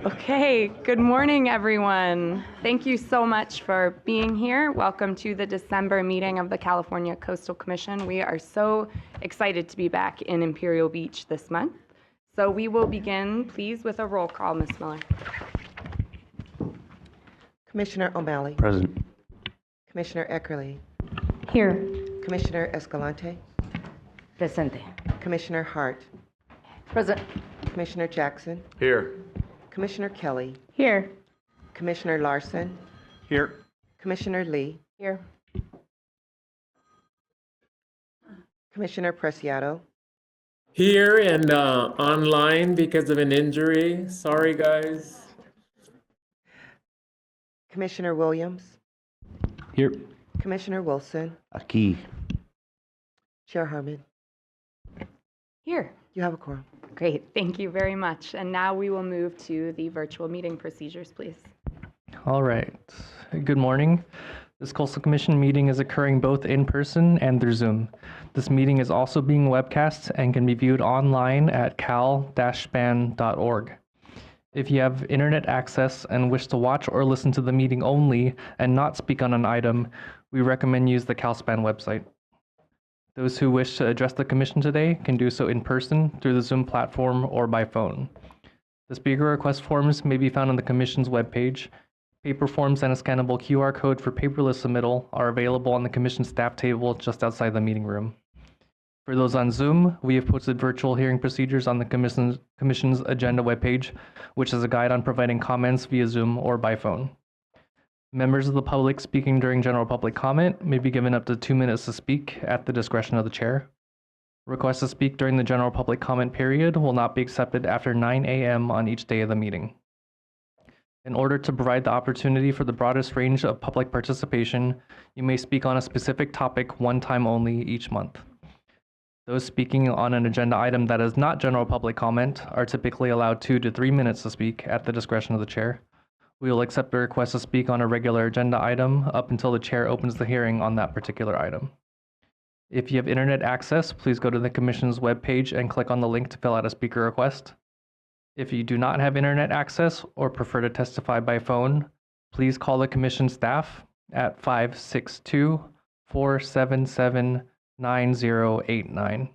Okay, good morning, everyone. Thank you so much for being here. Welcome to the December meeting of the California Coastal Commission. We are so excited to be back in Imperial Beach this month. So we will begin, please, with a roll call, Ms. Miller. Commissioner O'Malley. Present. Commissioner Eckerly. Here. Commissioner Escalante. Presente. Commissioner Hart. Present. Commissioner Jackson. Here. Commissioner Kelly. Here. Commissioner Larson. Here. Commissioner Lee. Here. Commissioner Preciado. Here and online because of an injury. Sorry, guys. Commissioner Williams. Here. Commissioner Wilson. Aquí. Chair Harmon. Here. You have a quorum. Great, thank you very much. And now we will move to the virtual meeting procedures, please. All right. Good morning. This Coastal Commission meeting is occurring both in person and through Zoom. This meeting is also being webcast and can be viewed online at cal-span.org. If you have internet access and wish to watch or listen to the meeting only and not speak on an item, we recommend use the CalSpan website. Those who wish to address the Commission today can do so in person through the Zoom platform or by phone. The speaker request forms may be found on the Commission's webpage. Paper forms and a scannable QR code for paperless submittal are available on the Commission staff table just outside the meeting room. For those on Zoom, we have posted virtual hearing procedures on the Commission's agenda webpage, which is a guide on providing comments via Zoom or by phone. Members of the public speaking during general public comment may be given up to 2 minutes to speak at the discretion of the chair. Requests to speak during the general public comment period will not be accepted after 9 a.m. on each day of the meeting. In order to provide the opportunity for the broadest range of public participation, you may speak on a specific topic one time only each month. Those speaking on an agenda item that is not general public comment are typically allowed 2 to 3 minutes to speak at the discretion of the chair. We will accept a request to speak on a regular agenda item up until the chair opens the hearing on that particular item. If you have internet access, please go to the Commission's webpage and click on the link to fill out a speaker request. If you do not have internet access or prefer to testify by phone, please call the Commission staff at 562-477-9089.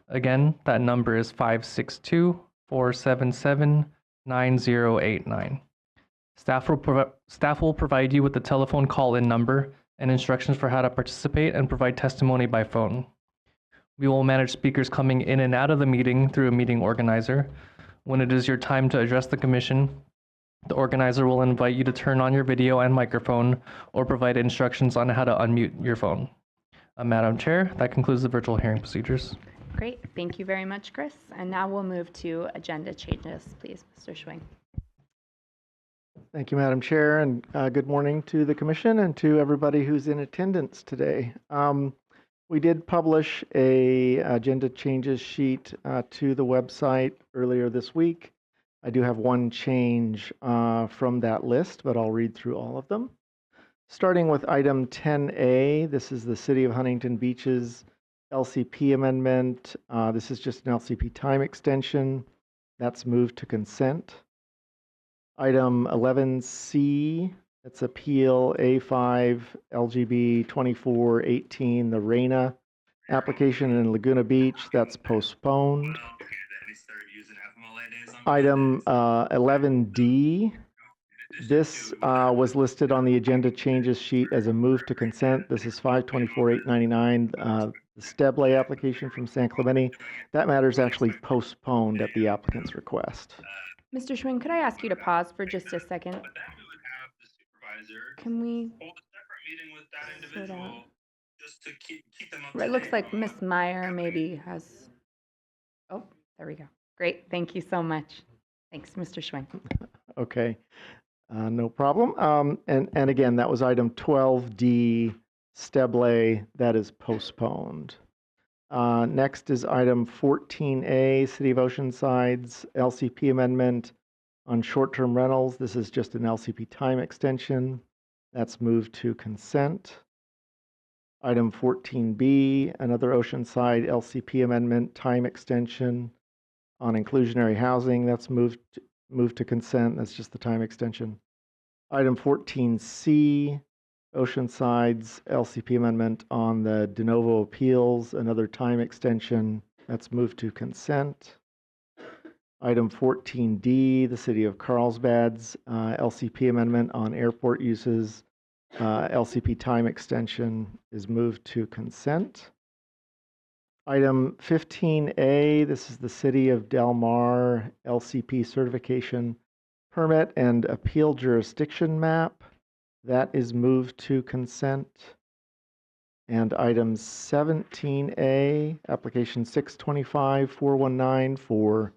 Again, that number is 562-477-9089. Staff will provide you with the telephone call-in number and instructions for how to participate and provide testimony by phone. We will manage speakers coming in and out of the meeting through a meeting organizer. When it is your time to address the Commission, the organizer will invite you to turn on your video and microphone or provide instructions on how to unmute your phone. Madam Chair, that concludes the virtual hearing procedures. Great, thank you very much, Chris. And now we'll move to agenda changes, please, Mr. Schwing. Thank you, Madam Chair, and good morning to the Commission and to everybody who's in attendance today. We did publish a agenda changes sheet to the website earlier this week. I do have one change from that list, but I'll read through all of them. Starting with item 10A, this is the City of Huntington Beach's LCP amendment. This is just an LCP time extension. That's moved to consent. Item 11C, it's Appeal A5 LGB 2418, the Reyna application in Laguna Beach. That's postponed. Item 11D, this was listed on the agenda changes sheet as a move to consent. This is 524-899, the Steblay application from San Clemente. That matter is actually postponed at the applicant's request. Mr. Schwing, could I ask you to pause for just a second? But then we would have the supervisor Can we hold a separate meeting with that slow down? individual just to keep them up to It looks date like on Ms. Meyer maybe has, oh, there we go. Great, thank you so much. Thanks, Mr. Schwing. Okay, no problem. And again, that was item 12D, Steblay, that is postponed. Next is item 14A, City of Oceanside's LCP amendment on short-term rentals. This is just an LCP time extension. That's moved to consent. Item 14B, another Oceanside LCP amendment time extension on inclusionary housing. That's moved move to consent. That's just the time extension. Item 14C, Oceanside's LCP amendment on the de novo appeals, another time extension. That's moved to consent. Item 14D, the City of Carlsbad's LCP amendment on airport uses, LCP time extension is moved to consent. Item 15A, this is the City of Del Mar LCP certification permit and appeal jurisdiction map. That is moved to consent. And item 17A, application 625-419 for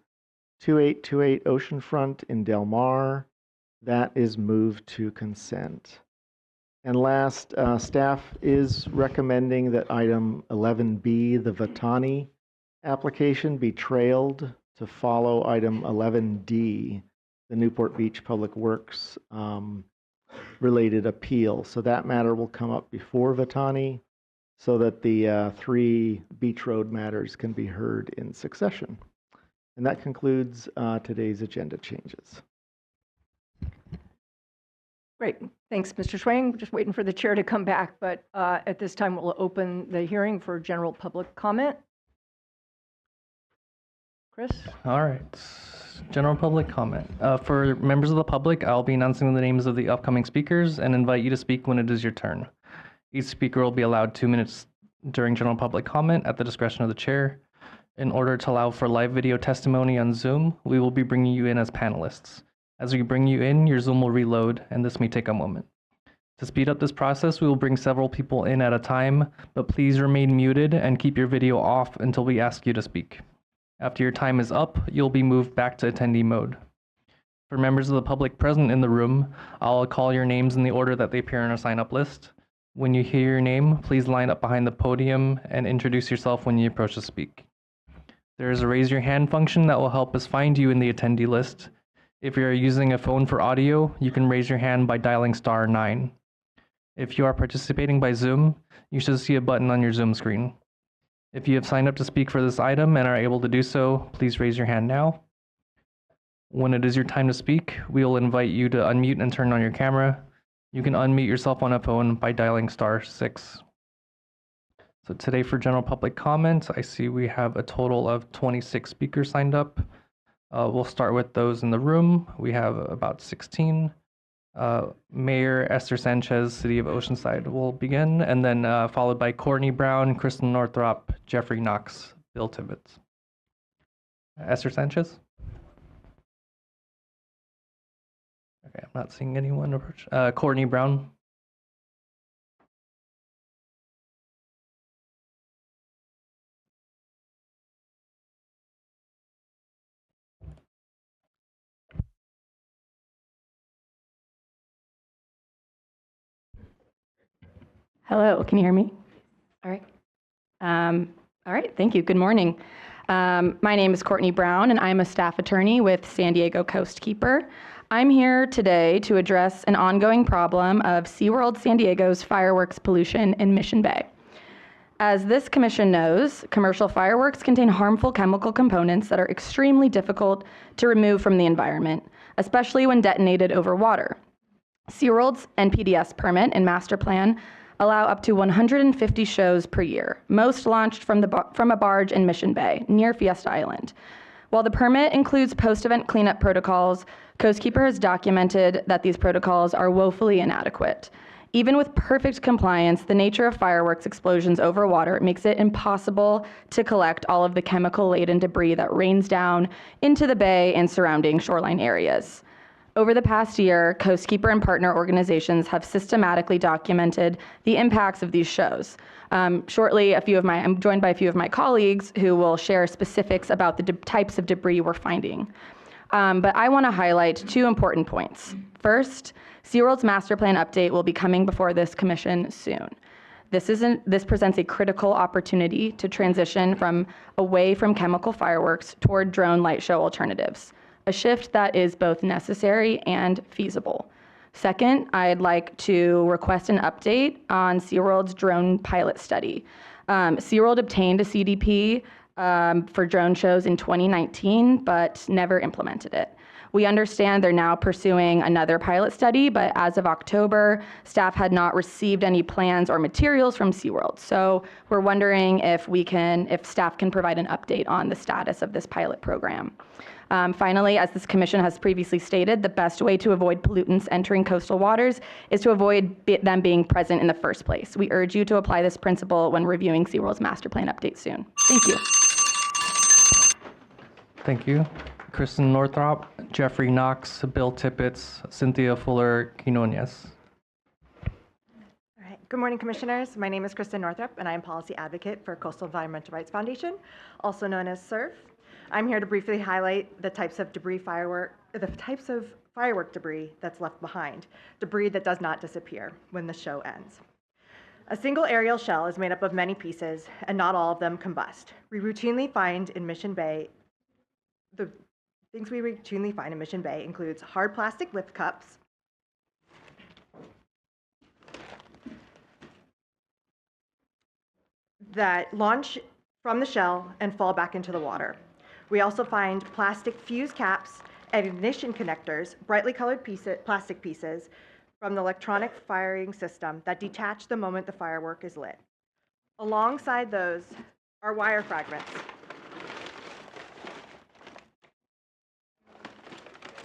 2828 Oceanfront in Del Mar. That is moved to consent. And last, staff is recommending that item 11B, the Vatani application, be trailed to follow item 11D, the Newport Beach Public Works related appeal. So that matter will come up before Vatani so that the 3 beach road matters can be heard in succession. And that concludes today's agenda changes. Great. Thanks, Mr. Schwang. Just waiting for the chair to come back, but at this time, we'll open the hearing for general public comment. Chris? All right. General public comment. For members of the public, I'll be announcing the names of the upcoming speakers and invite you to speak when it is your turn. Each speaker will be allowed 2 minutes during general public comment at the discretion of the chair. In order to allow for live video testimony on Zoom, we will be bringing you in as panelists. As we bring you in, your Zoom will reload, and this may take a moment. To speed up this process, we will bring several people in at a time, but please remain muted and keep your video off until we ask you to speak. After your time is up, you'll be moved back to attendee mode. For members of the public present in the room, I'll call your names in the order that they appear on our sign-up list. When you hear your name, please line up behind the podium and introduce yourself when you approach to speak. There is a raise your hand function that will help us find you in the attendee list. If you're using a phone for audio, you can raise your hand by dialing *9. If you are participating by Zoom, you should see a button on your Zoom screen. If you have signed up to speak for this item and are able to do so, please raise your hand now. When it is your time to speak, we will invite you to unmute and turn on your camera. You can unmute yourself on a phone by dialing *6. So today for general public comment, I see we have a total of 26 speakers signed up. We'll start with those in the room. We have about 16. Mayor Esther Sanchez, City of Oceanside will begin, and then followed by Courtney Brown, Kristen Northrop, Jeffrey Knox, Bill Tibbetts. Esther Sanchez? Okay, I'm not seeing anyone approach. Courtney Brown. Hello, can you hear me? All right. All right, thank you. Good morning. My name is Courtney Brown, and I'm a staff attorney with San Diego Coastkeeper. I'm here today to address an ongoing problem of SeaWorld San Diego's fireworks pollution in Mission Bay. As this commission knows, commercial fireworks contain harmful chemical components that are extremely difficult to remove from the environment, especially when detonated over water. SeaWorld's NPDES permit and master plan allow up to 150 shows per year, most launched from a barge in Mission Bay, near Fiesta Island. While the permit includes post-event cleanup protocols, Coastkeeper has documented that these protocols are woefully inadequate. Even with perfect compliance, the nature of fireworks explosions over water makes it impossible to collect all of the chemical-laden debris that rains down into the bay and surrounding shoreline areas. Over the past year, Coastkeeper and partner organizations have systematically documented the impacts of these shows. Shortly, I'm joined by a few of my colleagues who will share specifics about the types of debris we're finding. But I want to highlight 2 important points. First, SeaWorld's master plan update will be coming before this commission soon. This presents a critical opportunity to transition away from chemical fireworks toward drone light show alternatives, a shift that is both necessary and feasible. Second, I'd like to request an update on SeaWorld's drone pilot study. SeaWorld obtained a CDP for drone shows in 2019, but never implemented it. We understand they're now pursuing another pilot study, but as of October, staff had not received any plans or materials from SeaWorld. So we're wondering if staff can provide an update on the status of this pilot program. Finally, as this commission has previously stated, the best way to avoid pollutants entering coastal waters is to avoid them being present in the first place. We urge you to apply this principle when reviewing SeaWorld's master plan update soon. Thank you. Thank you. Kristen Northrop, Jeffrey Knox, Bill Tippett, Cynthia Fuller Quinones. All right. Good morning, Commissioners. My name is Kristen Northrop, and I am Policy Advocate for Coastal Environmental Rights Foundation, also known as SERF. I'm here to briefly highlight the types of firework debris that's left behind, debris that does not disappear when the show ends. A single aerial shell is made up of many pieces, and not all of them combust. The things we routinely find in Mission Bay includes hard plastic lift cups, that launch from the shell and fall back into the water. We also find plastic fuse caps and ignition connectors, brightly colored plastic pieces from the electronic firing system that detach the moment the firework is lit. Alongside those are wire fragments.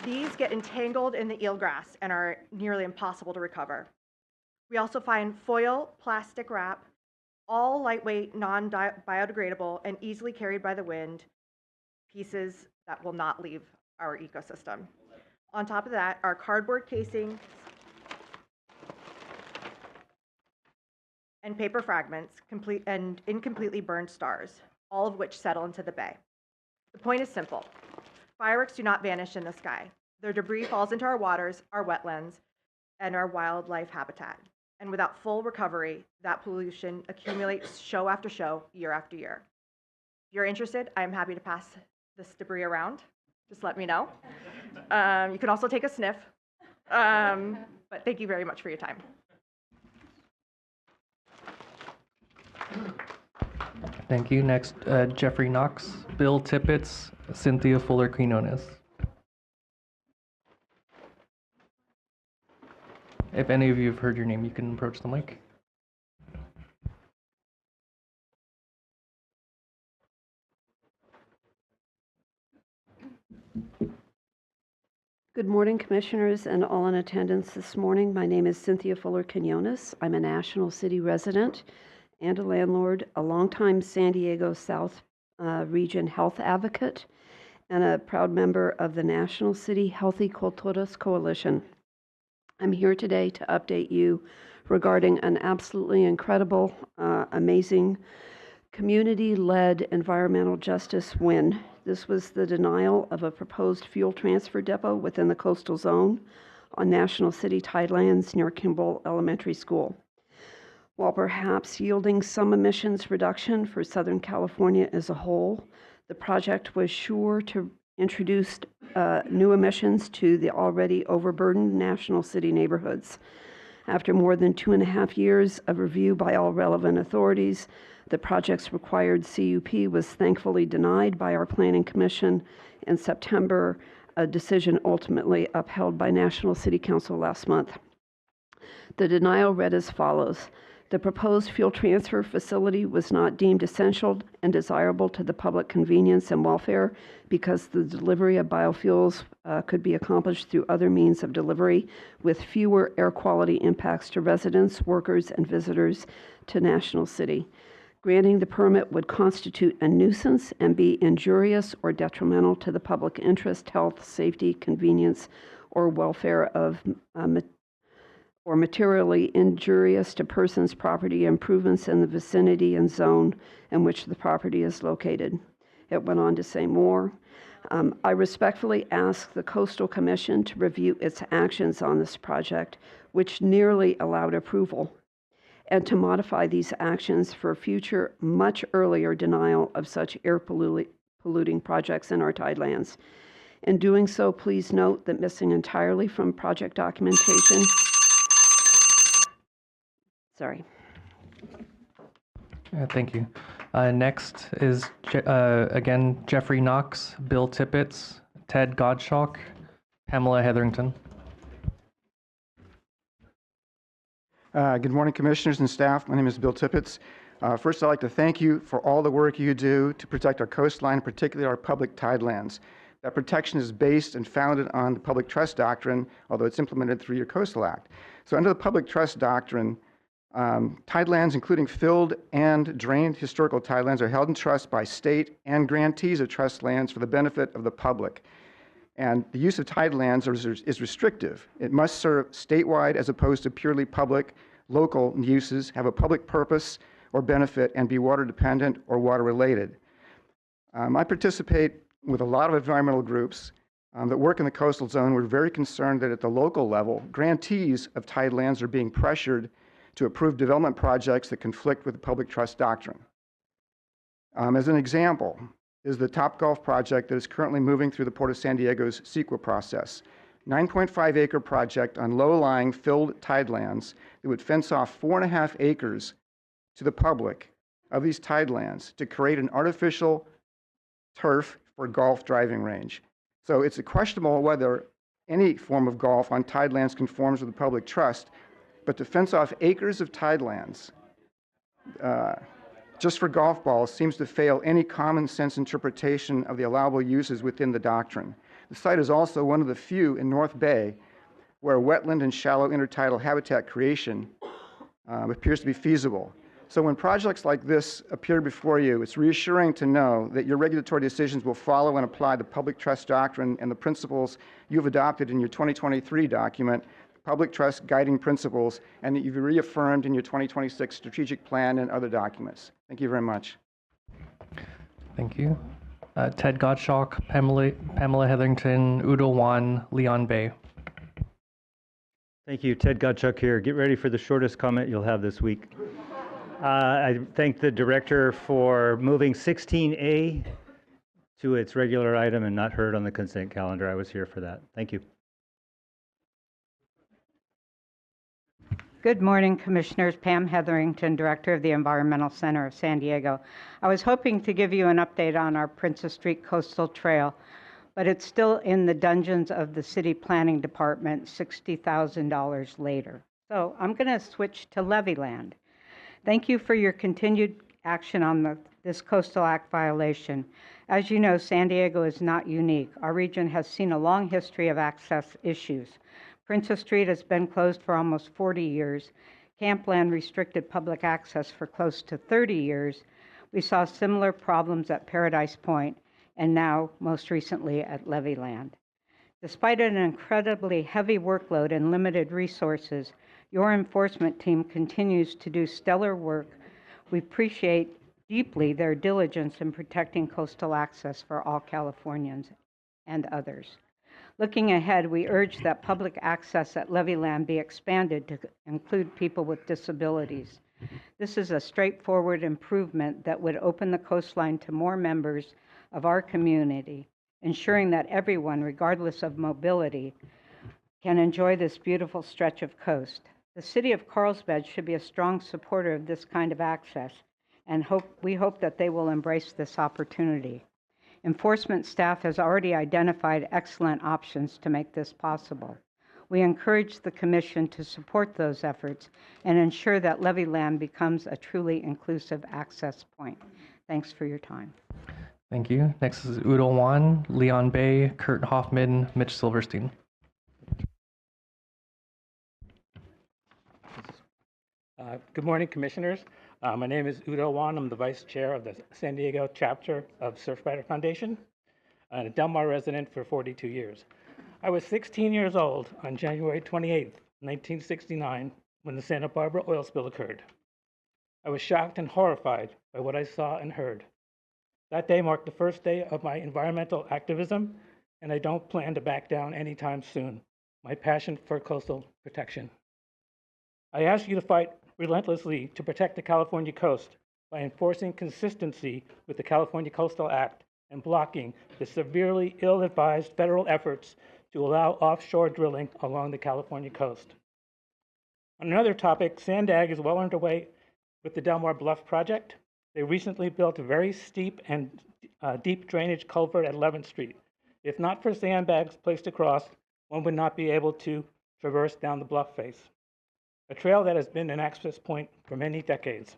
These get entangled in the eelgrass and are nearly impossible to recover. We also find foil, plastic wrap, all lightweight, non-biodegradable, and easily carried by the wind pieces that will not leave our ecosystem. On top of that are cardboard casings and paper fragments, and incompletely burned stars, all of which settle into the bay. The point is simple. Fireworks do not vanish in the sky. Their debris falls into our waters, our wetlands, and our wildlife habitat. And without full recovery, that pollution accumulates show after show, year after year. If you're interested, I'm happy to pass this debris around. Just let me know. You can also take a sniff. But thank you very much for your time. Thank you. Next, Jeffrey Knox, Bill Tippett, Cynthia Fuller Quinones. If any of you have heard your name, you can approach the mic. Good morning, Commissioners and all in attendance this morning. My name is Cynthia Fuller Quinones. I'm a National City resident and a landlord, a longtime San Diego South Region health advocate, and a proud member of the National City Healthy Culturas Coalition. I'm here today to update you regarding an absolutely incredible, amazing, community-led environmental justice win. This was the denial of a proposed fuel transfer depot within the coastal zone on National City tidelands near Kimball Elementary School. While perhaps yielding some emissions reduction for Southern California as a whole, the project was sure to introduce new emissions to the already overburdened National City neighborhoods. After more than 2.5 years of review by all relevant authorities, the project's required CUP was thankfully denied by our Planning Commission in September, a decision ultimately upheld by National City Council last month. The denial read as follows. The proposed fuel transfer facility was not deemed essential and desirable to the public convenience and welfare because the delivery of biofuels could be accomplished through other means of delivery with fewer air quality impacts to residents, workers, and visitors to National City. Granting the permit would constitute a nuisance and be injurious or detrimental to the public interest, health, safety, convenience, or welfare of or materially injurious to persons, property, improvements in the vicinity and zone in which the property is located. It went on to say more. I respectfully ask the Coastal Commission to review its actions on this project, which nearly allowed approval, and to modify these actions for future, much earlier denial of such air polluting projects in our tidelands. In doing so, please note that missing entirely from project documentation. Sorry. Thank you. Next is, again, Jeffrey Knox, Bill Tippett, Ted Gottschalk, Pamela Hetherington. Good morning, commissioners and staff. My name is Bill Tippett. First, I'd like to thank you for all the work you do to protect our coastline, particularly our public tidelands. That protection is based and founded on the public trust doctrine, although it's implemented through your Coastal Act. So under the public trust doctrine, tidelands, including filled and drained historical tidelands, are held in trust by state and grantees of trust lands for the benefit of the public. And the use of tidelands is restrictive. It must serve statewide as opposed to purely public, local uses, have a public purpose or benefit, and be water dependent or water related. I participate with a lot of environmental groups that work in the coastal zone. We're very concerned that at the local level, grantees of tidelands are being pressured to approve development projects that conflict with the public trust doctrine. As an example, is the Topgolf project that is currently moving through the Port of San Diego's CEQA process. 9.5 acre project on low-lying filled tidelands that would fence off 4.5 acres to the public of these tidelands to create an artificial turf for golf driving range. So it's questionable whether any form of golf on tidelands conforms with the public trust, but to fence off acres of tidelands just for golf balls seems to fail any common sense interpretation of the allowable uses within the doctrine. The site is also one of the few in North Bay where wetland and shallow intertidal habitat creation appears to be feasible. So when projects like this appear before you, it's reassuring to know that your regulatory decisions will follow and apply the public trust doctrine and the principles you've adopted in your 2023 document, Public Trust Guiding Principles, and that you've reaffirmed in your 2026 strategic plan and other documents. Thank you very much. Thank you. Ted Gottschalk, Pamela Hetherington, Udo Wan, Leon Bay. Thank you. Ted Gottschalk here. Get ready for the shortest comment you'll have this week. I thank the director for moving 16A to its regular item and not heard on the consent calendar. I was here for that. Thank you. Good morning, Commissioners. Pam Hetherington, Director of the Environmental Center of San Diego. I was hoping to give you an update on our Princess Street Coastal Trail, but it's still in the dungeons of the City Planning Department $60,000 later. So I'm going to switch to levee land. Thank you for your continued action on this Coastal Act violation. As you know, San Diego is not unique. Our region has seen a long history of access issues. Princess Street has been closed for almost 40 years. Campland restricted public access for close to 30 years. We saw similar problems at Paradise Point and now, most recently, at Levee Land. Despite an incredibly heavy workload and limited resources, your enforcement team continues to do stellar work. We appreciate deeply their diligence in protecting coastal access for all Californians and others. Looking ahead, we urge that public access at levee land be expanded to include people with disabilities. This is a straightforward improvement that would open the coastline to more members of our community, ensuring that everyone, regardless of mobility, can enjoy this beautiful stretch of coast. The City of Carlsbad should be a strong supporter of this kind of access, and we hope that they will embrace this opportunity. Enforcement staff has already identified excellent options to make this possible. We encourage the Commission to support those efforts and ensure that levee land becomes a truly inclusive access point. Thanks for your time. Thank you. Next is Udo Wan, Leon Bay, Kurt Hoffman, Mitch Silverstein. Good morning, Commissioners. My name is Udo Wan. I'm the Vice Chair of the San Diego chapter of Surfrider Foundation and a Del Mar resident for 42 years. I was 16 years old on January 28, 1969, when the Santa Barbara oil spill occurred. I was shocked and horrified by what I saw and heard. That day marked the first day of my environmental activism, and I don't plan to back down anytime soon. My passion for coastal protection. I ask you to fight relentlessly to protect the California coast by enforcing consistency with the California Coastal Act and blocking the severely ill-advised federal efforts to allow offshore drilling along the California coast. On another topic, Sandag is well underway with the Del Mar Bluff project. They recently built a very steep and deep drainage culvert at 11th Street. If not for sandbags placed across, one would not be able to traverse down the bluff face, a trail that has been an access point for many decades.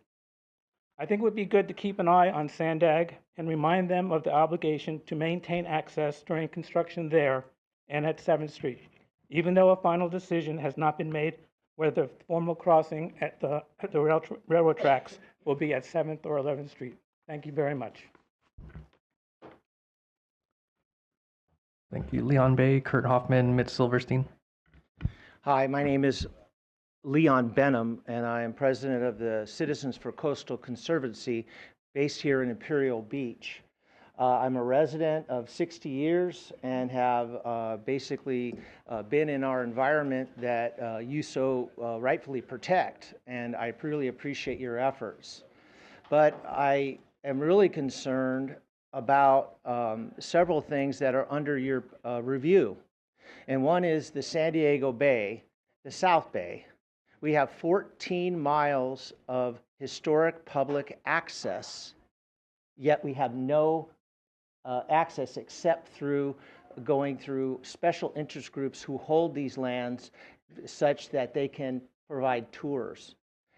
I think it would be good to keep an eye on Sandag and remind them of the obligation to maintain access during construction there and at 7th Street, even though a final decision has not been made whether the formal crossing at the railroad tracks will be at 7th or 11th Street. Thank you very much. Thank you. Leon Bay, Kurt Hoffman, Mitch Silverstein. Hi, my name is Leon Benham, and I am president of the Citizens for Coastal Conservancy based here in Imperial Beach. I'm a resident of 60 years and have basically been in our environment that you so rightfully protect, and I really appreciate your efforts. But I am really concerned about several things that are under your review. And one is the San Diego Bay, the South Bay. We have 14 miles of historic public access, yet we have no access except through going through special interest groups who hold these lands such that they can provide tours.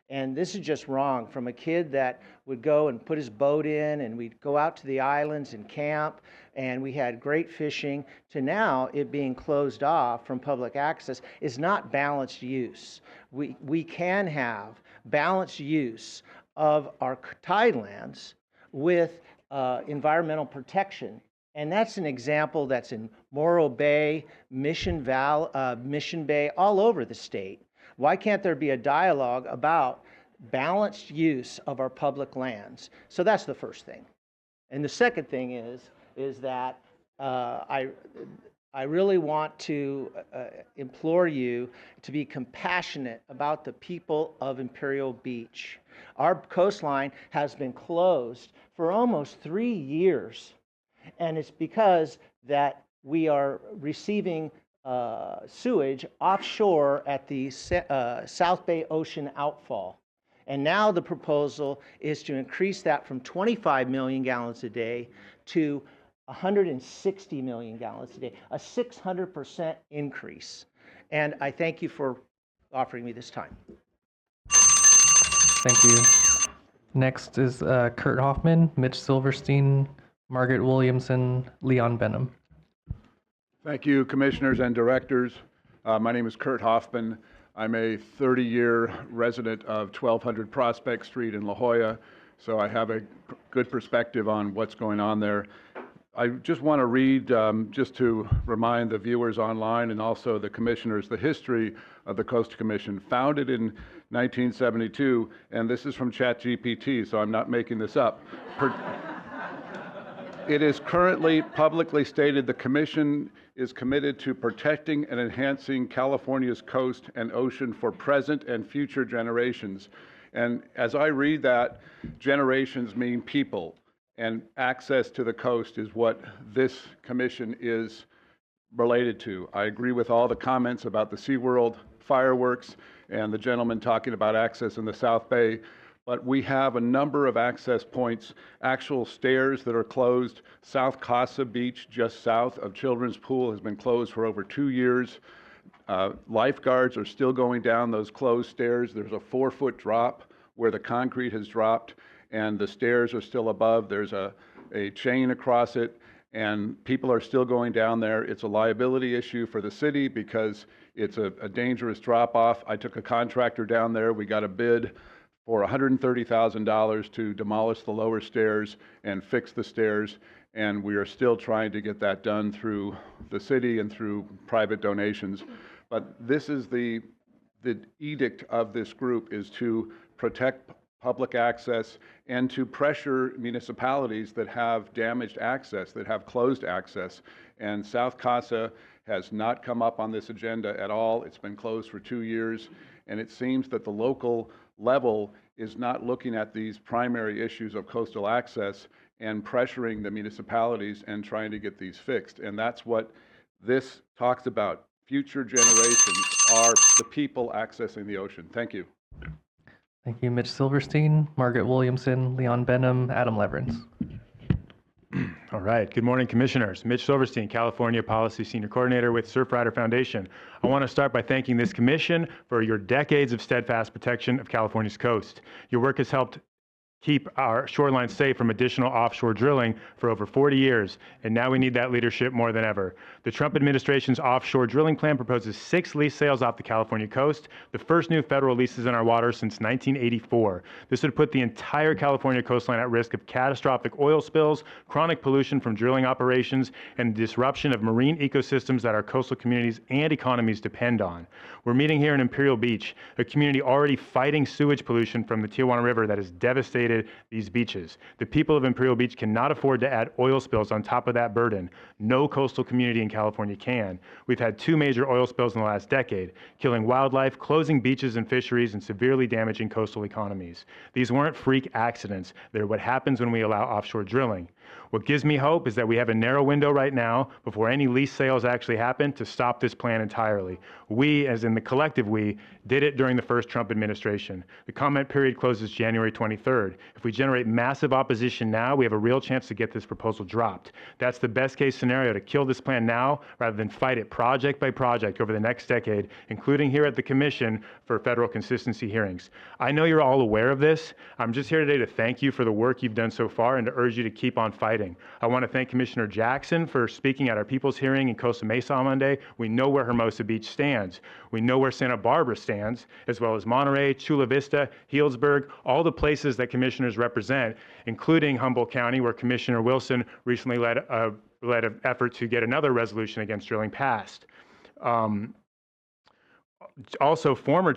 And this is just wrong. From a kid that would go and put his boat in, and we'd go out to the islands and camp, and we had great fishing, to now it being closed off from public access is not balanced use. We can have balanced use of our tidelands with environmental protection. And that's an example that's in Morro Bay, Mission Bay, all over the state. Why can't there be a dialogue about balanced use of our public lands? So that's the first thing. And the second thing is that I really want to implore you to be compassionate about the people of Imperial Beach. Our coastline has been closed for almost 3 years, and it's because that we are receiving sewage offshore at the South Bay Ocean outfall. And now the proposal is to increase that from 25 million gallons a day to 160 million gallons a day, a 600% increase. And I thank you for offering me this time. Thank you. Next is Kurt Hoffman, Mitch Silverstein, Margaret Williamson, Leon Benham. Thank you, commissioners and directors. My name is Kurt Hoffman. I'm a 30-year resident of 1200 Prospect Street in La Jolla, so I have a good perspective on what's going on there. I just want to read, just to remind the viewers online and also the commissioners, the history of the Coastal Commission. Founded in 1972, and this is from ChatGPT, so I'm not making this up. It is currently publicly stated the Commission is committed to protecting and enhancing California's coast and ocean for present and future generations. And as I read that, generations mean people, and access to the coast is what this commission is related to. I agree with all the comments about the SeaWorld fireworks and the gentleman talking about access in the South Bay. But we have a number of access points, actual stairs that are closed. South Casa Beach, just south of Children's Pool, has been closed for over 2 years. Lifeguards are still going down those closed stairs. There's a 4-foot drop where the concrete has dropped and the stairs are still above. There's a chain across it, and people are still going down there. It's a liability issue for the city because it's a dangerous drop-off. I took a contractor down there. We got a bid for $130,000 to demolish the lower stairs and fix the stairs, and we are still trying to get that done through the city and through private donations. But this is the edict of this group, is to protect public access and to pressure municipalities that have damaged access, that have closed access. And South Casa has not come up on this agenda at all. It's been closed for 2 years, and it seems that the local level is not looking at these primary issues of coastal access and pressuring the municipalities and trying to get these fixed. And that's what this talks about. Future generations are the people accessing the ocean. Thank you. Thank you, Mitch Silverstein, Margaret Williamson, Leon Benham, Adam Leverance. All right. Good morning, Commissioners. Mitch Silverstein, California Policy Senior Coordinator with Surfrider Foundation. I want to start by thanking this Commission for your decades of steadfast protection of California's coast. Your work has helped keep our shoreline safe from additional offshore drilling for over 40 years, and now we need that leadership more than ever. The Trump administration's offshore drilling plan proposes 6 lease sales off the California coast, the first new federal leases in our waters since 1984. This would put the entire California coastline at risk of catastrophic oil spills, chronic pollution from drilling operations, and disruption of marine ecosystems that our coastal communities and economies depend on. We're meeting here in Imperial Beach, a community already fighting sewage pollution from the Tijuana River that has devastated these beaches. The people of Imperial Beach cannot afford to add oil spills on top of that burden. No coastal community in California can. We've had 2 major oil spills in the last decade, killing wildlife, closing beaches and fisheries, and severely damaging coastal economies. These weren't freak accidents. They're what happens when we allow offshore drilling. What gives me hope is that we have a narrow window right now before any lease sales actually happen to stop this plan entirely. We, as in the collective we, did it during the first Trump administration. The comment period closes January 23rd. If we generate massive opposition now, we have a real chance to get this proposal dropped. That's the best case scenario, to kill this plan now rather than fight it project by project over the next decade, including here at the Commission for federal consistency hearings. I know you're all aware of this. I'm just here today to thank you for the work you've done so far and to urge you to keep on fighting. I want to thank Commissioner Jackson for speaking at our People's Hearing in Costa Mesa on Monday. We know where Hermosa Beach stands. We know where Santa Barbara stands, as well as Monterey, Chula Vista, Healdsburg, all the places that commissioners represent, including Humboldt County, where Commissioner Wilson recently led an effort to get another resolution against drilling passed. Also, former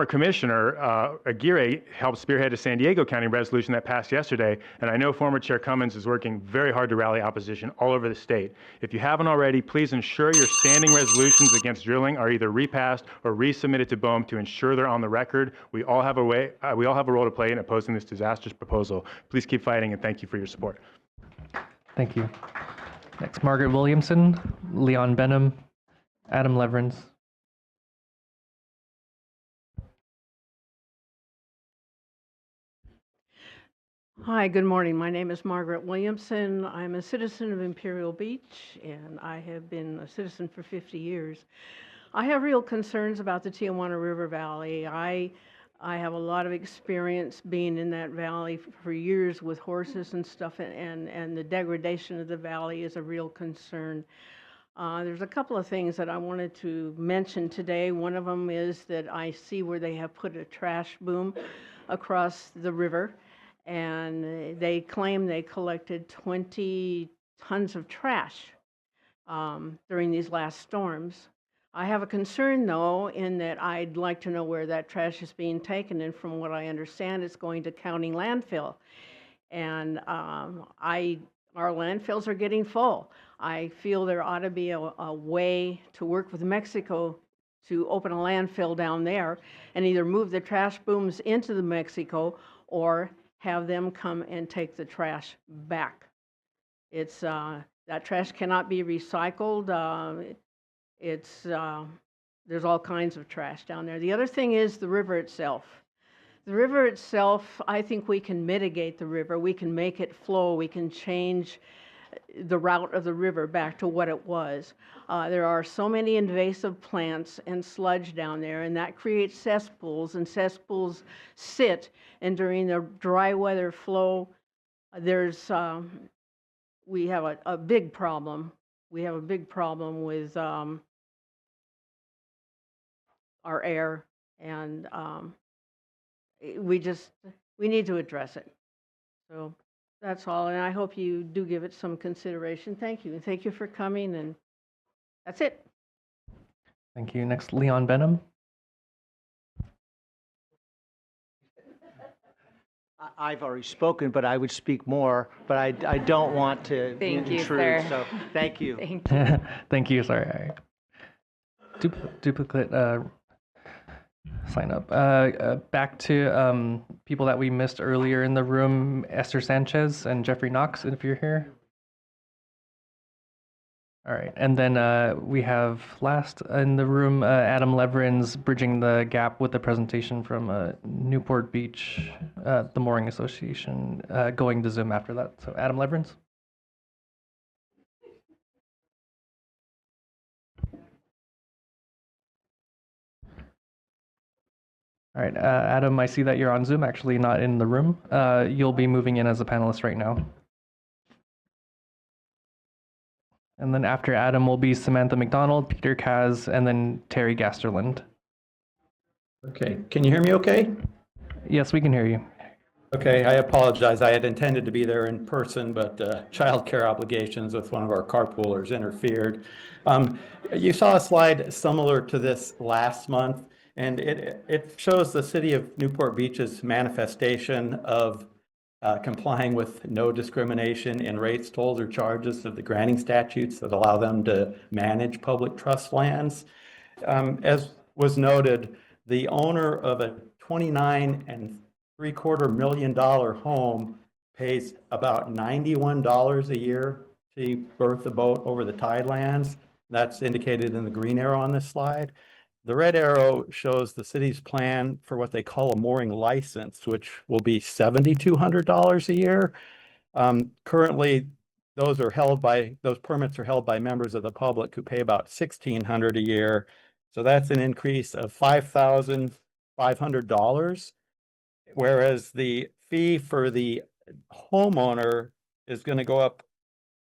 Commissioner Aguirre helped spearhead a San Diego County resolution that passed yesterday, and I know former Chair Cummins is working very hard to rally opposition all over the state. If you haven't already, please ensure your standing resolutions against drilling are either repassed or resubmitted to BOEM to ensure they're on the record. We all have a role to play in opposing this disastrous proposal. Please keep fighting, and thank you for your support. Thank you. Next, Margaret Williamson, Leon Benham, Adam Leverins. Hi, good morning. My name is Margaret Williamson. I'm a citizen of Imperial Beach, and I have been a citizen for 50 years. I have real concerns about the Tijuana River Valley. I have a lot of experience being in that valley for years with horses and stuff, and the degradation of the valley is a real concern. There's a couple of things that I wanted to mention today. One of them is that I see where they have put a trash boom across the river, and they claim they collected 20 tons of trash during these last storms. I have a concern, though, in that I'd like to know where that trash is being taken, and from what I understand, it's going to county landfill. And our landfills are getting full. I feel there ought to be a way to work with Mexico to open a landfill down there and either move the trash booms into the Mexico or have them come and take the trash back. It's that trash cannot be recycled. There's all kinds of trash down there. The other thing is the river itself. The river itself, I think we can mitigate the river. We can make it flow. We can change the route of the river back to what it was. There are so many invasive plants and sludge down there, and that creates cesspools, and cesspools sit, and during the dry weather flow, we have a big problem. We have a big problem with our air, and we need to address it. So that's all, and I hope you do give it some consideration. Thank you, and thank you for coming, and that's it. Thank you. Next, Leon Benham. I've already spoken, but I would speak more, but I don't want to Thank you, intrude, sir. so thank you. Thank you. Thank you. Sorry. All right. Duplicate sign up. Back to people that we missed earlier in the room, Esther Sanchez and Jeffrey Knox, if you're here. All right, and then we have last in the room, Adam Leverins bridging the gap with the presentation from Newport Beach, the Mooring Association, going to Zoom after that. So Adam Leverins. All right, Adam, I see that you're on Zoom, actually not in the room. You'll be moving in as a panelist right now. And then after Adam will be Samantha McDonald, Peter Kaz, and then Terry Gasterland. Okay, can you hear me okay? Yes, we can hear you. Okay, I apologize. I had intended to be there in person, but childcare obligations with one of our carpoolers interfered. You saw a slide similar to this last month, and it shows the city of Newport Beach's manifestation of complying with no discrimination in rates, tolls, or charges of the granting statutes that allow them to manage public trust lands. As was noted, the owner of a $29.75 million home pays about $91 a year to berth the boat over the tidelands. That's indicated in the green arrow on this slide. The red arrow shows the city's plan for what they call a mooring license, which will be $7,200 a year. Currently, those permits are held by members of the public who pay about $1,600 a year. So that's an increase of $5,500, whereas the fee for the homeowner is going to go up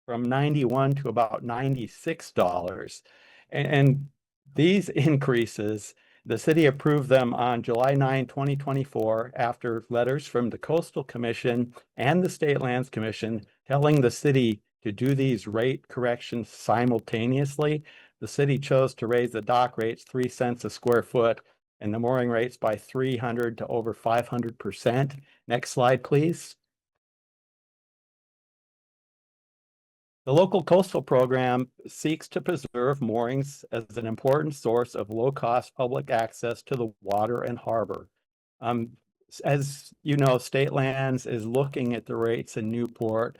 from $91 to about $96. And these increases, the city approved them on July 9, 2024, after letters from the Coastal Commission and the State Lands Commission telling the city to do these rate corrections simultaneously. The city chose to raise the dock rates 3 cents a square foot and the mooring rates by 300 to over 500%. Next slide, please. The local coastal program seeks to preserve moorings as an important source of low-cost public access to the water and harbor. As you know, State Lands is looking at the rates in Newport,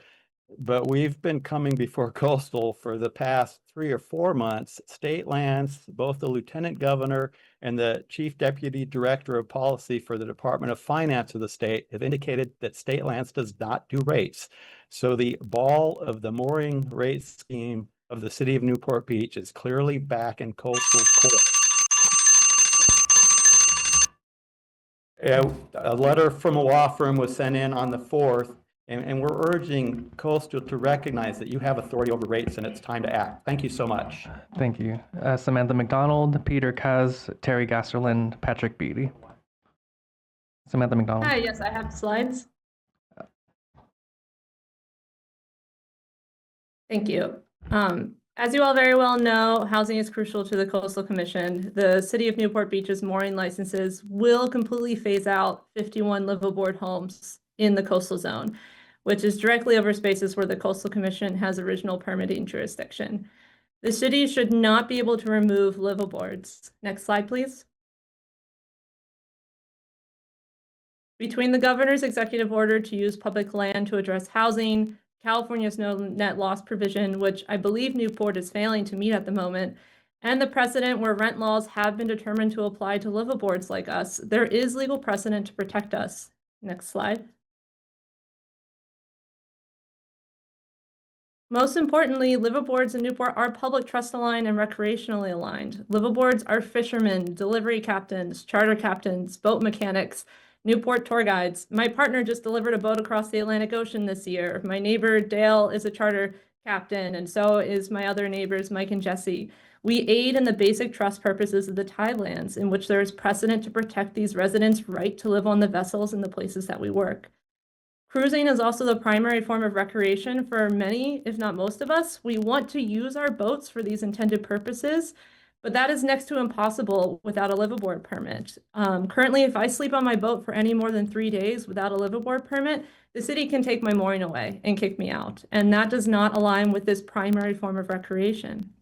but we've been coming before Coastal for the past 3 or 4 months. State Lands, both the Lieutenant Governor and the Chief Deputy Director of Policy for the Department of Finance of the state have indicated that State Lands does not do rates. So the ball of the mooring rate scheme of the city of Newport Beach is clearly back in Coastal's court. A letter from a law firm was sent in on the 4th, and we're urging Coastal to recognize that you have authority over rates and it's time to act. Thank you so much. Thank you. Samantha McDonald, Peter Kaz, Terry Gasterland, Patrick Beatty. Samantha McDonald. Hi, yes, I have slides. Thank you. As you all very well know, housing is crucial to the Coastal Commission. The City of Newport Beach's mooring licenses will completely phase out 51 live-aboard homes in the coastal zone, which is directly over spaces where the Coastal Commission has original permitting jurisdiction. The city should not be able to remove live-aboards. Next slide, please. Between the governor's executive order to use public land to address housing, California's no net loss provision, which I believe Newport is failing to meet at the moment, and the precedent where rent laws have been determined to apply to live-aboards like us, there is legal precedent to protect us. Next slide. Most importantly, live-aboards in Newport are public trust aligned and recreationally aligned. Live-aboards are fishermen, delivery captains, charter captains, boat mechanics, Newport tour guides. My partner just delivered a boat across the Atlantic Ocean this year. My neighbor, Dale, is a charter captain, and so is my other neighbors, Mike and Jesse. We aid in the basic trust purposes of the tidelands, in which there is precedent to protect these residents' right to live on the vessels in the places that we work. Cruising is also the primary form of recreation for many, if not most of us. We want to use our boats for these intended purposes, but that is next to impossible without a live-aboard permit. Currently, if I sleep on my boat for any more than 3 days without a live-aboard permit, the city can take my mooring away and kick me out, and that does not align with this primary form of recreation.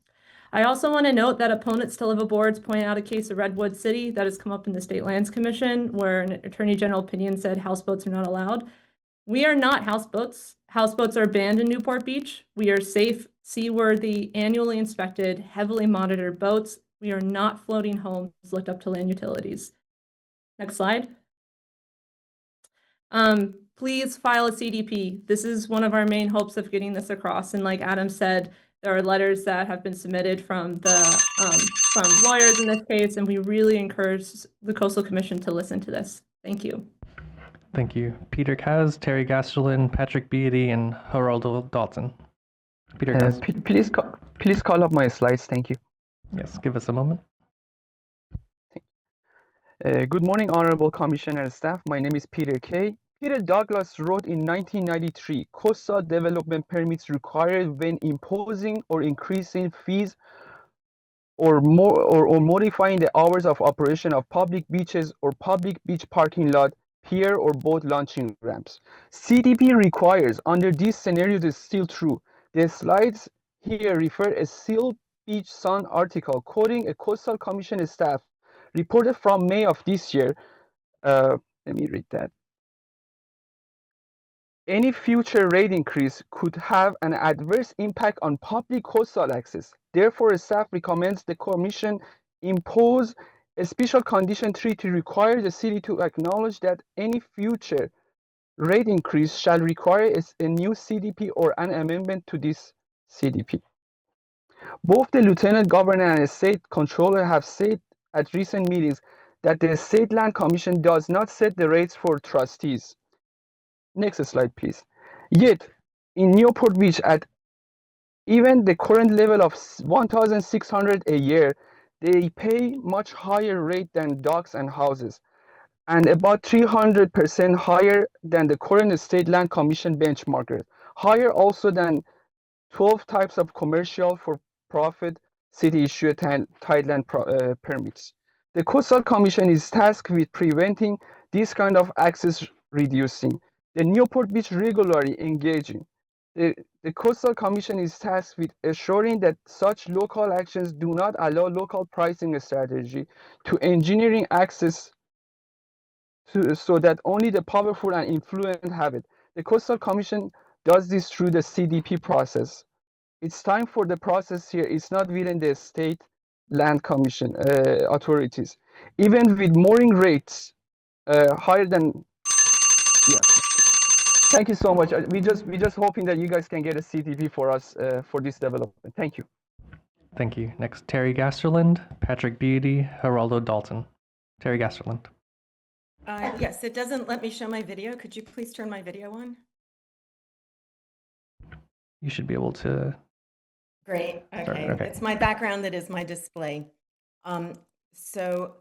I also want to note that opponents to live-aboards point out a case of Redwood City that has come up in the State Lands Commission, where an Attorney General opinion said houseboats are not allowed. We are not houseboats. Houseboats are banned in Newport Beach. We are safe, seaworthy, annually inspected, heavily monitored boats. We are not floating homes hooked up to land utilities. Next slide. Please file a CDP. This is one of our main hopes of getting this across. And like Adam said, There are letters that have been submitted from from lawyers in this case, and we really encourage the Coastal Commission to listen to this. Thank you. Thank you. Peter Kaz, Terry Gasterlin, Patrick Beatty, and Geraldo Dalton. Peter Kaz. Please call up my slides. Thank you. Yes, give us a moment. Good morning, Honorable Commissioner and staff. My name is Peter Kay. Peter Douglas wrote in 1993, coastal development permits required when imposing or increasing fees or modifying the hours of operation of public beaches or public beach parking lot, pier or boat launching ramps. CDP requires under these scenarios is still true. The slides here refer a Seal Beach Sun article quoting a Coastal Commission staff reported from May of this year. Let me read that. Any future rate increase could have an adverse impact on public coastal access. Therefore, staff recommends the Commission impose a special condition 3 to require the city to acknowledge that any future rate increase shall require a new CDP or an amendment to this CDP. Both the Lieutenant Governor and the State Controller have said at recent meetings that the State Land Commission does not set the rates for trustees. Next slide, please. Yet, in Newport Beach, at even the current level of $1,600 a year, they pay much higher rate than docks and houses, and about 300% higher than the current State Land Commission benchmark rate. Higher also than 12 types of commercial for profit city-issued tideland permits. The Coastal Commission is tasked with preventing this kind of access reducing. The Newport Beach regularly engaging. The Coastal Commission is tasked with assuring that such local actions do not allow local pricing strategy to engineering access so that only the powerful and influent have it. The Coastal Commission does this through the CDP process. It's time for the process here. It's not within the State Land Commission authorities. Even with mooring rates higher than, yeah. Thank you so much. We just hoping that you guys can get a CDP for us for this development. Thank you. Thank you. Next, Terry Gasterland, Patrick Beatty, Geraldo Dalton. Terry Gasterland. Yes, it doesn't let me show my video. Could you please turn my video on? You should be able to. Great. Okay. Okay. It's my background that is my display. So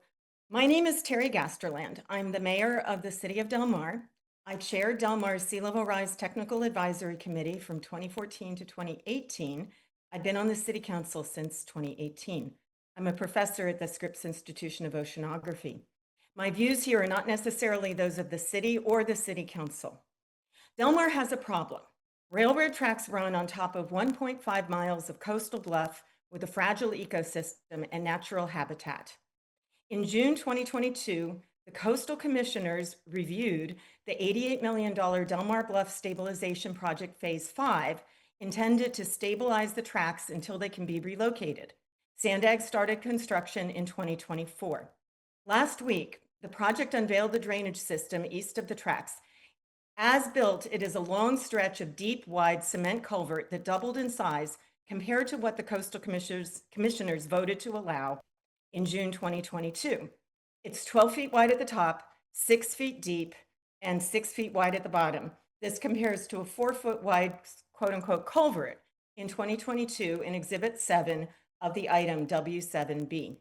my name is Terry Gasterland. I'm the mayor of the city of Del Mar. I chaired Del Mar's Sea Level Rise Technical Advisory Committee from 2014 to 2018. I've been on the city council since 2018. I'm a professor at the Scripps Institution of Oceanography. My views here are not necessarily those of the city or the city council. Del Mar has a problem. Railroad tracks run on top of 1.5 miles of coastal bluff with a fragile ecosystem and natural habitat. In June 2022, the Coastal Commissioners reviewed the $88 million Del Mar Bluff Stabilization Project Phase 5, intended to stabilize the tracks until they can be relocated. Sandag started construction in 2024. Last week, the project unveiled the drainage system east of the tracks. As built, it is a long stretch of deep, wide cement culvert that doubled in size compared to what the Coastal Commissioners voted to allow in June 2022. It's 12 feet wide at the top, 6 feet deep, and 6 feet wide at the bottom. This compares to a 4 foot wide, quote unquote, culvert in 2022 in Exhibit 7 of the item W7B.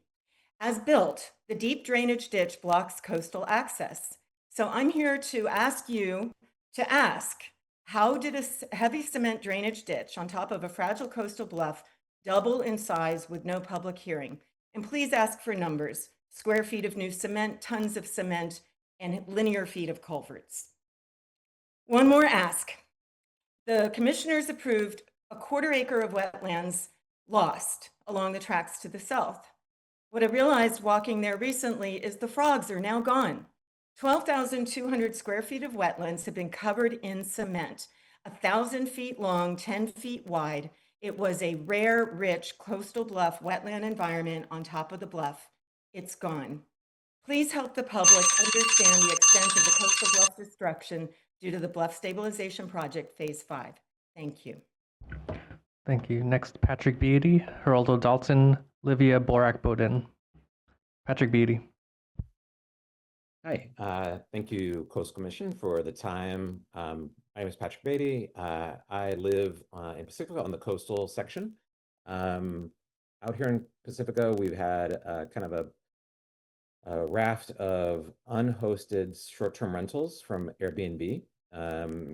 As built, the deep drainage ditch blocks coastal access. So I'm here to ask you to ask, how did a heavy cement drainage ditch on top of a fragile coastal bluff double in size with no public hearing? And please ask for numbers. Square feet of new cement, tons of cement, and linear feet of culverts. One more ask. The commissioners approved a 1/4 acre of wetlands lost along the tracks to the south. What I realized walking there recently is the frogs are now gone. 12,200 square feet of wetlands have been covered in cement, 1,000 feet long, 10 feet wide. It was a rare, rich coastal bluff wetland environment on top of the bluff. It's gone. Please help the public understand the extent of the coastal bluff destruction due to the Bluff Stabilization Project Phase 5. Thank you. Thank you. Next, Patrick Beatty, Geraldo Dalton, Livia Borak-Bodin. Patrick Beatty. Hi, thank you, Coastal Commission, for the time. My name is Patrick Beatty. I live in Pacifica on the coastal section. Out here in Pacifica, we've had kind of a raft of unhosted short-term rentals from Airbnb.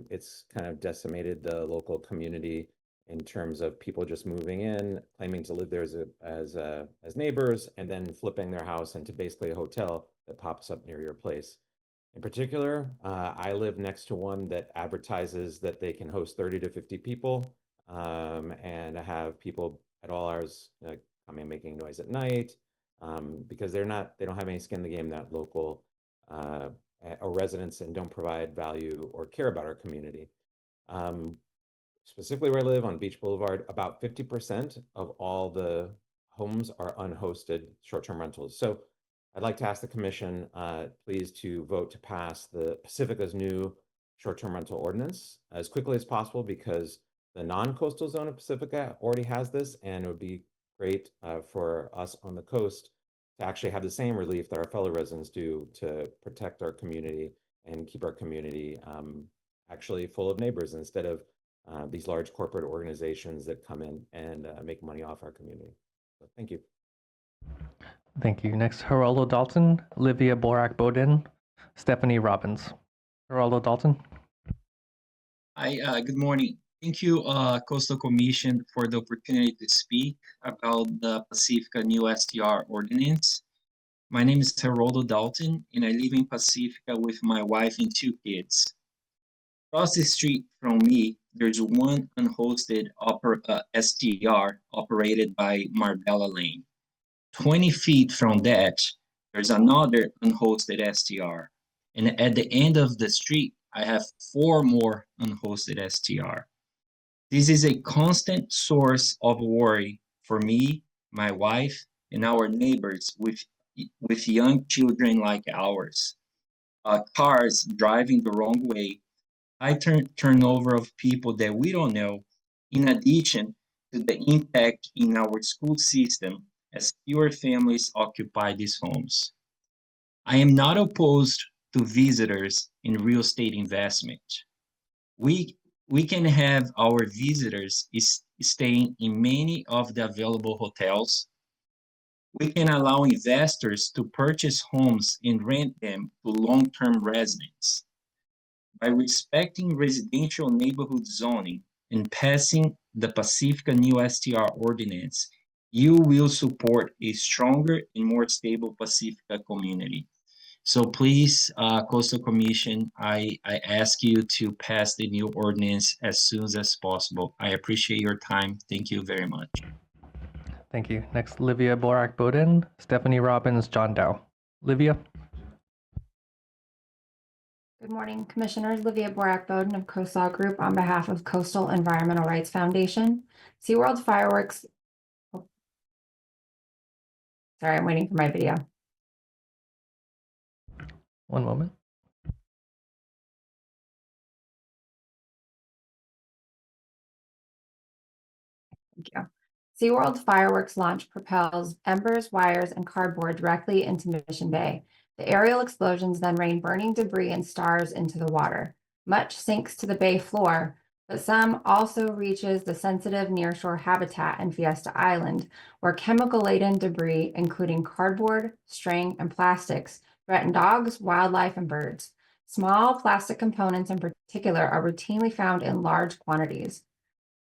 It's kind of decimated the local community in terms of people just moving in, claiming to live there as neighbors, and then flipping their house into basically a hotel that pops up near your place. In particular, I live next to one that advertises that they can host 30 to 50 people and have people at all hours coming and making noise at night because they don't have any skin in the game, that local or residents, and don't provide value or care about our community. Specifically where I live on Beach Boulevard, about 50% of all the homes are unhosted short-term rentals. So I'd like to ask the commission, please, to vote to pass the Pacifica's new short-term rental ordinance as quickly as possible, because the non-coastal zone of Pacifica already has this, and it would be great for us on the coast to actually have the same relief that our fellow residents do to protect our community and keep our community actually full of neighbors instead of these large corporate organizations that come in and make money off our community. So thank you. Thank you. Next, Geraldo Dalton, Livia Borak-Bodin, Stephanie Robbins. Geraldo Dalton. Hi, good morning. Thank you, Coastal Commission, for the opportunity to speak about the Pacifica new STR ordinance. My name is Geraldo Dalton, and I live in Pacifica with my wife and 2 kids. Across the street from me, there's one unhosted STR operated by Marbella Lane. 20 feet from that, there's another unhosted STR. And at the end of the street, I have 4 more unhosted STR. This is a constant source of worry for me, my wife, and our neighbors with young children like ours. Cars driving the wrong way, high turnover of people that we don't know, in addition to the impact in our school system as fewer families occupy these homes. I am not opposed to visitors in real estate investment. We can have our visitors staying in many of the available hotels. We can allow investors to purchase homes and rent them to long-term residents. By respecting residential neighborhood zoning and passing the Pacifica new STR ordinance, you will support a stronger and more stable Pacifica community. So please, Coastal Commission, I ask you to pass the new ordinance as soon as possible. I appreciate your time. Thank you very much. Thank you. Next, Livia Borak-Bodin, Stephanie Robbins, John Dow. Livia. Good morning, Commissioners. Livia Borak-Bodin of COSAW Group on behalf of Coastal Environmental Rights Foundation. SeaWorld fireworks. Sorry, I'm waiting for my video. One moment. Thank you. SeaWorld fireworks launch propels embers, wires, and cardboard directly into Mission Bay. The aerial explosions then rain burning debris and stars into the water. Much sinks to the bay floor, but some also reaches the sensitive nearshore habitat in Fiesta Island, where chemical-laden debris, including cardboard, string, and plastics, threaten dogs, wildlife, and birds. Small plastic components in particular are routinely found in large quantities.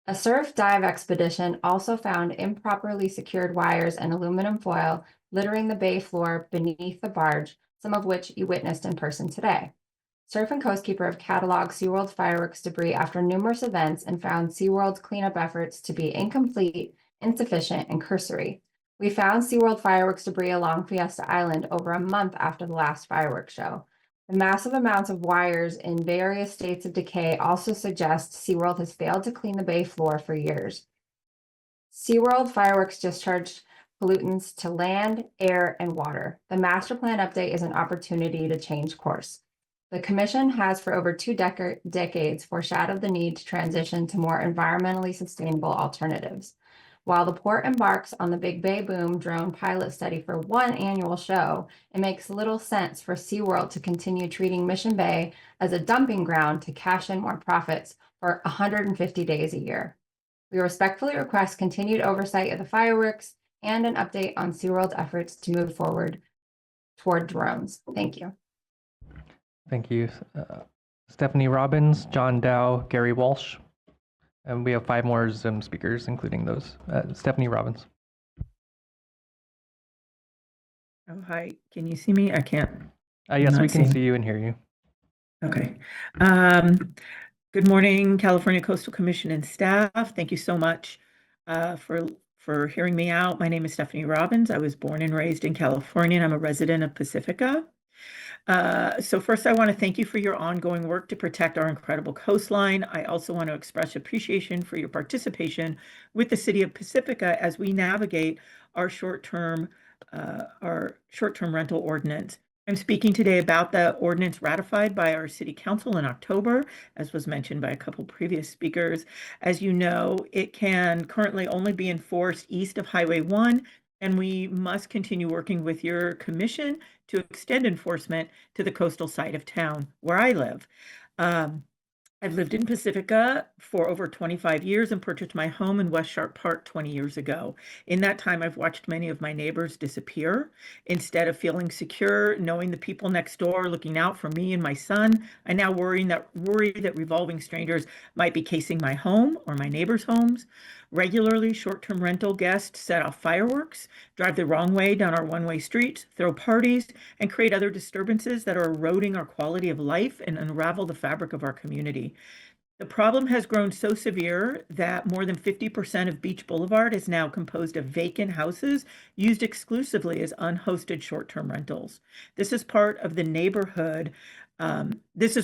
A surf dive expedition also found improperly secured wires and aluminum foil littering the bay floor beneath the barge, some of which you witnessed in person today. Surf and Coastkeeper have cataloged SeaWorld's fireworks debris after numerous events and found SeaWorld's cleanup efforts to be incomplete, insufficient, and cursory. We found SeaWorld fireworks debris along Fiesta Island over a month after the last fireworks show. The massive amounts of wires in various states of decay also suggest SeaWorld has failed to clean the bay floor for years. SeaWorld fireworks discharged pollutants to land, air, and water. The master plan update is an opportunity to change course. The Commission has for over two decades foreshadowed the need to transition to more environmentally sustainable alternatives. While the port embarks on the Big Bay Boom drone pilot study for one annual show, it makes little sense for SeaWorld to continue treating Mission Bay as a dumping ground to cash in more profits for 150 days a year. We respectfully request continued oversight of the fireworks and an update on SeaWorld's efforts to move forward toward drones. Thank you. Thank you. Stephanie Robbins, John Dow, Gary Walsh. And we have 5 more Zoom speakers, including those. Stephanie Robbins. Oh, hi. Can you see me? I can't. Yes, not we can see. see you and hear you. Okay. Good morning, California Coastal Commission and staff. Thank you so much for hearing me out. My name is Stephanie Robbins. I was born and raised in California, and I'm a resident of Pacifica. So first, I want to thank you for your ongoing work to protect our incredible coastline. I also want to express appreciation for your participation with the City of Pacifica as we navigate our short-term rental ordinance. I'm speaking today about the ordinance ratified by our City Council in October, as was mentioned by a couple previous speakers. As you know, it can currently only be enforced east of Highway 1, and we must continue working with your commission to extend enforcement to the coastal side of town where I live. I've lived in Pacifica for over 25 years and purchased my home in West Sharp Park 20 years ago. In that time, I've watched many of my neighbors disappear. Instead of feeling secure, knowing the people next door looking out for me and my son, I now worry that revolving strangers might be casing my home or my neighbors' homes. Regularly, short-term rental guests set off fireworks, drive the wrong way down our one-way streets, throw parties, and create other disturbances that are eroding our quality of life and unravel the fabric of our community. The problem has grown so severe that more than 50% of Beach Boulevard is now composed of vacant houses used exclusively as unhosted short-term rentals. This is part of the neighborhood. And that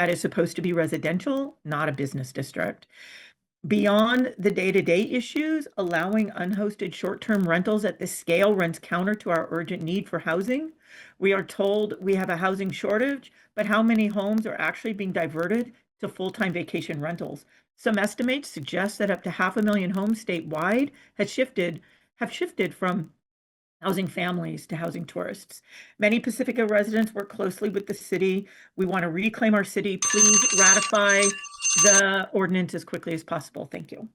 is supposed to be residential, not a business district. Beyond the day-to-day issues, allowing unhosted short-term rentals at this scale runs counter to our urgent need for housing. We are told we have a housing shortage, but how many homes are actually being diverted to full-time vacation rentals? Some estimates suggest that up to 500,000 homes statewide have shifted from housing families to housing tourists. Many Pacifica residents work closely with the city. We want to reclaim our city. Please ratify the ordinance as quickly as possible. Thank you.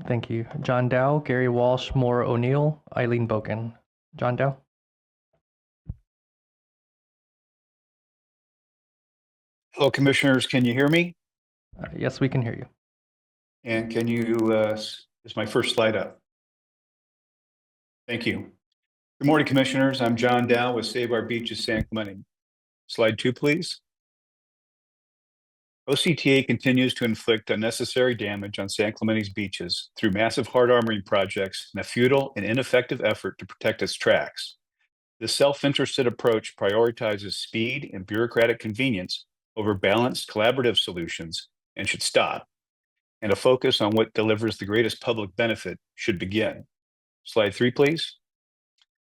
Thank you. John Dow, Gary Walsh, Maura O'Neill, Eileen Boken. John Dow. Hello, commissioners. Can you hear me? Yes, we can hear you. And can you, is my first slide up? Thank you. Good morning, commissioners. I'm John Dow with Save Our Beaches San Clemente. Slide 2, please. OCTA continues to inflict unnecessary damage on San Clemente's beaches through massive hard armoring projects and a futile and ineffective effort to protect its tracks. This self-interested approach prioritizes speed and bureaucratic convenience over balanced collaborative solutions and should stop. And a focus on what delivers the greatest public benefit should begin. Slide 3, please.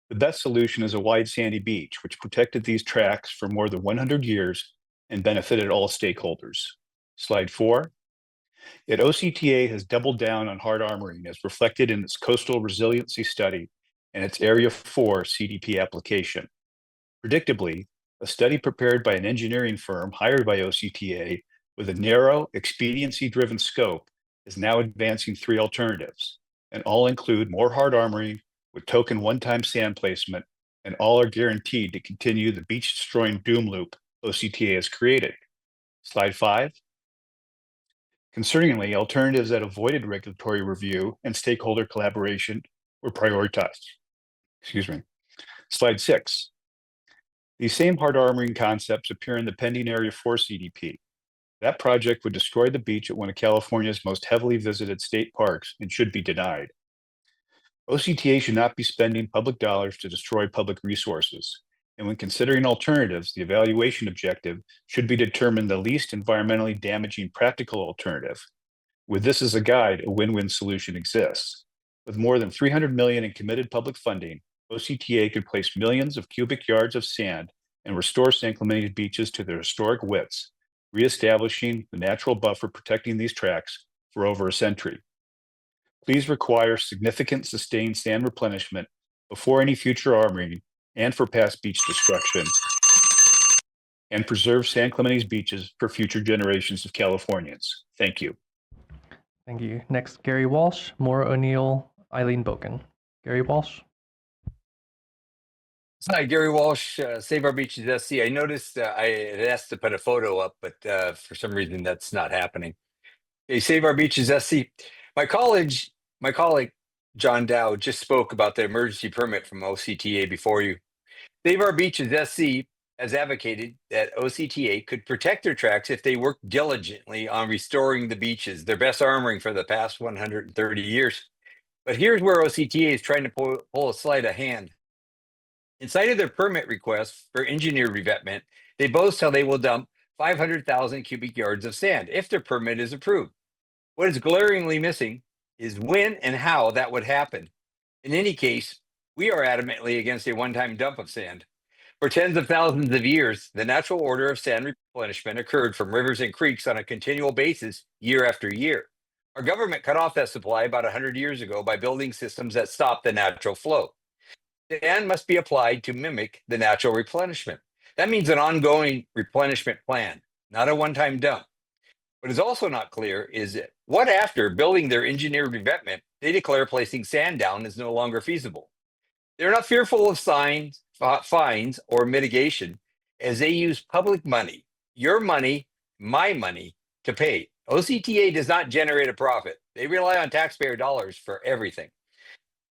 The best solution is a wide sandy beach, which protected these tracks for more than 100 years and benefited all stakeholders. Slide 4. Yet OCTA has doubled down on hard armoring as reflected in its coastal resiliency study and its Area 4 CDP application. Predictably, a study prepared by an engineering firm hired by OCTA with a narrow, expediency-driven scope is now advancing 3 alternatives, and all include more hard armoring with token one-time sand placement, and all are guaranteed to continue the beach-destroying doom loop OCTA has created. Slide 5. Concerningly, alternatives that avoided regulatory review and stakeholder collaboration were prioritized. Excuse me. Slide 6. These same hard armoring concepts appear in the pending Area 4 CDP. That project would destroy the beach at one of California's most heavily visited state parks and should be denied. OCTA should not be spending public dollars to destroy public resources. And when considering alternatives, the evaluation objective should be determined the least environmentally damaging practical alternative. With this as a guide, a win-win solution exists. With more than $300 million in committed public funding, OCTA could place millions of cubic yards of sand and restore San Clemente's beaches to their historic widths, reestablishing the natural buffer protecting these tracts for over a century. Please require significant sustained sand replenishment before any future armoring and for past beach destruction, and preserve San Clemente's beaches for future generations of Californians. Thank you. Thank you. Next, Gary Walsh, Maura O'Neill, Eileen Boken. Gary Walsh. Hi, Gary Walsh, Save Our Beaches SC. I noticed I had asked to put a photo up, but for some reason that's not happening. Okay, Save Our Beaches SC. My colleague John Dow just spoke about the emergency permit from OCTA before you. Save Our Beaches SC has advocated that OCTA could protect their tracks if they work diligently on restoring the beaches, their best armoring for the past 130 years. But here's where OCTA is trying to pull a sleight of hand. Inside of their permit request for engineer revetment, they boast how they will dump 500,000 cubic yards of sand if their permit is approved. What is glaringly missing is when and how that would happen. In any case, we are adamantly against a one-time dump of sand. For tens of thousands of years, the natural order of sand replenishment occurred from rivers and creeks on a continual basis year after year. Our government cut off that supply about 100 years ago by building systems that stopped the natural flow. Sand must be applied to mimic the natural replenishment. That means an ongoing replenishment plan, not a one-time dump. What is also not clear is what after building their engineered revetment, they declare placing sand down is no longer feasible. They're not fearful of fines or mitigation, as they use public money, your money, my money, to pay. OCTA does not generate a profit. They rely on taxpayer dollars for everything.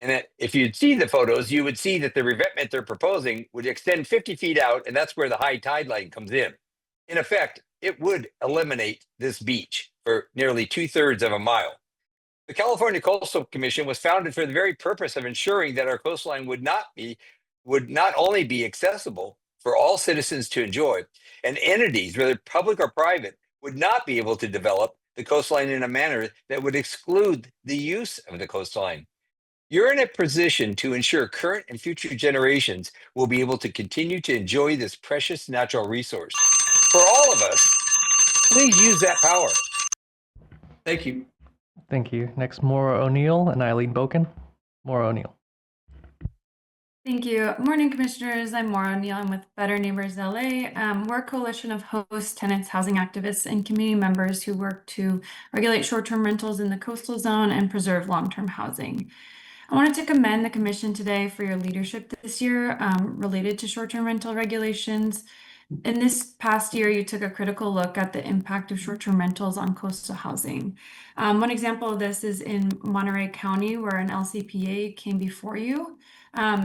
And if you'd see the photos, you would see that the revetment they're proposing would extend 50 feet out, and that's where the high tide line comes in. In effect, it would eliminate this beach for nearly 2/3 of a mile. The California Coastal Commission was founded for the very purpose of ensuring that our coastline would not only be accessible for all citizens to enjoy, and entities, whether public or private, would not be able to develop the coastline in a manner that would exclude the use of the coastline. You're in a position to ensure current and future generations will be able to continue to enjoy this precious natural resource. For all of us, please use that power. Thank you. Thank you. Next, Maura O'Neill and Eileen Boken. Maura O'Neill. Thank you. Morning, Commissioners. I'm Maura O'Neill. I'm with Better Neighbors LA. We're a coalition of hosts, tenants, housing activists, and community members who work to regulate short-term rentals in the coastal zone and preserve long-term housing. I wanted to commend the Commission today for your leadership this year related to short-term rental regulations. In this past year, you took a critical look at the impact of short-term rentals on coastal housing. One example of this is in Monterey County, where an LCPA came before you.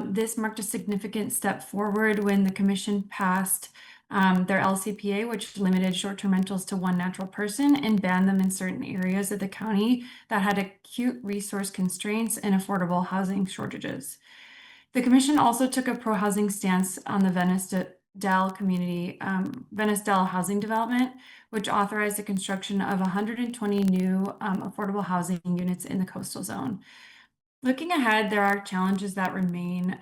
This marked a significant step forward when the Commission passed their LCPA, which limited short-term rentals to one natural person and banned them in certain areas of the county that had acute resource constraints and affordable housing shortages. The Commission also took a pro-housing stance on the Venice Del housing development, which authorized the construction of 120 new affordable housing units in the coastal zone. Looking ahead, there are challenges that remain.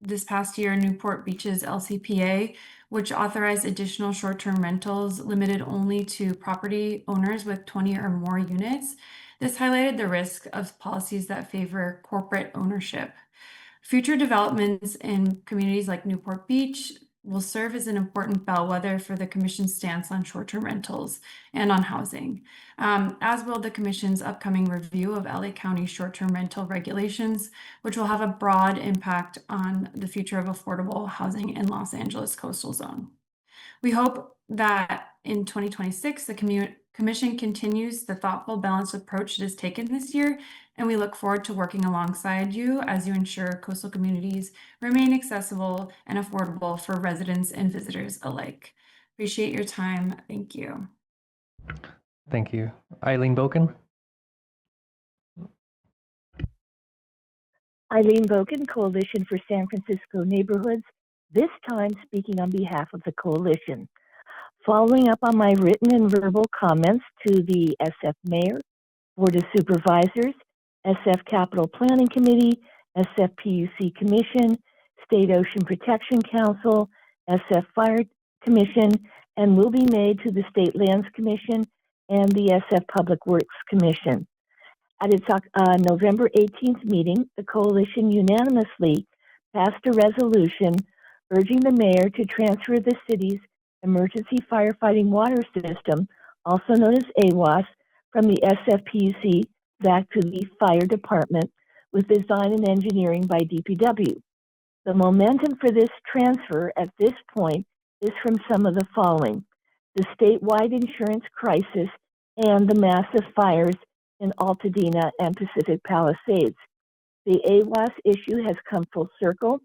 This past year, Newport Beach's LCPA, which authorized additional short-term rentals, limited only to property owners with 20 or more units. This highlighted the risk of policies that favor corporate ownership. Future developments in communities like Newport Beach will serve as an important bellwether for the Commission's stance on short-term rentals and on housing, as will the Commission's upcoming review of LA County short-term rental regulations, which will have a broad impact on the future of affordable housing in Los Angeles coastal zone. We hope that in 2026, the Commission continues the thoughtful, balanced approach it has taken this year, and we look forward to working alongside you as you ensure coastal communities remain accessible and affordable for residents and visitors alike. Appreciate your time. Thank you. Thank you. Eileen Boken. Eileen Boken, Coalition for San Francisco Neighborhoods, this time speaking on behalf of the Coalition. Following up on my written and verbal comments to the SF Mayor, Board of Supervisors, SF Capital Planning Committee, SF PUC Commission, State Ocean Protection Council, SF Fire Commission, and will be made to the State Lands Commission and the SF Public Works Commission. At its November 18th meeting, the coalition unanimously passed a resolution urging the mayor to transfer the city's emergency firefighting water system, also known as AWAS, from the SFPUC back to the fire department with design and engineering by DPW. The momentum for this transfer at this point is from some of the following: the statewide insurance crisis and the massive fires in Altadena and Pacific Palisades. The AWAS issue has come full circle.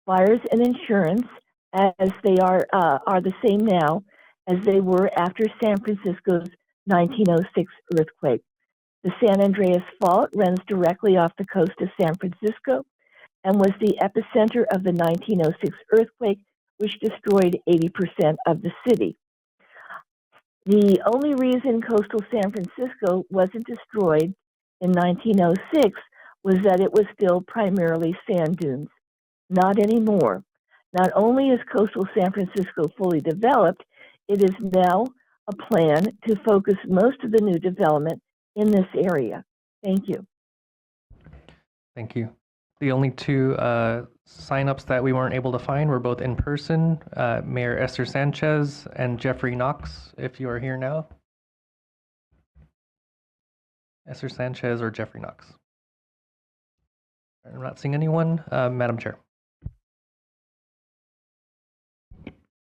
Fires and insurance, as they are the same now as they were after San Francisco's 1906 earthquake. The San Andreas Fault runs directly off the coast of San Francisco and was the epicenter of the 1906 earthquake, which destroyed 80% of the city. The only reason coastal San Francisco wasn't destroyed in 1906 was that it was still primarily sand dunes. Not anymore. Not only is coastal San Francisco fully developed, it is now a plan to focus most of the new development in this area. Thank you. Thank you. The only two signups that we weren't able to find were both in person, Mayor Esther Sanchez and Jeffrey Knox, if you are here now. Esther Sanchez or Jeffrey Knox? I'm not seeing anyone. Madam Chair.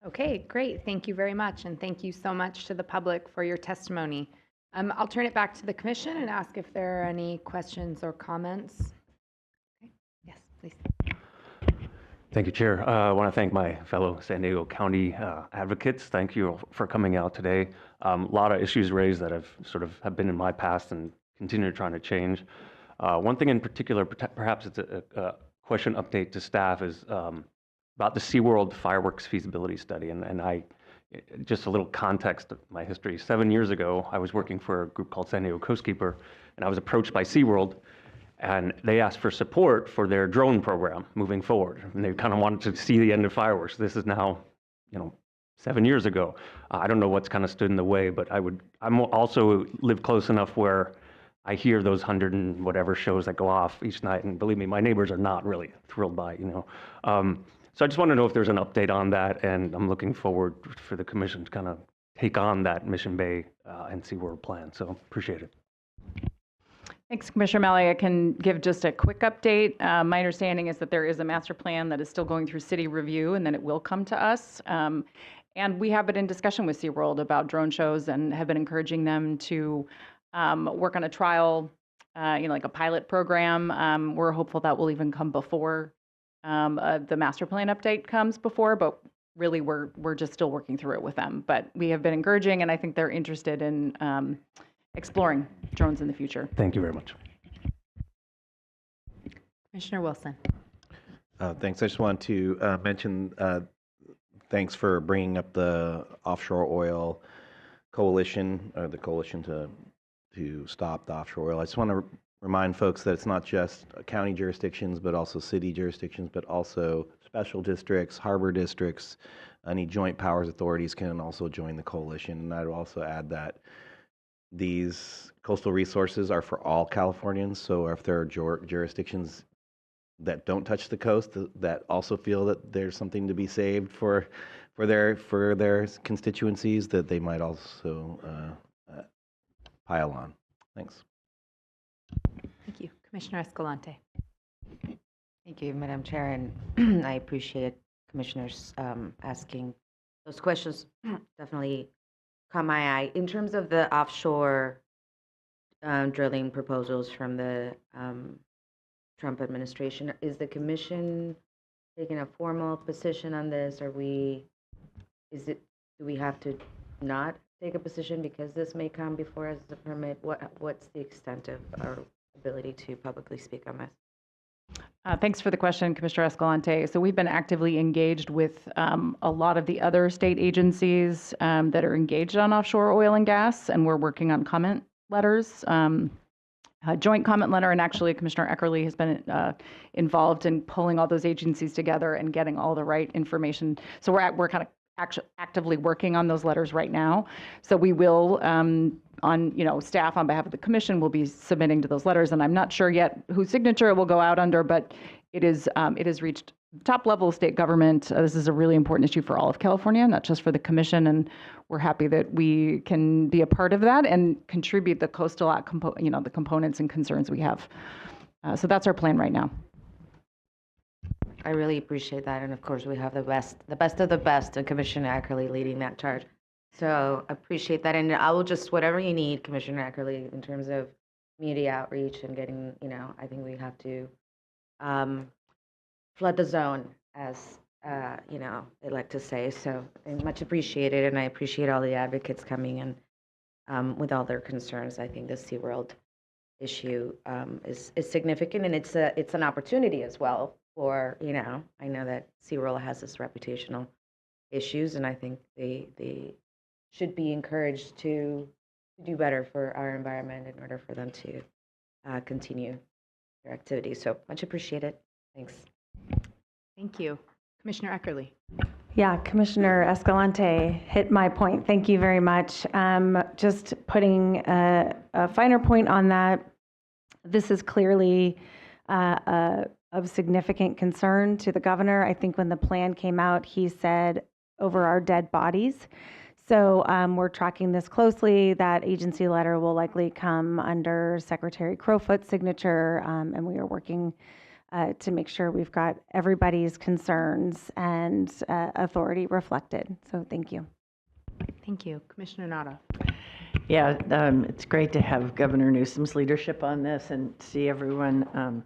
Okay, great. Thank you very much. And thank you so much to the public for your testimony. I'll turn it back to the commission and ask if there are any questions or comments. Okay. Yes, please. Thank you, Chair. I want to thank my fellow San Diego County advocates. Thank you for coming out today. A lot of issues raised that have been in my past and continue trying to change. One thing in particular, perhaps it's a question update to staff, is about the SeaWorld fireworks feasibility study. And I, just a little context of my history. 7 years ago, I was working for a group called San Diego Coastkeeper, and I was approached by SeaWorld, and they asked for support for their drone program moving forward. And they kind of wanted to see the end of fireworks. This is now, 7 years ago. I don't know what's kind of stood in the way, but I'm also live close enough where I hear those 100 and whatever shows that go off each night, and believe me, my neighbors are not really thrilled by it, So I just want to know if there's an update on that, and I'm looking forward for the commission to kind of take on that Mission Bay and SeaWorld plan. So appreciate it. Thanks, Commissioner Malley. I can give just a quick update. My understanding is that there is a master plan that is still going through city review, and then it will come to us. And we have been in discussion with SeaWorld about drone shows and have been encouraging them to work on a trial, like a pilot program. We're hopeful that will even come before the master plan update comes before, but really we're just still working through it with them. But we have been encouraging, and I think they're interested in exploring drones in the future. Thank you very much. Commissioner Wilson. Thanks. I just want to mention thanks for bringing up the offshore oil coalition, the coalition to stop the offshore oil. I just want to remind folks that it's not just county jurisdictions, but also city jurisdictions, but also special districts, harbor districts, any joint powers authorities can also join the coalition. And I'd also add that these coastal resources are for all Californians. So if there are jurisdictions that don't touch the coast that also feel that there's something to be saved for their constituencies, that they might also pile on. Thanks. Thank you. Commissioner Escalante. Thank you, Madam Chair, and I appreciate commissioners asking those questions. Definitely caught my eye. In terms of the offshore drilling proposals from the Trump administration, is the commission taking a formal position on this? Do we have to not take a position because this may come before us as a permit? What's the extent of our ability to publicly speak on this? Thanks for the question, Commissioner Escalante. So we've been actively engaged with a lot of the other state agencies that are engaged on offshore oil and gas, and we're working on comment letters joint comment letter, and actually Commissioner Eckerly has been involved in pulling all those agencies together and getting all the right information. So we're kind of actively working on those letters right now. So we will, staff on behalf of the commission will be submitting to those letters, and I'm not sure yet whose signature it will go out under, but it has reached top level of state government. This is a really important issue for all of California, not just for the commission, and we're happy that we can be a part of that and contribute the coastal act, the components and concerns we have. So that's our plan right now. I really appreciate that, and of course we have the best of the best, and Commissioner Ackerley leading that charge. So appreciate that, and I will just whatever you need, Commissioner Ackerley, in terms of community outreach and getting, I think we have to flood the zone, as they like to say. So much appreciated, and I appreciate all the advocates coming in with all their concerns. I think the SeaWorld issue is significant, and it's an opportunity as well for, I know that SeaWorld has this reputational issues, and I think they should be encouraged to do better for our environment in order for them to continue their activities. So much appreciated. Thanks. Thank you. Commissioner Eckerly. Yeah, Commissioner Escalante hit my point. Thank you very much. Just putting a finer point on that, this is clearly of significant concern to the governor. I think when the plan came out, he said over our dead bodies. So we're tracking this closely. That agency letter will likely come under Secretary Crowfoot's signature, and we are working to make sure we've got everybody's concerns and authority reflected. So thank you. Thank you. Commissioner Nada. Yeah, it's great to have Governor Newsom's leadership on this and see everyone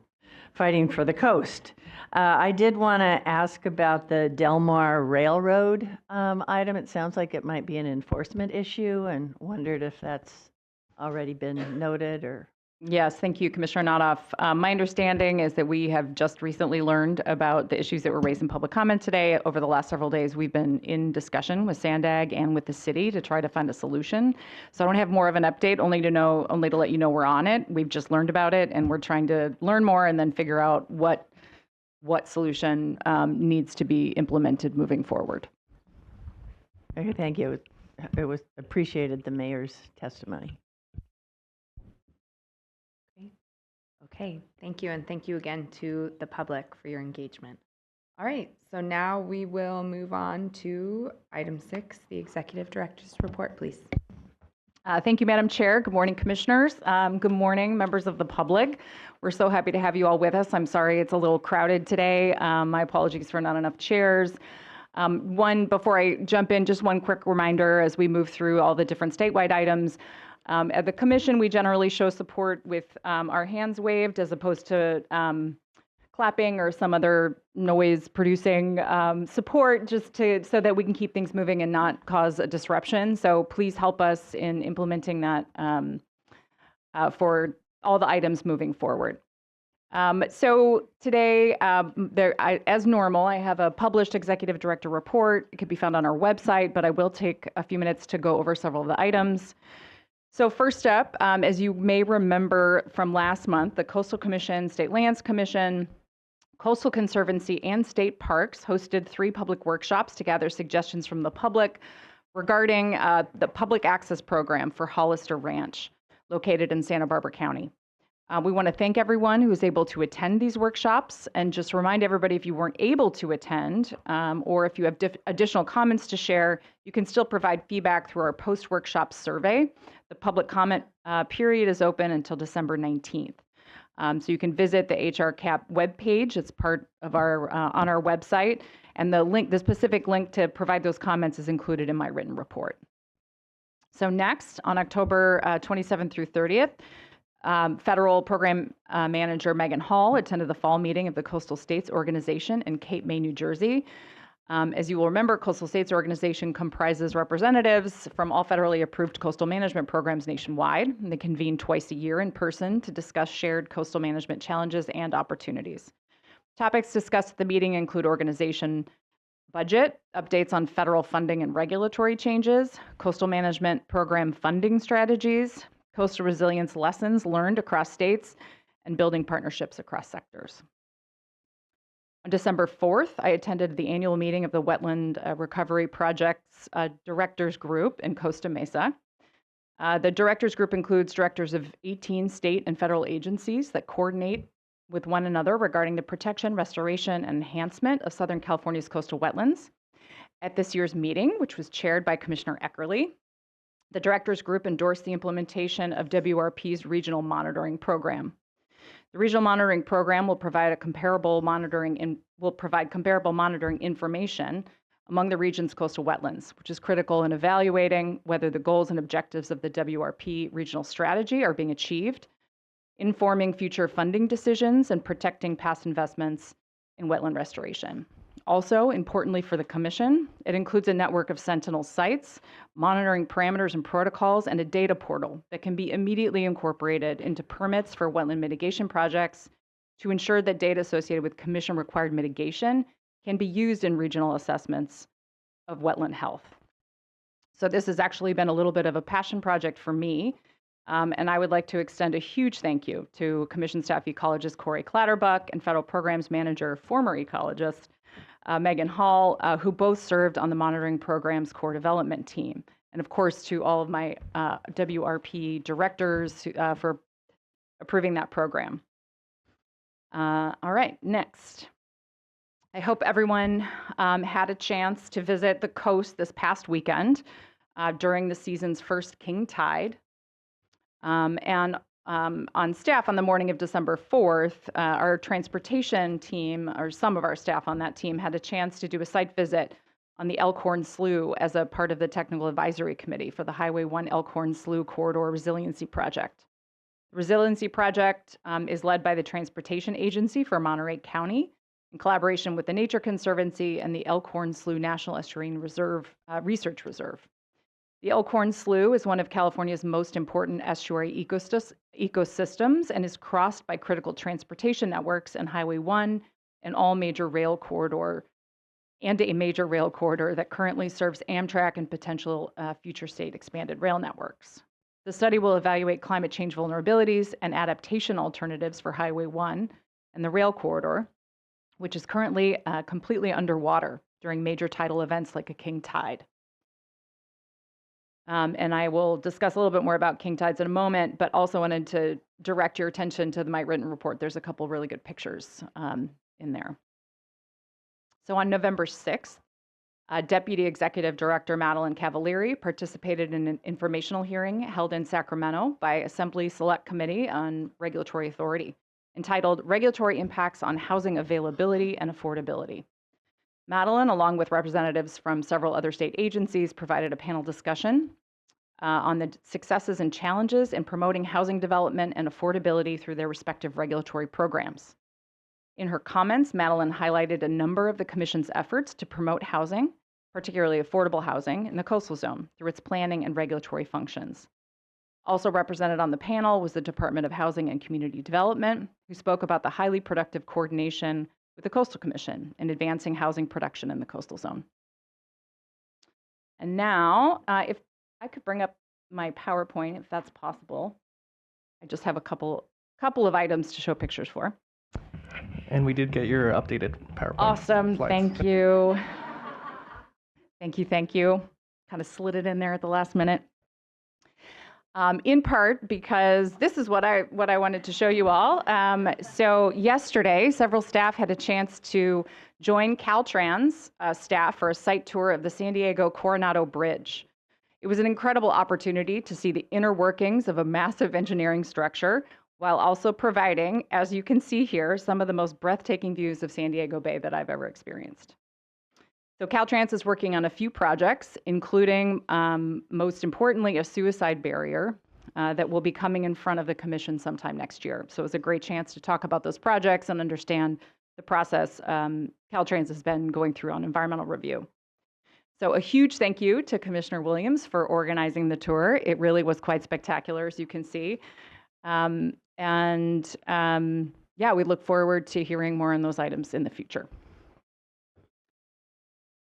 fighting for the coast. I did want to ask about the Del Mar Railroad item. It sounds like it might be an enforcement issue, and wondered if that's already been noted or... Yes, thank you, Commissioner Nodoff. My understanding is that we have just recently learned about the issues that were raised in public comment today. Over the last several days, we've been in discussion with Sandag and with the city to try to find a solution. So I don't have more of an update, only to let you know we're on it. We've just learned about it, and we're trying to learn more and then figure out what solution needs to be implemented moving forward. Okay, thank you. It was appreciated, the mayor's testimony. Okay, thank you, and thank you again to the public for your engagement. All right, so now we will move on to item 6, the Executive Director's Report, please. Thank you, Madam Chair. Good morning, Commissioners. Good morning, members of the public. We're so happy to have you all with us. I'm sorry it's a little crowded today. My apologies for not enough chairs. Before I jump in, just one quick reminder as we move through all the different statewide items. At the commission, we generally show support with our hands waved as opposed to clapping or some other noise-producing support, just so that we can keep things moving and not cause a disruption. So please help us in implementing that for all the items moving forward. So today, as normal, I have a published executive director report. It can be found on our website, but I will take a few minutes to go over several of the items. So first up, as you may remember from last month, the Coastal Commission, State Lands Commission, Coastal Conservancy, and State Parks hosted 3 public workshops to gather suggestions from the public regarding the public access program for Hollister Ranch, located in Santa Barbara County. We want to thank everyone who was able to attend these workshops, and just remind everybody, if you weren't able to attend, or if you have additional comments to share, you can still provide feedback through our post-workshop survey. The public comment period is open until December 19th. So you can visit the HRCAP webpage. It's part of our on our website, and the specific link to provide those comments is included in my written report. So next, on October 27th through 30th, Federal Program Manager Megan Hall attended the fall meeting of the Coastal States Organization in Cape May, New Jersey. As you will remember, Coastal States Organization comprises representatives from all federally approved coastal management programs nationwide. And they convene twice a year in person to discuss shared coastal management challenges and opportunities. Topics discussed at the meeting include organization budget, updates on federal funding and regulatory changes, coastal management program funding strategies, coastal resilience lessons learned across states, and building partnerships across sectors. On December 4th, I attended the annual meeting of the Wetland Recovery Project's Directors Group in Costa Mesa. The Directors Group includes directors of 18 state and federal agencies that coordinate with one another regarding the protection, restoration, and enhancement of Southern California's coastal wetlands. At this year's meeting, which was chaired by Commissioner Eckerly, the Directors Group endorsed the implementation of WRP's Regional Monitoring Program. The Regional Monitoring Program will provide comparable monitoring information among the region's coastal wetlands, which is critical in evaluating whether the goals and objectives of the WRP regional strategy are being achieved, informing future funding decisions, and protecting past investments in wetland restoration. Also, importantly for the Commission, it includes a network of Sentinel sites, monitoring parameters and protocols, and a data portal that can be immediately incorporated into permits for wetland mitigation projects to ensure that data associated with Commission-required mitigation can be used in regional assessments of wetland health. So this has actually been a little bit of a passion project for me, and I would like to extend a huge thank you to Commission staff ecologist Corey Clatterbuck and Federal Programs Manager, former ecologist, Megan Hall, who both served on the monitoring program's core development team. And of course, to all of my WRP directors for approving that program. All right, next. I hope everyone had a chance to visit the coast this past weekend during the season's first king tide. On staff on the morning of December 4th, our transportation team, or some of our staff on that team, had a chance to do a site visit on the Elkhorn Slough as a part of the Technical Advisory Committee for the Highway 1 Elkhorn Slough Corridor Resiliency Project. The Resiliency Project is led by the Transportation Agency for Monterey County in collaboration with the Nature Conservancy and the Elkhorn Slough National Estuarine Reserve Research Reserve. The Elkhorn Slough is one of California's most important estuary ecosystems and is crossed by critical transportation networks and Highway 1 and a major rail corridor that currently serves Amtrak and potential future state expanded rail networks. The study will evaluate climate change vulnerabilities and adaptation alternatives for Highway 1 and the rail corridor, which is currently completely underwater during major tidal events like a king tide. And I will discuss a little bit more about king tides in a moment, but also wanted to direct your attention to my written report. There's a couple really good pictures in there. So on November 6th, Deputy Executive Director Madeline Cavalieri participated in an informational hearing held in Sacramento by Assembly Select Committee on Regulatory Authority, entitled Regulatory Impacts on Housing Availability and Affordability. Madeline, along with representatives from several other state agencies, provided a panel discussion on the successes and challenges in promoting housing development and affordability through their respective regulatory programs. In her comments, Madeline highlighted a number of the Commission's efforts to promote housing, particularly affordable housing, in the coastal zone through its planning and regulatory functions. Also represented on the panel was the Department of Housing and Community Development, who spoke about the highly productive coordination with the Coastal Commission in advancing housing production in the coastal zone. And now, if I could bring up my PowerPoint, if that's possible. I just have a couple of items to show pictures for. And we did get your updated PowerPoint. Awesome, slides. thank you. Thank you. Kind of slid it in there at the last minute. In part because this is what I wanted to show you all. So yesterday, several staff had a chance to join Caltrans staff for a site tour of the San Diego Coronado Bridge. It was an incredible opportunity to see the inner workings of a massive engineering structure, while also providing, as you can see here, some of the most breathtaking views of San Diego Bay that I've ever experienced. So Caltrans is working on a few projects, including, most importantly, a suicide barrier that will be coming in front of the Commission sometime next year. So it was a great chance to talk about those projects and understand the process Caltrans has been going through on environmental review. So a huge thank you to Commissioner Williams for organizing the tour. It really was quite spectacular, as you can see. Yeah, we look forward to hearing more on those items in the future.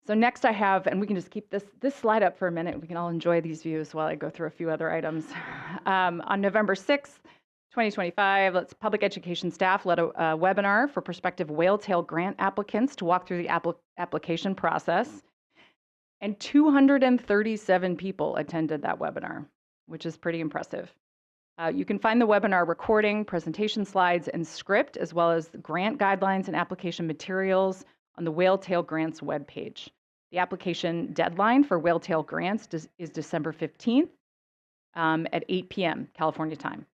So next I have, and we can just keep this slide up for a minute. We can all enjoy these views while I go through a few other items. On November 6th, 2025, public education staff led a webinar for prospective whale-tail grant applicants to walk through the application process. And 237 people attended that webinar, which is pretty impressive. You can find the webinar recording, presentation slides, and script, as well as grant guidelines and application materials on the Whale-Tail Grants webpage. The application deadline for Whale-Tail Grants is December 15th at 8 p.m. California time.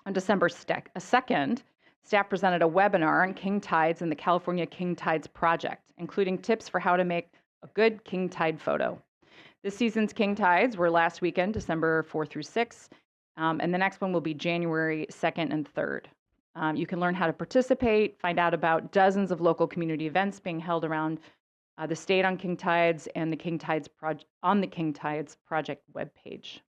On December 2nd, staff presented a webinar on king tides and the California King Tides Project, including tips for how to make a good king tide photo. This season's king tides were last weekend, December 4th through 6th, and the next one will be January 2nd and 3rd. You can learn how to participate, find out about dozens of local community events being held around the state on king tides and the King Tides on the King Tides Project webpage.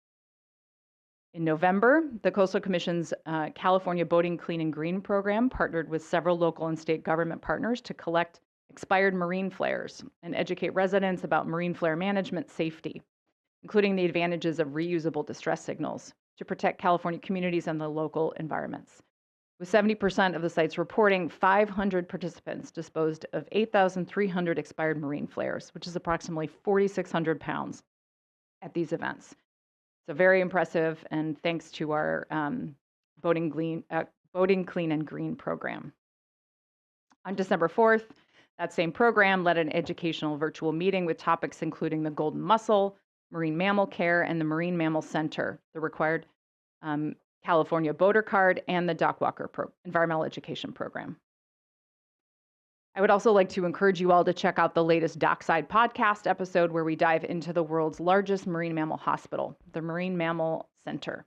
In November, the Coastal Commission's California Boating Clean and Green program partnered with several local and state government partners to collect expired marine flares and educate residents about marine flare management safety, including the advantages of reusable distress signals to protect California communities and the local environments. With 70% of the sites reporting, 500 participants disposed of 8,300 expired marine flares, which is approximately 4,600 pounds at these events. So very impressive, and thanks to our Boating Clean and Green program. On December 4th, that same program led an educational virtual meeting with topics including the golden mussel, marine mammal care, and the Marine Mammal Center, the required California Boater Card, and the Dockwalker environmental education program. I would also like to encourage you all to check out the latest Dockside podcast episode where we dive into the world's largest marine mammal hospital, the Marine Mammal Center.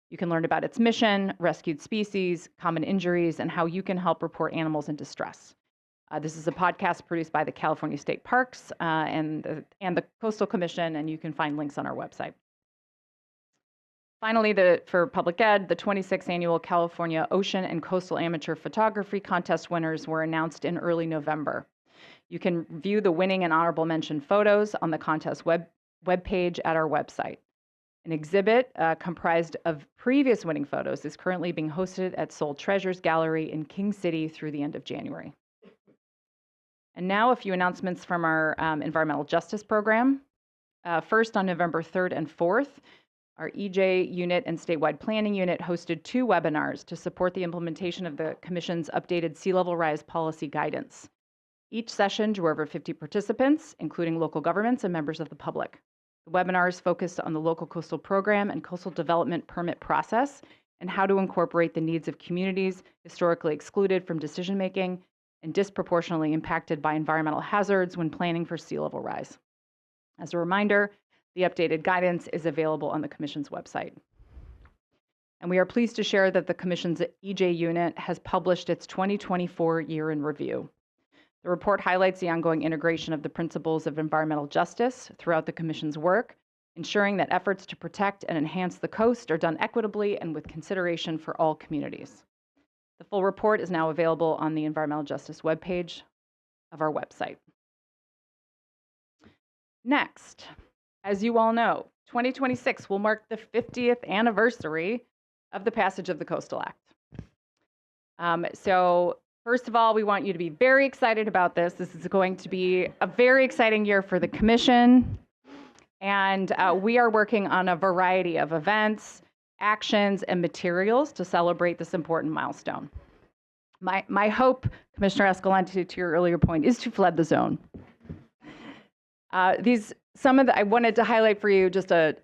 You can learn about its mission, rescued species, common injuries, and how you can help report animals in distress. This is a podcast produced by the California State Parks and the Coastal Commission, and you can find links on our website. Finally, for public ed, the 26th annual California Ocean and Coastal Amateur Photography Contest winners were announced in early November. You can view the winning and honorable mention photos on the contest webpage at our website. An exhibit comprised of previous winning photos is currently being hosted at Soul Treasures Gallery in King City through the end of January. And now a few announcements from our environmental justice program. First, on November 3rd and 4th, our EJ unit and statewide planning unit hosted 2 webinars to support the implementation of the Commission's updated sea level rise policy guidance. Each session drew over 50 participants, including local governments and members of the public. The webinars focused on the local coastal program and coastal development permit process and how to incorporate the needs of communities historically excluded from decision-making and disproportionately impacted by environmental hazards when planning for sea level rise. As a reminder, the updated guidance is available on the Commission's website. And we are pleased to share that the Commission's EJ unit has published its 2024 year in review. The report highlights the ongoing integration of the principles of environmental justice throughout the Commission's work, ensuring that efforts to protect and enhance the coast are done equitably and with consideration for all communities. The full report is now available on the environmental justice webpage of our website. Next, as you all know, 2026 will mark the 50th anniversary of the passage of the Coastal Act. So first of all, we want you to be very excited about this. This is going to be a very exciting year for the Commission. And we are working on a variety of events, actions, and materials to celebrate this important milestone. My hope, Commissioner Escalante, to your earlier point, is to flood the zone. I wanted to highlight for you just a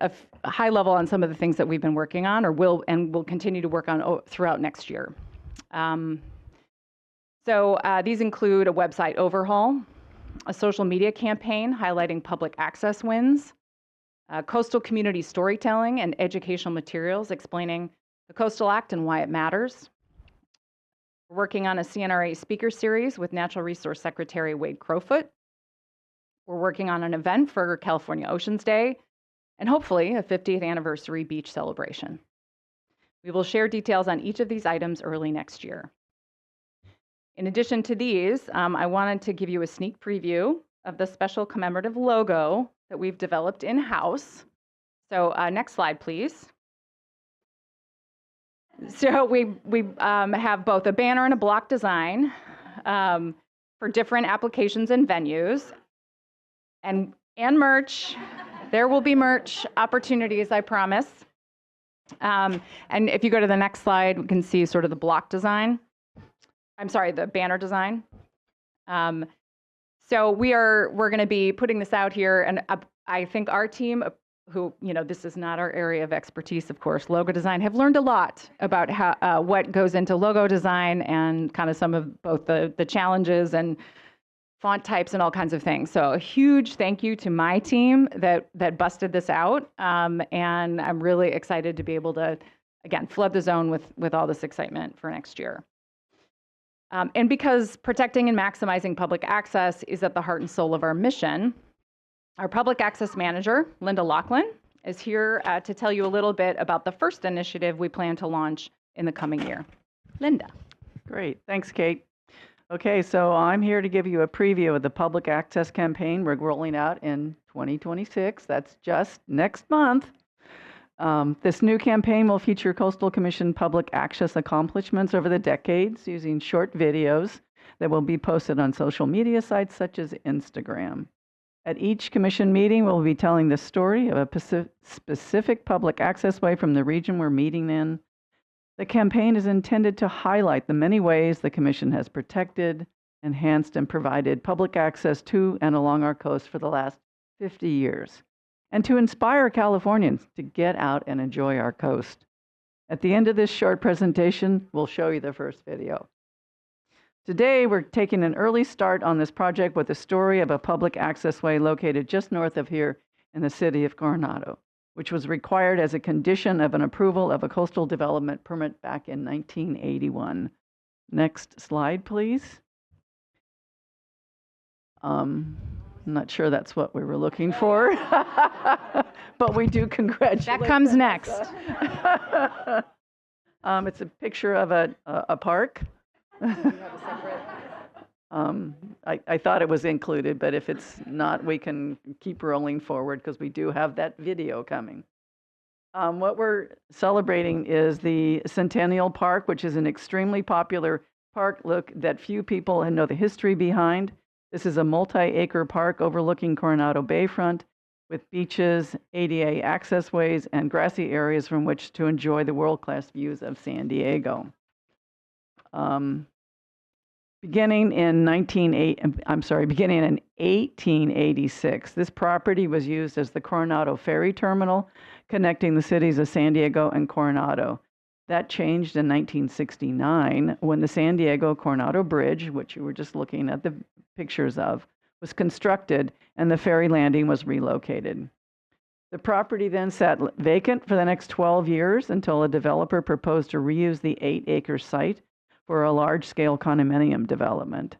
high level on some of the things that we've been working on or will continue to work on throughout next year. These include a website overhaul, a social media campaign highlighting public access wins, coastal community storytelling and educational materials explaining the Coastal Act and why it matters. We're working on a CNRA speaker series with Natural Resource Secretary Wade Crowfoot. We're working on an event for California Oceans Day, and hopefully a 50th anniversary beach celebration. We will share details on each of these items early next year. In addition to these, I wanted to give you a sneak preview of the special commemorative logo that we've developed in-house. So next slide, please. So we have both a banner and a block design for different applications and venues, and merch. There will be merch opportunities, I promise. And if you go to the next slide, we can see sort of the block design. I'm sorry, the banner design. So we're going to be putting this out here, and I think our team, who, this is not our area of expertise, of course, logo design, have learned a lot about how what goes into logo design and kind of some of both the challenges and font types and all kinds of things. So a huge thank you to my team that busted this out, and I'm really excited to be able to, again, flood the zone with all this excitement for next year. And because protecting and maximizing public access is at the heart and soul of our mission, our public access manager, Linda Laughlin, is here to tell you a little bit about the first initiative we plan to launch in the coming year. Linda. Great. Thanks, Kate. Okay, so I'm here to give you a preview of the public access campaign we're rolling out in 2026. That's just next month. This new campaign will feature Coastal Commission public access accomplishments over the decades using short videos that will be posted on social media sites such as Instagram. At each commission meeting, we'll be telling the story of a specific public access way from the region we're meeting in. The campaign is intended to highlight the many ways the commission has protected, enhanced, and provided public access to and along our coast for the last 50 years, and to inspire Californians to get out and enjoy our coast. At the end of this short presentation, we'll show you the first video. Today, we're taking an early start on this project with the story of a public access way located just north of here in the city of Coronado, which was required as a condition of an approval of a coastal development permit back in 1981. Next slide, please. I'm not sure that's what we were looking for, but we do congratulate. That comes next. It's a picture of a park. I thought it was included, but if it's not, we can keep rolling forward because we do have that video coming. What we're celebrating is the Centennial Park, which is an extremely popular park that few people know the history behind. This is a multi-acre park overlooking Coronado Bayfront with beaches, ADA access ways, and grassy areas from which to enjoy the world-class views of San Diego. Beginning in 1886, this property was used as the Coronado Ferry Terminal, connecting the cities of San Diego and Coronado. That changed in 1969 when the San Diego-Coronado Bridge, which you were just looking at the pictures of, was constructed and the ferry landing was relocated. The property then sat vacant for the next 12 years until a developer proposed to reuse the 8-acre site for a large-scale condominium development.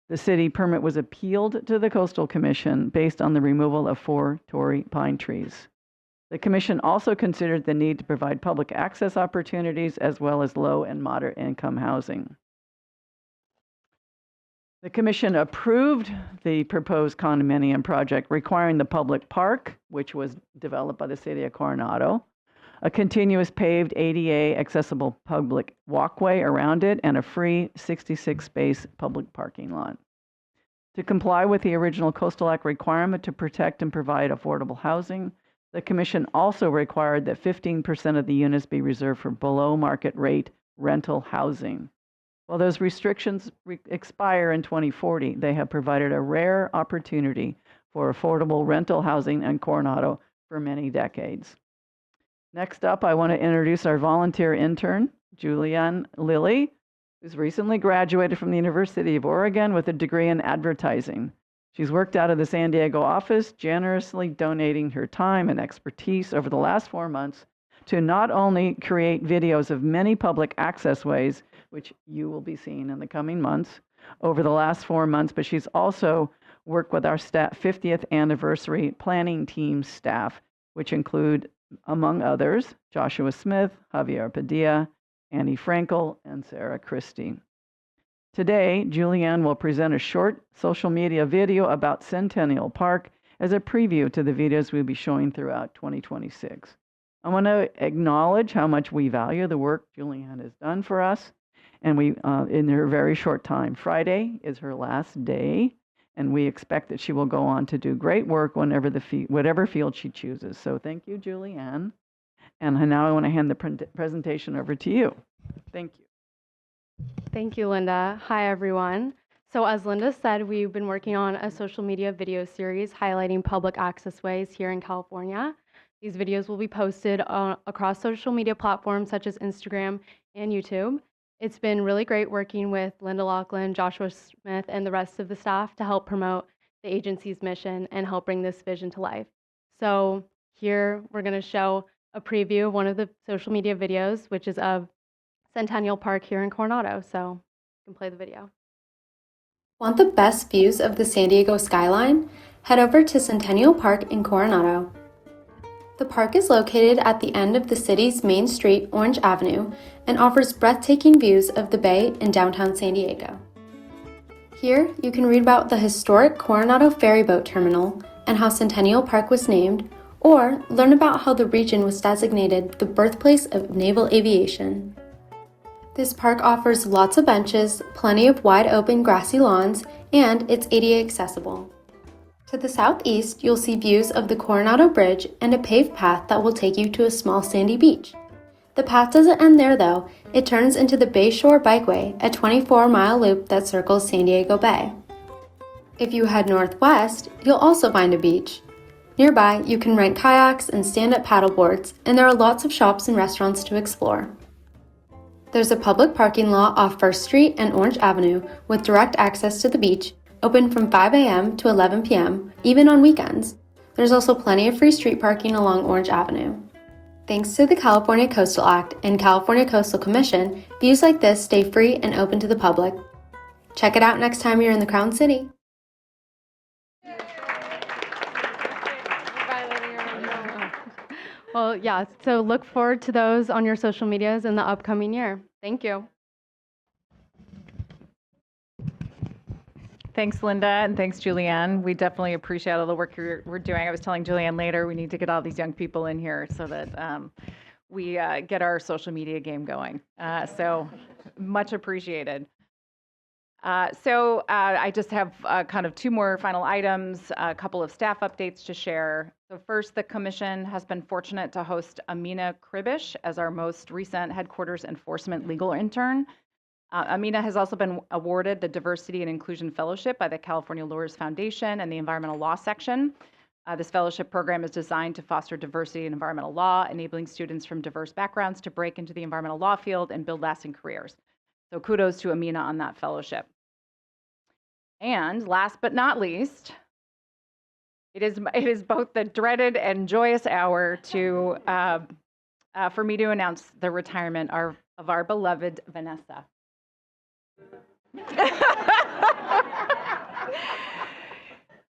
The city permit was appealed to the Coastal Commission based on the removal of 4 Torrey pine trees. The commission also considered the need to provide public access opportunities as well as low and moderate income housing. The commission approved the proposed condominium project requiring the public park, which was developed by the city of Coronado, a continuous paved ADA accessible public walkway around it, and a free 66-space public parking lot. To comply with the original Coastal Act requirement to protect and provide affordable housing, the commission also required that 15% of the units be reserved for below market rate rental housing. While those restrictions expire in 2040, they have provided a rare opportunity for affordable rental housing in Coronado for many decades. Next up, I want to introduce our volunteer intern, Julianne Lilly, who's recently graduated from the University of Oregon with a degree in advertising. She's worked out of the San Diego office, generously donating her time and expertise over the last 4 months to not only create videos of many public access ways, which you will be seeing in the coming months, over the last 4 months, but she's also worked with our 50th anniversary planning team staff, which include, among others, Joshua Smith, Javier Padilla, Annie Frankel, and Sarah Christie. Today, Julianne will present a short social media video about Centennial Park as a preview to the videos we'll be showing throughout 2026. I want to acknowledge how much we value the work Julianne has done for us, and in her very short time. Friday is her last day, and we expect that she will go on to do great work whatever field she chooses. So thank you, Julianne. And now I want to hand the presentation over to you. Thank you. Thank you, Linda. Hi, everyone. So as Linda said, we've been working on a social media video series highlighting public access ways here in California. These videos will be posted across social media platforms such as Instagram and YouTube. It's been really great working with Linda Laughlin, Joshua Smith, and the rest of the staff to help promote the agency's mission and help bring this vision to life. So here we're going to show a preview of one of the social media videos, which is of Centennial Park here in Coronado. So you can play the video. Want the best views of the San Diego skyline? Head over to Centennial Park in Coronado. The park is located at the end of the city's main street, Orange Avenue, and offers breathtaking views of the bay in downtown San Diego. Here, you can read about the historic Coronado Ferryboat Terminal and how Centennial Park was named, or learn about how the region was designated the birthplace of naval aviation. This park offers lots of benches, plenty of wide open grassy lawns, and it's ADA accessible. To the southeast, you'll see views of the Coronado Bridge and a paved path that will take you to a small sandy beach. The path doesn't end there though, it turns into the Bayshore Bikeway, a 24-mile loop that circles San Diego Bay. If you head northwest, you'll also find a beach. Nearby, you can rent kayaks and stand-up paddleboards, and there are lots of shops and restaurants to explore. There's a public parking lot off 1st Street and Orange Avenue with direct access to the beach, open from 5 a.m. to 11 p.m., even on weekends. There's also plenty of free street parking along Orange Avenue. Thanks to the California Coastal Act and California Coastal Commission, views like this stay free and open to the public. Check it out next time you're in the Crown City. Well, yeah, so look forward to those on your social medias in the upcoming year. Thank you. Thanks, Linda, and thanks, Julianne. We definitely appreciate all the work we're doing. I was telling Julianne later, we need to get all these young people in here so that we get our social media game going. So much appreciated. I just have kind of two more final items, a couple of staff updates to share. So first, the Commission has been fortunate to host Amina Kribish as our most recent headquarters enforcement legal intern. Amina has also been awarded the Diversity and Inclusion Fellowship by the California Lawyers Foundation and the Environmental Law Section. This fellowship program is designed to foster diversity in environmental law, enabling students from diverse backgrounds to break into the environmental law field and build lasting careers. So kudos to Amina on that fellowship. And last but not least, it is both the dreaded and joyous hour for me to announce the retirement of our beloved Vanessa.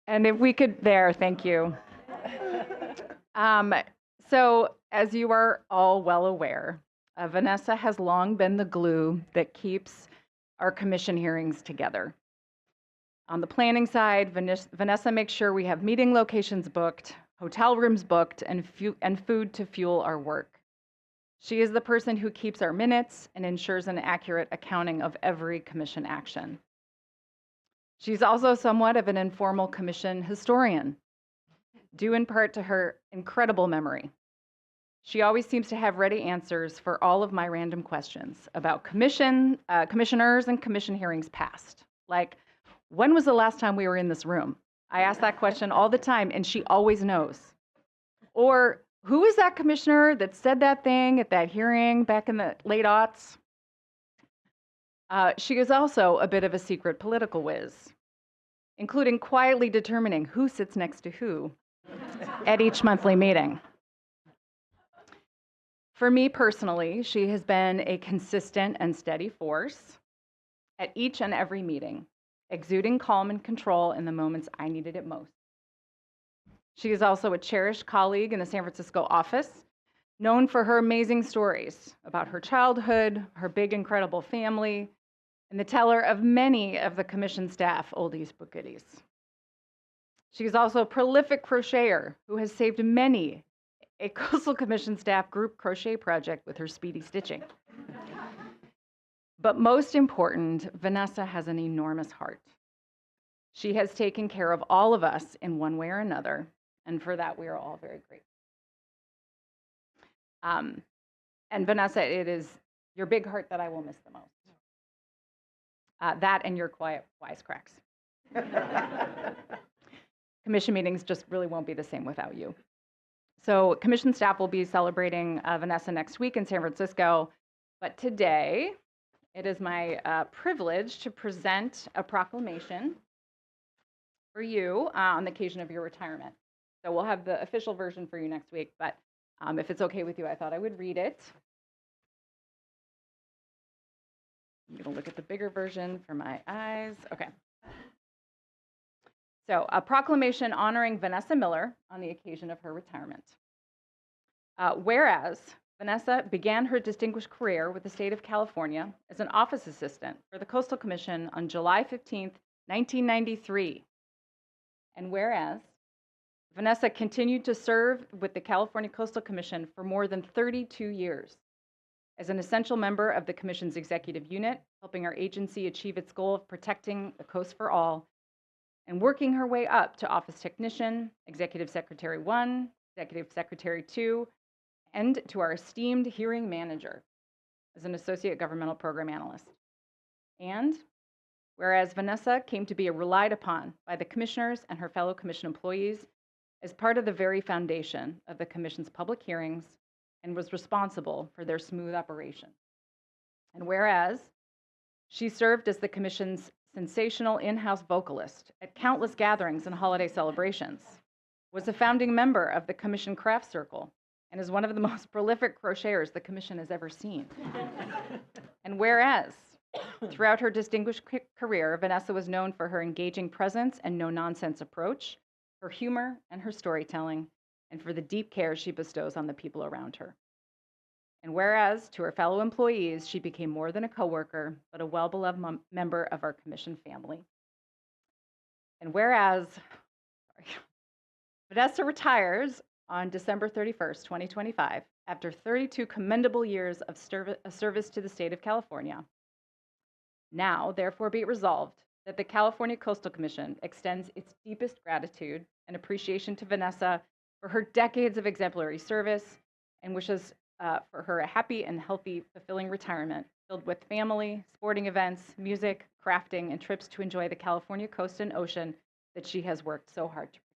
And if we could, thank you. So as you are all well aware, Vanessa has long been the glue that keeps our commission hearings together. On the planning side, Vanessa makes sure we have meeting locations booked, hotel rooms booked, and food to fuel our work. She is the person who keeps our minutes and ensures an accurate accounting of every commission action. She's also somewhat of an informal commission historian, due in part to her incredible memory. She always seems to have ready answers for all of my random questions about commissioners and commission hearings past. Like, when was the last time we were in this room? I ask that question all the time, and she always knows. Or, who is that commissioner that said that thing at that hearing back in the late aughts? She is also a bit of a secret political whiz, including quietly determining who sits next to who at each monthly meeting. For me personally, she has been a consistent and steady force at each and every meeting, exuding calm and control in the moments I needed it most. She is also a cherished colleague in the San Francisco office, known for her amazing stories about her childhood, her big, incredible family, and the teller of many of the commission staff oldies but goodies. She is also a prolific crocheter who has saved many a Coastal Commission staff group crochet project with her speedy stitching. But most important, Vanessa has an enormous heart. She has taken care of all of us in one way or another, and for that we are all very grateful. And Vanessa, it is your big heart that I will miss the most. That and your quiet wisecracks. Commission meetings just really won't be the same without you. So commission staff will be celebrating Vanessa next week in San Francisco, but today it is my privilege to present a proclamation for you on the occasion of your retirement. So we'll have the official version for you next week, but if it's okay with you, I thought I would read it. I'm going to look at the bigger version for my eyes. Okay. So, a proclamation honoring Vanessa Miller on the occasion of her retirement. Whereas Vanessa began her distinguished career with the state of California as an office assistant for the Coastal Commission on July 15th, 1993. And whereas Vanessa continued to serve with the California Coastal Commission for more than 32 years as an essential member of the Commission's executive unit, helping our agency achieve its goal of protecting the coast for all, and working her way up to Office Technician, Executive Secretary 1, Executive Secretary 2, and to our esteemed Hearing Manager as an Associate Governmental Program Analyst. And whereas Vanessa came to be relied upon by the Commissioners and her fellow Commission employees as part of the very foundation of the Commission's public hearings and was responsible for their smooth operation. And whereas she served as the Commission's sensational in-house vocalist at countless gatherings and holiday celebrations, was a founding member of the Commission Craft Circle, and is one of the most prolific crocheters the Commission has ever seen. And whereas throughout her distinguished career, Vanessa was known for her engaging presence and no-nonsense approach, her humor and her storytelling, and for the deep care she bestows on the people around her. And whereas to her fellow employees, she became more than a coworker, but a well-beloved member of our Commission family. And whereas Vanessa retires on December 31st, 2025, after 32 commendable years of service to the state of California, now, therefore, be it resolved that the California Coastal Commission extends its deepest gratitude and appreciation to Vanessa for her decades of exemplary service and wishes for her a happy and healthy, fulfilling retirement filled with family, sporting events, music, crafting, and trips to enjoy the California coast and ocean that she has worked so hard to protect.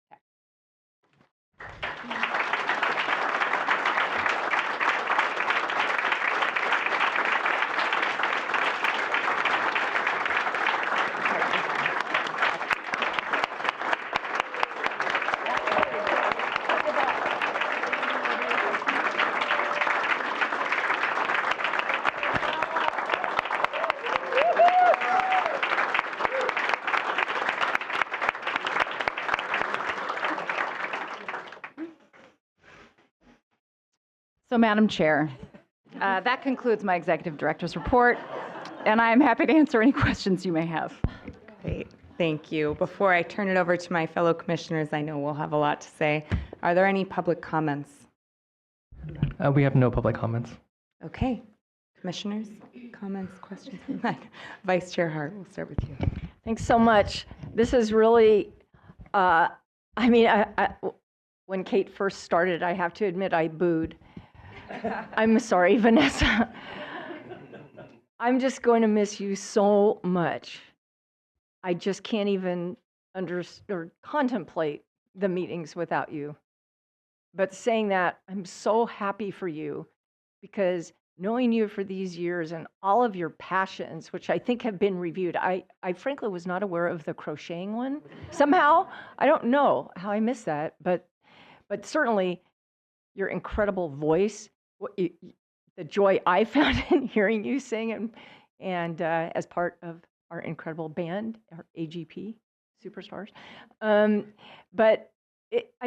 So, Madam Chair, that concludes my Executive Director's report, and I'm happy to answer any questions you may have. Great, thank you. Before I turn it over to my fellow commissioners, I know we'll have a lot to say. Are there any public comments? We have no public comments. Okay, commissioners, comments, questions? Vice Chair Hart, we'll start with you. Thanks so much. This is really, when Kate first started, I have to admit I booed. I'm sorry, Vanessa. I'm just going to miss you so much. I just can't even contemplate the meetings without you. But saying that, I'm so happy for you because knowing you for these years and all of your passions, which I think have been reviewed, I frankly was not aware of the crocheting one. Somehow, I don't know how I missed that, but certainly your incredible voice, the joy I found in hearing you sing and as part of our incredible band, our AGP superstars. I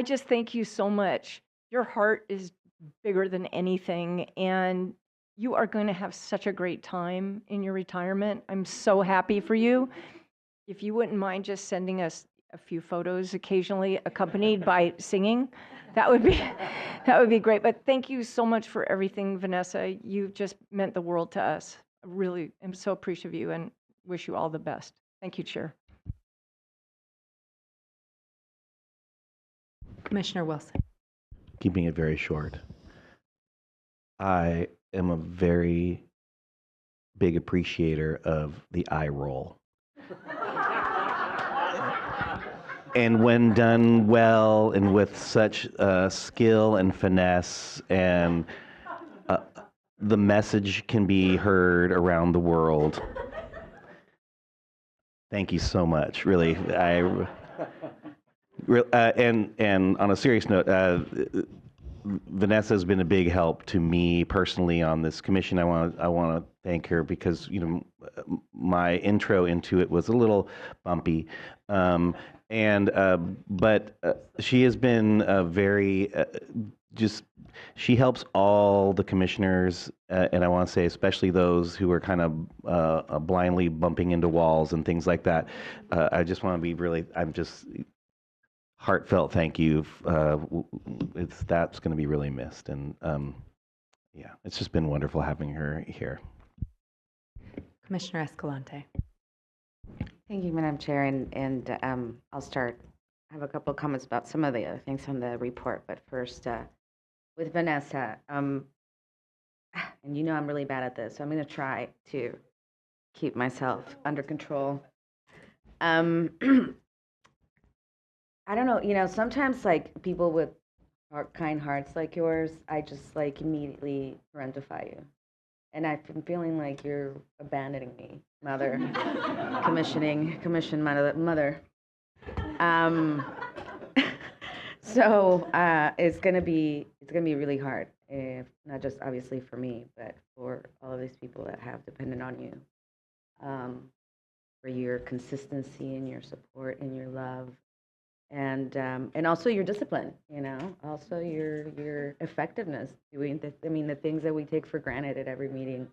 just thank you so much. Your heart is bigger than anything, and you are going to have such a great time in your retirement. I'm so happy for you. If you wouldn't mind just sending us a few photos occasionally accompanied by singing, that would be great. But thank you so much for everything, Vanessa. You just meant the world to us. I really am so appreciative of you and wish you all the best. Thank you, Chair. Commissioner Wilson. Keeping it very short. I am a very big appreciator of the eye roll. And when done well and with such skill and finesse, and the message can be heard around the world. Thank you so much. Really, and on a serious note, Vanessa has been a big help to me personally on this commission. I want to thank her because my intro into it was a little bumpy, but she has been very she helps all the commissioners, and I want to say especially those who are kind of blindly bumping into walls and things like that. I just want to be I'm just heartfelt thank you. That's going to be really missed, and yeah, it's just been wonderful having her here. Commissioner Escalante. Thank you, Madam Chair, and I'll start. I have a couple of comments about some of the other things on the report, but first, with Vanessa, and I'm really bad at this, so I'm going to try to keep myself under control. I don't know, sometimes like people with kind hearts like yours, I just like immediately parentify you. And I've been feeling like you're abandoning me, mother, commission mother. So it's gonna be really hard, not just obviously for me, but for all of these people that have depended on you, for your consistency and your support and your love, and also your discipline. Also your effectiveness doing the things that we take for granted at every meeting.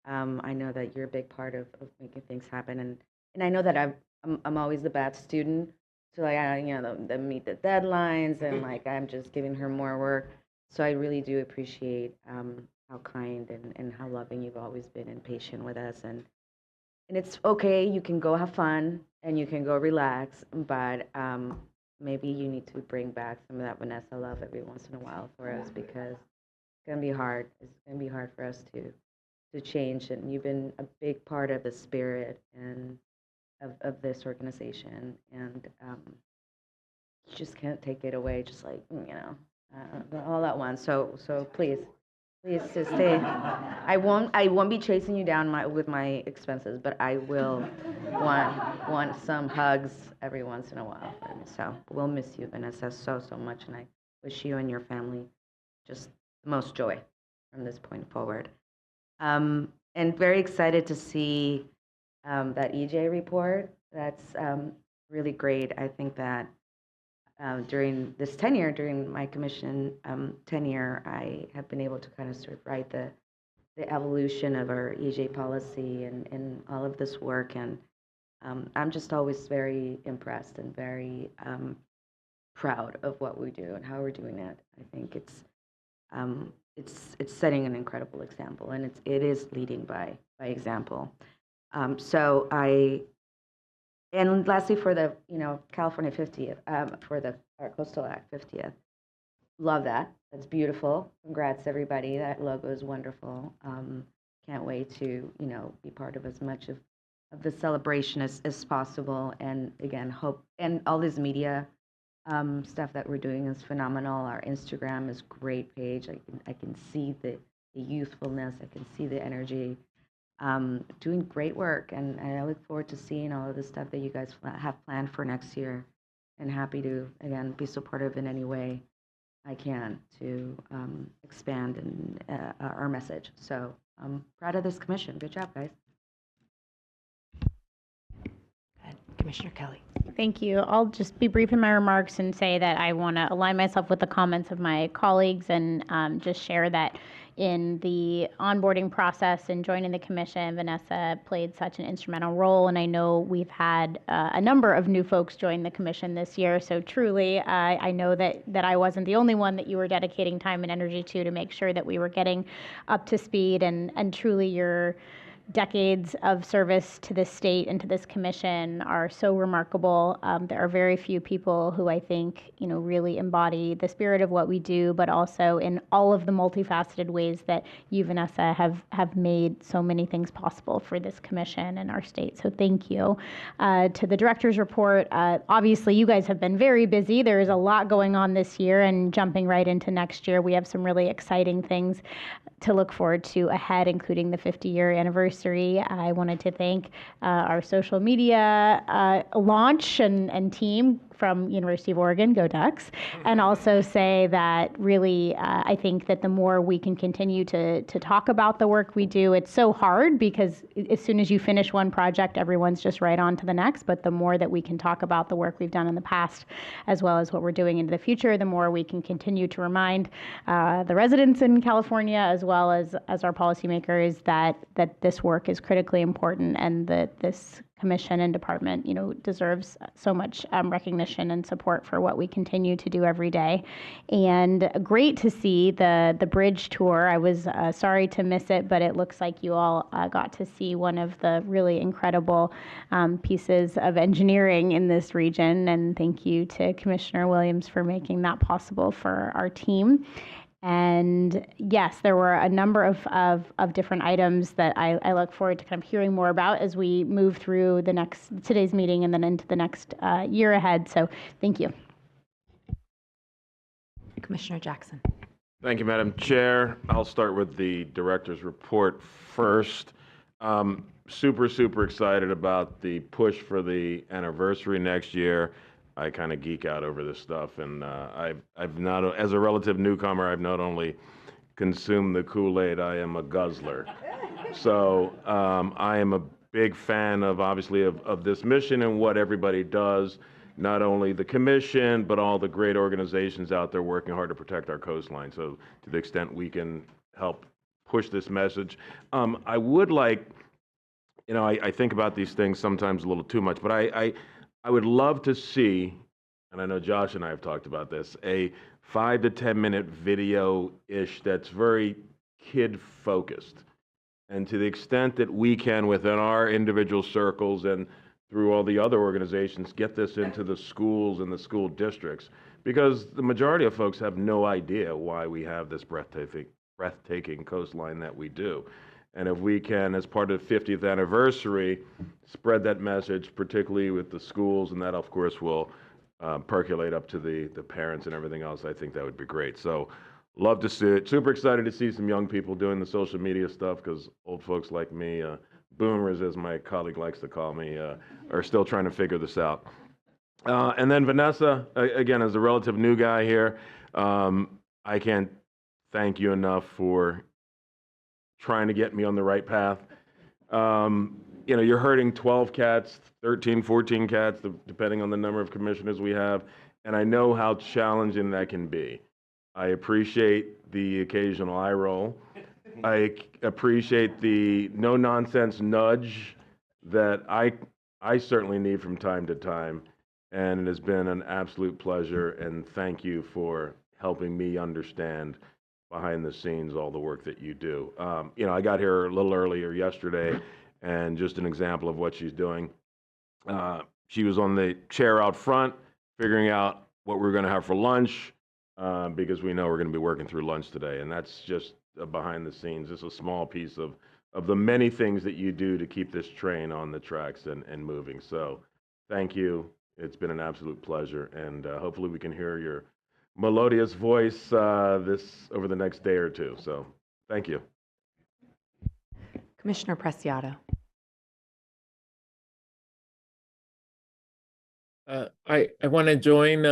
I know that you're a big part of making things happen, and I know that I'm always the bad student. So the meet the deadlines, and I'm just giving her more work. So I really do appreciate how kind and how loving you've always been and patient with us. And it's okay, you can go have fun and you can go relax, but maybe you need to bring back some of that Vanessa love every once in a while for us, because it's gonna be hard. It's gonna be hard for us to change. And you've been a big part of the spirit and of this organization, and you just can't take it away just all at once. So please just stay. I won't be chasing you down with my expenses, but I will want some hugs every once in a while. So we'll miss you, Vanessa, so much, and I wish you and your family just the most joy from this point forward. And very excited to see that EJ report. That's really great. I think that during this tenure, during my commission tenure, I have been able to kind of sort of write the evolution of our EJ policy and all of this work. And I'm just always very impressed and very proud of what we do and how we're doing it. I think it's setting an incredible example, and it is leading by example. And lastly, for the California 50th, for the Coastal Act 50th, love that. That's beautiful. Congrats, everybody. That logo is wonderful. Can't wait to be part of as much of the celebration as possible. And again, hope, and all this media stuff that we're doing is phenomenal. Our Instagram is great page. I can see the youthfulness. I can see the energy. Doing great work, and I look forward to seeing all of the stuff that you guys have planned for next year, and happy to again be supportive in any way I can to expand and our message. So I'm proud of this commission. Good job, guys. Commissioner Kelly. Thank you. I'll just be brief in my remarks and say that I want to align myself with the comments of my colleagues and just share that, in the onboarding process and joining the commission. Vanessa played such an instrumental role, and I know we've had a number of new folks join the commission this year. So truly, I know that I wasn't the only one that you were dedicating time and energy to make sure that we were getting up to speed, and truly your decades of service to this state and to this commission are so remarkable. There are very few people who I think, really embody the spirit of what we do, but also in all of the multifaceted ways that you, Vanessa, have made so many things possible for this commission and our state. So thank you. To the director's report, obviously you guys have been very busy. There is a lot going on this year, and jumping right into next year, we have some really exciting things to look forward to ahead, including the 50-year anniversary. I wanted to thank our social media launch and team from University of Oregon, go Ducks, and also say that really I think that the more we can continue to talk about the work we do, it's so hard because as soon as you finish one project, everyone's just right on to the next, but the more that we can talk about the work we've done in the past, as well as what we're doing into the future, the more we can continue to remind the residents in California, as well as our policymakers, that this work is critically important and that this commission and department, deserves so much recognition and support for what we continue to do every day. And great to see the bridge tour. I was sorry to miss it, but it looks like you all got to see one of the really incredible pieces of engineering in this region. And thank you to Commissioner Williams for making that possible for our team. And yes, there were a number of different items that I look forward to kind of hearing more about as we move through today's meeting and then into the next year ahead. So thank you. Commissioner Jackson. Thank you, Madam Chair. I'll start with the director's report first. Super excited about the push for the anniversary next year. I kind of geek out over this stuff, and I've not, as a relative newcomer, I've not only consumed the Kool-Aid, I am a guzzler. So I am a big fan of, obviously, of this mission and what everybody does, not only the commission, but all the great organizations out there working hard to protect our coastline. So to the extent we can help push this message. I would like, I think about these things sometimes a little too much, but I would love to see, and I know Josh and I have talked about this, a 5 to 10 minute video-ish that's very kid-focused. And to the extent that we can, within our individual circles and through all the other organizations, get this into the schools and the school districts, because the majority of folks have no idea why we have this breathtaking coastline that we do. And if we can, as part of the 50th anniversary, spread that message, particularly with the schools, and that, of course, will percolate up to the parents and everything else, I think that would be great. So love to see it. Super excited to see some young people doing the social media stuff, because old folks like me, boomers, as my colleague likes to call me, are still trying to figure this out. And then Vanessa, again, as a relative new guy here, I can't thank you enough for trying to get me on the right path. You're herding 12 cats, 13, 14 cats, depending on the number of commissioners we have, and I know how challenging that can be. I appreciate the occasional eye roll. I appreciate the no-nonsense nudge that I certainly need from time to time, and it has been an absolute pleasure, and thank you for helping me understand behind the scenes all the work that you do. I got here a little earlier yesterday, and just an example of what she's doing. She was on the chair out front, figuring out what we're going to have for lunch, because we know we're going to be working through lunch today, and that's just behind the scenes. It's a small piece of the many things that you do to keep this train on the tracks and moving. So thank you. It's been an absolute pleasure, and hopefully we can hear your melodious voice over the next day or two. So thank you. Commissioner Preciado. I want to join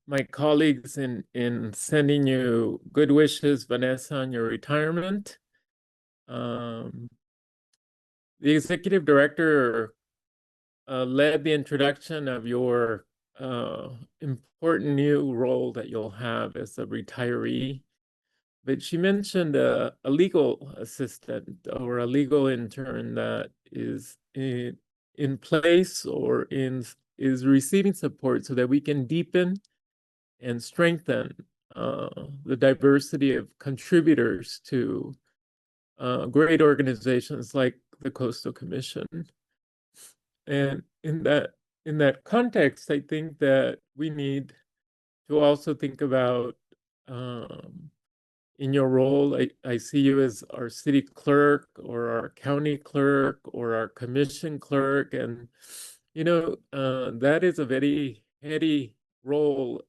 my colleagues in sending you good wishes, Vanessa, on your retirement. The executive director led the introduction of your important new role that you'll have as a retiree. but she mentioned a legal assistant or a legal intern that is in place or is receiving support so that we can deepen and strengthen the diversity of contributors to great organizations like the Coastal Commission. And in that context, I think that we need to also think about, in your role, I see you as our city clerk or our county clerk or our commission clerk. And, that is a very heady role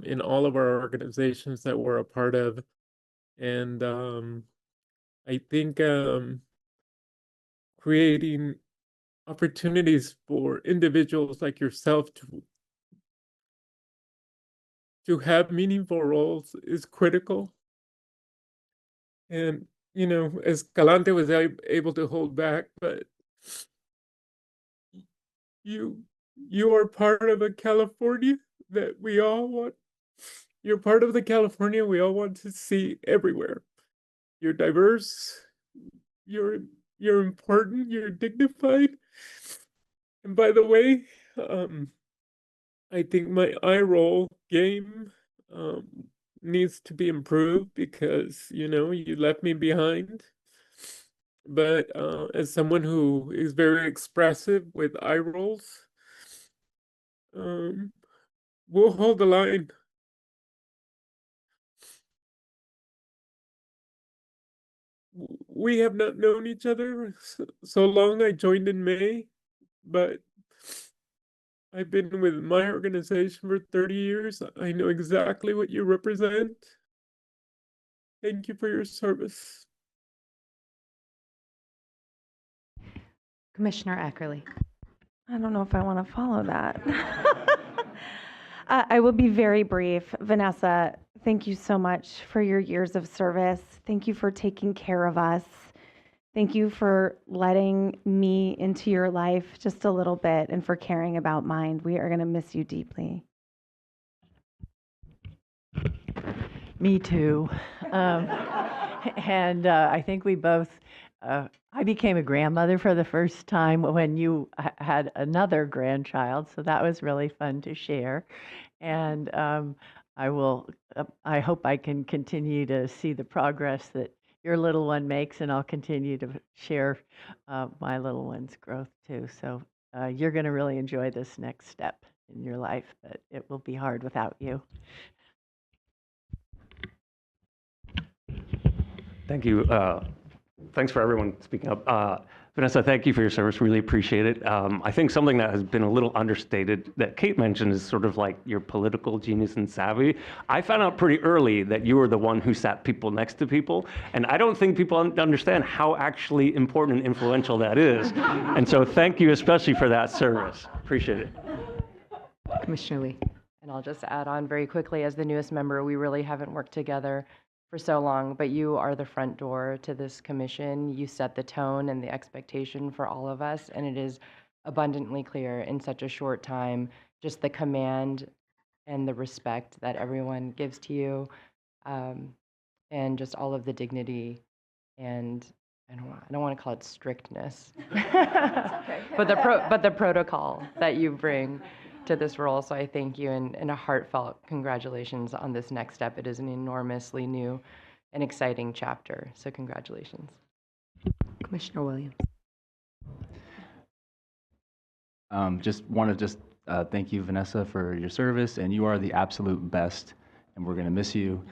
in all of our organizations that we're a part of. And I think creating opportunities for individuals like yourself to have meaningful roles is critical. And, Escalante was able to hold back, but you are part of a California that we all want. You're part of the California we all want to see everywhere. You're diverse, you're important, you're dignified. And by the way, I think my eye roll game needs to be improved because, you left me behind. But as someone who is very expressive with eye rolls, we'll hold the line. We have not known each other so long. I joined in May, but I've been with my organization for 30 years. I know exactly what you represent. Thank you for your service. Commissioner Eckerly. I don't know if I want to follow that. I will be very brief. Vanessa, thank you so much for your years of service. Thank you for taking care of us. Thank you for letting me into your life just a little bit and for caring about mine. We are going to miss you deeply. Me too. And I think we both, I became a grandmother for the first time when you had another grandchild, so that was really fun to share. And I hope I can continue to see the progress that your little one makes, and I'll continue to share my little one's growth too. So you're going to really enjoy this next step in your life, but it will be hard without you. Thank you. Thanks for everyone speaking up. Vanessa, thank you for your service. Really appreciate it. I think something that has been a little understated that Kate mentioned is sort of like your political genius and savvy. I found out pretty early that you were the one who sat people next to people, and I don't think people understand how actually important and influential that is. And so thank you especially for that service. Appreciate it. Commissioner Lee. And I'll just add on very quickly, as the newest member, we really haven't worked together for so long, but you are the front door to this commission. You set the tone and the expectation for all of us, and it is abundantly clear in such a short time, just the command and the respect that everyone gives to you, and just all of the dignity and I don't want to call it strictness, but the protocol that you bring to this role. So I thank you, and a heartfelt congratulations on this next step. It is an enormously new and exciting chapter. So congratulations. Commissioner Williams. Just want to thank you, Vanessa, for your service, and you are the absolute best, and we're going to miss you.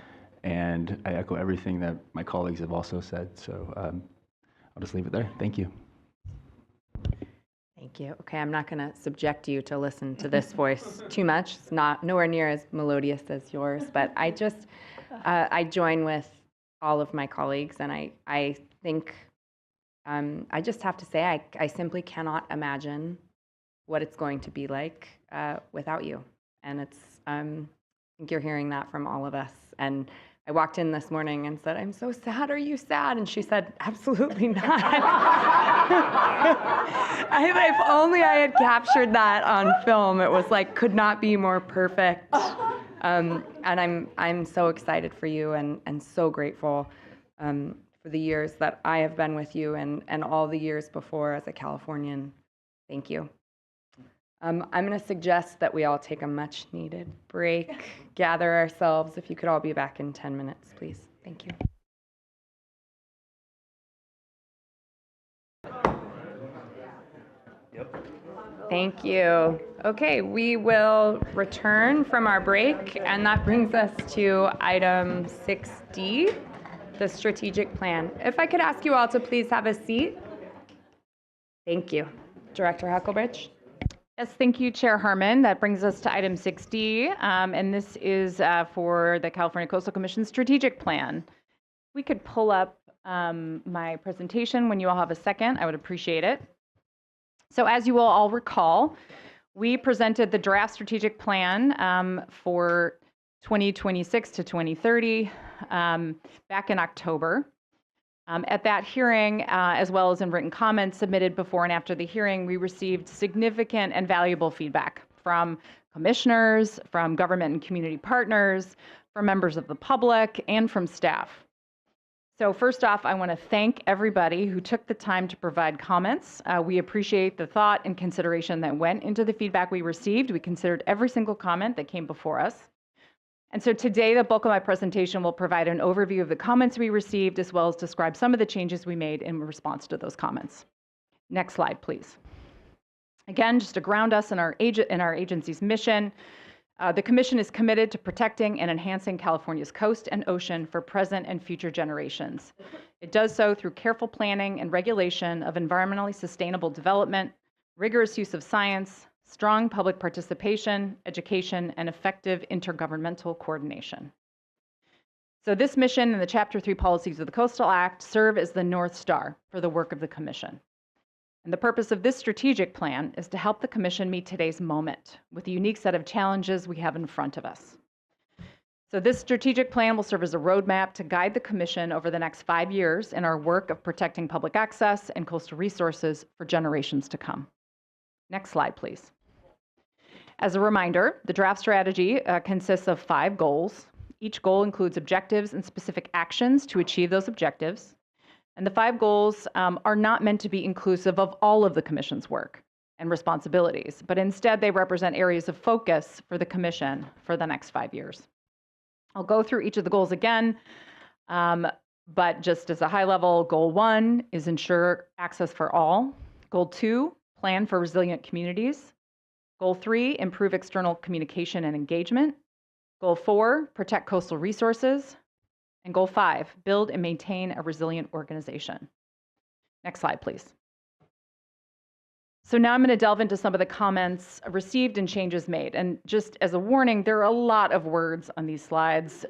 And I echo everything that my colleagues have also said. So I'll just leave it there. Thank you. Thank you. Okay, I'm not going to subject you to listen to this voice too much. It's nowhere near as melodious as yours, but I just, I join with all of my colleagues, and I think, I just have to say, I simply cannot imagine what it's going to be like without you. And it's, I think you're hearing that from all of us. And I walked in this morning and said, "I'm so sad. Are you sad?" And she said, "Absolutely not." If only I had captured that on film. It was like, could not be more perfect. And I'm so excited for you and so grateful for the years that I have been with you and all the years before as a Californian. Thank you. I'm going to suggest that we all take a much needed break, gather ourselves. If you could all be back in 10 minutes, please. Thank you. Thank you. Okay, we will return from our break, and that brings us to item 6D, the strategic plan. If I could ask you all to please have a seat. Thank you. Director Huckelbridge. Yes, thank you, Chair Harmon. That brings us to item 6D, and this is for the California Coastal Commission strategic plan. We could pull up my presentation when you all have a second. I would appreciate it. So as you will all recall, we presented the draft strategic plan for 2026 to 2030 back in October. At that hearing, as well as in written comments submitted before and after the hearing, we received significant and valuable feedback from commissioners, from government and community partners, from members of the public, and from staff. So first off, I want to thank everybody who took the time to provide comments. We appreciate the thought and consideration that went into the feedback we received. We considered every single comment that came before us. And so today, the bulk of my presentation will provide an overview of the comments we received, as well as describe some of the changes we made in response to those comments. Next slide, please. Again, just to ground us in our agency's mission, the Commission is committed to protecting and enhancing California's coast and ocean for present and future generations. It does so through careful planning and regulation of environmentally sustainable development, rigorous use of science, strong public participation, education, and effective intergovernmental coordination. So this mission and the Chapter 3 policies of the Coastal Act serve as the North Star for the work of the Commission. And the purpose of this strategic plan is to help the Commission meet today's moment with the unique set of challenges we have in front of us. So this strategic plan will serve as a roadmap to guide the Commission over the next 5 years in our work of protecting public access and coastal resources for generations to come. Next slide, please. As a reminder, the draft strategy consists of 5 goals. Each goal includes objectives and specific actions to achieve those objectives. And the 5 goals are not meant to be inclusive of all of the Commission's work and responsibilities, but instead they represent areas of focus for the Commission for the next 5 years. I'll go through each of the goals again, but just as a high level, Goal 1 is ensure access for all. Goal 2, plan for resilient communities. Goal 3, improve external communication and engagement. Goal 4, protect coastal resources. And Goal 5, build and maintain a resilient organization. Next slide, please. So now I'm going to delve into some of the comments received and changes made. And just as a warning, there are a lot of words on these slides.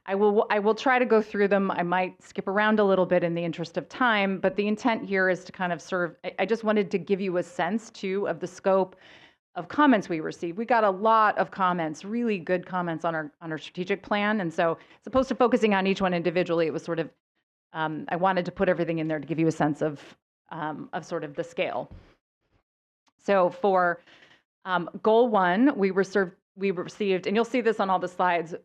I will try to go through them. I might skip around a little bit in the interest of time, but the intent here is to kind of serve, I just wanted to give you a sense too of the scope of comments we received. We got a lot of comments, really good comments on our strategic plan. And so as opposed to focusing on each one individually, it was sort of, I wanted to put everything in there to give you a sense of sort of the scale. So for Goal 1, we received, and you'll see this on all the slides,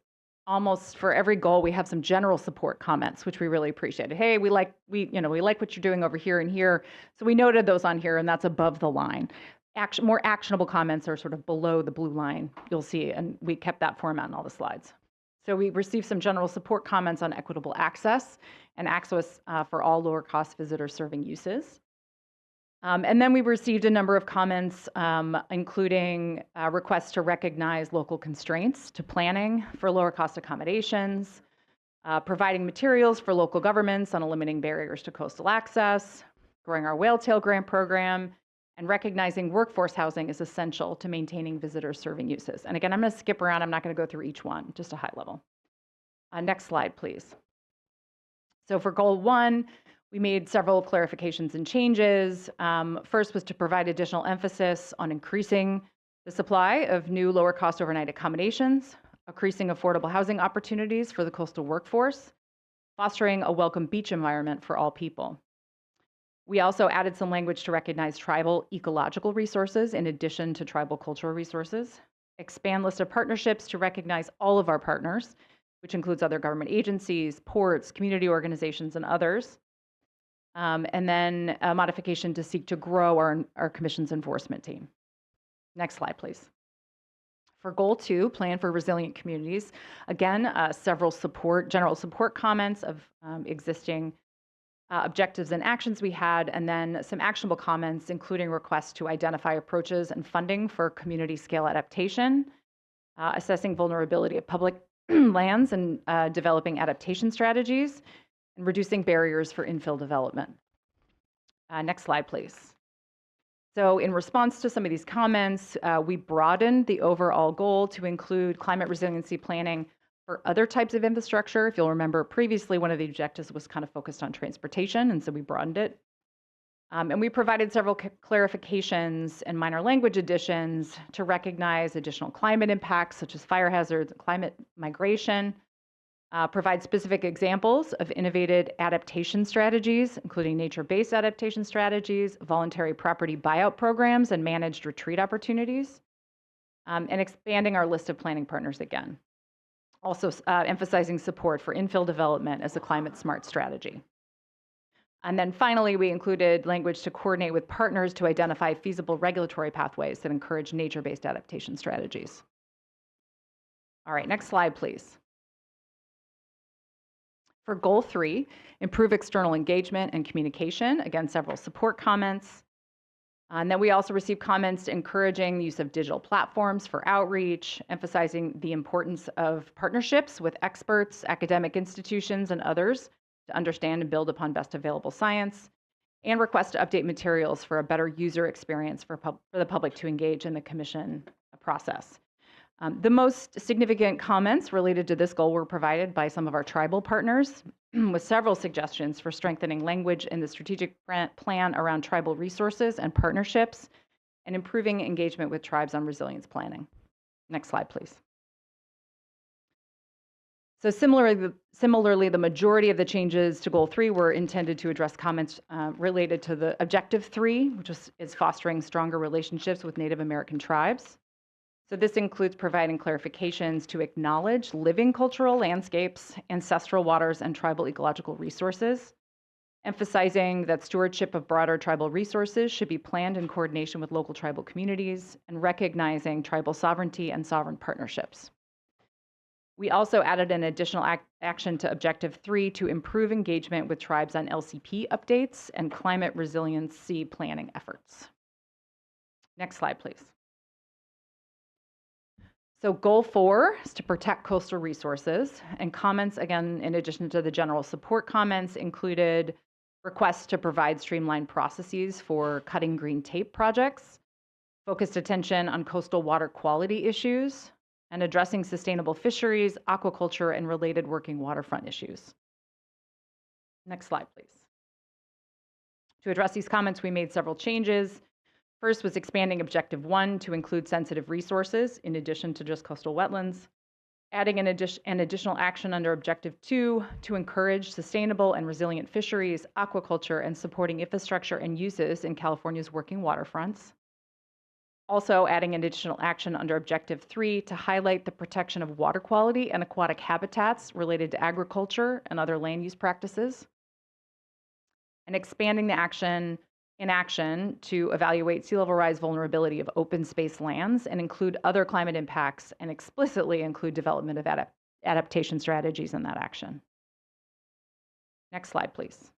almost for every goal, we have some general support comments, which we really appreciated. Hey, we like what you're doing over here and here. So we noted those on here, and that's above the line. More actionable comments are sort of below the blue line, you'll see, and we kept that format in all the slides. So we received some general support comments on equitable access and access for all lower cost visitor serving uses. And then we received a number of comments, including requests to recognize local constraints to planning for lower cost accommodations, providing materials for local governments on eliminating barriers to coastal access, growing our whale tail grant program, and recognizing workforce housing is essential to maintaining visitor serving uses. And again, I'm going to skip around. I'm not going to go through each one, just a high level. Next slide, please. So for Goal 1, we made several clarifications and changes. First was to provide additional emphasis on increasing the supply of new lower cost overnight accommodations, increasing affordable housing opportunities for the coastal workforce, fostering a welcome beach environment for all people. We also added some language to recognize tribal ecological resources in addition to tribal cultural resources. expand list of partnerships to recognize all of our partners, which includes other government agencies, ports, community organizations, and others. And then a modification to seek to grow our commission's enforcement team. Next slide, please. For goal 2, plan for resilient communities, again, several general support comments of existing objectives and actions we had, and then some actionable comments, including requests to identify approaches and funding for community scale adaptation, assessing vulnerability of public lands and developing adaptation strategies, and reducing barriers for infill development. Next slide, please. So in response to some of these comments, we broadened the overall goal to include climate resiliency planning for other types of infrastructure. If you'll remember previously, one of the objectives was kind of focused on transportation, and so we broadened it. And we provided several clarifications and minor language additions to recognize additional climate impacts, such as fire hazards and climate migration, provide specific examples of innovative adaptation strategies, including nature-based adaptation strategies, voluntary property buyout programs, and managed retreat opportunities, and expanding our list of planning partners again. Also emphasizing support for infill development as a climate-smart strategy. And then finally, we included language to coordinate with partners to identify feasible regulatory pathways that encourage nature-based adaptation strategies. All right, next slide, please. For goal 3, improve external engagement and communication. Again, several support comments. And then we also received comments encouraging the use of digital platforms for outreach, emphasizing the importance of partnerships with experts, academic institutions, and others to understand and build upon best available science, and request to update materials for a better user experience for the public to engage in the commission process. The most significant comments related to this goal were provided by some of our tribal partners, with several suggestions for strengthening language in the strategic plan around tribal resources and partnerships, and improving engagement with tribes on resilience planning. Next slide, please. So similarly, the majority of the changes to Goal 3 were intended to address comments related to the Objective 3, which is fostering stronger relationships with Native American tribes. So this includes providing clarifications to acknowledge living cultural landscapes, ancestral waters, and tribal ecological resources, emphasizing that stewardship of broader tribal resources should be planned in coordination with local tribal communities, and recognizing tribal sovereignty and sovereign partnerships. We also added an additional action to Objective 3 to improve engagement with tribes on LCP updates and climate resiliency planning efforts. Next slide, please. So Goal 4 is to protect coastal resources, and comments, again, in addition to the general support comments, included requests to provide streamlined processes for cutting green tape projects, focused attention on coastal water quality issues, and addressing sustainable fisheries, aquaculture, and related working waterfront issues. Next slide, please. To address these comments, we made several changes. First was expanding Objective 1 to include sensitive resources in addition to just coastal wetlands, adding an additional action under Objective 2 to encourage sustainable and resilient fisheries, aquaculture, and supporting infrastructure and uses in California's working waterfronts. Also adding an additional action under Objective 3 to highlight the protection of water quality and aquatic habitats related to agriculture and other land use practices, and expanding the action to evaluate sea level rise vulnerability of open space lands and include other climate impacts and explicitly include development of adaptation strategies in that action. Next slide, please.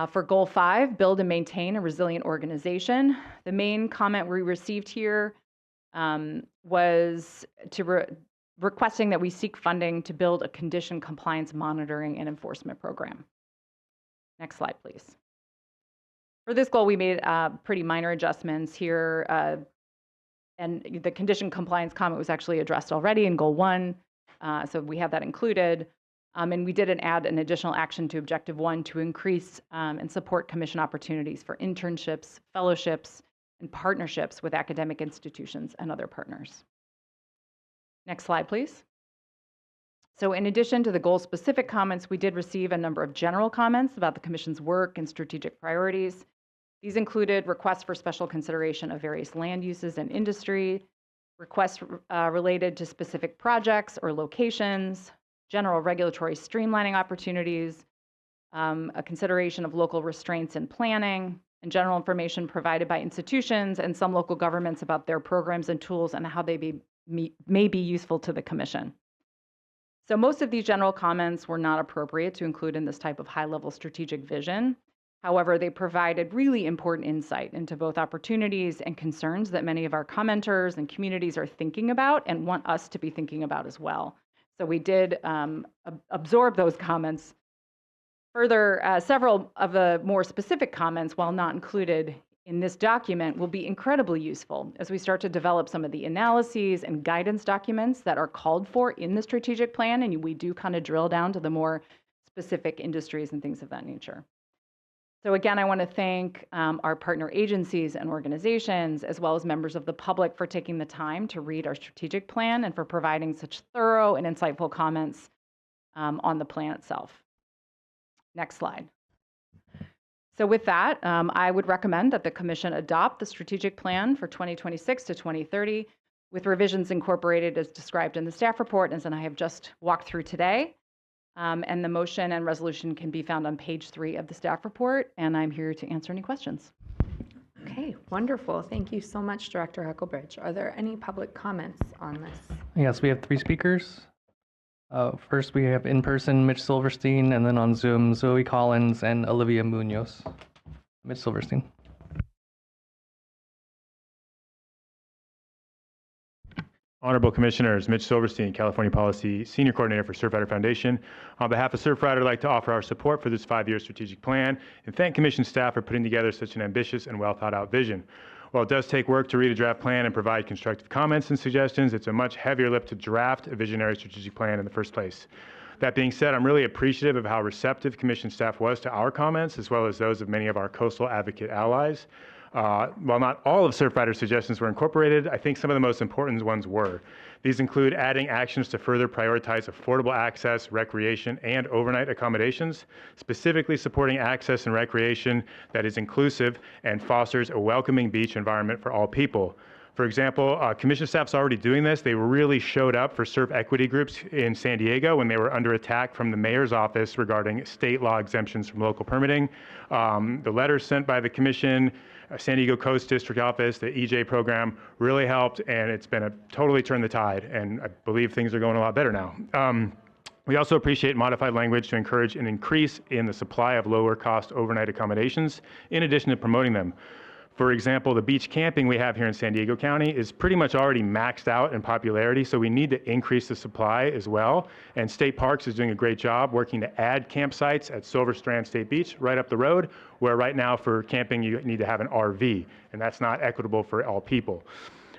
For Goal 5, build and maintain a resilient organization. The main comment we received here was requesting that we seek funding to build a condition compliance monitoring and enforcement program. Next slide, please. For this goal, we made pretty minor adjustments here, and the condition compliance comment was actually addressed already in Goal 1, so we have that included. And we did add an additional action to Objective 1 to increase and support commission opportunities for internships, fellowships, and partnerships with academic institutions and other partners. Next slide, please. So in addition to the goal-specific comments, we did receive a number of general comments about the Commission's work and strategic priorities. These included requests for special consideration of various land uses and industry, requests related to specific projects or locations, general regulatory streamlining opportunities, a consideration of local restraints in planning, and general information provided by institutions and some local governments about their programs and tools and how they may be useful to the Commission. So most of these general comments were not appropriate to include in this type of high-level strategic vision. However, they provided really important insight into both opportunities and concerns that many of our commenters and communities are thinking about and want us to be thinking about as well. So we did absorb those comments. Further, several of the more specific comments, while not included in this document, will be incredibly useful as we start to develop some of the analyses and guidance documents that are called for in the strategic plan, and we do kind of drill down to the more specific industries and things of that nature. So again, I want to thank our partner agencies and organizations, as well as members of the public, for taking the time to read our strategic plan and for providing such thorough and insightful comments on the plan itself. Next slide. So with that, I would recommend that the Commission adopt the strategic plan for 2026 to 2030 with revisions incorporated as described in the staff report, as I have just walked through today. And the motion and resolution can be found on page 3 of the staff report, and I'm here to answer any questions. Okay, wonderful. Thank you so much, Director Huckelbridge. Are there any public comments on this? Yes, we have 3 speakers. First, we have in person Mitch Silverstein, and then on Zoom, Zoe Collins and Olivia Munoz. Mitch Silverstein. Honorable Commissioners, Mitch Silverstein, California Policy Senior Coordinator for Surfrider Foundation. On behalf of Surfrider, I'd like to offer our support for this 5-year strategic plan and thank Commission staff for putting together such an ambitious and well thought out vision. While it does take work to read a draft plan and provide constructive comments and suggestions, it's a much heavier lift to draft a visionary strategic plan in the first place. That being said, I'm really appreciative of how receptive Commission staff was to our comments, as well as those of many of our coastal advocate allies. While not all of Surfrider's suggestions were incorporated, I think some of the most important ones were. These include adding actions to further prioritize affordable access, recreation, and overnight accommodations, specifically supporting access and recreation that is inclusive and fosters a welcoming beach environment for all people. For example, Commission staff's already doing this. They really showed up for surf equity groups in San Diego when they were under attack from the mayor's office regarding state law exemptions from local permitting. The letters sent by the Commission, San Diego Coast District Office, the EJ program really helped, and it's been a totally turned the tide, and I believe things are going a lot better now. We also appreciate modified language to encourage an increase in the supply of lower cost overnight accommodations, in addition to promoting them. For example, the beach camping we have here in San Diego County is pretty much already maxed out in popularity, so we need to increase the supply as well. And State Parks is doing a great job working to add campsites at Silver Strand State Beach right up the road, where right now for camping you need to have an RV, and that's not equitable for all people.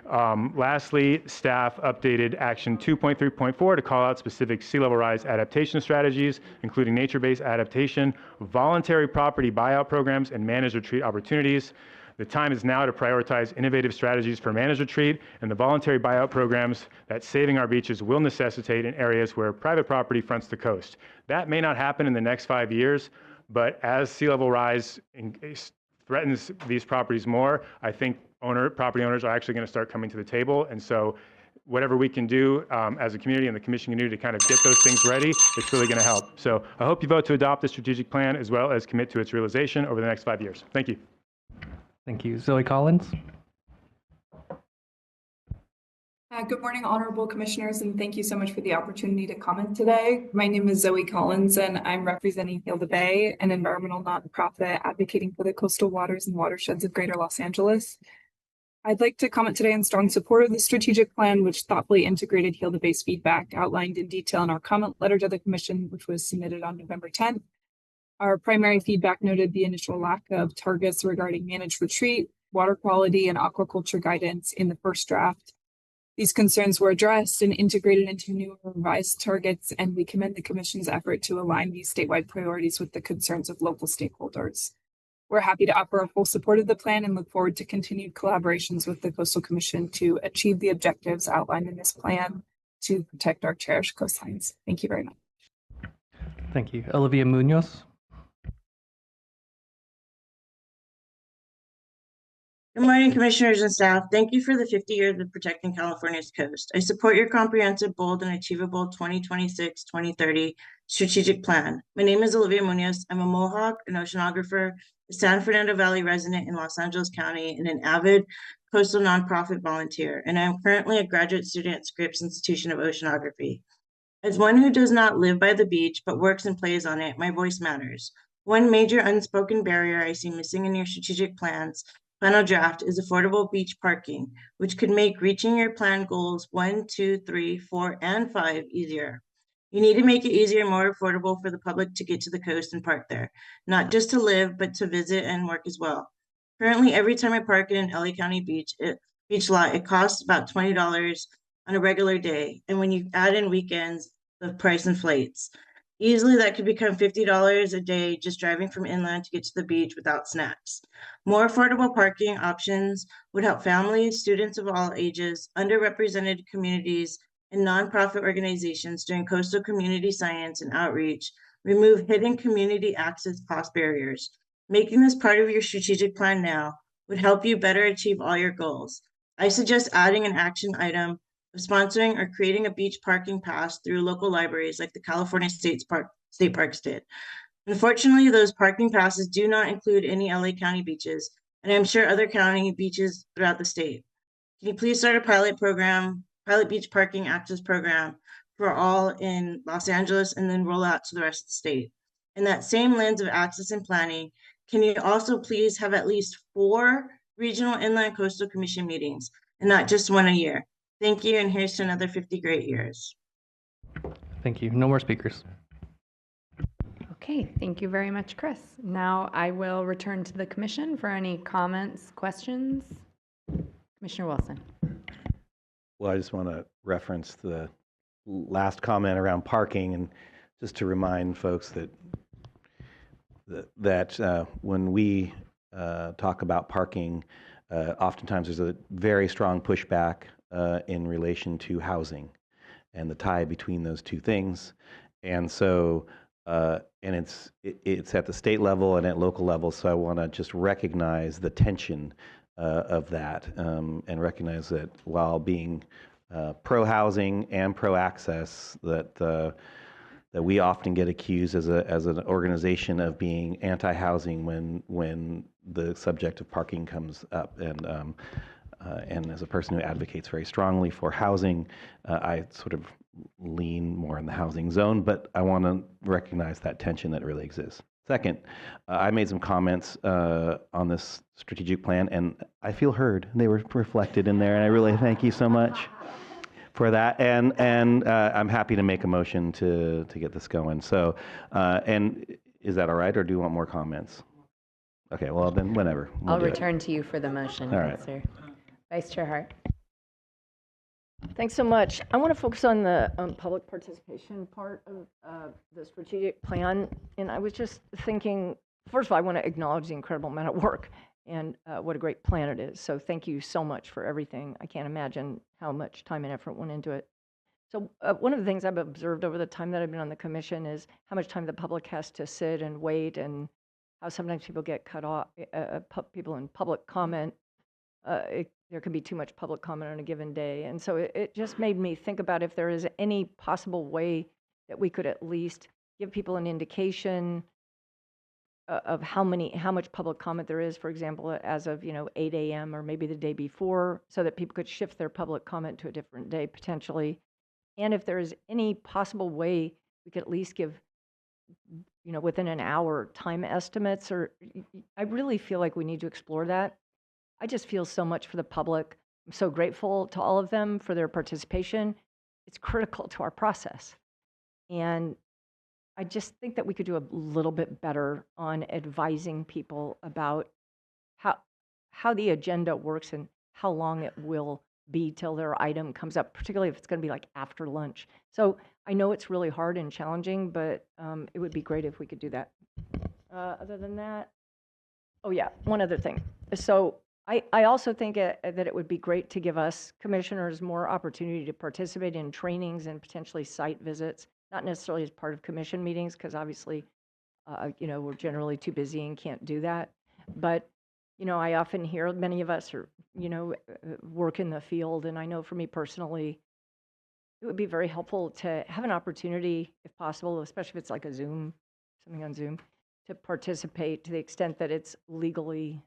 Lastly, staff updated Action 2.3.4 to call out specific sea level rise adaptation strategies, including nature-based adaptation, voluntary property buyout programs, and managed retreat opportunities. The time is now to prioritize innovative strategies for managed retreat and the voluntary buyout programs that saving our beaches will necessitate in areas where private property fronts the coast. That may not happen in the next 5 years, but as sea level rise threatens these properties more, I think property owners are actually going to start coming to the table. And so whatever we can do as a community and the Commission can do to kind of get those things ready, it's really going to help. So I hope you vote to adopt the strategic plan as well as commit to its realization over the next 5 years. Thank you. Thank you. Zoe Collins. Good morning, honorable commissioners, and thank you so much for the opportunity to comment today. My name is Zoe Collins, and I'm representing Heal the Bay, an environmental nonprofit advocating for the coastal waters and watersheds of Greater Los Angeles. I'd like to comment today in strong support of the strategic plan, which thoughtfully integrated Heal the Bay's feedback outlined in detail in our comment letter to the Commission, which was submitted on November 10th. Our primary feedback noted the initial lack of targets regarding managed retreat, water quality, and aquaculture guidance in the first draft. These concerns were addressed and integrated into new revised targets, and we commend the Commission's effort to align these statewide priorities with the concerns of local stakeholders. We're happy to offer our full support of the plan and look forward to continued collaborations with the Coastal Commission to achieve the objectives outlined in this plan to protect our cherished coastlines. Thank you very much. Thank you. Olivia Munoz. Good morning, commissioners and staff. Thank you for the 50 years of protecting California's coast. I support your comprehensive, bold, and achievable 2026-2030 strategic plan. My name is Olivia Munoz. I'm a Mohawk, an oceanographer, a San Fernando Valley resident in Los Angeles County, and an avid coastal nonprofit volunteer. And I am currently a graduate student at Scripps Institution of Oceanography. As one who does not live by the beach but works and plays on it, my voice matters. One major unspoken barrier I see missing in your strategic plans final draft is affordable beach parking, which could make reaching your plan goals 1, 2, 3, 4, and 5 easier. You need to make it easier and more affordable for the public to get to the coast and park there, not just to live, but to visit and work as well. Currently, every time I park in an LA County beach lot, it costs about $20 on a regular day. And when you add in weekends, the price inflates. Easily, that could become $50 a day just driving from inland to get to the beach without snacks. More affordable parking options would help families, students of all ages, underrepresented communities, and nonprofit organizations doing coastal community science and outreach, remove hidden community access cost barriers. Making this part of your strategic plan now would help you better achieve all your goals. I suggest adding an action item of sponsoring or creating a beach parking pass through local libraries like the California State Parks did. Unfortunately, those parking passes do not include any LA County beaches, and I'm sure other county beaches throughout the state. Can you please start a pilot beach parking access program for all in Los Angeles and then roll out to the rest of the state? In that same lens of access and planning, can you also please have at least 4 regional inland coastal commission meetings and not just one a year? Thank you, and here's to another 50 great years. Thank you. No more speakers. Okay, thank you very much, Chris. Now I will return to the commission for any comments, questions. Commissioner Wilson. Well, I just want to reference the last comment around parking, and just to remind folks that when we talk about parking, oftentimes there's a very strong pushback in relation to housing and the tie between those two things. And so, and it's at the state level and at local level, so I want to just recognize the tension of that, and recognize that while being pro-housing and pro-access, that we often get accused as an organization of being anti-housing when the subject of parking comes up. And as a person who advocates very strongly for housing, I sort of lean more in the housing zone, but I want to recognize that tension that really exists. Second, I made some comments on this strategic plan, and I feel heard. They were reflected in there, and I really thank you so much for that. And I'm happy to make a motion to get this going. So, and is that all right, or do you want more comments? Okay, well then, whenever. I'll return to you for the motion, all right. sir. Vice Chair Hart. Thanks so much. I want to focus on the public participation part of the strategic plan. And I was just thinking, first of all, I want to acknowledge the incredible amount of work and what a great plan it is. So thank you so much for everything. I can't imagine how much time and effort went into it. So one of the things I've observed over the time that I've been on the commission is how much time the public has to sit and wait, and how sometimes people get cut off, people in public comment. There can be too much public comment on a given day. And so it just made me think about if there is any possible way that we could at least give people an indication of how much public comment there is, for example, as of 8 a.m. or maybe the day before, so that people could shift their public comment to a different day potentially. And if there is any possible way we could at least give within an hour time estimates, or I really feel like we need to explore that. I just feel so much for the public. I'm so grateful to all of them for their participation. It's critical to our process. And I just think that we could do a little bit better on advising people about how the agenda works and how long it will be till their item comes up, particularly if it's going to be like after lunch. So I know it's really hard and challenging, but it would be great if we could do that. Other than that, oh yeah, one other thing. So I also think that it would be great to give us commissioners more opportunity to participate in trainings and potentially site visits, not necessarily as part of commission meetings, because obviously, we're generally too busy and can't do that. But, I often hear many of us are, work in the field, and I know for me personally, it would be very helpful to have an opportunity, if possible, especially if it's like a Zoom, something on Zoom, to participate to the extent that it's legally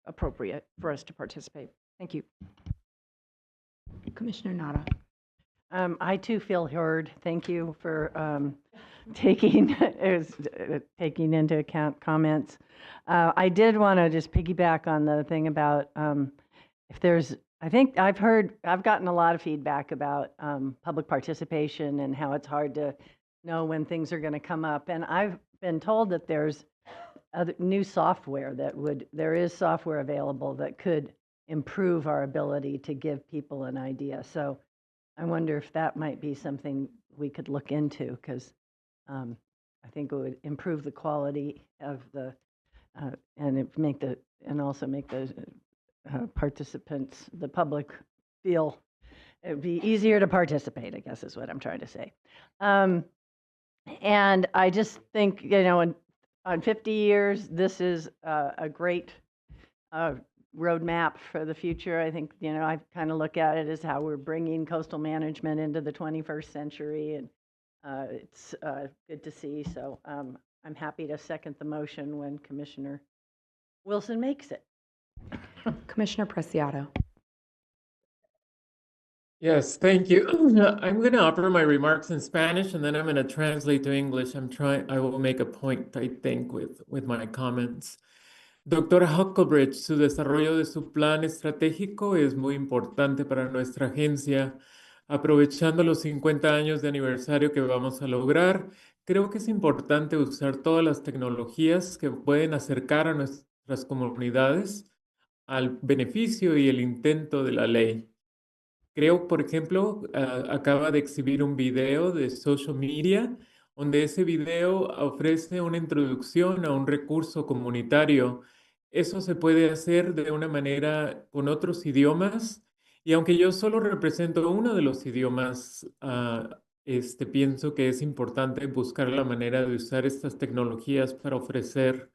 appropriate for us to participate. Thank you. Commissioner Nada. I too feel heard. Thank you for taking into account comments. I did want to just piggyback on the thing about if there's. I think I've gotten a lot of feedback about public participation and how it's hard to know when things are going to come up. And I've been told that there's new software there is software available that could improve our ability to give people an idea. So I wonder if that might be something we could look into, because I think it would improve the quality of the and also make the participants, the public, feel it would be easier to participate, I guess is what I'm trying to say. And I just think, on 50 years, this is a great roadmap for the future. I think, I kind of look at it as how we're bringing coastal management into the 21st century, and it's good to see. So I'm happy to second the motion when Commissioner Wilson makes it. Commissioner Preciado. Yes, thank you. I'm going to offer my remarks in Spanish, and then I'm going to translate to English. I will make a point, I think, with my comments. Doctora Hucklebridge, su desarrollo de su plan estratégico es muy importante para nuestra agencia. Aprovechando los 50 años de aniversario que vamos a lograr, creo que es importante usar todas las tecnologías que pueden acercar a nuestras comunidades al beneficio y el intento de la ley. Creo, por ejemplo, acaba de exhibir un video de social media, donde ese video ofrece una introducción a un recurso comunitario. Eso se puede hacer de una manera con otros idiomas, y aunque yo solo represento uno de los idiomas, pienso que es importante buscar la manera de usar estas tecnologías para ofrecer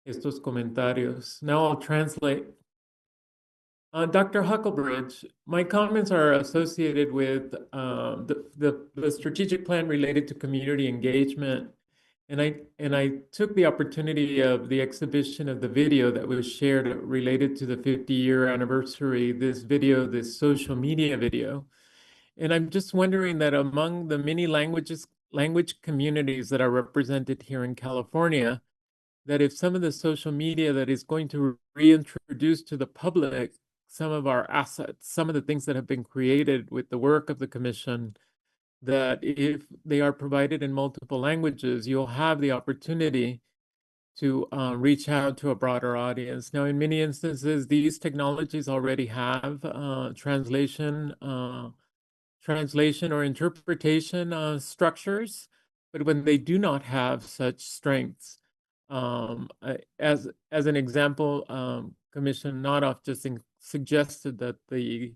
estos comentarios. Now I'll translate. Dr. Hucklebridge, my comments are associated with the strategic plan related to community engagement. And I took the opportunity of the exhibition of the video that was shared related to the 50-year anniversary, this social media video. And I'm just wondering that among the many language communities that are represented here in California, that if some of the social media that is going to reintroduce to the public some of our assets, some of the things that have been created with the work of the commission, that if they are provided in multiple languages, you'll have the opportunity to reach out to a broader audience. Now, in many instances, these technologies already have translation or interpretation structures, but when they do not have such strengths, as an example, Commissioner Nodoff just suggested that the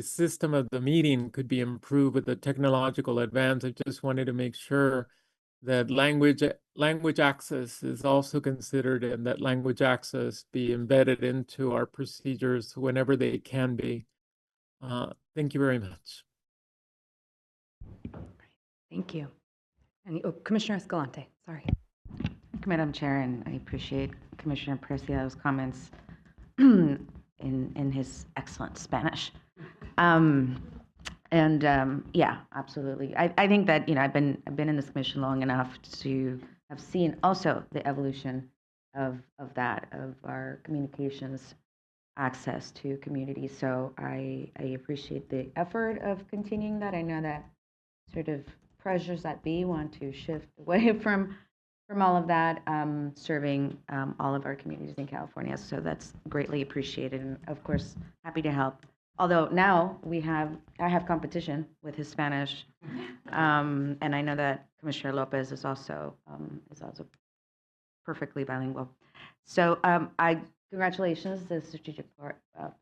system of the meeting could be improved with the technological advance. I just wanted to make sure that language access is also considered, and that language access be embedded into our procedures whenever they can be. Thank you very much. Thank you. And Commissioner Escalante, sorry. Madam Chair, and I appreciate Commissioner Preciado's comments in his excellent Spanish. Yeah, absolutely. I think that I've been in this commission long enough to have seen also the evolution of our communications access to communities. So I appreciate the effort of continuing that. I know that sort of pressures that be want to shift away from all of that, serving all of our communities in California. So that's greatly appreciated, and of course, happy to help. Although now I have competition with his Spanish, and I know that Commissioner Lopez is also perfectly bilingual. So congratulations. The strategic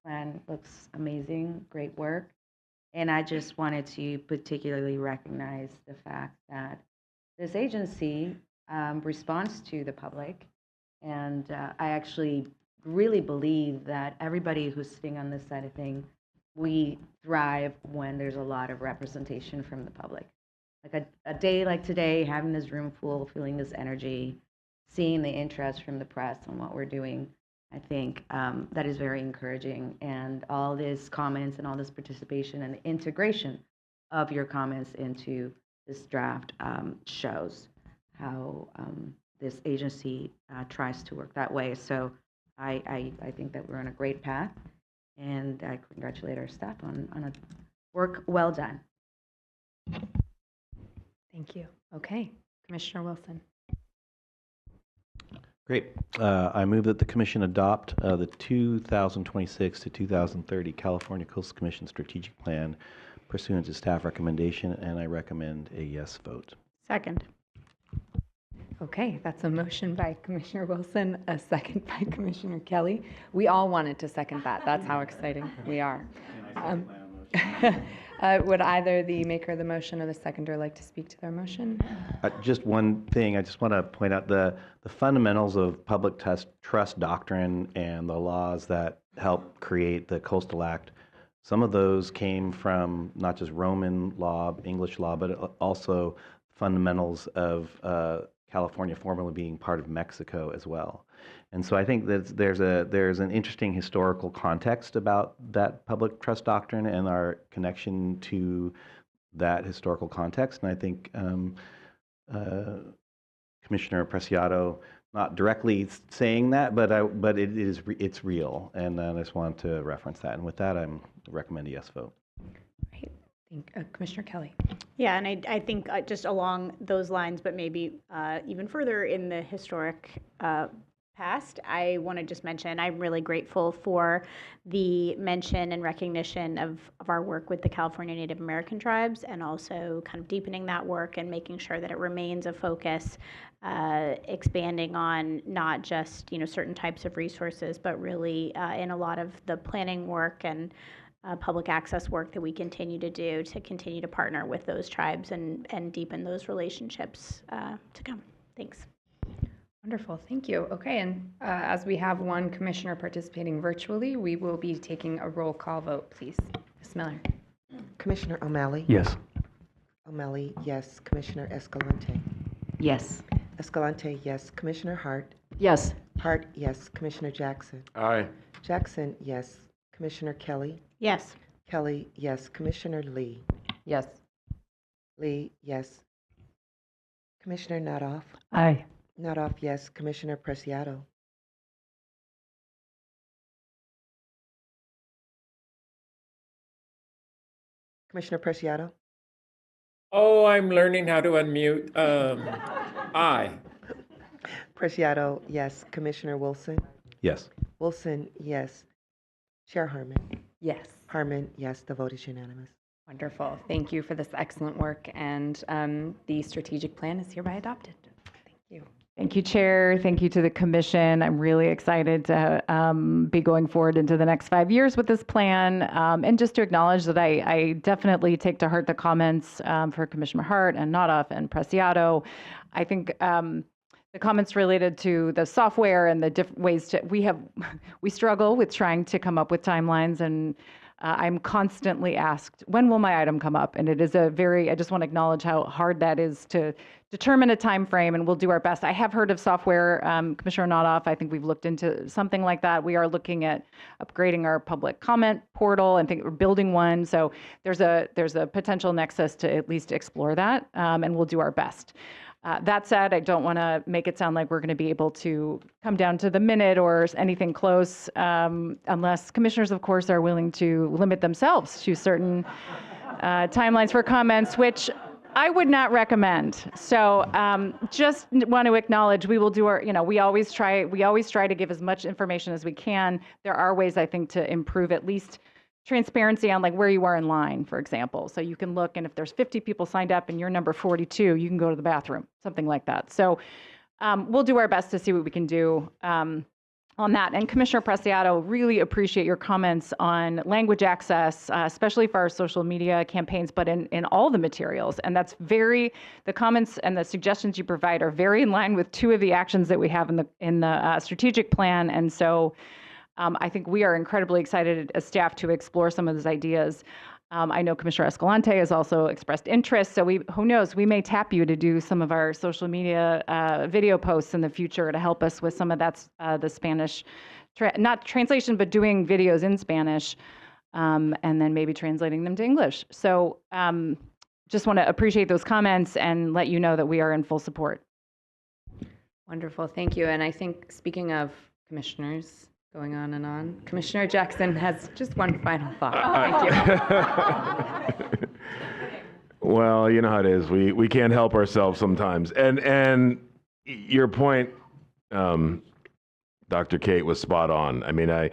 plan looks amazing. Great work. And I just wanted to particularly recognize the fact that this agency responds to the public And I actually really believe that everybody who's sitting on this side of things, we thrive when there's a lot of representation from the public. Like a day like today, having this room full, feeling this energy, seeing the interest from the press on what we're doing, I think that is very encouraging. And all these comments and all this participation and integration of your comments into this draft shows how this agency tries to work that way. So I think that we're on a great path, and I congratulate our staff on a work well done. Thank you. Okay, Commissioner Wilson. Great. I move that the Commission adopt the 2026 to 2030 California Coastal Commission Strategic Plan pursuant to staff recommendation, and I recommend a yes vote. Second. Okay, that's a motion by Commissioner Wilson, a second by Commissioner Kelly. We all wanted to second that. That's how exciting we are. Would either the maker of the motion or the seconder like to speak to their motion? Just one thing, I just want to point out the fundamentals of public trust doctrine and the laws that help create the Coastal Act. Some of those came from not just Roman law, English law, but also fundamentals of California formerly being part of Mexico as well. And so I think that there's an interesting historical context about that public trust doctrine and our connection to that historical context. And I think Commissioner Preciado, not directly saying that, but it's real, and I just want to reference that. And with that, I recommend a yes vote. Commissioner Kelly. Yeah, and I think just along those lines, but maybe even further in the historic past, I want to just mention I'm really grateful for the mention and recognition of our work with the California Native American tribes, and also kind of deepening that work and making sure that it remains a focus, expanding on not just certain types of resources, but really in a lot of the planning work and public access work that we continue to do to continue to partner with those tribes and deepen those relationships to come. Thanks. Wonderful, thank you. Okay, and as we have one commissioner participating virtually, we will be taking a roll call vote, please. Ms. Miller. Commissioner O'Malley? Yes. O'Malley, yes. Commissioner Escalante? Yes. Escalante, yes. Commissioner Hart? Yes. Hart, yes. Commissioner Jackson? Aye. Jackson, yes. Commissioner Kelly? Yes. Kelly, yes. Commissioner Lee? Yes. Lee, yes. Commissioner Nadoff? Aye. Nadoff, yes. Commissioner Preciado? Commissioner Preciado? Oh, I'm learning how to unmute. Aye. Preciado, yes. Commissioner Wilson? Yes. Wilson, yes. Chair Harmon? Yes. Harmon, yes. The vote is unanimous. Wonderful. Thank you for this excellent work, and the strategic plan is hereby adopted. Thank you. Thank you, Chair. Thank you to the Commission. I'm really excited to be going forward into the next 5 years with this plan. And just to acknowledge that I definitely take to heart the comments for Commissioner Hart and Nadoff and Preciado. I think the comments related to the software and the different ways to, we struggle with trying to come up with timelines, and I'm constantly asked, when will my item come up? And it is I just want to acknowledge how hard that is to determine a time frame, and we'll do our best. I have heard of software, Commissioner Nadoff, I think we've looked into something like that. We are looking at upgrading our public comment portal. I think we're building one. So there's a potential nexus to at least explore that, and we'll do our best. That said, I don't want to make it sound like we're going to be able to come down to the minute or anything close, unless commissioners, of course, are willing to limit themselves to certain timelines for comments, which I would not recommend. So just want to acknowledge we will do our, we always try to give as much information as we can. There are ways, I think, to improve at least transparency on like where you are in line, for example. So you can look, and if there's 50 people signed up and you're number 42, you can go to the bathroom, something like that. So we'll do our best to see what we can do on that. And Commissioner Preciado, really appreciate your comments on language access, especially for our social media campaigns, but in all the materials. And that's the comments and the suggestions you provide are very in line with two of the actions that we have in the strategic plan. And so I think we are incredibly excited as staff to explore some of those ideas. I know Commissioner Escalante has also expressed interest, so who knows, we may tap you to do some of our social media video posts in the future to help us with some of the Spanish, not translation, but doing videos in Spanish, and then maybe translating them to English. So just want to appreciate those comments and let you know that we are in full support. Wonderful, thank you. And I think speaking of commissioners, going on and on, Commissioner Jackson has just one final thought. Thank you. Well, you know how it is. We can't help ourselves sometimes. And your point, Dr. Kate, was spot on. I mean,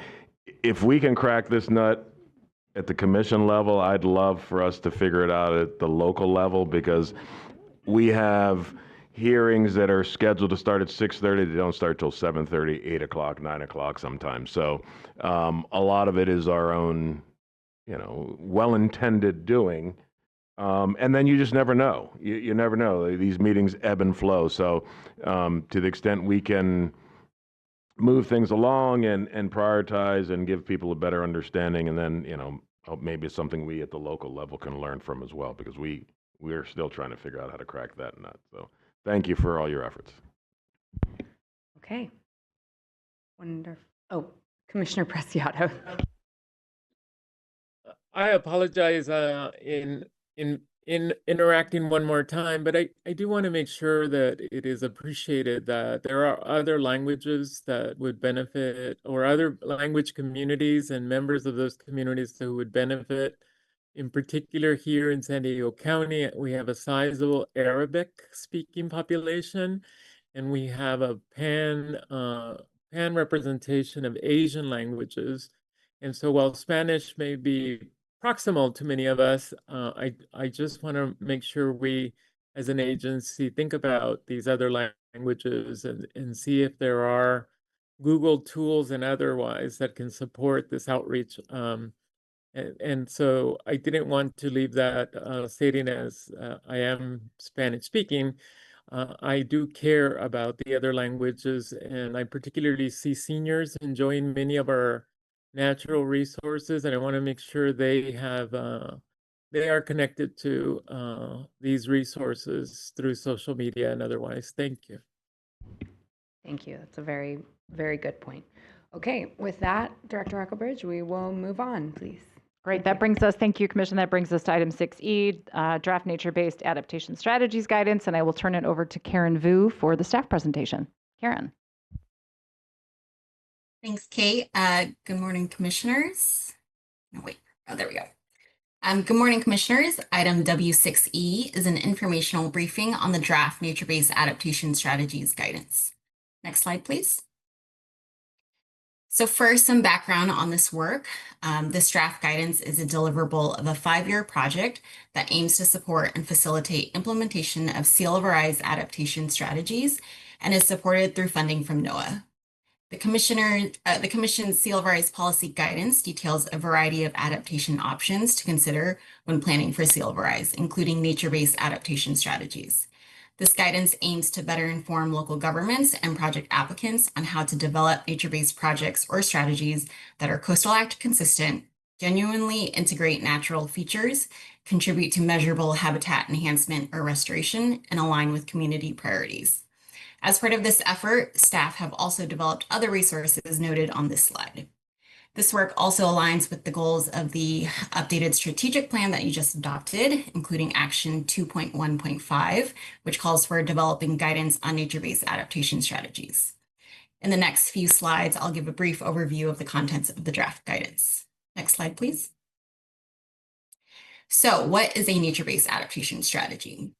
if we can crack this nut at the commission level, I'd love for us to figure it out at the local level, because we have hearings that are scheduled to start at 6:30. They don't start till 7:30, 8 o'clock, 9 o'clock sometimes. So a lot of it is our own, well-intended doing. And then you just never know. You never know. These meetings ebb and flow. So to the extent we can move things along and prioritize and give people a better understanding, and then, maybe it's something we at the local level can learn from as well, because we're still trying to figure out how to crack that nut. So thank you for all your efforts. Okay. Wonderful. Oh, Commissioner Preciado. I apologize in interacting one more time, but I do want to make sure that it is appreciated that there are other languages that would benefit, or other language communities and members of those communities who would benefit. In particular, here in San Diego County, we have a sizable Arabic speaking population, and we have a pan representation of Asian languages. And so while Spanish may be proximal to many of us, I just want to make sure we, as an agency, think about these other languages and see if there are Google tools and otherwise that can support this outreach. And so I didn't want to leave that stating as I am Spanish speaking. I do care about the other languages, and I particularly see seniors enjoying many of our natural resources, and I want to make sure they are connected to these resources through social media and otherwise. Thank you. Thank you. That's a very, very good point. Okay, with that, Director Eichelbridge, we will move on, please. Great. Thank you, Commission. That brings us to item 6E, draft nature-based adaptation strategies guidance, and I will turn it over to Karen Vu for the staff presentation. Karen. Thanks, Kate. Good morning, Commissioners. No, wait. Oh, there we go. Good morning, Commissioners. Item W6E is an informational briefing on the draft nature-based adaptation strategies guidance. Next slide, please. So first, some background on this work. This draft guidance is a deliverable of a 5-year project that aims to support and facilitate implementation of sea level rise adaptation strategies and is supported through funding from NOAA. The Commission's sea level rise policy guidance details a variety of adaptation options to consider when planning for sea level rise, including nature-based adaptation strategies. This guidance aims to better inform local governments and project applicants on how to develop nature-based projects or strategies that are Coastal Act consistent, genuinely integrate natural features, contribute to measurable habitat enhancement or restoration, and align with community priorities. As part of this effort, staff have also developed other resources noted on this slide. This work also aligns with the goals of the updated strategic plan that you just adopted, including Action 2.1.5, which calls for developing guidance on nature-based adaptation strategies. In the next few slides, I'll give a brief overview of the contents of the draft guidance. Next slide, please. So, what is a nature-based adaptation strategy?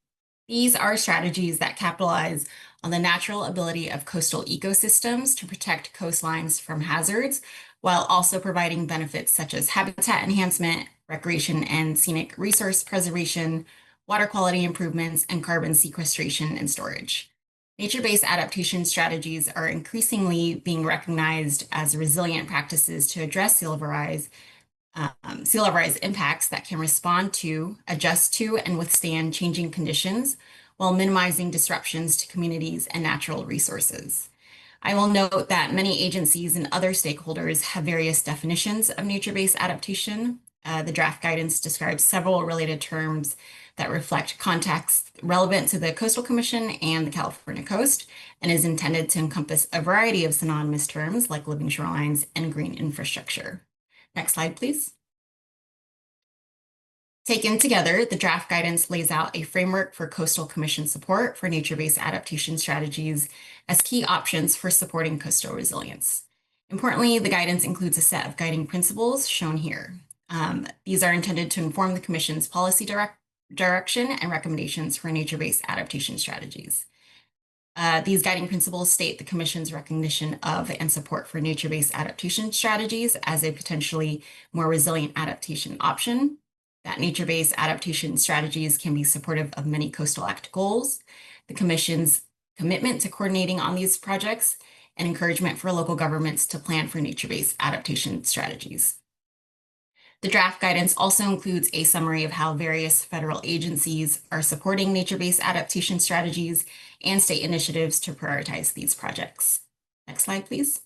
These are strategies that capitalize on the natural ability of coastal ecosystems to protect coastlines from hazards, while also providing benefits such as habitat enhancement, recreation and scenic resource preservation, water quality improvements, and carbon sequestration and storage. Nature-based adaptation strategies are increasingly being recognized as resilient practices to address sea level rise impacts that can respond to, adjust to, and withstand changing conditions while minimizing disruptions to communities and natural resources. I will note that many agencies and other stakeholders have various definitions of nature-based adaptation. The draft guidance describes several related terms that reflect context relevant to the Coastal Commission and the California coast, and is intended to encompass a variety of synonymous terms like living shorelines and green infrastructure. Next slide, please. Taken together, the draft guidance lays out a framework for Coastal Commission support for nature-based adaptation strategies as key options for supporting coastal resilience. Importantly, the guidance includes a set of guiding principles shown here. These are intended to inform the Commission's policy direction and recommendations for nature-based adaptation strategies. These guiding principles state the Commission's recognition of and support for nature-based adaptation strategies as a potentially more resilient adaptation option, that nature-based adaptation strategies can be supportive of many Coastal Act goals, the Commission's commitment to coordinating on these projects, and encouragement for local governments to plan for nature-based adaptation strategies. The draft guidance also includes a summary of how various federal agencies are supporting nature-based adaptation strategies and state initiatives to prioritize these projects. Next slide, please.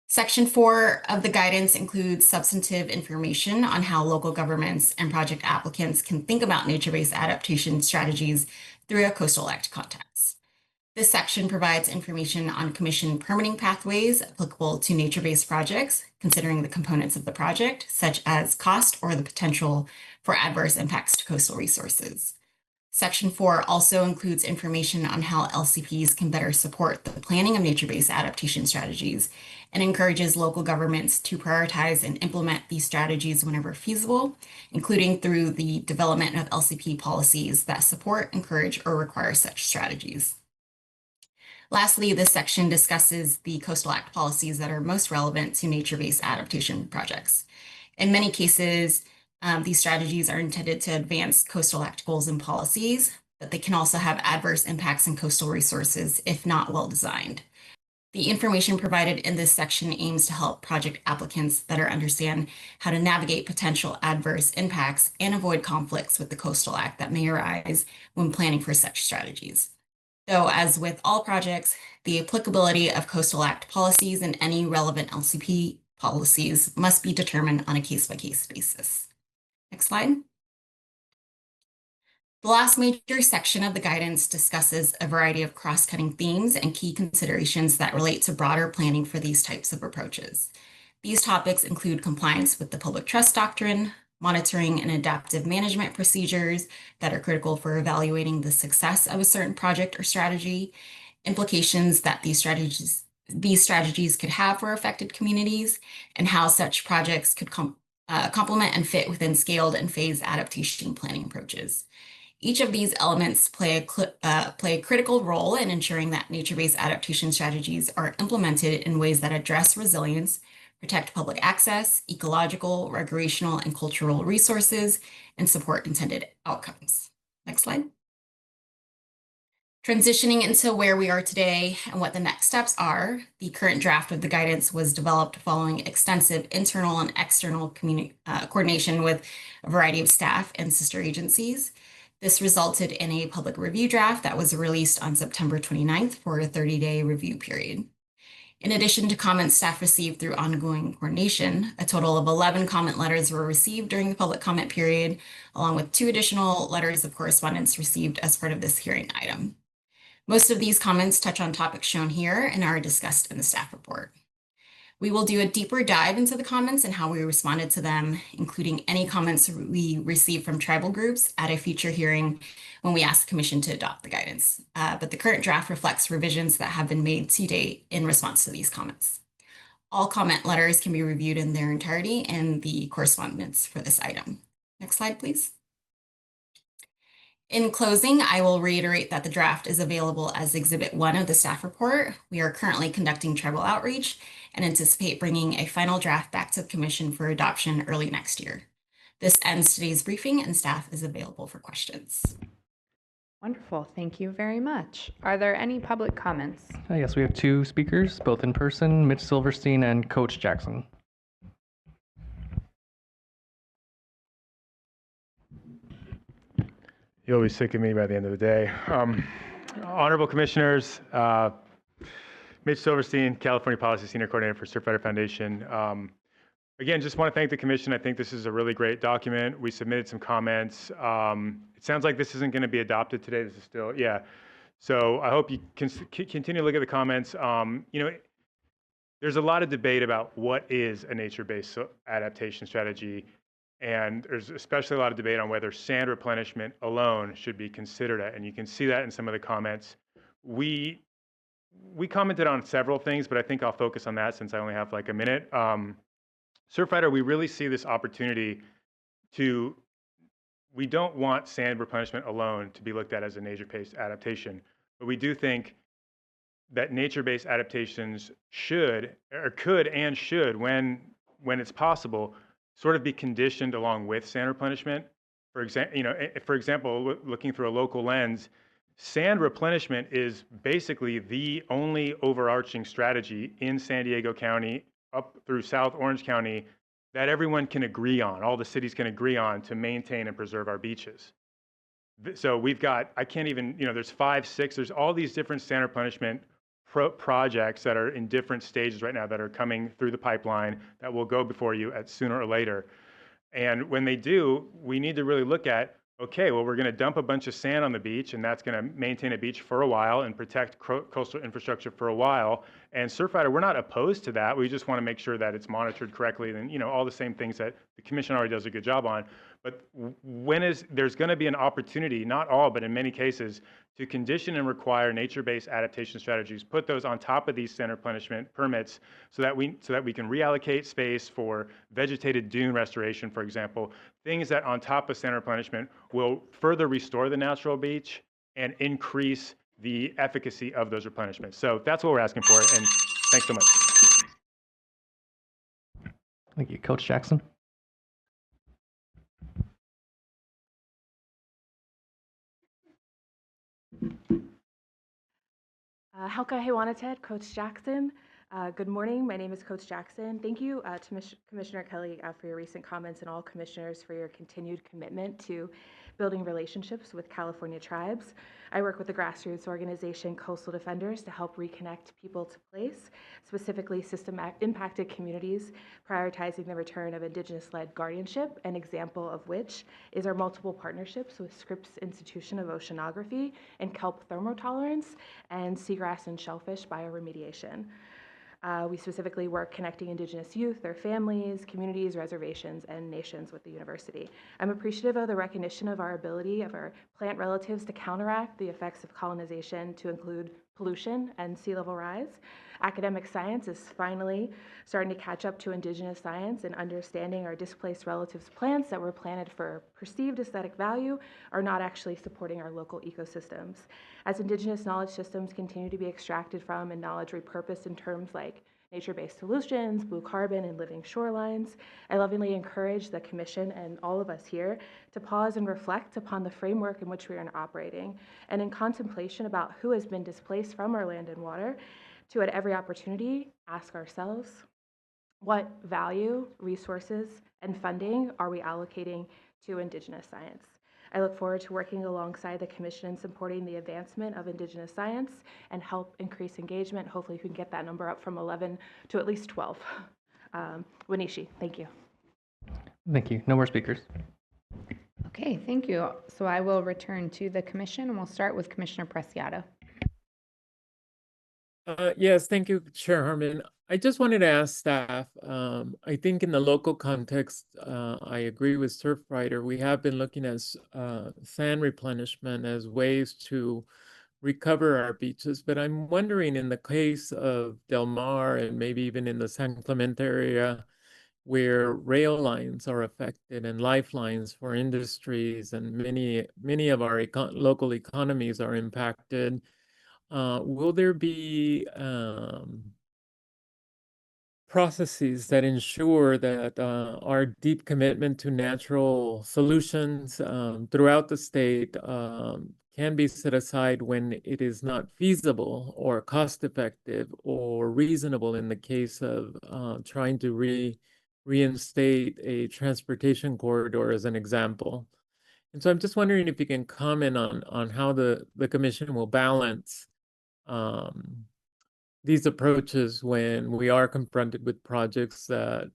Section 4 of the guidance includes substantive information on how local governments and project applicants can think about nature-based adaptation strategies through a Coastal Act context. This section provides information on Commission permitting pathways applicable to nature-based projects, considering the components of the project, such as cost or the potential for adverse impacts to coastal resources. Section 4 also includes information on how LCPs can better support the planning of nature-based adaptation strategies and encourages local governments to prioritize and implement these strategies whenever feasible, including through the development of LCP policies that support, encourage, or require such strategies. Lastly, this section discusses the Coastal Act policies that are most relevant to nature-based adaptation projects. In many cases, these strategies are intended to advance Coastal Act goals and policies, but they can also have adverse impacts on coastal resources if not well designed. The information provided in this section aims to help project applicants better understand how to navigate potential adverse impacts and avoid conflicts with the Coastal Act that may arise when planning for such strategies. Though, as with all projects, the applicability of Coastal Act policies and any relevant LCP policies must be determined on a case-by-case basis. Next slide. The last major section of the guidance discusses a variety of cross-cutting themes and key considerations that relate to broader planning for these types of approaches. These topics include compliance with the public trust doctrine, monitoring and adaptive management procedures that are critical for evaluating the success of a certain project or strategy, implications that these strategies could have for affected communities, and how such projects could complement and fit within scaled and phased adaptation planning approaches. Each of these elements play a critical role in ensuring that nature-based adaptation strategies are implemented in ways that address resilience, protect public access, ecological, recreational, and cultural resources, and support intended outcomes. Next slide. Transitioning into where we are today and what the next steps are, the current draft of the guidance was developed following extensive internal and external coordination with a variety of staff and sister agencies. This resulted in a public review draft that was released on September 29th for a 30-day review period. In addition to comments staff received through ongoing coordination, a total of 11 comment letters were received during the public comment period, along with 2 additional letters of correspondence received as part of this hearing item. Most of these comments touch on topics shown here and are discussed in the staff report. We will do a deeper dive into the comments and how we responded to them, including any comments we received from tribal groups at a future hearing when we ask the Commission to adopt the guidance. But the current draft reflects revisions that have been made to date in response to these comments. All comment letters can be reviewed in their entirety in the correspondence for this item. Next slide, please. In closing, I will reiterate that the draft is available as Exhibit 1 of the staff report. We are currently conducting tribal outreach and anticipate bringing a final draft back to the Commission for adoption early next year. This ends today's briefing and staff is available for questions. Wonderful. Thank you very much. Are there any public comments? Yes, we have two speakers, both in person, Mitch Silverstein and Coach Jackson. You'll be sick of me by the end of the day. Honorable Commissioners, Mitch Silverstein, California Policy Senior Coordinator for Surfrider Foundation. Again, just want to thank the Commission. I think this is a really great document. We submitted some comments. It sounds like this isn't going to be adopted today. This is still, yeah. So I hope you can continue to look at the comments. You know, there's a lot of debate about what is a nature-based adaptation strategy. And there's especially a lot of debate on whether sand replenishment alone should be considered it. And you can see that in some of the comments. We commented on several things, but I think I'll focus on that since I only have like a minute. Surfrider, we really see this opportunity to, we don't want sand replenishment alone to be looked at as a nature-based adaptation, but we do think that nature-based adaptations should, or could and should, when it's possible, sort of be conditioned along with sand replenishment. For example, looking through a local lens, sand replenishment is basically the only overarching strategy in San Diego County up through South Orange County that everyone can agree on, all the cities can agree on to maintain and preserve our beaches. So we've got, I can't even, there's 5, 6, there's all these different sand replenishment projects that are in different stages right now that are coming through the pipeline that will go before you at sooner or later. And when they do, we need to really look at, okay, well, we're going to dump a bunch of sand on the beach, and that's going to maintain a beach for a while and protect coastal infrastructure for a while. And Surfrider, we're not opposed to that. We just want to make sure that it's monitored correctly and, all the same things that the Commission already does a good job on. But there's going to be an opportunity, not all, but in many cases, to condition and require nature-based adaptation strategies, put those on top of these sand replenishment permits so that we can reallocate space for vegetated dune restoration, for example, things that on top of sand replenishment will further restore the natural beach and increase the efficacy of those replenishments. So that's what we're asking for, and thanks so much. Thank you. Coach Jackson. Helka Hewanated, Coach Jackson. Good morning. My name is Coach Jackson. Thank you to Commissioner Kelly for your recent comments and all commissioners for your continued commitment to building relationships with California tribes. I work with the grassroots organization Coastal Defenders to help reconnect people to place, specifically system-impacted communities, prioritizing the return of Indigenous-led guardianship, an example of which is our multiple partnerships with Scripps Institution of Oceanography and kelp thermotolerance and seagrass and shellfish bioremediation. We specifically work connecting Indigenous youth, their families, communities, reservations, and nations with the university. I'm appreciative of the recognition of our ability of our plant relatives to counteract the effects of colonization to include pollution and sea level rise. Academic science is finally starting to catch up to Indigenous science and understanding our displaced relatives' plants that were planted for perceived aesthetic value are not actually supporting our local ecosystems. As Indigenous knowledge systems continue to be extracted from and knowledge repurposed in terms like nature-based solutions, blue carbon, and living shorelines, I lovingly encourage the Commission and all of us here to pause and reflect upon the framework in which we are operating, and in contemplation about who has been displaced from our land and water, to at every opportunity ask ourselves, what value, resources, and funding are we allocating to Indigenous science? I look forward to working alongside the Commission in supporting the advancement of Indigenous science and help increase engagement. Hopefully we can get that number up from 11 to at least 12. Wanishi, thank you. Thank you. No more speakers. Okay, thank you. So I will return to the Commission, and we'll start with Commissioner Preciado. Yes, thank you, Chair Harmon. I just wanted to ask staff, I think in the local context, I agree with Surfrider. We have been looking at sand replenishment as ways to recover our beaches, but I'm wondering in the case of Del Mar and maybe even in the San Clemente area, where rail lines are affected and lifelines for industries and many of our local economies are impacted, will there be processes that ensure that our deep commitment to natural solutions throughout the state can be set aside when it is not feasible or cost effective or reasonable in the case of trying to reinstate a transportation corridor as an example. And so I'm just wondering if you can comment on how the commission will balance these approaches when we are confronted with projects that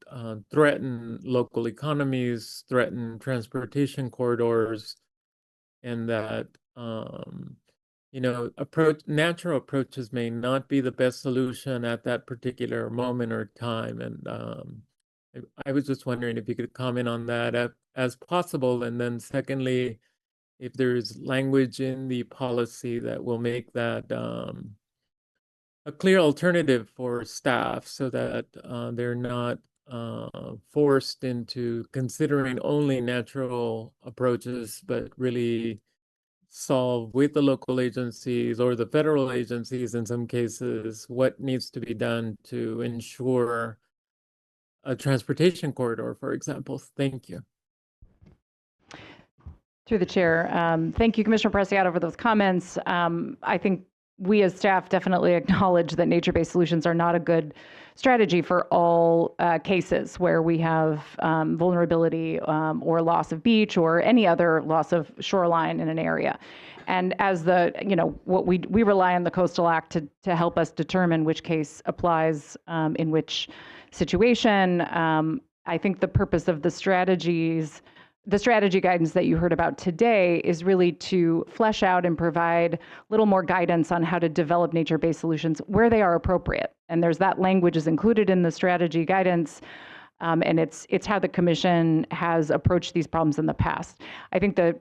threaten local economies, threaten transportation corridors, and that natural approaches may not be the best solution at that particular moment or time. And I was just wondering if you could comment on that as possible. And then secondly, if there's language in the policy that will make that a clear alternative for staff so that they're not forced into considering only natural approaches, but really solve with the local agencies or the federal agencies in some cases what needs to be done to ensure a transportation corridor, for example. Thank you. Through the chair, thank you, Commissioner Preciado, for those comments. I think we as staff definitely acknowledge that nature-based solutions are not a good strategy for all cases where we have vulnerability or loss of beach or any other loss of shoreline in an area. And as what we rely on the Coastal Act to help us determine which case applies in which situation. I think the purpose of the strategy guidance that you heard about today is really to flesh out and provide a little more guidance on how to develop nature-based solutions where they are appropriate. And there's that language is included in the strategy guidance, and it's how the commission has approached these problems in the past. I think the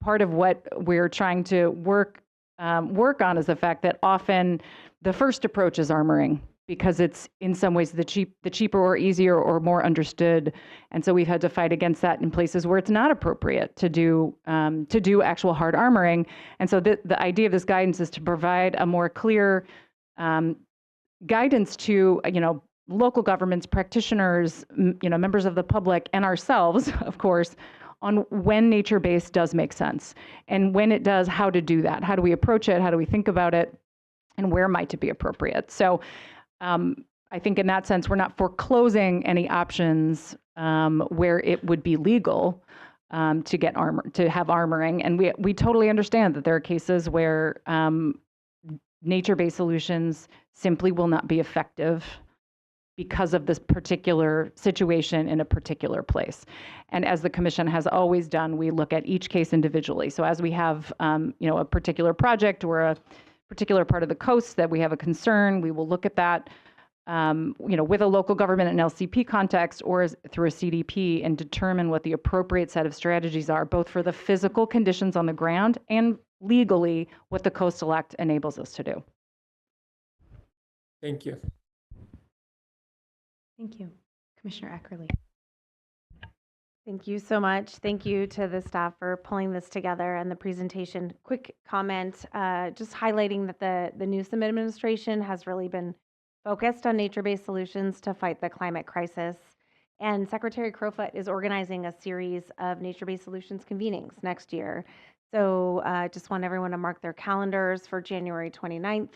part of what we're trying to work on is the fact that often the first approach is armoring, because it's in some ways the cheaper or easier or more understood. And so we've had to fight against that in places where it's not appropriate to do actual hard armoring. And so the idea of this guidance is to provide a more clear guidance to local governments, practitioners, members of the public, and ourselves, of course, on when nature-based does make sense. And when it does, how to do that. How do we approach it? How do we think about it? And where might it be appropriate? So I think in that sense, we're not foreclosing any options where it would be legal to have armoring. And we totally understand that there are cases where nature-based solutions simply will not be effective because of this particular situation in a particular place. And as the commission has always done, we look at each case individually. So as we have a particular project or a particular part of the coast that we have a concern, we will look at that with a local government and LCP context or through a CDP and determine what the appropriate set of strategies are, both for the physical conditions on the ground and legally what the Coastal Act enables us to do. Thank you. Thank you. Commissioner Eckerly. Thank you so much. Thank you to the staff for pulling this together and the presentation. Quick comment, just highlighting that the Newsom administration has really been focused on nature-based solutions to fight the climate crisis. And Secretary Crowfoot is organizing a series of nature-based solutions convenings next year. So just want everyone to mark their calendars for January 29th.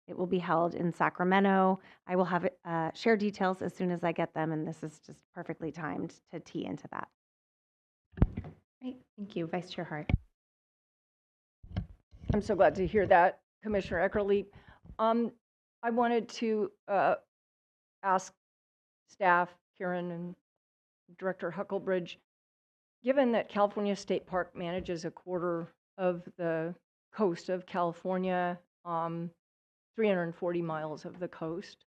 It will be held in Sacramento. I will have share details as soon as I get them, and this is just perfectly timed to tee into that. Great, thank you. Vice Chair Hart. I'm so glad to hear that, Commissioner Eckerly. I wanted to ask staff, Karen and Director Hucklebridge, given that California State Park manages a quarter of the coast of California, 340 miles of the coast,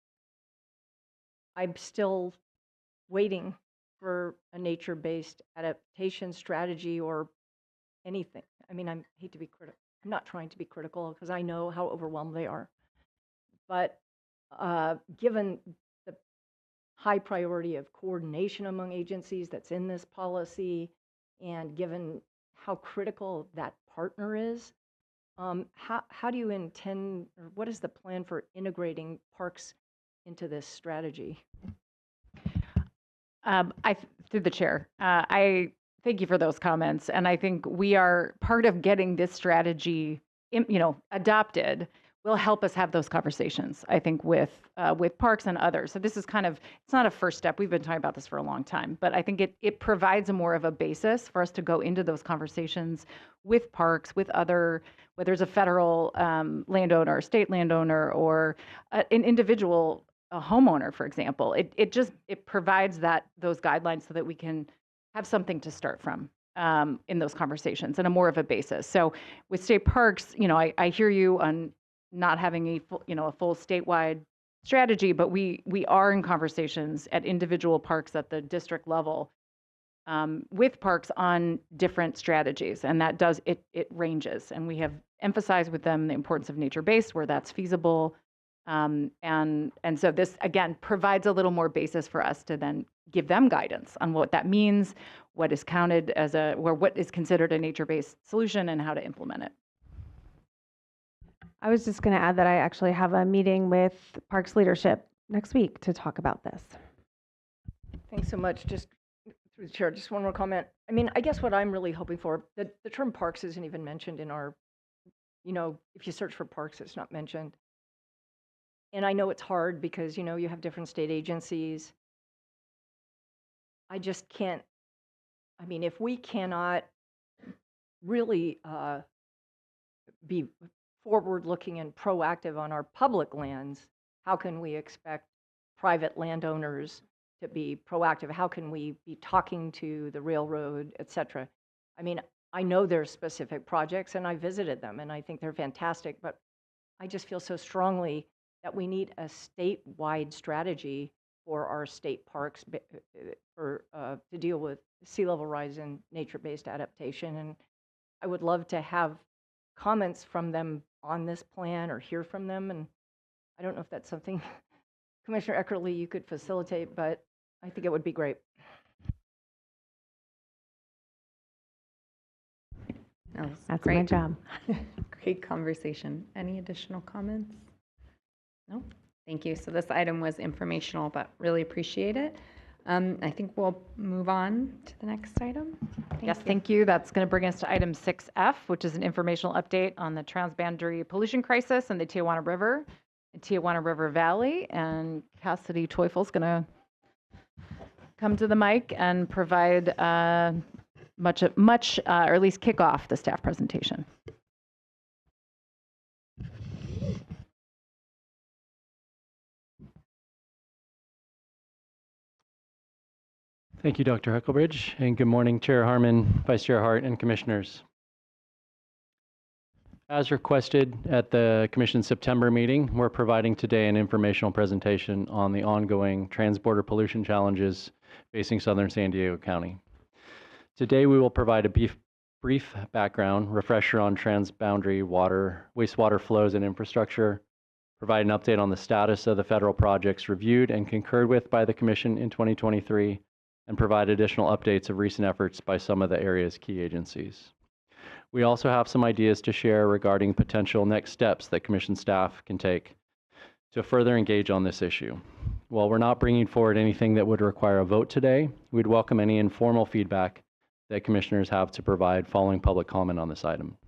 I'm still waiting for a nature-based adaptation strategy or anything. I mean, I hate to be critical. I'm not trying to be critical because I know how overwhelmed they are. But given the high priority of coordination among agencies that's in this policy, and given how critical that partner is, how do you intend, or what is the plan for integrating parks into this strategy? Through the chair, I thank you for those comments. And I think we are part of getting this strategy, adopted will help us have those conversations, I think, with parks and others. So this is it's not a first step. We've been talking about this for a long time, but I think it provides more of a basis for us to go into those conversations with parks, with other, whether it's a federal landowner, state landowner, or an individual homeowner, for example. It provides those guidelines so that we can have something to start from in those conversations and a more of a basis. So with state parks, I hear you on not having a full statewide strategy, but we are in conversations at individual parks at the district level with parks on different strategies, and that it ranges. And we have emphasized with them the importance of nature-based where that's feasible, and so this again provides a little more basis for us to then give them guidance on what that means, what is counted as what is considered a nature-based solution, and how to implement it. I was just going to add that I actually have a meeting with Parks leadership next week to talk about this. Thanks so much. Just through the chair, just one more comment. I mean, I guess what I'm really hoping for, the term parks isn't even mentioned in our, if you search for parks, it's not mentioned. And I know it's hard because, you have different state agencies. I just can't, if we cannot really be forward-looking and proactive on our public lands, how can we expect private landowners to be proactive? How can we be talking to the railroad, et cetera? I know there's specific projects, and I visited them, and I think they're fantastic, but I just feel so strongly that we need a statewide strategy for our state parks to deal with sea level rise and nature-based adaptation. And I would love to have comments from them on this plan or hear from them. And I don't know if that's something, Commissioner Eckerly, you could facilitate, but I think it would be great. That's my job. Great conversation. Any additional comments? No? Thank you. So this item was informational, but really appreciate it. I think we'll move on to the next item. Thank you. That's going to bring us to item 6F, which is an informational update on the transboundary pollution crisis in the Tijuana River and Tijuana River Valley. And Cassidy Teufel going to come to the mic and provide or at least kick off the staff presentation. Thank you, Dr. Huckelbridge, and good morning, Chair Harmon, Vice Chair Hart, and Commissioners. As requested at the Commission's September meeting, we're providing today an informational presentation on the ongoing transborder pollution challenges facing southern San Diego County. Today, we will provide a brief background, refresher on transboundary wastewater flows and infrastructure, provide an update on the status of the federal projects reviewed and concurred with by the Commission in 2023, and provide additional updates of recent efforts by some of the area's key agencies. We also have some ideas to share regarding potential next steps that Commission staff can take to further engage on this issue. While we're not bringing forward anything that would require a vote today, we'd welcome any informal feedback that Commissioners have to provide following public comment on this item.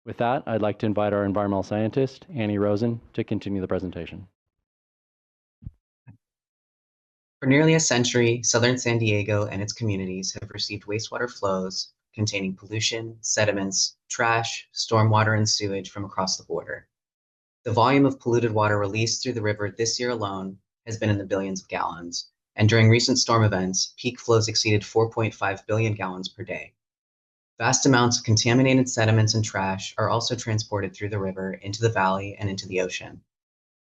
With that, I'd like to invite our environmental scientist, Annie Rosen, to continue the presentation. For nearly a century, southern San Diego and its communities have received wastewater flows containing pollution, sediments, trash, stormwater, and sewage from across the border. The volume of polluted water released through the river this year alone has been in the billions of gallons, and during recent storm events, peak flows exceeded 4.5 billion gallons per day. Vast amounts of contaminated sediments and trash are also transported through the river into the valley and into the ocean.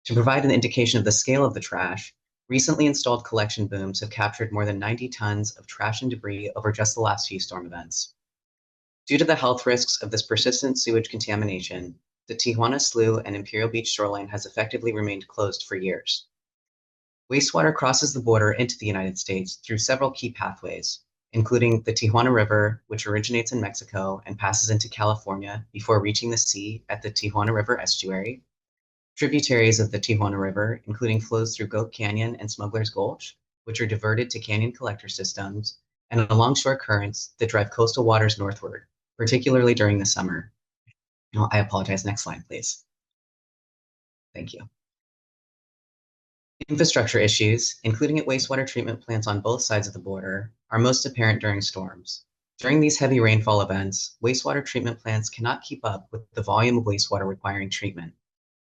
To provide an indication of the scale of the trash, recently installed collection booms have captured more than 90 tons of trash and debris over just the last few storm events. Due to the health risks of this persistent sewage contamination, the Tijuana Slough and Imperial Beach shoreline has effectively remained closed for years. Wastewater crosses the border into the United States through several key pathways, including the Tijuana River, which originates in Mexico and passes into California before reaching the sea at the Tijuana River estuary, tributaries of the Tijuana River, including flows through Goat Canyon and Smuggler's Gulch, which are diverted to canyon collector systems, and alongshore currents that drive coastal waters northward, particularly during the summer. Oh, I apologize. Next slide, please. Thank you. Infrastructure issues, including at wastewater treatment plants on both sides of the border, are most apparent during storms. During these heavy rainfall events, wastewater treatment plants cannot keep up with the volume of wastewater requiring treatment.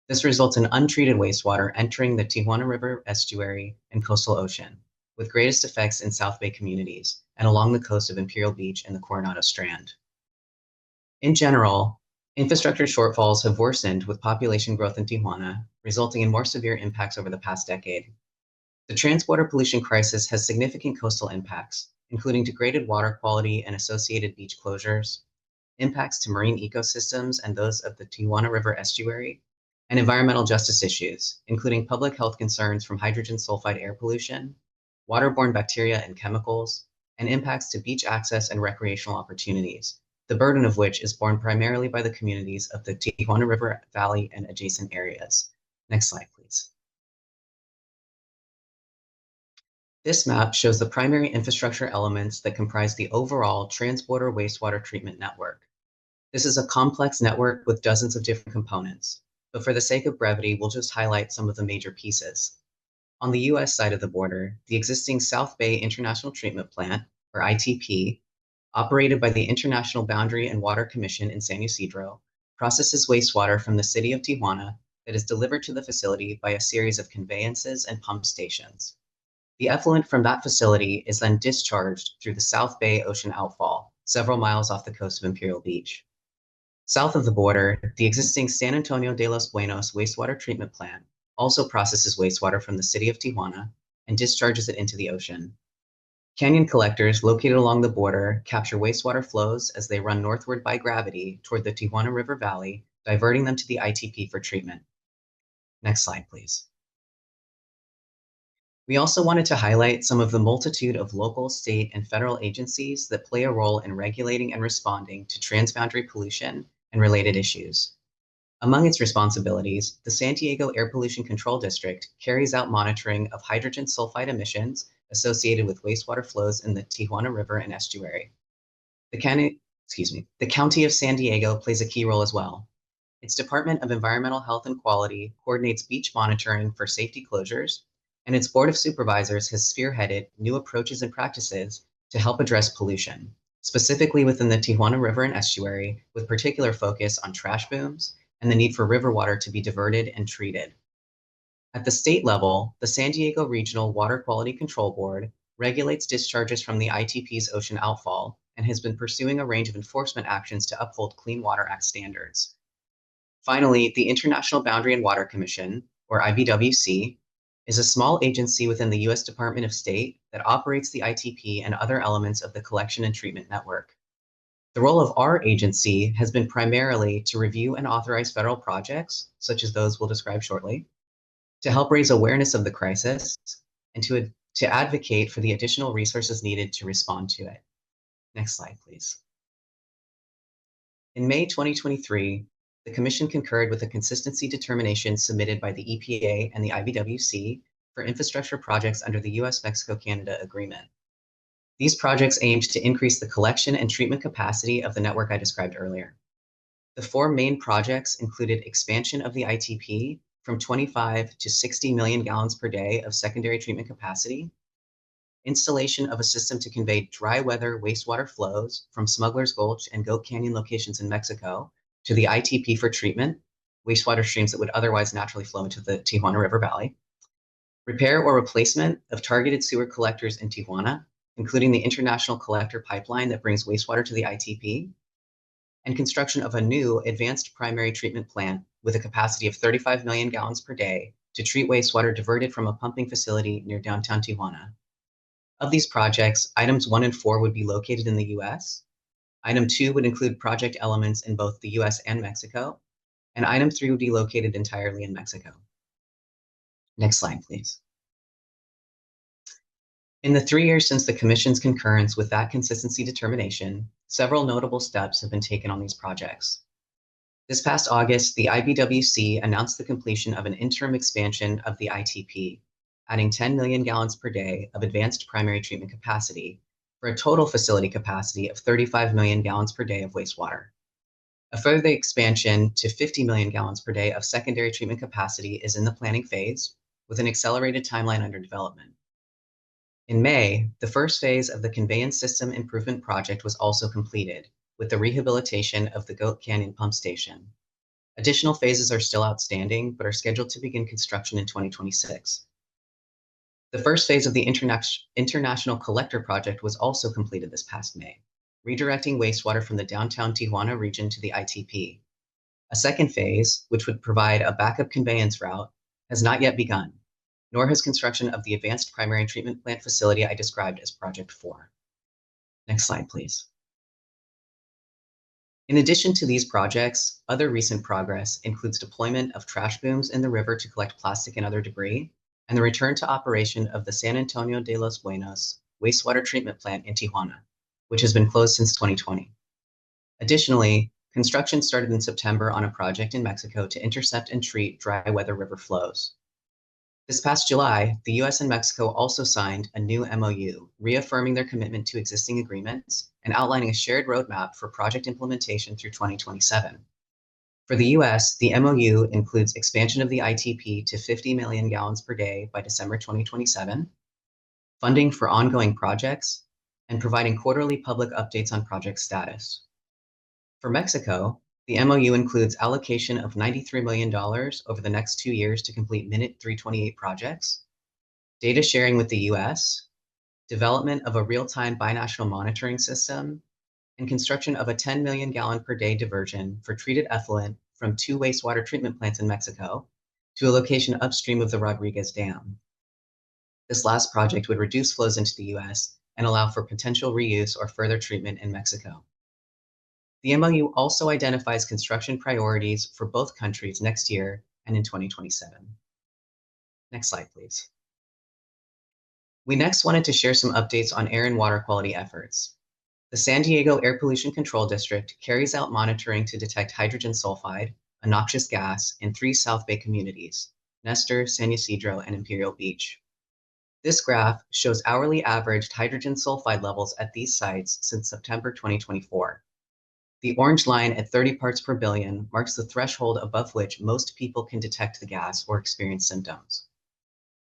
This results in untreated wastewater entering the Tijuana River estuary and coastal ocean, with greatest effects in South Bay communities and along the coast of Imperial Beach and the Coronado Strand. In general, infrastructure shortfalls have worsened with population growth in Tijuana, resulting in more severe impacts over the past decade. The transborder pollution crisis has significant coastal impacts, including degraded water quality and associated beach closures, impacts to marine ecosystems and those of the Tijuana River estuary, and environmental justice issues, including public health concerns from hydrogen sulfide air pollution, waterborne bacteria and chemicals, and impacts to beach access and recreational opportunities, the burden of which is borne primarily by the communities of the Tijuana River Valley and adjacent areas. Next slide, please. This map shows the primary infrastructure elements that comprise the overall transborder wastewater treatment network. This is a complex network with dozens of different components, but for the sake of brevity, we'll just highlight some of the major pieces. On the US side of the border, the existing South Bay International Treatment Plant, or ITP, operated by the International Boundary and Water Commission in San Ysidro, processes wastewater from the city of Tijuana that is delivered to the facility by a series of conveyances and pump stations. The effluent from that facility is then discharged through the South Bay Ocean outfall, several miles off the coast of Imperial Beach. South of the border, the existing San Antonio de los Buenos wastewater treatment plant also processes wastewater from the city of Tijuana and discharges it into the ocean. Canyon collectors located along the border capture wastewater flows as they run northward by gravity toward the Tijuana River Valley, diverting them to the ITP for treatment. Next slide, please. We also wanted to highlight some of the multitude of local, state, and federal agencies that play a role in regulating and responding to transboundary pollution and related issues. Among its responsibilities, the San Diego Air Pollution Control District carries out monitoring of hydrogen sulfide emissions associated with wastewater flows in the Tijuana River and estuary. The County of San Diego plays a key role as well. Its Department of Environmental Health and Quality coordinates beach monitoring for safety closures, and its Board of Supervisors has spearheaded new approaches and practices to help address pollution, specifically within the Tijuana River and estuary, with particular focus on trash booms and the need for river water to be diverted and treated. At the state level, the San Diego Regional Water Quality Control Board regulates discharges from the ITP's ocean outfall and has been pursuing a range of enforcement actions to uphold Clean Water Act standards. Finally, the International Boundary and Water Commission, or IBWC, is a small agency within the U.S. Department of State that operates the ITP and other elements of the collection and treatment network. The role of our agency has been primarily to review and authorize federal projects, such as those we'll describe shortly, to help raise awareness of the crisis, and to advocate for the additional resources needed to respond to it. Next slide, please. In May 2023, the Commission concurred with a consistency determination submitted by the EPA and the IBWC for infrastructure projects under the U.S.-Mexico-Canada Agreement. These projects aimed to increase the collection and treatment capacity of the network I described earlier. The four main projects included expansion of the ITP from 25 to 60 million gallons per day of secondary treatment capacity, installation of a system to convey dry weather wastewater flows from Smuggler's Gulch and Goat Canyon locations in Mexico to the ITP for treatment, wastewater streams that would otherwise naturally flow into the Tijuana River Valley, repair or replacement of targeted sewer collectors in Tijuana, including the international collector pipeline that brings wastewater to the ITP, and construction of a new advanced primary treatment plant with a capacity of 35 million gallons per day to treat wastewater diverted from a pumping facility near downtown Tijuana. Of these projects, items 1 and 4 would be located in the US. Item 2 would include project elements in both the US and Mexico, and item 3 would be located entirely in Mexico. Next slide, please. In the 3 years since the Commission's concurrence with that consistency determination, several notable steps have been taken on these projects. This past August, the IBWC announced the completion of an interim expansion of the ITP, adding 10 million gallons per day of advanced primary treatment capacity for a total facility capacity of 35 million gallons per day of wastewater. A further expansion to 50 million gallons per day of secondary treatment capacity is in the planning phase, with an accelerated timeline under development. In May, the first phase of the Conveyance System Improvement Project was also completed, with the rehabilitation of the Goat Canyon Pump Station. Additional phases are still outstanding, but are scheduled to begin construction in 2026. The first phase of the International Collector Project was also completed this past May, redirecting wastewater from the downtown Tijuana region to the ITP. A second phase, which would provide a backup conveyance route, has not yet begun, nor has construction of the advanced primary treatment plant facility I described as Project 4. Next slide, please. In addition to these projects, other recent progress includes deployment of trash booms in the river to collect plastic and other debris, and the return to operation of the San Antonio de los Buenos wastewater treatment plant in Tijuana, which has been closed since 2020. Additionally, construction started in September on a project in Mexico to intercept and treat dry weather river flows. This past July, the US and Mexico also signed a new MOU, reaffirming their commitment to existing agreements and outlining a shared roadmap for project implementation through 2027. For the US, the MOU includes expansion of the ITP to 50 million gallons per day by December 2027, funding for ongoing projects, and providing quarterly public updates on project status. For Mexico, the MOU includes allocation of $93 million over the next 2 years to complete Minute 328 projects, data sharing with the US, development of a real-time binational monitoring system, and construction of a 10 million gallon per day diversion for treated effluent from 2 wastewater treatment plants in Mexico to a location upstream of the Rodriguez Dam. This last project would reduce flows into the US and allow for potential reuse or further treatment in Mexico. The MOU also identifies construction priorities for both countries next year and in 2027. Next slide, please. We next wanted to share some updates on air and water quality efforts. The San Diego Air Pollution Control District carries out monitoring to detect hydrogen sulfide, a noxious gas, in 3 South Bay communities, Nestor, San Ysidro, and Imperial Beach. This graph shows hourly averaged hydrogen sulfide levels at these sites since September 2024. The orange line at 30 parts per billion marks the threshold above which most people can detect the gas or experience symptoms.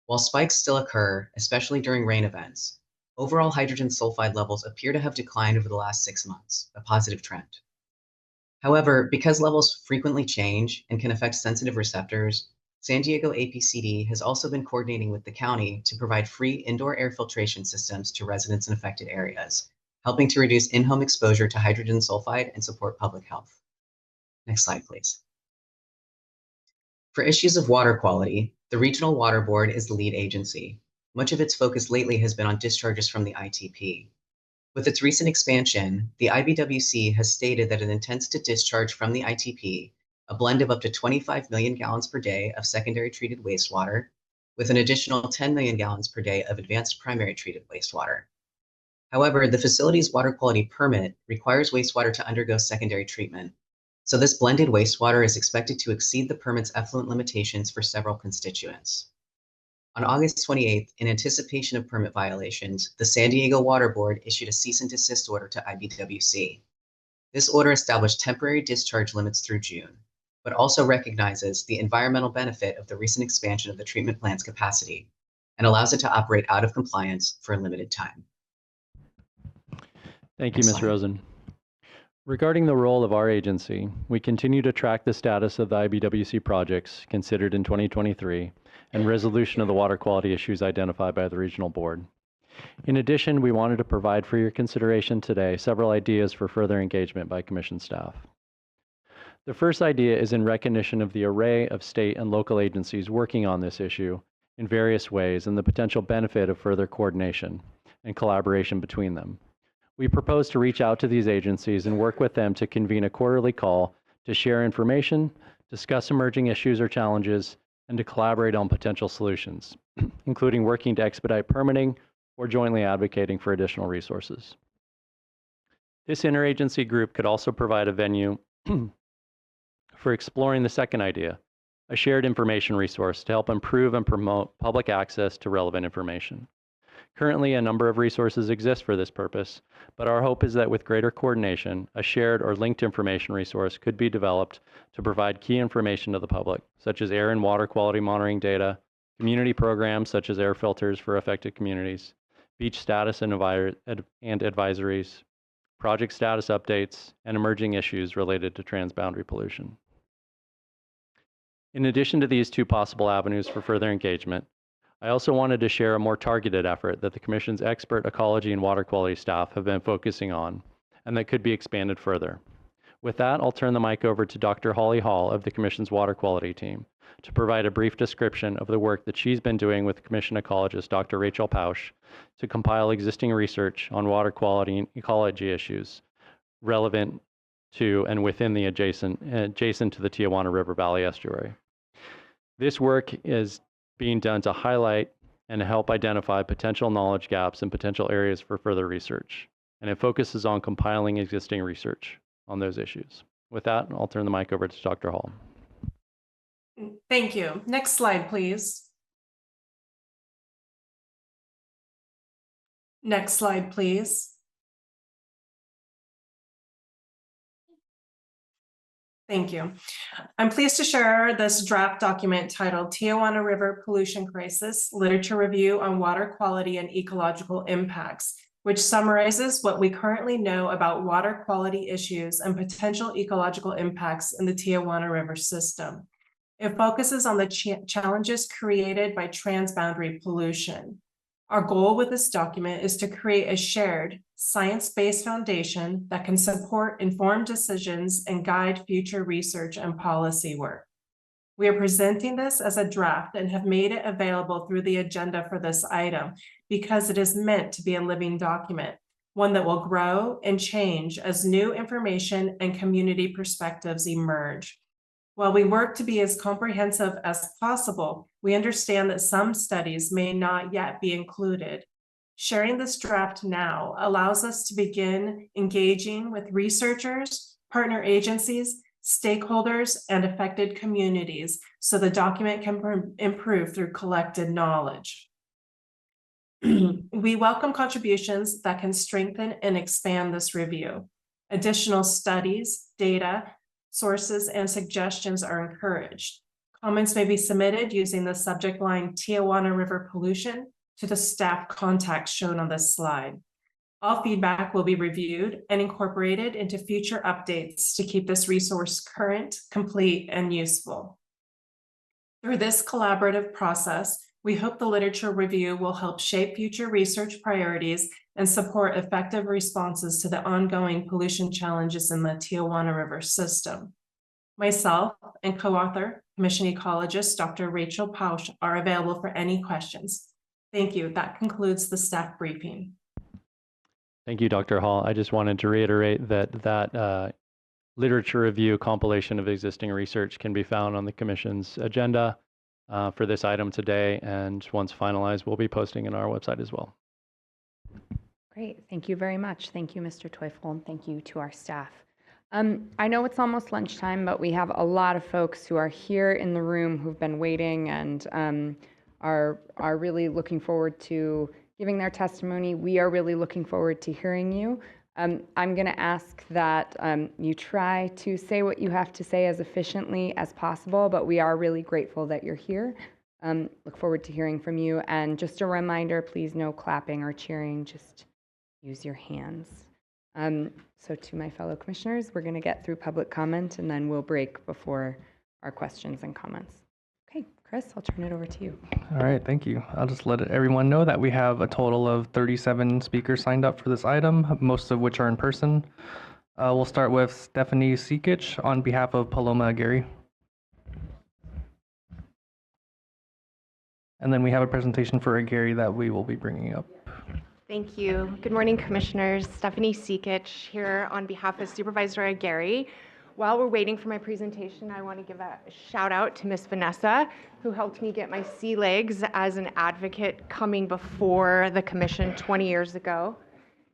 While spikes still occur, especially during rain events, overall hydrogen sulfide levels appear to have declined over the last 6 months, a positive trend. However, because levels frequently change and can affect sensitive receptors, San Diego APCD has also been coordinating with the county to provide free indoor air filtration systems to residents in affected areas, helping to reduce in-home exposure to hydrogen sulfide and support public health. Next slide, please. For issues of water quality, the Regional Water Board is the lead agency. Much of its focus lately has been on discharges from the ITP. With its recent expansion, the IBWC has stated that it intends to discharge from the ITP a blend of up to 25 million gallons per day of secondary treated wastewater, with an additional 10 million gallons per day of advanced primary treated wastewater. However, the facility's water quality permit requires wastewater to undergo secondary treatment, so this blended wastewater is expected to exceed the permit's effluent limitations for several constituents. On August 28th, in anticipation of permit violations, the San Diego Water Board issued a cease and desist order to IBWC. This order established temporary discharge limits through June, but also recognizes the environmental benefit of the recent expansion of the treatment plant's capacity and allows it to operate out of compliance for a limited time. Thank you, Ms. Rosen. Regarding the role of our agency, we continue to track the status of the IBWC projects considered in 2023 and resolution of the water quality issues identified by the Regional Board. In addition, we wanted to provide for your consideration today several ideas for further engagement by Commission staff. The first idea is in recognition of the array of state and local agencies working on this issue in various ways and the potential benefit of further coordination and collaboration between them. We propose to reach out to these agencies and work with them to convene a quarterly call to share information, discuss emerging issues or challenges, and to collaborate on potential solutions, including working to expedite permitting or jointly advocating for additional resources. This interagency group could also provide a venue for exploring the second idea, a shared information resource to help improve and promote public access to relevant information. Currently, a number of resources exist for this purpose, but our hope is that with greater coordination, a shared or linked information resource could be developed to provide key information to the public, such as air and water quality monitoring data, community programs such as air filters for affected communities, beach status and advisories, project status updates, and emerging issues related to transboundary pollution. In addition to these two possible avenues for further engagement, I also wanted to share a more targeted effort that the Commission's expert ecology and water quality staff have been focusing on, and that could be expanded further. With that, I'll turn the mic over to Dr. Holly Hall of the Commission's water quality team to provide a brief description of the work that she's been doing with Commission ecologist Dr. Rachel Pausch to compile existing research on water quality and ecology issues relevant to and within the adjacent to the Tijuana River Valley estuary. This work is being done to highlight and help identify potential knowledge gaps and potential areas for further research. And it focuses on compiling existing research on those issues. With that, I'll turn the mic over to Dr. Hall. Thank you. Next slide, please. Next slide, please. Thank you. I'm pleased to share this draft document titled Tijuana River Pollution Crisis, Literature Review on Water Quality and Ecological Impacts, which summarizes what we currently know about water quality issues and potential ecological impacts in the Tijuana River system. It focuses on the challenges created by transboundary pollution. Our goal with this document is to create a shared, science-based foundation that can support informed decisions and guide future research and policy work. We are presenting this as a draft and have made it available through the agenda for this item because it is meant to be a living document, one that will grow and change as new information and community perspectives emerge. While we work to be as comprehensive as possible, we understand that some studies may not yet be included. Sharing this draft now allows us to begin engaging with researchers, partner agencies, stakeholders, and affected communities so the document can improve through collected knowledge. We welcome contributions that can strengthen and expand this review. Additional studies, data, sources, and suggestions are encouraged. Comments may be submitted using the subject line Tijuana River Pollution to the staff contacts shown on this slide. All feedback will be reviewed and incorporated into future updates to keep this resource current, complete, and useful. Through this collaborative process, we hope the literature review will help shape future research priorities and support effective responses to the ongoing pollution challenges in the Tijuana River system. Myself and co-author, Commission ecologist Dr. Rachel Pausch, are available for any questions. Thank you. That concludes the staff briefing. Thank you, Dr. Hall. I just wanted to reiterate that literature review compilation of existing research can be found on the Commission's agenda for this item today, and once finalized, we'll be posting on our website as well. Great. Thank you very much. Thank you, Mr. Teufel, and thank you to our staff. I know it's almost lunchtime, but we have a lot of folks who are here in the room who've been waiting and are really looking forward to giving their testimony. We are really looking forward to hearing you. I'm going to ask that you try to say what you have to say as efficiently as possible, but we are really grateful that you're here. Look forward to hearing from you. And just a reminder, please no clapping or cheering, just use your hands. So to my fellow commissioners, we're going to get through public comment and then we'll break before our questions and comments. Okay, Chris, I'll turn it over to you. All right, thank you. I'll just let everyone know that we have a total of 37 speakers signed up for this item, most of which are in person. We'll start with Stephanie Seacoast on behalf of Paloma Aguirre. And then we have a presentation for Aguirre that we will be bringing up. Thank you. Good morning, Commissioners. Stephanie Seacoast here on behalf of Supervisor Aguirre. While we're waiting for my presentation, I want to give a shout out to Miss Vanessa, who helped me get my sea legs as an advocate coming before the Commission 20 years ago.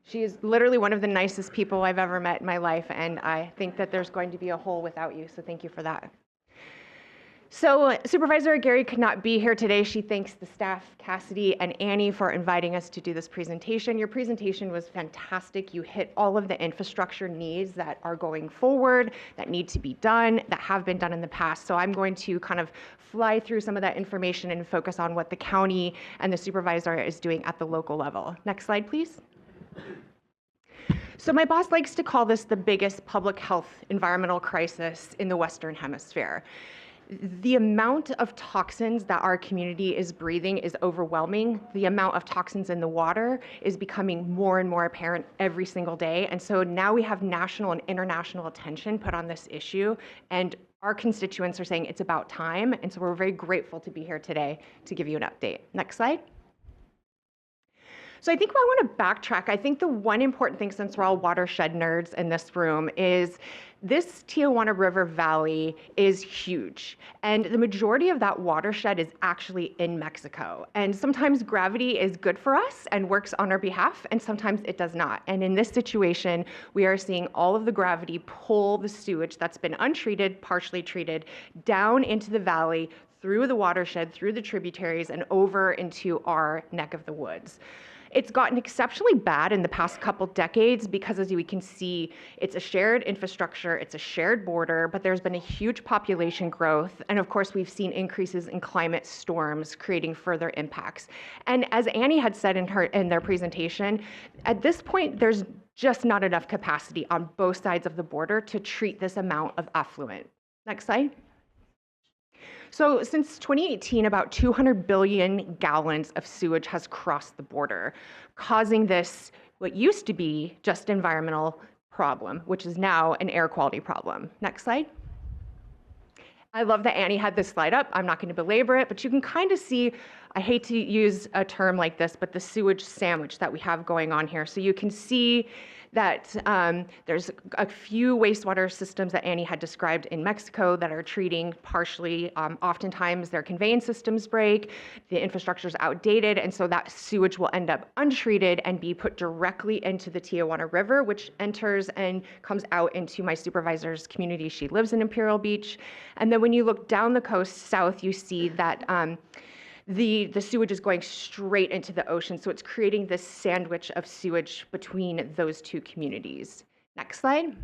She is literally one of the nicest people I've ever met in my life, and I think that there's going to be a hole without you, so thank you for that. So Supervisor Gary could not be here today. She thanks the staff, Cassidy and Annie, for inviting us to do this presentation. Your presentation was fantastic. You hit all of the infrastructure needs that are going forward, that need to be done, that have been done in the past. So I'm going to kind of fly through some of that information and focus on what the county and the supervisor is doing at the local level. Next slide, please. So my boss likes to call this the biggest public health environmental crisis in the Western Hemisphere. The amount of toxins that our community is breathing is overwhelming. The amount of toxins in the water is becoming more and more apparent every single day. And so now we have national and international attention put on this issue, and our constituents are saying it's about time. And so we're very grateful to be here today to give you an update. Next slide. So I think I want to backtrack. I think the one important thing, since we're all watershed nerds in this room, is this Tijuana River Valley is huge. And the majority of that watershed is actually in Mexico. And sometimes gravity is good for us and works on our behalf, and sometimes it does not. And in this situation, we are seeing all of the gravity pull the sewage that's been untreated, partially treated, down into the valley, through the watershed, through the tributaries, and over into our neck of the woods. It's gotten exceptionally bad in the past couple decades because, as we can see, it's a shared infrastructure, it's a shared border, but there's been a huge population growth. And of course, we've seen increases in climate storms creating further impacts. And as Annie had said in their presentation, at this point, there's just not enough capacity on both sides of the border to treat this amount of effluent. Next slide. So since 2018, about 200 billion gallons of sewage has crossed the border, causing this, what used to be just environmental problem, which is now an air quality problem. Next slide. I love that Annie had this slide up. I'm not going to belabor it, but you can kind of see, I hate to use a term like this, but the sewage sandwich that we have going on here. So you can see that there's a few wastewater systems that Annie had described in Mexico that are treating partially. Oftentimes their conveyance systems break, the infrastructure is outdated, and so that sewage will end up untreated and be put directly into the Tijuana River, which enters and comes out into my supervisor's community. She lives in Imperial Beach. And then when you look down the coast south, you see that the sewage is going straight into the ocean. So it's creating this sandwich of sewage between those two communities. Next slide.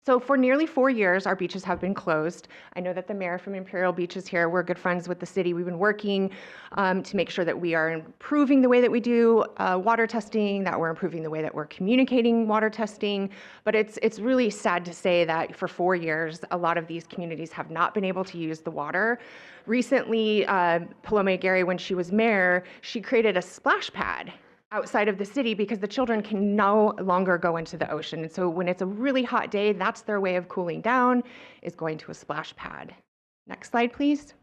So for nearly 4 years, our beaches have been closed. I know that the mayor from Imperial Beach is here. We're good friends with the city. We've been working to make sure that we are improving the way that we do water testing, that we're improving the way that we're communicating water testing. But it's really sad to say that for 4 years, a lot of these communities have not been able to use the water. Recently, Paloma Aguirre, when she was mayor, she created a splash pad outside of the city because the children can no longer go into the ocean. And so when it's a really hot day, that's their way of cooling down, is going to a splash pad. Next slide, please.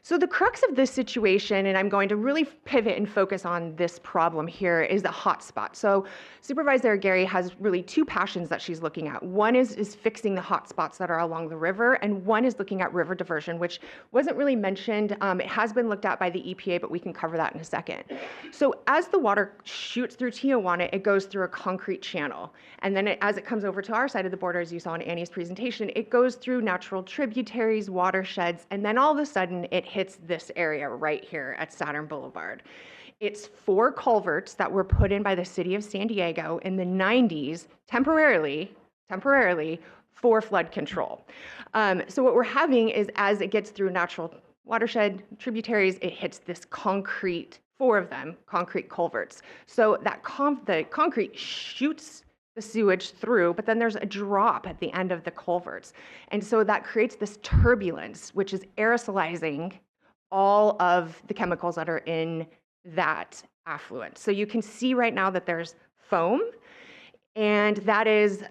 So the crux of this situation, and I'm going to really pivot and focus on this problem here, is the hotspot. So Supervisor Gary has really two passions that she's looking at. One is fixing the hotspots that are along the river, and one is looking at river diversion, which wasn't really mentioned. It has been looked at by the EPA, but we can cover that in a second. So as the water shoots through Tijuana, it goes through a concrete channel. And then as it comes over to our side of the border, as you saw in Annie's presentation, it goes through natural tributaries, watersheds, and then all of a sudden it hits this area right here at Saturn Boulevard. It's 4 culverts that were put in by the city of San Diego in the 90s, temporarily for flood control. So what we're having is, as it gets through natural watershed tributaries, it hits this concrete, 4 of them, concrete culverts. So that the concrete shoots the sewage through, but then there's a drop at the end of the culverts. And so that creates this turbulence, which is aerosolizing all of the chemicals that are in that affluent. So you can see right now that there's foam, and that is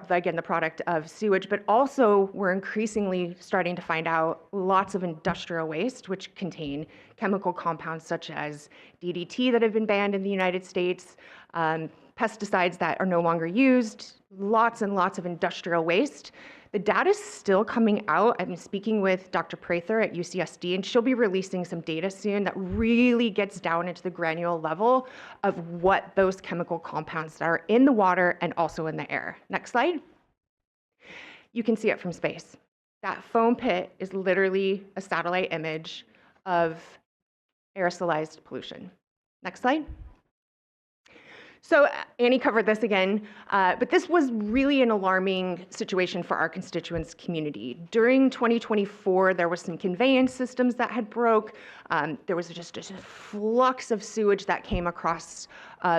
again the product of sewage, but also we're increasingly starting to find out lots of industrial waste which contain chemical compounds such as DDT that have been banned in the United States, pesticides that are no longer used, lots and lots of industrial waste. The data is still coming out. I'm speaking with Dr. Prather at UCSD, and she'll be releasing some data soon that really gets down into the granular level of what those chemical compounds are in the water and also in the air. Next slide. You can see it from space. That foam pit is literally a satellite image of aerosolized pollution. Next slide. So Annie covered this again, but this was really an alarming situation for our constituents' community. During 2024, there was some conveyance systems that had broke. There was just a flux of sewage that came across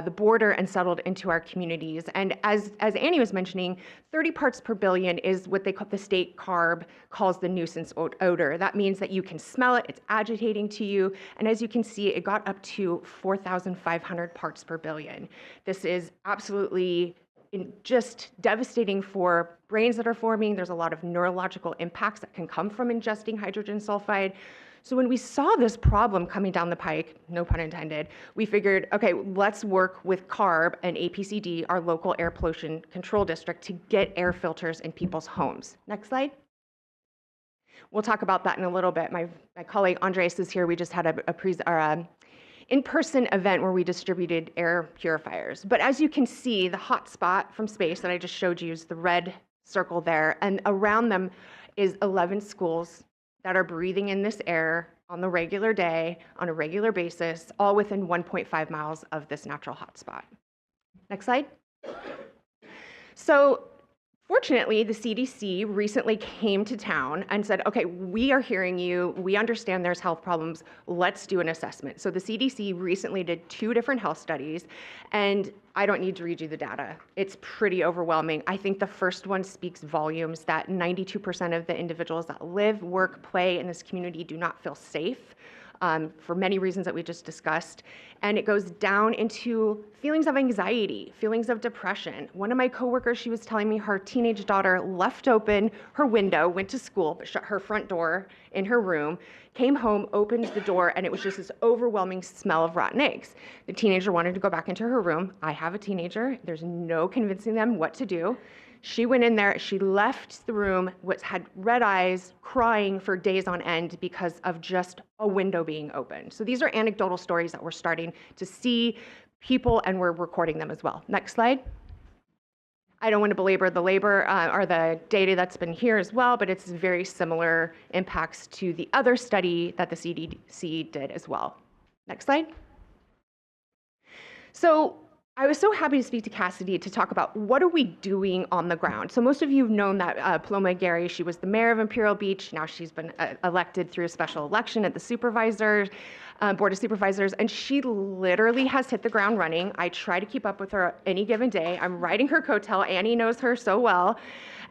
the border and settled into our communities. And as Annie was mentioning, 30 parts per billion is what they call, the state CARB calls the nuisance odor. That means that you can smell it, it's agitating to you, and as you can see, it got up to 4,500 parts per billion. This is absolutely just devastating for brains that are forming. There's a lot of neurological impacts that can come from ingesting hydrogen sulfide. So when we saw this problem coming down the pike, no pun intended, we figured, okay, let's work with CARB and APCD, our local air pollution control district, to get air filters in people's homes. Next slide. We'll talk about that in a little bit. My colleague Andres is here. We just had a in-person event where we distributed air purifiers. But as you can see, the hot spot from space that I just showed you is the red circle there, and around them is 11 schools that are breathing in this air on the regular day, on a regular basis, all within 1.5 miles of this natural hotspot. Next slide. So fortunately, the CDC recently came to town and said, okay, we are hearing you, we understand there's health problems, let's do an assessment. So the CDC recently did 2 different health studies, and I don't need to read you the data. It's pretty overwhelming. I think the first one speaks volumes that 92% of the individuals that live, work, play in this community do not feel safe. For many reasons that we just discussed. And it goes down into feelings of anxiety, feelings of depression. One of my coworkers, she was telling me her teenage daughter left open her window, went to school, but shut her front door in her room, came home, opened the door, and it was just this overwhelming smell of rotten eggs. The teenager wanted to go back into her room. I have a teenager. There's no convincing them what to do. She went in there, she left the room, had red eyes, crying for days on end because of just a window being open. So these are anecdotal stories that we're starting to see people, and we're recording them as well. Next slide. I don't want to belabor the or the data that's been here as well, but it's very similar impacts to the other study that the CDC did as well. Next slide. So I was so happy to speak to Cassidy to talk about what are we doing on the ground. So most of you have known that Paloma Aguirre, she was the mayor of Imperial Beach. Now she's been elected through a special election at the Board of Supervisors, and she literally has hit the ground running. I try to keep up with her any given day. I'm riding her coattail. Annie knows her so well.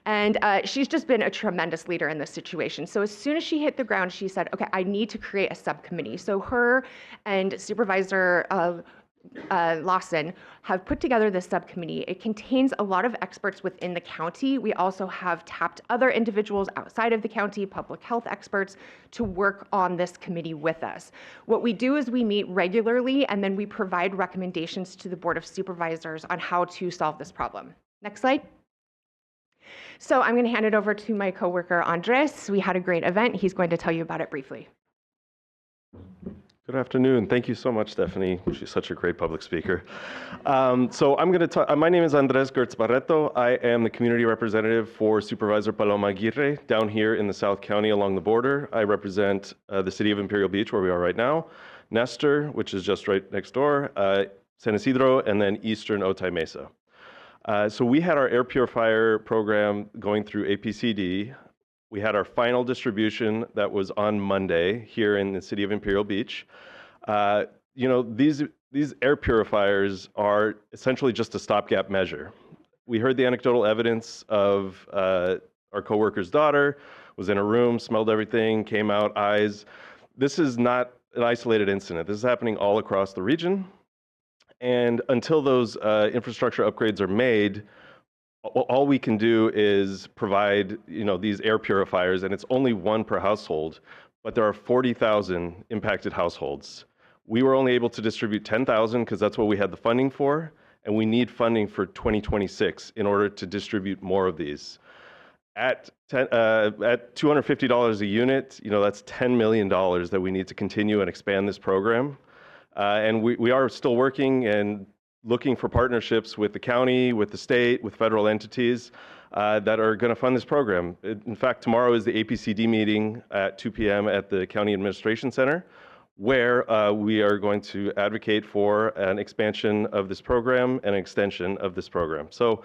And she's just been a tremendous leader in this situation. So as soon as she hit the ground, she said, okay, I need to create a subcommittee. So her and Supervisor Lawson have put together this subcommittee. It contains a lot of experts within the county. We also have tapped other individuals outside of the county, public health experts, to work on this committee with us. What we do is we meet regularly, and then we provide recommendations to the Board of Supervisors on how to solve this problem. Next slide. So I'm going to hand it over to my coworker, Andres. We had a great event. He's going to tell you about it briefly. Good afternoon. Thank you so much, Stephanie. She's such a great public speaker. So I'm going to talk. My name is Andres Gertz Barreto. I am the community representative for Supervisor Paloma Aguirre down here in the South County along the border. I represent the city of Imperial Beach, where we are right now, Nestor, which is just right next door, San Isidro, and then eastern Otay Mesa. So we had our air purifier program going through APCD. We had our final distribution that was on Monday here in the city of Imperial Beach. You know, these air purifiers are essentially just a stopgap measure. We heard the anecdotal evidence of our coworker's daughter was in a room, smelled everything, came out, eyes. This is not an isolated incident. This is happening all across the region. And until those infrastructure upgrades are made, all we can do is provide, these air purifiers, and it's only one per household, but there are 40,000 impacted households. We were only able to distribute 10,000 because that's what we had the funding for, and we need funding for 2026 in order to distribute more of these. At $250 a unit, that's $10 million that we need to continue and expand this program. And we are still working, and looking for partnerships with the county, with the state, with federal entities that are going to fund this program. In fact, tomorrow is the APCD meeting at 2 p.m. at the County Administration Center, where we are going to advocate for an expansion of this program and an extension of this program. So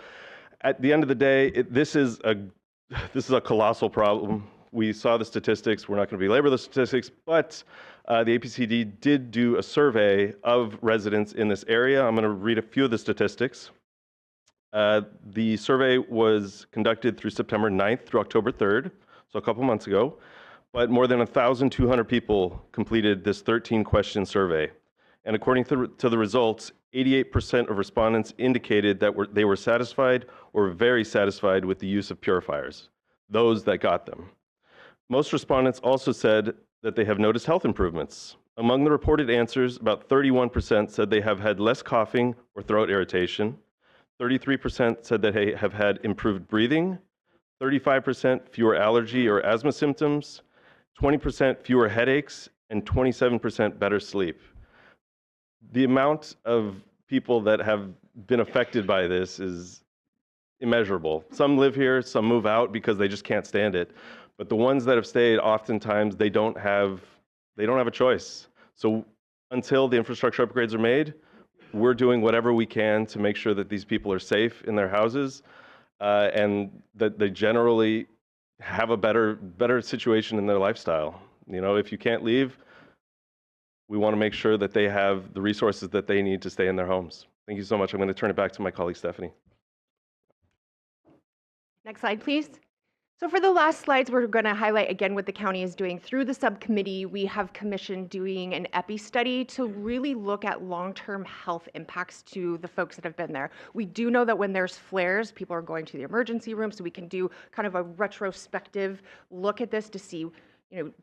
at the end of the day, this is a colossal problem. We saw the statistics. We're not going to belabor the statistics, but the APCD did do a survey of residents in this area. I'm going to read a few of the statistics. The survey was conducted through September 9th through October 3rd, so a couple months ago, but more than 1,200 people completed this 13-question survey. And according to the results, 88% of respondents indicated that they were satisfied or very satisfied with the use of purifiers, those that got them. Most respondents also said that they have noticed health improvements. Among the reported answers, about 31% said they have had less coughing or throat irritation. 33% said that they have had improved breathing, 35% fewer allergy or asthma symptoms, 20% fewer headaches, and 27% better sleep. The amount of people that have been affected by this is immeasurable. Some live here, some move out because they just can't stand it. But the ones that have stayed, oftentimes they don't have a choice. So until the infrastructure upgrades are made, we're doing whatever we can to make sure that these people are safe in their houses and that they generally have a better situation in their lifestyle. You know, if you can't leave, we want to make sure that they have the resources that they need to stay in their homes. Thank you so much. I'm going to turn it back to my colleague, Stephanie. Next slide, please. So for the last slides, we're going to highlight again what the county is doing. Through the subcommittee, we have commissioned doing an EPI study to really look at long-term health impacts to the folks that have been there. We do know that when there's flares, people are going to the emergency room, so we can do kind of a retrospective look at this to see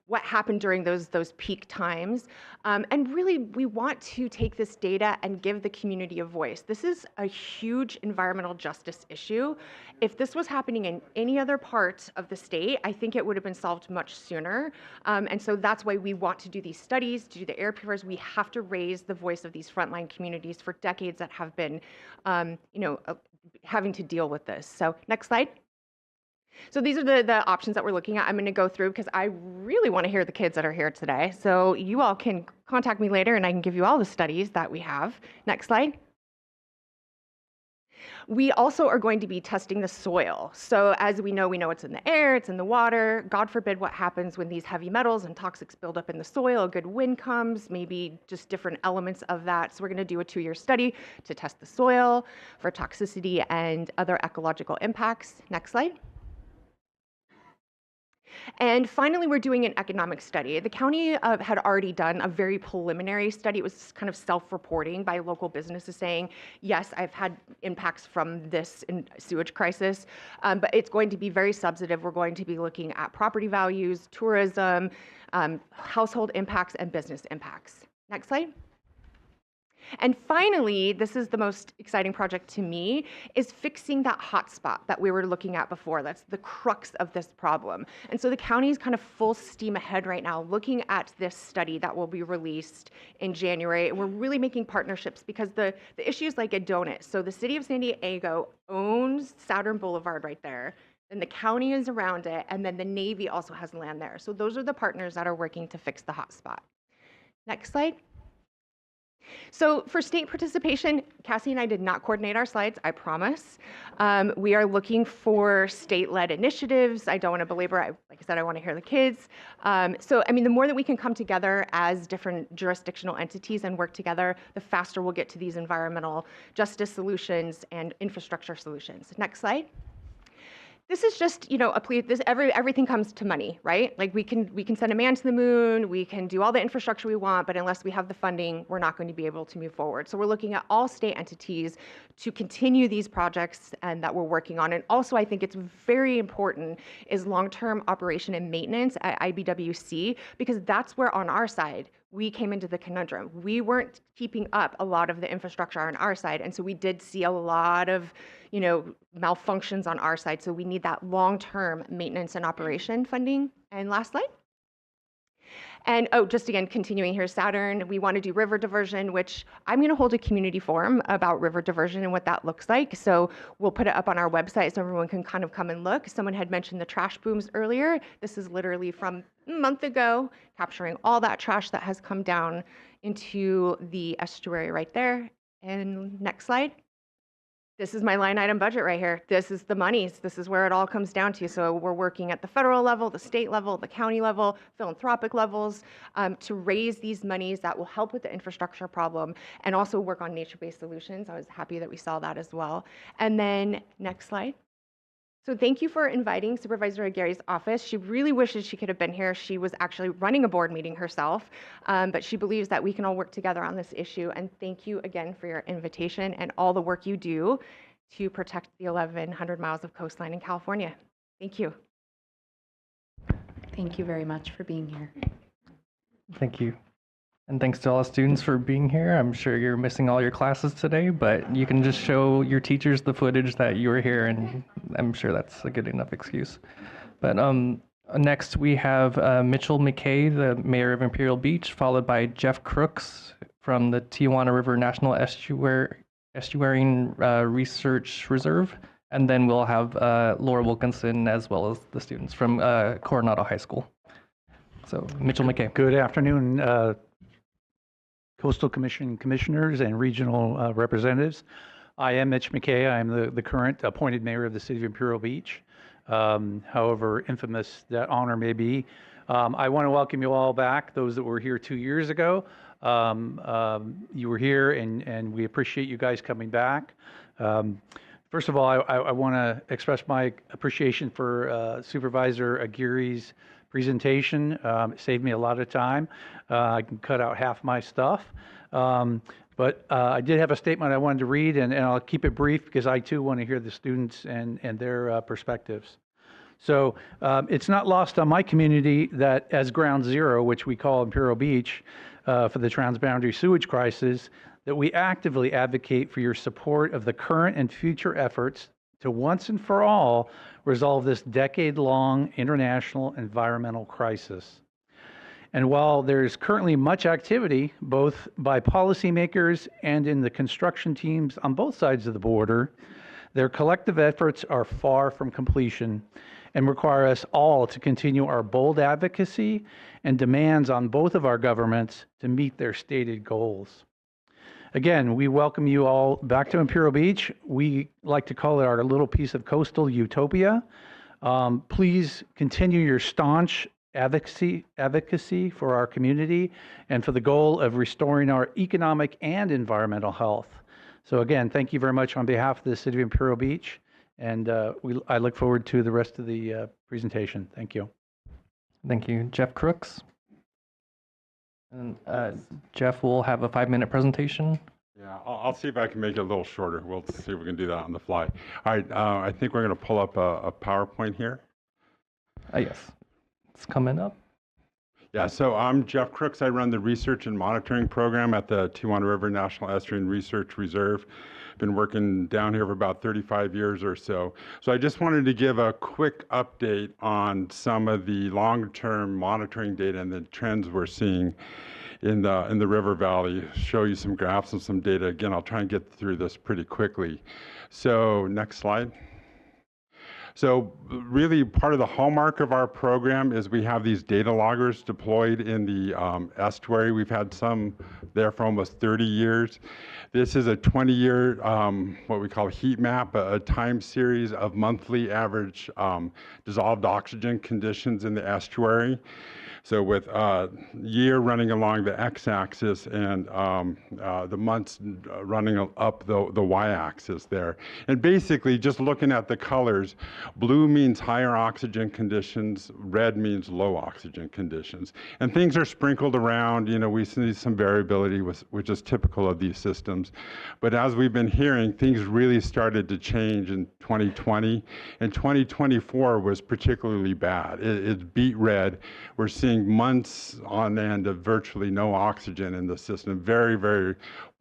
what happened during those peak times. And really, we want to take this data and give the community a voice. This is a huge environmental justice issue. If this was happening in any other part of the state, I think it would have been solved much sooner. And so that's why we want to do these studies, to do the air purifiers. We have to raise the voice of these frontline communities for decades that have been, having to deal with this. So next slide. So these are the options that we're looking at. I'm going to go through because I really want to hear the kids that are here today. So you all can contact me later and I can give you all the studies that we have. Next slide. We also are going to be testing the soil. So as we know it's in the air, it's in the water. God forbid what happens when these heavy metals and toxics build up in the soil. A good wind comes, maybe just different elements of that. So we're going to do a 2-year study to test the soil for toxicity and other ecological impacts. Next slide. And finally, we're doing an economic study. The county had already done a very preliminary study. It was kind of self-reporting by local businesses saying, yes, I've had impacts from this sewage crisis, but it's going to be very substantive. We're going to be looking at property values, tourism, household impacts, and business impacts. Next slide. And finally, this is the most exciting project to me, is fixing that hotspot that we were looking at before. That's the crux of this problem. And so the county is kind of full steam ahead right now, looking at this study that will be released in January. And we're really making partnerships because the issue is like a donut. So the city of San Diego owns Saturn Boulevard right there. And the county is around it. And then the Navy also has land there. So those are the partners that are working to fix the hotspot. Next slide. So for state participation, Cassie and I did not coordinate our slides, I promise. We are looking for state-led initiatives. I don't want to belabor, like I said, I want to hear the kids. So, I mean, the more that we can come together as different jurisdictional entities and work together, the faster we'll get to these environmental justice solutions and infrastructure solutions. Next slide. This is just, a plea. Everything comes to money, right? Like we can send a man to the moon, we can do all the infrastructure we want, but unless we have the funding, we're not going to be able to move forward. So we're looking at all state entities to continue these projects and that we're working on. And also, I think it's very important is long-term operation and maintenance at IBWC, because that's where on our side, we came into the conundrum. We weren't keeping up a lot of the infrastructure on our side. And so we did see a lot of, malfunctions on our side. So we need that long-term maintenance and operation funding. And last slide. And oh, just again, continuing here, Saturn, we want to do river diversion, which I'm going to hold a community forum about river diversion and what that looks like. So we'll put it up on our website so everyone can kind of come and look. Someone had mentioned the trash booms earlier. This is literally from a month ago, capturing all that trash that has come down into the estuary right there. And next slide. This is my line item budget right here. This is the monies. This is where it all comes down to. So we're working at the federal level, the state level, the county level, philanthropic levels to raise these monies that will help with the infrastructure problem and also work on nature-based solutions. I was happy that we saw that as well. And then next slide. So thank you for inviting Supervisor Aguirre's office. She really wishes she could have been here. She was actually running a board meeting herself, but she believes that we can all work together on this issue. And thank you again for your invitation and all the work you do to protect the 1,100 miles of coastline in California. Thank you. Thank you very much for being here. Thank you. And thanks to all the students for being here. I'm sure you're missing all your classes today, but you can just show your teachers the footage that you were here, and I'm sure that's a good enough excuse. But next we have Mitchell McKay, the mayor of Imperial Beach, followed by Jeff Crooks from the Tijuana River National Estuarine Research Reserve. And then we'll have Laura Wilkinson as well as the students from Coronado High School. So Mitchell McKay. Good afternoon, Coastal Commission commissioners and regional representatives. I am Mitch McKay. I am the current appointed mayor of the city of Imperial Beach. However infamous that honor may be. I want to welcome you all back, those that were here 2 years ago. You were here and we appreciate you guys coming back. First of all, I want to express my appreciation for Supervisor Aguirre's presentation. It saved me a lot of time. I can cut out half my stuff. But I did have a statement I wanted to read, and I'll keep it brief because I too want to hear the students and their perspectives. So it's not lost on my community that as ground zero, which we call Imperial Beach, for the transboundary sewage crisis, that we actively advocate for your support of the current and future efforts to once and for all resolve this decade-long international environmental crisis. And while there's currently much activity, both by policymakers and in the construction teams on both sides of the border, their collective efforts are far from completion and require us all to continue our bold advocacy and demands on both of our governments to meet their stated goals. Again, we welcome you all back to Imperial Beach. We like to call it our little piece of coastal utopia. Please continue your staunch advocacy for our community and for the goal of restoring our economic and environmental health. So again, thank you very much on behalf of the City of Imperial Beach, and I look forward to the rest of the presentation. Thank you. Thank you. Jeff Crooks. And Jeff will have a 5-minute presentation. Yeah, I'll see if I can make it a little shorter. We'll see if we can do that on the fly. All right, I think we're going to pull up a PowerPoint here. Yes, it's coming up. Yeah, so I'm Jeff Crooks. I run the research and monitoring program at the Tijuana River National Estuarine Research Reserve. Been working down here for about 35 years or so. So I just wanted to give a quick update on some of the long-term monitoring data and the trends we're seeing in the river valley, show you some graphs and some data. Again, I'll try and get through this pretty quickly. So next slide. So really part of the hallmark of our program is we have these data loggers deployed in the estuary. We've had some there for almost 30 years. This is a 20-year, what we call heat map, a time series of monthly average dissolved oxygen conditions in the estuary. So with year running along the x-axis and the months running up the y-axis there. And basically just looking at the colors, blue means higher oxygen conditions, red means low oxygen conditions. And things are sprinkled around, you know, we see some variability which is typical of these systems. But as we've been hearing, things really started to change in 2020. And 2024 was particularly bad. It's beet red. We're seeing months on end of virtually no oxygen in the system. Very, very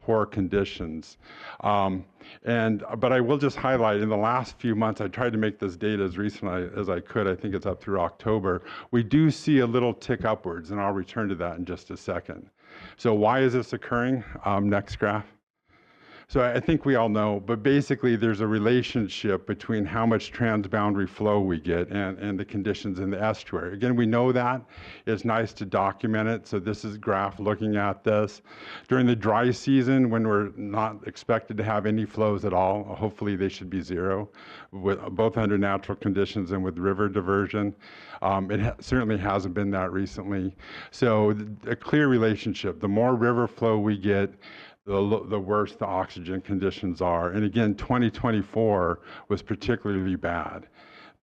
poor conditions. But I will just highlight, in the last few months, I tried to make this data as recent as I could. I think it's up through October. We do see a little tick upwards, and I'll return to that in just a second. So why is this occurring? Next graph. So I think we all know, but basically there's a relationship between how much transboundary flow we get and the conditions in the estuary. Again, we know that. It's nice to document it. So this is a graph looking at this. During the dry season, when we're not expected to have any flows at all, hopefully they should be zero, with both under natural conditions and with river diversion. Certainly hasn't been that recently. So a clear relationship. The more river flow we get, the worse the oxygen conditions are. And again, 2024 was particularly bad.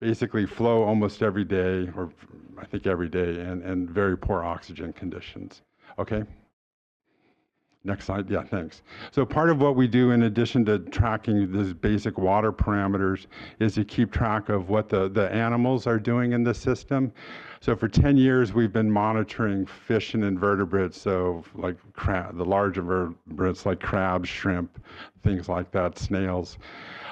Basically flow almost every day, or I think every day, and very poor oxygen conditions. Okay? Next slide. Yeah, thanks. So part of what we do, in addition to tracking these basic water parameters, is to keep track of what the animals are doing in the system. So for 10 years, we've been monitoring fish and invertebrates, so like the large invertebrates like crabs, shrimp, things like that, snails,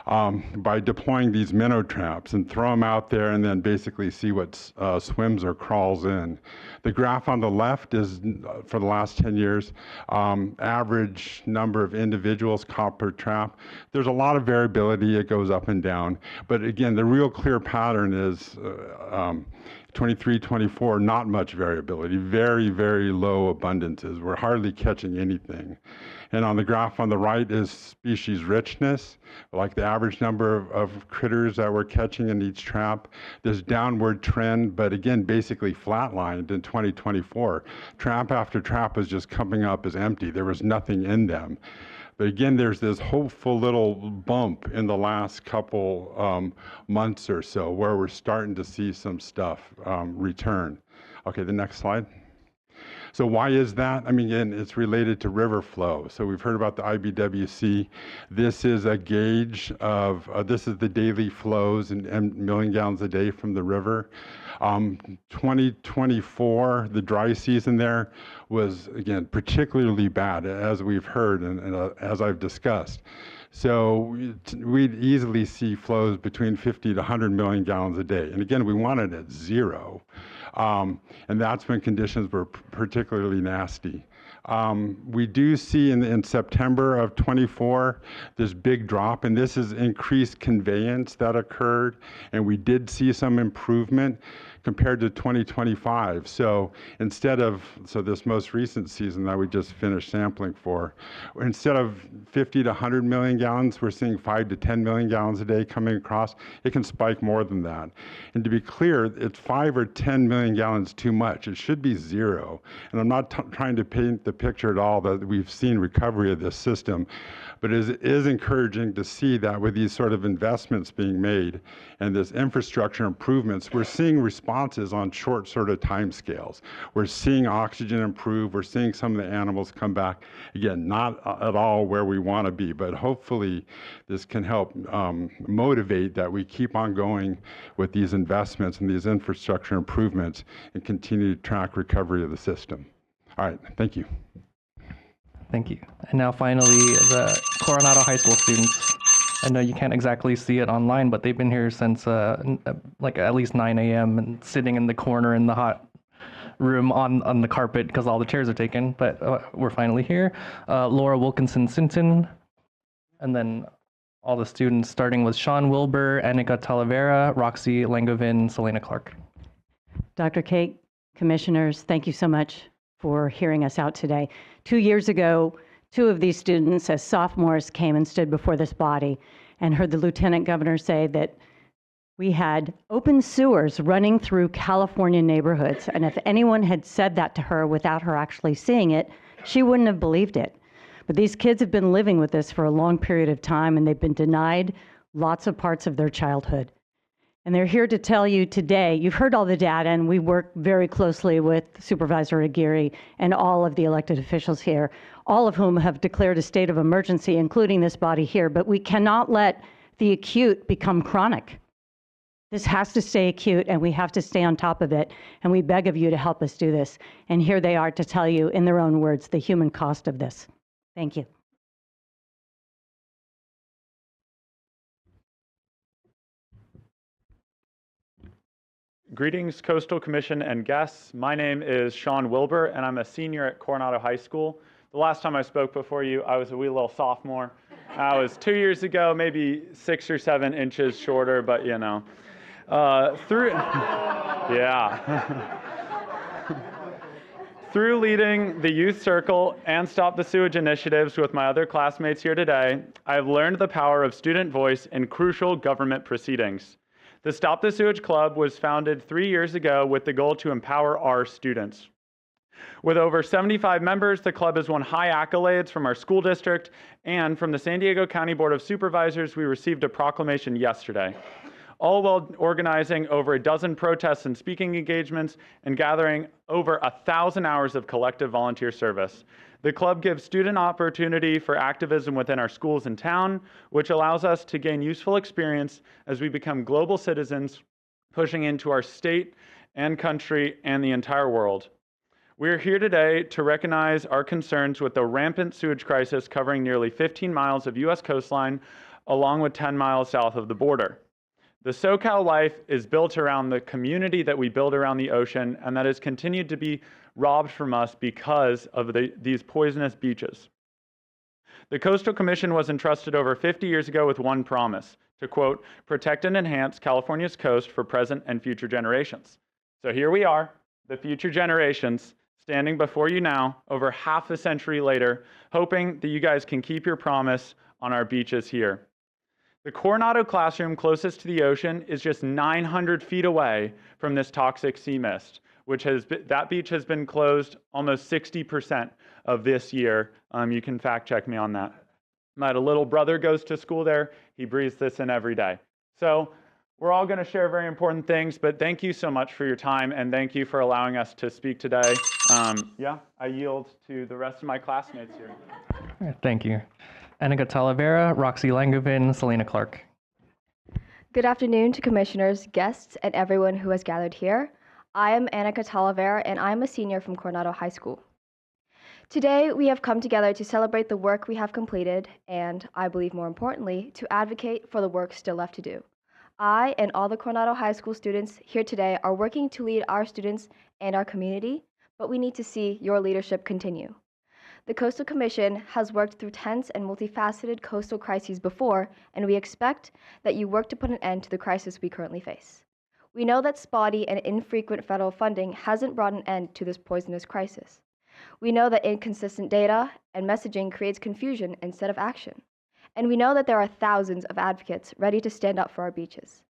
by deploying these minnow traps and throw them out there and then basically see what swims or crawls in. The graph on the left is, for the last 10 years, average number of individuals caught per trap. There's a lot of variability. It goes up and down. But again, the real clear pattern is 23, 24, not much variability, very, very low abundances. We're hardly catching anything. And on the graph on the right is species richness, like the average number of critters that we're catching in each trap. There's downward trend, but again, basically flatlined in 2024. Trap after trap was just coming up as empty. There was nothing in them. But again, there's this hopeful little bump in the last couple months or so where we're starting to see some stuff return. Okay, the next slide. So why is that? I mean, again, it's related to river flow. So we've heard about the IBWC. This is a gauge of, this is the daily flows in million gallons a day from the river. 2024, the dry season there was, again, particularly bad, as we've heard and as I've discussed. So we'd easily see flows between 50 to 100 million gallons a day. And again, we wanted it at zero. And that's when conditions were particularly nasty. We do see in September of 24, this big drop, and this is increased conveyance that occurred, and we did see some improvement compared to 2025. So so this most recent season that we just finished sampling for, instead of 50 to 100 million gallons, we're seeing 5 to 10 million gallons a day coming across. It can spike more than that. And to be clear, it's 5 or 10 million gallons too much. It should be zero. And I'm not trying to paint the picture at all that we've seen recovery of this system, but it is encouraging to see that with these sort of investments being made and this infrastructure improvements, we're seeing responses on short sort of time scales. We're seeing oxygen improve. We're seeing some of the animals come back. Again, not at all where we want to be, but hopefully this can help motivate that we keep on going with these investments and these infrastructure improvements and continue to track recovery of the system. All right, thank you. Thank you. And now finally, the Coronado High School students. I know you can't exactly see it online, but they've been here since like at least 9 a.m. and sitting in the corner in the hot room on the carpet because all the chairs are taken, but we're finally here. Laura Wilkinson-Sinton, and then all the students starting with Sean Wilbur, Annika Talavera, Roxy Langovin, Selena Clark. Dr. Kate, commissioners, thank you so much for hearing us out today. 2 years ago, 2 of these students, as sophomores, came and stood before this body and heard the lieutenant governor say that we had open sewers running through California neighborhoods. And if anyone had said that to her without her actually seeing it, she wouldn't have believed it. But these kids have been living with this for a long period of time, and they've been denied lots of parts of their childhood. And they're here to tell you today, you've heard all the data, and we work very closely with Supervisor Aguirre and all of the elected officials here, all of whom have declared a state of emergency, including this body here, but we cannot let the acute become chronic. This has to stay acute, and we have to stay on top of it, and we beg of you to help us do this. And here they are to tell you, in their own words, the human cost of this. Thank you. Greetings, Coastal Commission and guests. My name is Sean Wilbur, and I'm a senior at Coronado High School. The last time I spoke before you, I was a wee little sophomore. I was 2 years ago, maybe 6 or 7 inches shorter, but you know. Yeah. Through leading the Youth Circle and Stop the Sewage initiatives with my other classmates here today, I've learned the power of student voice in crucial government proceedings. The Stop the Sewage Club was founded 3 years ago with the goal to empower our students. With over 75 members, the club has won high accolades from our school district, and from the San Diego County Board of Supervisors, we received a proclamation yesterday, all while organizing over a dozen protests and speaking engagements and gathering over 1,000 hours of collective volunteer service. The club gives student opportunity for activism within our schools and town, which allows us to gain useful experience as we become global citizens, pushing into our state and country and the entire world. We are here today to recognize our concerns with the rampant sewage crisis covering nearly 15 miles of U.S. coastline, along with 10 miles south of the border. The SoCal life is built around the community that we build around the ocean, and that has continued to be robbed from us because of these poisonous beaches. The Coastal Commission was entrusted over 50 years ago with one promise, to quote, protect and enhance California's coast for present and future generations. So here we are, the future generations, standing before you now, over half a century later, hoping that you guys can keep your promise on our beaches here. The Coronado classroom closest to the ocean is just 900 feet away from this toxic sea mist, that beach has been closed almost 60% of this year. You can fact check me on that. My little brother goes to school there. He breathes this in every day. So we're all going to share very important things, but thank you so much for your time, and thank you for allowing us to speak today. I yield to the rest of my classmates here. All right, thank you. Annika Talavera, Roxy Langevin, Selena Clark. Good afternoon to commissioners, guests, and everyone who has gathered here. I am Annika Talavera, and I am a senior from Coronado High School. Today, we have come together to celebrate the work we have completed, and I believe more importantly, to advocate for the work still left to do. I and all the Coronado High School students here today are working to lead our students and our community, but we need to see your leadership continue. The Coastal Commission has worked through tense and multifaceted coastal crises before, and we expect that you work to put an end to the crisis we currently face. We know that spotty and infrequent federal funding hasn't brought an end to this poisonous crisis. We know that inconsistent data and messaging creates confusion instead of action. And we know that there are thousands of advocates ready to stand up for our beaches.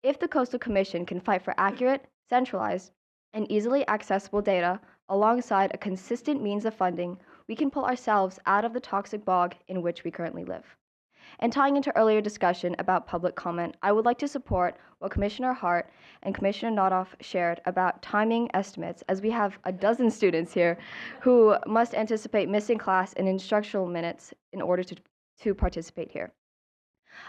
If the Coastal Commission can fight for accurate, centralized, and easily accessible data alongside a consistent means of funding, we can pull ourselves out of the toxic bog in which we currently live. And tying into earlier discussion about public comment, I would like to support what Commissioner Hart and Commissioner Nodoff shared about timing estimates, as we have a dozen students here who must anticipate missing class and instructional minutes in order to participate here.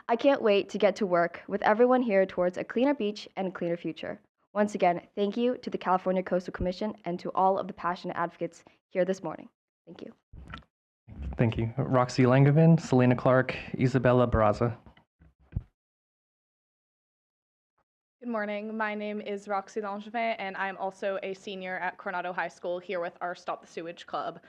I can't wait to get to work with everyone here towards a cleaner beach and a cleaner future. Once again, thank you to the California Coastal Commission and to all of the passionate advocates here this morning. Thank you. Thank you. Roxy Langevin, Selena Clark, Isabella Barraza. Good morning. My name is Roxy Langevin, and I'm also a senior at Coronado High School here with our Stop the Sewage Club.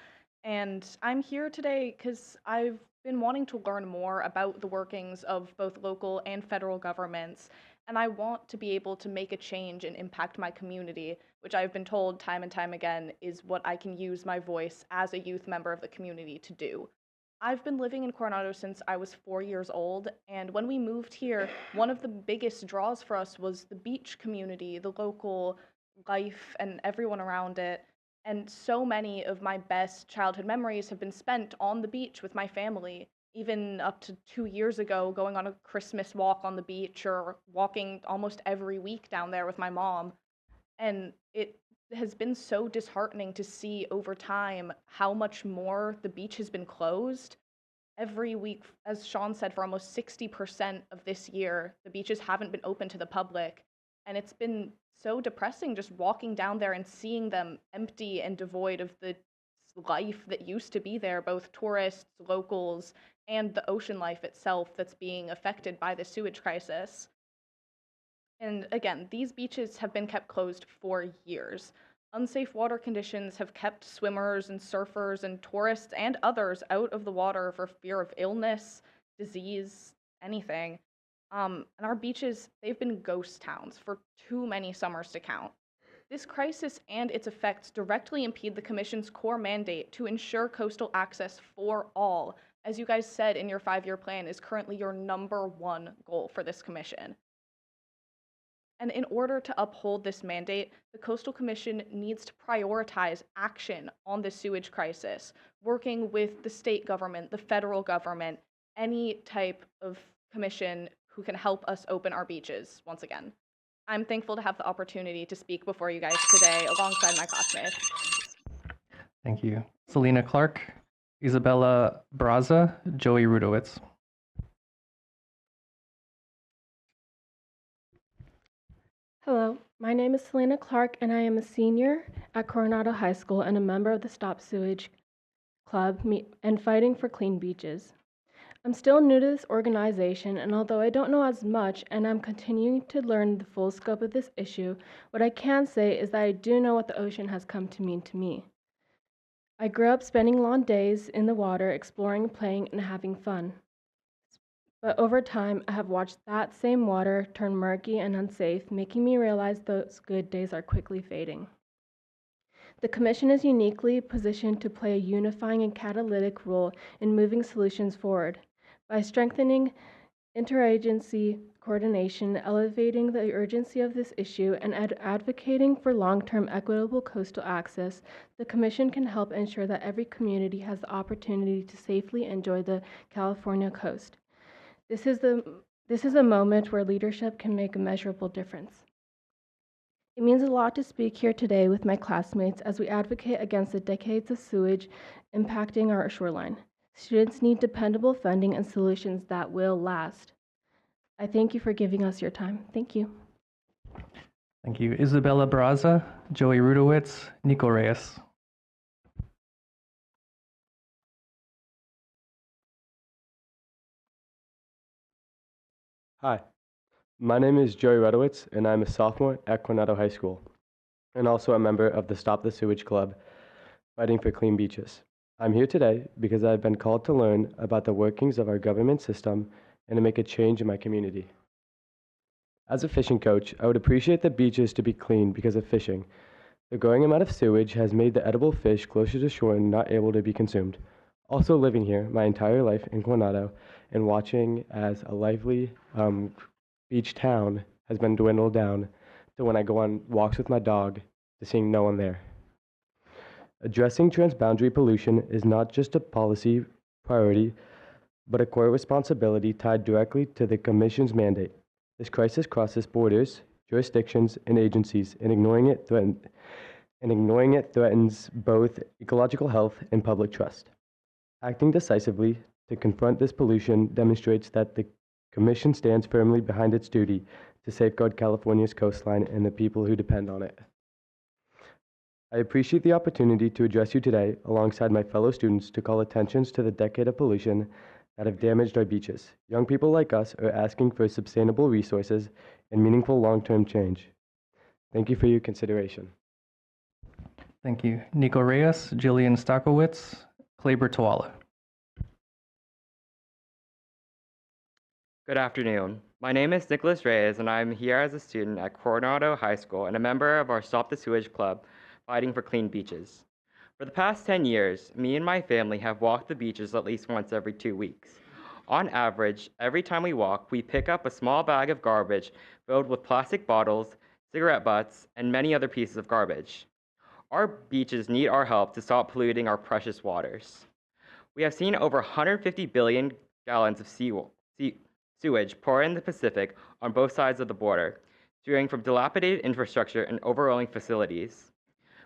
And I'm here today because I've been wanting to learn more about the workings of both local and federal governments, and I want to be able to make a change and impact my community, which I've been told time and time again is what I can use my voice as a youth member of the community to do. I've been living in Coronado since I was 4 years old, and when we moved here, one of the biggest draws for us was the beach community, the local life, and everyone around it. And so many of my best childhood memories have been spent on the beach with my family, even up to 2 years ago, going on a Christmas walk on the beach or walking almost every week down there with my mom. And it has been so disheartening to see over time how much more the beach has been closed. Every week, as Sean said, for almost 60% of this year, the beaches haven't been open to the public. And it's been so depressing just walking down there and seeing them empty and devoid of the life that used to be there, both tourists, locals, and the ocean life itself that's being affected by the sewage crisis. And again, these beaches have been kept closed for years. Unsafe water conditions have kept swimmers and surfers and tourists and others out of the water for fear of illness, disease, anything. And our beaches, they've been ghost towns for too many summers to count. This crisis and its effects directly impede the Commission's core mandate to ensure coastal access for all, as you guys said in your 5-year plan is currently your #1 goal for this Commission. And in order to uphold this mandate, the Coastal Commission needs to prioritize action on the sewage crisis, working with the state government, the federal government, any type of commission who can help us open our beaches once again. I'm thankful to have the opportunity to speak before you guys today alongside my classmates. Thank you. Selena Clark, Isabella Braza, Joey Rudowitz. Hello, my name is Selena Clark and I am a senior at Coronado High School and a member of the Stop Sewage Club and Fighting for Clean Beaches. I'm still new to this organization, and although I don't know as much and I'm continuing to learn the full scope of this issue, what I can say is that I do know what the ocean has come to mean to me. I grew up spending long days in the water, exploring, playing, and having fun. But over time, I have watched that same water turn murky and unsafe, making me realize those good days are quickly fading. The Commission is uniquely positioned to play a unifying and catalytic role in moving solutions forward. By strengthening interagency coordination, elevating the urgency of this issue, and advocating for long-term equitable coastal access, the Commission can help ensure that every community has the opportunity to safely enjoy the California coast. This is a moment where leadership can make a measurable difference. It means a lot to speak here today with my classmates as we advocate against the decades of sewage impacting our shoreline. Students need dependable funding and solutions that will last. I thank you for giving us your time. Thank you. Thank you. Isabella Braza, Joey Rudowitz, Nico Reyes. Hi, my name is Joey Rudowitz, and I'm a sophomore at Coronado High School, and also a member of the Stop the Sewage Club, Fighting for Clean Beaches. I'm here today because I've been called to learn about the workings of our government system and to make a change in my community. As a fishing coach, I would appreciate the beaches to be clean because of fishing. The growing amount of sewage has made the edible fish closer to shore not able to be consumed. Also living here my entire life in Coronado and watching as a lively beach town has been dwindled down to when I go on walks with my dog to seeing no one there. Addressing transboundary pollution is not just a policy priority, but a core responsibility tied directly to the Commission's mandate. This crisis crosses borders, jurisdictions, and agencies, and ignoring it threatens both ecological health and public trust. Acting decisively to confront this pollution demonstrates that the Commission stands firmly behind its duty to safeguard California's coastline and the people who depend on it. I appreciate the opportunity to address you today alongside my fellow students to call attention to the decade of pollution that have damaged our beaches. Young people like us are asking for sustainable resources and meaningful long-term change. Thank you for your consideration. Thank you. Nico Reyes, Jillian Stokowitz, Kleber Tawala. Good afternoon. My name is Nicholas Reyes, and I'm here as a student at Coronado High School and a member of our Stop the Sewage Club, Fighting for Clean Beaches. For the past 10 years, me and my family have walked the beaches at least once every 2 weeks. On average, every time we walk, we pick up a small bag of garbage filled with plastic bottles, cigarette butts, and many other pieces of garbage. Our beaches need our help to stop polluting our precious waters. We have seen over 150 billion gallons of sewage pour in the Pacific on both sides of the border, stewing from dilapidated infrastructure and overrolling facilities.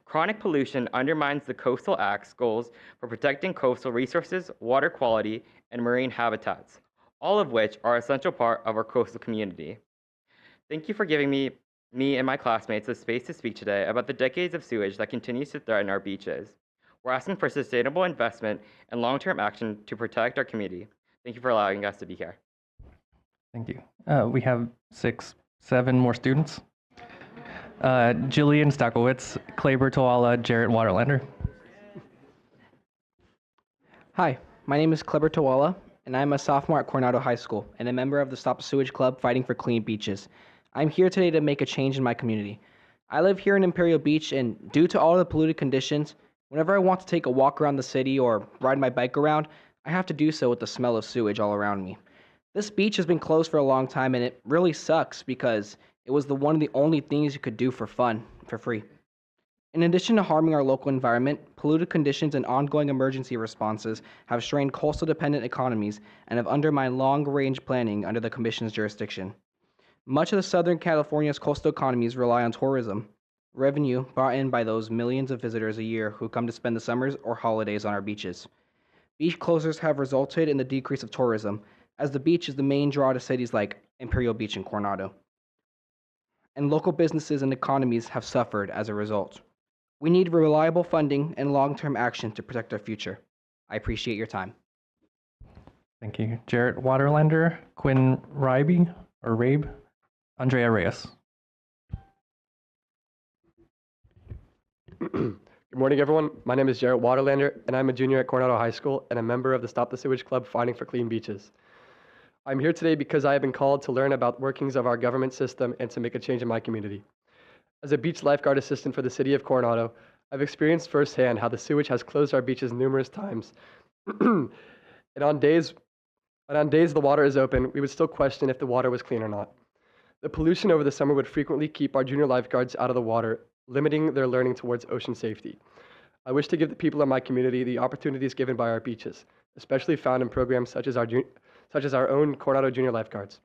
Chronic pollution undermines the Coastal Act's goals for protecting coastal resources, water quality, and marine habitats, all of which are an essential part of our coastal community. Thank you for giving me and my classmates the space to speak today about the decades of sewage that continues to threaten our beaches. We're asking for sustainable investment and long-term action to protect our community. Thank you for allowing us to be here. Thank you. We have six 7 more students. Jillian Stakowitz, Kleber Toala, Jarrett Waterlander. Hi, my name is Kleber Toala, and I'm a sophomore at Coronado High School and a member of the Stop the Sewage Club fighting for clean beaches. I'm here today to make a change in my community. I live here in Imperial Beach, and due to all the polluted conditions, whenever I want to take a walk around the city or ride my bike around, I have to do so with the smell of sewage all around me. This beach has been closed for a long time, and it really sucks because it was one of the only things you could do for fun, for free. In addition to harming our local environment, polluted conditions and ongoing emergency responses have strained coastal-dependent economies and have undermined long-range planning under the Commission's jurisdiction. Much of the Southern California's coastal economies rely on tourism, revenue brought in by those millions of visitors a year who come to spend the summers or holidays on our beaches. Beach closures have resulted in the decrease of tourism, as the beach is the main draw to cities like Imperial Beach and Coronado. And local businesses and economies have suffered as a result. We need reliable funding and long-term action to protect our future. I appreciate your time. Thank you. Jarrett Waterlander, Quinn Rabe, Andrea Reyes. Good morning, everyone. My name is Jarrett Waterlander, and I'm a junior at Coronado High School and a member of the Stop the Sewage Club fighting for clean beaches. I'm here today because I have been called to learn about workings of our government system and to make a change in my community. As a beach lifeguard assistant for the city of Coronado, I've experienced firsthand how the sewage has closed our beaches numerous times. and on days the water is open, we would still question if the water was clean or not. The pollution over the summer would frequently keep our junior lifeguards out of the water, limiting their learning towards ocean safety. I wish to give the people of my community the opportunities given by our beaches, especially found in programs such as our own Coronado Junior Lifeguards.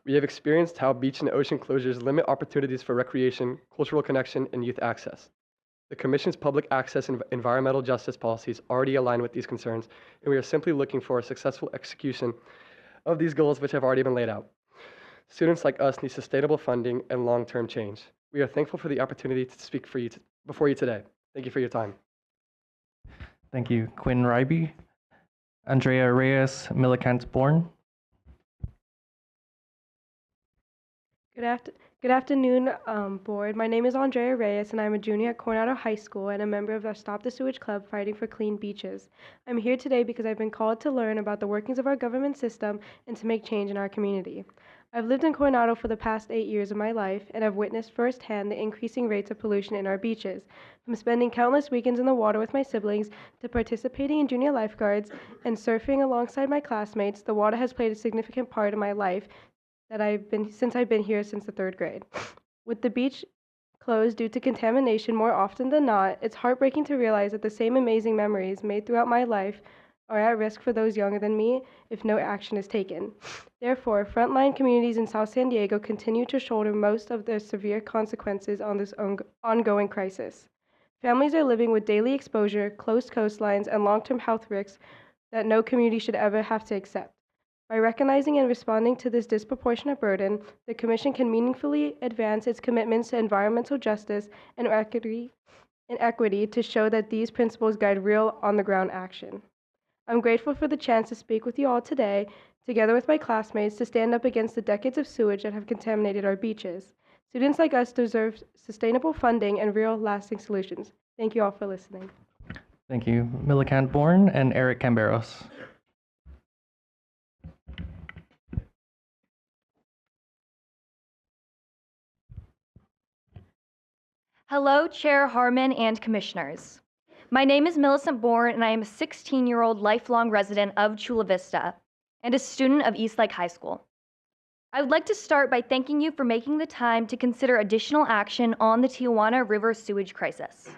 We have experienced how beach and ocean closures limit opportunities for recreation, cultural connection, and youth access. The Commission's public access and environmental justice policies already align with these concerns, and we are simply looking for a successful execution of these goals which have already been laid out. Students like us need sustainable funding and long-term change. We are thankful for the opportunity to speak before you today. Thank you for your time. Thank you. Quinn Rabe, Andrea Reyes, Millicent Bourne. Good afternoon, board. My name is Andrea Reyes, and I'm a junior at Coronado High School and a member of the Stop the Sewage Club fighting for clean beaches. I'm here today because I've been called to learn about the workings of our government system and to make change in our community. I've lived in Coronado for the past 8 years of my life, and I've witnessed firsthand the increasing rates of pollution in our beaches. From spending countless weekends in the water with my siblings to participating in junior lifeguards and surfing alongside my classmates, the water has played a significant part of my life since I've been here since the 3rd grade. With the beach closed due to contamination more often than not, it's heartbreaking to realize that the same amazing memories made throughout my life are at risk for those younger than me if no action is taken. Therefore, frontline communities in South San Diego continue to shoulder most of the severe consequences on this ongoing crisis. Families are living with daily exposure, closed coastlines, and long-term health risks that no community should ever have to accept. By recognizing and responding to this disproportionate burden, the Commission can meaningfully advance its commitments to environmental justice and equity to show that these principles guide real, on-the-ground action. I'm grateful for the chance to speak with you all today, together with my classmates, to stand up against the decades of sewage that have contaminated our beaches. Students like us deserve sustainable funding and real, lasting solutions. Thank you all for listening. Thank you. Millicent Bourne and Eric Camberos. Hello, Chair Harmon and Commissioners. My name is Millicent Bourne, and I am a 16-year-old lifelong resident of Chula Vista and a student of Eastlake High School. I would like to start by thanking you for making the time to consider additional action on the Tijuana River sewage crisis.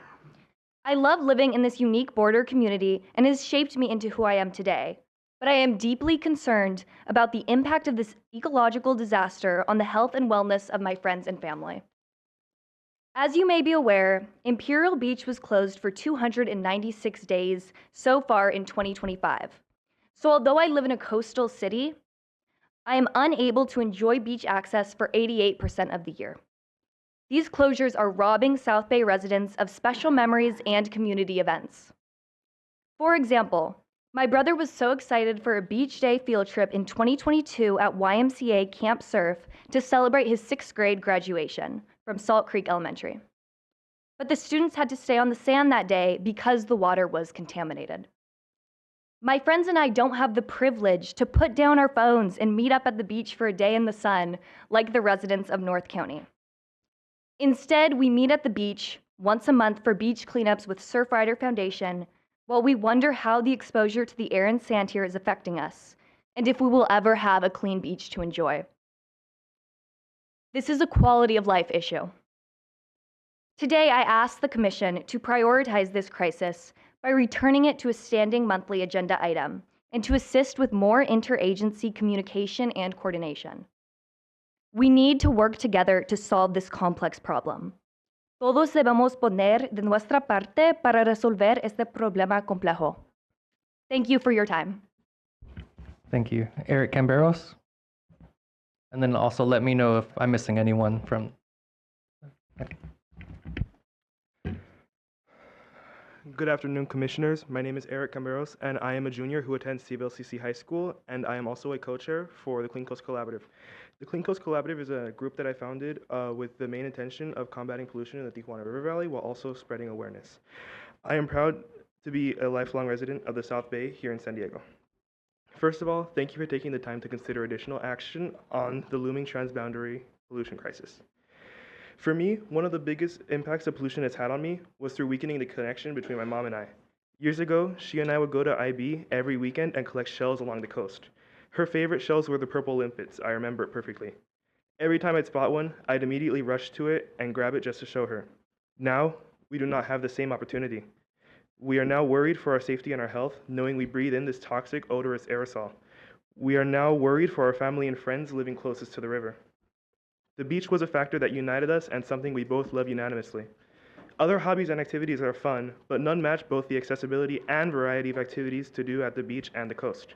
I love living in this unique border community, and it has shaped me into who I am today. But I am deeply concerned about the impact of this ecological disaster on the health and wellness of my friends and family. As you may be aware, Imperial Beach was closed for 296 days so far in 2025. So although I live in a coastal city, I am unable to enjoy beach access for 88% of the year. These closures are robbing South Bay residents of special memories and community events. For example, My brother was so excited for a beach day field trip in 2022 at YMCA Camp Surf to celebrate his 6th grade graduation from Salt Creek Elementary. But the students had to stay on the sand that day because the water was contaminated. My friends and I don't have the privilege to put down our phones and meet up at the beach for a day in the sun like the residents of North County. Instead, we meet at the beach once a month for beach cleanups with Surfrider Foundation while we wonder how the exposure to the air and sand here is affecting us and if we will ever have a clean beach to enjoy. This is a quality of life issue. Today, I asked the Commission to prioritize this crisis by returning it to a standing monthly agenda item and to assist with more interagency communication and coordination. We need to work together to solve this complex problem. Todos debemos poner de nuestra parte para resolver este problema complejo. Thank you for your time. Thank you. Eric Camberos? And then also let me know if I'm missing anyone from... Good afternoon, Commissioners. My name is Eric Camberos, and I am a junior who attends CBLCC High School, and I am also a co-chair for the Clean Coast Collaborative. The Clean Coast Collaborative is a group that I founded with the main intention of combating pollution in the Tijuana River Valley while also spreading awareness. I am proud to be a lifelong resident of the South Bay here in San Diego. First of all, thank you for taking the time to consider additional action on the looming transboundary pollution crisis. For me, one of the biggest impacts that pollution has had on me was through weakening the connection between my mom and I. Years ago, she and I would go to IB every weekend and collect shells along the coast. Her favorite shells were the purple limpets, I remember it perfectly. Every time I'd spot one, I'd immediately rush to it and grab it just to show her. Now, we do not have the same opportunity. We are now worried for our safety and our health, knowing we breathe in this toxic, odorous aerosol. We are now worried for our family and friends living closest to the river. The beach was a factor that united us and something we both love unanimously. Other hobbies and activities are fun, but none match both the accessibility and variety of activities to do at the beach and the coast.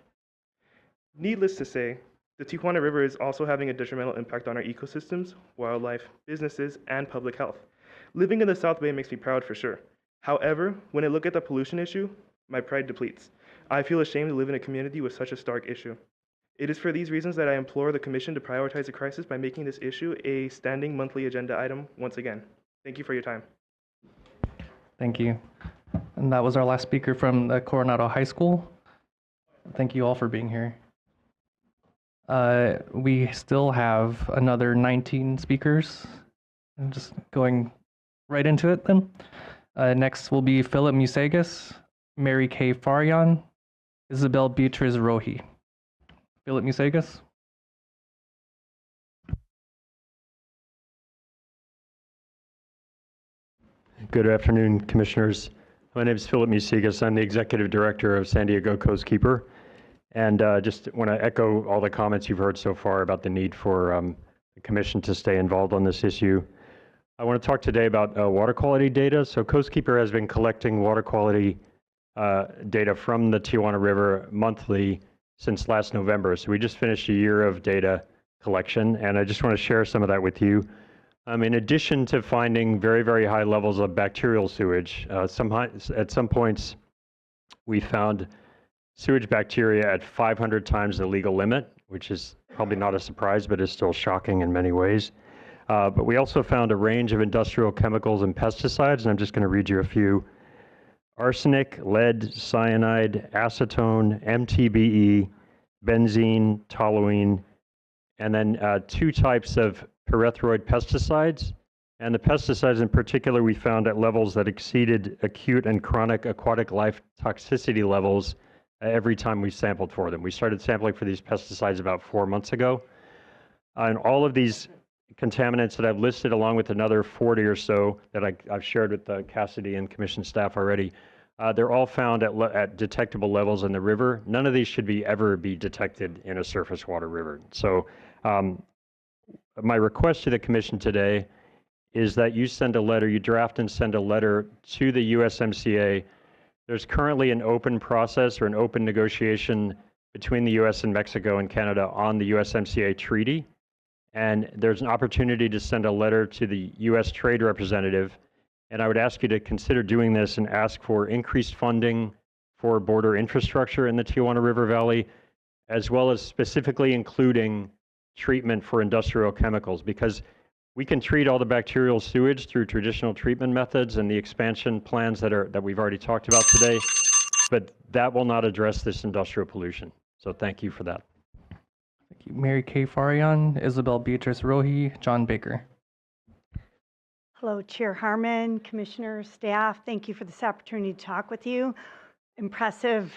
Needless to say, the Tijuana River is also having a detrimental impact on our ecosystems, wildlife, businesses, and public health. Living in the South Bay makes me proud for sure. However, when I look at the pollution issue, my pride depletes. I feel ashamed to live in a community with such a stark issue. It is for these reasons that I implore the Commission to prioritize the crisis by making this issue a standing monthly agenda item once again. Thank you for your time. Thank you. And that was our last speaker from the Coronado High School. Thank you all for being here. We still have another 19 speakers. I'm just going right into it then. Next will be Philip Musegas, Mary Kay Farian, Isabel Beatriz Rohi. Philip Musegas. Good afternoon, Commissioners. My name is Philip Musegas. I'm the Executive Director of San Diego Coastkeeper. And just want to echo all the comments you've heard so far about the need for the Commission to stay involved on this issue. I want to talk today about water quality data. So Coastkeeper has been collecting water quality data from the Tijuana River monthly since last November. So we just finished a year of data collection, and I just want to share some of that with you. In addition to finding very, very high levels of bacterial sewage, at some points we found sewage bacteria at 500 times the legal limit, which is probably not a surprise, but is still shocking in many ways. But we also found a range of industrial chemicals and pesticides, and I'm just going to read you a few. Arsenic, lead, cyanide, acetone, MTBE, benzene, toluene, and then 2 types of pyrethroid pesticides. And the pesticides in particular we found at levels that exceeded acute and chronic aquatic life toxicity levels every time we sampled for them. We started sampling for these pesticides about 4 months ago. And all of these contaminants that I've listed, along with another 40 or so that I've shared with Cassidy and Commission staff already, they're all found at detectable levels in the river. None of these should ever be detected in a surface water river. So my request to the Commission today is that you send a letter, you draft and send a letter to the USMCA. There's currently an open process or an open negotiation between the US and Mexico and Canada on the USMCA treaty. And there's an opportunity to send a letter to the US Trade Representative. And I would ask you to consider doing this and ask for increased funding for border infrastructure in the Tijuana River Valley, as well as specifically including treatment for industrial chemicals, because we can treat all the bacterial sewage through traditional treatment methods and the expansion plans that we've already talked about today, but that will not address this industrial pollution. So thank you for that. Thank you. Mary Kay Farian, Isabel Beatrice Rohi, John Baker. Hello, Chair Harmon, Commissioners, staff. Thank you for this opportunity to talk with you. Impressive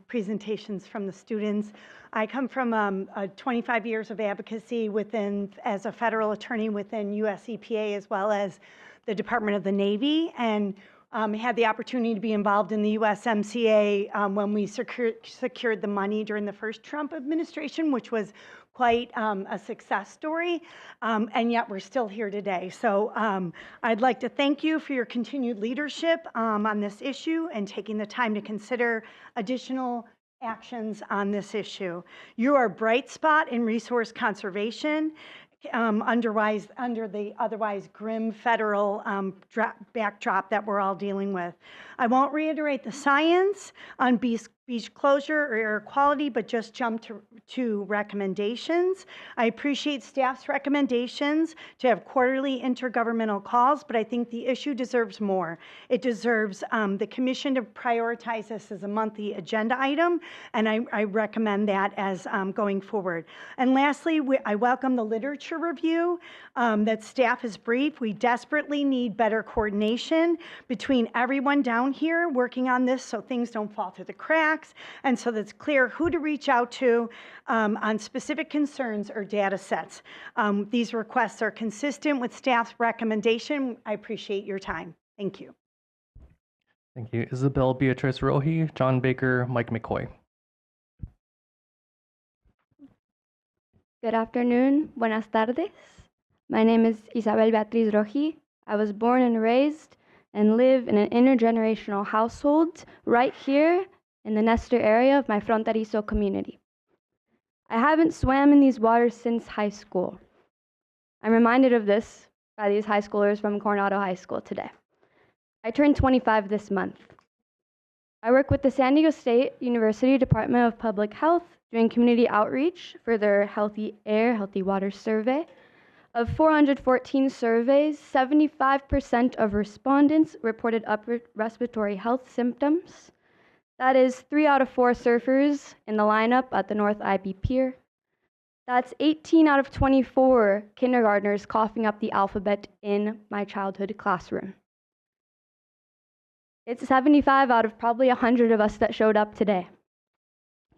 presentations from the students. I come from 25 years of advocacy as a federal attorney within US EPA as well as the Department of the Navy, and had the opportunity to be involved in the USMCA when we secured the money during the first Trump administration, which was quite a success story, and yet we're still here today. So I'd like to thank you for your continued leadership on this issue and taking the time to consider additional actions on this issue. You are a bright spot in resource conservation under the otherwise grim federal backdrop that we're all dealing with. I won't reiterate the science on beach closure or air quality, but just jump to recommendations. I appreciate staff's recommendations to have quarterly intergovernmental calls, but I think the issue deserves more. It deserves the commission to prioritize this as a monthly agenda item, and I recommend that as going forward. And lastly, I welcome the literature review that staff has briefed. We desperately need better coordination between everyone down here working on this so things don't fall through the cracks, and so that it's clear who to reach out to on specific concerns or data sets. These requests are consistent with staff's recommendation. I appreciate your time. Thank you. Thank you. Isabel Beatrice Rohi, John Baker, Mike McCoy. Good afternoon. Buenas tardes. My name is Isabel Beatriz Roji. I was born and raised and live in an intergenerational household right here in the Nestor area of my fronterizo community. I haven't swam in these waters since high school. I'm reminded of this by these high schoolers from Coronado High School today. I turned 25 this month. I work with the San Diego State University Department of Public Health doing community outreach for their Healthy Air, Healthy Water survey. Of 414 surveys, 75% of respondents reported upper respiratory health symptoms. That is 3 out of 4 surfers in the lineup at the North IB Pier. That's 18 out of 24 kindergartners coughing up the alphabet in my childhood classroom. It's 75 out of probably 100 of us that showed up today.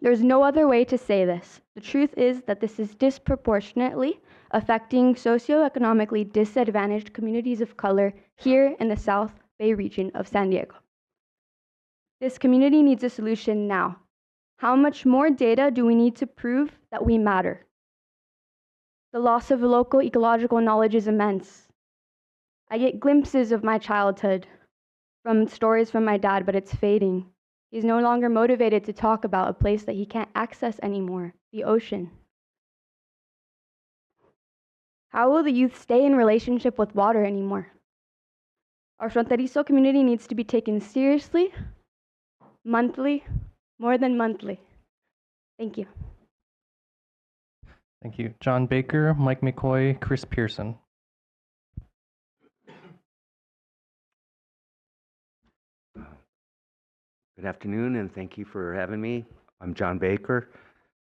There's no other way to say this. The truth is that this is disproportionately affecting socioeconomically disadvantaged communities of color here in the South Bay region of San Diego. This community needs a solution now. How much more data do we need to prove that we matter? The loss of local ecological knowledge is immense. I get glimpses of my childhood from stories from my dad, but it's fading. He's no longer motivated to talk about a place that he can't access anymore, the ocean. How will the youth stay in relationship with water anymore? Our fronterizo community needs to be taken seriously, monthly, more than monthly. Thank you. Thank you. John Baker, Mike McCoy, Chris Pearson. Good afternoon, and thank you for having me. I'm John Baker.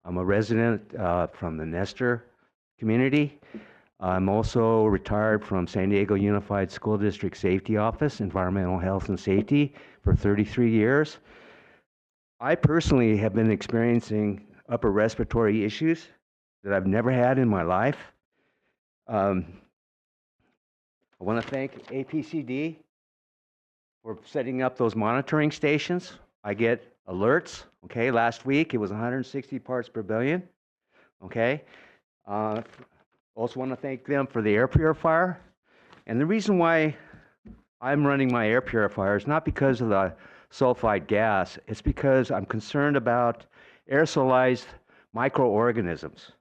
I'm a resident from the Nestor community. I'm also retired from San Diego Unified School District Safety Office, Environmental Health and Safety, for 33 years. I personally have been experiencing upper respiratory issues that I've never had in my life. I want to thank APCD for setting up those monitoring stations. I get alerts, okay? Last week it was 160 parts per billion, okay? Also want to thank them for the air purifier. And the reason why I'm running my air purifier is not because of the sulfide gas, it's because I'm concerned about aerosolized microorganisms.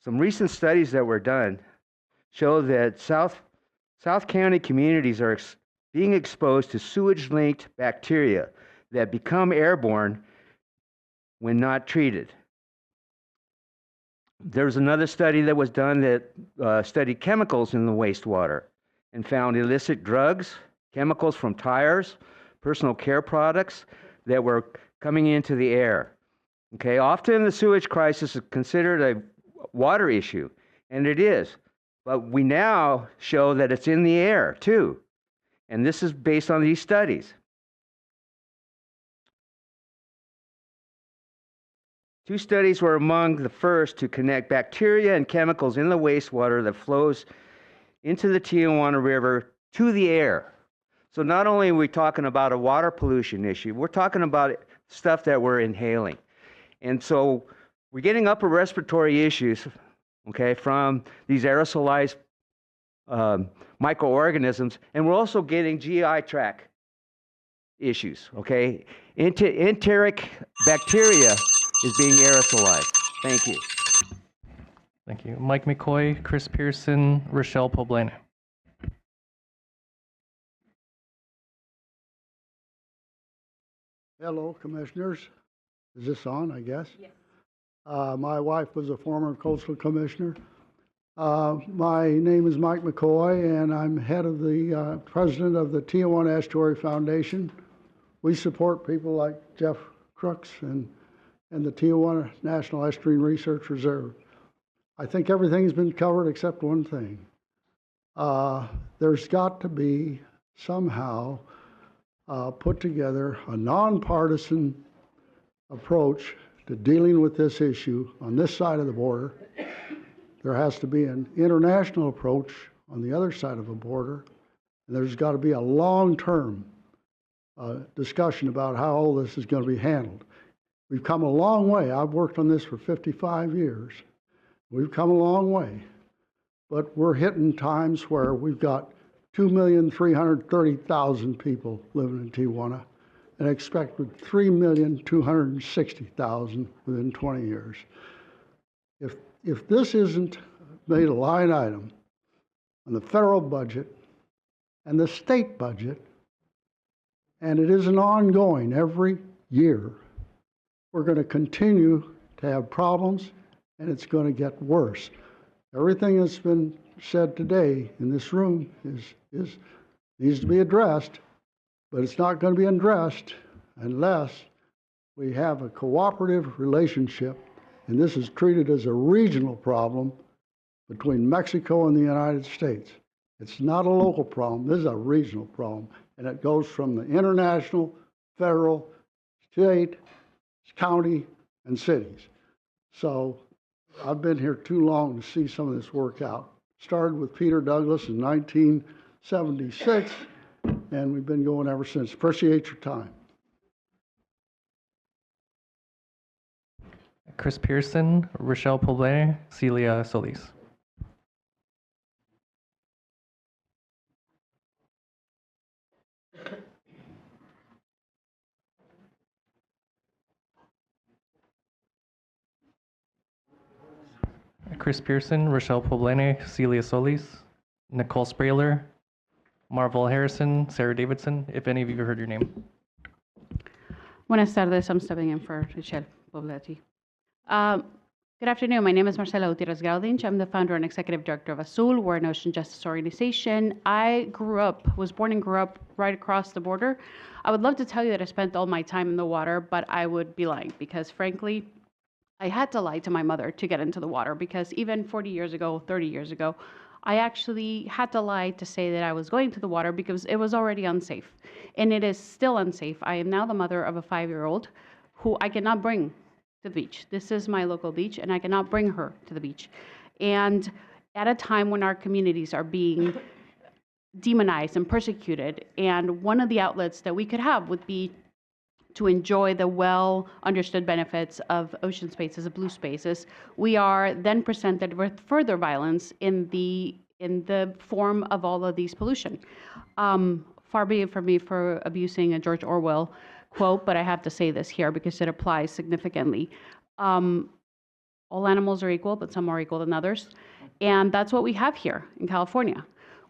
Some recent studies that were done show that South County communities are being exposed to sewage-linked bacteria that become airborne when not treated. There's another study that was done that studied chemicals in the wastewater and found illicit drugs, chemicals from tires, personal care products that were coming into the air. Okay, often the sewage crisis is considered a water issue, and it is, but we now show that it's in the air too, and this is based on these studies. Two studies were among the first to connect bacteria and chemicals in the wastewater that flows into the Tijuana River to the air. So not only are we talking about a water pollution issue, we're talking about stuff that we're inhaling. And so we're getting upper respiratory issues, okay, from these aerosolized microorganisms, and we're also getting GI tract issues, okay? Enteric bacteria is being aerosolized. Thank you. Thank you. Mike McCoy, Chris Pearson, Rochelle Poblane. Hello, Commissioners. Is this on, I guess? Yes. My wife was a former coastal commissioner. My name is Mike McCoy, and I'm head of the president of the Tijuana Estuary Foundation. We support people like Jeff Crooks and the Tijuana National Estuarine Research Reserve. I think everything's been covered except one thing. There's got to be somehow put together a nonpartisan approach to dealing with this issue on this side of the border. There has to be an international approach on the other side of the border, and there's got to be a long-term discussion about how all this is going to be handled. We've come a long way. I've worked on this for 55 years. We've come a long way, but we're hitting times where we've got 2,330,000 people living in Tijuana and expected 3,260,000 within 20 years. If this isn't made a line item on the federal budget and the state budget, and it isn't ongoing every year, we're going to continue to have problems, and it's going to get worse. Everything that's been said today in this room needs to be addressed, but it's not going to be addressed unless we have a cooperative relationship, and this is treated as a regional problem between Mexico and the United States. It's not a local problem. This is a regional problem, and it goes from the international, federal, state, county, and cities. So I've been here too long to see some of this work out. Started with Peter Douglas in 1976, and we've been going ever since. Appreciate your time. Chris Pearson, Rochelle Poblane, Celia Solis. Chris Pearson, Rochelle Poblane, Celia Solis, Nicole Spraler, Marvel Harrison, Sarah Davidson, if any of you have heard your name. Buenas tardes, I'm stepping in for Rochelle Poblete. Good afternoon, my name is Marcela Gutierrez Gaudinch. I'm the founder and executive director of Azul. We're an ocean justice organization. I was born and grew up right across the border. I would love to tell you that I spent all my time in the water, but I would be lying because frankly, I had to lie to my mother to get into the water because even 40 years ago, 30 years ago, I actually had to lie to say that I was going to the water because it was already unsafe. And it is still unsafe. I am now the mother of a 5-year-old who I cannot bring to the beach. This is my local beach, and I cannot bring her to the beach. And at a time when our communities are being demonized and persecuted, and one of the outlets that we could have would be to enjoy the well-understood benefits of ocean spaces, of blue spaces, we are then presented with further violence in the form of all of these pollution. Far be it from me for abusing a George Orwell quote, but I have to say this here because it applies significantly. All animals are equal, but some more equal than others. And that's what we have here in California.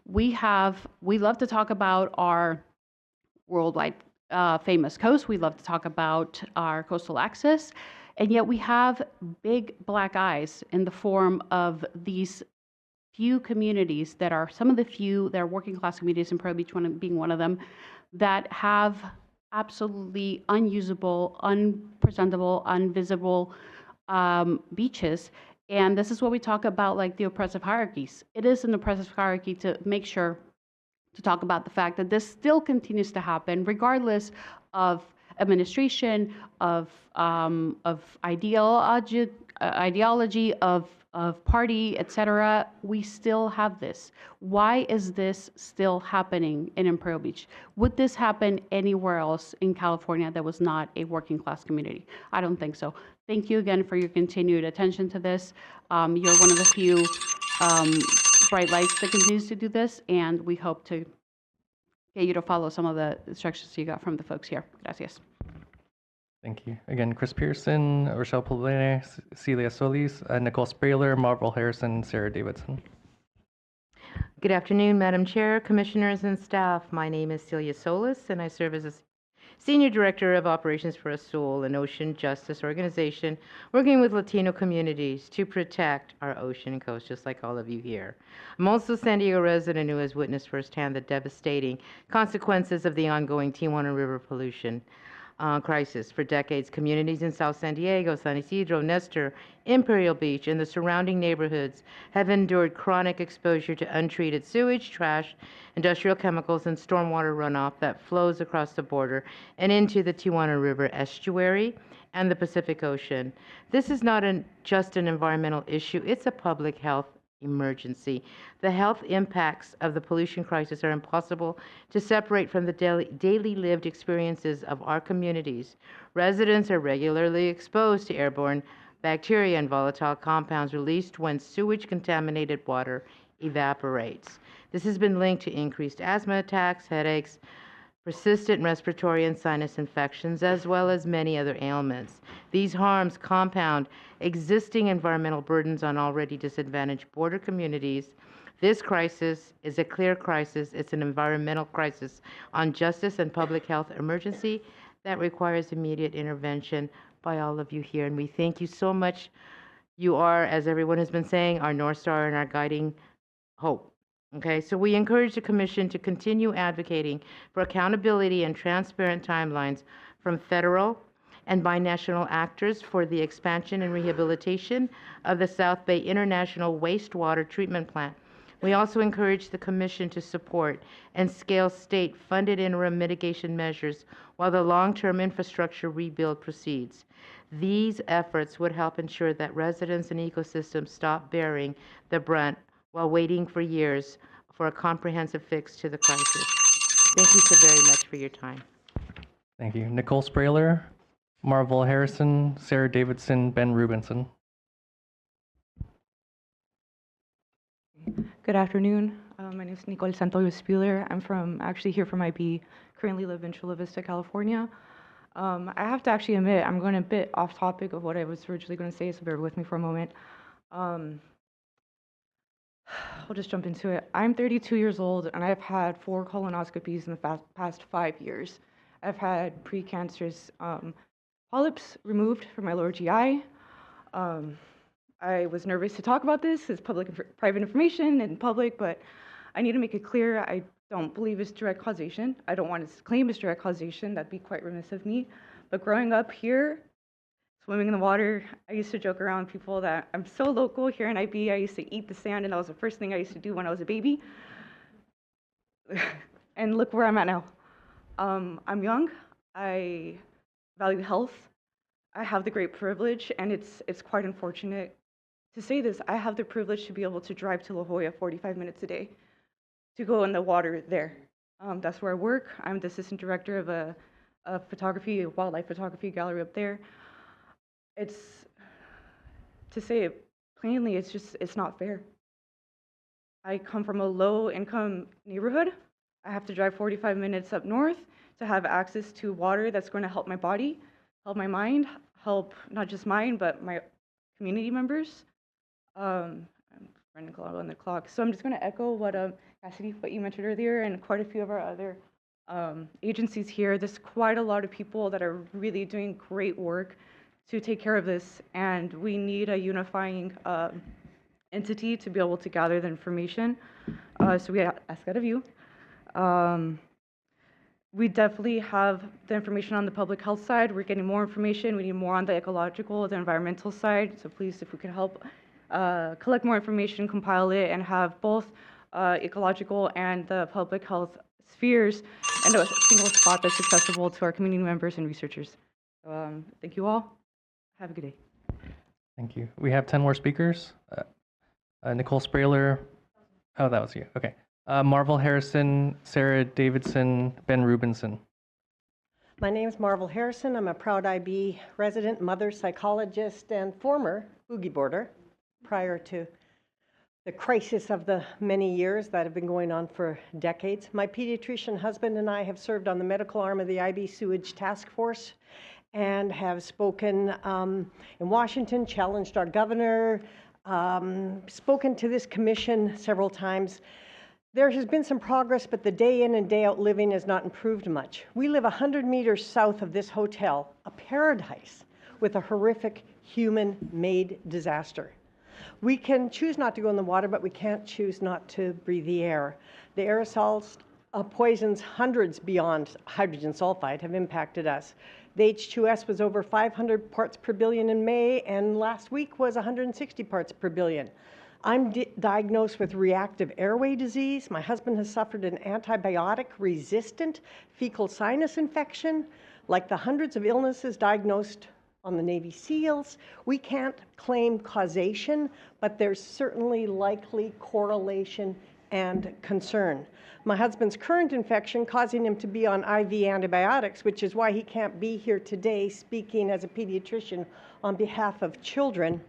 We love to talk about our worldwide famous coast. We love to talk about our coastal access. And yet we have big black eyes in the form of these few communities that are some of the few that are working class communities, and Pearl Beach being one of them, that have absolutely unusable, unpresentable, unvisible beaches. And this is what we talk about, like the oppressive hierarchies. It is an oppressive hierarchy to make sure to talk about the fact that this still continues to happen, regardless of administration, of ideology, of party, etc. We still have this. Why is this still happening in Imperial Beach? Would this happen anywhere else in California that was not a working class community? I don't think so. Thank you again for your continued attention to this. You're one of the few bright lights that continues to do this, and we hope to get you to follow some of the instructions you got from the folks here. Gracias. Thank you. Again, Chris Pearson, Rochelle Poblene, Celia Solis, Nicole Spraler, Marvel Harrison, Sarah Davidson. Good afternoon, Madam Chair, Commissioners, and staff. My name is Celia Solis, and I serve as a Senior Director of Operations for ASUL, an ocean justice organization working with Latino communities to protect our ocean and coast, just like all of you here. I'm also a San Diego resident who has witnessed firsthand the devastating consequences of the ongoing Tijuana River pollution crisis. For decades, communities in South San Diego, San Isidro, Nestor, Imperial Beach, and the surrounding neighborhoods have endured chronic exposure to untreated sewage, trash, industrial chemicals, and stormwater runoff that flows across the border and into the Tijuana River estuary and the Pacific Ocean. This is not just an environmental issue, it's a public health emergency. The health impacts of the pollution crisis are impossible to separate from the daily lived experiences of our communities. Residents are regularly exposed to airborne bacteria and volatile compounds released when sewage-contaminated water evaporates. This has been linked to increased asthma attacks, headaches, persistent respiratory and sinus infections, as well as many other ailments. These harms compound existing environmental burdens on already disadvantaged border communities. This crisis is a clear crisis. It's an environmental crisis on justice and public health emergency that requires immediate intervention by all of you here. And we thank you so much. You are, as everyone has been saying, our North Star and our guiding hope. Okay, so we encourage the Commission to continue advocating for accountability and transparent timelines from federal and binational actors for the expansion and rehabilitation of the South Bay International Wastewater Treatment Plant. We also encourage the Commission to support and scale state-funded interim mitigation measures while the long-term infrastructure rebuild proceeds. These efforts would help ensure that residents and ecosystems stop bearing the brunt while waiting for years for a comprehensive fix to the crisis. Thank you so very much for your time. Thank you. Nicole Spraler, Marvel Harrison, Sarah Davidson, Ben Rubinson. Good afternoon. My name is Nicole Santoyo-Spieler. I'm actually here from IB, currently live in Chula Vista, California. I have to actually admit, I'm going a bit off topic of what I was originally going to say, so bear with me for a moment. I'll just jump into it. I'm 32 years old, and I've had 4 colonoscopies in the past 5 years. I've had precancerous polyps removed from my lower GI. I was nervous to talk about this. It's private information in public, but I need to make it clear I don't believe it's direct causation. I don't want to claim it's direct causation. That'd be quite remiss of me. But growing up here, swimming in the water, I used to joke around people that I'm so local here in IB. I used to eat the sand, and that was the first thing I used to do when I was a baby. And look where I'm at now. I'm young. I value health. I have the great privilege, and it's quite unfortunate to say this. I have the privilege to be able to drive to La Jolla 45 minutes a day to go in the water there. That's where I work. I'm the assistant director of a wildlife photography gallery up there. It's, to say it plainly, it's not fair. I come from a low-income neighborhood. I have to drive 45 minutes up north to have access to water that's going to help my body, help my mind, help not just mine, but my community members. I'm running low on the clock. So I'm just going to echo what Cassidy, what you mentioned earlier, and quite a few of our other agencies here. There's quite a lot of people that are really doing great work to take care of this, and we need a unifying entity to be able to gather the information. So we ask that of you. We definitely have the information on the public health side. We're getting more information. We need more on the ecological, the environmental side. So please, if we could help collect more information, compile it, and have both ecological and the public health spheres in a single spot that's accessible to our community members and researchers. Thank you all. Have a good day. Thank you. We have 10 more speakers. Nicole Spraler. Oh, that was you. Okay. Marvel Harrison, Sarah Davidson, Ben Rubinson. My name is Marvel Harrison. I'm a proud IB resident, mother, psychologist, and former boogie boarder prior to the crisis of the many years that have been going on for decades. My pediatrician husband and I have served on the medical arm of the IB Sewage Task Force and have spoken in Washington, challenged our governor, spoken to this commission several times. There has been some progress, but the day in and day out living has not improved much. We live 100 meters south of this hotel, a paradise with a horrific human-made disaster. We can choose not to go in the water, but we can't choose not to breathe the air. The aerosols of poisons hundreds beyond hydrogen sulfide have impacted us. The H2S was over 500 parts per billion in May, and last week was 160 parts per billion. I'm diagnosed with reactive airway disease. My husband has suffered an antibiotic-resistant fecal sinus infection. Like the hundreds of illnesses diagnosed on the Navy SEALs, we can't claim causation, but there's certainly likely correlation and concern. My husband's current infection causing him to be on IV antibiotics, which is why he can't be here today speaking as a pediatrician on behalf of children,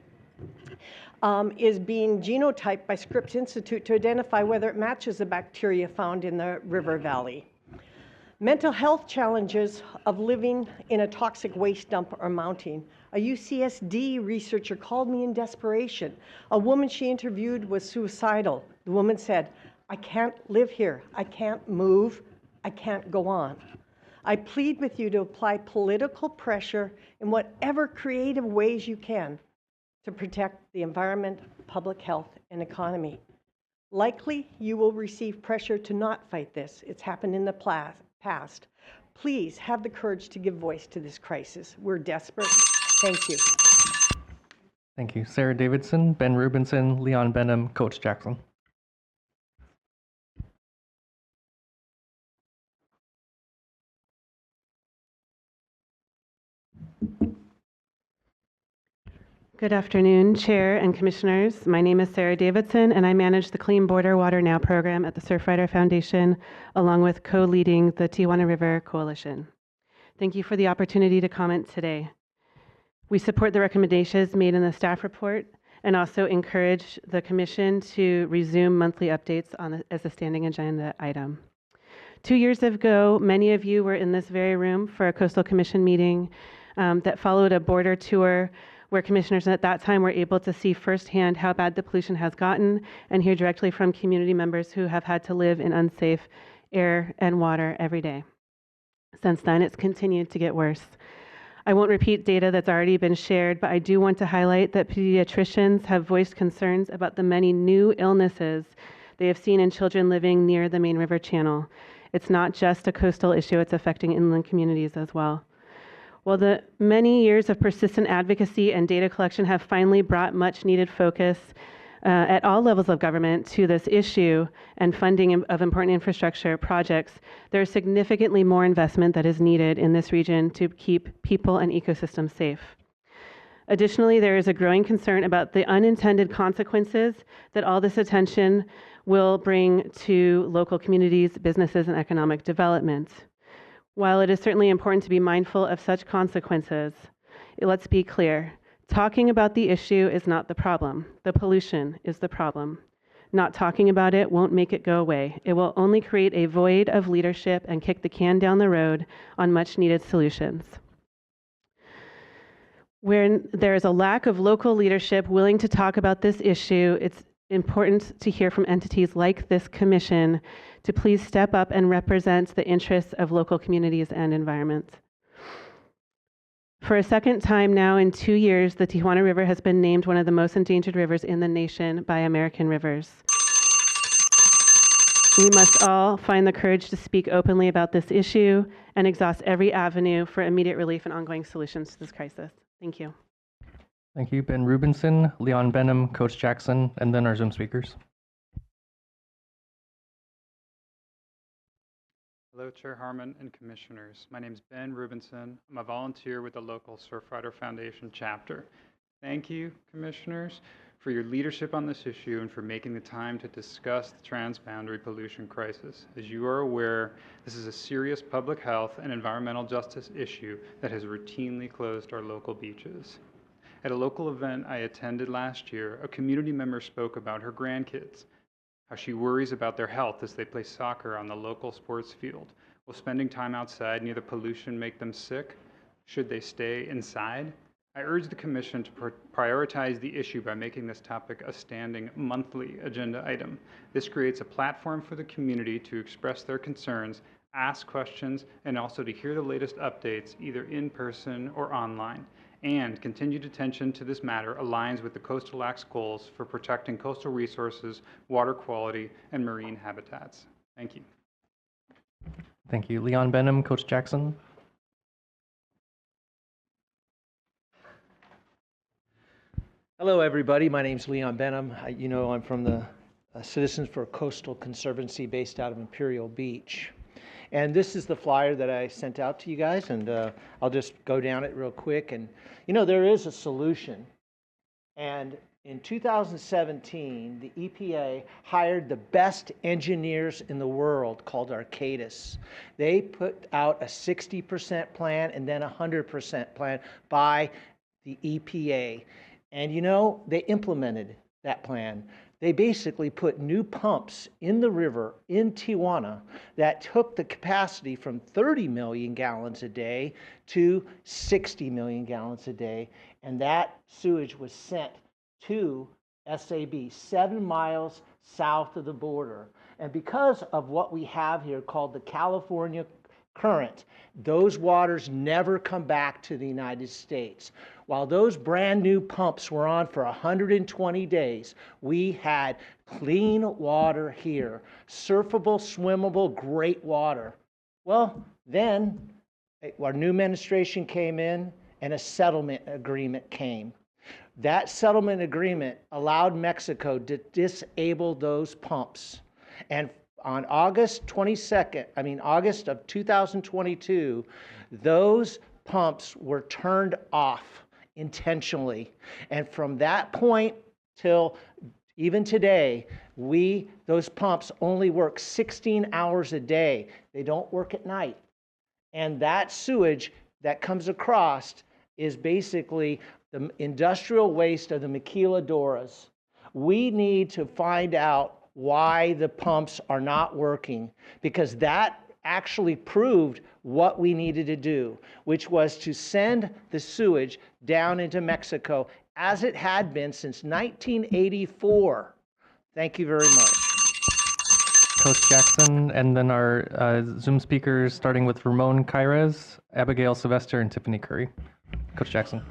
is being genotyped by Scripps Institute to identify whether it matches the bacteria found in the river valley. Mental health challenges of living in a toxic waste dump are mounting. A UCSD researcher called me in desperation. A woman she interviewed was suicidal. The woman said, "I can't live here. I can't move. I can't go on." I plead with you to apply political pressure in whatever creative ways you can to protect the environment, public health, and economy. Likely, you will receive pressure to not fight this. It's happened in the past. Please have the courage to give voice to this crisis. We're desperate. Thank you. Thank you. Sarah Davidson, Ben Rubinson, Leon Benham, Coach Jackson. Good afternoon, Chair and Commissioners. My name is Sarah Davidson, and I manage the Clean Border Water Now program at the Surfrider Foundation, along with co-leading the Tijuana River Coalition. Thank you for the opportunity to comment today. We support the recommendations made in the staff report and also encourage the Commission to resume monthly updates as a standing agenda item. 2 years ago, many of you were in this very room for a Coastal Commission meeting that followed a border tour where commissioners at that time were able to see firsthand how bad the pollution has gotten and hear directly from community members who have had to live in unsafe air and water every day. Since then, it's continued to get worse. I won't repeat data that's already been shared, but I do want to highlight that pediatricians have voiced concerns about the many new illnesses they have seen in children living near the main river channel. It's not just a coastal issue, it's affecting inland communities as well. While the many years of persistent advocacy and data collection have finally brought much needed focus at all levels of government to this issue and funding of important infrastructure projects, there is significantly more investment that is needed in this region to keep people and ecosystems safe. Additionally, there is a growing concern about the unintended consequences that all this attention will bring to local communities, businesses, and economic development. While it is certainly important to be mindful of such consequences, let's be clear. Talking about the issue is not the problem. The pollution is the problem. Not talking about it won't make it go away. It will only create a void of leadership and kick the can down the road on much needed solutions. When there is a lack of local leadership willing to talk about this issue, it's important to hear from entities like this commission to please step up and represent the interests of local communities and environments. For a second time now in 2 years, the Tijuana River has been named one of the most endangered rivers in the nation by American Rivers. We must all find the courage to speak openly about this issue and exhaust every avenue for immediate relief and ongoing solutions to this crisis. Thank you. Thank you, Ben Rubinson, Leon Benham, Coach Jackson, and then our Zoom speakers. Hello, Chair Harmon and Commissioners. My name is Ben Rubinson. I'm a volunteer with the local Surfrider Foundation chapter. Thank you, Commissioners, for your leadership on this issue and for making the time to discuss the transboundary pollution crisis. As you are aware, this is a serious public health and environmental justice issue that has routinely closed our local beaches. At a local event I attended last year, a community member spoke about her grandkids, how she worries about their health as they play soccer on the local sports field. Will spending time outside near the pollution make them sick? Should they stay inside? I urge the Commission to prioritize the issue by making this topic a standing monthly agenda item. This creates a platform for the community to express their concerns, ask questions, and also to hear the latest updates either in person or online. And continued attention to this matter aligns with the Coastal Act's goals for protecting coastal resources, water quality, and marine habitats. Thank you. Thank you. Leon Benham, Coach Jackson. Hello, everybody. My name's Leon Benham. You know, I'm from the Citizens for Coastal Conservancy based out of Imperial Beach. And this is the flyer that I sent out to you guys, and I'll just go down it real quick. And, you know, there is a solution. And in 2017, the EPA hired the best engineers in the world called Arcadis. They put out a 60% plan and then a 100% plan by the EPA. And, you know, they implemented that plan. They basically put new pumps in the river in Tijuana that took the capacity from 30 million gallons a day to 60 million gallons a day. And that sewage was sent to SAB, 7 miles south of the border. And because of what we have here called the California current, those waters never come back to the United States. While those brand new pumps were on for 120 days, we had clean water here, surfable, swimmable, great water. Well, then our new administration came in and a settlement agreement came. That settlement agreement allowed Mexico to disable those pumps. And on August of 2022, those pumps were turned off intentionally. And from that point till even today, those pumps only work 16 hours a day. They don't work at night. And that sewage that comes across is basically the industrial waste of the maquiladoras. We need to find out why the pumps are not working, because that actually proved what we needed to do, which was to send the sewage down into Mexico as it had been since 1984. Thank you very much. Coach Jackson, and then our Zoom speakers, starting with Ramon Cairez, Abigail Sylvester, and Tiffany Curry. Coach Jackson.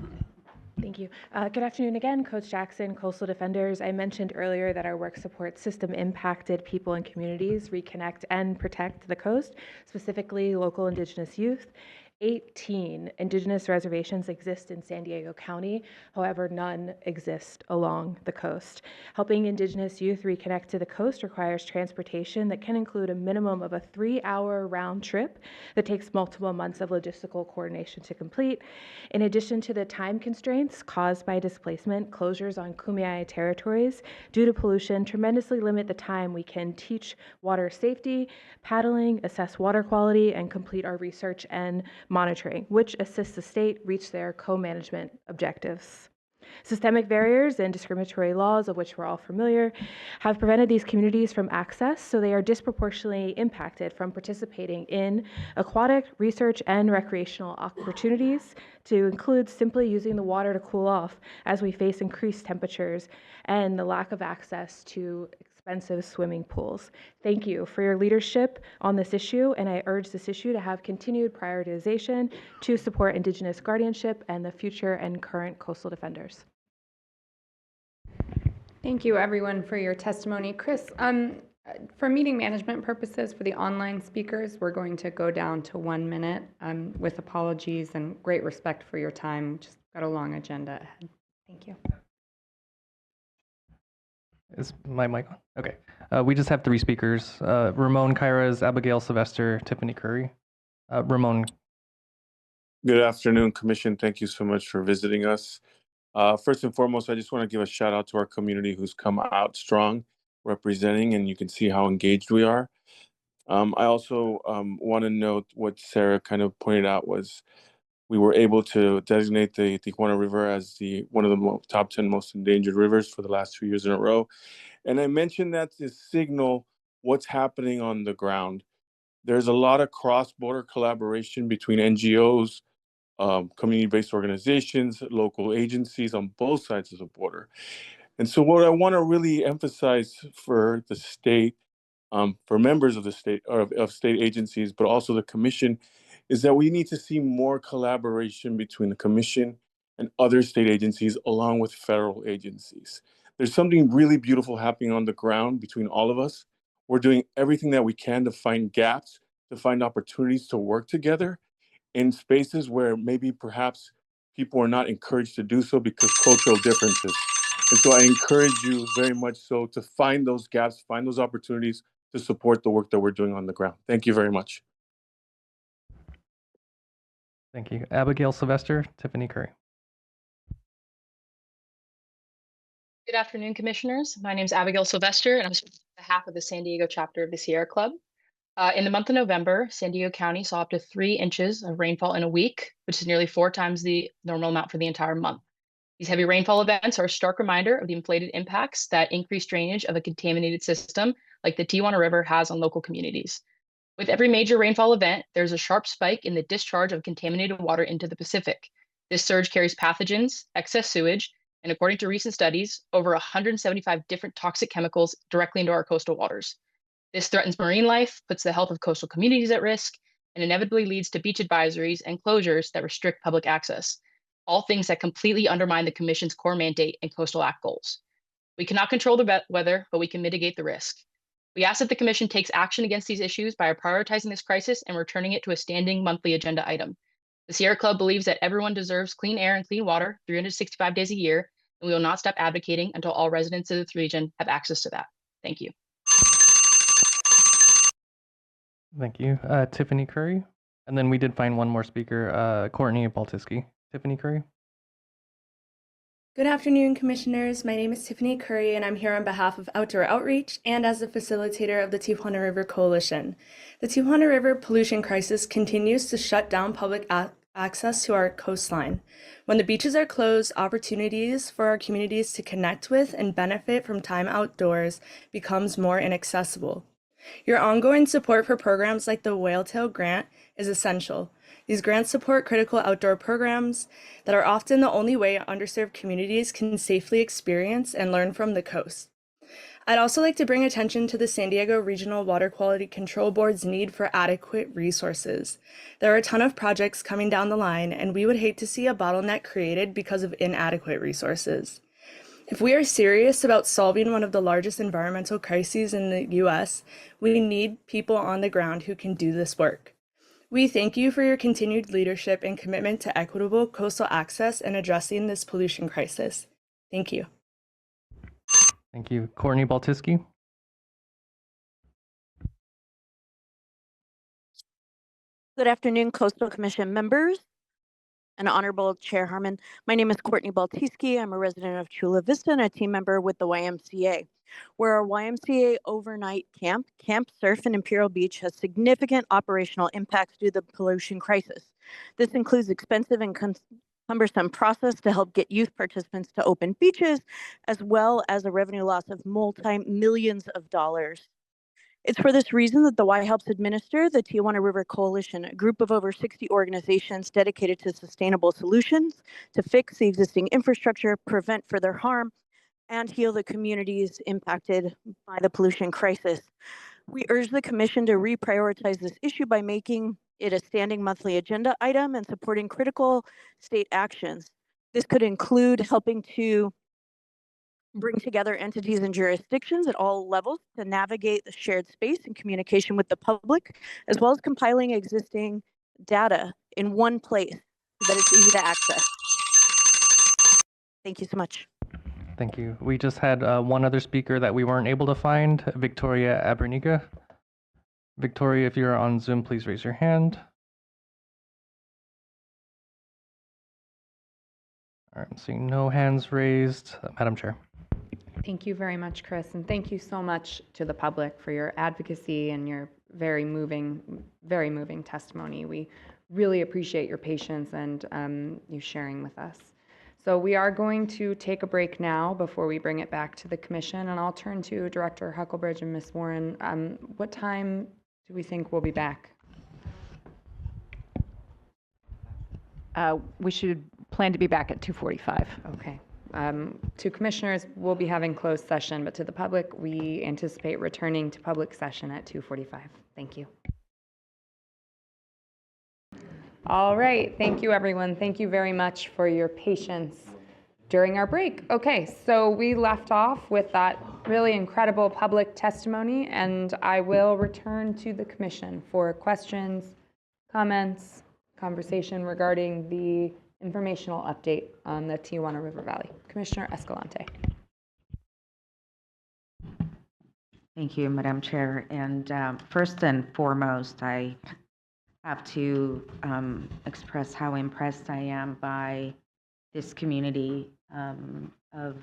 Thank you. Good afternoon again, Coach Jackson, Coastal Defenders. I mentioned earlier that our work supports system-impacted people and communities reconnect and protect the coast, specifically local Indigenous youth. 18 Indigenous reservations exist in San Diego County. However, none exist along the coast. Helping Indigenous youth reconnect to the coast requires transportation that can include a minimum of a 3-hour round trip that takes multiple months of logistical coordination to complete. In addition to the time constraints caused by displacement, closures on Kumeyaay territories due to pollution tremendously limit the time we can teach water safety, paddling, assess water quality, and complete our research and monitoring, which assists the state reach their co-management objectives. Systemic barriers and discriminatory laws, of which we're all familiar, have prevented these communities from access, so they are disproportionately impacted from participating in aquatic, research, and recreational opportunities to include simply using the water to cool off as we face increased temperatures and the lack of access to expensive swimming pools. Thank you for your leadership on this issue, and I urge this issue to have continued prioritization to support Indigenous guardianship and the future and current coastal defenders. Thank you, everyone, for your testimony. Chris, for meeting management purposes for the online speakers, we're going to go down to 1 minute with apologies and great respect for your time. Just got a long agenda ahead. Thank you. Is my mic on? Okay. We just have 3 speakers. Ramon Kairas, Abigail Sylvester, Tiffany Curry. Ramon. Good afternoon, Commission. Thank you so much for visiting us. First and foremost, I just want to give a shout out to our community who's come out strong representing, and you can see how engaged we are. I also want to note what Sarah kind of pointed out was we were able to designate the Tijuana River as one of the top 10 most endangered rivers for the last 2 years in a row. And I mentioned that to signal what's happening on the ground. There's a lot of cross-border collaboration between NGOs, community-based organizations, local agencies on both sides of the border. And so what I want to really emphasize for the state, for members of the state, of state agencies, but also the commission, is that we need to see more collaboration between the commission and other state agencies along with federal agencies. There's something really beautiful happening on the ground between all of us. We're doing everything that we can to find gaps, to find opportunities to work together in spaces where maybe perhaps people are not encouraged to do so because cultural differences. And so I encourage you very much so to find those gaps, find those opportunities to support the work that we're doing on the ground. Thank you very much. Thank you. Abigail Sylvester, Tiffany Curry. Good afternoon, Commissioners. My name is Abigail Sylvester, and I'm speaking on behalf of the San Diego chapter of the Sierra Club. In the month of November, San Diego County saw up to 3 inches of rainfall in a week, which is nearly 4 times the normal amount for the entire month. These heavy rainfall events are a stark reminder of the inflated impacts that increased drainage of a contaminated system like the Tijuana River has on local communities. With every major rainfall event, there's a sharp spike in the discharge of contaminated water into the Pacific. This surge carries pathogens, excess sewage, and according to recent studies, over 175 different toxic chemicals directly into our coastal waters. This threatens marine life, puts the health of coastal communities at risk, and inevitably leads to beach advisories and closures that restrict public access. All things that completely undermine the Commission's core mandate and Coastal Act goals. We cannot control the weather, but we can mitigate the risk. We ask that the Commission takes action against these issues by prioritizing this crisis and returning it to a standing monthly agenda item. The Sierra Club believes that everyone deserves clean air and clean water 365 days a year, and we will not stop advocating until all residents of this region have access to that. Thank you. Thank you. Tiffany Curry. And then we did find one more speaker, Courtney Baltiski. Tiffany Curry. Good afternoon, Commissioners. My name is Tiffany Curry, and I'm here on behalf of Outdoor Outreach and as the facilitator of the Tijuana River Coalition. The Tijuana River pollution crisis continues to shut down public access to our coastline. When the beaches are closed, opportunities for our communities to connect with and benefit from time outdoors becomes more inaccessible. Your ongoing support for programs like the Whaletail Grant is essential. These grants support critical outdoor programs that are often the only way underserved communities can safely experience and learn from the coast. I'd also like to bring attention to the San Diego Regional Water Quality Control Board's need for adequate resources. There are a ton of projects coming down the line, and we would hate to see a bottleneck created because of inadequate resources. If we are serious about solving one of the largest environmental crises in the U.S., we need people on the ground who can do this work. We thank you for your continued leadership and commitment to equitable coastal access and addressing this pollution crisis. Thank you. Thank you. Courtney Baltiski. Good afternoon, Coastal Commission members and Honorable Chair Harmon. My name is Courtney Baltiski. I'm a resident of Chula Vista and a team member with the YMCA. Where our YMCA overnight camp, Camp Surf in Imperial Beach, has significant operational impacts due to the pollution crisis. This includes expensive and cumbersome process to help get youth participants to open beaches, as well as a revenue loss of multi-millions of dollars. It's for this reason that the Y helps administer the Tijuana River Coalition, a group of over 60 organizations dedicated to sustainable solutions to fix the existing infrastructure, prevent further harm, and heal the communities impacted by the pollution crisis. We urge the Commission to reprioritize this issue by making it a standing monthly agenda item and supporting critical state actions. This could include helping to bring together entities and jurisdictions at all levels to navigate the shared space and communication with the public, as well as compiling existing data in one place so that it's easy to access. Thank you so much. Thank you. We just had one other speaker that we weren't able to find, Victoria Aberniga. Victoria, if you're on Zoom, please raise your hand. All right, I'm seeing no hands raised. Madam Chair. Thank you very much, Chris, and thank you so much to the public for your advocacy and your very moving testimony. We really appreciate your patience and you sharing with us. So we are going to take a break now before we bring it back to the Commission, and I'll turn to Director Huckelbridge and Ms. Warren. What time do we think we'll be back? We should plan to be back at 2:45. Okay. To commissioners, we'll be having closed session, but to the public, we anticipate returning to public session at 2:45. Thank you. All right. Thank you, everyone. Thank you very much for your patience during our break. Okay, so we left off with that really incredible public testimony, and I will return to the Commission for questions, comments, conversation regarding the informational update on the Tijuana River Valley. Commissioner Escalante. Thank you, Madam Chair. And first and foremost, I have to express how impressed I am by this community of,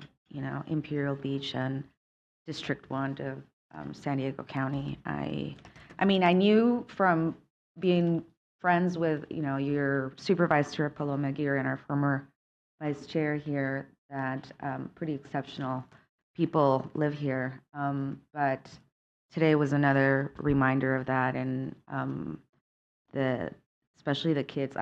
Imperial Beach and District 1 of San Diego County. I mean, I knew from being friends with, your supervisor, Paloma Aguirre, and our former vice chair here that pretty exceptional people live here. But today was another reminder of that, and especially the kids.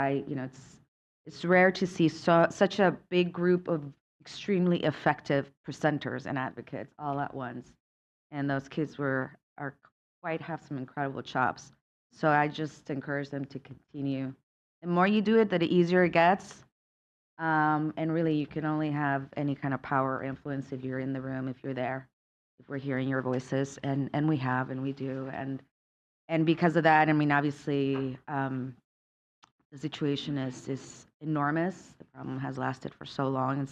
It's rare to see such a big group of extremely effective presenters and advocates all at once, and those kids have some incredible chops. So I just encourage them to continue. The more you do it, the easier it gets. And really, you can only have any kind of power or influence if you're in the room, if you're there, if we're hearing your voices, and we have, and we do. And because of that, I mean, obviously, the situation is enormous. The problem has lasted for so long.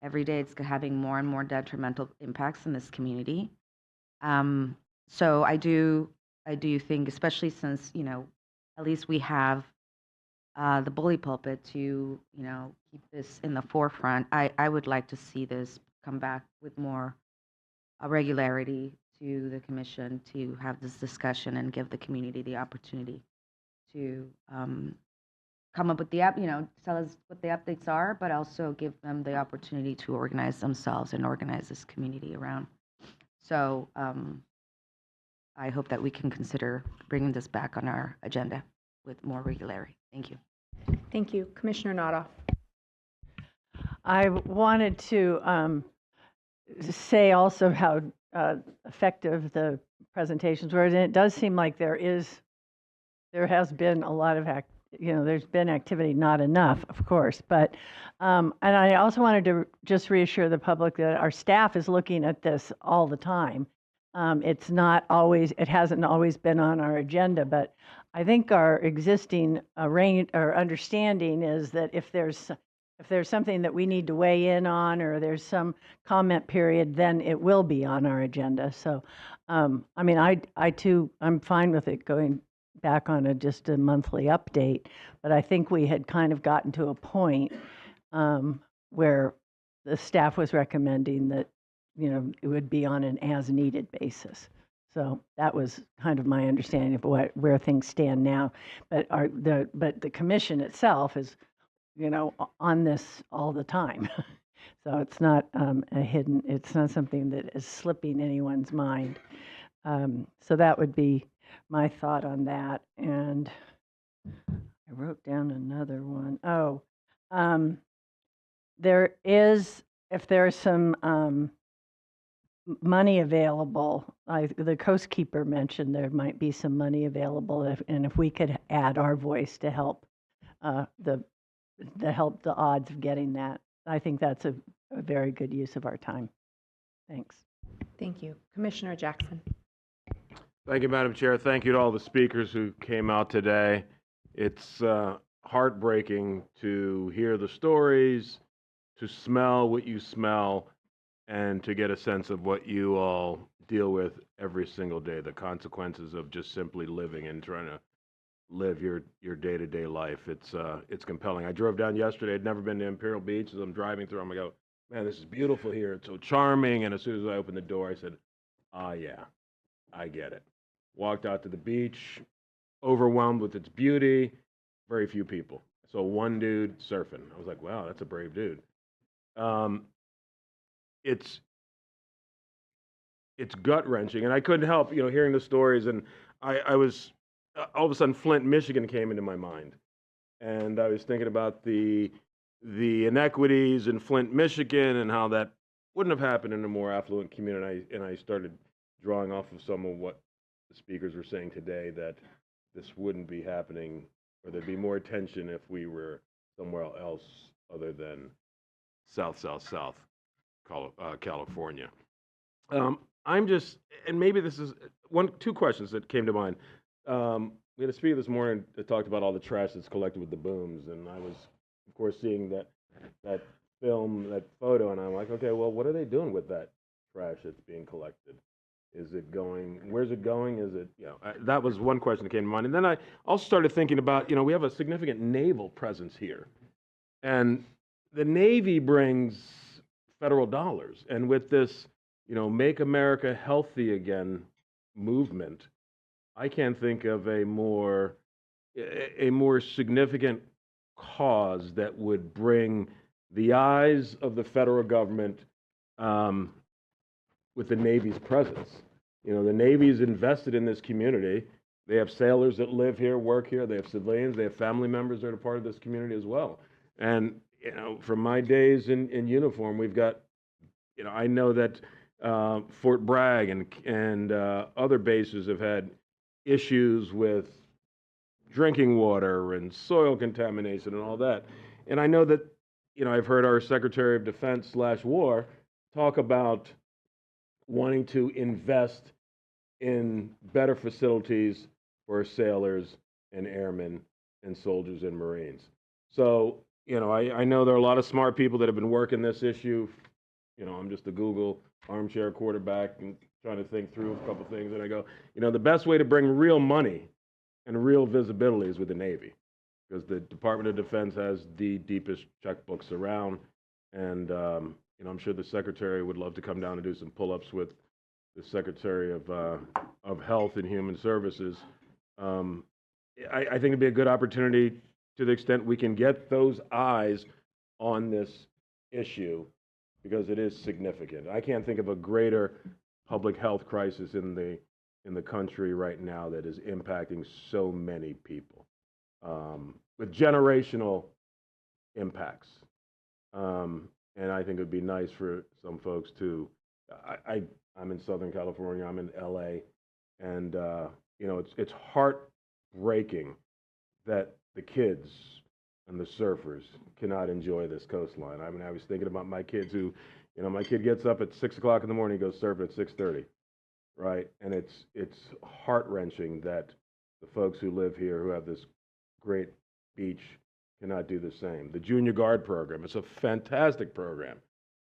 Every day it's having more and more detrimental impacts in this community. So I do think, especially since, at least we have the bully pulpit to, keep this in the forefront, I would like to see this come back with more regularity to the Commission to have this discussion and give the community the opportunity to come up with the tell us what the updates are, but also give them the opportunity to organize themselves and organize this community around. So I hope that we can consider bringing this back on our agenda with more regularity. Thank you. Thank you. Commissioner Notoff. I wanted to say also how effective the presentations were, and it does seem like there has been a lot of there's been activity, not enough, of course, but and I also wanted to just reassure the public that our staff is looking at this all the time. It hasn't always been on our agenda, but I think our existing understanding is that if there's something that we need to weigh in on, or there's some comment period, then it will be on our agenda. So, I mean, I too, I'm fine with it going back on just a monthly update, but I think we had kind of gotten to a point where the staff was recommending that, it would be on an as-needed basis. So that was kind of my understanding of where things stand now. But the Commission itself is, on this all the time. So it's not it's not something that is slipping anyone's mind. So that would be my thought on that. And I wrote down another one. Oh, there is, if there's some money available, the Coast Keeper mentioned there might be some money available, and if we could add our voice to help the odds of getting that, I think that's a very good use of our time. Thanks. Thank you. Commissioner Jackson. Thank you, Madam Chair. Thank you to all the speakers who came out today. It's heartbreaking to hear the stories, to smell what you smell, and to get a sense of what you all deal with every single day, the consequences of just simply living and trying to live your day-to-day life. It's compelling. I drove down yesterday. I'd never been to Imperial Beach. As I'm driving through, I'm like, man, this is beautiful here. It's so charming. And as soon as I opened the door, I said, yeah, I get it. Walked out to the beach, overwhelmed with its beauty, very few people. So one dude surfing. I was like, wow, that's a brave dude. It's gut-wrenching, and I couldn't help, hearing the stories, and I was, all of a sudden, Flint, Michigan came into my mind, and I was thinking about the inequities in Flint, Michigan, and how that wouldn't have happened in a more affluent community, and I started drawing off of some of what the speakers were saying today, that this wouldn't be happening, or there'd be more attention if we were somewhere else other than South California. I'm just, and maybe this is two questions that came to mind. We had a speaker this morning that talked about all the trash that's collected with the booms, and I was, of course, seeing that film, that photo, and I'm like, okay, well, what are they doing with that trash that's being collected? Is it going, where's it going? Is it, that was one question that came to mind. And then I also started thinking about, we have a significant naval presence here, and the Navy brings federal dollars, and with this, Make America Healthy Again movement, I can't think of a more significant cause that would bring the eyes of the federal government with the Navy's presence. The Navy's invested in this community. They have sailors that live here, work here. They have civilians. They have family members that are part of this community as well. And from my days in uniform, we've got, I know that Fort Bragg and other bases have had issues with drinking water and soil contamination and all that. And I know that, I've heard our Secretary of Defense /War talk about wanting to invest in better facilities for sailors and airmen and soldiers and Marines. So, I know there are a lot of smart people that have been working this issue. I'm just a Google armchair quarterback and trying to think through a couple things. And I go, the best way to bring real money and real visibility is with the Navy, because the Department of Defense has the deepest checkbooks around. And, I'm sure the Secretary would love to come down and do some pull-ups with the Secretary of Health and Human Services. I think it'd be a good opportunity, to the extent we can get those eyes on this issue, because it is significant. I can't think of a greater public health crisis in the country right now that is impacting so many people, with generational impacts. And I think it would be nice for some folks to, I'm in Southern California, I'm in LA, and it's heartbreaking that the kids and the surfers cannot enjoy this coastline. I mean, I was thinking about my kids who, my kid gets up at 6 o'clock in the morning, goes surfing at 6:30, right? And it's heart-wrenching that the folks who live here, who have this great beach, cannot do the same. The Junior Guard program, it's a fantastic program.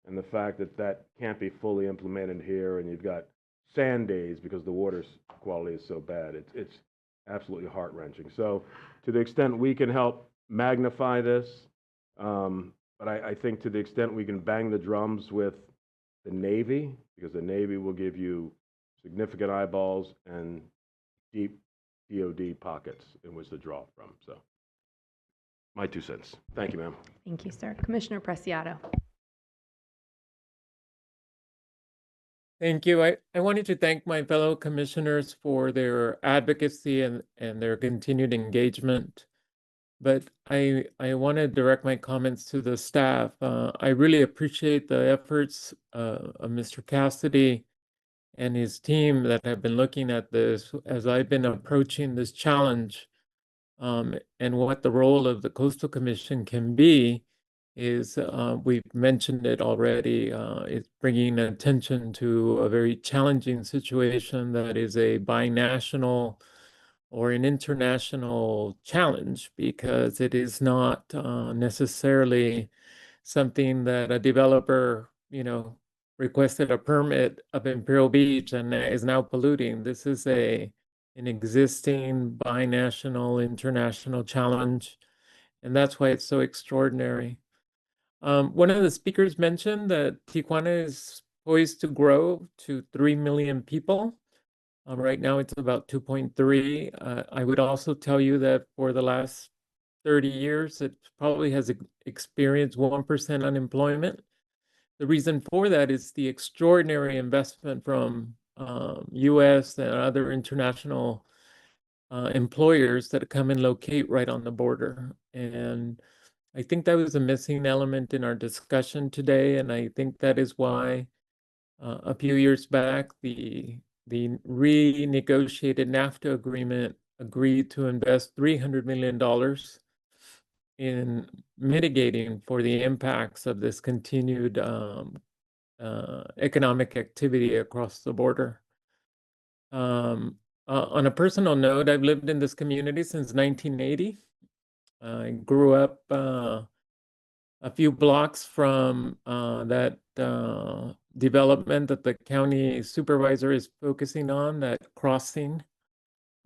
And the fact that that can't be fully implemented here, and you've got sand days because the water quality is so bad, it's absolutely heart-wrenching. So to the extent we can help magnify this, but I think to the extent we can bang the drums with the Navy, because the Navy will give you significant eyeballs and deep DOD pockets in which to draw from. So my 2 cents. Thank you, ma'am. Thank you, sir. Commissioner Preciado. Thank you. I wanted to thank my fellow commissioners for their advocacy and their continued engagement. But I want to direct my comments to the staff. I really appreciate the efforts of Mr. Cassidy and his team that have been looking at this as I've been approaching this challenge, and what the role of the Coastal Commission can be is, we've mentioned it already, it's bringing attention to a very challenging situation that is a binational or an international challenge, because it is not necessarily something that a developer, requested a permit of Imperial Beach and is now polluting. This is an existing binational international challenge, and that's why it's so extraordinary. One of the speakers mentioned that Tijuana is poised to grow to 3 million people. Right now it's about 2.3. I would also tell you that for the last 30 years, it probably has experienced 1% unemployment. The reason for that is the extraordinary investment from US and other international employers that come and locate right on the border. And I think that was a missing element in our discussion today, and I think that is why a few years back, the renegotiated NAFTA agreement agreed to invest $300 million in mitigating for the impacts of this continued economic activity across the border. On a personal note, I've lived in this community since 1980. I grew up a few blocks from that development that the county supervisor is focusing on, that crossing.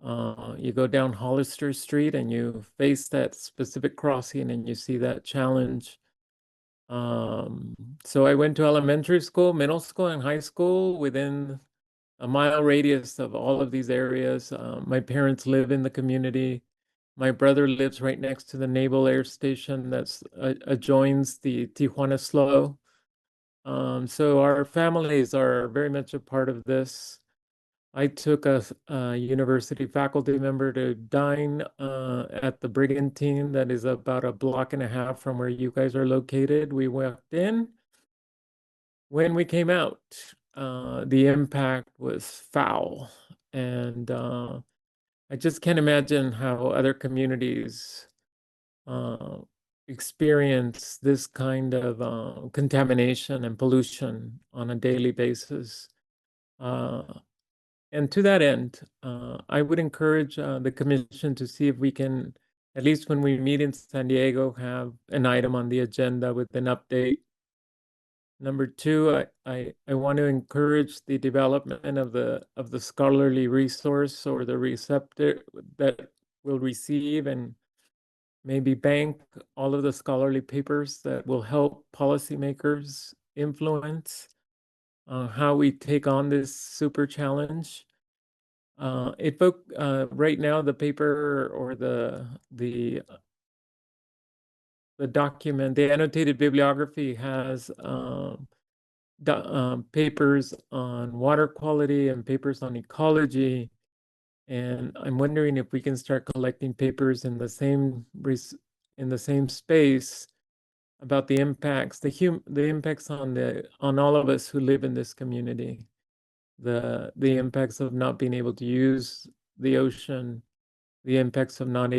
You go down Hollister Street and you face that specific crossing and you see that challenge. So I went to elementary school, middle school, and high school within a mile radius of all of these areas. My parents live in the community. My brother lives right next to the Naval Air Station that's adjoins the Tijuana SLO. So our families are very much a part of this. I took a university faculty member to dine at the Brigantine that is about a block and a half from where you guys are located. We walked in. When we came out, the impact was foul. And I just can't imagine how other communities experience this kind of contamination and pollution on a daily basis. And to that end, I would encourage the commission to see if we can, at least when we meet in San Diego, have an item on the agenda with an update. Number two, I want to encourage the development of the scholarly resource or the receptor that will receive and maybe bank all of the scholarly papers that will help policymakers influence how we take on this super challenge. Right now, the paper or the document, the annotated bibliography has papers on water quality and papers on ecology. And I'm wondering if we can start collecting papers in the same space about the impacts, the impacts on all of us who live in this community, the impacts of not being able to use the ocean, the impacts of not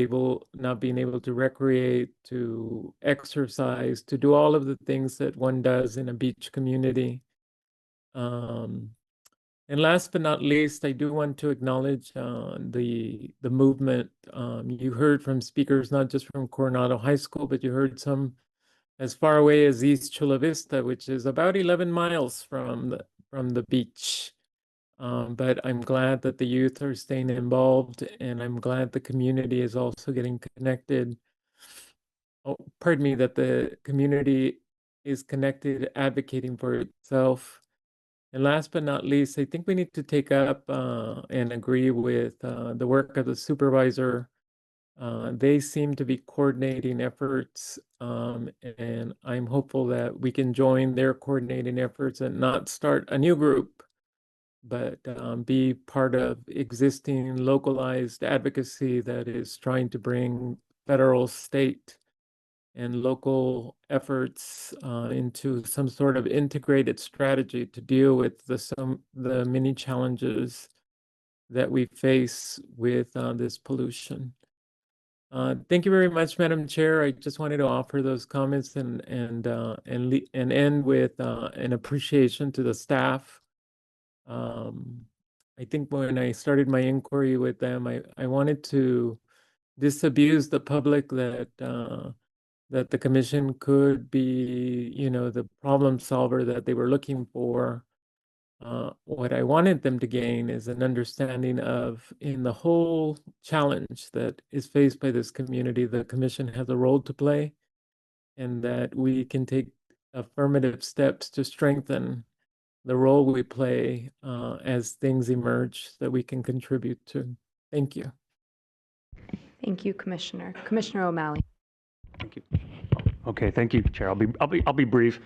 being able to recreate, to exercise, to do all of the things that one does in a beach community. And last but not least, I do want to acknowledge the movement. You heard from speakers, not just from Coronado High School, but you heard some as far away as East Chula Vista, which is about 11 miles from the beach. But I'm glad that the youth are staying involved, and I'm glad the community is also getting connected. Oh, pardon me, that the community is connected, advocating for itself. And last but not least, I think we need to take up and agree with the work of the supervisor. They seem to be coordinating efforts, and I'm hopeful that we can join their coordinating efforts and not start a new group but be part of existing localized advocacy that is trying to bring federal, state, and local efforts into some sort of integrated strategy to deal with the many challenges that we face with this pollution. Thank you very much, Madam Chair. I just wanted to offer those comments and end with an appreciation to the staff. I think when I started my inquiry with them, I wanted to disabuse the public that that the commission could be, the problem solver that they were looking for. What I wanted them to gain is an understanding of, in the whole challenge that is faced by this community, the commission has a role to play, and that we can take affirmative steps to strengthen the role we play as things emerge that we can contribute to. Thank you. Thank you, Commissioner. Commissioner O'Malley. Thank you. Okay, thank you, Chair. I'll be brief.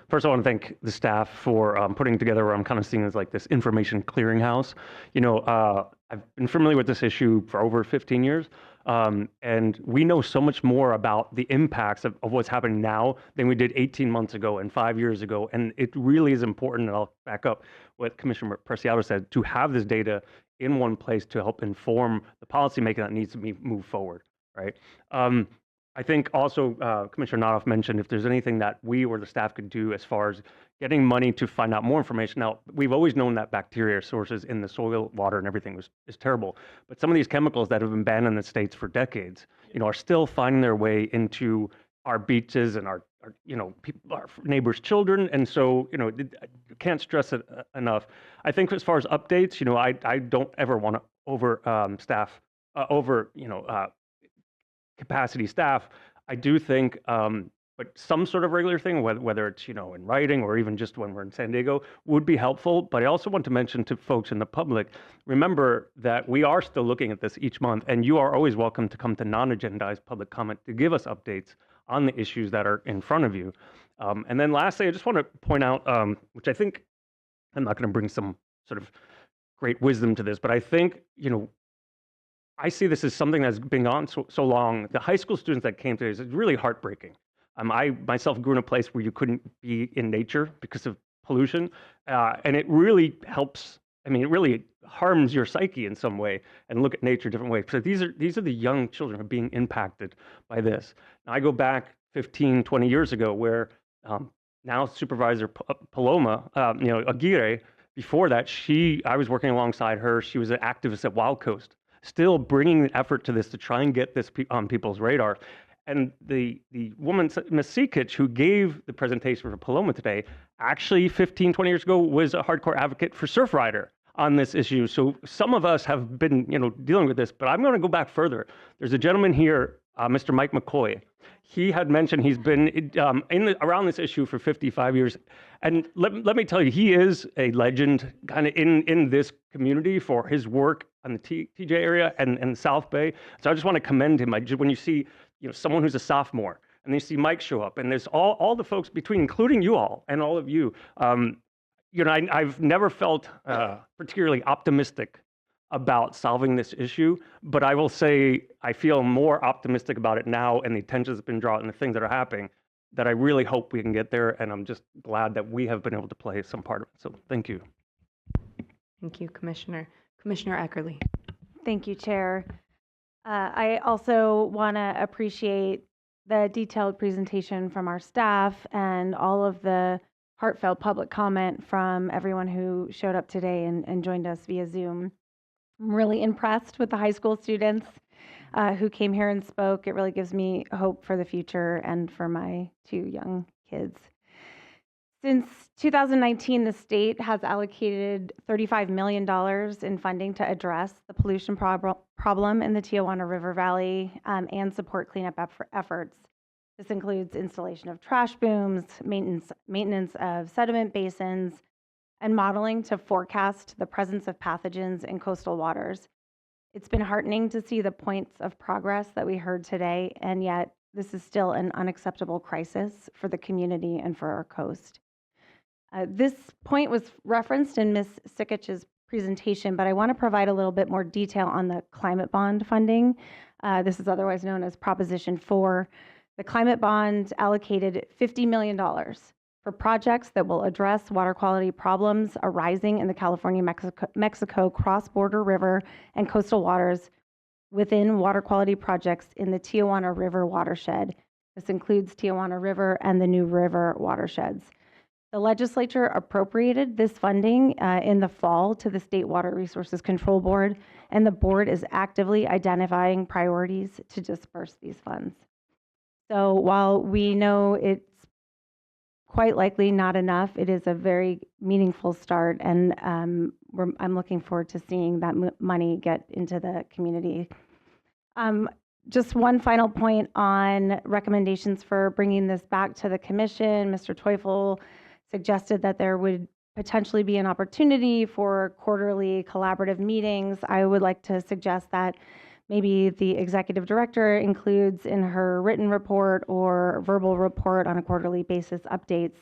First, I want to thank the staff for putting together what I'm kind of seeing as like this information clearinghouse. I've been familiar with this issue for over 15 years, and we know so much more about the impacts of what's happening now than we did 18 months ago and 5 years ago. And it really is important, and I'll back up what Commissioner Preciado said, to have this data in one place to help inform the policymaking that needs to be moved forward, right? I think also Commissioner Nodoff mentioned if there's anything that we or the staff could do as far as getting money to find out more information. Now, we've always known that bacteria sources in the soil, water, and everything is terrible. But some of these chemicals that have been banned in the States for decades, are still finding their way into our beaches and our neighbors' children. And so, can't stress it enough. I think as far as updates, I don't ever want to capacity staff. I do think, but some sort of regular thing, whether it's, in writing or even just when we're in San Diego, would be helpful. But I also want to mention to folks in the public, remember that we are still looking at this each month, and you are always welcome to come to non-agendized public comment to give us updates on the issues that are in front of you. And then lastly, I just want to point out, which I think, I'm not going to bring some sort of great wisdom to this, but I think, I see this as something that's been on so long. The high school students that came today, is really heartbreaking. I myself grew in a place where you couldn't be in nature because of pollution, and it really helps. It really harms your psyche in some way, and look at nature a different way. So these are the young children who are being impacted by this. Now, I go back 15, 20 years ago, where now Supervisor Paloma, Aguirre. Before that, I was working alongside her. She was an activist at Wild Coast, still bringing the effort to this to try and get this on people's radar. And the woman, Ms. Seacoast, who gave the presentation for Paloma today, actually 15, 20 years ago was a hardcore advocate for Surfrider on this issue. So some of us have been, dealing with this, but I'm going to go back further. There's a gentleman here, Mr. Mike McCoy. He had mentioned he's been around this issue for 55 years. And let me tell you, he is a legend kind of in this community for his work on the TJ area and South Bay. So I just want to commend him. When you see someone who's a sophomore, and then you see Mike show up, and there's all the folks including you all and all of you. I've never felt particularly optimistic about solving this issue, but I will say I feel more optimistic about it now, and the attention that's been drawn and the things that are happening, that I really hope we can get there, and I'm just glad that we have been able to play some part of it. So thank you. Thank you, Commissioner. Commissioner Eckerly. Thank you, Chair. I also want to appreciate the detailed presentation from our staff and all of the heartfelt public comment from everyone who showed up today and joined us via Zoom. I'm really impressed with the high school students who came here and spoke. It really gives me hope for the future and for my 2 young kids. Since 2019, the state has allocated $35 million in funding to address the pollution problem in the Tijuana River Valley and support cleanup efforts. This includes installation of trash booms, maintenance of sediment basins, and modeling to forecast the presence of pathogens in coastal waters. It's been heartening to see the points of progress that we heard today, and yet this is still an unacceptable crisis for the community and for our coast. This point was referenced in Ms. Sikich's presentation, but I want to provide a little bit more detail on the climate bond funding. This is otherwise known as Proposition 4. The climate bond allocated $50 million for projects that will address water quality problems arising in the California-Mexico cross-border river and coastal waters within water quality projects in the Tijuana River watershed. This includes Tijuana River and the New River watersheds. The legislature appropriated this funding in the fall to the State Water Resources Control Board, and the board is actively identifying priorities to disperse these funds. So while we know it's quite likely not enough, it is a very meaningful start, and I'm looking forward to seeing that money get into the community. Just one final point on recommendations for bringing this back to the commission. Mr. Teufel suggested that there would potentially be an opportunity for quarterly collaborative meetings. I would like to suggest that maybe the executive director includes in her written report or verbal report on a quarterly basis updates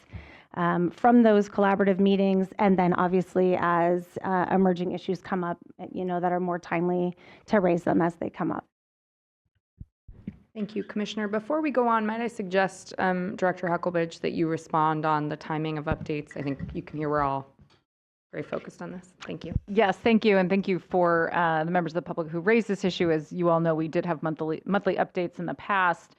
from those collaborative meetings, and then obviously as emerging issues come up, that are more timely, to raise them as they come up. Thank you, Commissioner. Before we go on, might I suggest, Director Huckelbidge, that you respond on the timing of updates? I think you can hear we're all very focused on this. Thank you. Yes, thank you, and thank you for the members of the public who raised this issue. As you all know, we did have monthly updates in the past.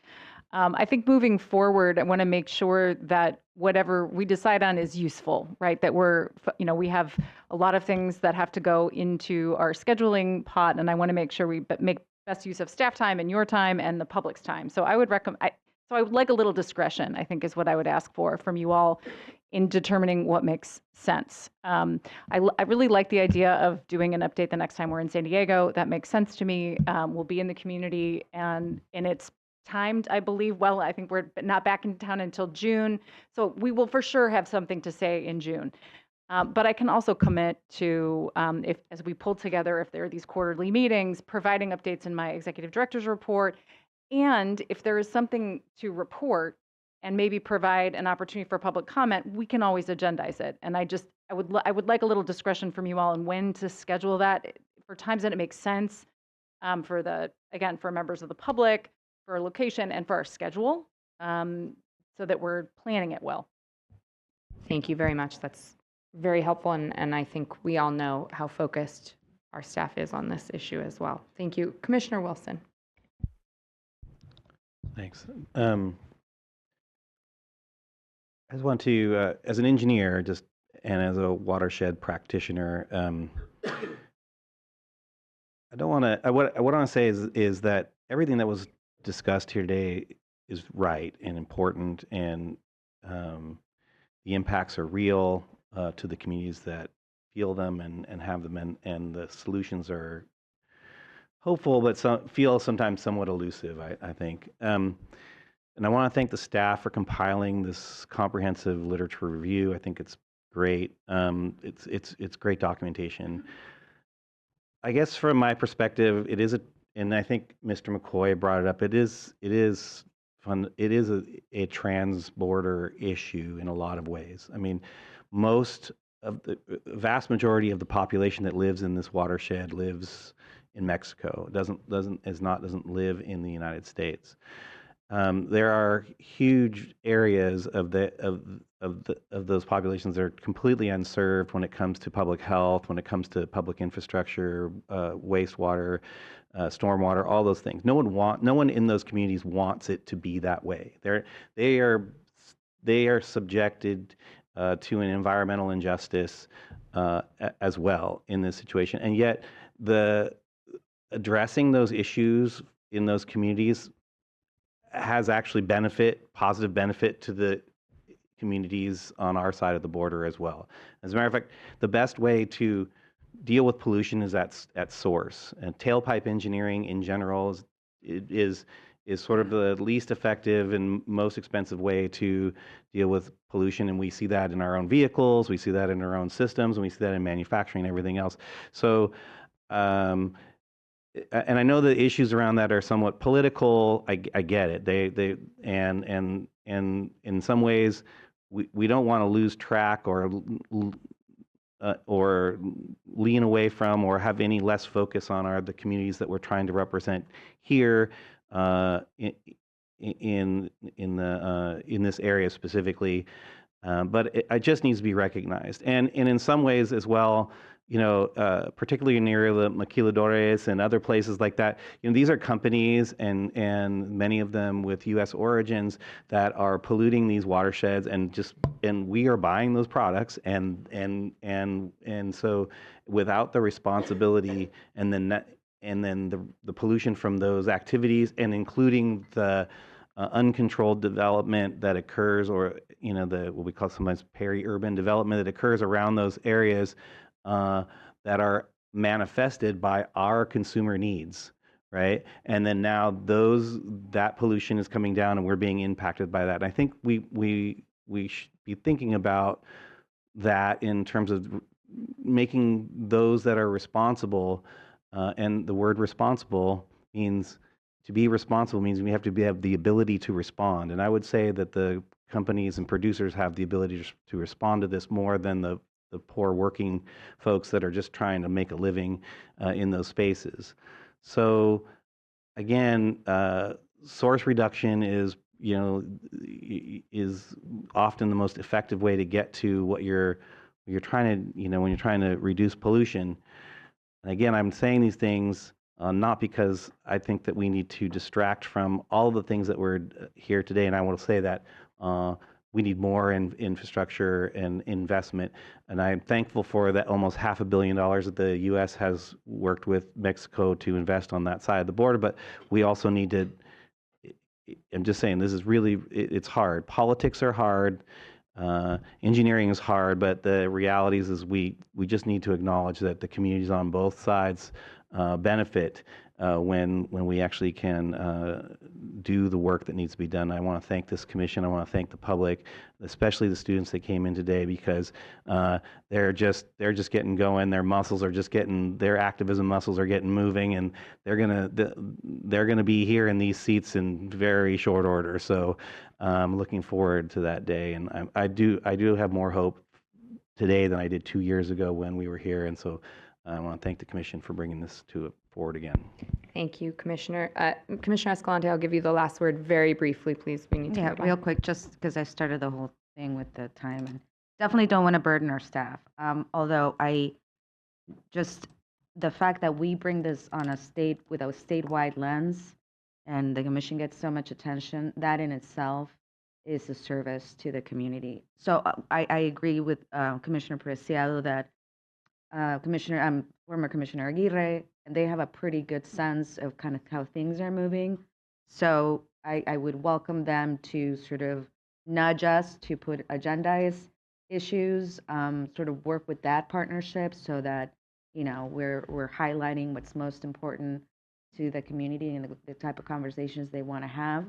I think moving forward, I want to make sure that whatever we decide on is useful, right? That we have a lot of things that have to go into our scheduling pot, and I want to make sure we make best use of staff time and your time and the public's time. So I would like a little discretion, I think, is what I would ask for from you all in determining what makes sense. I really like the idea of doing an update the next time we're in San Diego. That makes sense to me. We'll be in the community, and it's timed, I believe. Well, I think we're not back in town until June, so we will for sure have something to say in June. But I can also commit to, as we pull together, if there are these quarterly meetings, providing updates in my executive director's report, and if there is something to report and maybe provide an opportunity for public comment, we can always agendize it. And I would like a little discretion from you all on when to schedule that for times that it makes sense for members of the public, for a location, and for our schedule, so that we're planning it well. Thank you very much. That's very helpful, and I think we all know how focused our staff is on this issue as well. Thank you. Commissioner Wilson. Thanks. I just want to, as an engineer, and as a watershed practitioner, what I want to say is that everything that was discussed here today is right and important, and the impacts are real to the communities that feel them and have them, and the solutions are hopeful, but feel sometimes somewhat elusive, I think. And I want to thank the staff for compiling this comprehensive literature review. I think it's great. It's great documentation. I guess from my perspective, it is and I think Mr. McCoy brought it up. It is fun. It is a trans-border issue in a lot of ways. I mean, most of the vast majority of the population that lives in this watershed lives in Mexico. Doesn't live in the United States. There are huge areas of those populations that are completely unserved when it comes to public health, when it comes to public infrastructure, wastewater, stormwater, all those things. No one in those communities wants it to be that way. They are subjected to an environmental injustice as well in this situation, and yet addressing those issues in those communities has actually positive benefit to the communities on our side of the border as well. As a matter of fact, the best way to deal with pollution is at source. And tailpipe engineering in general is sort of the least effective and most expensive way to deal with pollution. And we see that in our own vehicles, we see that in our own systems, and we see that in manufacturing and everything else. So, and I know the issues around that are somewhat political. I get it. And in some ways, we don't want to lose track or lean away from or have any less focus on the communities that we're trying to represent here in this area specifically. But it just needs to be recognized, and in some ways as well. Particularly near the maquiladores and other places like that, these are companies and many of them with U.S. origins that are polluting these watersheds, and we are buying those products, and so without the responsibility and then the pollution from those activities, and including the uncontrolled development that occurs, or what we call sometimes peri-urban development that occurs around those areas. That are manifested by our consumer needs, right? And then now that pollution is coming down, and we're being impacted by that. And I think we should be thinking about that in terms of making those that are responsible, and the word responsible means to be responsible means we have to have the ability to respond. And I would say that the companies and producers have the ability to respond to this more than the poor working folks that are just trying to make a living in those spaces. So again, source reduction is often the most effective way to get to what you're trying to, when you're trying to reduce pollution. And again, I'm saying these things not because I think that we need to distract from all the things that we're here today. And I want to say that we need more infrastructure and investment. And I'm thankful for that almost $500 million that the U.S. has worked with Mexico to invest on that side of the border. But we also need to, I'm just saying, this is really, it's hard. Politics are hard. Engineering is hard. But the reality is we just need to acknowledge that the communities on both sides benefit when we actually can do the work that needs to be done. I want to thank this commission. I want to thank the public, especially the students that came in today, because they're just getting going. Their muscles are just getting, their activism muscles are getting moving, and they're gonna be here in these seats in very short order. So I'm looking forward to that day, and I do have more hope today than I did 2 years ago when we were here. And so I want to thank the commission for bringing this forward again. Thank you, Commissioner. Commissioner Escalante, I'll give you the last word very briefly, please. We need to move on. Real quick, just because I started the whole thing with the time, and definitely don't want to burden our staff. Although the fact that we bring this on with a statewide lens, and the commission gets so much attention, that in itself is a service to the community. So I agree with Commissioner Preciado that former Commissioner Aguirre, and they have a pretty good sense of kind of how things are moving. So I would welcome them to sort of nudge us to put agendized issues, sort of work with that partnership so that, we're highlighting what's most important to the community and the type of conversations they want to have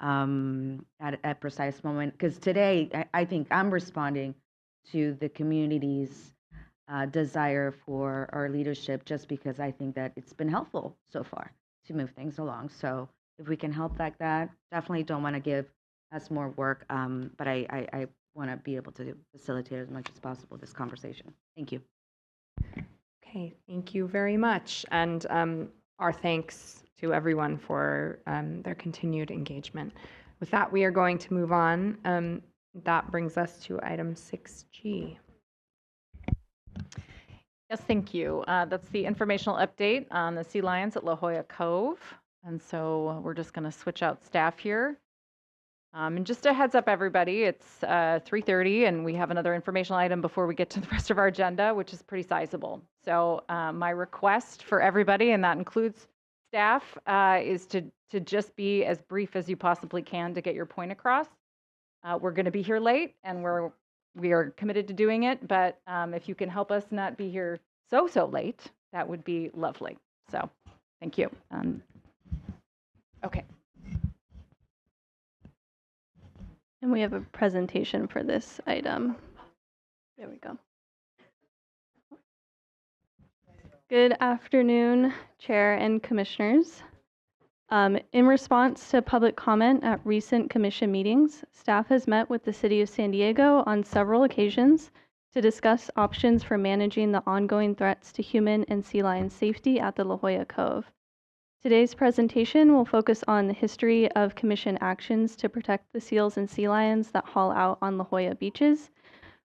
at a precise moment. Because today, I think I'm responding to the community's desire for our leadership, just because I think that it's been helpful so far to move things along. So if we can help like that, definitely don't want to give us more work, but I want to be able to facilitate as much as possible this conversation. Thank you. Okay, thank you very much. And our thanks to everyone for their continued engagement. With that, we are going to move on. That brings us to item 6G. Yes, thank you. That's the informational update on the sea lions at La Jolla Cove. And so we're just going to switch out staff here. And just a heads up, everybody, it's 3:30, and we have another informational item before we get to the rest of our agenda, which is pretty sizable. So my request for everybody, and that includes staff, is to just be as brief as you possibly can to get your point across. We're going to be here late, and we are committed to doing it, but if you can help us not be here so late, that would be lovely. So thank you. Okay. And we have a presentation for this item. There we go. Good afternoon, Chair and Commissioners. In response to public comment at recent commission meetings, staff has met with the City of San Diego on several occasions to discuss options for managing the ongoing threats to human and sea lion safety at the La Jolla Cove. Today's presentation will focus on the history of commission actions to protect the seals and sea lions that haul out on La Jolla beaches,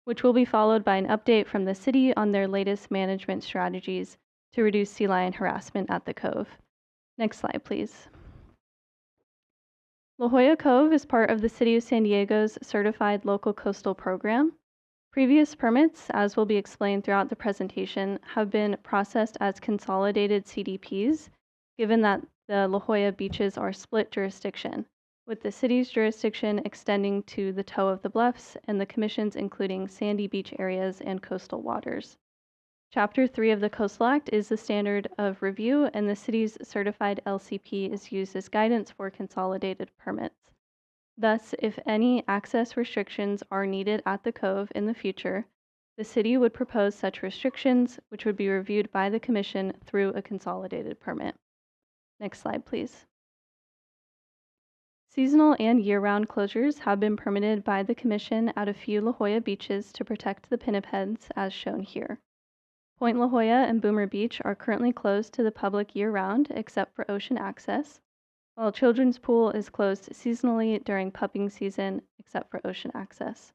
which will be followed by an update from the city on their latest management strategies to reduce sea lion harassment at the cove. Next slide, please. La Jolla Cove is part of the City of San Diego's Certified Local Coastal Program. Previous permits, as will be explained throughout the presentation, have been processed as consolidated CDPs, given that the La Jolla beaches are split jurisdiction, with the city's jurisdiction extending to the toe of the bluffs and the commission's including sandy beach areas and coastal waters. Chapter 3 of the Coastal Act is the standard of review, and the city's certified LCP is used as guidance for consolidated permits. Thus, if any access restrictions are needed at the cove in the future, the city would propose such restrictions, which would be reviewed by the commission through a consolidated permit. Next slide, please. Seasonal and year-round closures have been permitted by the commission at a few La Jolla beaches to protect the pinnipeds, as shown here. Point La Jolla and Boomer Beach are currently closed to the public year-round, except for ocean access, while Children's Pool is closed seasonally during pupping season, except for ocean access.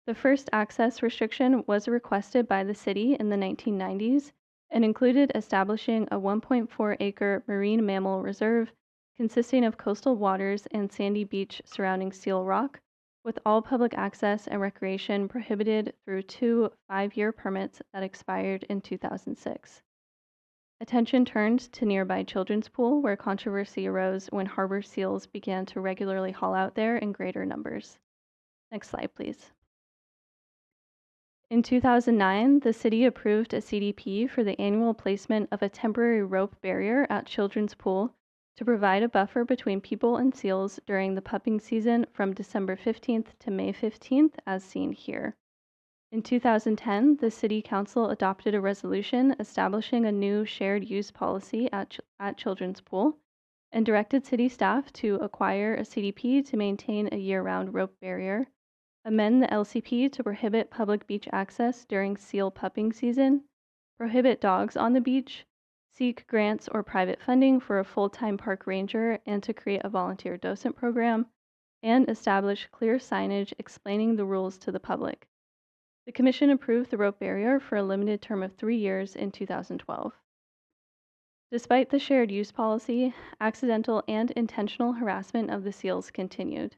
The first access restriction was requested by the city in the 1990s and included establishing a 1.4-acre marine mammal reserve consisting of coastal waters and sandy beach surrounding Seal Rock, with all public access and recreation prohibited through 2 5-year permits that expired in 2006. Attention turned to nearby Children's Pool, where controversy arose when harbor seals began to regularly haul out there in greater numbers. Next slide, please. In 2009, the city approved a CDP for the annual placement of a temporary rope barrier at Children's Pool to provide a buffer between people and seals during the pupping season from December 15th to May 15th, as seen here. In 2010, the City Council adopted a resolution establishing a new shared use policy at Children's Pool and directed city staff to acquire a CDP to maintain a year-round rope barrier, amend the LCP to prohibit public beach access during seal pupping season, prohibit dogs on the beach, seek grants or private funding for a full-time park ranger and to create a volunteer docent program, and establish clear signage explaining the rules to the public. The Commission approved the rope barrier for a limited term of 3 years in 2012. Despite the shared use policy, accidental and intentional harassment of the seals continued.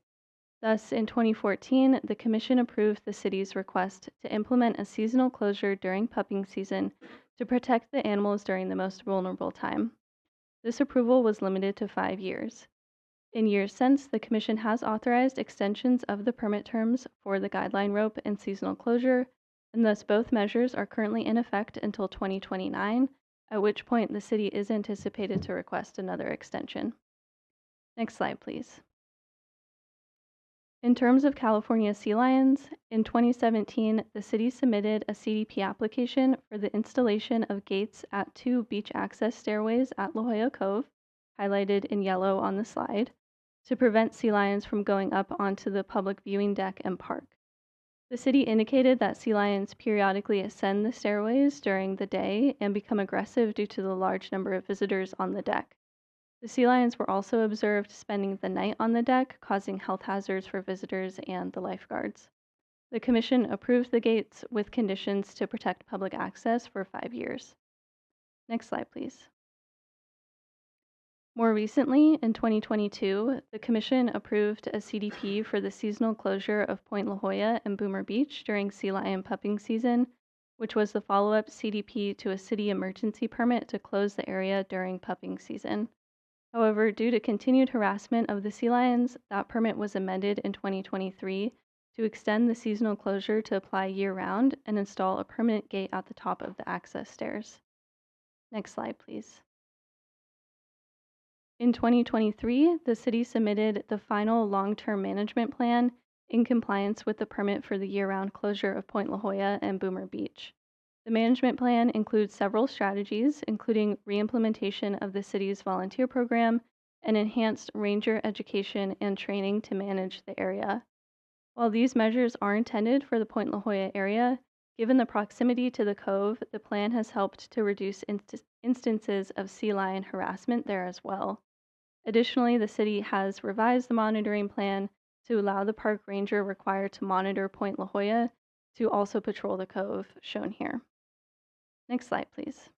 Thus, in 2014, the Commission approved the city's request to implement a seasonal closure during pupping season to protect the animals during the most vulnerable time. This approval was limited to 5 years. In years since, the Commission has authorized extensions of the permit terms for the guideline rope and seasonal closure, and thus both measures are currently in effect until 2029, at which point the city is anticipated to request another extension. Next slide, please. In terms of California sea lions, in 2017, the city submitted a CDP application for the installation of gates at 2 beach access stairways at La Jolla Cove, highlighted in yellow on the slide, to prevent sea lions from going up onto the public viewing deck and park. The city indicated that sea lions periodically ascend the stairways during the day and become aggressive due to the large number of visitors on the deck. The sea lions were also observed spending the night on the deck, causing health hazards for visitors and the lifeguards. The Commission approved the gates with conditions to protect public access for 5 years. Next slide, please. More recently, in 2022, the Commission approved a CDP for the seasonal closure of Point La Jolla and Boomer Beach during sea lion pupping season, which was the follow-up CDP to a city emergency permit to close the area during pupping season. However, due to continued harassment of the sea lions, that permit was amended in 2023 to extend the seasonal closure to apply year-round and install a permanent gate at the top of the access stairs. Next slide, please. In 2023, the city submitted the final long-term management plan in compliance with the permit for the year-round closure of Point La Jolla and Boomer Beach. The management plan includes several strategies, including re-implementation of the city's volunteer program and enhanced ranger education and training to manage the area. While these measures are intended for the Point La Jolla area, given the proximity to the cove, the plan has helped to reduce instances of sea lion harassment there as well. Additionally, the city has revised the monitoring plan to allow the park ranger required to monitor Point La Jolla to also patrol the cove, shown here. Next slide, please.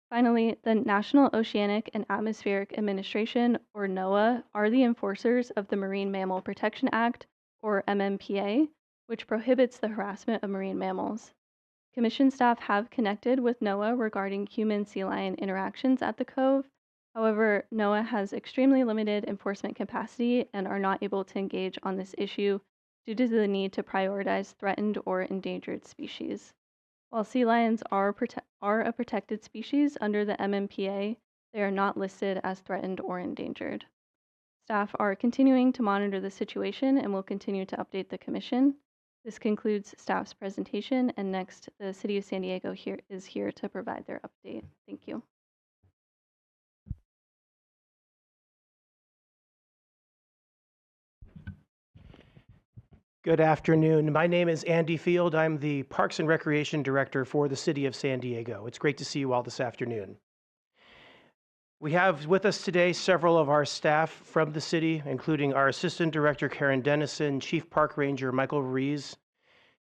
Finally, the National Oceanic and Atmospheric Administration, or NOAA, are the enforcers of the Marine Mammal Protection Act, or MMPA, which prohibits the harassment of marine mammals. Commission staff have connected with NOAA regarding human-sea lion interactions at the cove. However, NOAA has extremely limited enforcement capacity and are not able to engage on this issue due to the need to prioritize threatened or endangered species. While sea lions are a protected species under the MMPA, they are not listed as threatened or endangered. Staff are continuing to monitor the situation and will continue to update the Commission. This concludes staff's presentation, and next, the City of San Diego is here to provide their update. Thank you. Good afternoon. My name is Andy Field. I'm the Parks and Recreation Director for the City of San Diego. It's great to see you all this afternoon. We have with us today several of our staff from the city, including our Assistant Director, Karen Dennison, Chief Park Ranger, Michael Ruiz,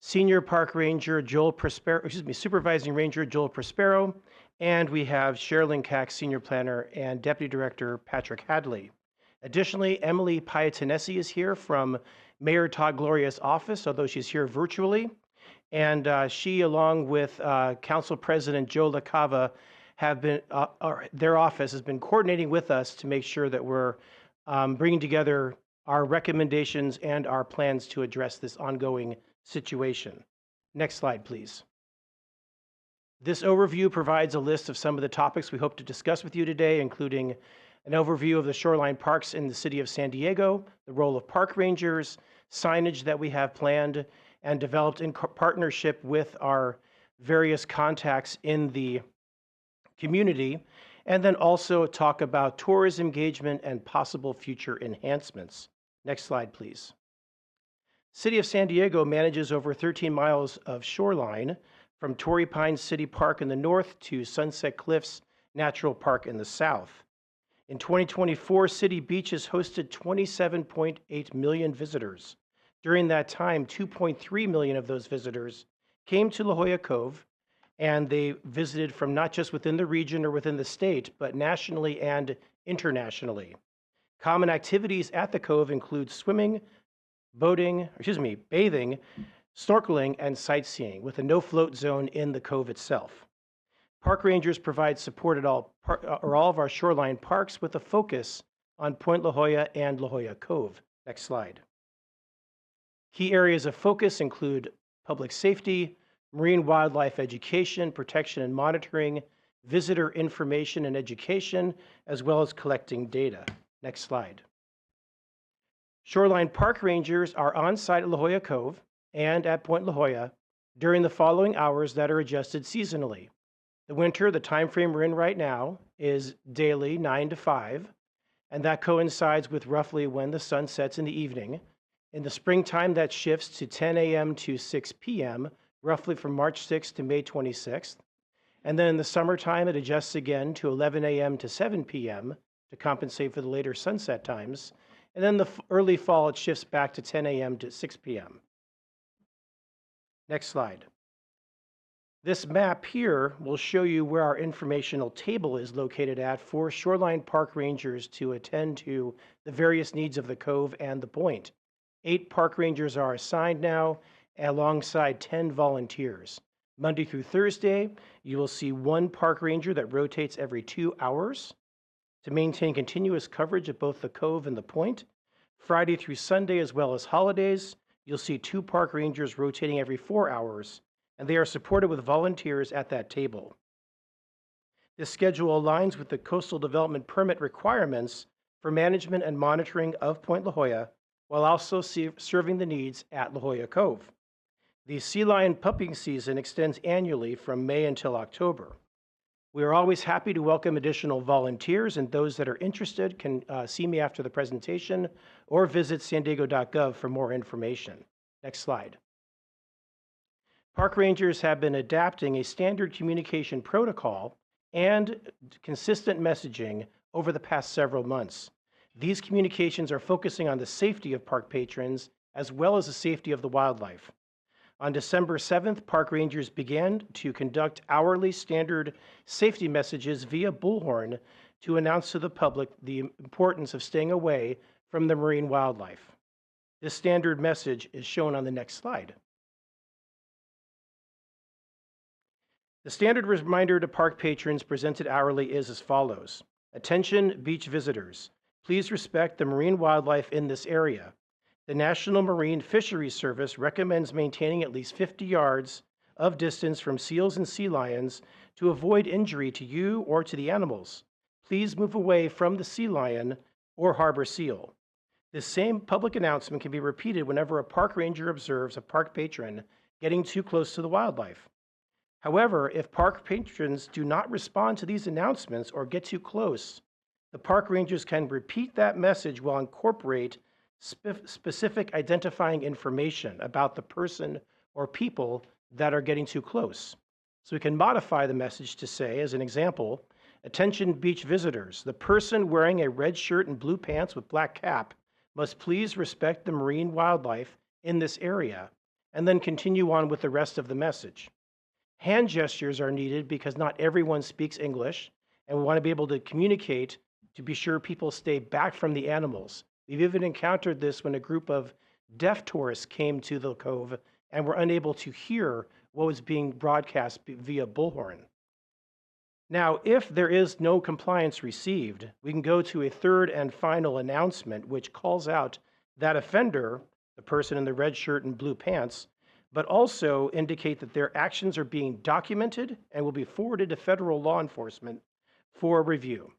Senior Park Ranger, Supervising Ranger, Joel Prospero, and we have Sherilyn Cax, Senior Planner, and Deputy Director, Patrick Hadley. Additionally, Emily Piatanesi is here from Mayor Todd Gloria's office, although she's here virtually. And she, along with Council President Jolla Cove, have been, their office has been coordinating with us to make sure that we're bringing together our recommendations and our plans to address this ongoing situation. Next slide, please. This overview provides a list of some of the topics we hope to discuss with you today, including an overview of the shoreline parks in the city of San Diego, the role of park rangers, signage that we have planned and developed in partnership with our various contacts in the community, and then also talk about tourism engagement and possible future enhancements. Next slide, please. City of San Diego manages over 13 miles of shoreline from Torrey Pines City Park in the north to Sunset Cliffs Natural Park in the south. In 2024, city beaches hosted 27.8 million visitors. During that time, 2.3 million of those visitors came to La Jolla Cove, and they visited from not just within the region or within the state, but nationally and internationally. Common activities at the Cove include swimming, bathing, snorkeling, and sightseeing, with a no-float zone in the Cove itself. Park rangers provide support at all of our shoreline parks with a focus on Point La Jolla and La Jolla Cove. Next slide. Key areas of focus include public safety, marine wildlife education, protection and monitoring, visitor information and education, as well as collecting data. Next slide. Shoreline park rangers are on site at La Jolla Cove and at Point La Jolla during the following hours that are adjusted seasonally. The winter, the time frame we're in right now, is daily 9 to 5, and that coincides with roughly when the sun sets in the evening. In the springtime, that shifts to 10 a.m. to 6 p.m., roughly from March 6th to May 26th. And then in the summertime, it adjusts again to 11 a.m. to 7 p.m. to compensate for the later sunset times. And then the early fall, it shifts back to 10 a.m. to 6 p.m. Next slide. This map here will show you where our informational table is located at for shoreline park rangers to attend to the various needs of the Cove and the Point. 8 park rangers are assigned now, alongside 10 volunteers. Monday through Thursday, you will see 1 park ranger that rotates every 2 hours to maintain continuous coverage of both the Cove and the Point. Friday through Sunday, as well as holidays, you'll see 2 park rangers rotating every 4 hours, and they are supported with volunteers at that table. This schedule aligns with the coastal development permit requirements for management and monitoring of Point La Jolla, while also serving the needs at La Jolla Cove. The sea lion pupping season extends annually from May until October. We are always happy to welcome additional volunteers, and those that are interested can see me after the presentation or visit sandiego.gov for more information. Next slide. Park rangers have been adapting a standard communication protocol and consistent messaging over the past several months. These communications are focusing on the safety of park patrons as well as the safety of the wildlife. On December 7th, park rangers began to conduct hourly standard safety messages via bullhorn to announce to the public the importance of staying away from the marine wildlife. This standard message is shown on the next slide. The standard reminder to park patrons presented hourly is as follows. Attention beach visitors. Please respect the marine wildlife in this area. The National Marine Fisheries Service recommends maintaining at least 50 yards of distance from seals and sea lions to avoid injury to you or to the animals. Please move away from the sea lion or harbor seal. This same public announcement can be repeated whenever a park ranger observes a park patron getting too close to the wildlife. However, if park patrons do not respond to these announcements or get too close, the park rangers can repeat that message while incorporate specific identifying information about the person or people that are getting too close. So we can modify the message to say, as an example, attention beach visitors, the person wearing a red shirt and blue pants with black cap must please respect the marine wildlife in this area, and then continue on with the rest of the message. Hand gestures are needed because not everyone speaks English, and we want to be able to communicate to be sure people stay back from the animals. We've even encountered this when a group of deaf tourists came to the cove and were unable to hear what was being broadcast via bullhorn. Now, if there is no compliance received, we can go to a third and final announcement, which calls out that offender, the person in the red shirt and blue pants, but also indicate that their actions are being documented and will be forwarded to federal law enforcement for review.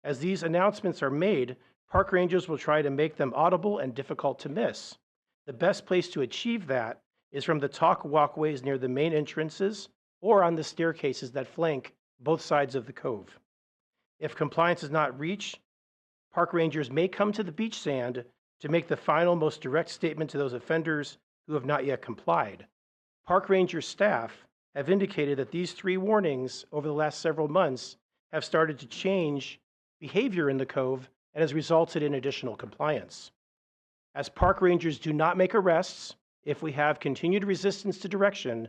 As these announcements are made, park rangers will try to make them audible and difficult to miss. The best place to achieve that is from the talk walkways near the main entrances or on the staircases that flank both sides of the cove. If compliance is not reached, park rangers may come to the beach sand to make the final, most direct statement to those offenders who have not yet complied. Park ranger staff have indicated that these 3 warnings over the last several months have started to change behavior in the cove and has resulted in additional compliance. As park rangers do not make arrests, if we have continued resistance to direction,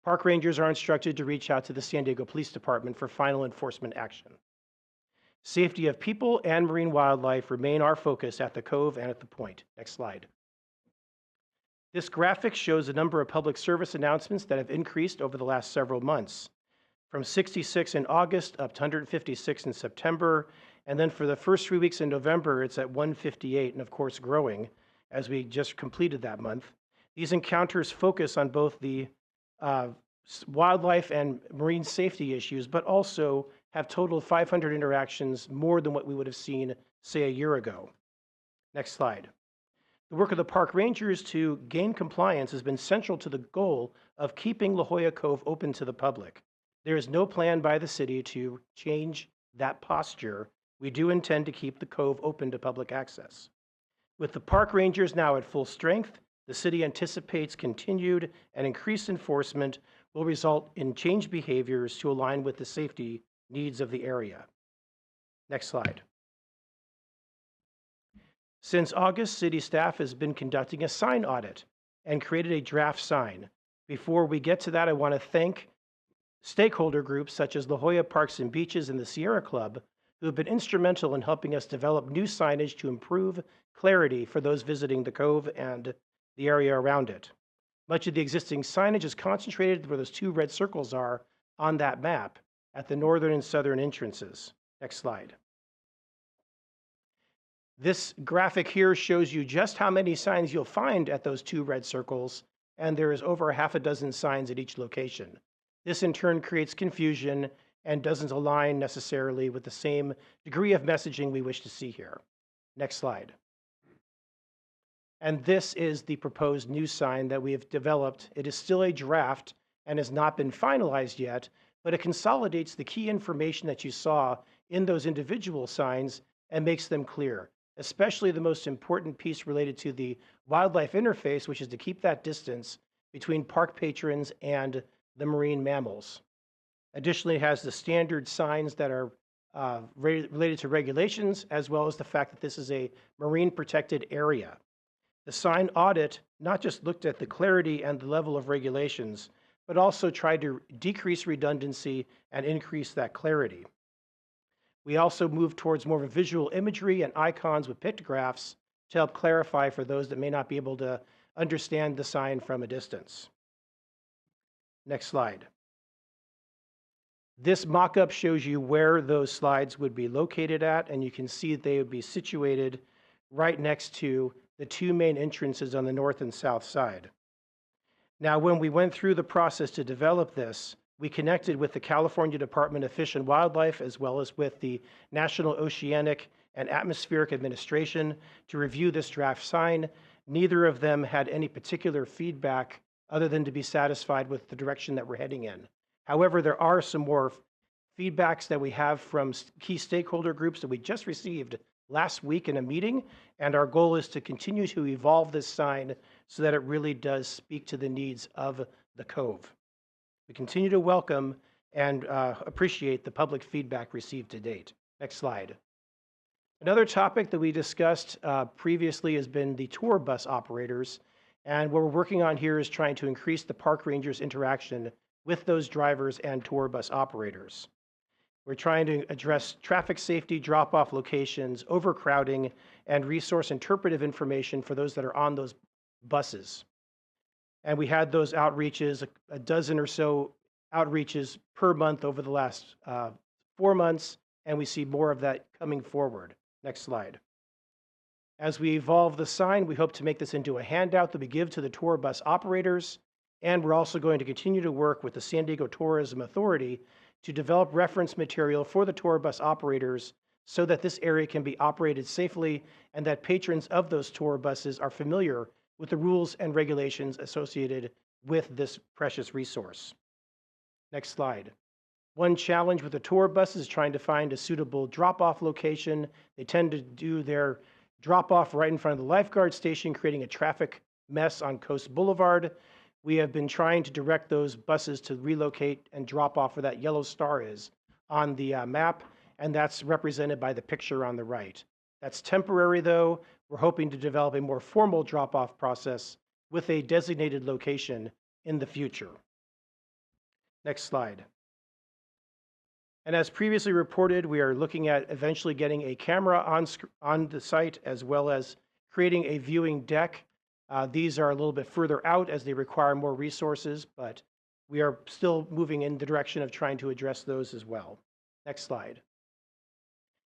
park rangers are instructed to reach out to the San Diego Police Department for final enforcement action. Safety of people and marine wildlife remain our focus at the cove and at the point. Next slide. This graphic shows the number of public service announcements that have increased over the last several months, from 66 in August up to 156 in September, and then for the first 3 weeks in November, it's at 158, and of course growing as we just completed that month. These encounters focus on both the wildlife and marine safety issues, but also have totaled 500 interactions, more than what we would have seen, say, a year ago. Next slide. The work of the park rangers to gain compliance has been central to the goal of keeping La Jolla Cove open to the public. There is no plan by the city to change that posture. We do intend to keep the cove open to public access. With the park rangers now at full strength, the city anticipates continued and increased enforcement will result in changed behaviors to align with the safety needs of the area. Next slide. Since August, city staff has been conducting a sign audit and created a draft sign. Before we get to that, I want to thank stakeholder groups such as La Jolla Parks and Beaches and the Sierra Club, who have been instrumental in helping us develop new signage to improve clarity for those visiting the cove and the area around it. Much of the existing signage is concentrated where those 2 red circles are on that map at the northern and southern entrances. Next slide. This graphic here shows you just how many signs you'll find at those 2 red circles, and there is over 6 signs at each location. This in turn creates confusion and doesn't align necessarily with the same degree of messaging we wish to see here. Next slide. And this is the proposed new sign that we have developed. It is still a draft, and has not been finalized yet, but it consolidates the key information that you saw in those individual signs and makes them clear, especially the most important piece related to the wildlife interface, which is to keep that distance between park patrons and the marine mammals. Additionally, it has the standard signs that are related to regulations, as well as the fact that this is a marine protected area. The sign audit not just looked at the clarity and the level of regulations, but also tried to decrease redundancy and increase that clarity. We also moved towards more of a visual imagery and icons with pictographs to help clarify for those that may not be able to understand the sign from a distance. Next slide. This mock-up shows you where those slides would be located at, and you can see that they would be situated right next to the two main entrances on the north and south side. Now, when we went through the process to develop this, we connected with the California Department of Fish and Wildlife, as well as with the National Oceanic and Atmospheric Administration to review this draft sign. Neither of them had any particular feedback other than to be satisfied with the direction that we're heading in. However, there are some more feedbacks that we have from key stakeholder groups that we just received last week in a meeting, and our goal is to continue to evolve this sign so that it really does speak to the needs of the Cove. We continue to welcome and appreciate the public feedback received to date. Next slide. Another topic that we discussed previously has been the tour bus operators, and what we're working on here is trying to increase the park rangers' interaction with those drivers and tour bus operators. We're trying to address traffic safety, drop-off locations, overcrowding, and resource interpretive information for those that are on those buses. And we had those outreaches, a dozen or so outreaches per month over the last 4 months, and we see more of that coming forward. Next slide. As we evolve the sign, we hope to make this into a handout that we give to the tour bus operators, and we're also going to continue to work with the San Diego Tourism Authority to develop reference material for the tour bus operators so that this area can be operated safely and that patrons of those tour buses are familiar with the rules and regulations associated with this precious resource. Next slide. One challenge with the tour buses is trying to find a suitable drop-off location. They tend to do their drop-off right in front of the lifeguard station, creating a traffic mess on Coast Boulevard. We have been trying to direct those buses to relocate and drop off where that yellow star is on the map, and that's represented by the picture on the right. That's temporary, though. We're hoping to develop a more formal drop-off process with a designated location in the future. Next slide. And as previously reported, we are looking at eventually getting a camera on the site, as well as creating a viewing deck. These are a little bit further out as they require more resources, but we are still moving in the direction of trying to address those as well. Next slide.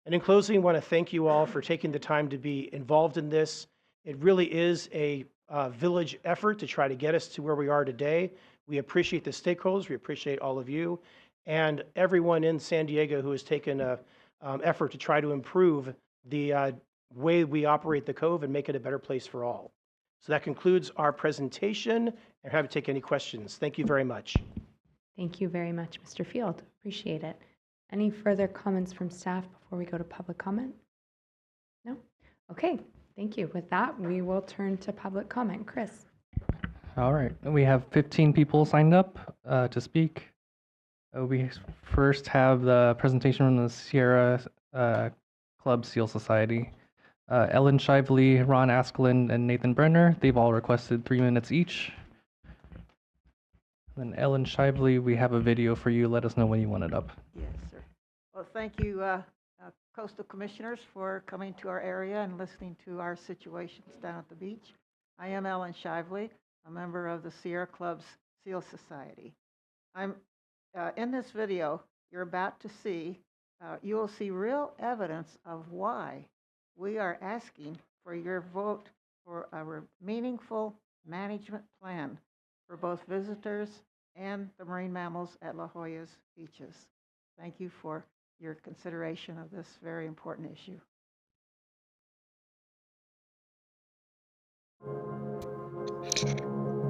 And in closing, I want to thank you all for taking the time to be involved in this. It really is a village effort to try to get us to where we are today. We appreciate the stakeholders, we appreciate all of you, and everyone in San Diego who has taken an effort to try to improve the way we operate the Cove and make it a better place for all. So that concludes our presentation, and happy to take any questions. Thank you very much. Thank you very much, Mr. Field. Appreciate it. Any further comments from staff before we go to public comment? No? Okay, thank you. With that, we will turn to public comment. Chris. All right, we have 15 people signed up to speak. We first have the presentation from the Sierra Club Seal Society. Ellen Shively, Ron Askelin, and Nathan Brenner, they've all requested 3 minutes each. Then Ellen Shively, we have a video for you. Let us know when you want it up. Yes, sir. Well, thank you, Coastal Commissioners, for coming to our area and listening to our situations down at the beach. I am Ellen Shively, a member of the Sierra Club's Seal Society. I'm in this video you're about to see, you will see real evidence of why we are asking for your vote for a meaningful management plan for both visitors and the marine mammals at La Jolla's beaches. Thank you for your consideration of this very important issue.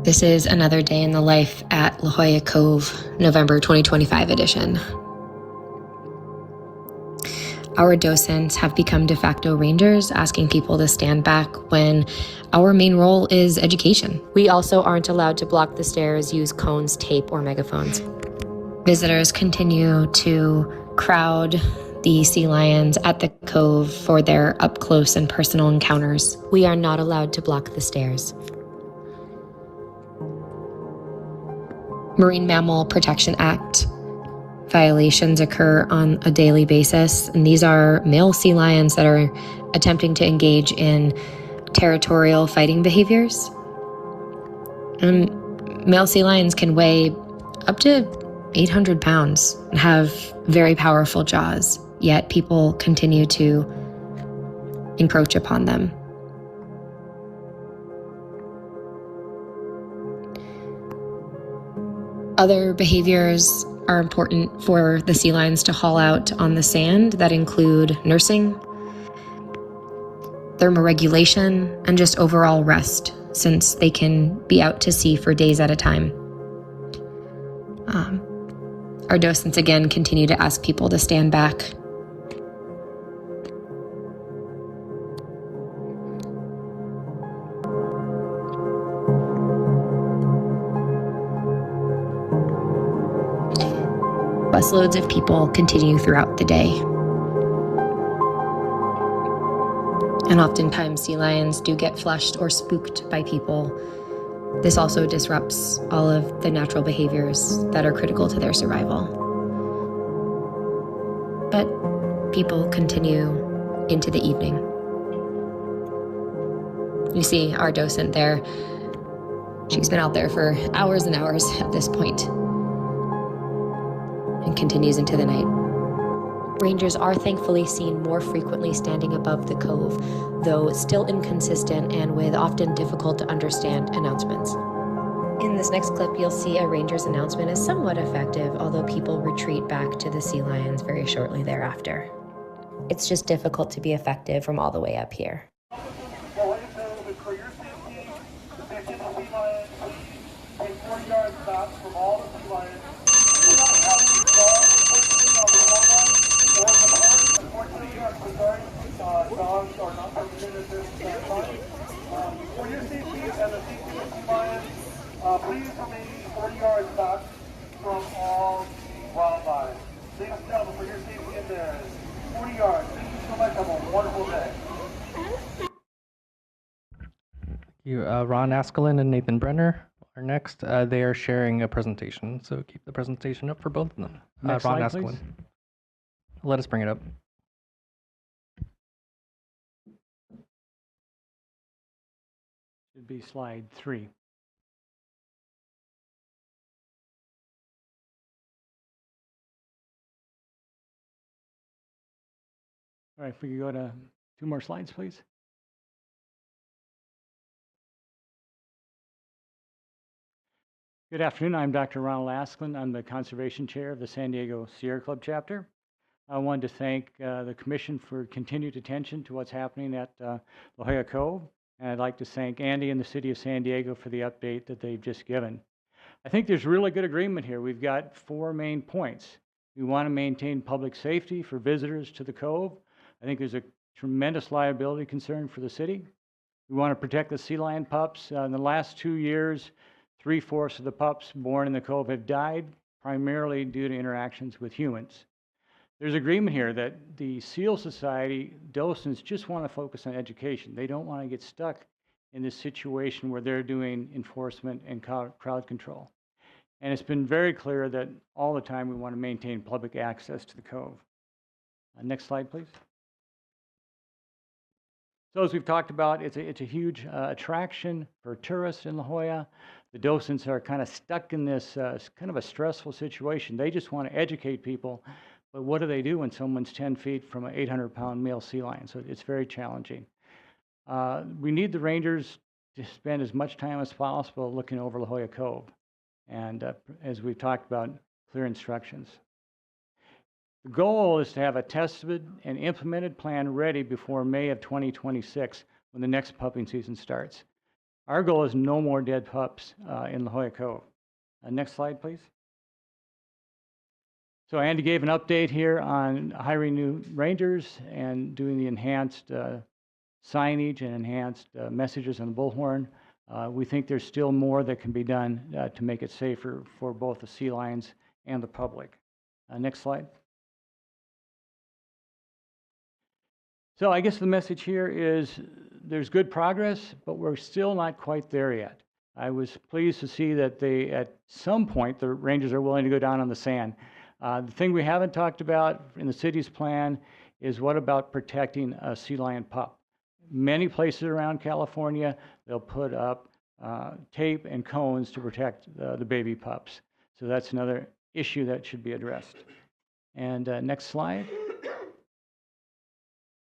This is Another Day in the Life at La Jolla Cove, November 2025 edition. Our docents have become de facto rangers, asking people to stand back when our main role is education. We also aren't allowed to block the stairs, use cones, tape, or megaphones. Visitors continue to crowd the sea lions at the cove for their up-close and personal encounters. We are not allowed to block the stairs. Marine Mammal Protection Act violations occur on a daily basis, and these are male sea lions that are attempting to engage in territorial fighting behaviors. And male sea lions can weigh up to 800 pounds and have very powerful jaws, yet people continue to encroach upon them. Other behaviors are important for the sea lions to haul out on the sand that include nursing, thermoregulation, and just overall rest, since they can be out to sea for days at a time. Our docents again continue to ask people to stand back. Busloads of people continue throughout the day. And oftentimes sea lions do get flushed or spooked by people. This also disrupts all of the natural behaviors that are critical to their survival. But people continue into the evening. You see our docent there. She's been out there for hours and hours at this point, and continues into the night. Rangers are thankfully seen more frequently standing above the cove, though still inconsistent and with often difficult to understand announcements. In this next clip, you'll see a ranger's announcement is somewhat effective, although people retreat back to the sea lions very shortly thereafter. It's just difficult to be effective from all the way up here. Dogs are not permitted at this time. For your safety and the safety of the lions, please remain 40 yards back from all the wildlife. Ladies and gentlemen, for your safety in there, 40 yards. Thank you so much. Have a wonderful day. Ron Askelin and Nathan Brenner are next. They are sharing a presentation, so keep the presentation up for both of them. Next Ron slide, Askelin. please. Let us bring it up. Should be slide 3. All right, if we could go to 2 more slides, please. Good afternoon. I'm Dr. Ronald Askelin. I'm the Conservation Chair of the San Diego Sierra Club chapter. I wanted to thank the Commission for continued attention to what's happening at La Jolla Cove. And I'd like to thank Andy and the City of San Diego for the update that they've just given. I think there's really good agreement here. We've got 4 main points. We want to maintain public safety for visitors to the Cove. I think there's a tremendous liability concern for the city. We want to protect the sea lion pups. In the last 2 years, 3/4 of the pups born in the Cove have died, primarily due to interactions with humans. There's agreement here that the Seal Society docents just want to focus on education. They don't want to get stuck in this situation where they're doing enforcement and crowd control. And it's been very clear that all the time we want to maintain public access to the Cove. Next slide, please. So as we've talked about, it's a huge attraction for tourists in La Jolla. The docents are kind of stuck in this kind of a stressful situation. They just want to educate people, but what do they do when someone's 10 feet from an 800-pound male sea lion? So it's very challenging. We need the rangers to spend as much time as possible looking over La Jolla Cove, and as we've talked about, clear instructions. The goal is to have a tested and implemented plan ready before May of 2026, when the next pupping season starts. Our goal is no more dead pups in La Jolla Cove. Next slide, please. So Andy gave an update here on hiring new rangers and doing the enhanced signage and enhanced messages on the bullhorn. We think there's still more that can be done to make it safer for both the sea lions and the public. Next slide. So I guess the message here is there's good progress, but we're still not quite there yet. I was pleased to see that at some point, the rangers are willing to go down on the sand. The thing we haven't talked about in the city's plan is what about protecting a sea lion pup? Many places around California, they'll put up tape and cones to protect the baby pups. So that's another issue that should be addressed. And next slide.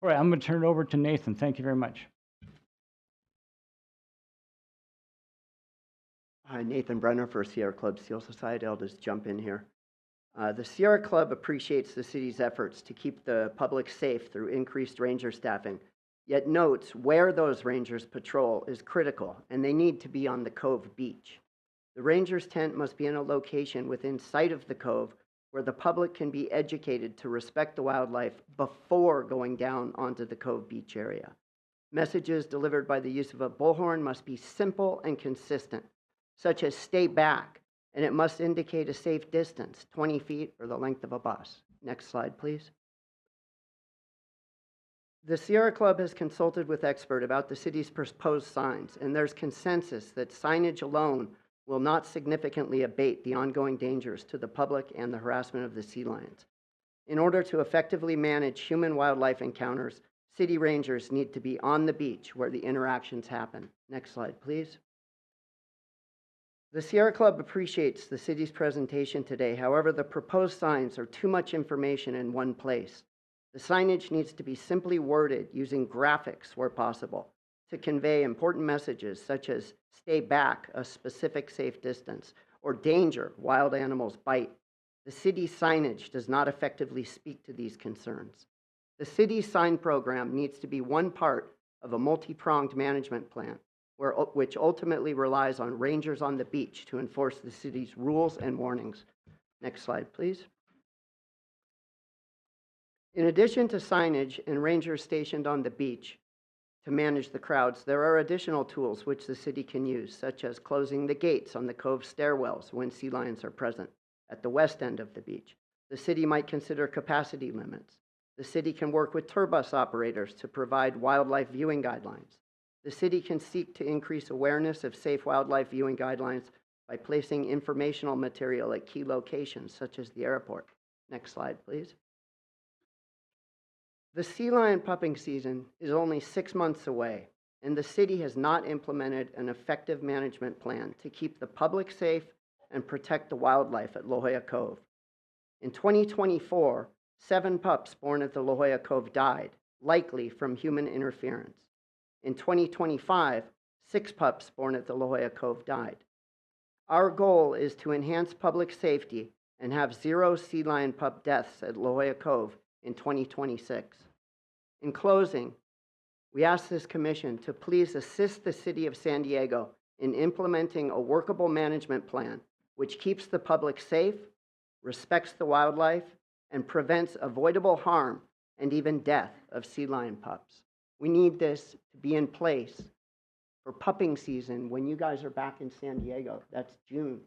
All right, I'm going to turn it over to Nathan. Thank you very much. Hi, Nathan Brenner for Sierra Club Seal Society. I'll just jump in here. The Sierra Club appreciates the city's efforts to keep the public safe through increased ranger staffing, yet notes where those rangers patrol is critical, and they need to be on the Cove beach. The ranger's tent must be in a location within sight of the Cove where the public can be educated to respect the wildlife before going down onto the Cove beach area. Messages delivered by the use of a bullhorn must be simple and consistent, such as stay back, and it must indicate a safe distance, 20 feet or the length of a bus. Next slide, please. The Sierra Club has consulted with experts about the city's proposed signs, and there's consensus that signage alone will not significantly abate the ongoing dangers to the public and the harassment of the sea lions. In order to effectively manage human-wildlife encounters, city rangers need to be on the beach where the interactions happen. Next slide, please. The Sierra Club appreciates the city's presentation today. However, the proposed signs are too much information in one place. The signage needs to be simply worded using graphics where possible to convey important messages such as stay back, a specific safe distance, or danger, wild animals bite. The city's signage does not effectively speak to these concerns. The city's sign program needs to be one part of a multi-pronged management plan, which ultimately relies on rangers on the beach to enforce the city's rules and warnings. Next slide, please. In addition to signage and rangers stationed on the beach to manage the crowds, there are additional tools which the city can use, such as closing the gates on the Cove stairwells when sea lions are present at the west end of the beach. The city might consider capacity limits. The city can work with tour bus operators to provide wildlife viewing guidelines. The city can seek to increase awareness of safe wildlife viewing guidelines by placing informational material at key locations, such as the airport. Next slide, please. The sea lion pupping season is only 6 months away, and the city has not implemented an effective management plan to keep the public safe and protect the wildlife at La Jolla Cove. In 2024, 7 pups born at the La Jolla Cove died, likely from human interference. In 2025, 6 pups born at the La Jolla Cove died. Our goal is to enhance public safety and have 0 sea lion pup deaths at La Jolla Cove in 2026. In closing, we ask this commission to please assist the City of San Diego in implementing a workable management plan which keeps the public safe, respects the wildlife, and prevents avoidable harm and even death of sea lion pups. We need this to be in place for pupping season when you guys are back in San Diego. That's June.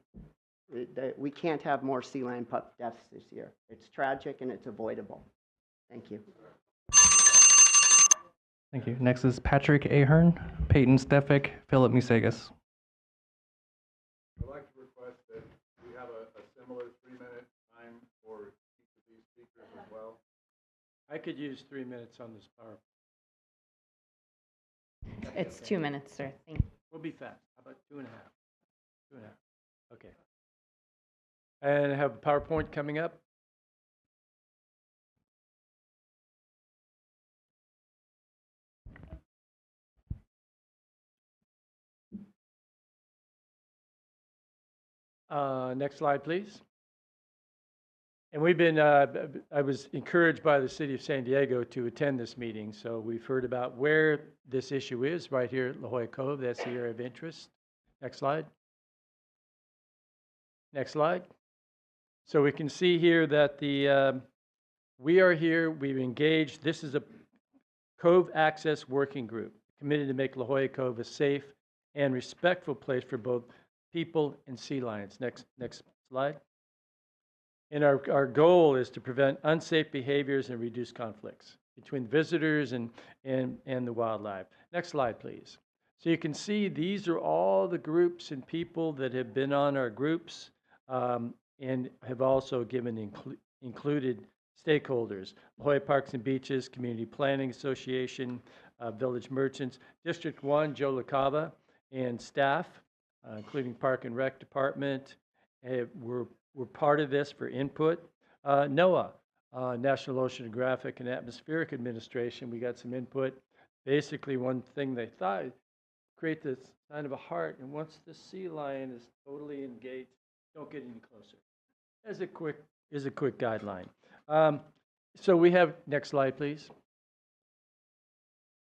We can't have more sea lion pup deaths this year. It's tragic and it's avoidable. Thank you. Thank you. Next is Patrick Ahern, Peyton Stefik, Philip Musagas. I'd like to request that we have a similar 3-minute time for each of these speakers as well. I could use 3 minutes on this PowerPoint. It's 2 minutes, sir. Thank you. We'll be fast. How about 2.5? 2.5. Okay. And I have a PowerPoint coming up. Next slide, please. And we've been, I was encouraged by the city of San Diego to attend this meeting. So we've heard about where this issue is right here at La Jolla Cove. That's the area of interest. Next slide. Next slide. So we can see here that we are here, we've engaged. This is a Cove Access Working Group committed to make La Jolla Cove a safe and respectful place for both people and sea lions. Next slide. And our goal is to prevent unsafe behaviors and reduce conflicts between visitors and the wildlife. Next slide, please. So you can see these are all the groups and people that have been on our groups and have also given included stakeholders. La Jolla Parks and Beaches, Community Planning Association, Village Merchants, District 1, Jolla Cove, and staff, including Park and Rec Department. We're part of this for input. NOAA, National Oceanographic and Atmospheric Administration, we got some input. Basically, one thing they thought, create this sign of a heart, and once the sea lion is totally engaged, don't get any closer. As a quick guideline. So we have, next slide, please.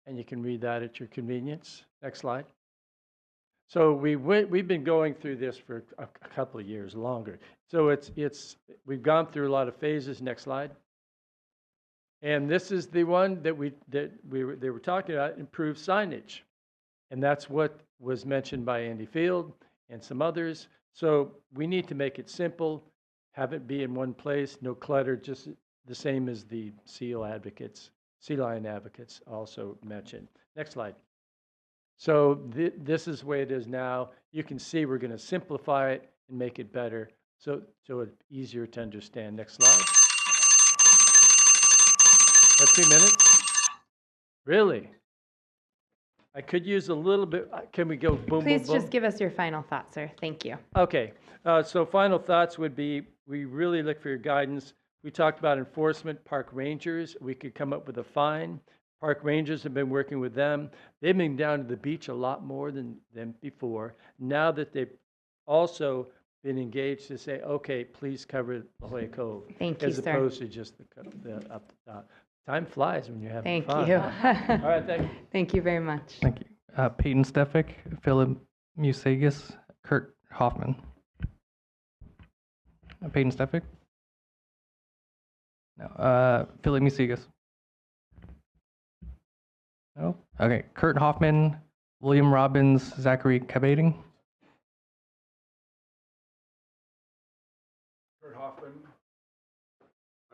And you can read that at your convenience. Next slide. So we've been going through this for a couple of years, longer. So we've gone through a lot of phases. Next slide. And this is the one that they were talking about, improved signage. And that's what was mentioned by Andy Field and some others. So we need to make it simple, have it be in one place, no clutter, just the same as the sea lion advocates also mentioned. Next slide. So this is the way it is now. You can see we're going to simplify it and make it better so it's easier to understand. Next slide. That's 2 minutes? Really? I could use a little bit. Can we go boom, Please boom, boom? just give us your final thoughts, sir. Thank you. Okay. So final thoughts would be, we really look for your guidance. We talked about enforcement, park rangers. We could come up with a fine. Park rangers have been working with them. They've been down to the beach a lot more than before. Now that they've also been engaged to say, okay, please cover La Jolla Cove. Thank you, as sir. opposed to just the up the top. Time flies when you're having Thank fun. you. All right, thank you. Thank you very much. Thank you. Peyton Stefik, Philip Musagas, Kurt Hoffman. Peyton Stefik? No. Philip Musagas. No? Okay. Kurt Hoffman, William Robbins, Zachary Cabating. Kurt Hoffman.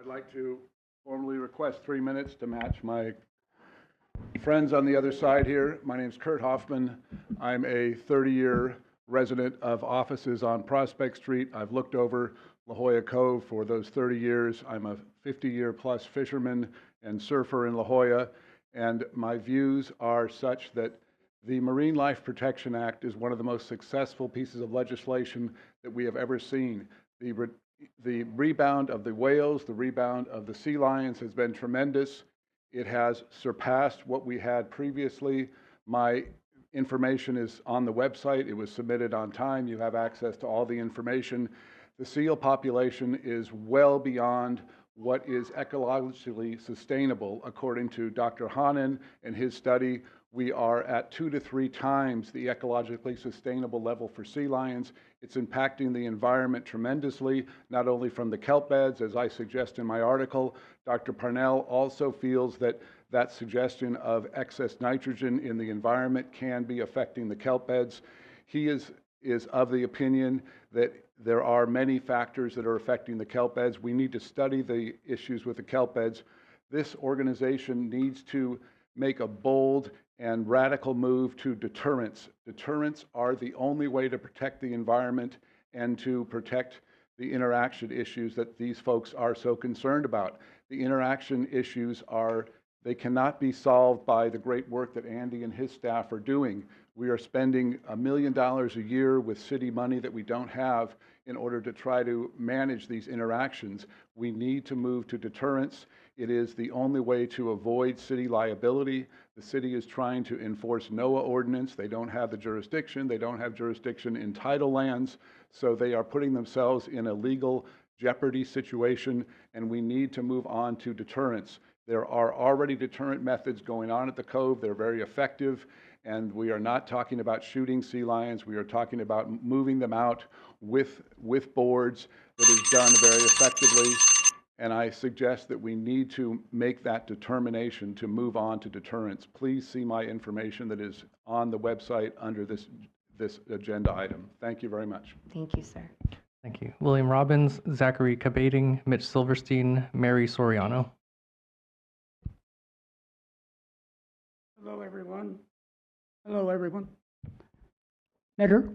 I'd like to formally request 3 minutes to match my friends on the other side here. My name is Kurt Hoffman. I'm a 30-year resident of offices on Prospect Street. I've looked over La Jolla Cove for those 30 years. I'm a 50-year plus fisherman and surfer in La Jolla, and my views are such that the Marine Life Protection Act is one of the most successful pieces of legislation that we have ever seen. The rebound of the whales, the rebound of the sea lions has been tremendous. It has surpassed what we had previously. My information is on the website. It was submitted on time. You have access to all the information. The seal population is well beyond what is ecologically sustainable. According to Dr. Hanen and his study, we are at 2 to 3 times the ecologically sustainable level for sea lions. It's impacting the environment tremendously, not only from the kelp beds, as I suggest in my article. Dr. Parnell also feels that that suggestion of excess nitrogen in the environment can be affecting the kelp beds. He is of the opinion that there are many factors that are affecting the kelp beds. We need to study the issues with the kelp beds. This organization needs to make a bold and radical move to deterrence. Deterrents are the only way to protect the environment and to protect the interaction issues that these folks are so concerned about. The interaction issues they cannot be solved by the great work that Andy and his staff are doing. We are spending $1 million a year with city money that we don't have in order to try to manage these interactions. We need to move to deterrence. It is the only way to avoid city liability. The city is trying to enforce NOAA ordinance. They don't have the jurisdiction. They don't have jurisdiction in tidal lands. So they are putting themselves in a legal jeopardy situation, and we need to move on to deterrence. There are already deterrent methods going on at the Cove. They're very effective, and we are not talking about shooting sea lions. We are talking about moving them out with boards that is done very effectively. And I suggest that we need to make that determination to move on to deterrence. Please see my information that is on the website under this agenda item. Thank you very much. Thank you, sir. Thank you. William Robbins, Zachary Kabading, Mitch Silverstein, Mary Soriano. Hello, everyone. Hello, everyone. Better?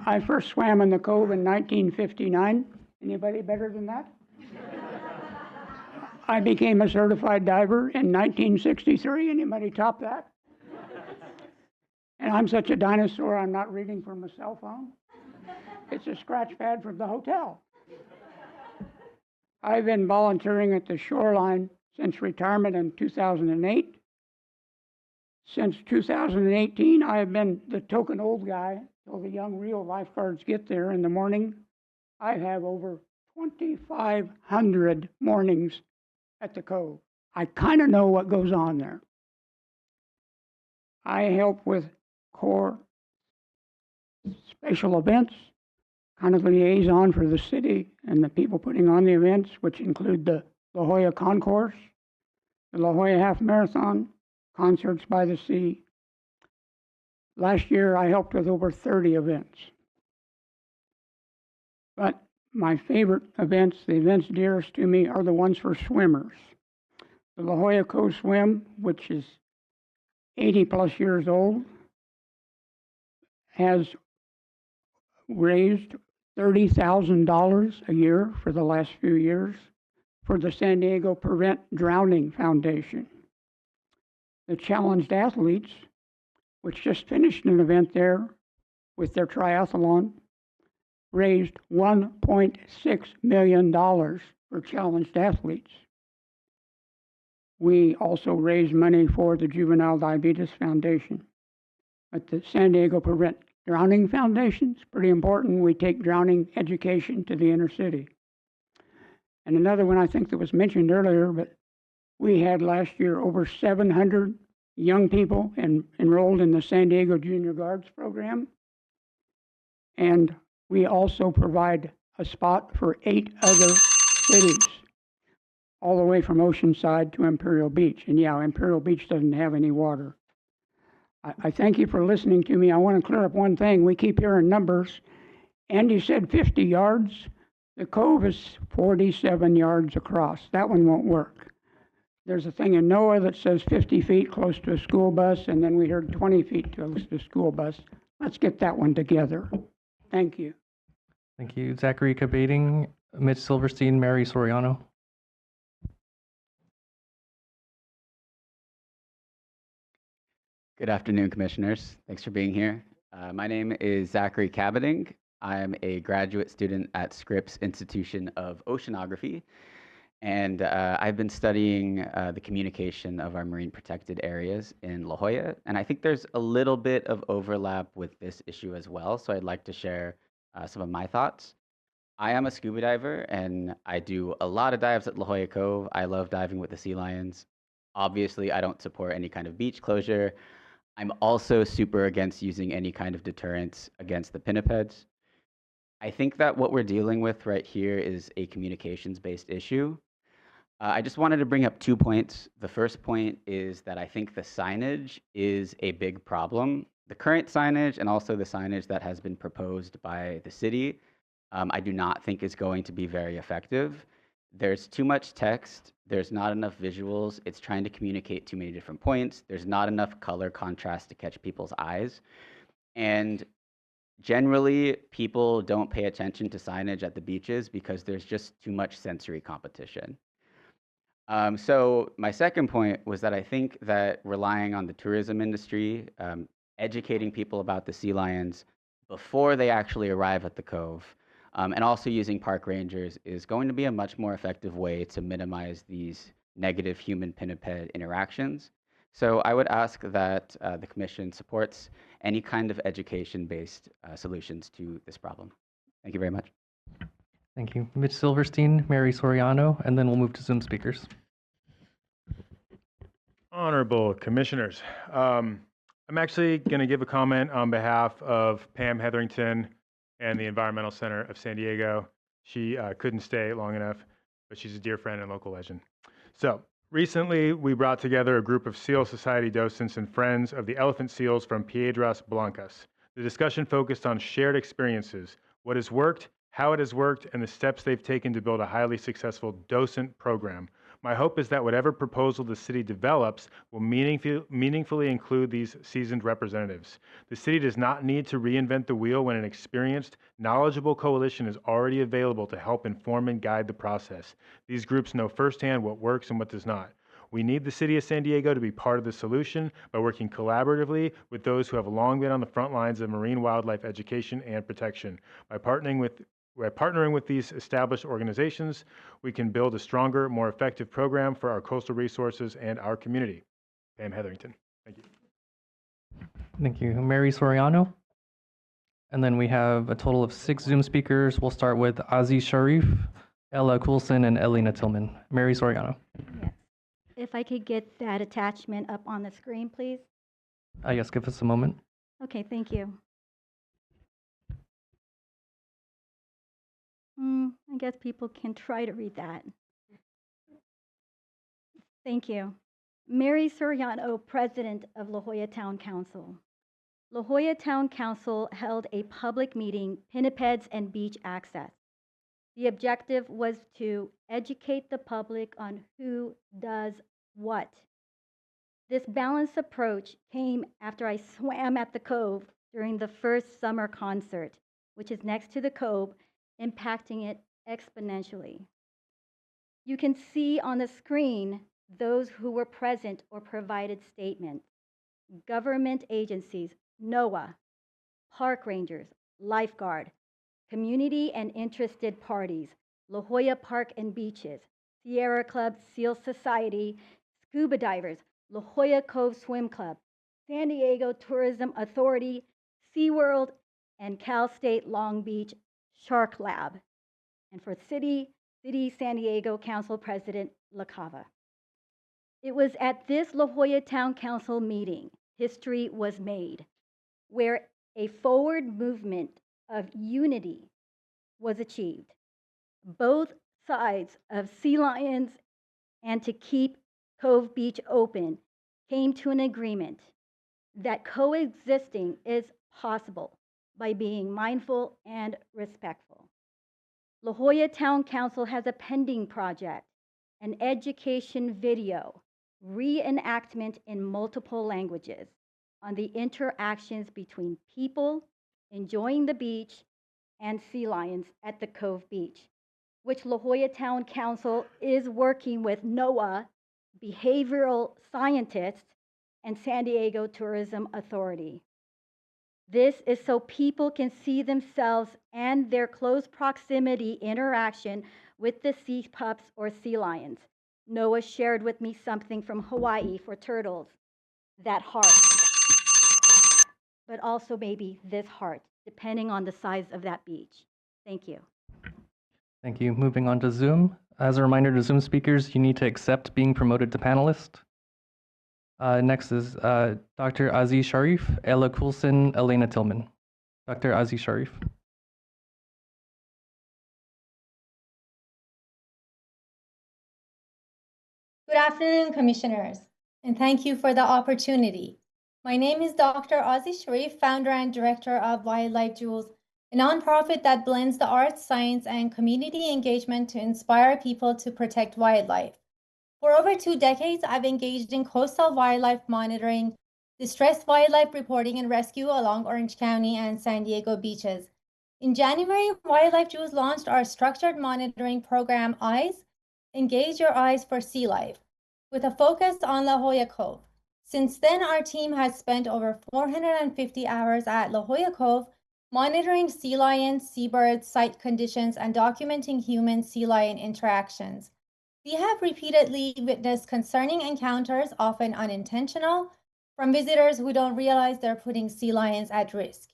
I first swam in the Cove in 1959. Anybody better than that? I became a certified diver in 1963. Anybody top that? And I'm such a dinosaur, I'm not reading from a cell phone. It's a scratch pad from the hotel. I've been volunteering at the shoreline since retirement in 2008. Since 2018, I have been the token old guy till the young real lifeguards get there in the morning. I have over 2,500 mornings at the Cove. I kind of know what goes on there. I help with core special events, kind of liaison for the city and the people putting on the events, which include the La Jolla Concourse, the La Jolla Half Marathon, Concerts by the Sea. Last year, I helped with over 30 events. But my favorite events, the events dearest to me, are the ones for swimmers. The La Jolla Cove Swim, which is 80 plus years old, has raised $30,000 a year for the last few years for the San Diego Prevent Drowning Foundation. The Challenged Athletes, which just finished an event there with their triathlon, raised $1.6 million for challenged athletes. We also raised money for the Juvenile Diabetes Foundation. At the San Diego Prevent Drowning Foundation, it's pretty important. We take drowning education to the inner city. And another one I think that was mentioned earlier, but we had last year over 700 young people enrolled in the San Diego Junior Guards program. And we also provide a spot for 8 other cities, all the way from Oceanside to Imperial Beach. And yeah, Imperial Beach doesn't have any water. I thank you for listening to me. I want to clear up one thing. We keep hearing numbers. Andy said 50 yards. The Cove is 47 yards across. That one won't work. There's a thing in NOAA that says 50 feet close to a school bus, and then we heard 20 feet close to a school bus. Let's get that one together. Thank you. Thank you. Zachary Kabading, Mitch Silverstein, Mary Soriano. Good afternoon, Commissioners. Thanks for being here. My name is Zachary Kabading. I'm a graduate student at Scripps Institution of Oceanography, and I've been studying the communication of our marine protected areas in La Jolla, and I think there's a little bit of overlap with this issue as well, so I'd like to share some of my thoughts. I am a scuba diver, and I do a lot of dives at La Jolla Cove. I love diving with the sea lions. Obviously, I don't support any kind of beach closure. I'm also super against using any kind of deterrence against the pinnipeds. I think that what we're dealing with right here is a communications-based issue. I just wanted to bring up 2 points. The first point is that I think the signage is a big problem. The current signage and also the signage that has been proposed by the city, I do not think is going to be very effective. There's too much text. There's not enough visuals. It's trying to communicate too many different points. There's not enough color contrast to catch people's eyes. And generally, people don't pay attention to signage at the beaches because there's just too much sensory competition. So my second point was that I think that relying on the tourism industry, educating people about the sea lions before they actually arrive at the Cove, and also using park rangers is going to be a much more effective way to minimize these negative human pinniped interactions. So I would ask that the Commission supports any kind of education-based solutions to this problem. Thank you very much. Thank you. Mitch Silverstein, Mary Soriano, and then we'll move to Zoom speakers. Honorable Commissioners, I'm actually going to give a comment on behalf of Pam Hetherington and the Environmental Center of San Diego. She couldn't stay long enough, but she's a dear friend and local legend. So recently, we brought together a group of Seal Society docents and friends of the elephant seals from Piedras Blancas. The discussion focused on shared experiences, what has worked, how it has worked, and the steps they've taken to build a highly successful docent program. My hope is that whatever proposal the city develops will meaningfully include these seasoned representatives. The city does not need to reinvent the wheel when an experienced, knowledgeable coalition is already available to help inform and guide the process. These groups know firsthand what works and what does not. We need the city of San Diego to be part of the solution by working collaboratively with those who have long been on the front lines of marine wildlife education and protection. By partnering with these established organizations, we can build a stronger, more effective program for our coastal resources and our community. Pam Hetherington. Thank you. Thank you. Mary Soriano. And then we have a total of 6 Zoom speakers. We'll start with Aziz Sharif, Ella Coulson, and Elena Tillman. Mary Soriano. Yes. If I could get that attachment up on the screen, please. Yes, give us a moment. Okay, thank you. I guess people can try to read that. Thank you. Mary Soriano, President of La Jolla Town Council. La Jolla Town Council held a public meeting, Pinnipeds and Beach Access. The objective was to educate the public on who does what. This balanced approach came after I swam at the Cove during the first summer concert, which is next to the Cove, impacting it exponentially. You can see on the screen those who were present or provided statements. Government agencies, NOAA, park rangers, lifeguard, community and interested parties, La Jolla Park and Beaches, Sierra Club Seal Society, scuba divers, La Jolla Cove Swim Club, San Diego Tourism Authority, SeaWorld, and Cal State Long Beach Shark Lab. And for City San Diego Council President La Cava. It was at this La Jolla Town Council meeting history was made, where a forward movement of unity was achieved. Both sides of sea lions and to keep Cove Beach open came to an agreement that coexisting is possible by being mindful and respectful. La Jolla Town Council has a pending project, an education video, reenactment in multiple languages on the interactions between people enjoying the beach and sea lions at the Cove Beach, which La Jolla Town Council is working with NOAA, behavioral scientists, and San Diego Tourism Authority. This is so people can see themselves and their close proximity interaction with the sea pups or sea lions. Noah shared with me something from Hawaii for turtles, that heart, but also maybe this heart, depending on the size of that beach. Thank you. Thank you. Moving on to Zoom. As a reminder to Zoom speakers, you need to accept being promoted to panelist. Next is Dr. Aziz Sharif, Ella Coulson, Elena Tillman. Dr. Aziz Sharif. Good afternoon, Commissioners, and thank you for the opportunity. My name is Dr. Aziz Sharif, founder and director of Wildlife Jewels, a nonprofit that blends the arts, science, and community engagement to inspire people to protect wildlife. For over 2 decades, I've engaged in coastal wildlife monitoring, distressed wildlife reporting and rescue along Orange County and San Diego beaches. In January, Wildlife Jewels launched our structured monitoring program, EYES, Engage Your Eyes for Sea Life, with a focus on La Jolla Cove. Since then, our team has spent over 450 hours at La Jolla Cove, monitoring sea lions, seabirds, site conditions, and documenting human-sea lion interactions. We have repeatedly witnessed concerning encounters, often unintentional, from visitors who don't realize they're putting sea lions at risk.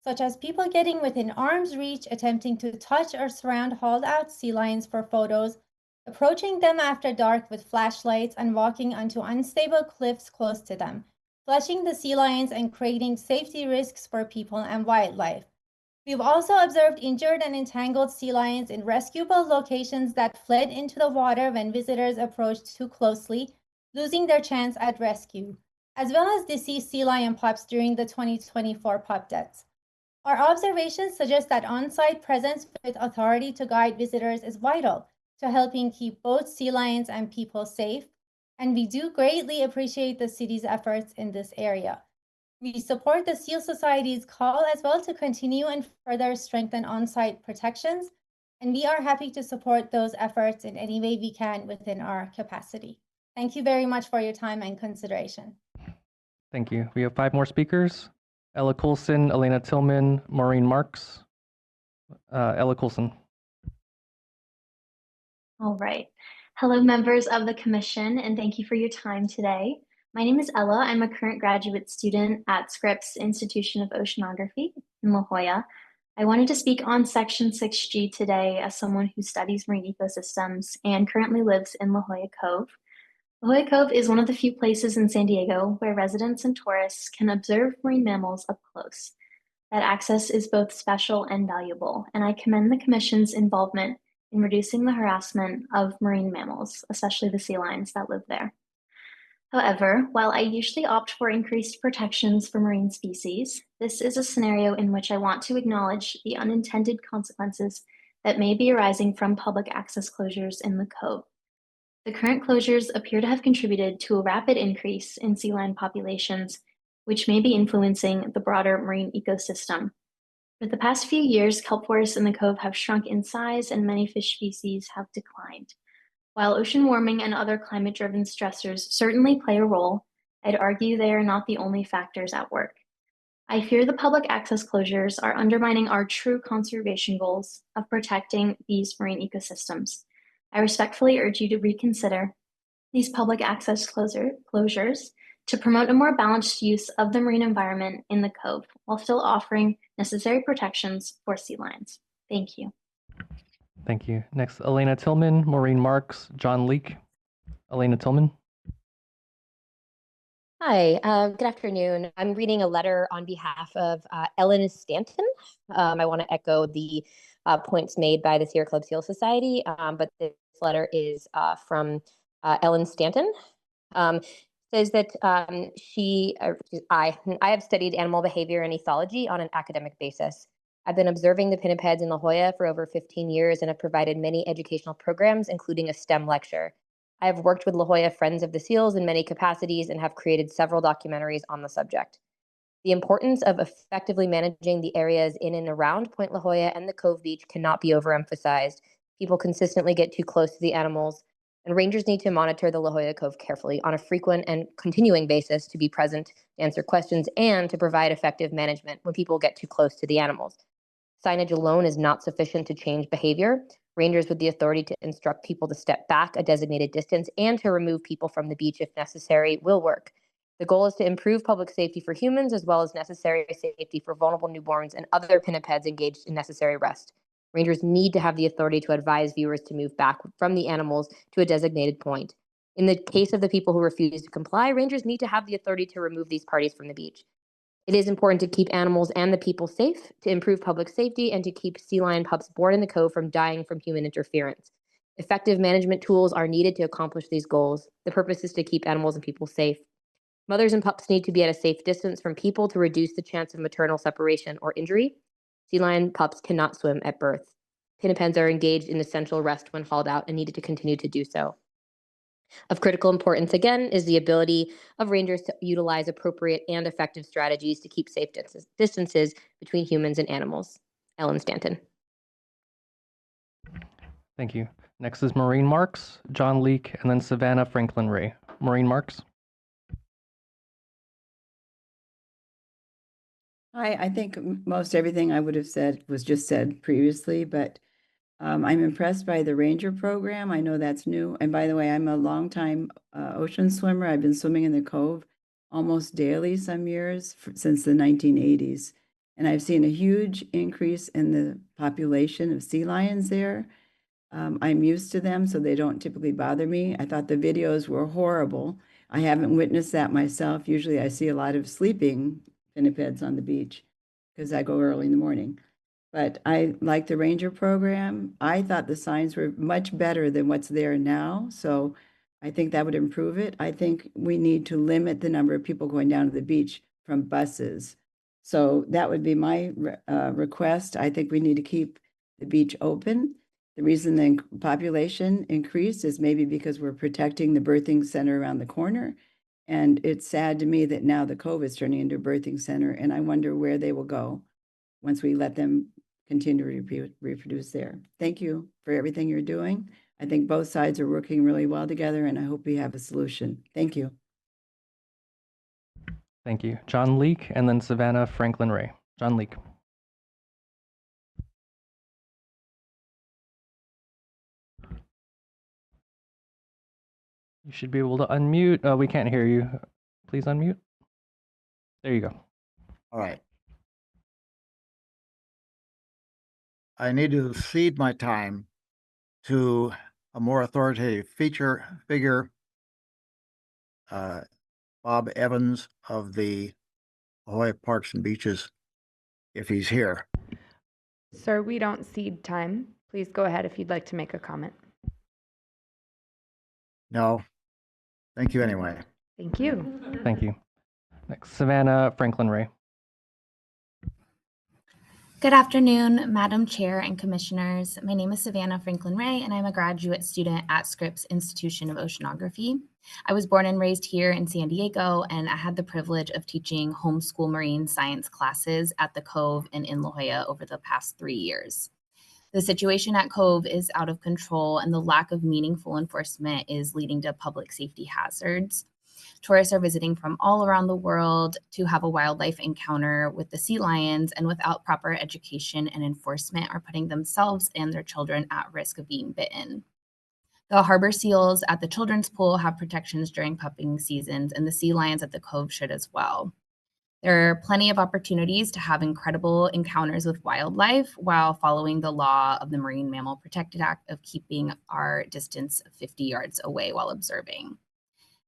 such as people getting within arm's reach, attempting to touch or surround hauled out sea lions for photos, approaching them after dark with flashlights, and walking onto unstable cliffs close to them, flushing the sea lions and creating safety risks for people and wildlife. We've also observed injured and entangled sea lions in rescuable locations that fled into the water when visitors approached too closely, losing their chance at rescue, as well as deceased sea lion pups during the 2024 pup deaths. Our observations suggest that on-site presence with authority to guide visitors is vital to helping keep both sea lions and people safe, and we do greatly appreciate the city's efforts in this area. We support the Seal Society's call as well to continue and further strengthen on-site protections, and we are happy to support those efforts in any way we can within our capacity. Thank you very much for your time and consideration. Thank you. We have 5 more speakers. Ella Coulson, Elena Tillman, Maureen Marks. Ella Coulson. All right. Hello, members of the commission, and thank you for your time today. My name is Ella. I'm a current graduate student at Scripps Institution of Oceanography in La Jolla. I wanted to speak on Section 6G today as someone who studies marine ecosystems and currently lives in La Jolla Cove. La Jolla Cove is one of the few places in San Diego where residents and tourists can observe marine mammals up close. That access is both special and valuable, and I commend the Commission's involvement in reducing the harassment of marine mammals, especially the sea lions that live there. However, while I usually opt for increased protections for marine species, this is a scenario in which I want to acknowledge the unintended consequences that may be arising from public access closures in the cove. The current closures appear to have contributed to a rapid increase in sea lion populations, which may be influencing the broader marine ecosystem. For the past few years, kelp forests in the cove have shrunk in size and many fish species have declined. While ocean warming and other climate-driven stressors certainly play a role, I'd argue they are not the only factors at work. I fear the public access closures are undermining our true conservation goals of protecting these marine ecosystems. I respectfully urge you to reconsider these public access closures to promote a more balanced use of the marine environment in the cove while still offering necessary protections for sea lions. Thank you. Thank you. Next, Elena Tillman, Maureen Marks, John Leake. Elena Tillman. Hi, good afternoon. I'm reading a letter on behalf of Ellen Stanton. I want to echo the points made by the Sierra Club Seal Society, but this letter is from Ellen Stanton. Says that I have studied animal behavior and ethology on an academic basis. I've been observing the pinnipeds in La Jolla for over 15 years and have provided many educational programs, including a STEM lecture. I have worked with La Jolla Friends of the Seals in many capacities and have created several documentaries on the subject. The importance of effectively managing the areas in and around Point La Jolla and the Cove Beach cannot be overemphasized. People consistently get too close to the animals, and rangers need to monitor the La Jolla Cove carefully on a frequent and continuing basis to be present, to answer questions, and to provide effective management when people get too close to the animals. Signage alone is not sufficient to change behavior. Rangers with the authority to instruct people to step back a designated distance and to remove people from the beach if necessary will work. The goal is to improve public safety for humans as well as necessary safety for vulnerable newborns and other pinnipeds engaged in necessary rest. Rangers need to have the authority to advise viewers to move back from the animals to a designated point. In the case of the people who refuse to comply, rangers need to have the authority to remove these parties from the beach. It is important to keep animals and the people safe, to improve public safety, and to keep sea lion pups born in the cove from dying from human interference. Effective management tools are needed to accomplish these goals. The purpose is to keep animals and people safe. Mothers and pups need to be at a safe distance from people to reduce the chance of maternal separation or injury. Sea lion pups cannot swim at birth. Pinnipeds are engaged in essential rest when hauled out and needed to continue to do so. Of critical importance, again, is the ability of rangers to utilize appropriate and effective strategies to keep safe distances between humans and animals. Ellen Stanton. Thank you. Next is Maureen Marks, John Leake, and then Savannah Franklin Ray. Maureen Marks. Hi, I think most everything I would have said was just said previously, but I'm impressed by the Ranger program. I know that's new. And by the way, I'm a longtime ocean swimmer. I've been swimming in the Cove almost daily some years since the 1980s. And I've seen a huge increase in the population of sea lions there. I'm used to them, so they don't typically bother me. I thought the videos were horrible. I haven't witnessed that myself. Usually I see a lot of sleeping pinnipeds on the beach because I go early in the morning. But I like the ranger program. I thought the signs were much better than what's there now, so I think that would improve it. I think we need to limit the number of people going down to the beach from buses. So that would be my request. I think we need to keep the beach open. The reason the population increased is maybe because we're protecting the birthing center around the corner. And it's sad to me that now the Cove is turning into a birthing center, and I wonder where they will go once we let them continue to reproduce there. Thank you for everything you're doing. I think both sides are working really well together, and I hope we have a solution. Thank you. Thank you. John Leake, and then Savannah Franklin Ray. John Leake. You should be able to unmute. We can't hear you. Please unmute. There you go. All right. I need to cede my time to a more authoritative figure, Bob Evans of the La Jolla Parks and Beaches, if he's here. Sir, we don't cede time. Please go ahead if you'd like to make a comment. No. Thank you anyway. Thank you. Thank you. Next, Savannah Franklin Ray. Good afternoon, Madam Chair and Commissioners. My name is Savannah Franklin Ray, and I'm a graduate student at Scripps Institution of Oceanography. I was born and raised here in San Diego, and I had the privilege of teaching homeschool marine science classes at the Cove and in La Jolla over the past 3 years. The situation at Cove is out of control, and the lack of meaningful enforcement is leading to public safety hazards. Tourists are visiting from all around the world to have a wildlife encounter with the sea lions, and without proper education and enforcement are putting themselves and their children at risk of being bitten. The harbor seals at the children's pool have protections during pupping seasons, and the sea lions at the Cove should as well. There are plenty of opportunities to have incredible encounters with wildlife while following the law of the Marine Mammal Protected Act of keeping our distance 50 yards away while observing.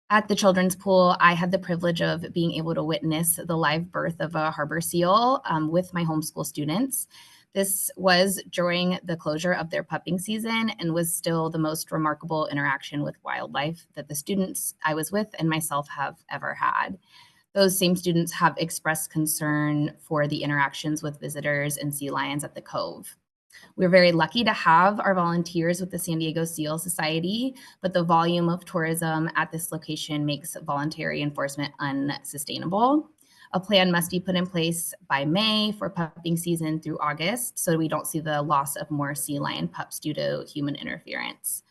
At the children's pool, I had the privilege of being able to witness the live birth of a harbor seal with my homeschool students. This was during the closure of their pupping season and was still the most remarkable interaction with wildlife that the students I was with and myself have ever had. Those same students have expressed concern for the interactions with visitors and sea lions at the Cove. We're very lucky to have our volunteers with the San Diego Seal Society, but the volume of tourism at this location makes voluntary enforcement unsustainable. A plan must be put in place by May for pupping season through August, so we don't see the loss of more sea lion pups due to human interference.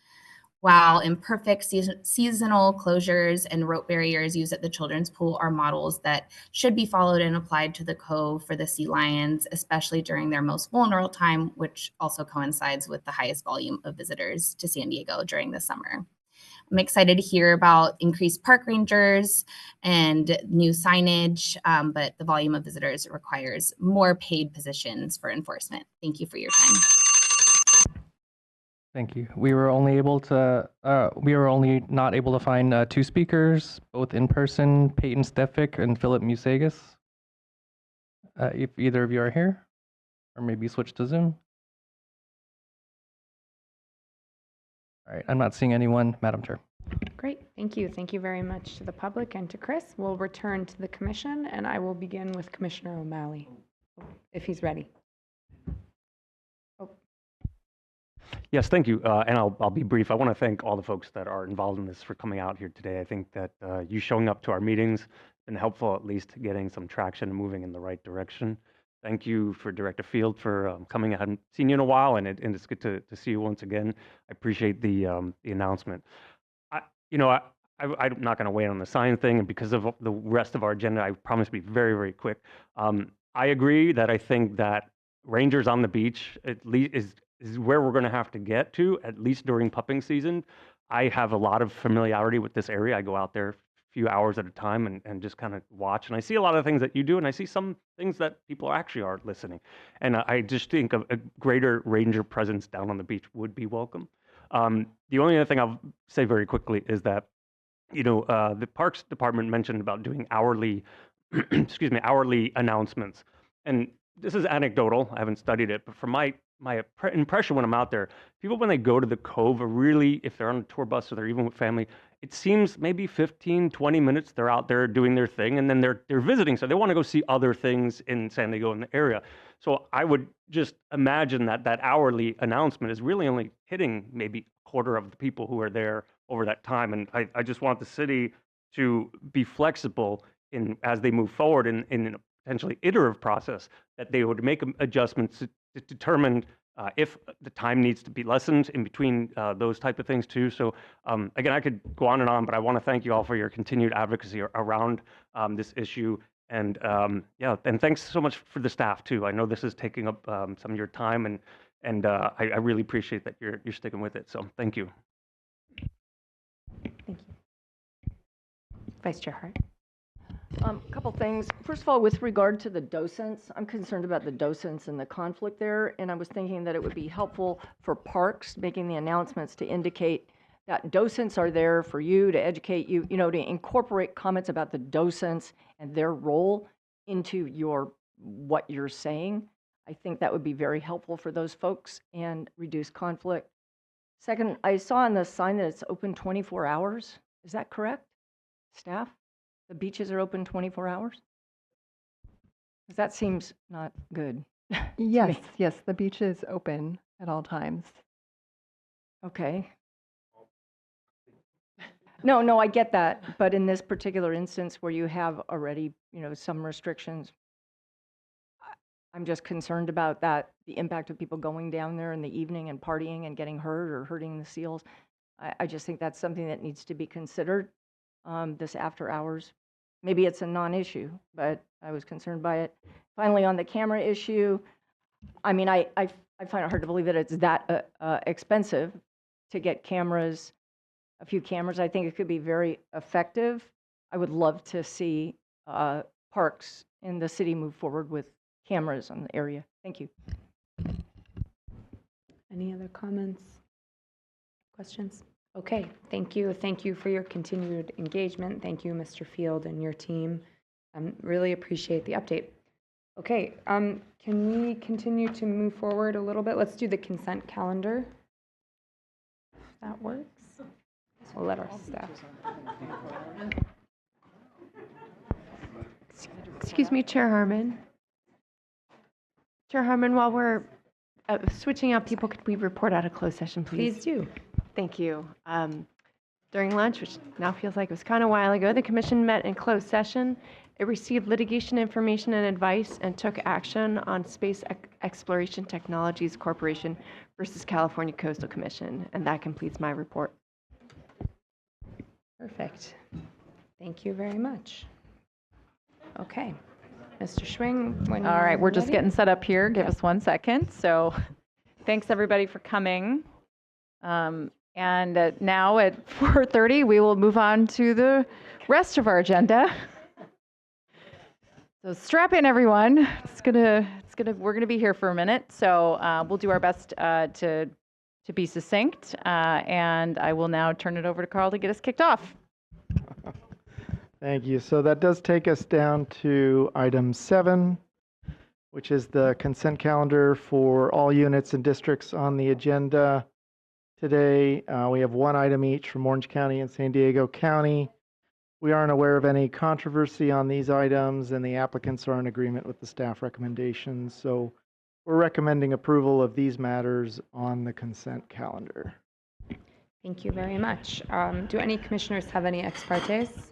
While imperfect seasonal closures and rope barriers used at the children's pool are models that should be followed and applied to the Cove for the sea lions, especially during their most vulnerable time, which also coincides with the highest volume of visitors to San Diego during the summer. I'm excited to hear about increased park rangers and new signage, but the volume of visitors requires more paid positions for enforcement. Thank you for your time. Thank you. We were only not able to find 2 speakers, both in person, Peyton Stefik and Philip Musagas. If either of you are here, or maybe switch to Zoom. All right, I'm not seeing anyone, Madam Chair. Great, thank you. Thank you very much to the public and to Chris. We'll return to the commission, and I will begin with Commissioner O'Malley, if he's ready. Yes, thank you. And I'll be brief. I want to thank all the folks that are involved in this for coming out here today. I think that you showing up to our meetings has been helpful, at least getting some traction and moving in the right direction. Thank you for Director Field for coming. I hadn't seen you in a while, and it's good to see you once again. I appreciate the announcement. I'm not going to wait on the sign thing, and because of the rest of our agenda, I promise to be very, very quick. I agree that I think that rangers on the beach at least is where we're going to have to get to, at least during pupping season. I have a lot of familiarity with this area. I go out there few hours at a time and just kind of watch. And I see a lot of things that you do, and I see some things that people actually are listening. And I just think a greater ranger presence down on the beach would be welcome. The only other thing I'll say very quickly is that, the Parks Department mentioned about doing hourly, hourly announcements. And this is anecdotal. I haven't studied it, but from my impression when I'm out there, people, when they go to the Cove, are really, if they're on a tour bus or they're even with family, it seems maybe 15, 20 minutes they're out there doing their thing, and then they're visiting. So they want to go see other things in San Diego in the area. So I would just imagine that hourly announcement is really only hitting maybe a quarter of the people who are there over that time. And I just want the city to be flexible as they move forward in a potentially iterative process, that they would make adjustments to determine if the time needs to be lessened in between those type of things too. So again, I could go on and on, but I want to thank you all for your continued advocacy around this issue. And and thanks so much for the staff too. I know this is taking up some of your time, and I really appreciate that you're sticking with it. So thank you. Thank you. Vice Chair Hart. A couple things. First of all, with regard to the docents, I'm concerned about the docents and the conflict there, and I was thinking that it would be helpful for parks making the announcements to indicate that docents are there for you, to educate you, to incorporate comments about the docents and their role into what you're saying. I think that would be very helpful for those folks and reduce conflict. Second, I saw on the sign that it's open 24 hours. Is that correct, staff? The beaches are open 24 hours? Because that seems not good. Yes, yes, the beach is open at all times. Okay. No, I get that. But in this particular instance where you have already, some restrictions, I'm just concerned about that, the impact of people going down there in the evening and partying and getting hurt or hurting the seals. I just think that's something that needs to be considered, this after hours. Maybe it's a non-issue, but I was concerned by it. Finally, on the camera issue, I mean, I find it hard to believe that it's that expensive to get cameras, a few cameras. I think it could be very effective. I would love to see parks in the city move forward with cameras on the area. Thank you. Any other comments, questions? Okay, thank you. Thank you for your continued engagement. Thank you, Mr. Field and your team. Really appreciate the update. Okay, can we continue to move forward a little bit? Let's do the consent calendar. If that works. We'll let our staff. Excuse me, Chair Harmon. Chair Harmon, while we're switching out people, could we report out of closed session, please? Please do. Thank you. During lunch, which now feels like it was kind of a while ago, the Commission met in closed session. It received litigation information and advice and took action on Space Exploration Technologies Corporation versus California Coastal Commission. And that completes my report. Perfect. Thank you very much. Okay. Mr. Schwing, when All right, we're just ready? getting set up here. Give us 1 second. So thanks everybody for coming. And now at 4:30, we will move on to the rest of our agenda. So strap in, everyone. We're gonna be here for a minute. So we'll do our best to be succinct. And I will now turn it over to Carl to get us kicked off. Thank you. So that does take us down to item 7, which is the consent calendar for all units and districts on the agenda. Today, we have 1 item each from Orange County and San Diego County. We aren't aware of any controversy on these items, and the applicants are in agreement with the staff recommendations. So we're recommending approval of these matters on the consent calendar. Thank you very much. Do any commissioners have any ex partes?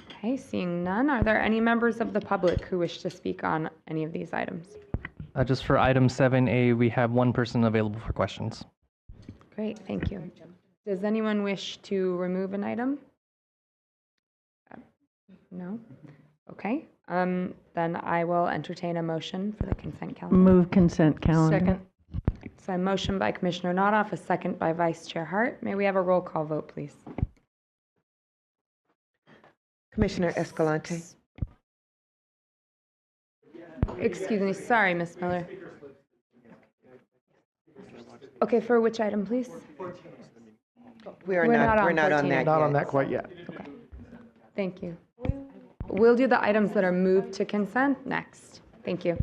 Okay, seeing none, are there any members of the public who wish to speak on any of these items? Just for item 7A, we have 1 person available for questions. Great, thank you. Does anyone wish to remove an item? No? Okay, then I will entertain a motion for the consent calendar. Move consent calendar. Second. So a motion by Commissioner Nodoff, a second by Vice Chair Hart. May we have a roll call vote, please? Commissioner Escalante. Excuse me, sorry, Ms. Miller. Okay, for which item, please? We're not on 14 that Not on yet. that quite yet. Thank you. We'll do the items that are moved to consent next. Thank you.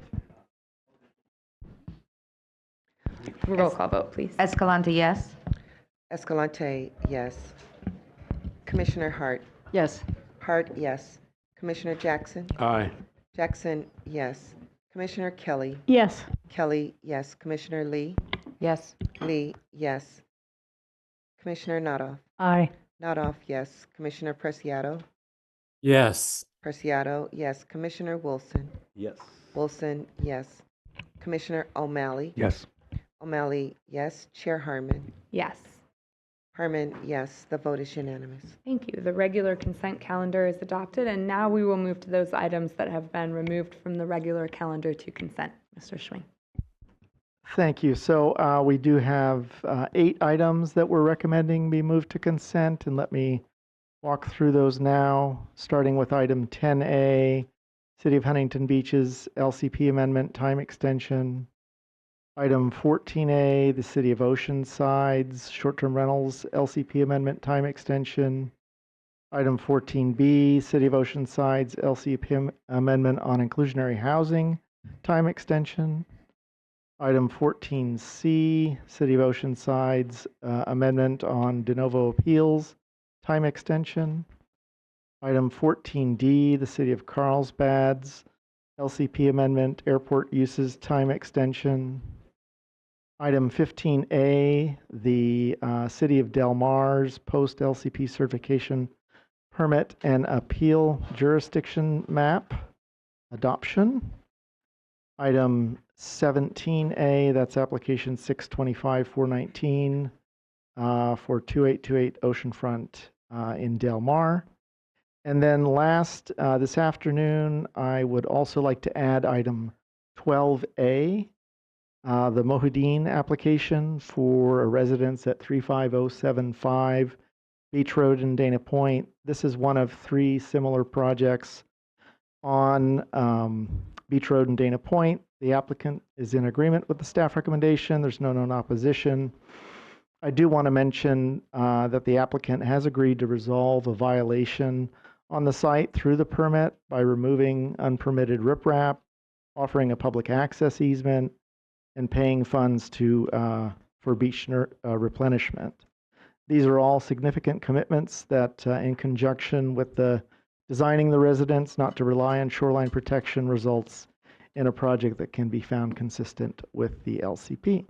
Roll call vote, please. Escalante, yes. Escalante, yes. Commissioner Hart. Yes. Hart, yes. Commissioner Jackson. Aye. Jackson, yes. Commissioner Kelly. Yes. Kelly, yes. Commissioner Lee. Yes. Lee, yes. Commissioner Nodoff. Aye. Nodoff, yes. Commissioner Preciado. Yes. Preciado, yes. Commissioner Wilson. Yes. Wilson, yes. Commissioner O'Malley. Yes. O'Malley, yes. Chair Harmon. Yes. Harmon, yes. The vote is unanimous. Thank you. The regular consent calendar is adopted, and now we will move to those items that have been removed from the regular calendar to consent. Mr. Schwing. Thank you. So we do have 8 items that we're recommending be moved to consent, and let me walk through those now, starting with item 10A, City of Huntington Beach's LCP amendment time extension. Item 14A, the City of Oceanside's short-term rentals LCP amendment time extension. Item 14B, City of Oceanside's LCP amendment on inclusionary housing time extension. Item 14C, City of Oceanside's amendment on de novo appeals time extension. Item 14D, the City of Carlsbad's LCP amendment airport uses time extension. Item 15A, the City of Del Mar's post-LCP certification permit and appeal jurisdiction map adoption. Item 17A, that's application 625-419 for 2828 Oceanfront in Del Mar. And then last, this afternoon, I would also like to add item 12A, the Mohuiddin application for a residence at 35075 Beach Road in Dana Point. This is one of 3 similar projects on Beach Road in Dana Point. The applicant is in agreement with the staff recommendation. There's no known opposition. I do want to mention that the applicant has agreed to resolve a violation on the site through the permit by removing unpermitted riprap, offering a public access easement, and paying funds for beach replenishment. These are all significant commitments that, in conjunction with the designing the residence not to rely on shoreline protection, results in a project that can be found consistent with the LCP.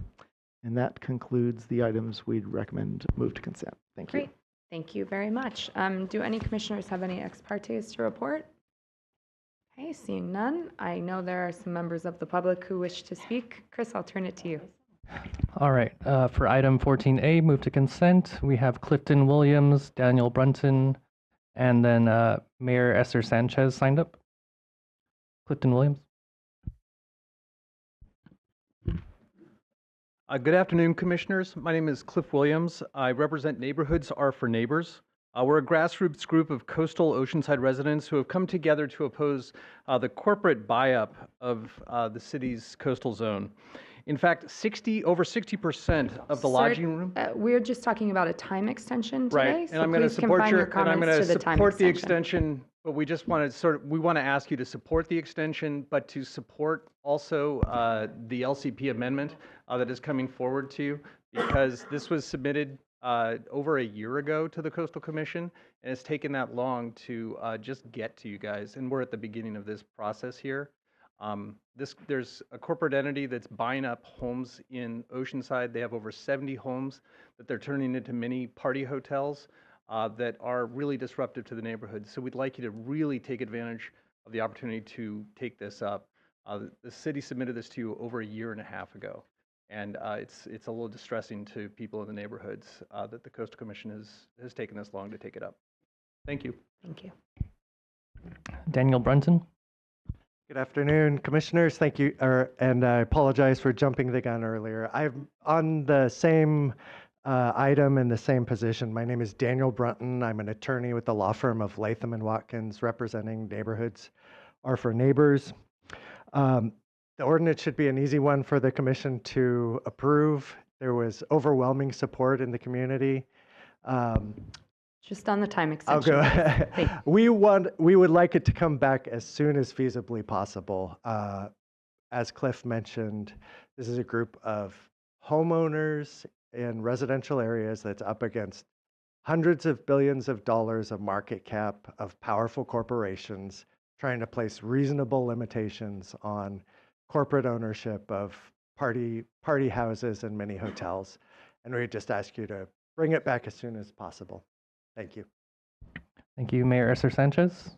And that concludes the items we'd recommend move to consent. Thank you. Great. Thank you very much. Do any commissioners have any ex partes to report? Okay, seeing none. I know there are some members of the public who wish to speak. Chris, I'll turn it to you. All right. For item 14A, move to consent, we have Clifton Williams, Daniel Brunton, and then Mayor Esther Sanchez signed up. Clifton Williams. Good afternoon, Commissioners. My name is Cliff Williams. I represent Neighborhoods Are for Neighbors. We're a grassroots group of coastal Oceanside residents who have come together to oppose the corporate buy-up of the city's coastal zone. In fact, over 60% of the lodging room. We're just talking about a time extension today. Right, so and I'm going to please support confine your, your and I'm comments going to to the time support the extension. extension, but we just want to we want to ask you to support the extension, but to support also the LCP amendment that is coming forward to you, because this was submitted over a year ago to the Coastal Commission, and it's taken that long to just get to you guys, and we're at the beginning of this process here. There's a corporate entity that's buying up homes in Oceanside. They have over 70 homes that they're turning into mini party hotels that are really disruptive to the neighborhood. So we'd like you to really take advantage of the opportunity to take this up. The city submitted this to you over a year and a half ago, and it's a little distressing to people in the neighborhoods that the Coastal Commission has taken this long to take it up. Thank you. Thank you. Daniel Brunton. Good afternoon, Commissioners. Thank you, and I apologize for jumping the gun earlier. I'm on the same item in the same position. My name is Daniel Brunton. I'm an attorney with the law firm of Latham and Watkins, representing Neighborhoods Are for Neighbors. The ordinance should be an easy one for the commission to approve. There was overwhelming support in the community. Just on the time I'll extension. go. We would like it to come back as soon as feasibly possible. As Cliff mentioned, this is a group of homeowners in residential areas that's up against hundreds of billions of dollars of market cap of powerful corporations trying to place reasonable limitations on corporate ownership of party houses and many hotels. And we just ask you to bring it back as soon as possible. Thank you. Thank you, Mayor Esther Sanchez.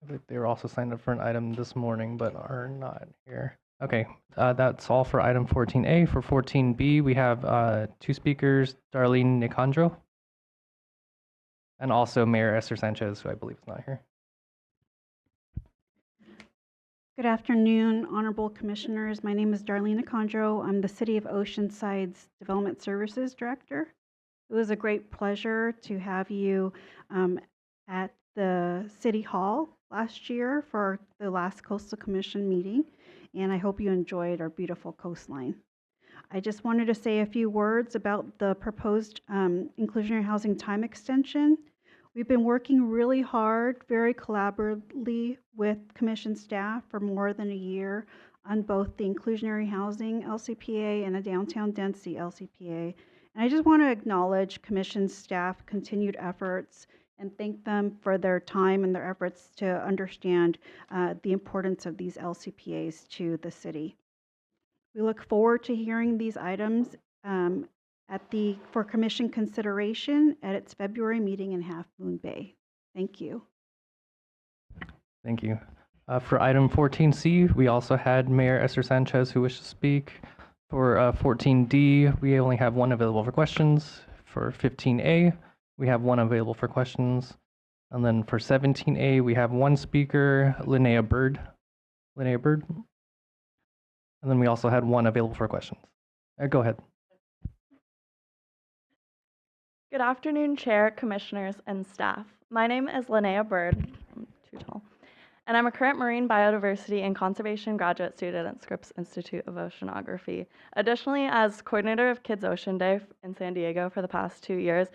I believe they were also signed up for an item this morning, but are not here. Okay, that's all for item 14A. For 14B, we have two speakers, Darlene Nicandro, and also Mayor Esther Sanchez, who I believe is not here. Good afternoon, honorable commissioners. My name is Darlene Nicandro. I'm the City of Oceanside's Development Services Director. It was a great pleasure to have you at the City Hall last year for the last Coastal Commission meeting, and I hope you enjoyed our beautiful coastline. I just wanted to say a few words about the proposed inclusionary housing time extension. We've been working really hard, very collaboratively with Commission staff for more than a year on both the inclusionary housing LCPA and the downtown density LCPA. And I just want to acknowledge Commission staff continued efforts and thank them for their time and their efforts to understand the importance of these LCPAs to the city. We look forward to hearing these items for Commission consideration at its February meeting in Half Moon Bay. Thank you. Thank you. For item 14C, we also had Mayor Esther Sanchez who wished to speak. For 14D, we only have one available for questions. For 15A, we have one available for questions. And then for 17A, we have one speaker, Linnea Bird. And then we also had one available for questions. Go ahead. Good afternoon, Chair, Commissioners, and staff. My name is Linnea Bird, I'm too tall, and I'm a current marine biodiversity and conservation graduate student at Scripps Institute of Oceanography. Additionally, as coordinator of Kids Ocean Day in San Diego for the past 2 years,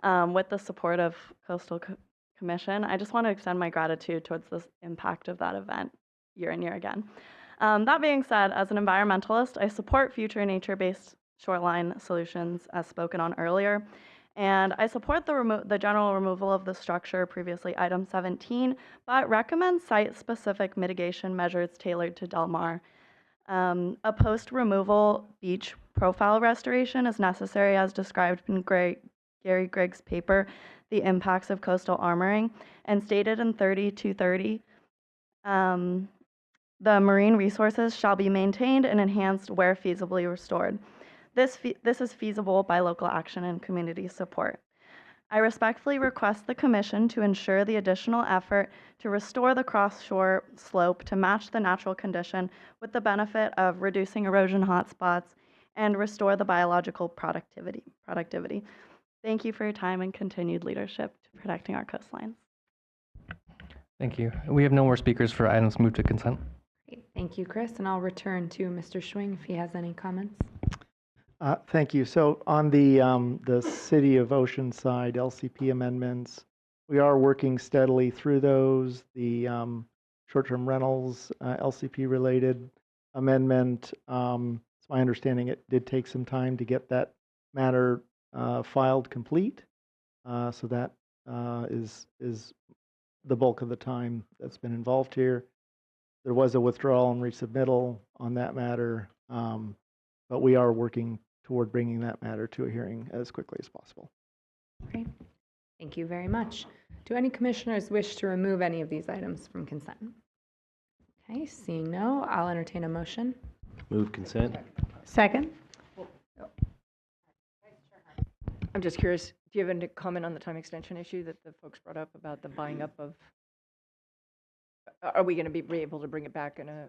with the support of Coastal Commission, I just want to extend my gratitude towards the impact of that event year and year again. That being said, as an environmentalist, I support future nature-based shoreline solutions as spoken on earlier. And I support the general removal of the structure, previously item 17, but recommend site-specific mitigation measures tailored to Del Mar. A post-removal beach profile restoration is necessary as described in Gary Gregg's paper, The Impacts of Coastal Armoring, and stated in 30-230, the marine resources shall be maintained and enhanced where feasibly restored. This is feasible by local action and community support. I respectfully request the Commission to ensure the additional effort to restore the cross-shore slope to match the natural condition with the benefit of reducing erosion hotspots and restore the biological productivity. Thank you for your time and continued leadership to protecting our coastlines. Thank you. We have no more speakers for items moved to consent. Great. Thank you, Chris, and I'll return to Mr. Schwing if he has any comments. Thank you. So on the City of Oceanside LCP amendments, we are working steadily through those. The short-term rentals LCP related amendment, it's my understanding it did take some time to get that matter filed complete. So that is the bulk of the time that's been involved here. There was a withdrawal and resubmittal on that matter, but we are working toward bringing that matter to a hearing as quickly as possible. Great. Thank you very much. Do any commissioners wish to remove any of these items from consent? Okay, seeing no, I'll entertain a motion. Move consent. Second. I'm just curious, do you have any comment on the time extension issue that the folks brought up about the buying up of, are we going to be able to bring it back in a?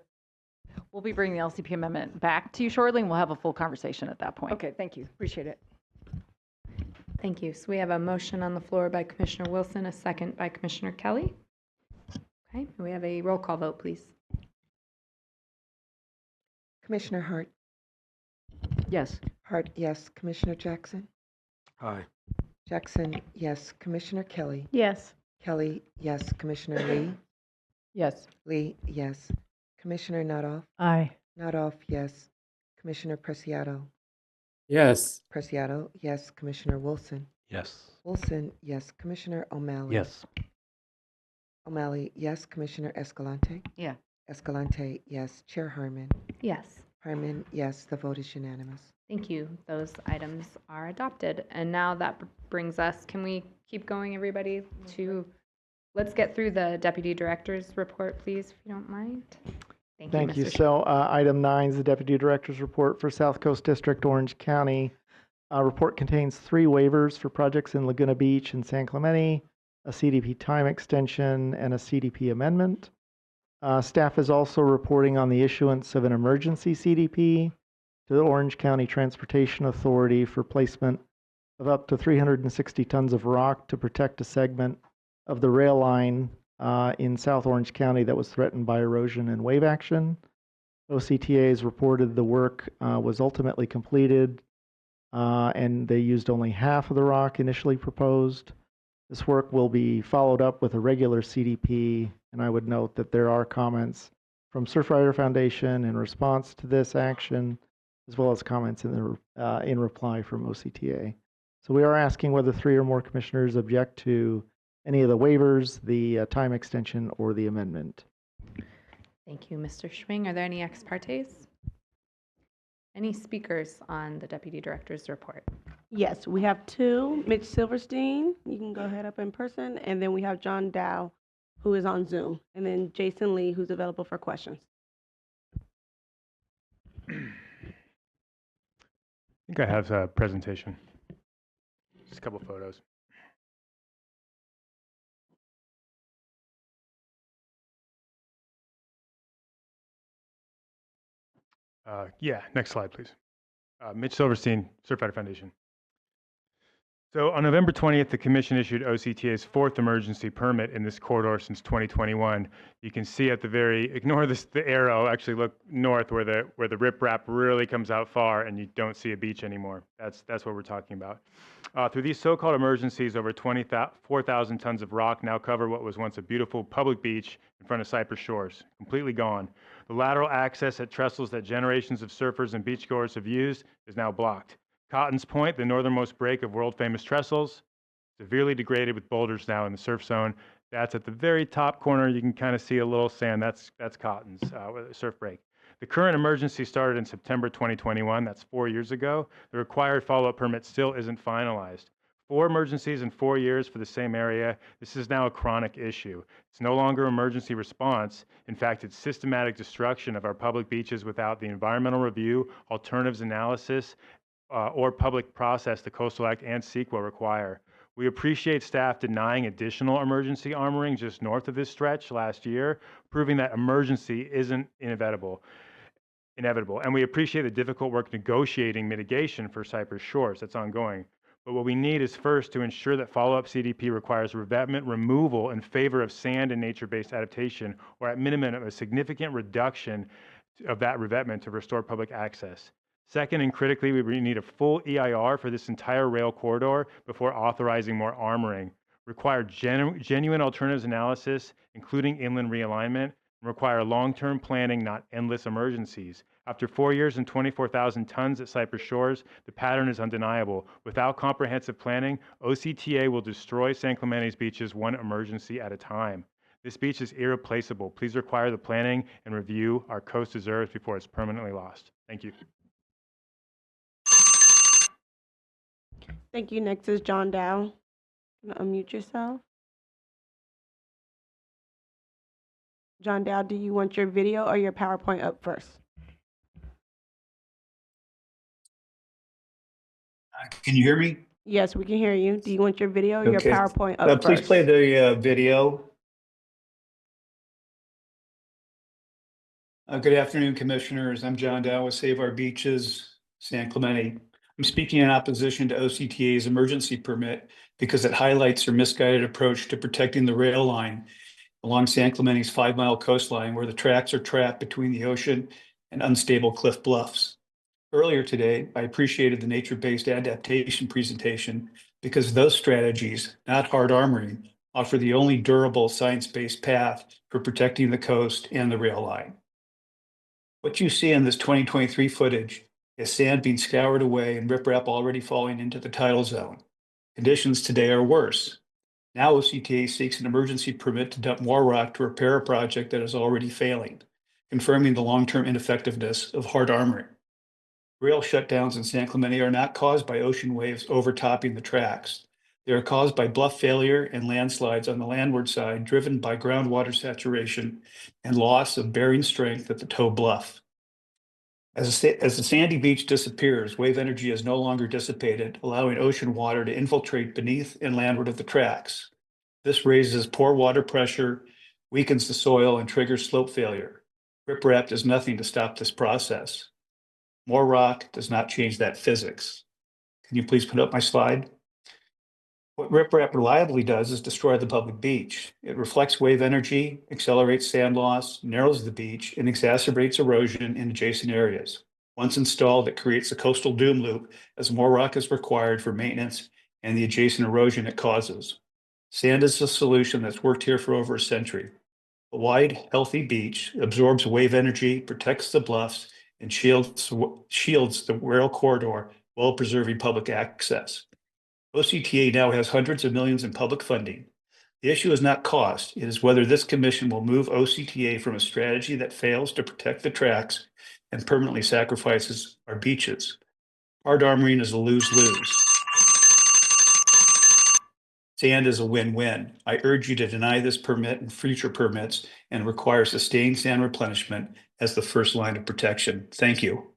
We'll be bringing the LCP amendment back to you shortly, and we'll have a full conversation at that point. Okay, thank you. Appreciate it. Thank you. So we have a motion on the floor by Commissioner Wilson, a second by Commissioner Kelly. Okay, we have a roll call vote, please. Commissioner Hart. Yes. Hart, yes. Commissioner Jackson. Aye. Jackson, yes. Commissioner Kelly. Yes. Kelly, yes. Commissioner Lee. Yes. Lee, yes. Commissioner Nuttall. Aye. Nuttall, yes. Commissioner Preciado. Yes. Preciado, yes. Commissioner Wilson. Yes. Wilson, yes. Commissioner O'Malley. Yes. O'Malley, yes. Commissioner Escalante. Yeah. Escalante, yes. Chair Harmon. Yes. Harmon, yes. The vote is unanimous. Thank you. Those items are adopted. And now that brings us, can we keep going, everybody, to, let's get through the Deputy Director's report, please, if you don't mind. Thank you. Mr. So item 9 is the Deputy Director's report for South Coast District, Orange County. Report contains 3 waivers for projects in Laguna Beach and San Clemente, a CDP time extension, and a CDP amendment. Staff is also reporting on the issuance of an emergency CDP to the Orange County Transportation Authority for placement of up to 360 tons of rock to protect a segment of the rail line in South Orange County that was threatened by erosion and wave action. OCTA's reported the work was ultimately completed and they used only half of the rock initially proposed. This work will be followed up with a regular CDP, and I would note that there are comments from Surfrider Foundation in response to this action, as well as comments in reply from OCTA. So we are asking whether 3 or more commissioners object to any of the waivers, the time extension, or the amendment. Thank you, Mr. Schwing. Are there any ex partes? Any speakers on the Deputy Director's report? Yes, we have 2. Mitch Silverstein, you can go ahead up in person, and then we have John Dow, who is on Zoom, and then Jason Lee, who's available for questions. I think I have a presentation. Just a couple photos. Yeah, next slide, please. Mitch Silverstein, Surfrider Foundation. So on November 20th, the Commission issued OCTA's 4th emergency permit in this corridor since 2021. You can see at the very, ignore this, the arrow, actually look north where the riprap really comes out far and you don't see a beach anymore. That's what we're talking about. Through these so-called emergencies, over 4,000 tons of rock now cover what was once a beautiful public beach in front of Cypress Shores, completely gone. The lateral access at trestles that generations of surfers and beachgoers have used is now blocked. Cotton's Point, the northernmost break of world-famous trestles, severely degraded with boulders now in the surf zone. That's at the very top corner. You can kind of see a little sand. That's Cotton's surf break. The current emergency started in September 2021. That's 4 years ago. The required follow-up permit still isn't finalized. 4 emergencies in 4 years for the same area. This is now a chronic issue. It's no longer emergency response. In fact, it's systematic destruction of our public beaches without the environmental review, alternatives analysis, or public process the Coastal Act and CEQA require. We appreciate staff denying additional emergency armoring just north of this stretch last year, proving that emergency isn't inevitable. And we appreciate the difficult work negotiating mitigation for Cypress Shores. That's ongoing. But what we need is first to ensure that follow-up CDP requires revetment removal in favor of sand and nature-based adaptation, or at minimum a significant reduction of that revetment to restore public access. Second, and critically, we need a full EIR for this entire rail corridor before authorizing more armoring. Require genuine alternatives analysis, including inland realignment, and require long-term planning, not endless emergencies. After 4 years and 24,000 tons at Cypress Shores, the pattern is undeniable. Without comprehensive planning, OCTA will destroy San Clemente's beaches one emergency at a time. This beach is irreplaceable. Please require the planning and review our coast deserves before it's permanently lost. Thank you. Thank you. Next is John Dow. Unmute yourself. John Dow, do you want your video or your PowerPoint up first? Can you hear me? Yes, we can hear you. Do you want your video or your Okay. PowerPoint up Please first? play the video. Good afternoon, Commissioners. I'm John Dow with Save Our Beaches, San Clemente. I'm speaking in opposition to OCTA's emergency permit because it highlights their misguided approach to protecting the rail line along San Clemente's 5-mile coastline where the tracks are trapped between the ocean and unstable cliff bluffs. Earlier today, I appreciated the nature-based adaptation presentation because those strategies, not hard armoring, offer the only durable science-based path for protecting the coast and the rail line. What you see in this 2023 footage is sand being scoured away and riprap already falling into the tidal zone. Conditions today are worse. Now OCTA seeks an emergency permit to dump more rock to repair a project that is already failing, confirming the long-term ineffectiveness of hard armoring. Rail shutdowns in San Clemente are not caused by ocean waves overtopping the tracks. They are caused by bluff failure and landslides on the landward side, driven by groundwater saturation and loss of bearing strength at the toe bluff. As the sandy beach disappears, wave energy is no longer dissipated, allowing ocean water to infiltrate beneath and landward of the tracks. This raises pore water pressure, weakens the soil, and triggers slope failure. Riprap does nothing to stop this process. More rock does not change that physics. Can you please put up my slide? What riprap reliably does is destroy the public beach. It reflects wave energy, accelerates sand loss, narrows the beach, and exacerbates erosion in adjacent areas. Once installed, it creates a coastal doom loop as more rock is required for maintenance and the adjacent erosion it causes. Sand is a solution that's worked here for over a century. A wide, healthy beach absorbs wave energy, protects the bluffs, and shields the rail corridor while preserving public access. OCTA now has hundreds of millions in public funding. The issue is not cost, it is whether this commission will move OCTA from a strategy that fails to protect the tracks and permanently sacrifices our beaches. Hard armoring is a lose-lose. Sand is a win-win. I urge you to deny this permit and future permits and require sustained sand replenishment as the first line of protection. Thank you.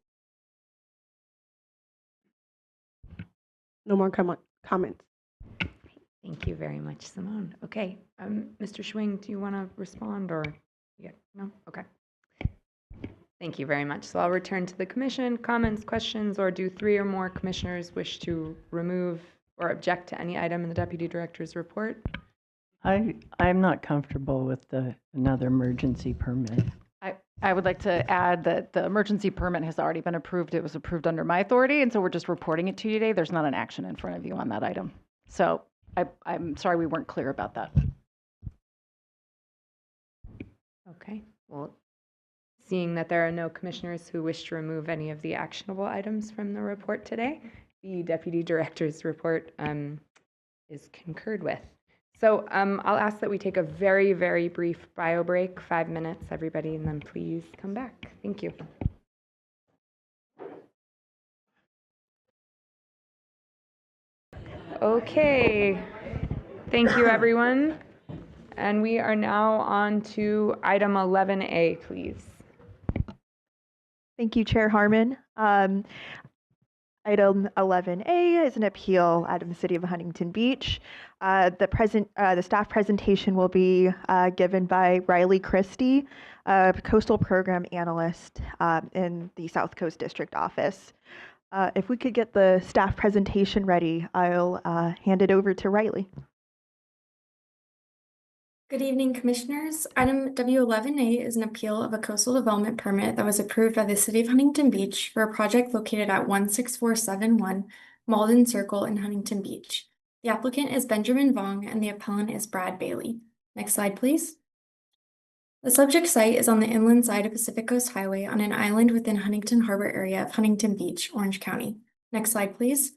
No more comments. Thank you very much, Simone. Okay, Mr. Schwing, do you want to respond or? Yeah, no? Okay. Thank you very much. So I'll return to the commission. Comments, questions, or do 3 or more commissioners wish to remove or object to any item in the deputy director's report? I'm not comfortable with another emergency permit. I would like to add that the emergency permit has already been approved. It was approved under my authority, and so we're just reporting it to you today. There's not an action in front of you on that item. So I'm sorry we weren't clear about that. Okay, well, seeing that there are no commissioners who wish to remove any of the actionable items from the report today, the deputy director's report is concurred with. So I'll ask that we take a very, very brief bio break, 5 minutes, everybody, and then please come back. Thank you. Okay, thank you, everyone. And we are now on to item 11A, please. Thank you, Chair Harmon. Item 11A is an appeal out of the City of Huntington Beach. The staff presentation will be given by Riley Christie, a coastal program analyst in the South Coast District Office. If we could get the staff presentation ready, I'll hand it over to Riley. Good evening, Commissioners. Item W11A is an appeal of a coastal development permit that was approved by the City of Huntington Beach for a project located at 16471 Malden Circle in Huntington Beach. The applicant is Benjamin Voong and the appellant is Brad Bailey. Next slide, please. The subject site is on the inland side of Pacific Coast Highway on an island within Huntington Harbor area of Huntington Beach, Orange County. Next slide, please.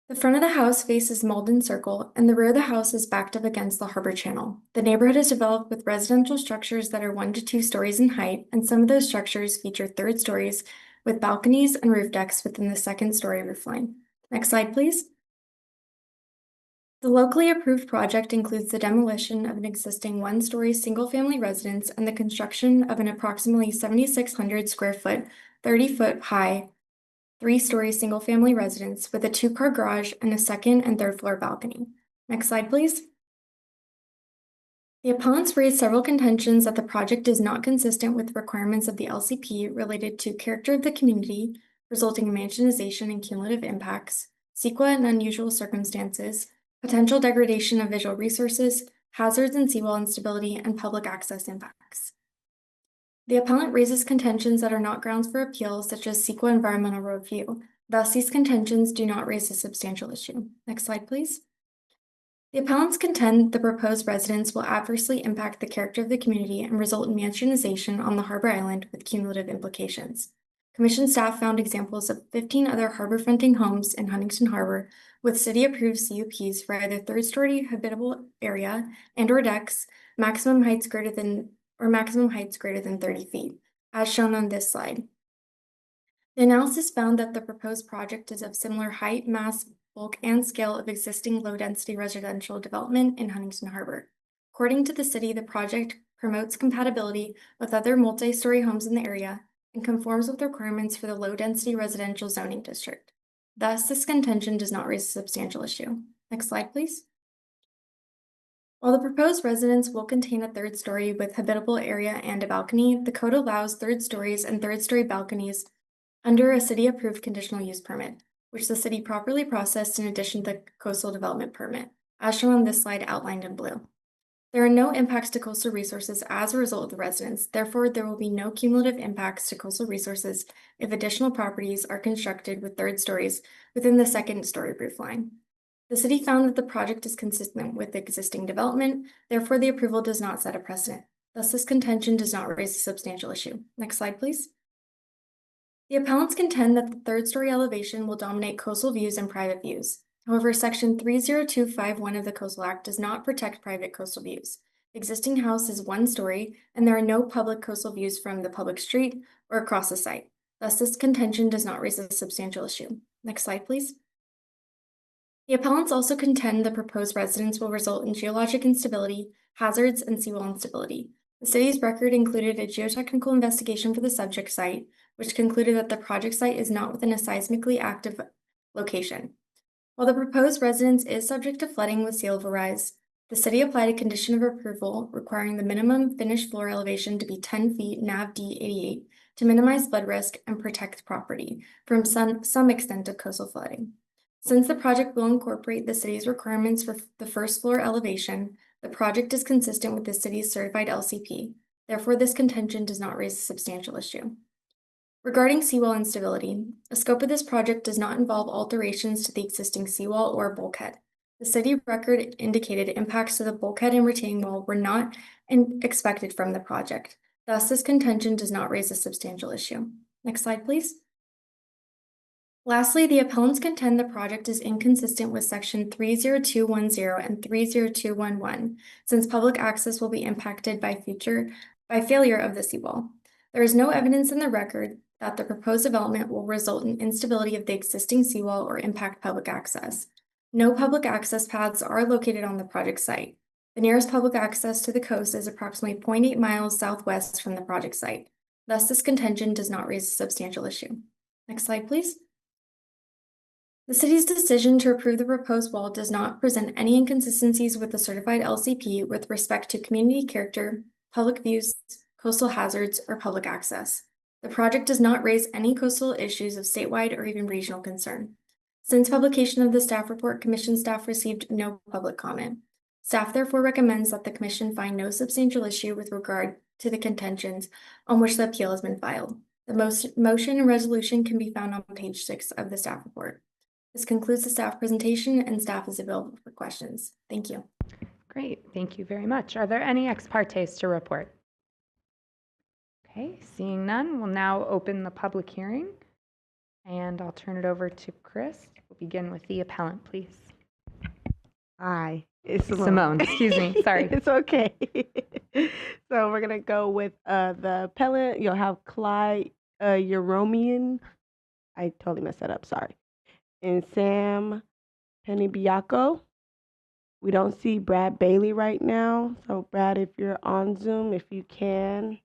The front of the house faces Malden Circle, and the rear of the house is backed up against the harbor channel. The neighborhood is developed with residential structures that are 1 to 2 stories in height, and some of those structures feature 3rd stories with balconies and roof decks within the 2nd story roofline. Next slide, please. The locally approved project includes the demolition of an existing 1-story single-family residence and the construction of an approximately 7,600 square foot, 30-foot high, 3-story single-family residence with a 2-car garage and a 2nd and 3rd floor balcony. Next slide, please. The appellants raised several contentions that the project is not consistent with requirements of the LCP related to character of the community, resulting in mansionization and cumulative impacts, CEQA and unusual circumstances, potential degradation of visual resources, hazards and seawall instability, and public access impacts. The appellant raises contentions that are not grounds for appeal, such as CEQA environmental review. Thus, these contentions do not raise a substantial issue. Next slide, please. The appellants contend the proposed residence will adversely impact the character of the community and result in mansionization on the harbor island with cumulative implications. Commission staff found examples of 15 other harbor-fronting homes in Huntington Harbor with city-approved CUPs for either third-story habitable area and/or decks, maximum heights greater than 30 feet, as shown on this slide. The analysis found that the proposed project is of similar height, mass, bulk, and scale of existing low-density residential development in Huntington Harbor. According to the city, the project promotes compatibility with other multi-story homes in the area and conforms with requirements for the low-density residential zoning district. Thus, this contention does not raise a substantial issue. Next slide, please. While the proposed residence will contain a third story with habitable area and a balcony, the code allows third stories and third-story balconies under a city-approved conditional use permit, which the city properly processed in addition to the coastal development permit, as shown on this slide outlined in blue. There are no impacts to coastal resources as a result of the residence. Therefore, there will be no cumulative impacts to coastal resources if additional properties are constructed with third stories within the second-story roof line. The city found that the project is consistent with existing development. Therefore, the approval does not set a precedent. Thus, this contention does not raise a substantial issue. Next slide, please. The appellants contend that the third-story elevation will dominate coastal views and private views. However, Section 30251 of the Coastal Act does not protect private coastal views. The existing house is one story, and there are no public coastal views from the public street or across the site. Thus, this contention does not raise a substantial issue. Next slide, please. The appellants also contend the proposed residence will result in geologic instability, hazards, and seawall instability. The city's record included a geotechnical investigation for the subject site, which concluded that the project site is not within a seismically active location. While the proposed residence is subject to flooding with sea level rise, the city applied a condition of approval requiring the minimum finished floor elevation to be 10 feet NAV D88 to minimize flood risk and protect the property from some extent of coastal flooding. Since the project will incorporate the city's requirements for the first floor elevation, the project is consistent with the city's certified LCP. Therefore, this contention does not raise a substantial issue. Regarding seawall instability, the scope of this project does not involve alterations to the existing seawall or bulkhead. The city record indicated impacts to the bulkhead and retaining wall were not expected from the project. Thus, this contention does not raise a substantial issue. Next slide, please. Lastly, the appellants contend the project is inconsistent with Section 30210 and 30211, since public access will be impacted by failure of the seawall. There is no evidence in the record that the proposed development will result in instability of the existing seawall or impact public access. No public access paths are located on the project site. The nearest public access to the coast is approximately 0.8 miles southwest from the project site. Thus, this contention does not raise a substantial issue. Next slide, please. The city's decision to approve the proposed wall does not present any inconsistencies with the certified LCP with respect to community character, public views, coastal hazards, or public access. The project does not raise any coastal issues of statewide or even regional concern. Since publication of the staff report, Commission staff received no public comment. Staff therefore recommends that the Commission find no substantial issue with regard to the contentions on which the appeal has been filed. The motion and resolution can be found on page 6 of the staff report. This concludes the staff presentation, and staff is available for questions. Thank you. Great, thank you very much. Are there any ex partes to report? Okay, seeing none, we'll now open the public hearing, and I'll turn it over to Chris. We'll begin with the appellant, please. Aye. It's Simone, excuse me, sorry. It's okay. So we're going to go with the appellant. You'll have Clyde Yeromian. I totally messed that up, sorry. And Sam Penibiaco. We don't see Brad Bailey right now. So Brad, if you're on Zoom, if you can,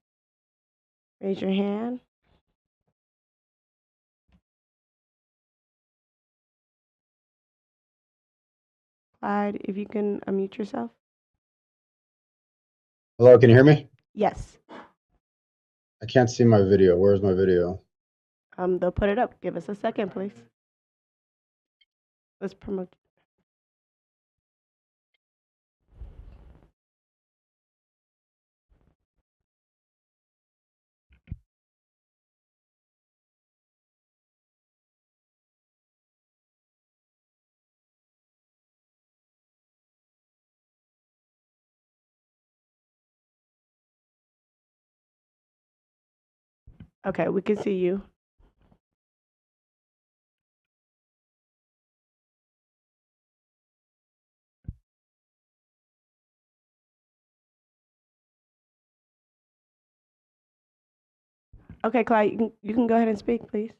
raise your hand. Clyde, if you can unmute yourself. Hello, can you hear me? Yes. I can't see my video. Where's my video? They'll put it up. Give us a second, please. Let's promote. Okay, we can see you. Okay, Clyde, you can go ahead and speak, please.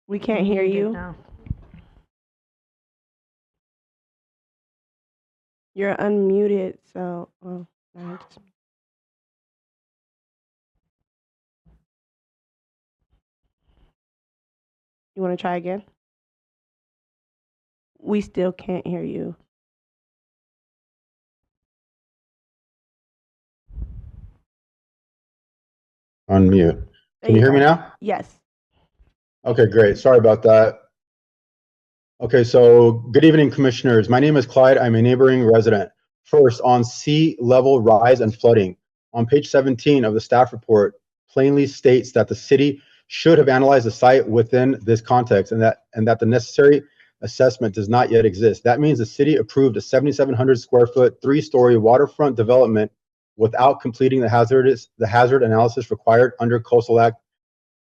We can't hear Muted you. now. You're unmuted, so no, you want to try again? We still can't hear you. Unmute. There Can you hear me go. now? Yes. Okay, great. Sorry about that. Okay, so good evening, commissioners. My name is Clyde. I'm a neighboring resident. First, on sea level rise and flooding. On page 17 of the staff report plainly states that the city should have analyzed the site within this context and that the necessary assessment does not yet exist. That means the city approved a 7,700 square foot, 3-story waterfront development without completing the hazard analysis required under Coastal Act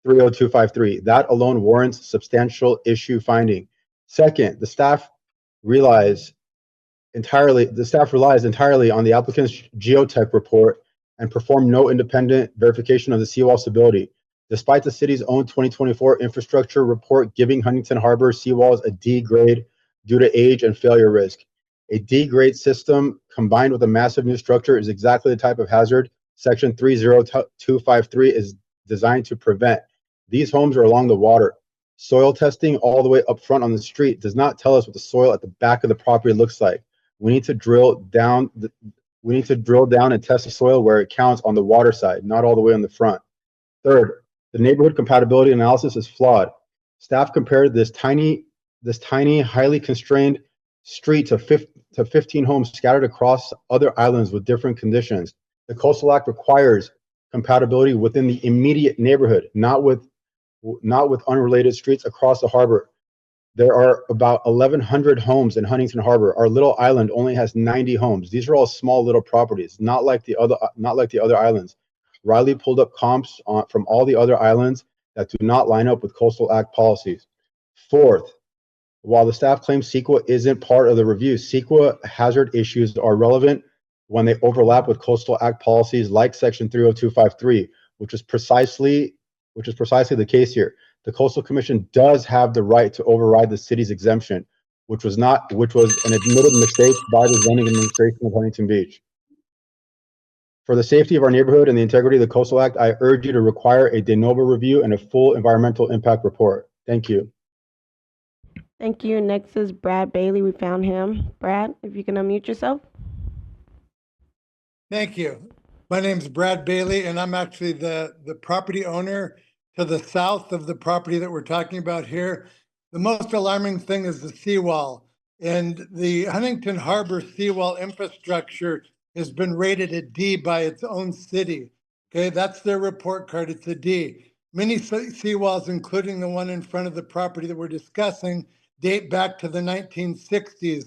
30253. That alone warrants substantial issue finding. Second, the staff relies entirely on the applicant's geotech report and performed no independent verification of the seawall stability. Despite the city's own 2024 infrastructure report giving Huntington Harbor seawalls a D grade due to age and failure risk. A D grade system combined with a massive new structure is exactly the type of hazard Section 30253 is designed to prevent. These homes are along the water. Soil testing all the way up front on the street does not tell us what the soil at the back of the property looks like. We need to drill down and test the soil where it counts on the water side, not all the way on the front. Third, the neighborhood compatibility analysis is flawed. Staff compared this tiny, highly constrained street to 15 homes scattered across other islands with different conditions. The Coastal Act requires compatibility within the immediate neighborhood, not with unrelated streets across the harbor. There are about 1,100 homes in Huntington Harbor. Our little island only has 90 homes. These are all small little properties, not like the other islands. Riley pulled up comps from all the other islands that do not line up with Coastal Act policies. Fourth, while the staff claims CEQA isn't part of the review, CEQA hazard issues are relevant when they overlap with Coastal Act policies like Section 30253, which is precisely the case here. The Coastal Commission does have the right to override the city's exemption, which was an admitted mistake by the zoning administration of Huntington Beach. For the safety of our neighborhood and the integrity of the Coastal Act, I urge you to require a de novo review and a full environmental impact report. Thank you. Thank you. Next is Brad Bailey. We found him. Brad, if you can unmute yourself. Thank you. My name is Brad Bailey, and I'm actually the property owner to the south of the property that we're talking about here. The most alarming thing is the seawall. And the Huntington Harbor seawall infrastructure has been rated a D by its own city. Okay, that's their report card. It's a D. Many seawalls, including the one in front of the property that we're discussing, date back to the 1960s.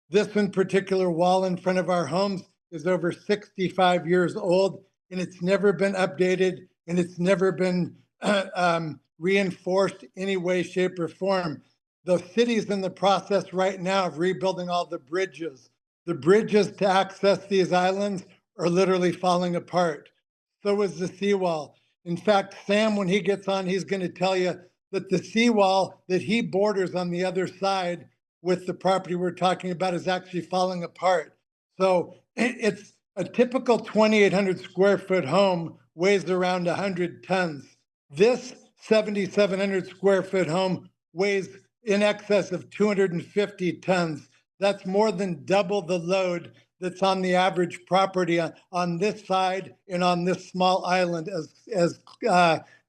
This in particular wall in front of our homes is over 65 years old, and it's never been updated, and it's never been reinforced any way, shape, or form. The city's in the process right now of rebuilding all the bridges. The bridges to access these islands are literally falling apart. So is the seawall. In fact, Sam, when he gets on, he's going to tell you that the seawall that he borders on the other side with the property we're talking about is actually falling apart. So it's a typical 2,800 square foot home weighs around 100 tons. This 7,700 square foot home weighs in excess of 250 tons. that's more than double the load that's on the average property on this side and on this small island, as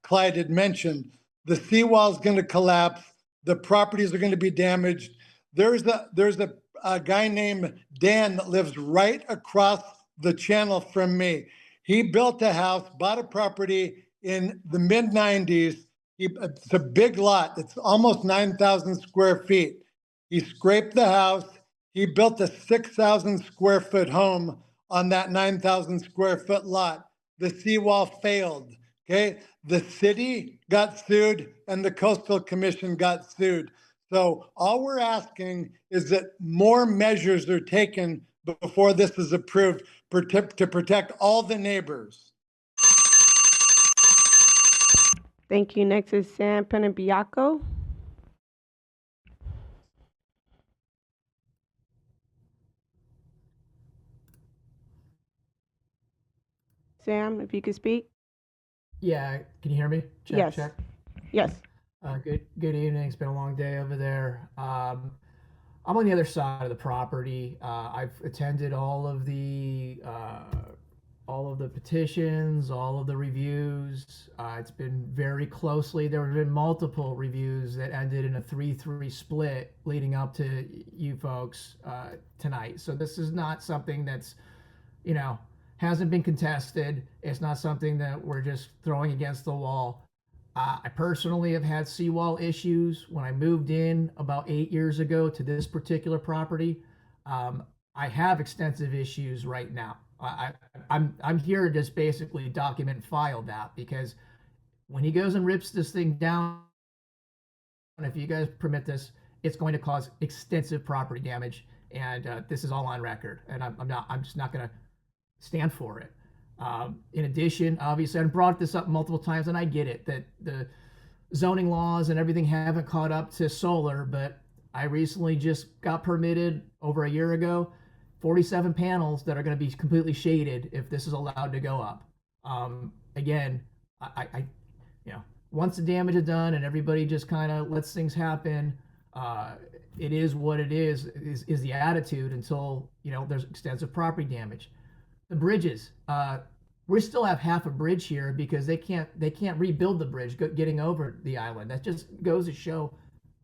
Clyde had mentioned. The seawall is going to collapse. The properties are going to be damaged. There's a guy named Dan that lives right across the channel from me. He built a house, bought a property in the mid-90s. It's a big lot. It's almost 9,000 square feet. He scraped the house. He built a 6,000 square foot home on that 9,000 square foot lot. The seawall failed, okay? The city got sued and the Coastal Commission got sued. So all we're asking is that more measures are taken before this is approved to protect all the neighbors. Thank you. Next is Sam Penabiaco. Sam, if you could speak. Yeah, can you hear me? Check, Yes. check. Yes. Good evening. It's been a long day over there. I'm on the other side of the property. I've attended all of the petitions, all of the reviews. It's been very closely. There have been multiple reviews that ended in a 3-3 split leading up to you folks tonight. So this is not something that's, hasn't been contested. It's not something that we're just throwing against the wall. I personally have had seawall issues when I moved in about 8 years ago to this particular property. I have extensive issues right now. I'm here to just basically document and file that, because when he goes and rips this thing down, if you guys permit this, it's going to cause extensive property damage, and this is all on record. And I'm just not going to stand for it. In addition, obviously, I've brought this up multiple times, and I get it that the zoning laws and everything haven't caught up to solar, but I recently just got permitted over a year ago 47 panels that are going to be completely shaded if this is allowed to go up. Again, I once the damage is done and everybody just kind of lets things happen, it is what it is the attitude until there's extensive property damage. The bridges, we still have half a bridge here because they can't rebuild the bridge getting over the island. That just goes to show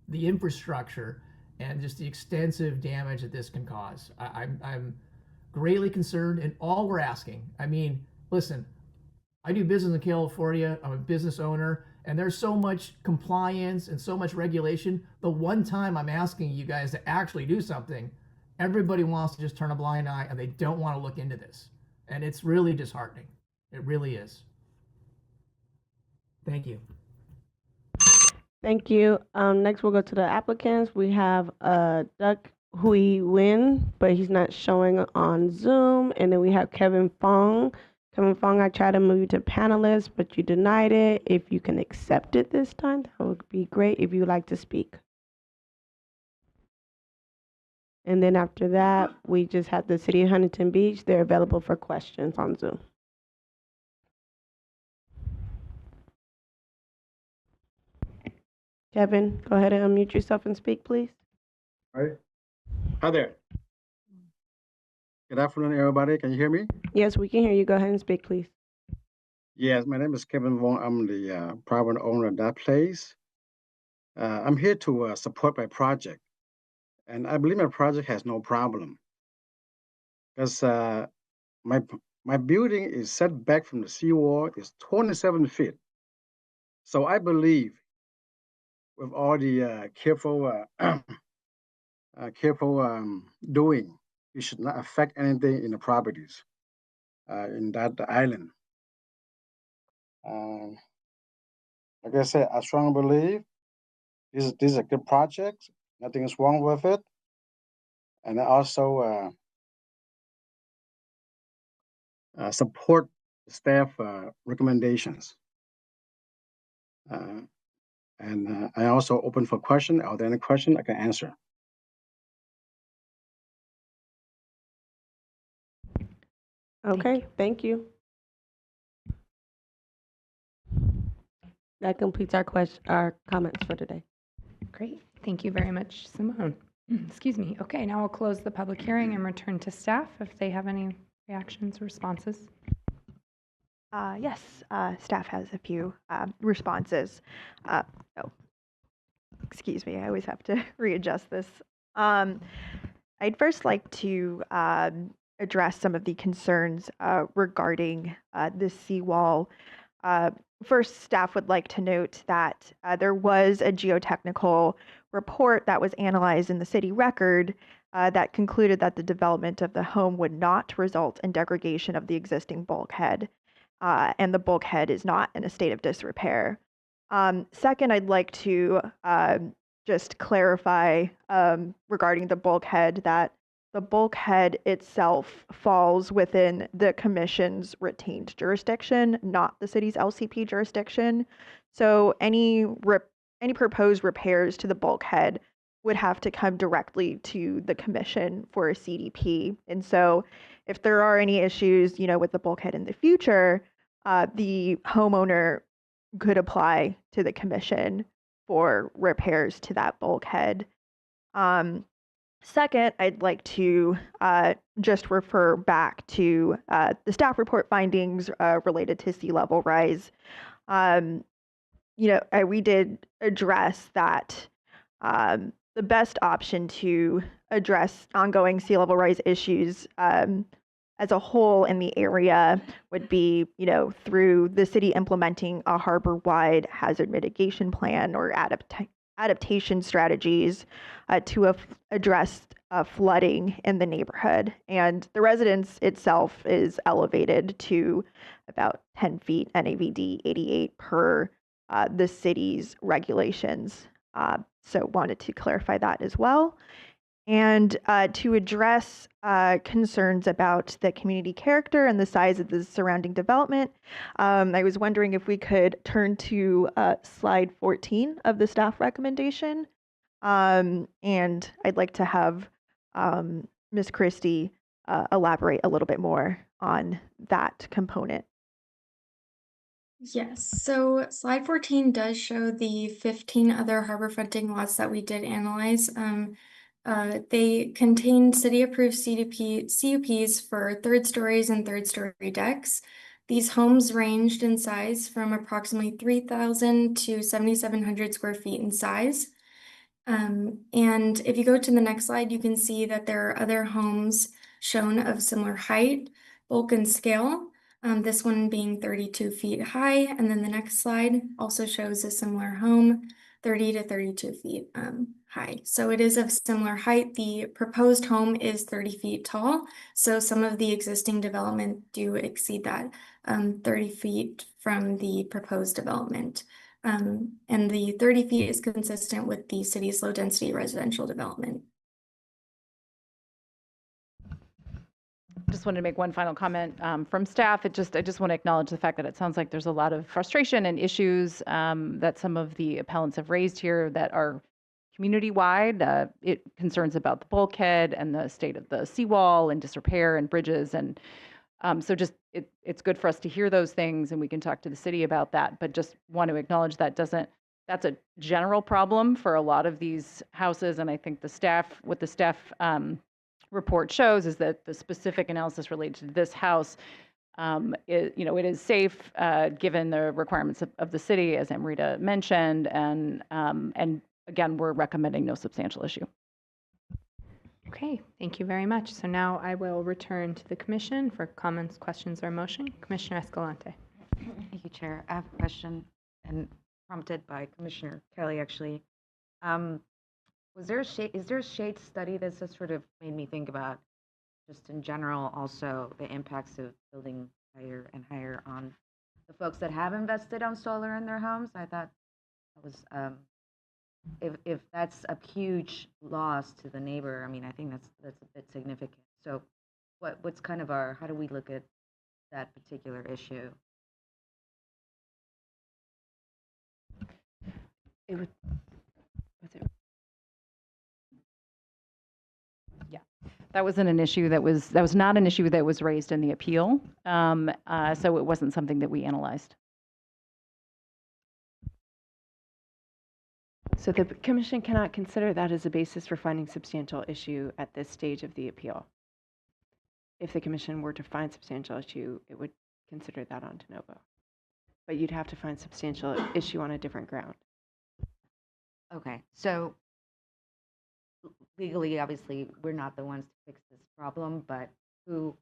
the infrastructure and just the extensive damage that this can cause. I'm greatly concerned, and all we're asking, listen, I do business in California, I'm a business owner, and there's so much compliance and so much regulation. The one time I'm asking you guys to actually do something, everybody wants to just turn a blind eye and they don't want to look into this. And it's really disheartening. It really is. Thank you. Thank you. Next, we'll go to the applicants. We have Duck Hui Win, but he's not showing on Zoom. And then we have Kevin Fong. Kevin Fong, I tried to move you to panelist, but you denied it. If you can accept it this time, that would be great if you would like to speak. And then after that, we just have the City of Huntington Beach. They're available for questions on Zoom. Kevin, go ahead and unmute yourself and speak, please. All right. Hi there. Good afternoon, everybody. Can you hear me? Yes, we can hear you. Go ahead and speak, please. Yes, my name is Kevin Voong. I'm the private owner of that place. I'm here to support my project. And I believe my project has no problem. Because my building is set back from the seawall, is 27 feet. So I believe with all the careful doing, it should not affect anything in the properties in that island. Like I said, I strongly believe this is a good project. Nothing is wrong with it. And I also support the staff recommendations. And I also open for question. Are there any question I can answer? Okay, thank you. That completes our comments for today. Great. Thank you very much, Simone. Excuse me. Okay, now we'll close the public hearing and return to staff if they have any reactions or responses. Yes, staff has a few responses. Oh, excuse me, I always have to readjust this. I'd first like to address some of the concerns regarding the seawall. First, staff would like to note that there was a geotechnical report that was analyzed in the city record that concluded that the development of the home would not result in degradation of the existing bulkhead, and the bulkhead is not in a state of disrepair. Second, I'd like to just clarify regarding the bulkhead that the bulkhead itself falls within the commission's retained jurisdiction, not the city's LCP jurisdiction. So any proposed repairs to the bulkhead would have to come directly to the commission for a CDP. And so if there are any issues, with the bulkhead in the future, the homeowner could apply to the commission for repairs to that bulkhead. Second, I'd like to just refer back to the staff report findings related to sea level rise. We did address that the best option to address ongoing sea level rise issues as a whole in the area would be, through the city implementing a harbor-wide hazard mitigation plan or adaptation strategies to address flooding in the neighborhood. And the residence itself is elevated to about 10 feet NAVD 88 per the city's regulations. So wanted to clarify that as well. And to address concerns about the community character and the size of the surrounding development, I was wondering if we could turn to slide 14 of the staff recommendation. And I'd like to have Ms. Christie elaborate a little bit more on that component. Yes, so slide 14 does show the 15 other harbor fronting lots that we did analyze. They contain city-approved CUPs for third stories and third-story decks. These homes ranged in size from approximately 3,000 to 7,700 square feet in size. And if you go to the next slide, you can see that there are other homes shown of similar height, bulk, and scale. This one being 32 feet high, and then the next slide also shows a similar home, 30 to 32 feet high. So it is of similar height. The proposed home is 30 feet tall, so some of the existing development do exceed that 30 feet from the proposed development. And the 30 feet is consistent with the city's low-density residential development. Just wanted to make one final comment from staff. I just want to acknowledge the fact that it sounds like there's a lot of frustration and issues that some of the appellants have raised here that are community-wide. It concerns about the bulkhead and the state of the seawall and disrepair and bridges. And so just it's good for us to hear those things, and we can talk to the city about that. But just want to acknowledge that that's a general problem for a lot of these houses. And I think what the staff report shows is that the specific analysis related to this house, it is safe given the requirements of the city, as Amrita mentioned, and again, we're recommending no substantial issue. Okay, thank you very much. So now I will return to the commission for comments, questions, or motion. Commissioner Escalante. Thank you, Chair. I have a question, and prompted by Commissioner Kelly, actually. Is there a shade study that's just sort of made me think about, just in general, also the impacts of building higher and higher on the folks that have invested on solar in their homes? I thought that was, if that's a huge loss to the neighbor, I mean, I think that's a bit significant. So what's kind of how do we look at that particular issue? That wasn't an issue that was not an issue that was raised in the appeal. So it wasn't something that we analyzed. So the commission cannot consider that as a basis for finding substantial issue at this stage of the appeal. If the commission were to find substantial issue, it would consider that on de novo. But you'd have to find substantial issue on a different ground. Okay, so legally, obviously, we're not the ones to fix this problem, but who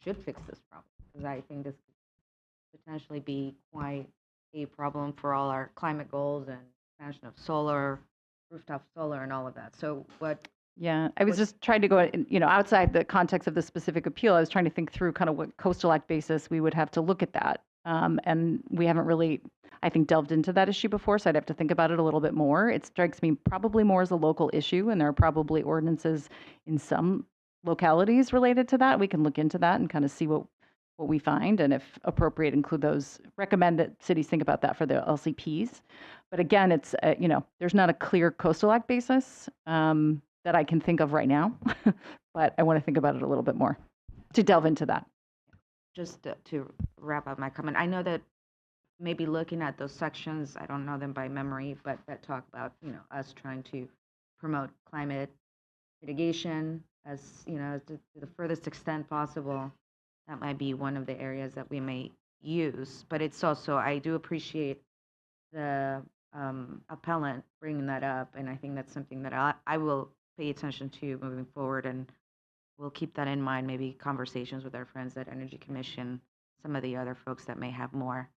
should fix this problem? Because I think this could potentially be quite a problem for all our climate goals and expansion of solar, rooftop solar and all of that. So what? Yeah, I was just trying to go, outside the context of the specific appeal. I was trying to think through kind of what Coastal Act basis we would have to look at that. And we haven't really, I think, delved into that issue before, so I'd have to think about it a little bit more. It strikes me probably more as a local issue, and there are probably ordinances in some localities related to that. We can look into that and kind of see what we find, and if appropriate, include those, recommend that cities think about that for their LCPs. But again, it's, there's not a clear Coastal Act basis that I can think of right now, but I want to think about it a little bit more to delve into that. Just to wrap up my comment, I know that maybe looking at those sections, I don't know them by memory, but that talk about, us trying to promote climate mitigation as, to the furthest extent possible. That might be one of the areas that we may use, but it's also, I do appreciate the appellant bringing that up, and I think that's something that I will pay attention to moving forward, and we'll keep that in mind, maybe conversations with our friends at Energy Commission, some of the other folks that may have more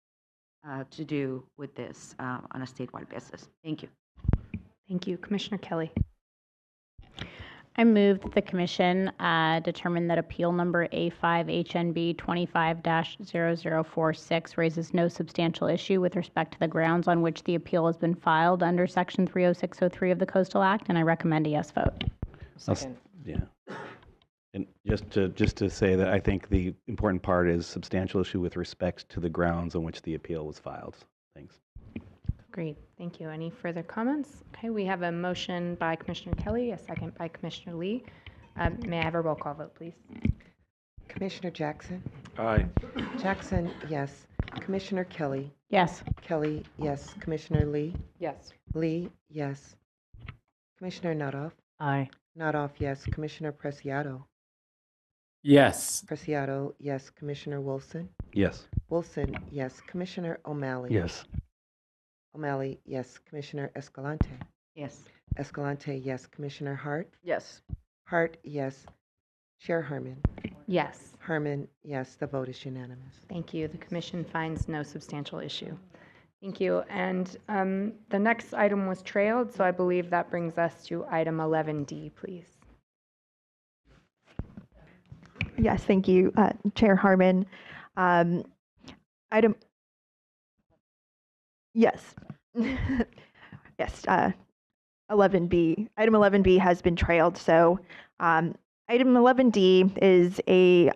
to do with this on a statewide basis. Thank you. Thank you. Commissioner Kelly. I move that the Commission determine that appeal number A5 HNB 25-0046 raises no substantial issue with respect to the grounds on which the appeal has been filed under Section 30603 of the Coastal Act, and I recommend a yes vote. Second. Yeah. And just to say that I think the important part is substantial issue with respect to the grounds on which the appeal was filed. Thanks. Great, thank you. Any further comments? Okay, we have a motion by Commissioner Kelly, a second by Commissioner Lee. May I have a roll call vote, please? Commissioner Jackson? Aye. Jackson, yes. Commissioner Kelly? Yes. Kelly, yes. Commissioner Lee? Yes. Lee, yes. Commissioner Nuttall? Aye. Nuttall, yes. Commissioner Preciado? Yes. Preciado, yes. Commissioner Wilson? Yes. Wilson, yes. Commissioner O'Malley? Yes. O'Malley, yes. Commissioner Escalante? Yes. Escalante, yes. Commissioner Hart? Yes. Hart, yes. Chair Harmon? Yes. Harmon, yes. The vote is unanimous. Thank you. The Commission finds no substantial issue. Thank you. And the next item was trailed, so I believe that brings us to item 11D, please. Yes, thank you, Chair Harmon. Item, yes, yes, 11B. Item 11B has been trailed, so item 11D is a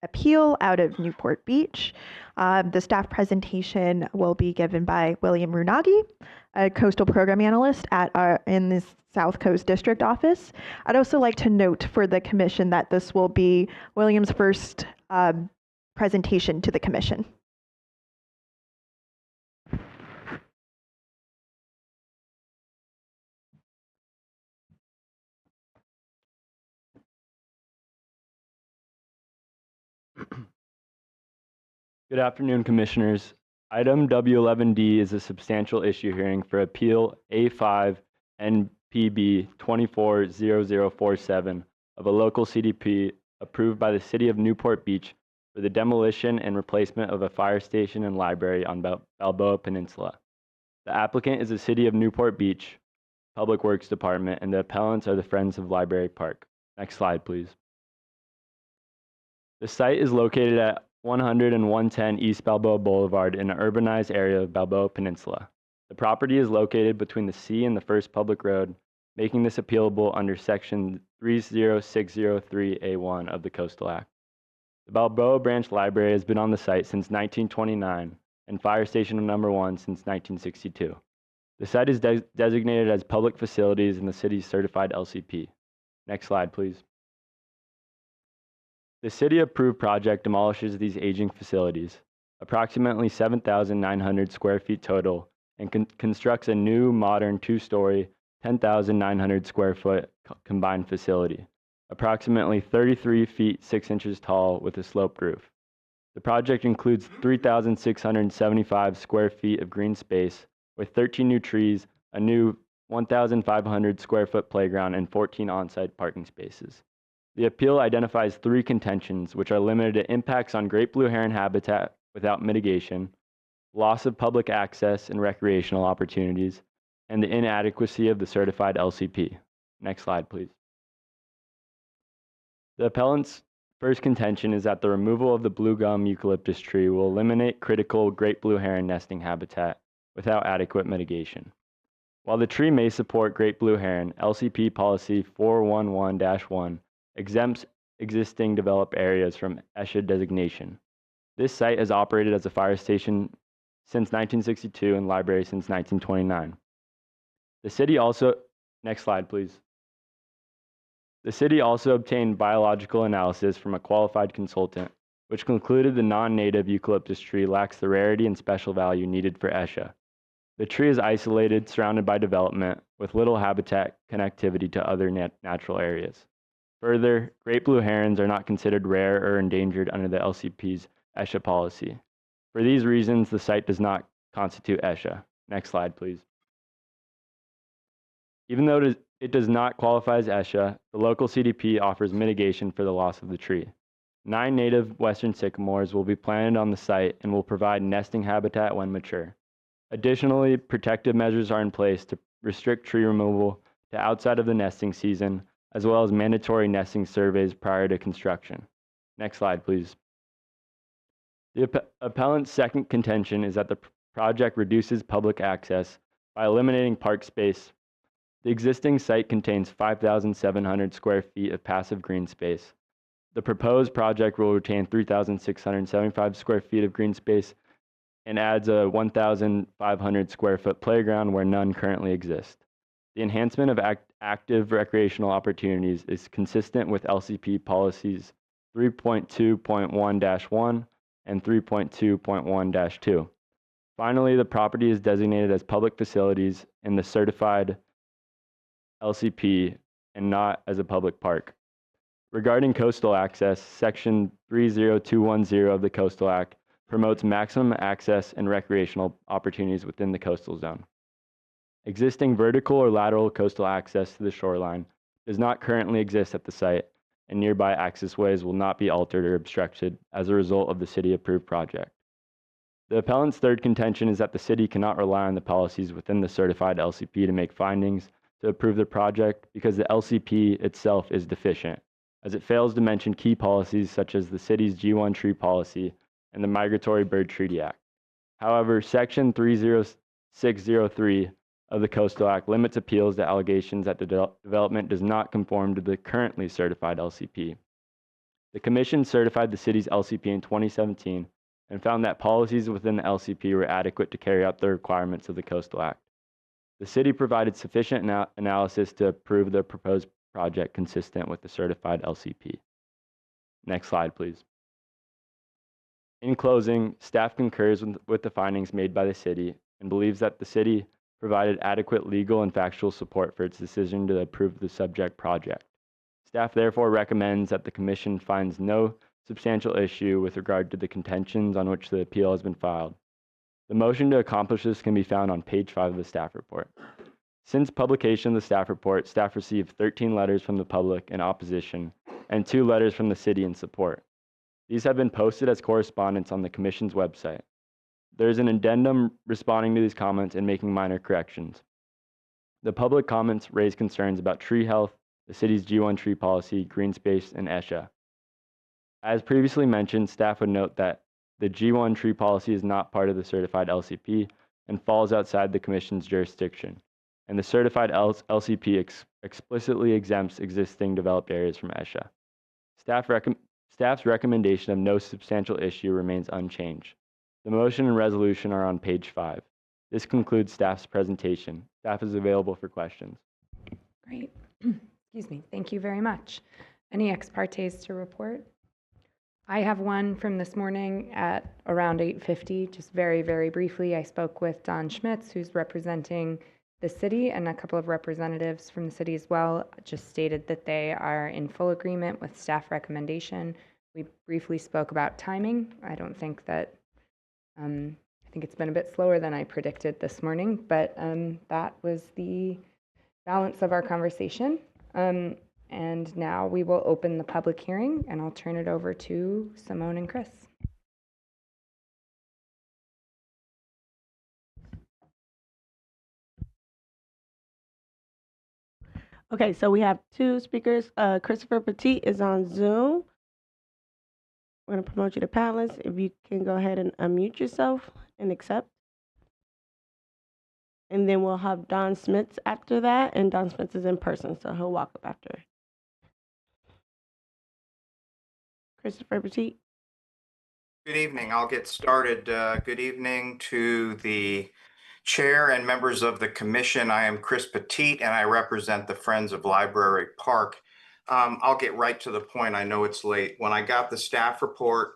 appeal out of Newport Beach. The staff presentation will be given by William Runagi, a coastal program analyst in the South Coast District Office. I'd also like to note for the commission that this will be William's first presentation to the commission. Good afternoon, Commissioners. Item W11D is a substantial issue hearing for Appeal A5 NPB 240047 of a local CDP approved by the City of Newport Beach for the demolition and replacement of a fire station and library on Balboa Peninsula. The applicant is the City of Newport Beach Public Works Department, and the appellants are the Friends of Library Park. Next slide, please. The site is located at 100 and 110 East Balboa Boulevard in an urbanized area of Balboa Peninsula. The property is located between the sea and the First Public Road, making this appealable under Section 30603A1 of the Coastal Act. The Balboa Branch Library has been on the site since 1929 and Fire Station number 1 since 1962. The site is designated as public facilities in the city's certified LCP. Next slide, please. The city-approved project demolishes these aging facilities, approximately 7,900 square feet total, and constructs a new modern 2-story, 10,900 square foot combined facility, approximately 33 feet 6 inches tall with a sloped roof. The project includes 3,675 square feet of green space with 13 new trees, a new 1,500 square foot playground, and 14 on-site parking spaces. The appeal identifies 3 contentions, which are limited to impacts on great blue heron habitat without mitigation, loss of public access and recreational opportunities, and the inadequacy of the certified LCP. Next slide, please. The appellant's first contention is that the removal of the blue gum eucalyptus tree will eliminate critical great blue heron nesting habitat without adequate mitigation. While the tree may support great blue heron, LCP policy 411-1 exempts existing developed areas from ESHA designation. This site has operated as a fire station since 1962 and library since 1929. The city also, next slide please. The city also obtained biological analysis from a qualified consultant, which concluded the non-native eucalyptus tree lacks the rarity and special value needed for ESHA. The tree is isolated, surrounded by development, with little habitat connectivity to other natural areas. Further, great blue herons are not considered rare or endangered under the LCP's ESHA policy. For these reasons, the site does not constitute ESHA. Next slide, please. Even though it does not qualify as ESHA, the local CDP offers mitigation for the loss of the tree. 9 native western sycamores will be planted on the site and will provide nesting habitat when mature. Additionally, protective measures are in place to restrict tree removal to outside of the nesting season, as well as mandatory nesting surveys prior to construction. Next slide, please. The appellant's second contention is that the project reduces public access by eliminating park space. The existing site contains 5,700 square feet of passive green space. The proposed project will retain 3,675 square feet of green space and adds a 1,500 square foot playground where none currently exist. The enhancement of active recreational opportunities is consistent with LCP policies 3.2.1-1 and 3.2.1-2. Finally, the property is designated as public facilities in the certified LCP and not as a public park. Regarding coastal access, Section 30210 of the Coastal Act promotes maximum access and recreational opportunities within the coastal zone. Existing vertical or lateral coastal access to the shoreline does not currently exist at the site, and nearby access ways will not be altered or obstructed as a result of the city-approved project. The appellant's third contention is that the city cannot rely on the policies within the certified LCP to make findings to approve the project because the LCP itself is deficient, as it fails to mention key policies such as the city's G1 tree policy and the Migratory Bird Treaty Act. However, Section 30603 of the Coastal Act limits appeals to allegations that the development does not conform to the currently certified LCP. The Commission certified the city's LCP in 2017 and found that policies within the LCP were adequate to carry out the requirements of the Coastal Act. The city provided sufficient analysis to approve the proposed project consistent with the certified LCP. Next slide, please. In closing, staff concurs with the findings made by the city and believes that the city provided adequate legal and factual support for its decision to approve the subject project. Staff therefore recommends that the Commission finds no substantial issue with regard to the contentions on which the appeal has been filed. The motion to accomplish this can be found on page 5 of the staff report. Since publication of the staff report, staff received 13 letters from the public in opposition and 2 letters from the city in support. These have been posted as correspondence on the Commission's website. There is an addendum responding to these comments and making minor corrections. The public comments raise concerns about tree health, the city's G1 tree policy, green space, and ESHA. As previously mentioned, staff would note that the G1 tree policy is not part of the certified LCP and falls outside the Commission's jurisdiction, and the certified LCP explicitly exempts existing developed areas from ESHA. Staff's recommendation of no substantial issue remains unchanged. The motion and resolution are on page 5. This concludes staff's presentation. Staff is available for questions. Great. Excuse me. Thank you very much. Any ex partes to report? I have one from this morning at around 8:50. Just very, very briefly, I spoke with Don Schmitz, who's representing the city, and a couple of representatives from the city as well, just stated that they are in full agreement with staff recommendation. We briefly spoke about timing. I don't think that, I think it's been a bit slower than I predicted this morning, but that was the balance of our conversation. And now we will open the public hearing, and I'll turn it over to Simone and Chris. Okay, so we have two speakers. Christopher Petit is on Zoom. We're going to promote you to panelist. If you can go ahead and unmute yourself and accept. And then we'll have Don Smith after that, and Don Smith is in person, so he'll walk up after. Christopher Petit. Good evening. I'll get started. Good evening to the chair and members of the commission. I am Chris Petit, and I represent the Friends of Library Park. I'll get right to the point. I know it's late. When I got the staff report,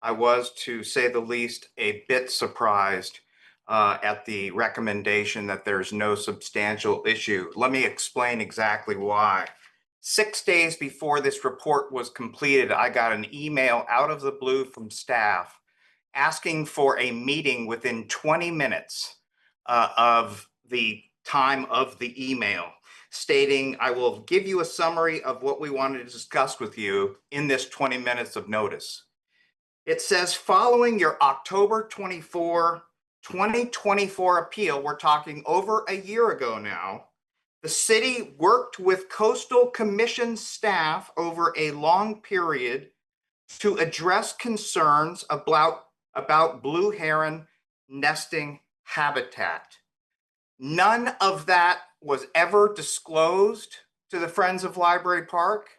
I was, to say the least, a bit surprised at the recommendation that there's no substantial issue. Let me explain exactly why. 6 days before this report was completed, I got an email out of the blue from staff asking for a meeting within 20 minutes of the time of the email, stating, I will give you a summary of what we wanted to discuss with you in this 20 minutes of notice. It says, following your October 24, 2024 appeal, we're talking over a year ago now, the city worked with Coastal Commission staff over a long period to address concerns about blue heron nesting habitat. None of that was ever disclosed to the Friends of Library Park.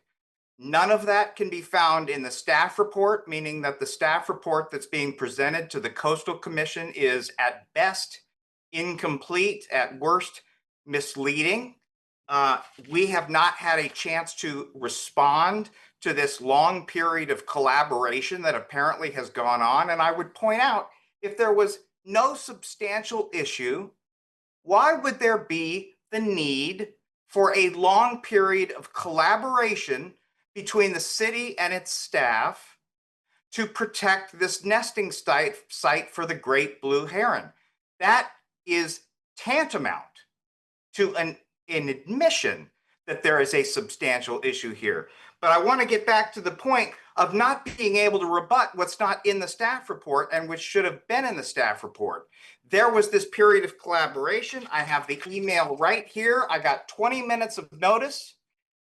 None of that can be found in the staff report, meaning that the staff report that's being presented to the Coastal Commission is at best incomplete, at worst misleading. We have not had a chance to respond to this long period of collaboration that apparently has gone on. And I would point out, if there was no substantial issue, why would there be the need for a long period of collaboration between the city and its staff to protect this nesting site for the great blue heron? That is tantamount to an admission that there is a substantial issue here. But I want to get back to the point of not being able to rebut what's not in the staff report and which should have been in the staff report. There was this period of collaboration. I have the email right here. I got 20 minutes of notice,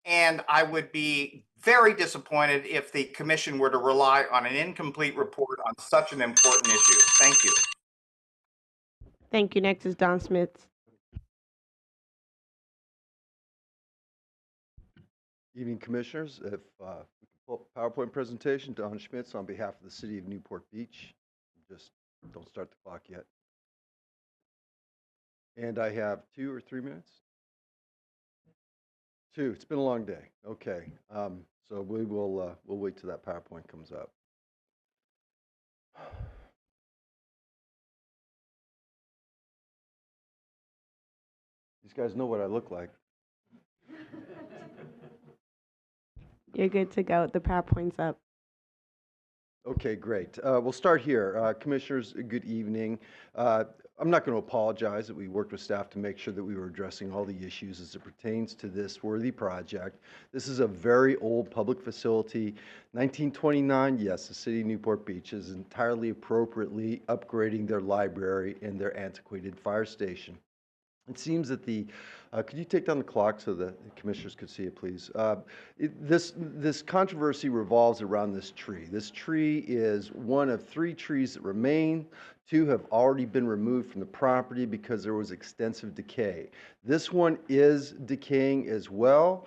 and I would be very disappointed if the commission were to rely on an incomplete report on such an important issue. Thank you. Thank you. Next is Don Smith. Evening, Commissioners. If we can pull up a PowerPoint presentation, Don Schmitz on behalf of the City of Newport Beach. Just don't start the clock yet. And I have 2 or 3 minutes? 2. It's been a long day. Okay. So we will we'll wait till that PowerPoint comes up. These guys know what I look like. You're good to go. The PowerPoint's up. Okay, great. We'll start here. Commissioners, good evening. I'm not going to apologize that we worked with staff to make sure that we were addressing all the issues as it pertains to this worthy project. This is a very old public facility. 1929, yes, the city of Newport Beach is entirely appropriately upgrading their library and their antiquated fire station. It seems that the, could you take down the clock so the commissioners could see it, please? This controversy revolves around this tree. This tree is one of 3 trees that remain. 2 have already been removed from the property because there was extensive decay. This one is decaying as well.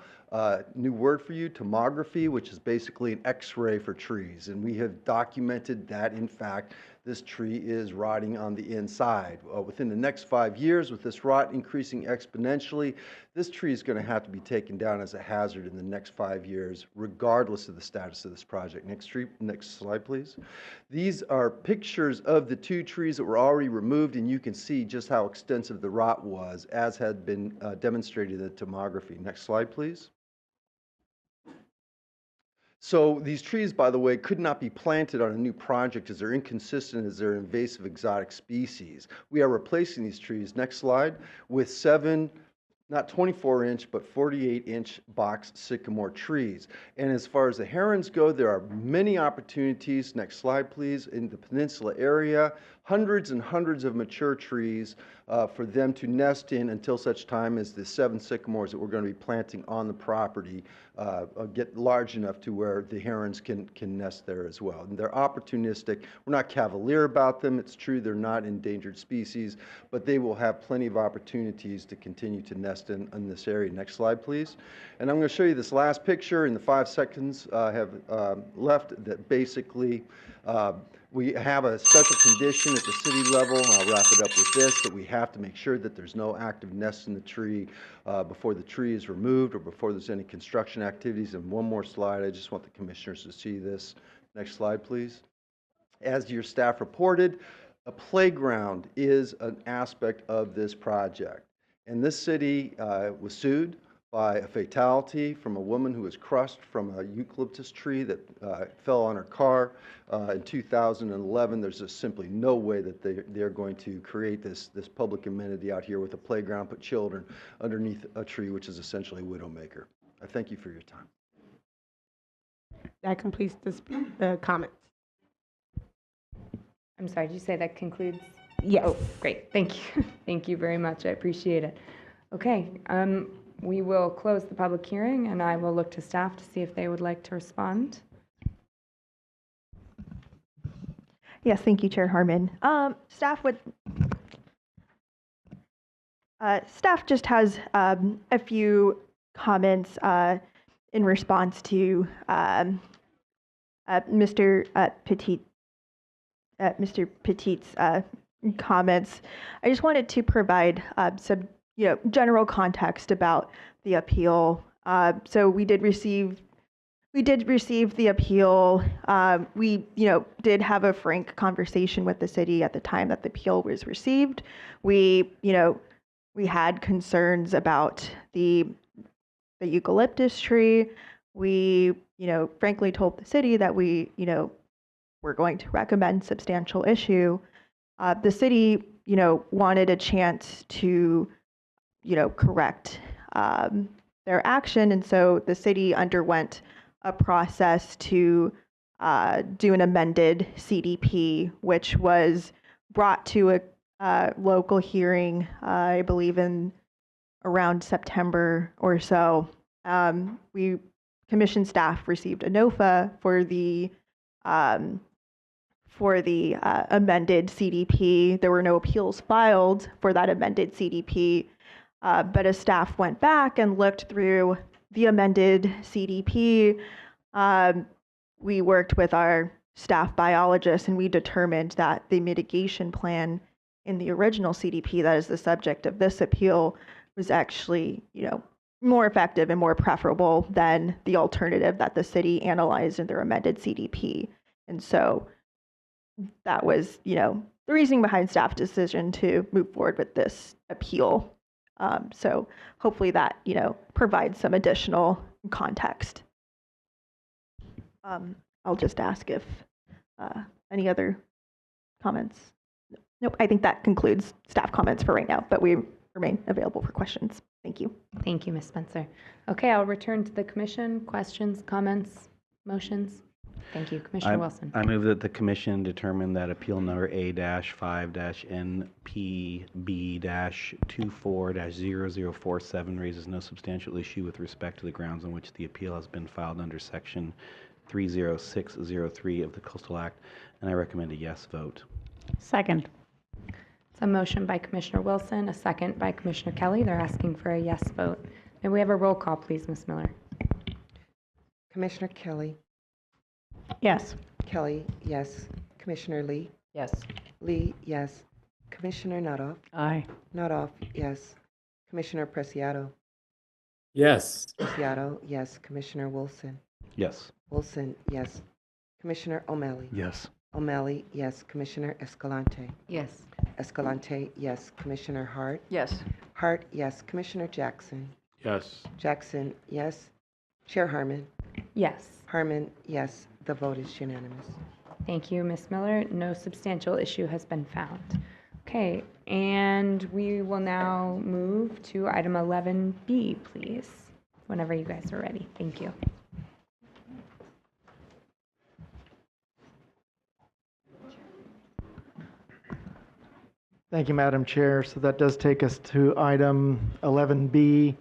New word for you, tomography, which is basically an X-ray for trees. And we have documented that, in fact, this tree is rotting on the inside. Within the next 5 years, with this rot increasing exponentially, this tree is going to have to be taken down as a hazard in the next 5 years, regardless of the status of this project. Next slide, please. These are pictures of the 2 trees that were already removed, and you can see just how extensive the rot was, as had been demonstrated in the tomography. Next slide, please. So these trees, by the way, could not be planted on a new project as they're inconsistent as they're invasive exotic species. We are replacing these trees, next slide, with 7, not 24-inch, but 48-inch box sycamore trees. And as far as the herons go, there are many opportunities, next slide please, in the peninsula area, hundreds and hundreds of mature trees for them to nest in until such time as the 7 sycamores that we're going to be planting on the property get large enough to where the herons can nest there as well. And they're opportunistic. We're not cavalier about them. It's true they're not endangered species, but they will have plenty of opportunities to continue to nest in this area. Next slide, please. And I'm going to show you this last picture in the 5 seconds I have left that basically we have a special condition at the city level, and I'll wrap it up with this, that we have to make sure that there's no active nests in the tree before the tree is removed or before there's any construction activities. And one more slide, I just want the commissioners to see this. Next slide, please. As your staff reported, a playground is an aspect of this project. And this city was sued by a fatality from a woman who was crushed from a eucalyptus tree that fell on her car in 2011. There's just simply no way that they're going to create this public amenity out here with a playground, put children underneath a tree, which is essentially a widowmaker. I thank you for your time. That completes the comments. I'm sorry, did you say that concludes? Yes. Oh, great. Thank you. Thank you very much. I appreciate it. Okay. We will close the public hearing, and I will look to staff to see if they would like to respond. Yes, thank you, Chair Harmon. Staff just has a few comments in response to Mr. Petit's comments. I just wanted to provide some general context about the appeal. So we did receive the appeal. We did have a frank conversation with the city at the time that the appeal was received. We had concerns about the eucalyptus tree. We frankly told the city that we were going to recommend substantial issue. The city wanted a chance to correct their action. And so the city underwent a process to do an amended CDP, which was brought to a local hearing, I believe in around September or so. Commission staff received a NOFA for the amended CDP. There were no appeals filed for that amended CDP. But as staff went back and looked through the amended CDP, we worked with our staff biologists and we determined that the mitigation plan in the original CDP that is the subject of this appeal was actually, more effective and more preferable than the alternative that the city analyzed in their amended CDP. And so that was, the reasoning behind staff's decision to move forward with this appeal. So hopefully that, provides some additional context. I'll just ask if any other comments. Nope, I think that concludes staff comments for right now, but we remain available for questions. Thank you. Thank you, Ms. Spencer. Okay, I'll return to the commission. Questions, comments, motions? Thank you, Commissioner Wilson. I move that the commission determine that appeal number A-5-NPB-24-0047 raises no substantial issue with respect to the grounds on which the appeal has been filed under section 30603 of the Coastal Act, and I recommend a yes vote. Second. It's a motion by Commissioner Wilson, a second by Commissioner Kelly. They're asking for a yes vote. May we have a roll call, please, Ms. Miller? Commissioner Kelly. Yes. Kelly, yes. Commissioner Lee. Yes. Lee, yes. Commissioner Nuttall. Aye. Nuttall, yes. Commissioner Preciado. Yes. Preciado, yes. Commissioner Wilson. Yes. Wilson, yes. Commissioner O'Malley. Yes. O'Malley, yes. Commissioner Escalante. Yes. Escalante, yes. Commissioner Hart. Yes. Hart, yes. Commissioner Jackson. Yes. Jackson, yes. Chair Harmon. Yes. Harmon, yes. The vote is unanimous. Thank you, Ms. Miller. No substantial issue has been found. Okay, and we will now move to item 11B, please, whenever you guys are ready. Thank you. Thank you, Madam Chair. So that does take us to item 11B.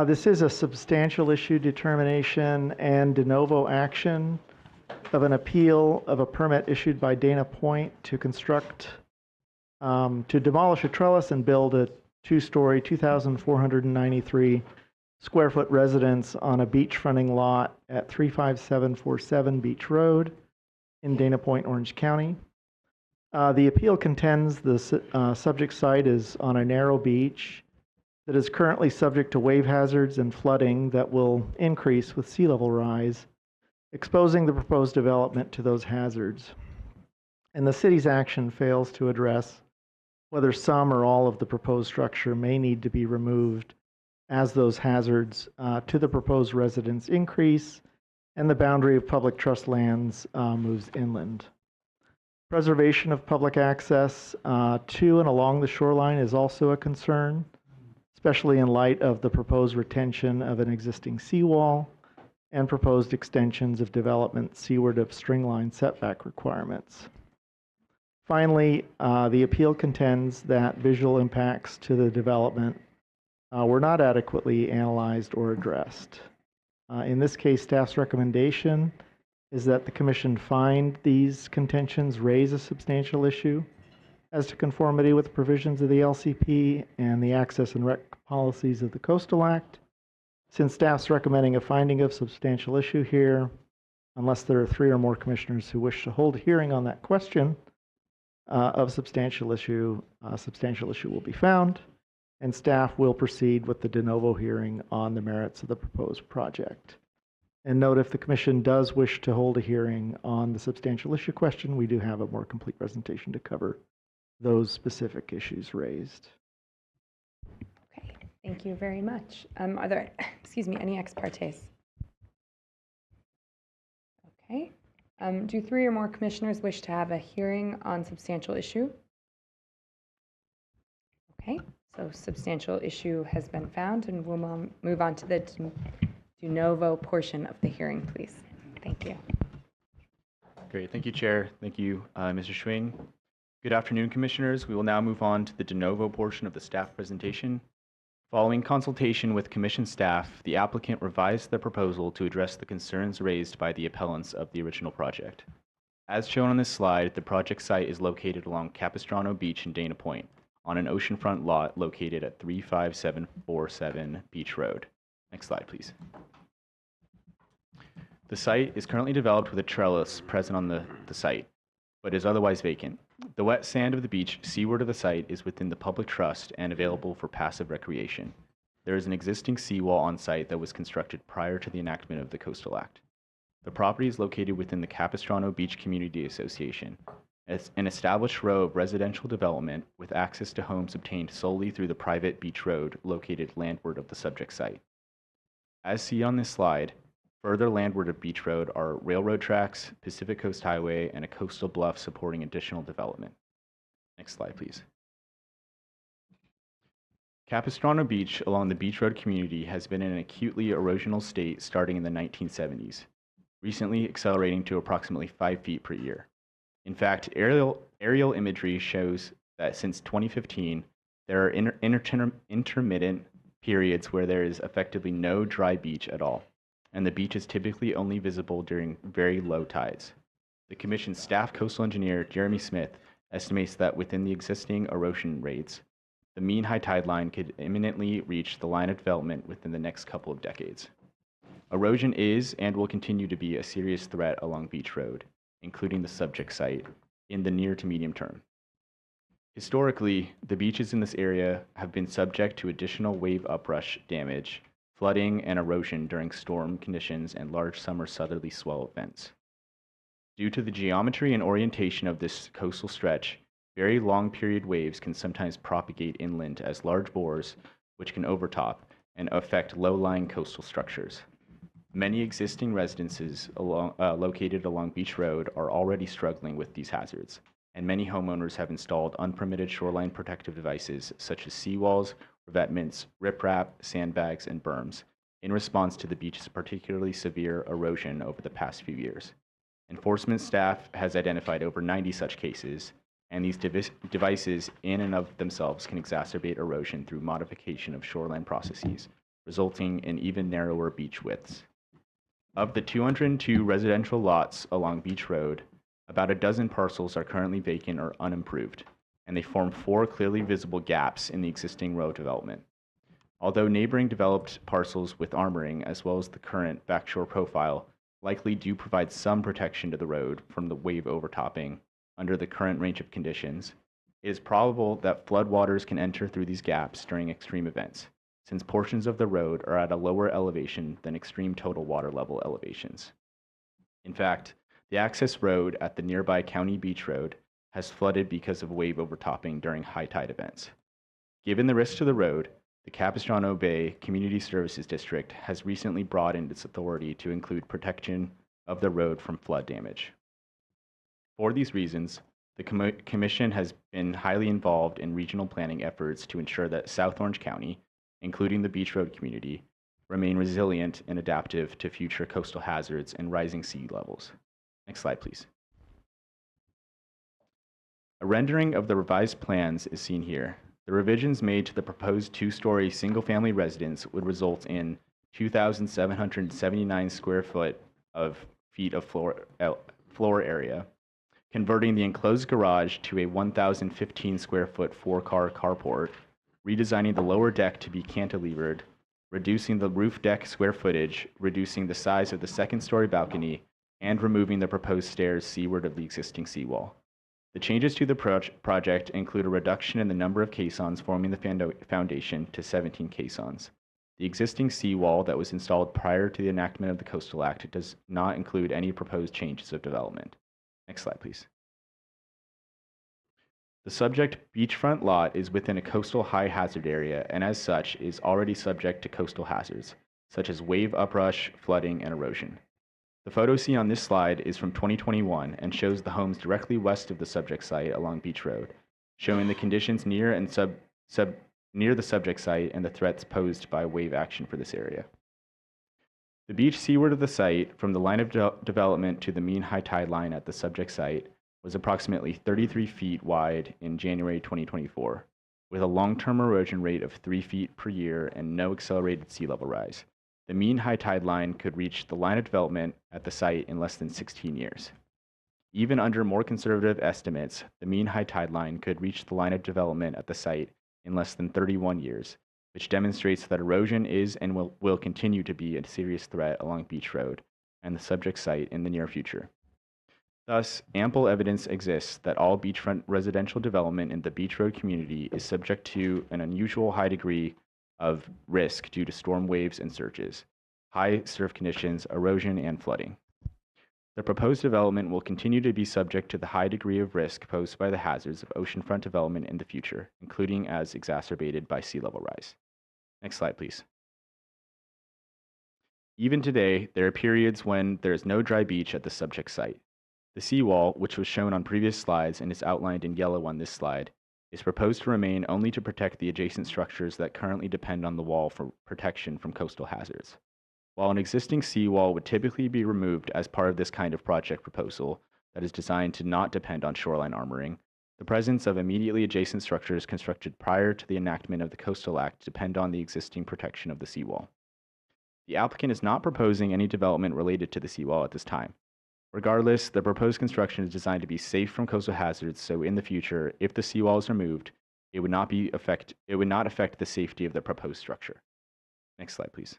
This is a substantial issue determination and de novo action of an appeal of a permit issued by Dana Point to demolish a trellis and build a two-story, 2,493 square foot residence on a beach-fronting lot at 35747 Beach Road in Dana Point, Orange County. The appeal contends the subject site is on a narrow beach that is currently subject to wave hazards and flooding that will increase with sea level rise, exposing the proposed development to those hazards. And the city's action fails to address whether some or all of the proposed structure may need to be removed as those hazards to the proposed residence increase and the boundary of public trust lands moves inland. Preservation of public access to and along the shoreline is also a concern, especially in light of the proposed retention of an existing seawall and proposed extensions of development seaward of stringline setback requirements. Finally, the appeal contends that visual impacts to the development were not adequately analyzed or addressed. In this case, staff's recommendation is that the Commission find these contentions raise a substantial issue as to conformity with provisions of the LCP and the access and rec policies of the Coastal Act. Since staff's recommending a finding of substantial issue here, unless there are 3 or more commissioners who wish to hold a hearing on that question of substantial issue will be found, and staff will proceed with the de novo hearing on the merits of the proposed project. And note, if the Commission does wish to hold a hearing on the substantial issue question, we do have a more complete presentation to cover those specific issues raised. Okay, thank you very much. Are there, excuse me, any ex partes? Okay. Do 3 or more commissioners wish to have a hearing on substantial issue? Okay, so substantial issue has been found, and we'll move on to the de novo portion of the hearing, please. Thank you. Great. Thank you, Chair. Thank you, Mr. Schwing. Good afternoon, Commissioners. We will now move on to the de novo portion of the staff presentation. Following consultation with Commission staff, the applicant revised the proposal to address the concerns raised by the appellants of the original project. As shown on this slide, the project site is located along Capistrano Beach in Dana Point on an oceanfront lot located at 35747 Beach Road. Next slide, please. The site is currently developed with a trellis present on the site, but is otherwise vacant. The wet sand of the beach seaward of the site is within the public trust and available for passive recreation. There is an existing seawall on site that was constructed prior to the enactment of the Coastal Act. The property is located within the Capistrano Beach Community Association, an established row of residential development with access to homes obtained solely through the private beach road located landward of the subject site. As seen on this slide, further landward of Beach Road are railroad tracks, Pacific Coast Highway, and a coastal bluff supporting additional development. Next slide, please. Capistrano Beach along the Beach Road community has been in an acutely erosional state starting in the 1970s, recently accelerating to approximately 5 feet per year. In fact, aerial imagery shows that since 2015, there are intermittent periods where there is effectively no dry beach at all, and the beach is typically only visible during very low tides. The Commission's staff coastal engineer, Jeremy Smith, estimates that within the existing erosion rates, the mean high tide line could imminently reach the line of development within the next couple of decades. Erosion is and will continue to be a serious threat along Beach Road, including the subject site, in the near to medium term. Historically, the beaches in this area have been subject to additional wave uprush damage, flooding, and erosion during storm conditions and large summer southerly swell events. Due to the geometry and orientation of this coastal stretch, very long period waves can sometimes propagate inland as large bores, which can overtop and affect low-lying coastal structures. Many existing residences located along Beach Road are already struggling with these hazards, and many homeowners have installed unpermitted shoreline protective devices such as seawalls, revetments, riprap, sandbags, and berms in response to the beach's particularly severe erosion over the past few years. Enforcement staff has identified over 90 such cases, and these devices in and of themselves can exacerbate erosion through modification of shoreline processes, resulting in even narrower beach widths. Of the 202 residential lots along Beach Road, about a dozen parcels are currently vacant or unimproved, and they form 4 clearly visible gaps in the existing road development. Although neighboring developed parcels with armoring, as well as the current backshore profile, likely do provide some protection to the road from the wave overtopping under the current range of conditions, it is probable that floodwaters can enter through these gaps during extreme events, since portions of the road are at a lower elevation than extreme total water level elevations. In fact, the access road at the nearby County Beach Road has flooded because of wave overtopping during high tide events. Given the risk to the road, the Capistrano Bay Community Services District has recently broadened its authority to include protection of the road from flood damage. For these reasons, the Commission has been highly involved in regional planning efforts to ensure that South Orange County, including the Beach Road community, remain resilient and adaptive to future coastal hazards and rising sea levels. Next slide, please. A rendering of the revised plans is seen here. The revisions made to the proposed 2-story single-family residence would result in 2,779 square feet of floor area, converting the enclosed garage to a 1,015 square foot 4-car carport, redesigning the lower deck to be cantilevered, reducing the roof deck square footage, reducing the size of the second-story balcony, and removing the proposed stairs seaward of the existing seawall. The changes to the project include a reduction in the number of caissons forming the foundation to 17 caissons. The existing seawall that was installed prior to the enactment of the Coastal Act does not include any proposed changes of development. Next slide, please. The subject beachfront lot is within a coastal high hazard area and as such is already subject to coastal hazards, such as wave uprush, flooding, and erosion. The photo seen on this slide is from 2021 and shows the homes directly west of the subject site along Beach Road, showing the conditions near and near the subject site and the threats posed by wave action for this area. The beach seaward of the site, from the line of development to the mean high tide line at the subject site, was approximately 33 feet wide in January 2024, with a long-term erosion rate of 3 feet per year and no accelerated sea level rise. The mean high tide line could reach the line of development at the site in less than 16 years. Even under more conservative estimates, the mean high tide line could reach the line of development at the site in less than 31 years, which demonstrates that erosion is and will continue to be a serious threat along Beach Road and the subject site in the near future. Thus, ample evidence exists that all beachfront residential development in the Beach Road community is subject to an unusual high degree of risk due to storm waves and surges, high surf conditions, erosion, and flooding. The proposed development will continue to be subject to the high degree of risk posed by the hazards of oceanfront development in the future, including as exacerbated by sea level rise. Next slide, please. Even today, there are periods when there is no dry beach at the subject site. The seawall, which was shown on previous slides and is outlined in yellow on this slide, is proposed to remain only to protect the adjacent structures that currently depend on the wall for protection from coastal hazards. While an existing seawall would typically be removed as part of this kind of project proposal that is designed to not depend on shoreline armoring, the presence of immediately adjacent structures constructed prior to the enactment of the Coastal Act depend on the existing protection of the seawall. The applicant is not proposing any development related to the seawall at this time. Regardless, the proposed construction is designed to be safe from coastal hazards, so in the future, if the seawall is removed, it would not affect the safety of the proposed structure. Next slide, please.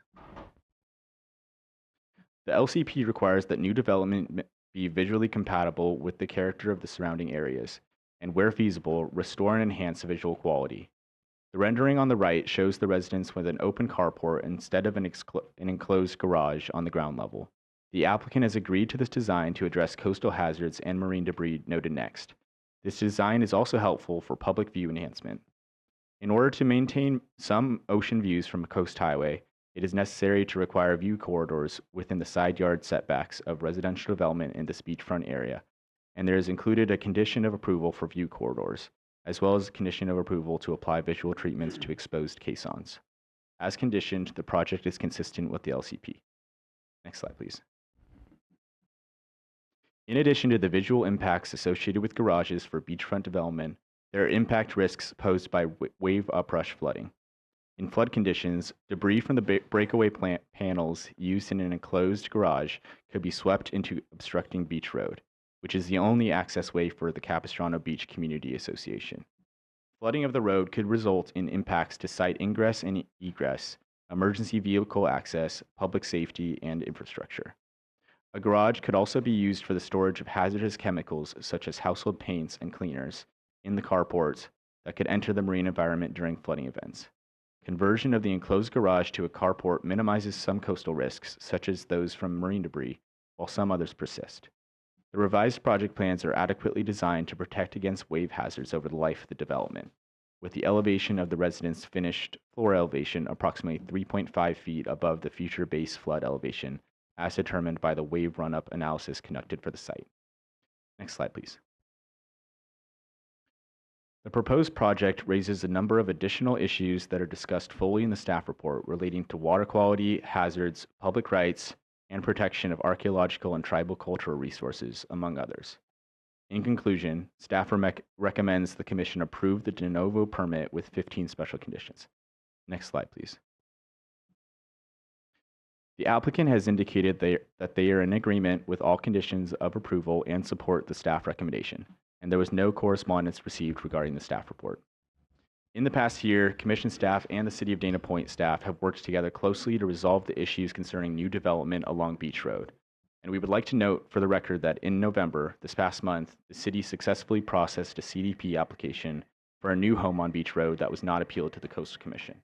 The LCP requires that new development be visually compatible with the character of the surrounding areas, and where feasible, restore and enhance visual quality. The rendering on the right shows the residence with an open carport instead of an enclosed garage on the ground level. The applicant has agreed to this design to address coastal hazards and marine debris noted next. This design is also helpful for public view enhancement. In order to maintain some ocean views from a coast highway, it is necessary to require view corridors within the side yard setbacks of residential development in this beachfront area, and there is included a condition of approval for view corridors, as well as a condition of approval to apply visual treatments to exposed caissons. As conditioned, the project is consistent with the LCP. Next slide, please. In addition to the visual impacts associated with garages for beachfront development, there are impact risks posed by wave uprush flooding. In flood conditions, debris from the breakaway panels used in an enclosed garage could be swept into obstructing beach road, which is the only access way for the Capistrano Beach Community Association. Flooding of the road could result in impacts to site ingress and egress, emergency vehicle access, public safety, and infrastructure. A garage could also be used for the storage of hazardous chemicals such as household paints and cleaners in the carports that could enter the marine environment during flooding events. Conversion of the enclosed garage to a carport minimizes some coastal risks, such as those from marine debris, while some others persist. The revised project plans are adequately designed to protect against wave hazards over the life of the development, with the elevation of the residence finished floor elevation approximately 3.5 feet above the future base flood elevation, as determined by the wave run-up analysis conducted for the site. Next slide, please. The proposed project raises a number of additional issues that are discussed fully in the staff report relating to water quality, hazards, public rights, and protection of archaeological and tribal cultural resources, among others. In conclusion, staff recommends the Commission approve the de novo permit with 15 special conditions. Next slide, please. The applicant has indicated that they are in agreement with all conditions of approval and support the staff recommendation, and there was no correspondence received regarding the staff report. In the past year, Commission staff and the City of Dana Point staff have worked together closely to resolve the issues concerning new development along Beach Road. And we would like to note for the record that in November, this past month, the city successfully processed a CDP application for a new home on Beach Road that was not appealed to the Coastal Commission.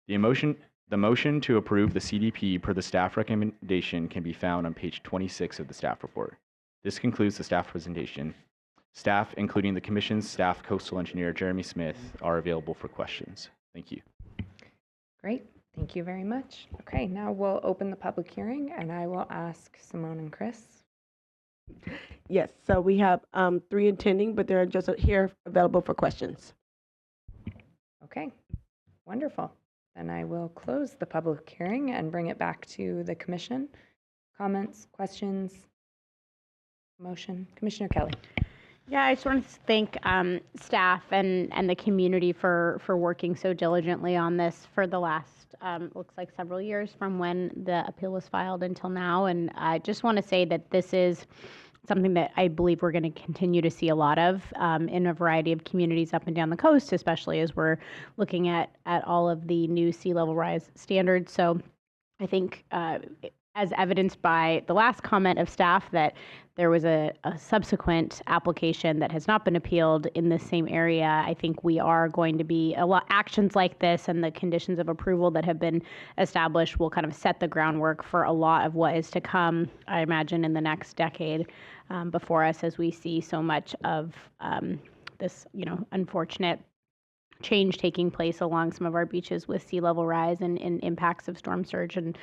The motion to approve the CDP per the staff recommendation can be found on page 26 of the staff report. This concludes the staff presentation. Staff, including the Commission's staff coastal engineer, Jeremy Smith, are available for questions. Thank you. Great. Thank you very much. Okay, now we'll open the public hearing, and I will ask Simone and Chris. Yes, so we have 3 attending, but they're just here available for questions. Okay, wonderful. Then I will close the public hearing and bring it back to the Commission. Comments, questions, motion? Commissioner Kelly. Yeah, I just wanted to thank staff and the community for working so diligently on this for the last, looks like several years from when the appeal was filed until now. And I just want to say that this is something that I believe we're going to continue to see a lot of in a variety of communities up and down the coast, especially as we're looking at all of the new sea level rise standards. So I think as evidenced by the last comment of staff that there was a subsequent application that has not been appealed in the same area, I think we are going to be actions like this and the conditions of approval that have been established will kind of set the groundwork for a lot of what is to come, I imagine, in the next decade before us as we see so much of this, unfortunate change taking place along some of our beaches with sea level rise and impacts of storm surge and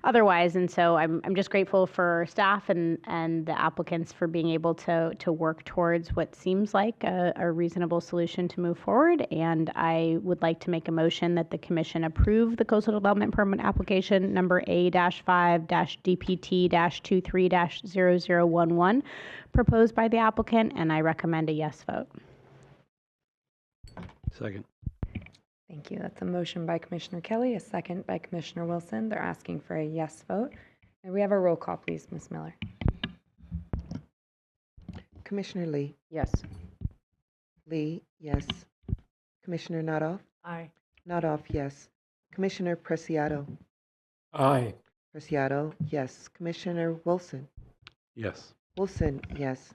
otherwise. And so I'm just grateful for staff and the applicants for being able to work towards what seems like a reasonable solution to move forward. And I would like to make a motion that the Commission approve the Coastal Development Permit application number A-5-DPT-23-0011 proposed by the applicant, and I recommend a yes vote. Second. Thank you. That's a motion by Commissioner Kelly, a second by Commissioner Wilson. They're asking for a yes vote. May we have a roll call, please, Ms. Miller? Commissioner Lee. Yes. Lee, yes. Commissioner Nadoff. Aye. Nadoff, yes. Commissioner Preciado. Aye. Preciado, yes. Commissioner Wilson. Yes. Wilson, yes.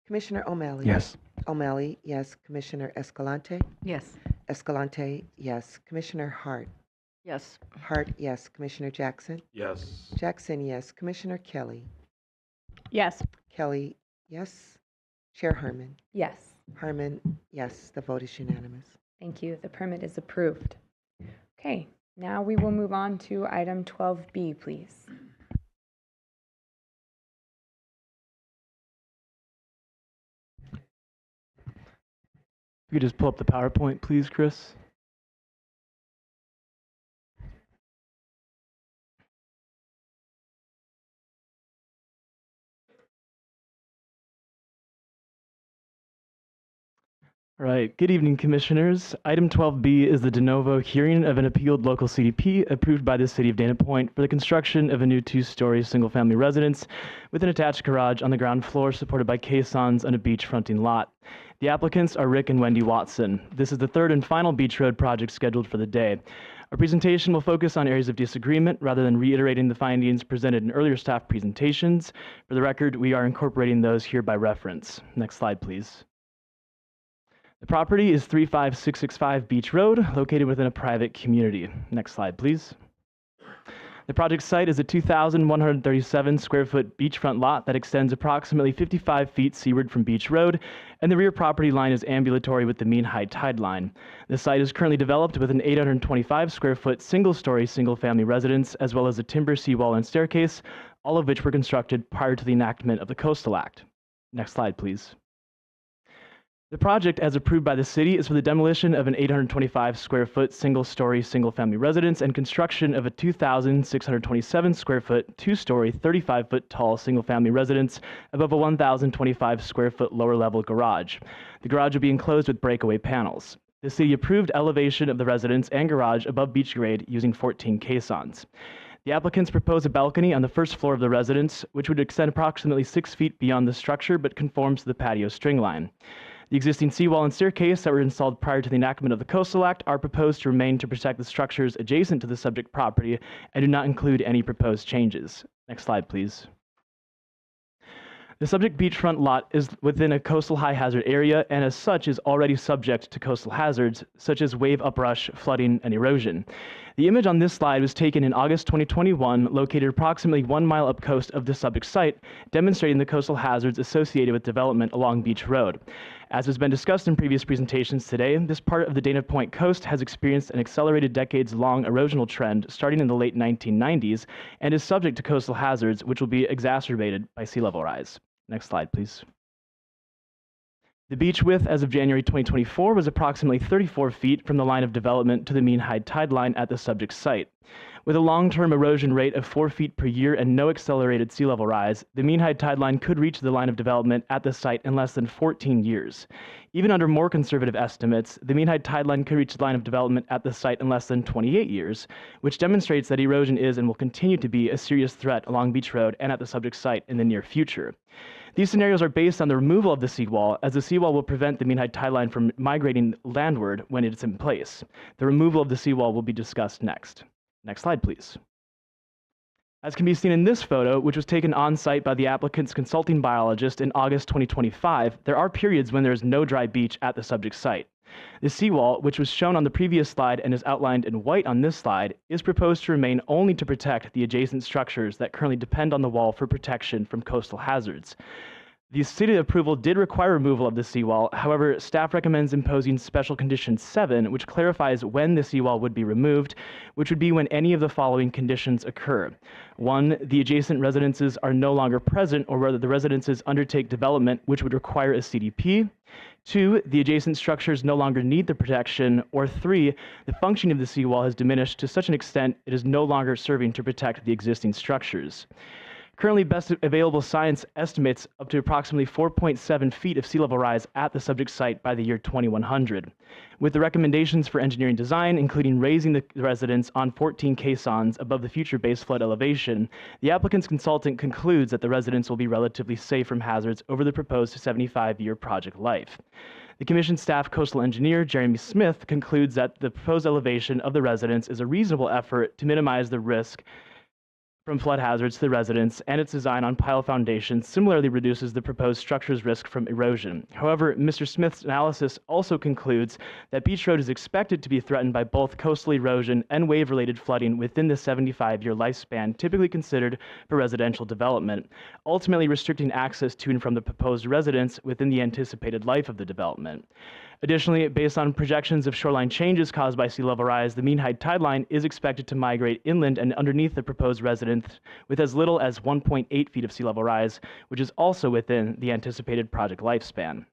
Commissioner O'Malley? Yes. O'Malley, yes. Commissioner Escalante? Yes. Escalante, yes. Commissioner Hart? Yes. Hart, yes. Commissioner Jackson? Yes. Jackson, yes. Commissioner Kelly? Yes. Kelly, yes. Chair Harmon? Yes. Harmon, yes. The vote is unanimous. Thank you. The permit is approved. Okay, now we will move on to item 12B, please. If you could just pull up the PowerPoint, please, Chris. All right, good evening, Commissioners. Item 12B is the de novo hearing of an appealed local CDP approved by the City of Dana Point for the construction of a new two-story single-family residence with an attached garage on the ground floor supported by caissons on a beach-fronting lot. The applicants are Rick and Wendy Watson. This is the third and final Beach Road project scheduled for the day. Our presentation will focus on areas of disagreement rather than reiterating the findings presented in earlier staff presentations. For the record, we are incorporating those here by reference. Next slide, please. The property is 35665 Beach Road, located within a private community. Next slide, please. The project site is a 2,137 square foot beachfront lot that extends approximately 55 feet seaward from Beach Road, and the rear property line is ambulatory with the mean high tide line. The site is currently developed with an 825 square foot single-story single-family residence, as well as a timber seawall and staircase, all of which were constructed prior to the enactment of the Coastal Act. Next slide, please. The project, as approved by the city, is for the demolition of an 825 square foot single-story single-family residence and construction of a 2,627 square foot two-story 35-foot tall single-family residence above a 1,025 square foot lower-level garage. The garage will be enclosed with breakaway panels. The city approved elevation of the residence and garage above beach grade using 14 caissons. The applicants propose a balcony on the first floor of the residence, which would extend approximately 6 feet beyond the structure but conforms to the patio string line. The existing seawall and staircase that were installed prior to the enactment of the Coastal Act are proposed to remain to protect the structures adjacent to the subject property and do not include any proposed changes. Next slide, please. The subject beachfront lot is within a coastal high hazard area and as such is already subject to coastal hazards such as wave uprush, flooding, and erosion. The image on this slide was taken in August 2021, located approximately 1 mile up coast of the subject site, demonstrating the coastal hazards associated with development along Beach Road. As has been discussed in previous presentations today, this part of the Dana Point coast has experienced an accelerated decades-long erosional trend starting in the late 1990s and is subject to coastal hazards which will be exacerbated by sea level rise. Next slide, please. The beach width as of January 2024 was approximately 34 feet from the line of development to the mean high tide line at the subject site. With a long-term erosion rate of 4 feet per year and no accelerated sea level rise, the mean high tide line could reach the line of development at the site in less than 14 years. Even under more conservative estimates, the mean high tide line could reach the line of development at the site in less than 28 years, which demonstrates that erosion is and will continue to be a serious threat along Beach Road and at the subject site in the near future. These scenarios are based on the removal of the seawall, as the seawall will prevent the mean high tide line from migrating landward when it's in place. The removal of the seawall will be discussed next. Next slide, please. As can be seen in this photo, which was taken on-site by the applicant's consulting biologist in August 2025, there are periods when there is no dry beach at the subject site. The seawall, which was shown on the previous slide and is outlined in white on this slide, is proposed to remain only to protect the adjacent structures that currently depend on the wall for protection from coastal hazards. The city approval did require removal of the seawall. However, staff recommends imposing Special Condition 7, which clarifies when the seawall would be removed, which would be when any of the following conditions occur. 1, the adjacent residences are no longer present or whether the residences undertake development, which would require a CDP. 2, the adjacent structures no longer need the protection. Or 3, the function of the seawall has diminished to such an extent it is no longer serving to protect the existing structures. Currently, best available science estimates up to approximately 4.7 feet of sea level rise at the subject site by the year 2100. With the recommendations for engineering design, including raising the residence on 14 caissons above the future base flood elevation, the applicant's consultant concludes that the residence will be relatively safe from hazards over the proposed 75-year project life. The Commission staff coastal engineer, Jeremy Smith, concludes that the proposed elevation of the residence is a reasonable effort to minimize the risk from flood hazards to the residents, and its design on pile foundations similarly reduces the proposed structure's risk from erosion. However, Mr. Smith's analysis also concludes that Beach Road is expected to be threatened by both coastal erosion and wave-related flooding within the 75-year lifespan typically considered for residential development, ultimately restricting access to and from the proposed residents within the anticipated life of the development. Additionally, based on projections of shoreline changes caused by sea level rise, the mean high tide line is expected to migrate inland and underneath the proposed residence with as little as 1.8 feet of sea level rise, which is also within the anticipated project lifespan.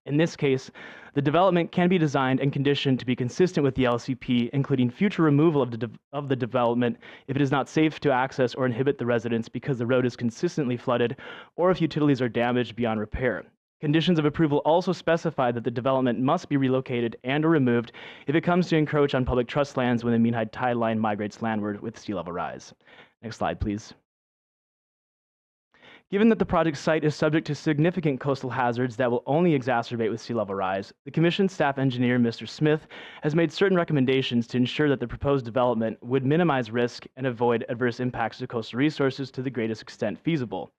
In this case, the development can be designed and conditioned to be consistent with the LCP, including future removal of the development if it is not safe to access or inhibit the residents because the road is consistently flooded or if utilities are damaged beyond repair. Conditions of approval also specify that the development must be relocated and or removed if it comes to encroach on public trust lands when the mean high tide line migrates landward with sea level rise. Next slide, please. Given that the project site is subject to significant coastal hazards that will only exacerbate with sea level rise, the Commission staff engineer, Mr. Smith, has made certain recommendations to ensure that the proposed development would minimize risk and avoid adverse impacts to coastal resources to the greatest extent feasible.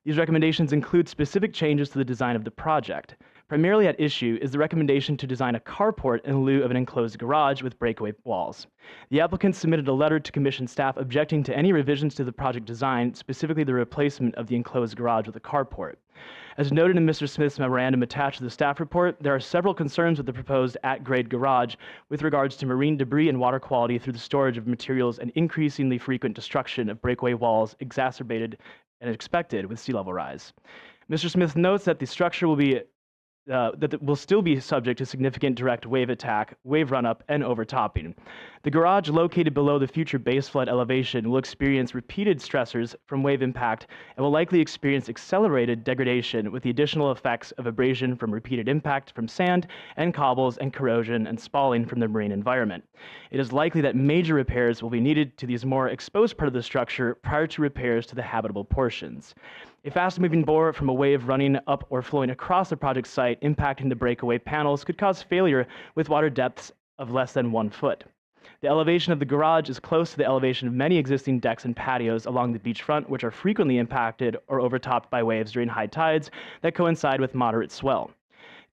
These recommendations include specific changes to the design of the project. Primarily at issue is the recommendation to design a carport in lieu of an enclosed garage with breakaway walls. The applicant submitted a letter to Commission staff objecting to any revisions to the project design, specifically the replacement of the enclosed garage with a carport. As noted in Mr. Smith's memorandum attached to the staff report, there are several concerns with the proposed at-grade garage with regards to marine debris and water quality through the storage of materials and increasingly frequent destruction of breakaway walls exacerbated and expected with sea level rise. Mr. Smith notes that the structure will be that it will still be subject to significant direct wave attack, wave run-up, and overtopping. The garage located below the future base flood elevation will experience repeated stressors from wave impact and will likely experience accelerated degradation with the additional effects of abrasion from repeated impact from sand and cobbles and corrosion and spalling from the marine environment. It is likely that major repairs will be needed to these more exposed part of the structure prior to repairs to the habitable portions. A fast-moving bore from a wave running up or flowing across the project site impacting the breakaway panels could cause failure with water depths of less than 1 foot. The elevation of the garage is close to the elevation of many existing decks and patios along the beachfront, which are frequently impacted or overtopped by waves during high tides that coincide with moderate swell.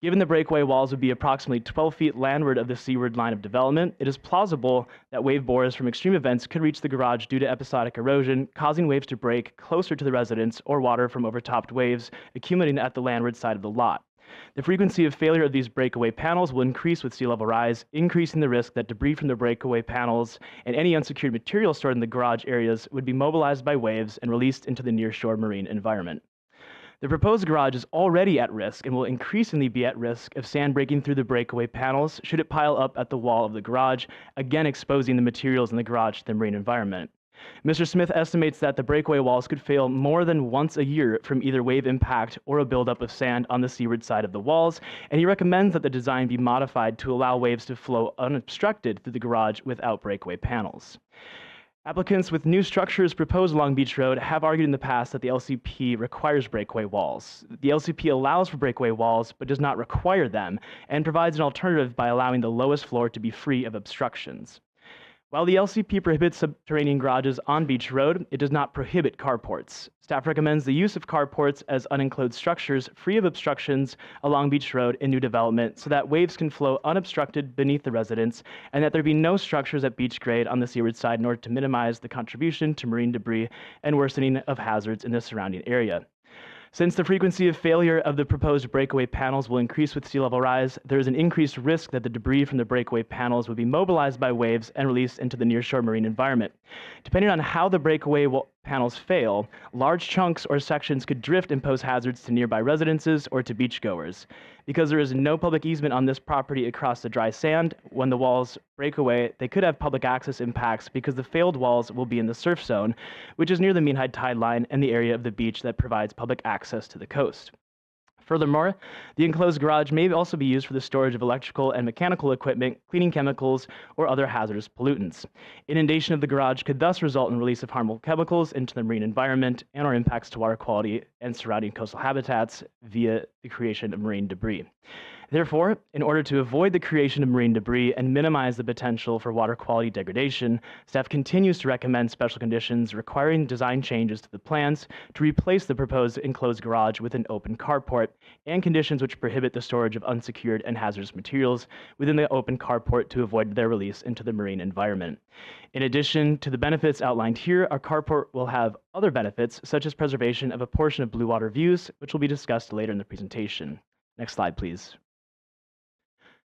Given the breakaway walls would be approximately 12 feet landward of the seaward line of development, it is plausible that wave bores from extreme events could reach the garage due to episodic erosion, causing waves to break closer to the residents or water from overtopped waves accumulating at the landward side of the lot. The frequency of failure of these breakaway panels will increase with sea level rise, increasing the risk that debris from the breakaway panels and any unsecured material stored in the garage areas would be mobilized by waves and released into the nearshore marine environment. The proposed garage is already at risk and will increasingly be at risk of sand breaking through the breakaway panels should it pile up at the wall of the garage, again exposing the materials in the garage to the marine environment. Mr. Smith estimates that the breakaway walls could fail more than once a year from either wave impact or a buildup of sand on the seaward side of the walls, and he recommends that the design be modified to allow waves to flow unobstructed through the garage without breakaway panels. Applicants with new structures proposed along Beach Road have argued in the past that the LCP requires breakaway walls. The LCP allows for breakaway walls, but does not require them, and provides an alternative by allowing the lowest floor to be free of obstructions. While the LCP prohibits subterranean garages on Beach Road, it does not prohibit carports. Staff recommends the use of carports as unenclosed structures free of obstructions along Beach Road in new development so that waves can flow unobstructed beneath the residents and that there be no structures at beach grade on the seaward side in order to minimize the contribution to marine debris and worsening of hazards in the surrounding area. Since the frequency of failure of the proposed breakaway panels will increase with sea level rise, there is an increased risk that the debris from the breakaway panels would be mobilized by waves and released into the nearshore marine environment. Depending on how the breakaway panels fail, large chunks or sections could drift and pose hazards to nearby residences or to beachgoers. Because there is no public easement on this property across the dry sand, when the walls break away, they could have public access impacts because the failed walls will be in the surf zone, which is near the mean high tide line and the area of the beach that provides public access to the coast. Furthermore, the enclosed garage may also be used for the storage of electrical and mechanical equipment, cleaning chemicals, or other hazardous pollutants. Inundation of the garage could thus result in release of harmful chemicals into the marine environment and or impacts to water quality and surrounding coastal habitats via the creation of marine debris. Therefore, in order to avoid the creation of marine debris and minimize the potential for water quality degradation, staff continues to recommend special conditions requiring design changes to the plans to replace the proposed enclosed garage with an open carport and conditions which prohibit the storage of unsecured and hazardous materials within the open carport to avoid their release into the marine environment. In addition to the benefits outlined here, our carport will have other benefits, such as preservation of a portion of blue water views, which will be discussed later in the presentation. Next slide, please.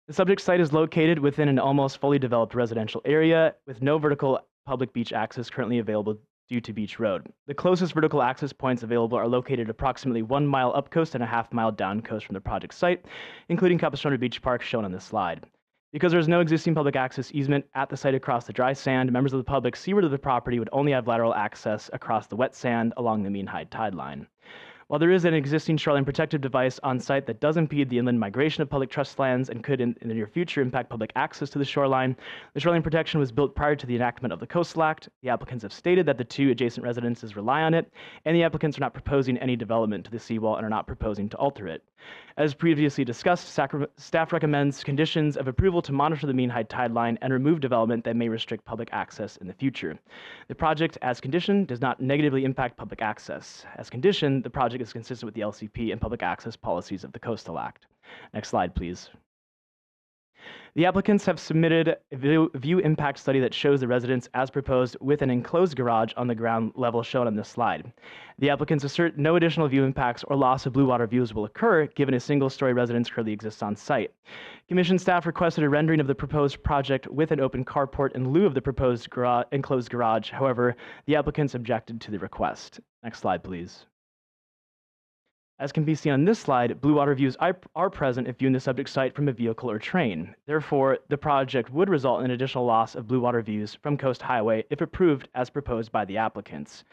The subject site is located within an almost fully developed residential area with no vertical public beach access currently available due to Beach Road. The closest vertical access points available are located approximately 1 mile up coast and a half-mile down coast from the project site, including Capistrano Beach Park shown on this slide. Because there is no existing public access easement at the site across the dry sand, members of the public seaward of the property would only have lateral access across the wet sand along the mean high tide line. While there is an existing shoreline protective device on site that does impede the inland migration of public trust lands and could in the near future impact public access to the shoreline protection was built prior to the enactment of the Coastal Act. The applicants have stated that the 2 adjacent residences rely on it, and the applicants are not proposing any development to the seawall and are not proposing to alter it. As previously discussed, staff recommends conditions of approval to monitor the mean high tide line and remove development that may restrict public access in the future. The project, as conditioned, does not negatively impact public access. As conditioned, the project is consistent with the LCP and public access policies of the Coastal Act. Next slide, please. The applicants have submitted a view impact study that shows the residence as proposed with an enclosed garage on the ground level shown on this slide. The applicants assert no additional view impacts or loss of blue water views will occur given a single-story residence currently exists on site. Commission staff requested a rendering of the proposed project with an open carport in lieu of the proposed enclosed garage. However, the applicants objected to the request. Next slide, please. As can be seen on this slide, blue water views are present if viewing the subject site from a vehicle or train. Therefore, the project would result in an additional loss of blue water views from Coast Highway if approved as proposed by the applicants.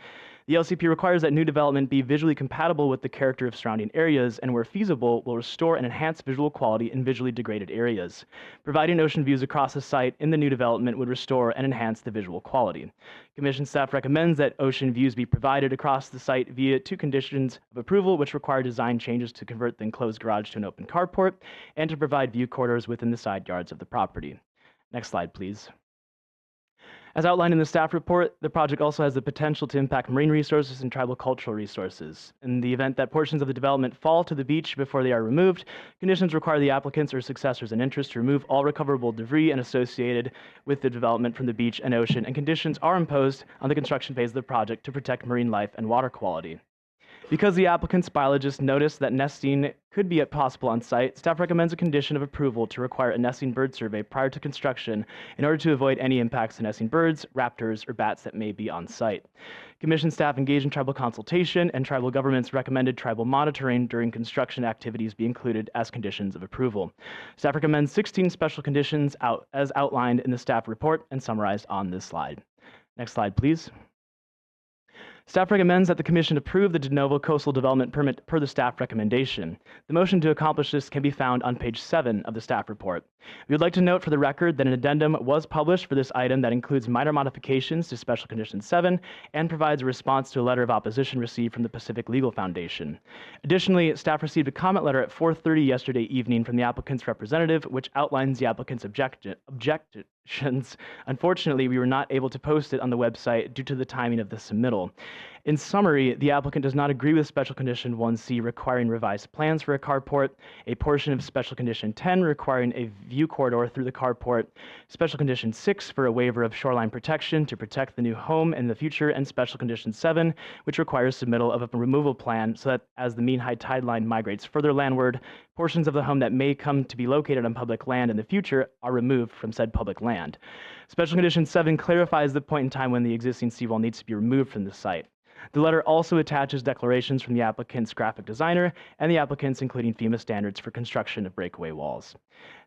The LCP requires that new development be visually compatible with the character of surrounding areas and, where feasible, will restore and enhance visual quality in visually degraded areas. Providing ocean views across the site in the new development would restore and enhance the visual quality. Commission staff recommends that ocean views be provided across the site via 2 conditions of approval, which require design changes to convert the enclosed garage to an open carport and to provide view corridors within the side yards of the property. Next slide, please. As outlined in the staff report, the project also has the potential to impact marine resources and tribal cultural resources. In the event that portions of the development fall to the beach before they are removed, conditions require the applicants or successors in interest to remove all recoverable debris and associated with the development from the beach and ocean, and conditions are imposed on the construction phase of the project to protect marine life and water quality. Because the applicant's biologist noticed that nesting could be possible on site, staff recommends a condition of approval to require a nesting bird survey prior to construction in order to avoid any impacts to nesting birds, raptors, or bats that may be on site. Commission staff engaged in tribal consultation, and tribal governments recommended tribal monitoring during construction activities be included as conditions of approval. Staff recommends 16 special conditions as outlined in the staff report and summarized on this slide. Next slide, please. Staff recommends that the Commission approve the de novo coastal development permit per the staff recommendation. The motion to accomplish this can be found on page 7 of the staff report. We would like to note for the record that an addendum was published for this item that includes minor modifications to Special Condition 7 and provides a response to a letter of opposition received from the Pacific Legal Foundation. Additionally, staff received a comment letter at 4:30 yesterday evening from the applicant's representative, which outlines the applicant's objections. Unfortunately, we were not able to post it on the website due to the timing of the submittal. In summary, the applicant does not agree with Special Condition 1C requiring revised plans for a carport, a portion of Special Condition 10 requiring a view corridor through the carport, Special Condition 6 for a waiver of shoreline protection to protect the new home in the future, and Special Condition 7, which requires submittal of a removal plan so that as the mean high tide line migrates further landward, portions of the home that may come to be located on public land in the future are removed from said public land. Special Condition 7 clarifies the point in time when the existing seawall needs to be removed from the site. The letter also attaches declarations from the applicant's graphic designer and the applicants, including FEMA standards for construction of breakaway walls.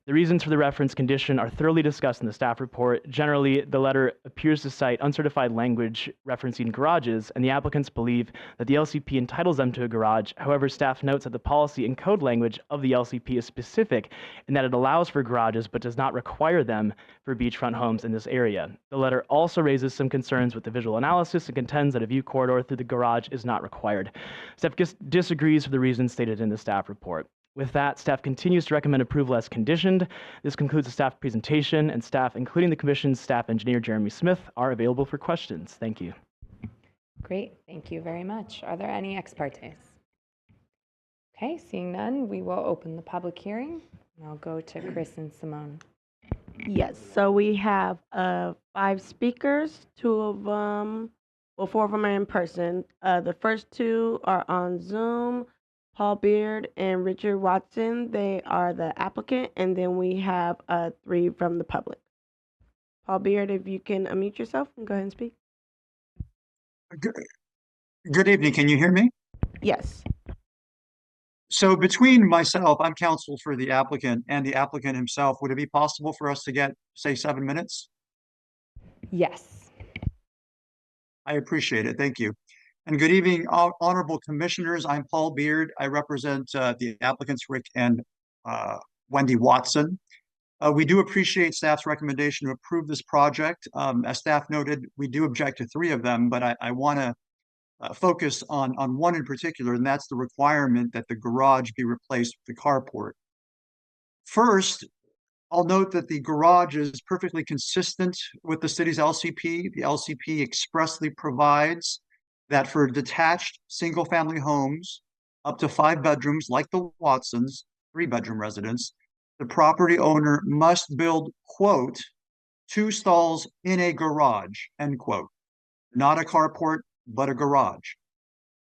The reasons for the reference condition are thoroughly discussed in the staff report. Generally, the letter appears to cite uncertified language referencing garages, and the applicants believe that the LCP entitles them to a garage. However, staff notes that the policy and code language of the LCP is specific in that it allows for garages but does not require them for beachfront homes in this area. The letter also raises some concerns with the visual analysis and contends that a view corridor through the garage is not required. Staff disagrees for the reasons stated in the staff report. With that, staff continues to recommend approval as conditioned. This concludes the staff presentation, and staff, including the Commission's staff engineer, Jeremy Smith, are available for questions. Thank you. Great, thank you very much. Are there any ex partes? Okay, seeing none, we will open the public hearing. And I'll go to Chris and Simone. Yes, so we have 5 speakers, 2 of them, well, 4 of them are in person. The first 2 are on Zoom, Paul Beard and Richard Watson. They are the applicant, and then we have 3 from the public. Paul Beard, if you can unmute yourself and go ahead and speak. Good evening. Can you hear me? Yes. So between myself, I'm counsel for the applicant and the applicant himself. Would it be possible for us to get, say, 7 minutes? Yes. I appreciate it. Thank you. And good evening, honorable commissioners. I'm Paul Beard. I represent the applicants, Rick and Wendy Watson. We do appreciate staff's recommendation to approve this project. As staff noted, we do object to 3 of them, but I want to focus on one in particular, and that's the requirement that the garage be replaced with the carport. First, I'll note that the garage is perfectly consistent with the city's LCP. The LCP expressly provides that for detached single-family homes up to 5 bedrooms, like the Watsons, 3-bedroom residence, the property owner must build, quote, 2 stalls in a garage, end quote. Not a carport, but a garage.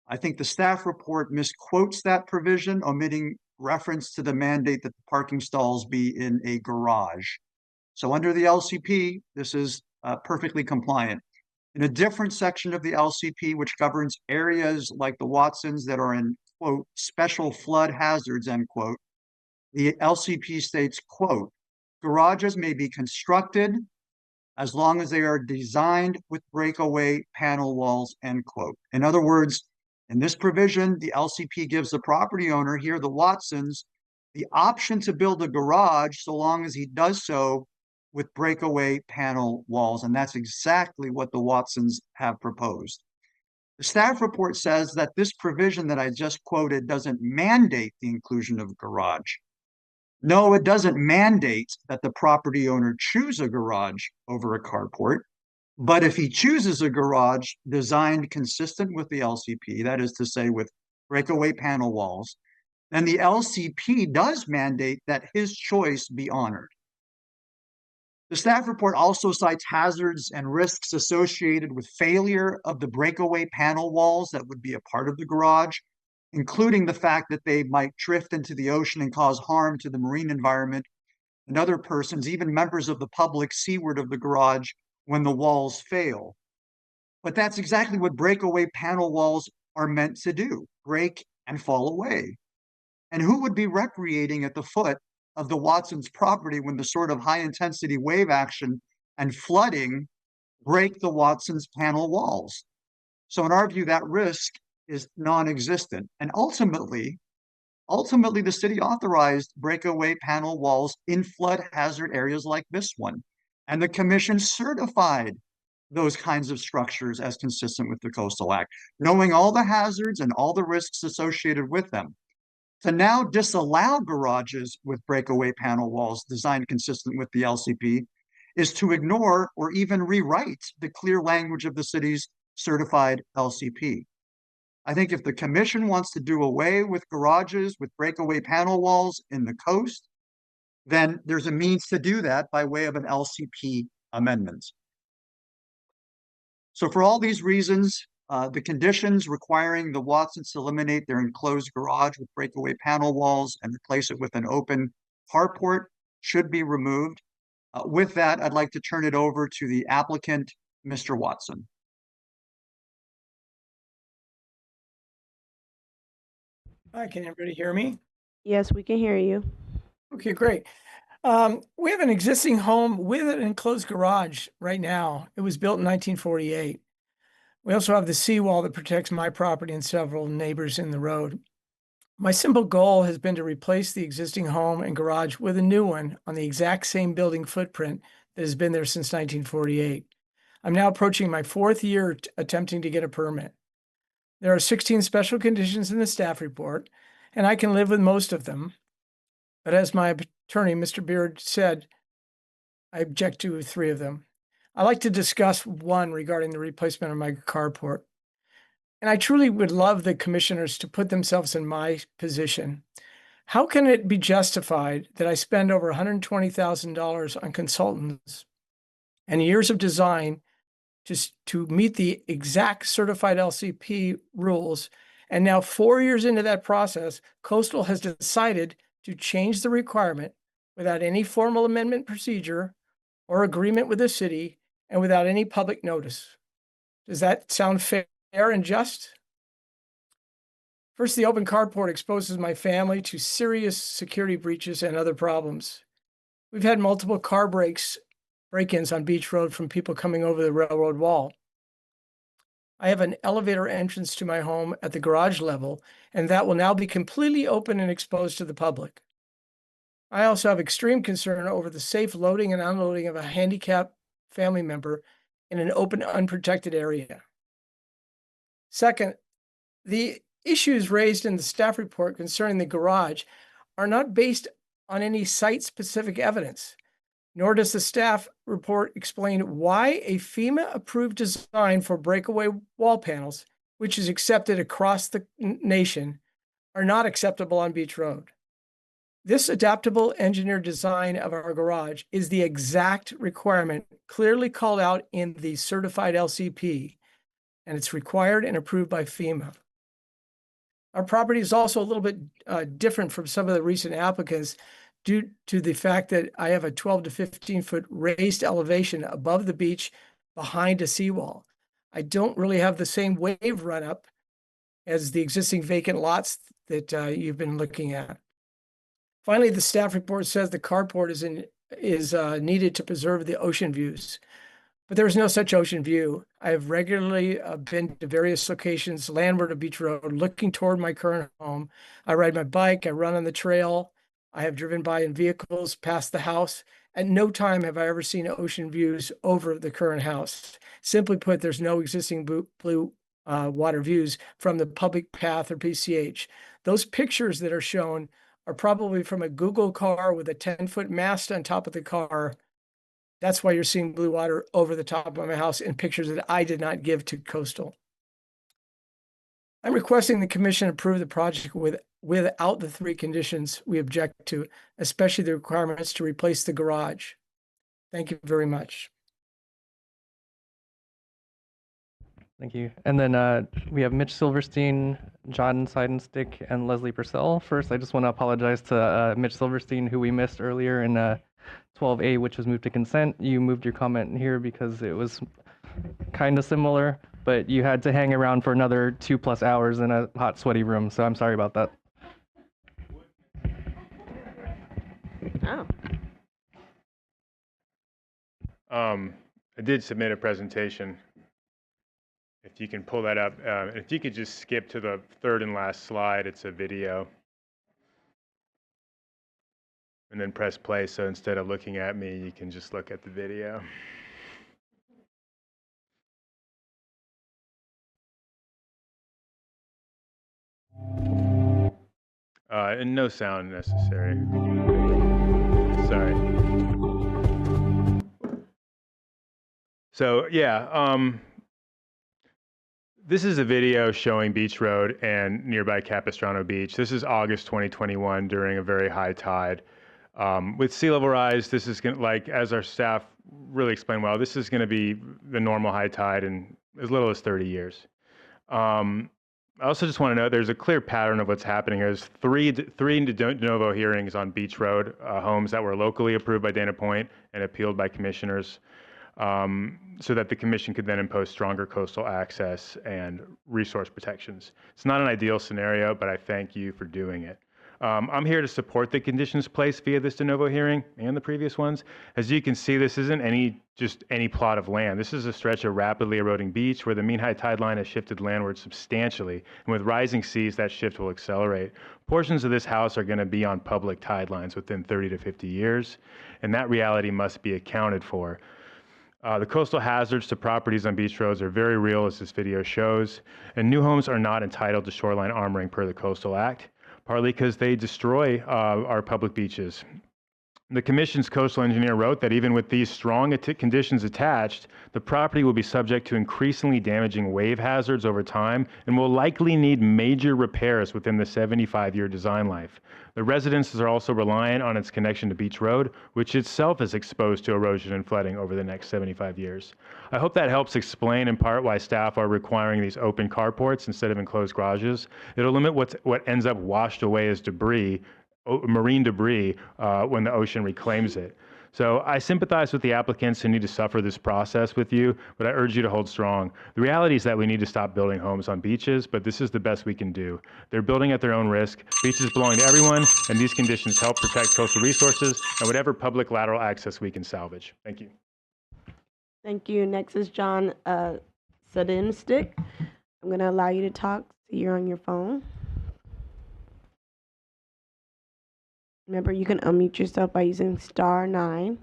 I think the staff report misquotes that provision, omitting reference to the mandate that the parking stalls be in a garage. So under the LCP, this is perfectly compliant. In a different section of the LCP, which governs areas like the Watsons that are in, quote, special flood hazards, end quote, the LCP states, quote, garages may be constructed as long as they are designed with breakaway panel walls, end quote. In other words, in this provision, the LCP gives the property owner here, the Watsons, the option to build a garage so long as he does so with breakaway panel walls. And that's exactly what the Watsons have proposed. The staff report says that this provision that I just quoted doesn't mandate the inclusion of a garage. No, it doesn't mandate that the property owner choose a garage over a carport, but if he chooses a garage designed consistent with the LCP, that is to say with breakaway panel walls, then the LCP does mandate that his choice be honored. The staff report also cites hazards and risks associated with failure of the breakaway panel walls that would be a part of the garage, including the fact that they might drift into the ocean and cause harm to the marine environment and other persons, even members of the public, seaward of the garage when the walls fail. But that's exactly what breakaway panel walls are meant to do, break and fall away. And who would be recreating at the foot of the Watsons property when the sort of high-intensity wave action and flooding break the Watsons panel walls? So in our view, that risk is non-existent. And ultimately, the city authorized breakaway panel walls in flood hazard areas like this one. And the commission certified those kinds of structures as consistent with the Coastal Act, knowing all the hazards and all the risks associated with them. To now disallow garages with breakaway panel walls designed consistent with the LCP is to ignore or even rewrite the clear language of the city's certified LCP. I think if the commission wants to do away with garages with breakaway panel walls in the coast, then there's a means to do that by way of an LCP amendment. So for all these reasons, the conditions requiring the Watsons to eliminate their enclosed garage with breakaway panel walls and replace it with an open carport should be removed. With that, I'd like to turn it over to the applicant, Mr. Watson. Hi, can everybody hear me? Yes, we can hear you. Okay, great. We have an existing home with an enclosed garage right now. It was built in 1948. We also have the seawall that protects my property and several neighbors in the road. My simple goal has been to replace the existing home and garage with a new one on the exact same building footprint that has been there since 1948. I'm now approaching my 4th year attempting to get a permit. There are 16 special conditions in the staff report, and I can live with most of them. But as my attorney, Mr. Beard, said, I object to 3 of them. I'd like to discuss one regarding the replacement of my carport. And I truly would love the commissioners to put themselves in my position. How can it be justified that I spend over $120,000 on consultants and years of design to meet the exact certified LCP rules, and now 4 years into that process, Coastal has decided to change the requirement without any formal amendment procedure or agreement with the city and without any public notice? Does that sound fair and just? First, the open carport exposes my family to serious security breaches and other problems. We've had multiple car break-ins on Beach Road from people coming over the railroad wall. I have an elevator entrance to my home at the garage level, and that will now be completely open and exposed to the public. I also have extreme concern over the safe loading and unloading of a handicapped family member in an open, unprotected area. Second, the issues raised in the staff report concerning the garage are not based on any site-specific evidence, nor does the staff report explain why a FEMA-approved design for breakaway wall panels, which is accepted across the nation, are not acceptable on Beach Road. This adaptable engineered design of our garage is the exact requirement clearly called out in the certified LCP, and it's required and approved by FEMA. Our property is also a little bit different from some of the recent applicants due to the fact that I have a 12 to 15 foot raised elevation above the beach behind a seawall. I don't really have the same wave run up as the existing vacant lots that you've been looking at. Finally, the staff report says the carport is needed to preserve the ocean views. But there is no such ocean view. I have regularly been to various locations landward of Beach Road, looking toward my current home. I ride my bike, I run on the trail. I have driven by in vehicles past the house. At no time have I ever seen ocean views over the current house. Simply put, there's no existing blue water views from the public path or PCH. Those pictures that are shown are probably from a Google car with a 10-foot mast on top of the car. That's why you're seeing blue water over the top of my house in pictures that I did not give to Coastal. I'm requesting the commission approve the project without the 3 conditions we object to, especially the requirements to replace the garage. Thank you very much. Thank you. And then we have Mitch Silverstein, John Seidenstick, and Leslie Purcell. First, I just want to apologize to Mitch Silverstein, who we missed earlier in 12A, which was moved to consent. You moved your comment here because it was kind of similar, but you had to hang around for another 2+ hours in a hot, sweaty room. So I'm sorry about that. Oh. I did submit a presentation. If you can pull that up, if you could just skip to the 3rd and last slide, it's a video. And then press play, so instead of looking at me, you can just look at the video. And no sound necessary. Sorry. So yeah, this is a video showing Beach Road and nearby Capistrano Beach. This is August 2021 during a very high tide. With sea level rise, this is going to, like, as our staff really explained well, this is going to be the normal high tide in as little as 30 years. I also just want to note there's a clear pattern of what's happening. There's three de novo hearings on Beach Road, homes that were locally approved by Dana Point and appealed by commissioners, so that the commission could then impose stronger coastal access and resource protections. It's not an ideal scenario, but I thank you for doing it. I'm here to support the conditions placed via this de novo hearing and the previous ones. As you can see, this isn't just any plot of land. This is a stretch of rapidly eroding beach where the mean high tide line has shifted landward substantially, and with rising seas, that shift will accelerate. Portions of this house are going to be on public tide lines within 30 to 50 years, and that reality must be accounted for. The coastal hazards to properties on beach roads are very real, as this video shows, and new homes are not entitled to shoreline armoring per the Coastal Act. partly because they destroy our public beaches. The Commission's coastal engineer wrote that even with these strong conditions attached, the property will be subject to increasingly damaging wave hazards over time and will likely need major repairs within the 75-year design life. The residences are also reliant on its connection to Beach Road, which itself is exposed to erosion and flooding over the next 75 years. I hope that helps explain in part why staff are requiring these open carports instead of enclosed garages. It'll limit what ends up washed away as debris, marine debris, when the ocean reclaims it. So I sympathize with the applicants who need to suffer this process with you, but I urge you to hold strong. The reality is that we need to stop building homes on beaches, but this is the best we can do. They're building at their own risk. Beaches belong to everyone, and these conditions help protect coastal resources and whatever public lateral access we can salvage. Thank you. Thank you. Next is John Sadimstick. I'm going to allow you to talk. So you're on your phone. Remember, you can unmute yourself by using *9.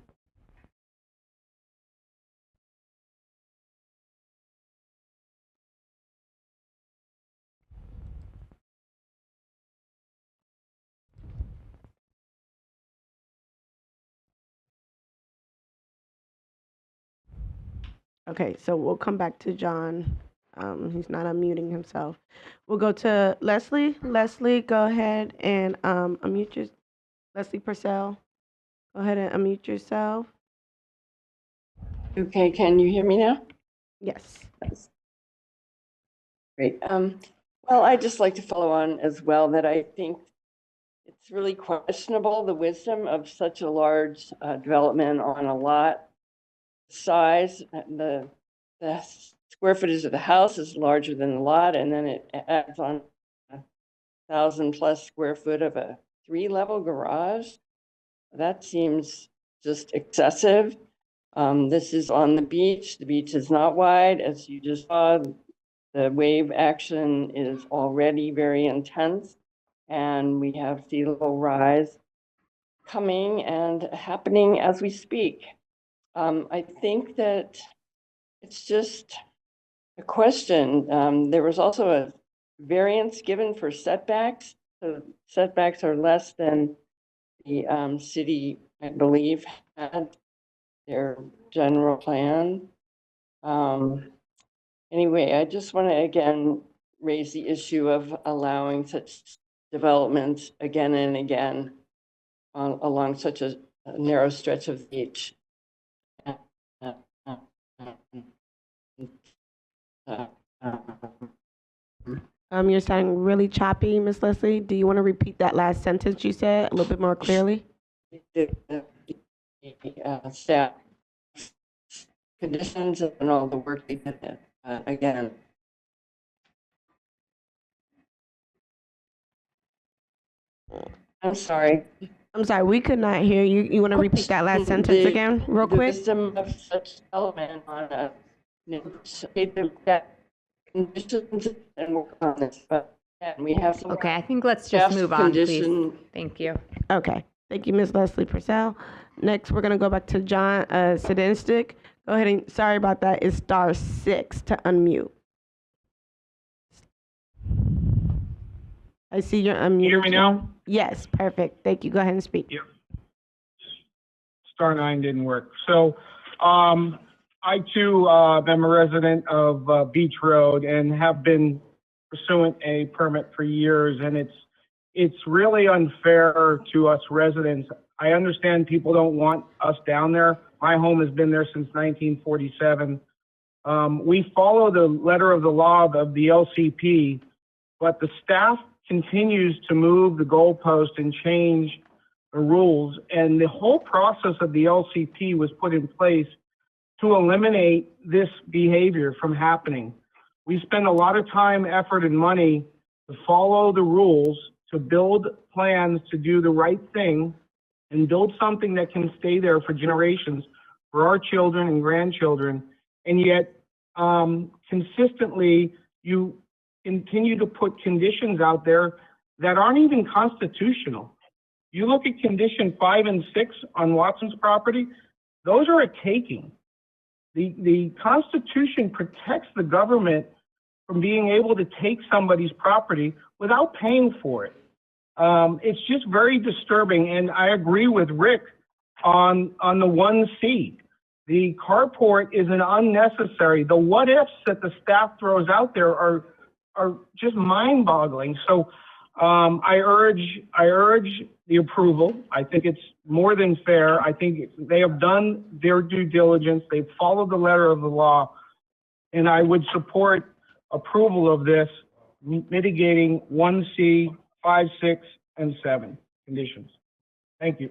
Okay, so we'll come back to John. He's not unmuting himself. We'll go to Leslie. Leslie, go ahead and unmute yourself. Leslie Purcell, go ahead and unmute yourself. Okay, can you hear me now? Yes. Great. Well, I'd just like to follow on as well that I think it's really questionable the wisdom of such a large development on a lot size. The square footage of the house is larger than the lot, and then it adds on 1,000+ square foot of a 3-level garage. That seems just excessive. This is on the beach. The beach is not wide, as you just saw. The wave action is already very intense, and we have sea level rise coming and happening as we speak. I think that it's just a question. There was also a variance given for setbacks. So setbacks are less than the city, I believe, had their general plan. Anyway, I just want to again raise the issue of allowing such developments again and again along such a narrow stretch of beach. You're sounding really choppy, Miss Leslie. Do you want to repeat that last sentence you said a little bit more clearly? Staff conditions and all the work they did again. I'm sorry. I'm sorry, we could not hear you. You want to repeat that last sentence again, real quick? The wisdom of such development on a conditions and work on this, but we have some. Okay, I think let's just move on, please. Thank you. Okay, thank you, Miss Leslie Purcell. Next, we're going to go back to John Sadinstick. Go ahead and, sorry about that, it's *6 to unmute. I see you're unmuted. You hear me now? Yes, perfect. Thank you. Go ahead and speak. Yep. *9 didn't work. So I too am a resident of Beach Road and have been pursuing a permit for years, and it's really unfair to us residents. I understand people don't want us down there. My home has been there since 1947. We follow the letter of the law of the LCP, but the staff continues to move the goalpost and change the rules. And the whole process of the LCP was put in place to eliminate this behavior from happening. We spend a lot of time, effort, and money to follow the rules, to build plans to do the right thing, and build something that can stay there for generations, for our children and grandchildren. And yet, consistently, you continue to put conditions out there that aren't even constitutional. You look at condition 5 and 6 on Watson's property, those are a taking. The Constitution protects the government from being able to take somebody's property without paying for it. It's just very disturbing, and I agree with Rick on the 1C. The carport is an unnecessary. The what ifs that the staff throws out there are just mind-boggling. So I urge the approval. I think it's more than fair. I think they have done their due diligence. They've followed the letter of the law, and I would support approval of this, mitigating 1C, 5, 6, and 7 conditions. Thank you.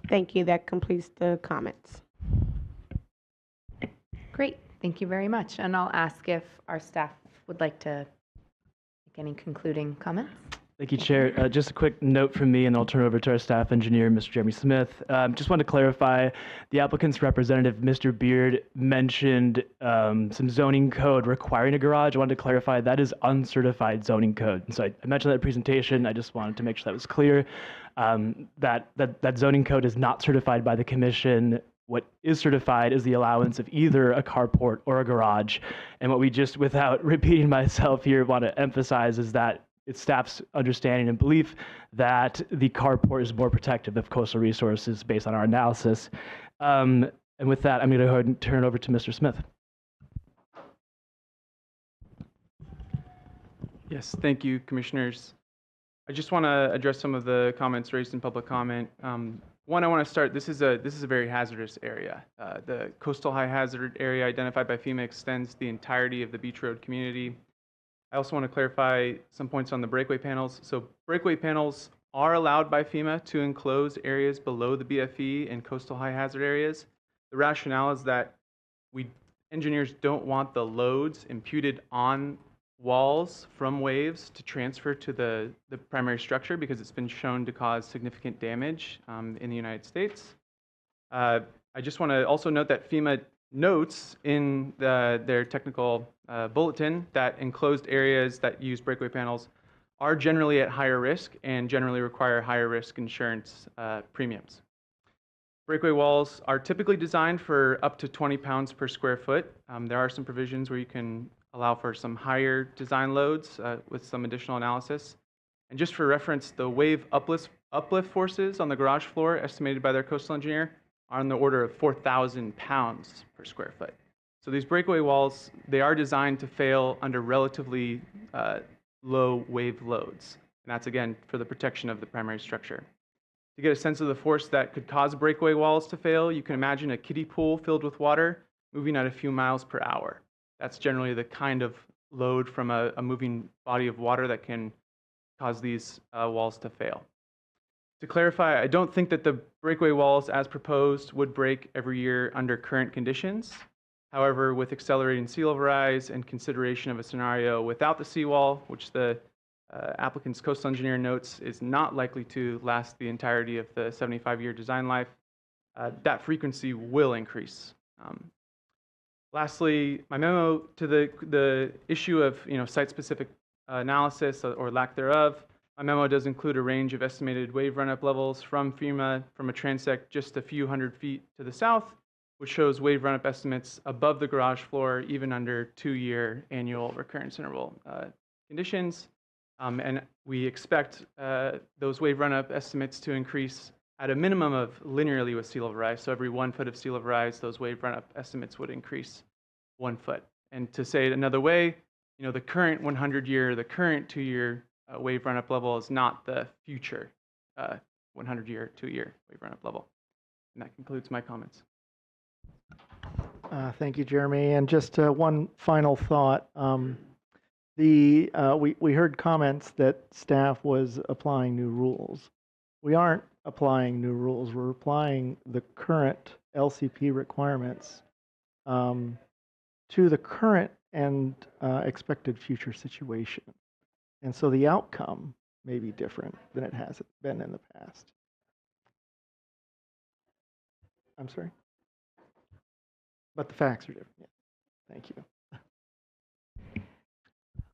Thank you. That completes the comments. Great, thank you very much. And I'll ask if our staff would like to make any concluding comments. Thank you, Chair. Just a quick note from me, and I'll turn it over to our staff engineer, Mr. Jeremy Smith. Just wanted to clarify, the applicant's representative, Mr. Beard, mentioned some zoning code requiring a garage. I wanted to clarify that is uncertified zoning code. And so I mentioned that in the presentation. I just wanted to make sure that was clear. That zoning code is not certified by the commission. What is certified is the allowance of either a carport or a garage. And what we just, without repeating myself here, want to emphasize is that it's staff's understanding and belief that the carport is more protective of coastal resources based on our analysis. And with that, I'm going to go ahead and turn it over to Mr. Smith. Yes, thank you, commissioners. I just want to address some of the comments raised in public comment. One, I want to start, this is a very hazardous area. The coastal high hazard area identified by FEMA extends the entirety of the Beach Road community. I also want to clarify some points on the breakaway panels. So breakaway panels are allowed by FEMA to enclose areas below the BFE and coastal high hazard areas. The rationale is that engineers don't want the loads imputed on walls from waves to transfer to the primary structure because it's been shown to cause significant damage in the United States. I just want to also note that FEMA notes in their technical bulletin that enclosed areas that use breakaway panels are generally at higher risk and generally require higher risk insurance premiums. Breakaway walls are typically designed for up to 20 pounds per square foot. There are some provisions where you can allow for some higher design loads with some additional analysis. And just for reference, the wave uplift forces on the garage floor estimated by their coastal engineer are on the order of 4,000 pounds per square foot. So these breakaway walls, they are designed to fail under relatively low wave loads. And that's, again, for the protection of the primary structure. To get a sense of the force that could cause breakaway walls to fail, you can imagine a kiddie pool filled with water moving at a few miles per hour. That's generally the kind of load from a moving body of water that can cause these walls to fail. To clarify, I don't think that the breakaway walls as proposed would break every year under current conditions. However, with accelerating sea level rise and consideration of a scenario without the seawall, which the applicant's coastal engineer notes is not likely to last the entirety of the 75-year design life, that frequency will increase. Lastly, my memo to the issue of site-specific analysis or lack thereof, my memo does include a range of estimated wave run-up levels from FEMA from a transect just a few hundred feet to the south, which shows wave run-up estimates above the garage floor, even under 2-year annual recurrence interval conditions. And we expect those wave run-up estimates to increase at a minimum of linearly with sea level rise. So every 1 foot of sea level rise, those wave run-up estimates would increase 1 foot. And to say it another way, the current 100-year, the current 2-year wave run-up level is not the future 100-year, 2-year wave run-up level. And that concludes my comments. Thank you, Jeremy. And just one final thought. We heard comments that staff was applying new rules. We aren't applying new rules. We're applying the current LCP requirements to the current and expected future situation. And so the outcome may be different than it has been in the past. I'm sorry? But the facts are different. Yeah. Thank you.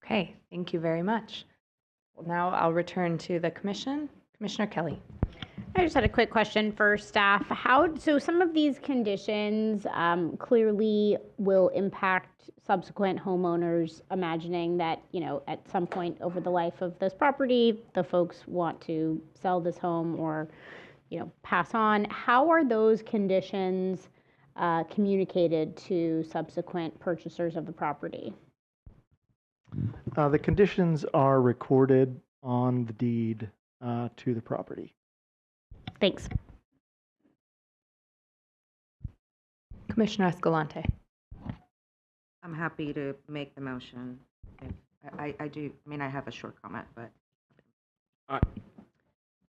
Okay, thank you very much. Well, now I'll return to the commission. Commissioner Kelly. I just had a quick question for staff. So some of these conditions clearly will impact subsequent homeowners, imagining that, at some point over the life of this property, the folks want to sell this home or, pass on. How are those conditions communicated to subsequent purchasers of the property? The conditions are recorded on the deed to the property. Thanks. Commissioner Escalante. I'm happy to make the motion. I do, I mean, I have a short comment, but. I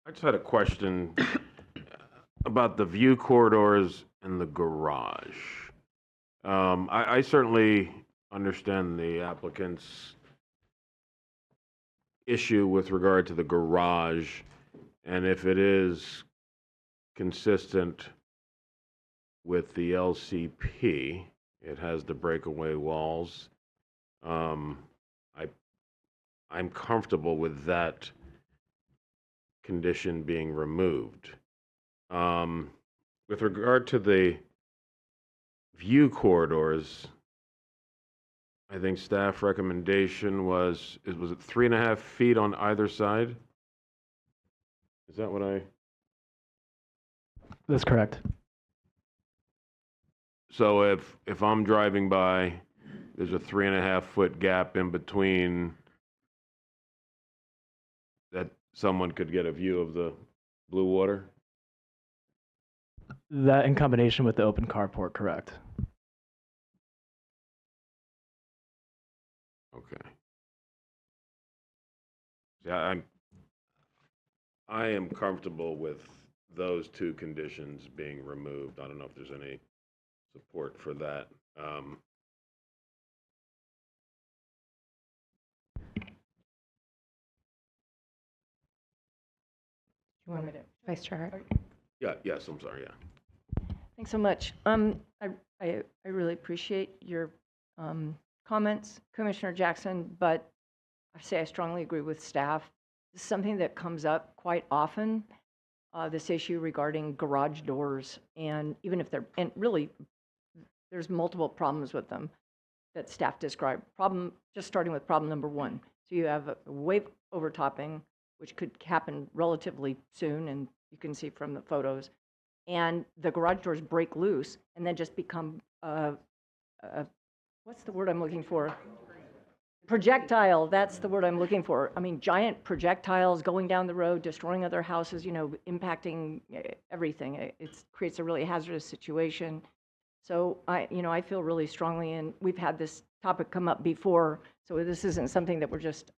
just had a question about the view corridors and the garage. I certainly understand the applicant's issue with regard to the garage, and if it is consistent with the LCP, it has the breakaway walls. I'm comfortable with that condition being removed. With regard to the view corridors, I think staff recommendation was it 3.5 feet on either side? Is that what I? That's correct. So if I'm driving by, there's a 3.5-foot gap in between that someone could get a view of the blue water? That in combination with the open carport, correct. Okay. Yeah, I am comfortable with those two conditions being removed. I don't know if there's any support for that. You want me to? Vice Chair Hart? Yeah, yes, I'm sorry, yeah. Thanks so much. I really appreciate your comments, Commissioner Jackson, but I say I strongly agree with staff. This is something that comes up quite often, this issue regarding garage doors, and even if they're, and really, there's multiple problems with them that staff described. Just starting with problem number one. So you have a wave overtopping, which could happen relatively soon, and you can see from the photos. And the garage doors break loose and then just become, what's the word I'm looking for? Projectile, that's the word I'm looking for. I mean, giant projectiles going down the road, destroying other houses, impacting everything. It creates a really hazardous situation. So I feel really strongly, and we've had this topic come up before, so this isn't something that we're just,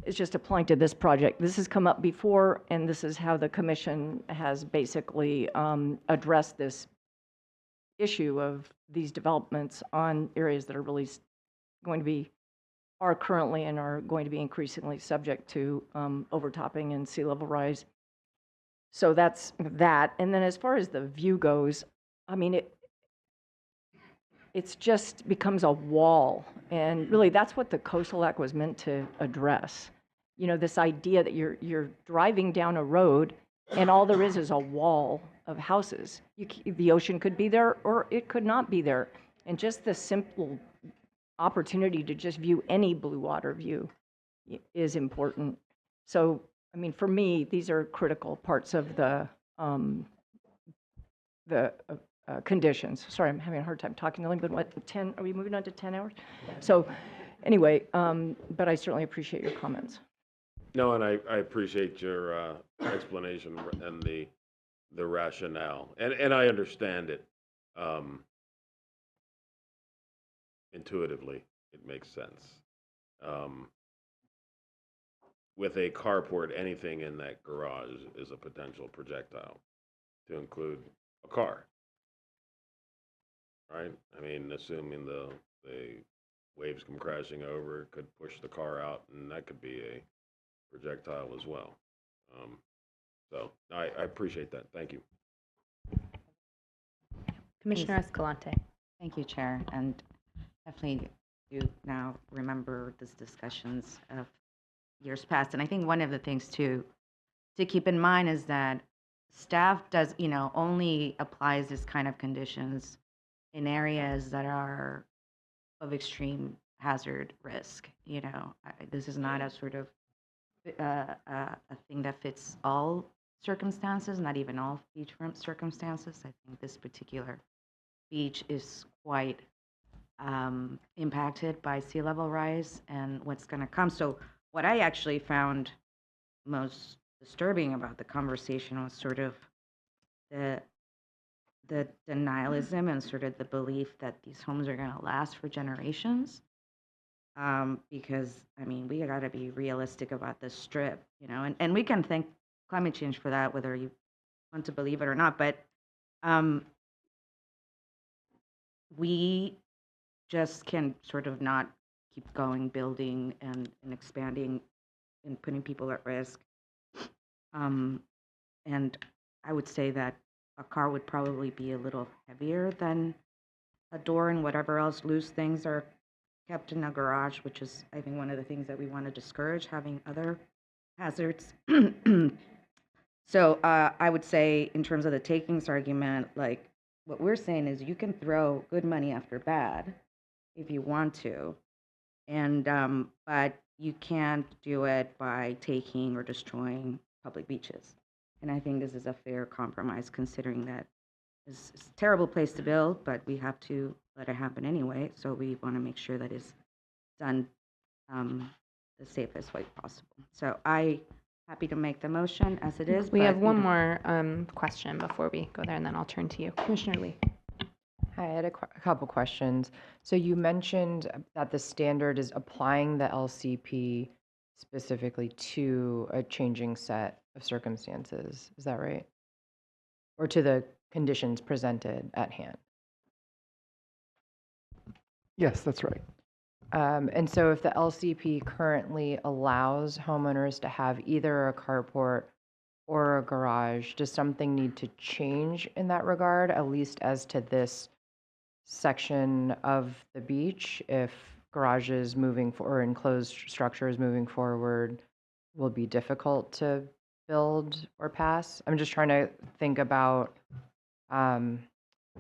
it's just applying to this project. This has come up before, and this is how the commission has basically addressed this issue of these developments on areas that are really going to be, are currently and are going to be increasingly subject to overtopping and sea level rise. So that's that. And then as far as the view goes, I mean, it's just becomes a wall. And really, that's what the Coastal Act was meant to address. This idea that you're driving down a road and all there is a wall of houses. The ocean could be there or it could not be there. And just the simple opportunity to just view any blue water view is important. So, I mean, for me, these are critical parts of the conditions. Sorry, I'm having a hard time talking. But what, 10, are we moving on to 10 hours? So anyway, but I certainly appreciate your comments. No, and I appreciate your explanation and the rationale, and I understand it. Intuitively, it makes sense. With a carport, anything in that garage is a potential projectile, to include a car. Right? I mean, assuming the waves come crashing over, it could push the car out, and that could be a projectile as well. So I appreciate that. Thank you. Commissioner Escalante. Thank you, Chair, and definitely do now remember these discussions of years past. And I think one of the things too to keep in mind is that staff does, only applies this kind of conditions in areas that are of extreme hazard risk. This is not a sort of a thing that fits all circumstances, not even all beachfront circumstances. I think this particular beach is quite impacted by sea level rise and what's going to come. So what I actually found most disturbing about the conversation was sort of the denialism and sort of the belief that these homes are going to last for generations. Because we got to be realistic about this strip, and we can thank climate change for that, whether you want to believe it or not. But we just can sort of not keep going, building and expanding and putting people at risk. And I would say that a car would probably be a little heavier than a door, and whatever else loose things are kept in a garage, which is, I think, one of the things that we want to discourage, having other hazards. So I would say, in terms of the takings argument, like what we're saying is you can throw good money after bad if you want to, and but you can't do it by taking or destroying public beaches. And I think this is a fair compromise, considering that it's a terrible place to build, but we have to let it happen anyway. So we want to make sure that it's done the safest way possible. So I happy to make the motion as it is. We but, have one more question before we go there, and then I'll turn to you. Commissioner Lee. Hi, I had a couple questions. So you mentioned that the standard is applying the LCP specifically to a changing set of circumstances. Is that right? Or to the conditions presented at hand? Yes, that's right. And so if the LCP currently allows homeowners to have either a carport or a garage, does something need to change in that regard, at least as to this section of the beach? If garages or enclosed structures moving forward will be difficult to build or pass? I'm just trying to think about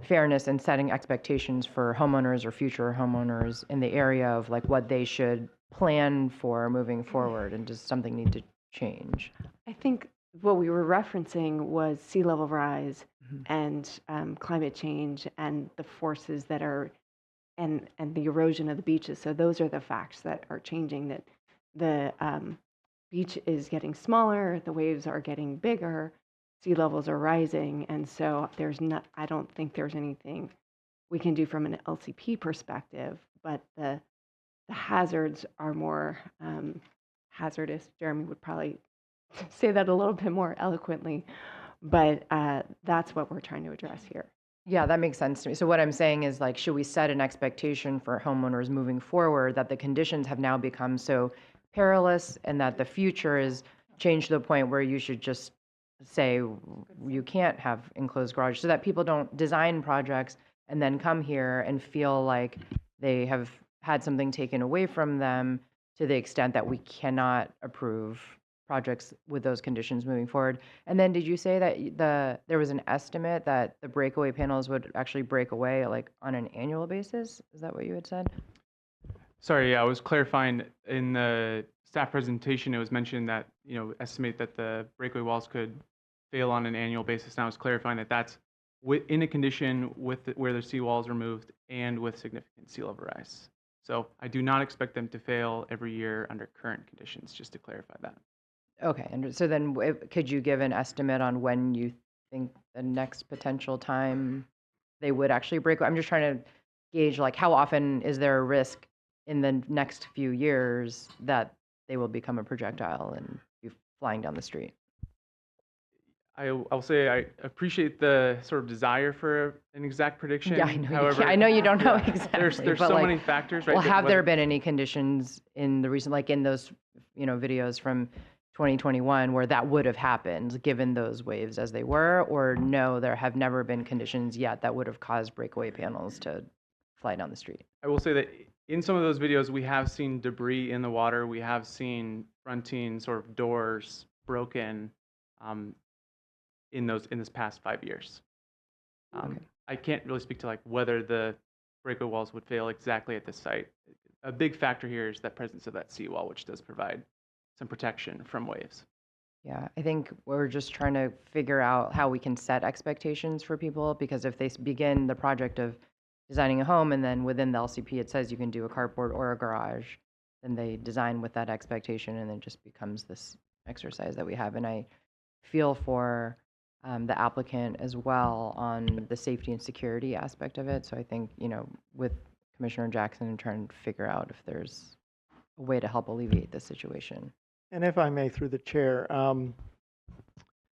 fairness and setting expectations for homeowners or future homeowners in the area of like what they should plan for moving forward, and does something need to change? I think what we were referencing was sea level rise and climate change and the forces that are and the erosion of the beaches. So those are the facts that are changing, that the beach is getting smaller, the waves are getting bigger, sea levels are rising, and so I don't think there's anything we can do from an LCP perspective, but the hazards are more hazardous. Jeremy would probably say that a little bit more eloquently, but that's what we're trying to address here. Yeah, that makes sense to me. So what I'm saying is, like, should we set an expectation for homeowners moving forward that the conditions have now become so perilous and that the future is changed to the point where you should just say you can't have enclosed garage, so that people don't design projects and then come here and feel like they have had something taken away from them to the extent that we cannot approve projects with those conditions moving forward? And then did you say that there was an estimate that the breakaway panels would actually break away like on an annual basis? Is that what you had said? Sorry, yeah, I was clarifying in the staff presentation. It was mentioned that estimate that the breakaway walls could fail on an annual basis. And I was clarifying that that's in a condition where the seawalls are moved and with significant sea level rise. So I do not expect them to fail every year under current conditions. Just to clarify that. Okay, and so then could you give an estimate on when you think the next potential time they would actually break? I'm just trying to gauge, like, how often is there a risk in the next few years that they will become a projectile and be flying down the street? I'll say I appreciate the sort of desire for an exact prediction. Yeah, I know. However, I know you don't know exactly. There's so many factors, right? Well, have there been any conditions in the recent, like in those videos from 2021 where that would have happened given those waves as they were, or no, there have never been conditions yet that would have caused breakaway panels to fly down the street? I will say that in some of those videos, we have seen debris in the water. We have seen fronting sort of doors broken. in this past 5 years. I can't really speak to like whether the breakaway walls would fail exactly at this site. A big factor here is the presence of that seawall, which does provide some protection from waves. Yeah, I think we're just trying to figure out how we can set expectations for people, because if they begin the project of designing a home and then within the LCP it says you can do a carport or a garage, then they design with that expectation and it just becomes this exercise that we have. And I feel for the applicant as well on the safety and security aspect of it. So I think, with Commissioner Jackson and trying to figure out if there's a way to help alleviate this situation. And if I may, through the chair,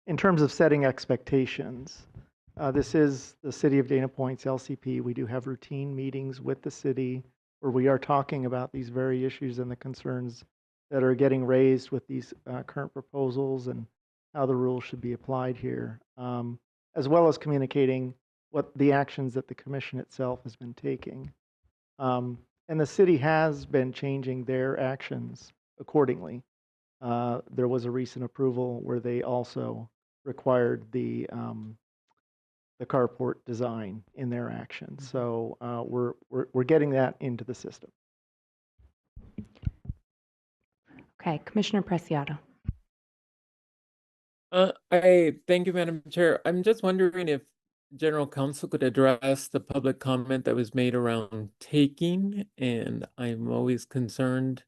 in terms of setting expectations, this is the City of Dana Point's LCP. We do have routine meetings with the city where we are talking about these very issues and the concerns that are getting raised with these current proposals and how the rules should be applied here, as well as communicating what the actions that the commission itself has been taking. And the city has been changing their actions accordingly. There was a recent approval where they also required the carport design in their actions. So we're getting that into the system. Okay, Commissioner Preciado. I thank you, Madam Chair. I'm just wondering if General Counsel could address the public comment that was made around taking, and I'm always concerned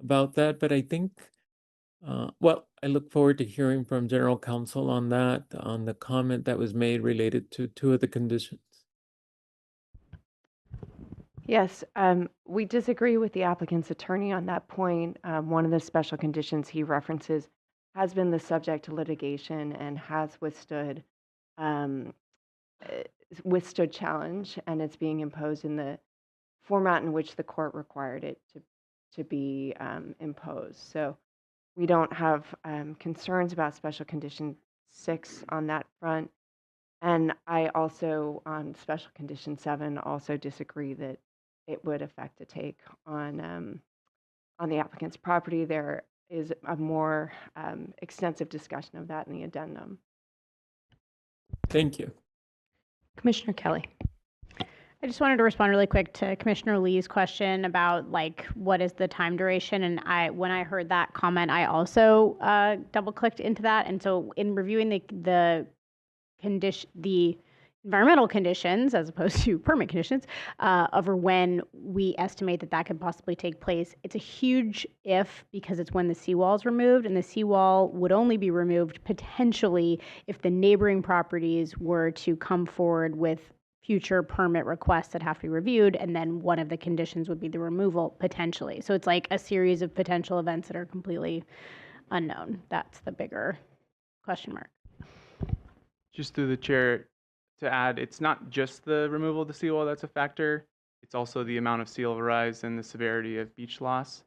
about that, but I think, I look forward to hearing from General Counsel on that, on the comment that was made related to two of the conditions. Yes, we disagree with the applicant's attorney on that point. One of the special conditions he references has been the subject to litigation and has withstood challenge, and it's being imposed in the format in which the court required it to be imposed. So we don't have concerns about special condition 6 on that front. And I also, on special condition 7, also disagree that it would affect the take on the applicant's property. There is a more extensive discussion of that in the addendum. Thank you. Commissioner Kelly. I just wanted to respond really quick to Commissioner Lee's question about like what is the time duration, and when I heard that comment, I also double clicked into that, and so in reviewing the environmental conditions as opposed to permit conditions over when we estimate that could possibly take place, it's a huge if because it's when the seawall is removed, and the seawall would only be removed potentially if the neighboring properties were to come forward with future permit requests that have to be reviewed, and then one of the conditions would be the removal potentially. So it's like a series of potential events that are completely unknown. That's the bigger question mark. Just through the chair to add, it's not just the removal of the seawall that's a factor. It's also the amount of sea level rise and the severity of beach loss.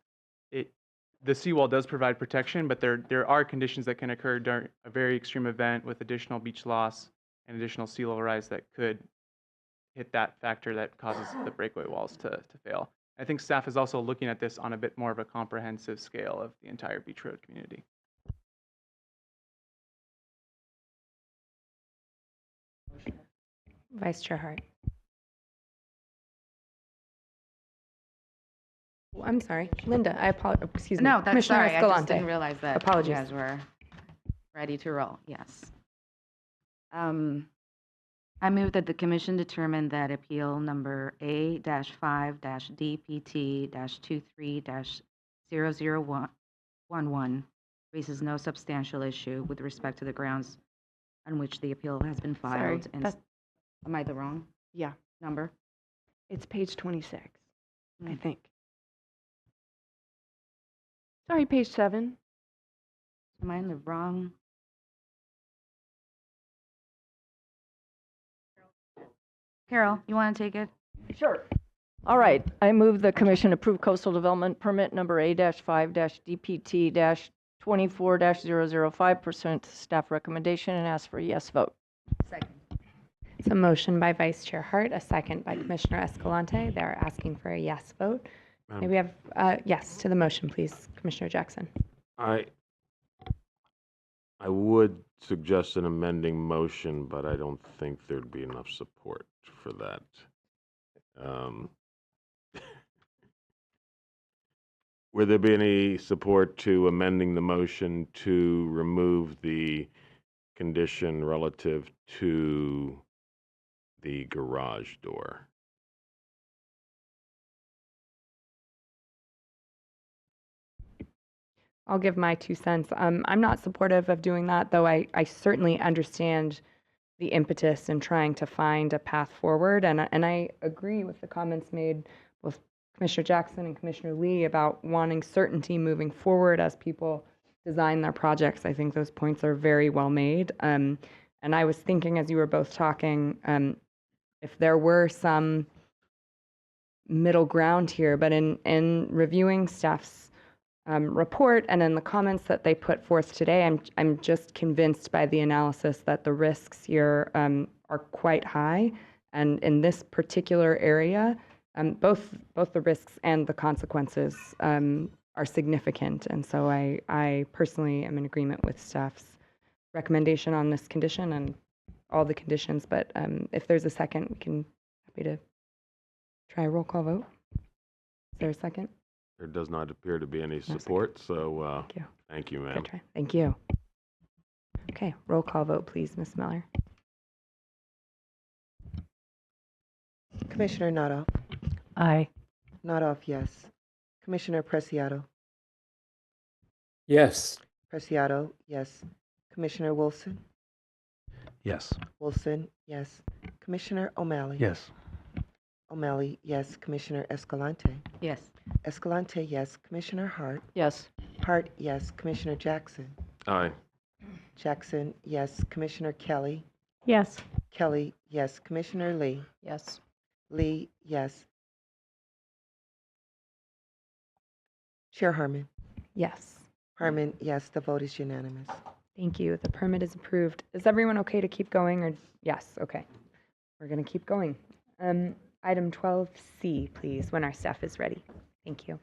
The seawall does provide protection, but there are conditions that can occur during a very extreme event with additional beach loss and additional sea level rise that could hit that factor that causes the breakaway walls to fail. I think staff is also looking at this on a bit more of a comprehensive scale of the entire beach road community. Vice Chair Hart. Oh, I'm sorry, Linda. I apologize. Excuse me. No, that's Commissioner sorry. I just Escalante. didn't realize that Apologies. you guys were ready to roll. Yes. I move that the commission determine that appeal number A-5-DPT-23-0011 raises no substantial issue with respect to the grounds on which the appeal has been filed. Sorry, Am I the wrong yeah, number? it's page 26, I Mm. think. Sorry, page 7. Am I in the wrong? Carol, you want to take it? Sure. All right, I move the commission approve coastal development permit number A-5-DPT-24-005 pursuant to staff recommendation and ask for a yes vote. Second. It's a motion by Vice Chair Hart, a second by Commissioner Escalante. They're asking for a yes vote. May we have yes to the motion, please, Commissioner Jackson? I would suggest an amending motion, but I don't think there'd be enough support for that. Would there be any support to amending the motion to remove the condition relative to the garage door? I'll give my 2 cents. I'm not supportive of doing that, though I certainly understand the impetus in trying to find a path forward. And I agree with the comments made with Commissioner Jackson and Commissioner Lee about wanting certainty moving forward as people design their projects. I think those points are very well made. And I was thinking as you were both talking, if there were some middle ground here, but in reviewing staff's report and in the comments that they put forth today, I'm just convinced by the analysis that the risks here are quite high, and in this particular area, both the risks and the consequences are significant. And so I personally am in agreement with staff's recommendation on this condition and all the conditions. But if there's a second, we can happy to try a roll call vote. Is there a second? There does not appear to be any support, so thank you, ma'am. Good try. Thank you. Okay, roll call vote, please, Ms. Miller. Commissioner Notoff. Aye. Notoff, yes. Commissioner Preciado. Yes. Preciado, yes. Commissioner Wilson. Yes. Wilson, yes. Commissioner O'Malley. Yes. O'Malley, yes. Commissioner Escalante. Yes. Escalante, yes. Commissioner Hart. Yes. Hart, yes. Commissioner Jackson. Aye. Jackson, yes. Commissioner Kelly. Yes. Kelly, yes. Commissioner Lee. Yes. Lee, yes. Chair Harmon. Yes. Harmon, yes. The vote is unanimous. Thank you. The permit is approved. Is everyone okay to keep going, or yes? Okay. We're going to keep going. Item 12C, please, when our staff is ready. Thank you.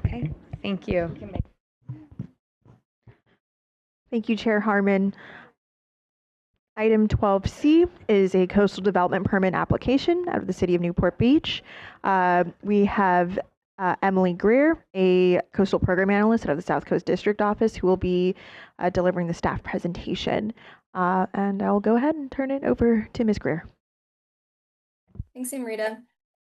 Okay. Thank you. Thank you, Chair Harmon. Item 12C is a coastal development permit application out of the city of Newport Beach. We have Emily Greer, a coastal program analyst out of the South Coast District Office, who will be delivering the staff presentation. And I'll go ahead and turn it over to Ms. Greer. Thanks, Amrita.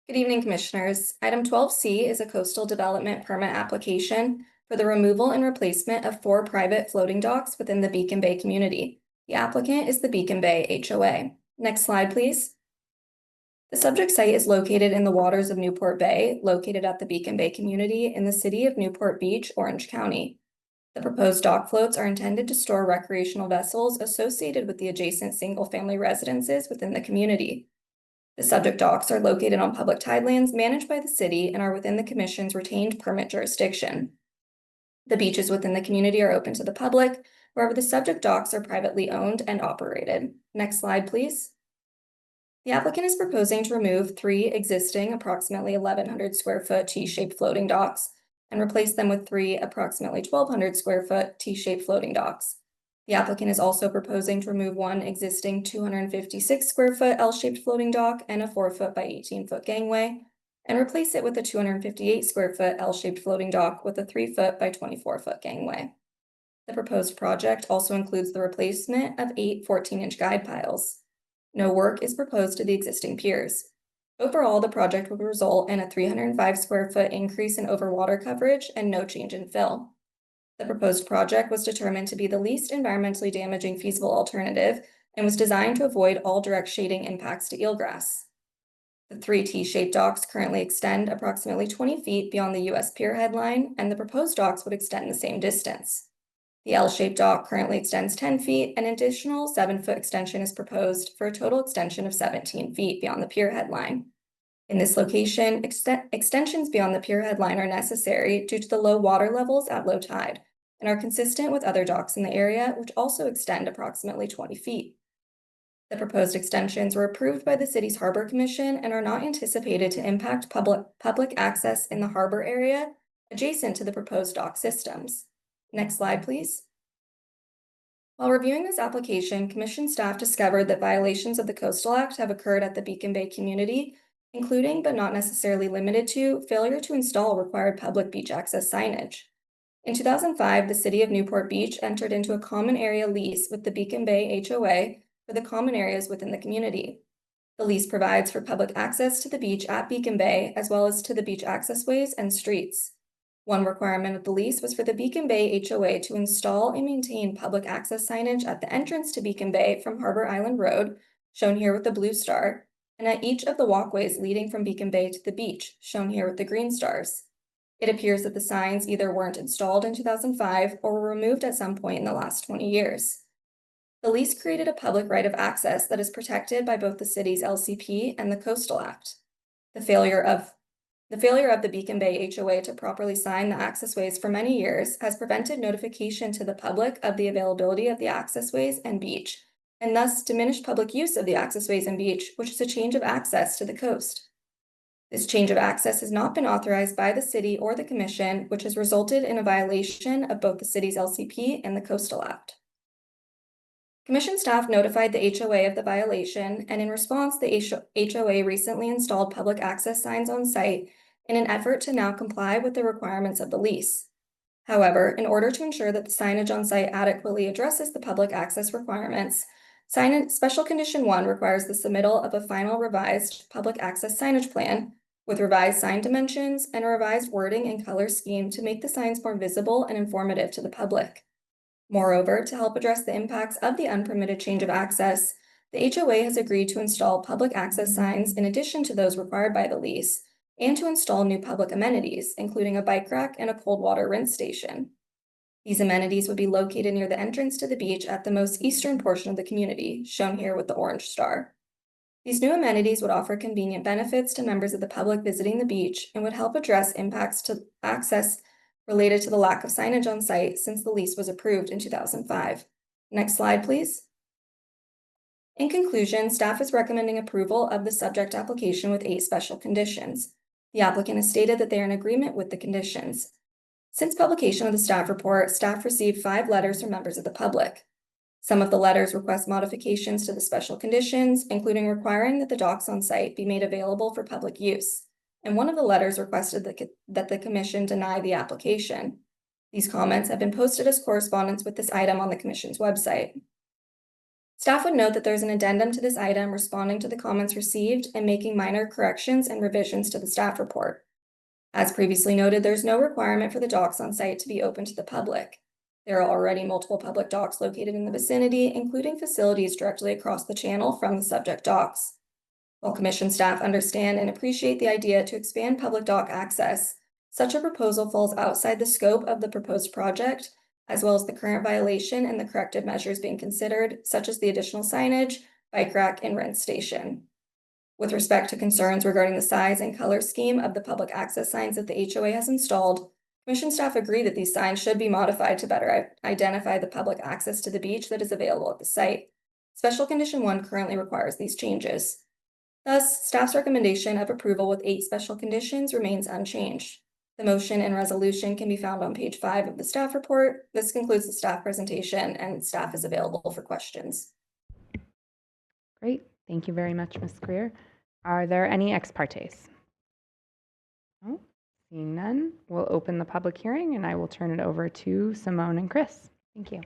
Good evening, Commissioners. Item 12C is a coastal development permit application for the removal and replacement of 4 private floating docks within the Beacon Bay community. The applicant is the Beacon Bay HOA. Next slide, please. The subject site is located in the waters of Newport Bay, located at the Beacon Bay community in the city of Newport Beach, Orange County. The proposed dock floats are intended to store recreational vessels associated with the adjacent single-family residences within the community. The subject docks are located on public tidelands managed by the city and are within the Commission's retained permit jurisdiction. The beaches within the community are open to the public, wherever the subject docks are privately owned and operated. Next slide, please. The applicant is proposing to remove 3 existing approximately 1,100 square foot T-shaped floating docks and replace them with 3 approximately 1,200 square foot T-shaped floating docks. The applicant is also proposing to remove 1 existing 256 square foot L-shaped floating dock and a 4 foot by 18 foot gangway, and replace it with a 258 square foot L-shaped floating dock with a 3 foot by 24 foot gangway. The proposed project also includes the replacement of 8 14-inch guide piles. No work is proposed to the existing piers. Overall, the project would result in a 305 square foot increase in overwater coverage and no change in fill. The proposed project was determined to be the least environmentally damaging feasible alternative and was designed to avoid all direct shading impacts to eelgrass. The 3 T-shaped docks currently extend approximately 20 feet beyond the U.S. Pier headline, and the proposed docks would extend the same distance. The L-shaped dock currently extends 10 feet, and an additional 7-foot extension is proposed for a total extension of 17 feet beyond the pier headline. In this location, extensions beyond the pier headline are necessary due to the low water levels at low tide and are consistent with other docks in the area, which also extend approximately 20 feet. The proposed extensions were approved by the city's Harbor Commission and are not anticipated to impact public access in the harbor area adjacent to the proposed dock systems. Next slide, please. While reviewing this application, Commission staff discovered that violations of the Coastal Act have occurred at the Beacon Bay community, including but not necessarily limited to failure to install required public beach access signage. In 2005, the city of Newport Beach entered into a common area lease with the Beacon Bay HOA for the common areas within the community. The lease provides for public access to the beach at Beacon Bay, as well as to the beach accessways and streets. One requirement of the lease was for the Beacon Bay HOA to install and maintain public access signage at the entrance to Beacon Bay from Harbor Island Road, shown here with the blue star, and at each of the walkways leading from Beacon Bay to the beach, shown here with the green stars. It appears that the signs either weren't installed in 2005 or were removed at some point in the last 20 years. The lease created a public right of access that is protected by both the city's LCP and the Coastal Act. The failure of the Beacon Bay HOA to properly sign the accessways for many years has prevented notification to the public of the availability of the accessways and beach, and thus diminished public use of the accessways and beach, which is a change of access to the coast. This change of access has not been authorized by the city or the commission, which has resulted in a violation of both the city's LCP and the Coastal Act. Commission staff notified the HOA of the violation, and in response, the HOA recently installed public access signs on site in an effort to now comply with the requirements of the lease. However, in order to ensure that the signage on site adequately addresses the public access requirements, Special Condition 1 requires the submittal of a final revised public access signage plan with revised sign dimensions and a revised wording and color scheme to make the signs more visible and informative to the public. Moreover, to help address the impacts of the unpermitted change of access, the HOA has agreed to install public access signs in addition to those required by the lease, and to install new public amenities, including a bike rack and a cold water rinse station. These amenities would be located near the entrance to the beach at the most eastern portion of the community, shown here with the orange star. These new amenities would offer convenient benefits to members of the public visiting the beach and would help address impacts to access related to the lack of signage on site since the lease was approved in 2005. Next slide, please. In conclusion, staff is recommending approval of the subject application with 8 special conditions. The applicant has stated that they are in agreement with the conditions. Since publication of the staff report, staff received 5 letters from members of the public. Some of the letters request modifications to the special conditions, including requiring that the docks on site be made available for public use. And one of the letters requested that the commission deny the application. These comments have been posted as correspondence with this item on the commission's website. Staff would note that there's an addendum to this item responding to the comments received and making minor corrections and revisions to the staff report. As previously noted, there's no requirement for the docks on site to be open to the public. There are already multiple public docks located in the vicinity, including facilities directly across the channel from the subject docks. While commission staff understand and appreciate the idea to expand public dock access, such a proposal falls outside the scope of the proposed project, as well as the current violation and the corrective measures being considered, such as the additional signage, bike rack, and rinse station. With respect to concerns regarding the size and color scheme of the public access signs that the HOA has installed, commission staff agree that these signs should be modified to better identify the public access to the beach that is available at the site. Special Condition 1 currently requires these changes. Thus, staff's recommendation of approval with 8 special conditions remains unchanged. The motion and resolution can be found on page 5 of the staff report. This concludes the staff presentation, and staff is available for questions. Great. Thank you very much, Ms. Greer. Are there any ex partes? No, seeing none, we'll open the public hearing and I will turn it over to Simone and Chris. Thank you.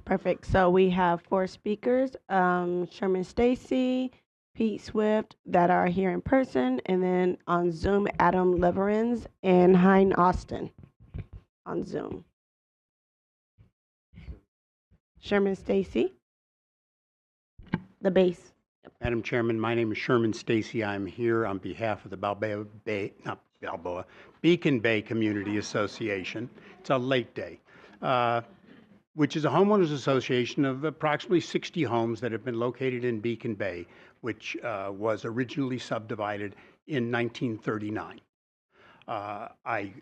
Perfect. So we have 4 speakers, Sherman Stacy, Pete Swift, that are here in person, and then on Zoom, Adam Leverins and Hein Austin on Zoom. Sherman Stacy, the bass. Madam Chairman, my name is Sherman Stacy. I'm here on behalf of the Beacon Bay Community Association. It's a late day, which is a homeowners association of approximately 60 homes that have been located in Beacon Bay, which was originally subdivided in 1939. I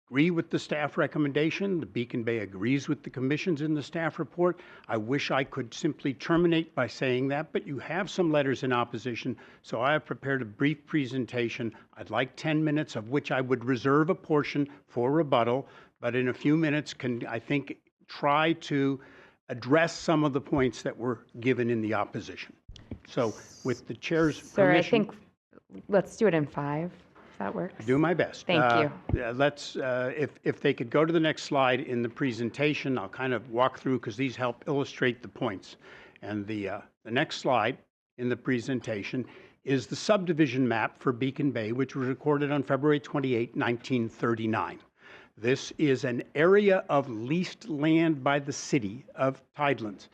agree with the staff recommendation. The Beacon Bay agrees with the commissions in the staff report. I wish I could simply terminate by saying that, but you have some letters in opposition, so I have prepared a brief presentation. I'd like 10 minutes, of which I would reserve a portion for rebuttal, but in a few minutes can, I think, try to address some of the points that were given in the opposition. So with the chair's Sir, I permission. think let's do it in 5, if that works. Do my best. Thank you. Let's, if they could go to the next slide in the presentation, I'll kind of walk through because these help illustrate the points. And the next slide in the presentation is the subdivision map for Beacon Bay, which was recorded on February 28, 1939. This is an area of leased land by the city of Tidelands.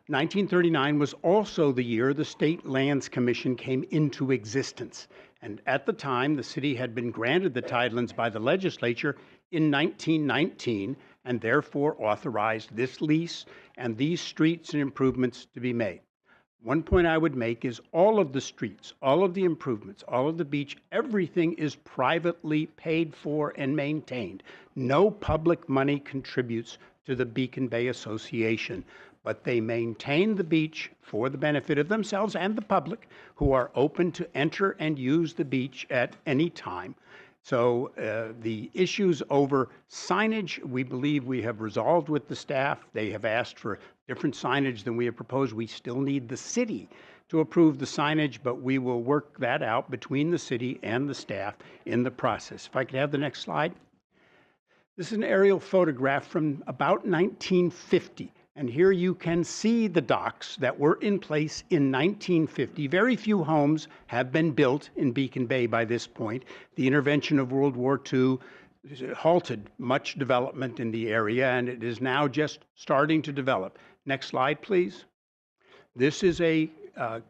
1939 was also the year the State Lands Commission came into existence. And at the time, the city had been granted the Tidelands by the legislature in 1919 and therefore authorized this lease and these streets and improvements to be made. One point I would make is all of the streets, all of the improvements, all of the beach, everything is privately paid for and maintained. No public money contributes to the Beacon Bay Association, but they maintain the beach for the benefit of themselves and the public who are open to enter and use the beach at any time. So the issues over signage, we believe we have resolved with the staff. They have asked for different signage than we have proposed. We still need the city to approve the signage, but we will work that out between the city and the staff in the process. If I could have the next slide. This is an aerial photograph from about 1950. And here you can see the docks that were in place in 1950. Very few homes have been built in Beacon Bay by this point. The intervention of World War II halted much development in the area, and it is now just starting to develop. Next slide, please. This is a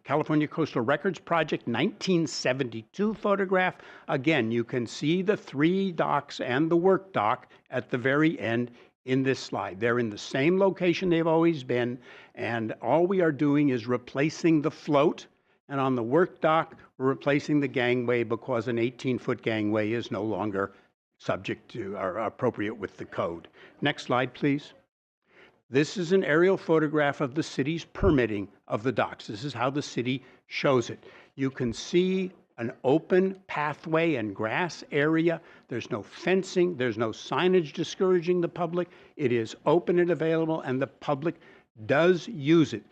California Coastal Records Project 1972 photograph. Again, you can see the 3 docks and the work dock at the very end in this slide. They're in the same location they've always been, and all we are doing is replacing the float, and on the work dock, we're replacing the gangway because an 18-foot gangway is no longer subject to or appropriate with the code. Next slide, please. This is an aerial photograph of the city's permitting of the docks. This is how the city shows it. You can see an open pathway and grass area. There's no fencing. There's no signage discouraging the public. It is open and available, and the public does use it.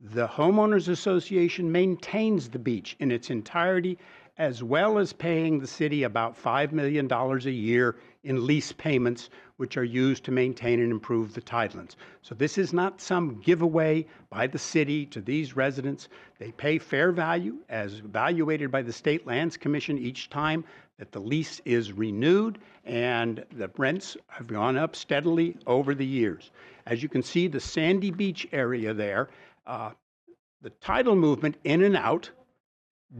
The Homeowners Association maintains the beach in its entirety, as well as paying the city about $5 million a year in lease payments, which are used to maintain and improve the Tidelands. So this is not some giveaway by the city to these residents. They pay fair value as evaluated by the State Lands Commission each time that the lease is renewed, and the rents have gone up steadily over the years. As you can see, the sandy beach area there, the tidal movement in and out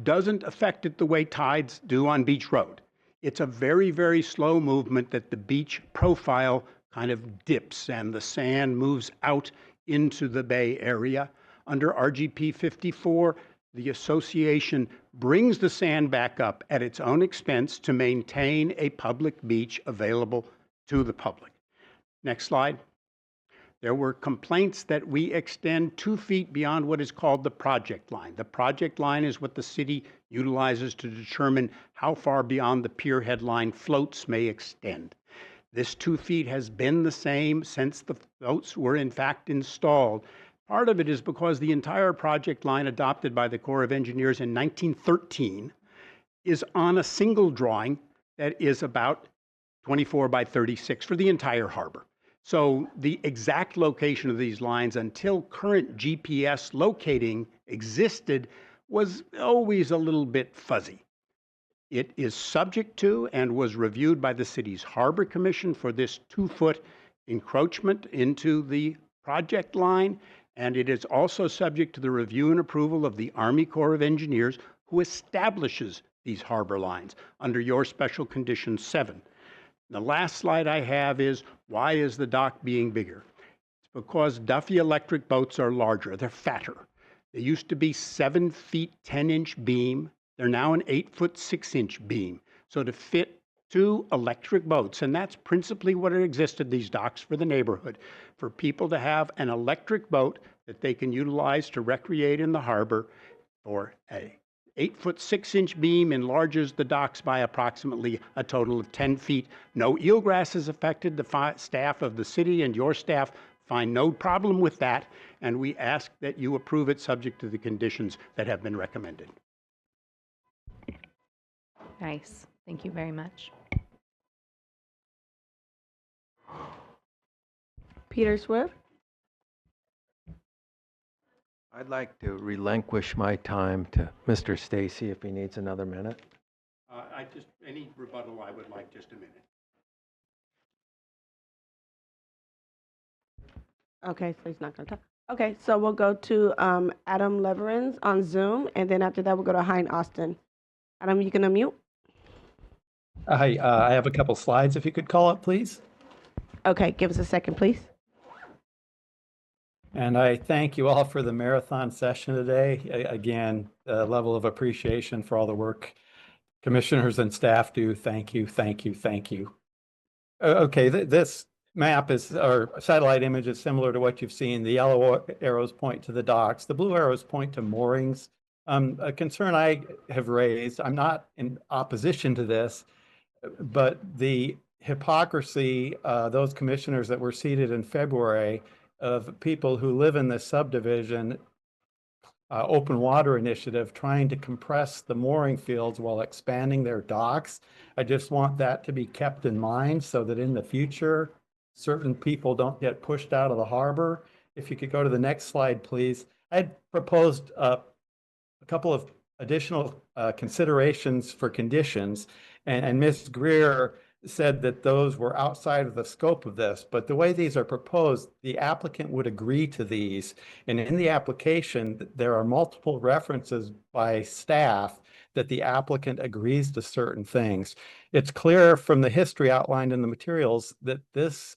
doesn't affect it the way tides do on Beach Road. It's a very, very slow movement that the beach profile kind of dips and the sand moves out into the bay area. Under RGP 54, the association brings the sand back up at its own expense to maintain a public beach available to the public. Next slide. There were complaints that we extend 2 feet beyond what is called the project line. The project line is what the city utilizes to determine how far beyond the pier headline floats may extend. This 2 feet has been the same since the floats were in fact installed. Part of it is because the entire project line adopted by the Corps of Engineers in 1913 is on a single drawing that is about 24 by 36 for the entire harbor. So the exact location of these lines until current GPS locating existed was always a little bit fuzzy. It is subject to and was reviewed by the city's Harbor Commission for this 2-foot encroachment into the project line, And it is also subject to the review and approval of the Army Corps of Engineers, who establishes these harbor lines under your special condition 7. The last slide I have is, why is the dock being bigger? It's because Duffy electric boats are larger, they're fatter. They used to be 7 feet 10-inch beam. They're now an 8-foot 6-inch beam. So to fit 2 electric boats, and that's principally what it existed, these docks for the neighborhood, for people to have an electric boat that they can utilize to recreate in the harbor, or a 8-foot 6-inch beam enlarges the docks by approximately a total of 10 feet. No eelgrass is affected. The staff of the city and your staff find no problem with that, and we ask that you approve it subject to the conditions that have been recommended. Nice. Thank you very much. Peter Swift. I'd like to relinquish my time to Mr. Stacy if he needs another minute. Any rebuttal, I would like just a minute. Okay, so he's not going to talk. Okay, so we'll go to Adam Leverins on Zoom, and then after that, we'll go to Hein Austin. Adam, you can unmute? Hi, I have a couple slides if you could call up, please. Okay, give us a second, please. And I thank you all for the marathon session today. Again, a level of appreciation for all the work commissioners and staff do. Thank you, thank you, thank you. Okay, this map is, or satellite image is similar to what you've seen. The yellow arrows point to the docks. The blue arrows point to moorings. A concern I have raised, I'm not in opposition to this, but the hypocrisy, those commissioners that were seated in February, of people who live in this subdivision open water initiative trying to compress the mooring fields while expanding their docks. I just want that to be kept in mind so that in the future, certain people don't get pushed out of the harbor. If you could go to the next slide, please. I had proposed a couple of additional considerations for conditions, and Ms. Greer said that those were outside of the scope of this, but the way these are proposed, the applicant would agree to these. And in the application, there are multiple references by staff that the applicant agrees to certain things. It's clear from the history outlined in the materials that this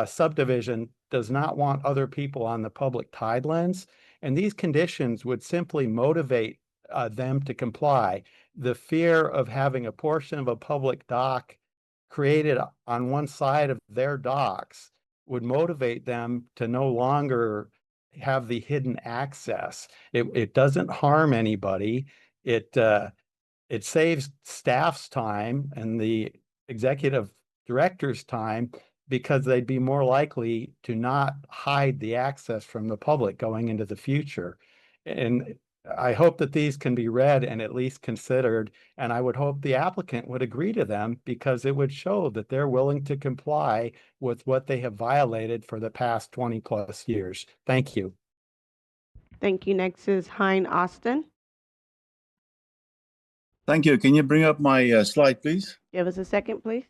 subdivision does not want other people on the public tidelands, and these conditions would simply motivate them to comply. The fear of having a portion of a public dock created on one side of their docks would motivate them to no longer have the hidden access. It doesn't harm anybody. It saves staff's time and the executive director's time because they'd be more likely to not hide the access from the public going into the future. And I hope that these can be read and at least considered, and I would hope the applicant would agree to them because it would show that they're willing to comply with what they have violated for the past 20 plus years. Thank you. Thank you. Next is Hein Austin. Thank you. Can you bring up my slide, please? Give us a second, please.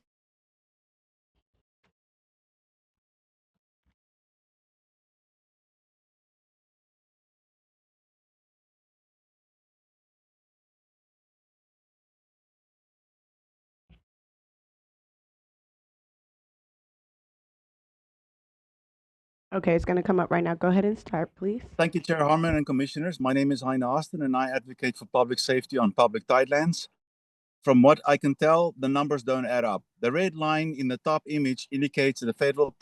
Okay, it's going to come up right now. Go ahead and start, please. Thank you, Chair Harmon and Commissioners. My name is Hein Austin, and I advocate for public safety on public tidelands. From what I can tell, the numbers don't add up. The red line in the top image indicates the federal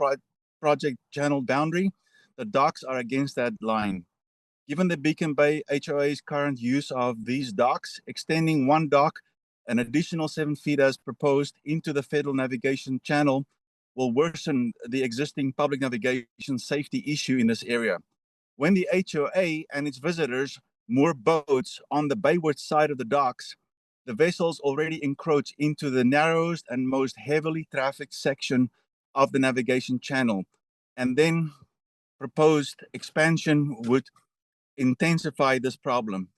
project channel boundary. The docks are against that line. Given the Beacon Bay HOA's current use of these docks, extending one dock an additional 7 feet as proposed into the federal navigation channel will worsen the existing public navigation safety issue in this area. When the HOA and its visitors moor boats on the bayward side of the docks, the vessels already encroach into the narrowest and most heavily trafficked section of the navigation channel. And then proposed expansion would intensify this problem.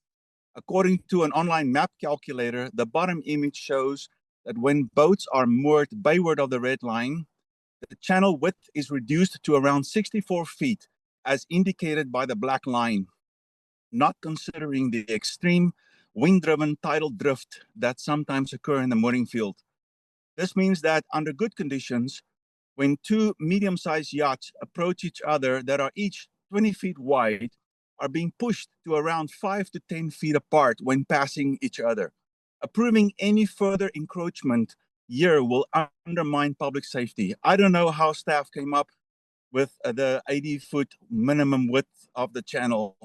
According to an online map calculator, the bottom image shows that when boats are moored bayward of the red line, the channel width is reduced to around 64 feet, as indicated by the black line, not considering the extreme wind-driven tidal drift that sometimes occur in the mooring field. This means that under good conditions, when two medium-sized yachts approach each other that are each 20 feet wide, are being pushed to around 5 to 10 feet apart when passing each other. Approving any further encroachment here will undermine public safety. I don't know how staff came up with the 80-foot minimum width of the channel.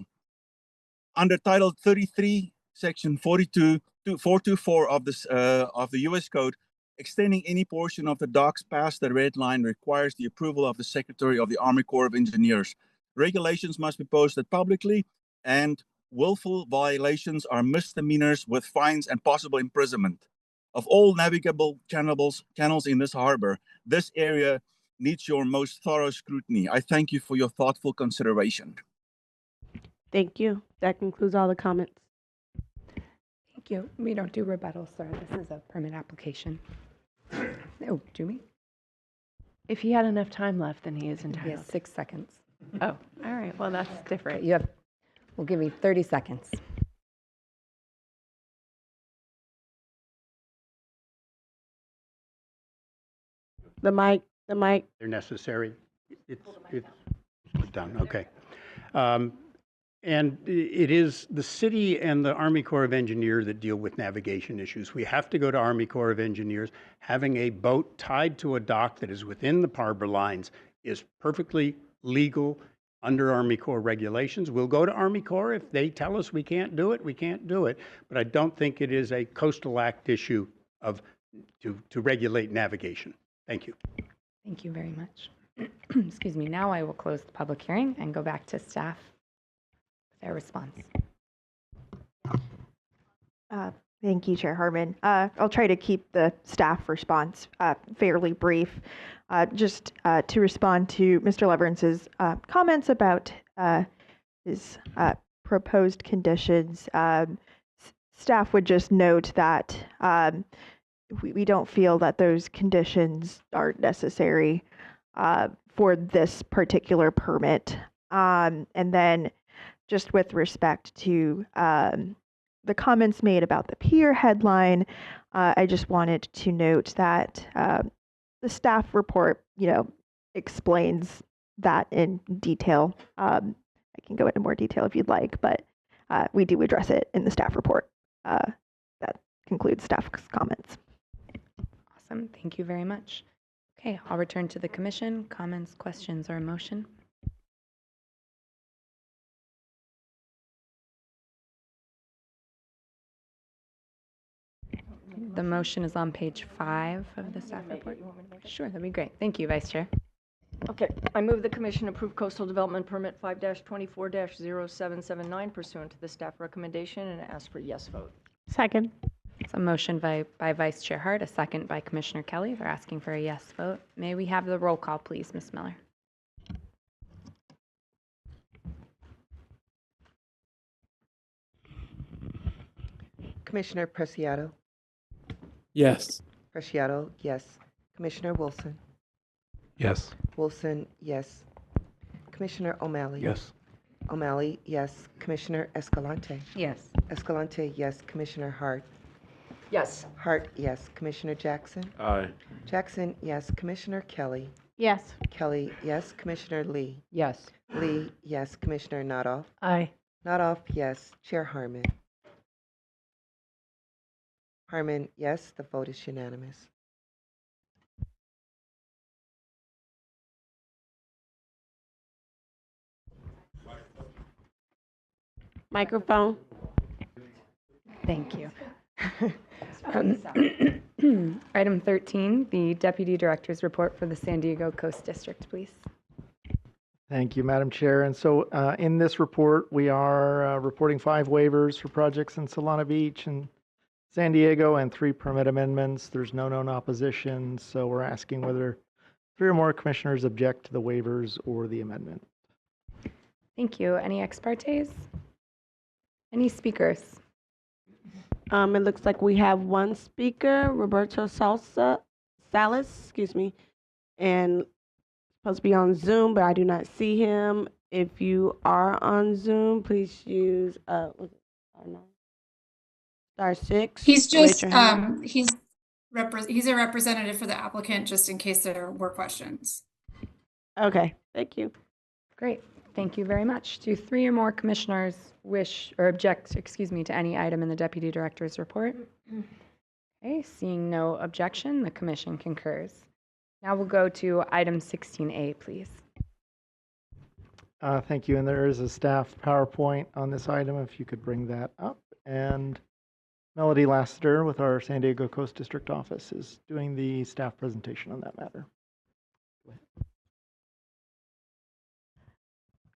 Under Title 33, Section 424 of the U.S. Code, extending any portion of the docks past the red line requires the approval of the Secretary of the Army Corps of Engineers. Regulations must be posted publicly, and willful violations are misdemeanors with fines and possible imprisonment. Of all navigable channels in this harbor, this area needs your most thorough scrutiny. I thank you for your thoughtful consideration. Thank you. That concludes all the comments. Thank you. We don't do rebuttals, sir. This is a permit application. Oh, do we? If he had enough time left, then he is He entitled. has 6 seconds. Oh, all right. Well, that's different. We'll give you 30 seconds. The mic. They're necessary. It's done, okay. And it is the city and the Army Corps of Engineers that deal with navigation issues. We have to go to Army Corps of Engineers. Having a boat tied to a dock that is within the harbor lines is perfectly legal under Army Corps regulations. We'll go to Army Corps. If they tell us we can't do it, we can't do it. But I don't think it is a Coastal Act issue to regulate navigation. Thank you. Thank you very much. Excuse me. Now I will close the public hearing and go back to staff for their response. Thank you, Chair Harmon. I'll try to keep the staff response fairly brief. Just to respond to Mr. Leverance's comments about his proposed conditions, staff would just note that we don't feel that those conditions are necessary for this particular permit. And then just with respect to the comments made about the Pier headline, I just wanted to note that the staff report, explains that in detail. I can go into more detail if you'd like, but we do address it in the staff report. That concludes staff's comments. Awesome. Thank you very much. Okay, I'll return to the commission. Comments, questions, or a motion? The motion is on page 5 of the staff report. Sure, that'd be great. Thank you, Vice Chair. Okay, I move the commission approve coastal development permit 5-24-0779 pursuant to the staff recommendation and ask for yes vote. Second. It's a motion by Vice Chair Hart, a second by Commissioner Kelly. They're asking for a yes vote. May we have the roll call, please, Ms. Miller? Commissioner Preciado. Yes. Preciado, yes. Commissioner Wilson. Yes. Wilson, yes. Commissioner O'Malley. Yes. O'Malley, yes. Commissioner Escalante. Yes. Escalante, yes. Commissioner Hart. Yes. Hart, yes. Commissioner Jackson. Aye. Jackson, yes. Commissioner Kelly. Yes. Kelly, yes. Commissioner Lee. Yes. Lee, yes. Commissioner Nodoff. Aye. Nodoff, yes. Chair Harmon. Harmon, yes. The vote is unanimous. Microphone. Thank you. Item 13, the Deputy Director's Report for the San Diego Coast District, please. Thank you, Madam Chair. And so in this report, we are reporting 5 waivers for projects in Solana Beach and San Diego and 3 permit amendments. There's no known opposition, so we're asking whether 3 or more commissioners object to the waivers or the amendment. Thank you. Any ex partes? Any speakers? It looks like we have one speaker, Roberto Salas, and supposed to be on Zoom, but I do not see him. If you are on Zoom, please use *6. He's to raise just your hand. he's a representative for the applicant, just in case there were questions. Okay, thank you. Great. Thank you very much. Do 3 or more commissioners wish or object, to any item in the Deputy Director's report? Okay, seeing no objection, the commission concurs. Now we'll go to item 16A, please. Thank you. And there is a staff PowerPoint on this item, if you could bring that up. And Melody Lassiter with our San Diego Coast District Office is doing the staff presentation on that matter.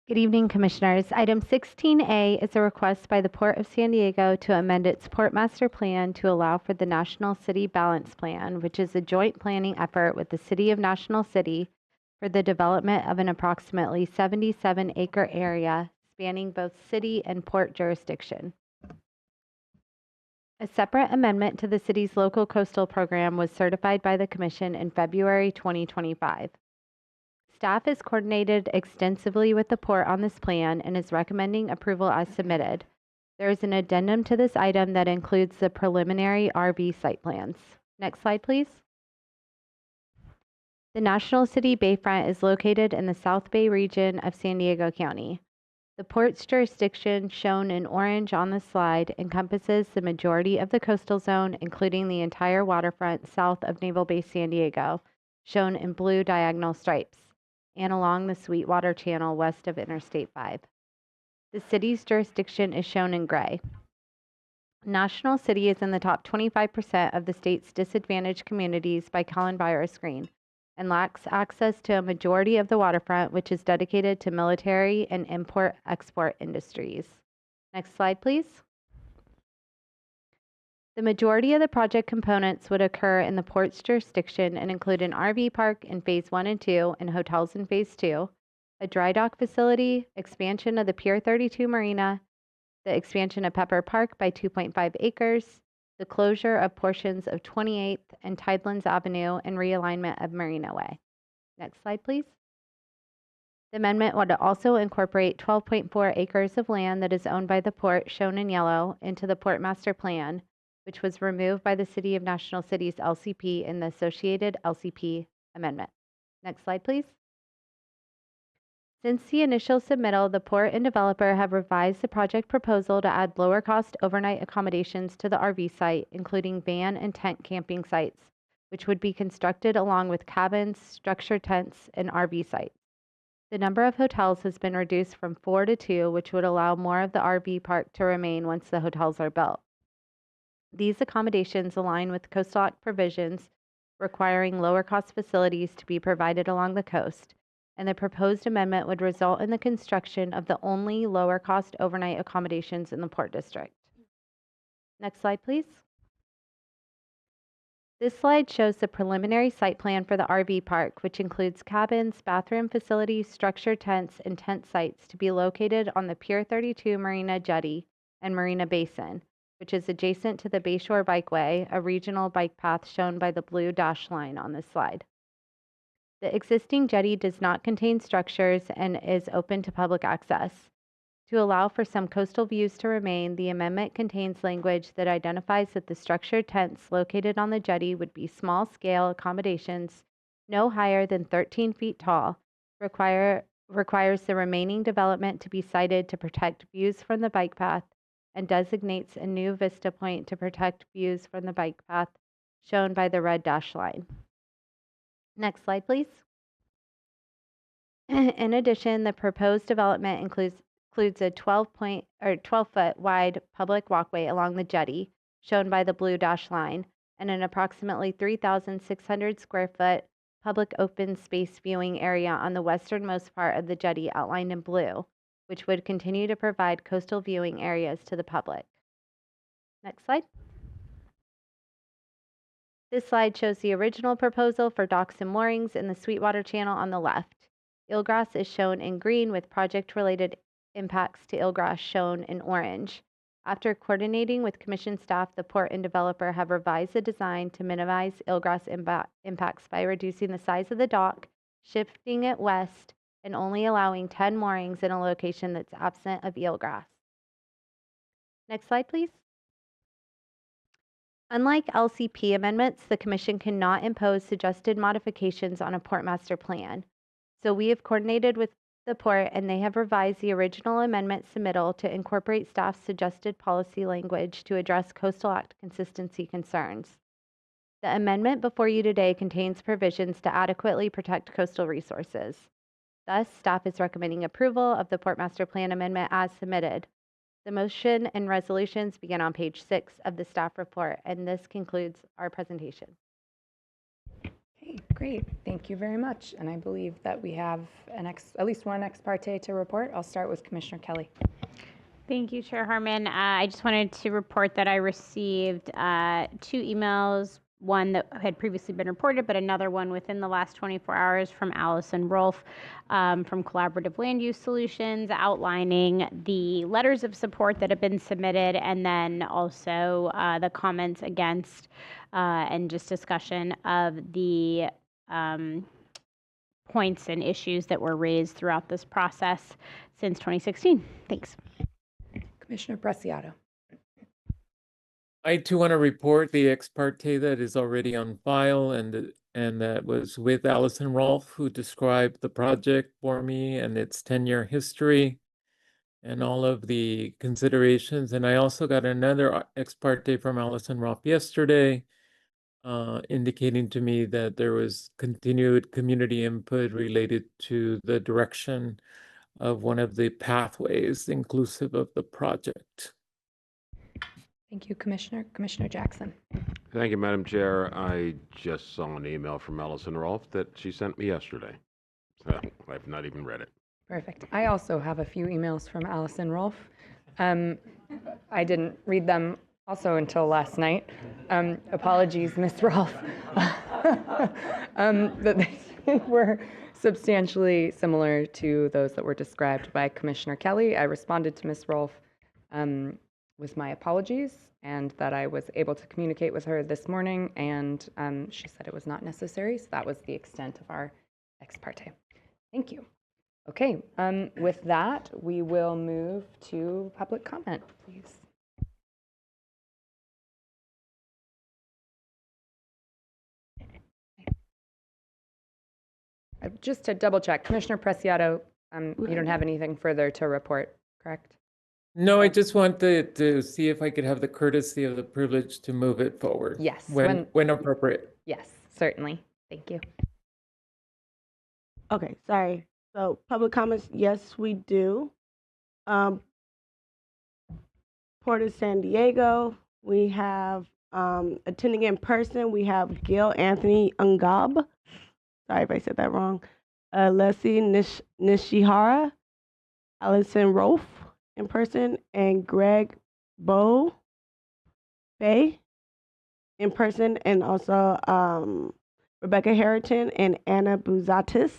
Good evening, Commissioners. Item 16A is a request by the Port of San Diego to amend its Port Master Plan to allow for the National City Balance Plan, which is a joint planning effort with the City of National City for the development of an approximately 77-acre area spanning both city and port jurisdiction. A separate amendment to the city's local coastal program was certified by the Commission in February 2025. Staff has coordinated extensively with the port on this plan and is recommending approval as submitted. There is an addendum to this item that includes the preliminary RV site plans. Next slide, please. The National City Bayfront is located in the South Bay region of San Diego County. The port's jurisdiction, shown in orange on the slide, encompasses the majority of the coastal zone, including the entire waterfront south of Naval Base San Diego, shown in blue diagonal stripes, and along the Sweetwater Channel west of Interstate 5. The city's jurisdiction is shown in gray. National City is in the top 25% of the state's disadvantaged communities by coronavirus screen and lacks access to a majority of the waterfront, which is dedicated to military and import-export industries. Next slide, please. The majority of the project components would occur in the port's jurisdiction and include an RV park in Phase 1 and 2 and hotels in Phase 2, a dry dock facility, expansion of the Pier 32 Marina, the expansion of Pepper Park by 2.5 acres, the closure of portions of 28th and Tidelands Avenue, and realignment of Marina Way. Next slide, please. The amendment would also incorporate 12.4 acres of land that is owned by the port, shown in yellow, into the Port Master Plan, which was removed by the City of National City's LCP in the associated LCP amendment. Next slide, please. Since the initial submittal, the port and developer have revised the project proposal to add lower cost overnight accommodations to the RV site, including van and tent camping sites, which would be constructed along with cabins, structured tents, and RV sites. The number of hotels has been reduced from 4 to 2, which would allow more of the RV park to remain once the hotels are built. These accommodations align with Coastal Act provisions requiring lower cost facilities to be provided along the coast, and the proposed amendment would result in the construction of the only lower cost overnight accommodations in the Port District. Next slide, please. This slide shows the preliminary site plan for the RV park, which includes cabins, bathroom facilities, structured tents, and tent sites to be located on the Pier 32 Marina Jetty and Marina Basin, which is adjacent to the Bayshore Bikeway, a regional bike path shown by the blue dash line on this slide. The existing jetty does not contain structures and is open to public access. To allow for some coastal views to remain, the amendment contains language that identifies that the structured tents located on the jetty would be small-scale accommodations, no higher than 13 feet tall, requires the remaining development to be sited to protect views from the bike path, and designates a new vista point to protect views from the bike path, shown by the red dash line. Next slide, please. In addition, the proposed development includes a 12-foot wide public walkway along the jetty, shown by the blue dash line, and an approximately 3,600 square foot public open space viewing area on the westernmost part of the jetty outlined in blue, which would continue to provide coastal viewing areas to the public. Next slide. This slide shows the original proposal for docks and moorings in the Sweetwater Channel on the left. Eelgrass is shown in green with project-related impacts to eelgrass shown in orange. After coordinating with Commission staff, the port and developer have revised the design to minimize eelgrass impacts by reducing the size of the dock, shifting it west, and only allowing 10 moorings in a location that's absent of eelgrass. Next slide, please. Unlike LCP amendments, the Commission cannot impose suggested modifications on a port master plan. So we have coordinated with the port and they have revised the original amendment submittal to incorporate staff's suggested policy language to address Coastal Act consistency concerns. The amendment before you today contains provisions to adequately protect coastal resources. Thus, staff is recommending approval of the Port Master Plan amendment as submitted. The motion and resolutions begin on page 6 of the staff report, and this concludes our presentation. Okay, great. Thank you very much. And I believe that we have at least one ex parte to report. I'll start with Commissioner Kelly. Thank you, Chair Harmon. I just wanted to report that I received 2 emails, one that had previously been reported, but another one within the last 24 hours from Allison Rolfe from Collaborative Land Use Solutions, outlining the letters of support that have been submitted, and then also the comments against and just discussion of the points and issues that were raised throughout this process since 2016. Thanks. Commissioner Preciado. I too want to report the ex parte that is already on file and that was with Allison Rolfe, who described the project for me and its 10-year history and all of the considerations. And I also got another ex parte from Allison Rolfe yesterday, indicating to me that there was continued community input related to the direction of one of the pathways inclusive of the project. Thank you, Commissioner. Commissioner Jackson. Thank you, Madam Chair. I just saw an email from Allison Rolfe that she sent me yesterday. So I've not even read it. Perfect. I also have a few emails from Allison Rolfe. I didn't read them also until last night. Apologies, Ms. Rolfe. That they were substantially similar to those that were described by Commissioner Kelly. I responded to Ms. Rolfe with my apologies and that I was able to communicate with her this morning, and she said it was not necessary, so that was the extent of our ex parte. Thank you. Okay, with that, we will move to public comment, please. Just to double check, Commissioner Preciado, you don't have anything further to report, correct? No, I just wanted to see if I could have the courtesy of the privilege to move it forward. Yes. When appropriate. Yes, certainly. Thank you. Okay, sorry. So public comments, yes, we do. Port of San Diego, we have attending in person, we have Gil Anthony Ungab. Sorry if I said that wrong. Leslie Nishihara, Allison Rolfe in person, and Greg Bay in person, and also Rebecca Harrington and Anna Buzatis.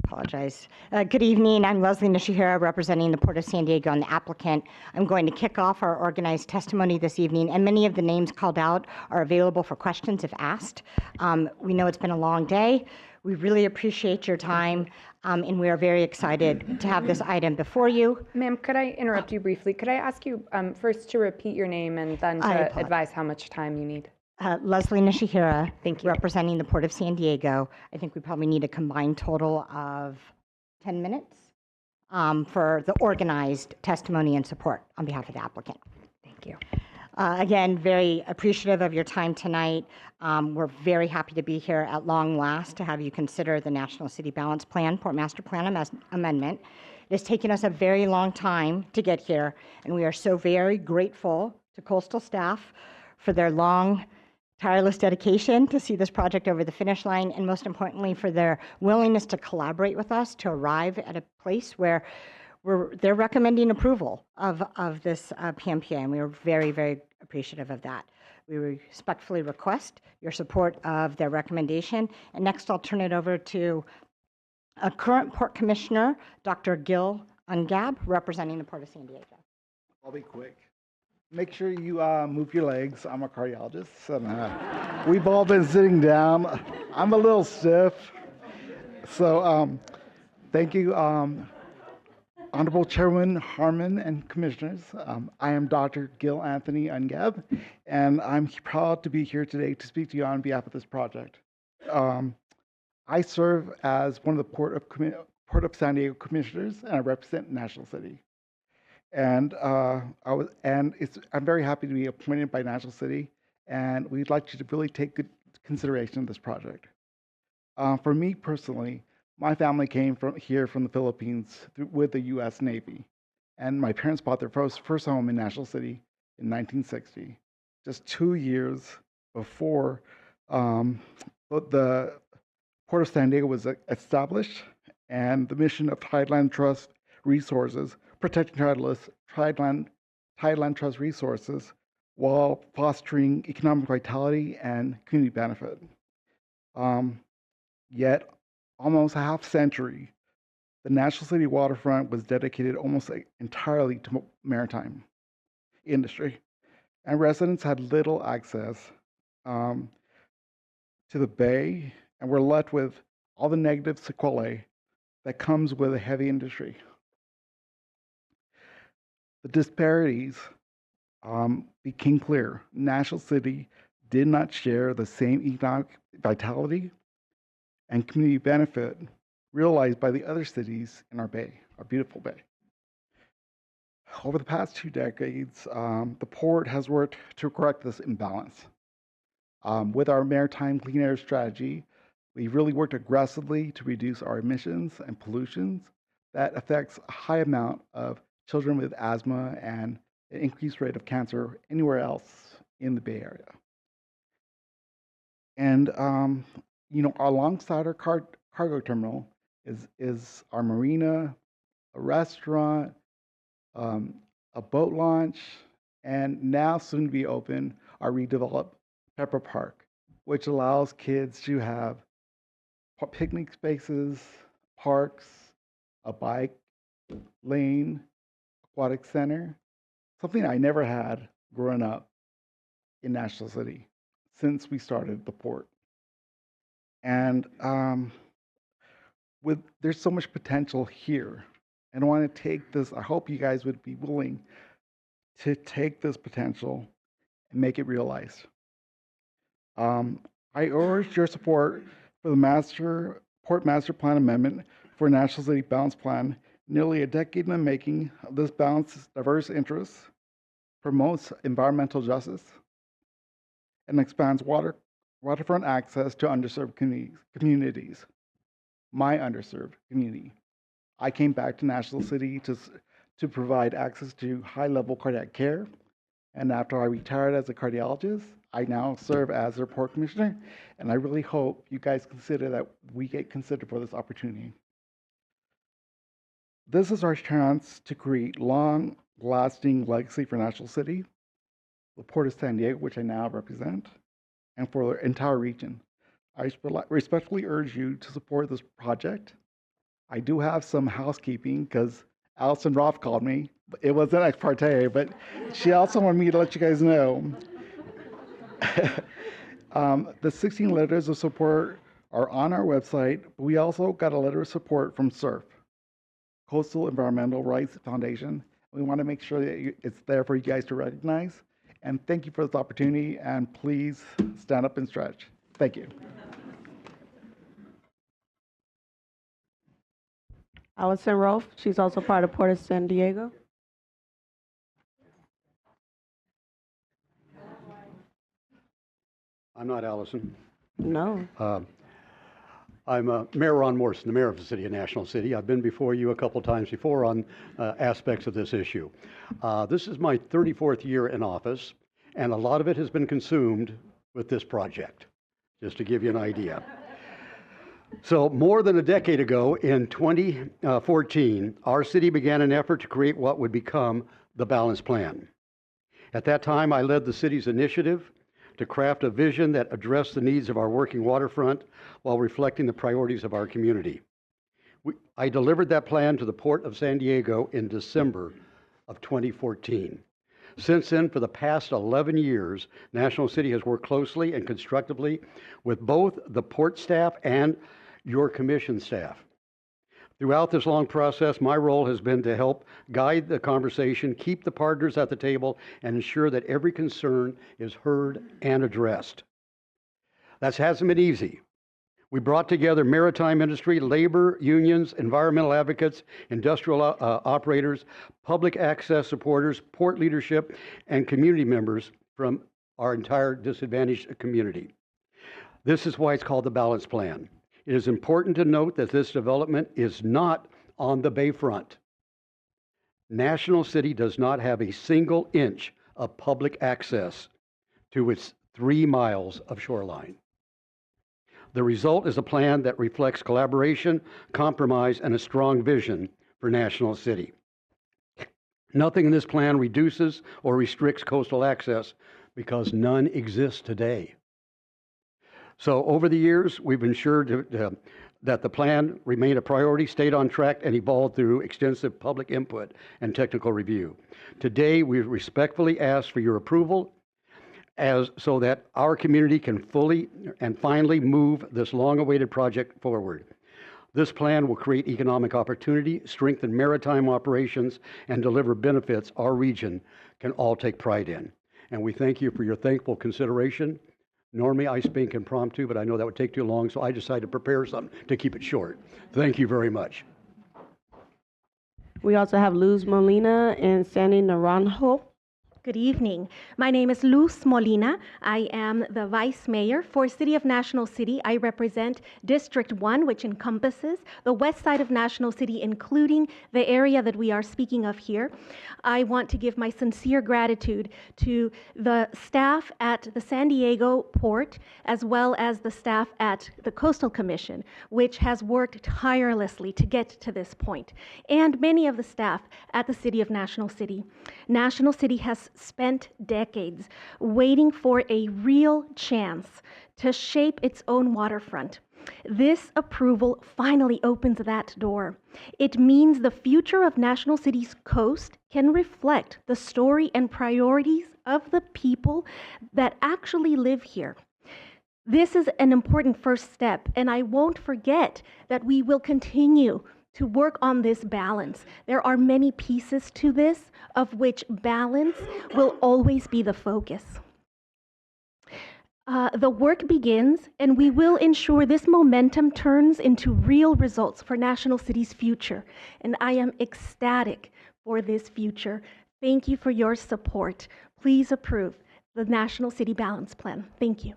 Apologize. Good evening. I'm Leslie Nishihara, representing the Port of San Diego and the applicant. I'm going to kick off our organized testimony this evening, and many of the names called out are available for questions if asked. We know it's been a long day. We really appreciate your time, and we are very excited to have this item before you. Ma'am, could I interrupt you briefly? Could I ask you first to repeat your name and then to advise how much time you need? Leslie Nishihara, thank you, representing the Port of San Diego. I think we probably need a combined total of 10 minutes for the organized testimony and support on behalf of the applicant. Thank you. Again, very appreciative of your time tonight. We're very happy to be here at long last to have you consider the National City Balance Plan, Port Master Plan Amendment. It has taken us a very long time to get here, and we are so very grateful to coastal staff for their long, tireless dedication to see this project over the finish line, and most importantly, for their willingness to collaborate with us to arrive at a place where they're recommending approval of this PMPA, and we are very, very appreciative of that. We respectfully request your support of their recommendation. And next, I'll turn it over to a current Port Commissioner, Dr. Gil Ungab, representing the Port of San Diego. I'll be quick. make sure you move your legs. I'm a cardiologist, and we've all been sitting down. I'm a little stiff. So thank you, Honorable Chairman Harmon and Commissioners. I am Dr. Gil Anthony Ungeb, and I'm proud to be here today to speak to you on behalf of this project. I serve as one of the Port of San Diego Commissioners, and I represent National City. And I'm very happy to be appointed by National City, and we'd like you to really take good consideration of this project. For me personally, my family came from the Philippines with the U.S. Navy, and my parents bought their first home in National City in 1960, just 2 years before the Port of San Diego was established, and the mission of Tideland Trust Resources, protecting Tideland Trust Resources while fostering economic vitality and community benefit. Yet, almost a half century, the National City waterfront was dedicated almost entirely to maritime industry, and residents had little access to the bay, and were left with all the negative sequelae that comes with a heavy industry. The disparities became clear. National City did not share the same economic vitality and community benefit realized by the other cities in our bay, our beautiful bay. Over the past 2 decades, the port has worked to correct this imbalance. With our maritime clean air strategy, we've really worked aggressively to reduce our emissions and pollutions that affects a high amount of children with asthma and an increased rate of cancer anywhere else in the Bay Area. And alongside our cargo terminal is our marina, a restaurant, a boat launch, and now soon to be open, our redeveloped Pepper Park, which allows kids to have picnic spaces, parks, a bike lane, aquatic center, something I never had growing up in National City since we started the port. And there's so much potential here. And I want to take this, I hope you guys would be willing to take this potential and make it realized. I urge your support for the Port Master Plan Amendment for National City Balance Plan. Nearly a decade in the making, this balances diverse interests, promotes environmental justice, and expands waterfront access to underserved communities. My underserved community. I came back to National City to provide access to high-level cardiac care, and after I retired as a cardiologist, I now serve as a port commissioner, and I really hope you guys consider that we get considered for this opportunity. This is our chance to create long-lasting legacy for National City, the Port of San Diego, which I now represent, and for the entire region. I respectfully urge you to support this project. I do have some housekeeping because Allison Roth called me. It wasn't ex parte, but she also wanted me to let you guys know. The 16 letters of support are on our website. But we also got a letter of support from SERF, Coastal Environmental Rights Foundation. We want to make sure that it's there for you guys to recognize. And thank you for this opportunity, and please stand up and stretch. Thank you. Allison Rolfe, she's also part of Port of San Diego. I'm not Allison. No. I'm Mayor Ron Morrison, the mayor of the city of National City. I've been before you a couple times before on aspects of this issue. This is my 34th year in office, and a lot of it has been consumed with this project, just to give you an idea. So more than a decade ago, in 2014, our city began an effort to create what would become the Balance Plan. At that time, I led the city's initiative to craft a vision that addressed the needs of our working waterfront while reflecting the priorities of our community. I delivered that plan to the Port of San Diego in December of 2014. Since then, for the past 11 years, National City has worked closely and constructively with both the port staff and your commission staff. Throughout this long process, my role has been to help guide the conversation, keep the partners at the table, and ensure that every concern is heard and addressed. That hasn't been easy. We brought together maritime industry, labor unions, environmental advocates, industrial operators, public access supporters, port leadership, and community members from our entire disadvantaged community. This is why it's called the Balance Plan. It is important to note that this development is not on the bayfront. National City does not have a single inch of public access to its 3 miles of shoreline. The result is a plan that reflects collaboration, compromise, and a strong vision for National City. Nothing in this plan reduces or restricts coastal access because none exists today. So over the years, we've ensured that the plan remained a priority, stayed on track, and evolved through extensive public input and technical review. Today, we respectfully ask for your approval so that our community can fully and finally move this long-awaited project forward. This plan will create economic opportunity, strengthen maritime operations, and deliver benefits our region can all take pride in. And we thank you for your thankful consideration. Normally, I speak impromptu, but I know that would take too long, so I decided to prepare something to keep it short. Thank you very much. We also have Luz Molina and Sandy Naranjo. Good evening. My name is Luz Molina. I am the Vice Mayor for City of National City. I represent District 1, which encompasses the west side of National City, including the area that we are speaking of here. I want to give my sincere gratitude to the staff at the San Diego Port, as well as the staff at the Coastal Commission, which has worked tirelessly to get to this point, and many of the staff at the City of National City. National City has spent decades waiting for a real chance to shape its own waterfront. This approval finally opens that door. It means the future of National City's coast can reflect the story and priorities of the people that actually live here. This is an important first step, and I won't forget that we will continue to work on this balance. There are many pieces to this, of which balance will always be the focus. The work begins, and we will ensure this momentum turns into real results for National City's future. And I am ecstatic for this future. Thank you for your support. Please approve the National City Balance Plan. Thank you.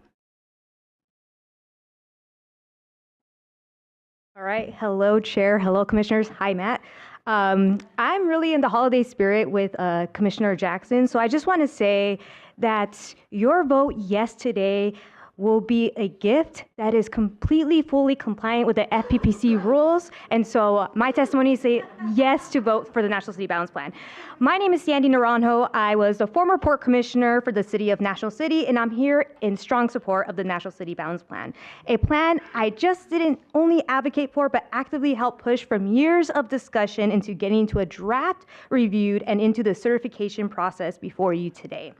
All right. Hello, Chair. Hello, Commissioners. Hi, Matt. I'm really in the holiday spirit with Commissioner Jackson. So I just want to say that your vote yes today will be a gift that is completely, fully compliant with the FPPC rules. And so my testimony is a yes to vote for the National City Balance Plan. My name is Sandy Naranjo. I was the former port commissioner for the city of National City, and I'm here in strong support of the National City Balance Plan, a plan I just didn't only advocate for, but actively helped push from years of discussion into getting to a draft reviewed and into the certification process before you today.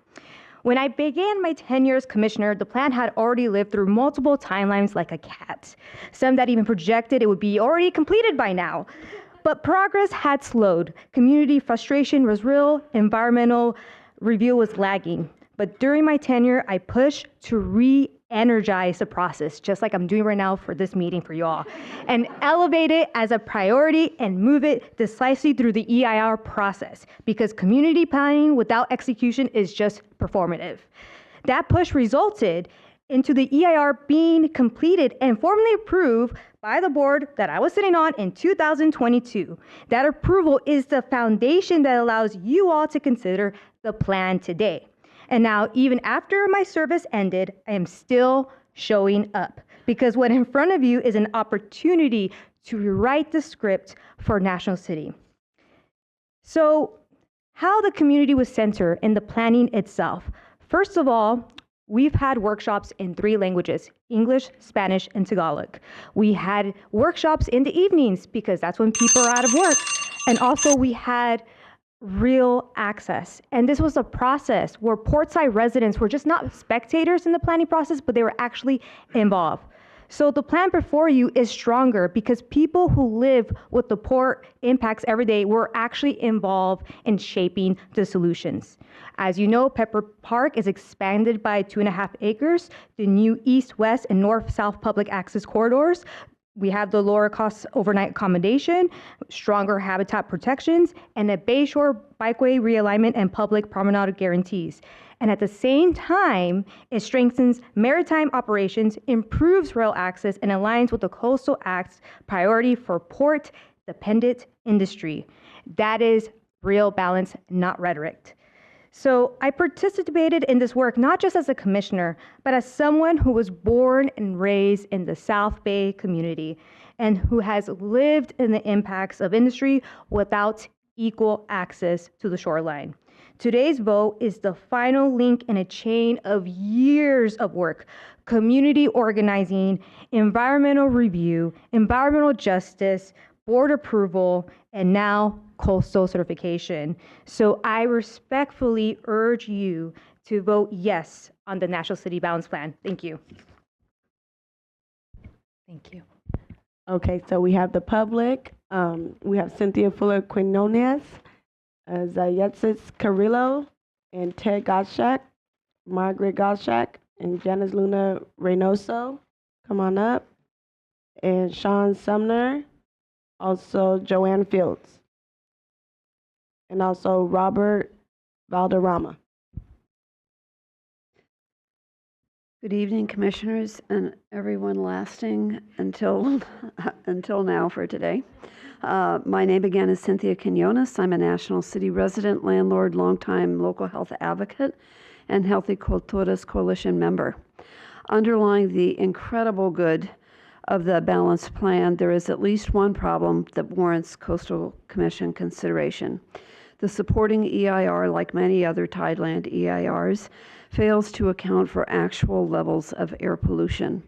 When I began my tenure as commissioner, the plan had already lived through multiple timelines like a cat, some that even projected it would be already completed by now. But progress had slowed. Community frustration was real, environmental review was lagging. But during my tenure, I pushed to re-energize the process, just like I'm doing right now for this meeting for you all, and elevate it as a priority and move it decisively through the EIR process, because community planning without execution is just performative. That push resulted into the EIR being completed and formally approved by the board that I was sitting on in 2022. That approval is the foundation that allows you all to consider the plan today. And now, even after my service ended, I am still showing up, because what in front of you is an opportunity to rewrite the script for National City. So, how the community was centered in the planning itself. First of all, we've had workshops in 3 languages, English, Spanish, and Tagalog. We had workshops in the evenings because that's when people are out of work. And also we had real access. And this was a process where portside residents were just not spectators in the planning process, but they were actually involved. So the plan before you is stronger because people who live with the port impacts every day were actually involved in shaping the solutions. As you know, Pepper Park is expanded by 2.5 acres, the new east, west, and north-south public access corridors. We have the lower cost overnight accommodation, stronger habitat protections, and a bayshore bikeway realignment and public promenade guarantees. And at the same time, it strengthens maritime operations, improves rail access, and aligns with the Coastal Act's priority for port-dependent industry. That is real balance, not rhetoric. So I participated in this work not just as a commissioner, but as someone who was born and raised in the South Bay community and who has lived in the impacts of industry without equal access to the shoreline. Today's vote is the final link in a chain of years of work, community organizing, environmental review, environmental justice, board approval, and now coastal certification. So I respectfully urge you to vote yes on the National City Balance Plan. Thank you. Thank you. Okay, so we have the public. We have Cynthia Fuller Quinones, Zayetsis Carrillo, and Ted Gottschalk, Margaret Gottschalk, and Janice Luna Reynoso. Come on up. And Sean Sumner, also Joanne Fields, and also Robert Valderrama. Good evening, commissioners, and everyone lasting until now for today. My name again is Cynthia Quinones. I'm a National City resident, landlord, longtime local health advocate, and Healthy Culturas Coalition member. Underlying the incredible good of the balanced plan, there is at least one problem that warrants Coastal Commission consideration. The supporting EIR, like many other tideland EIRs, fails to account for actual levels of air pollution.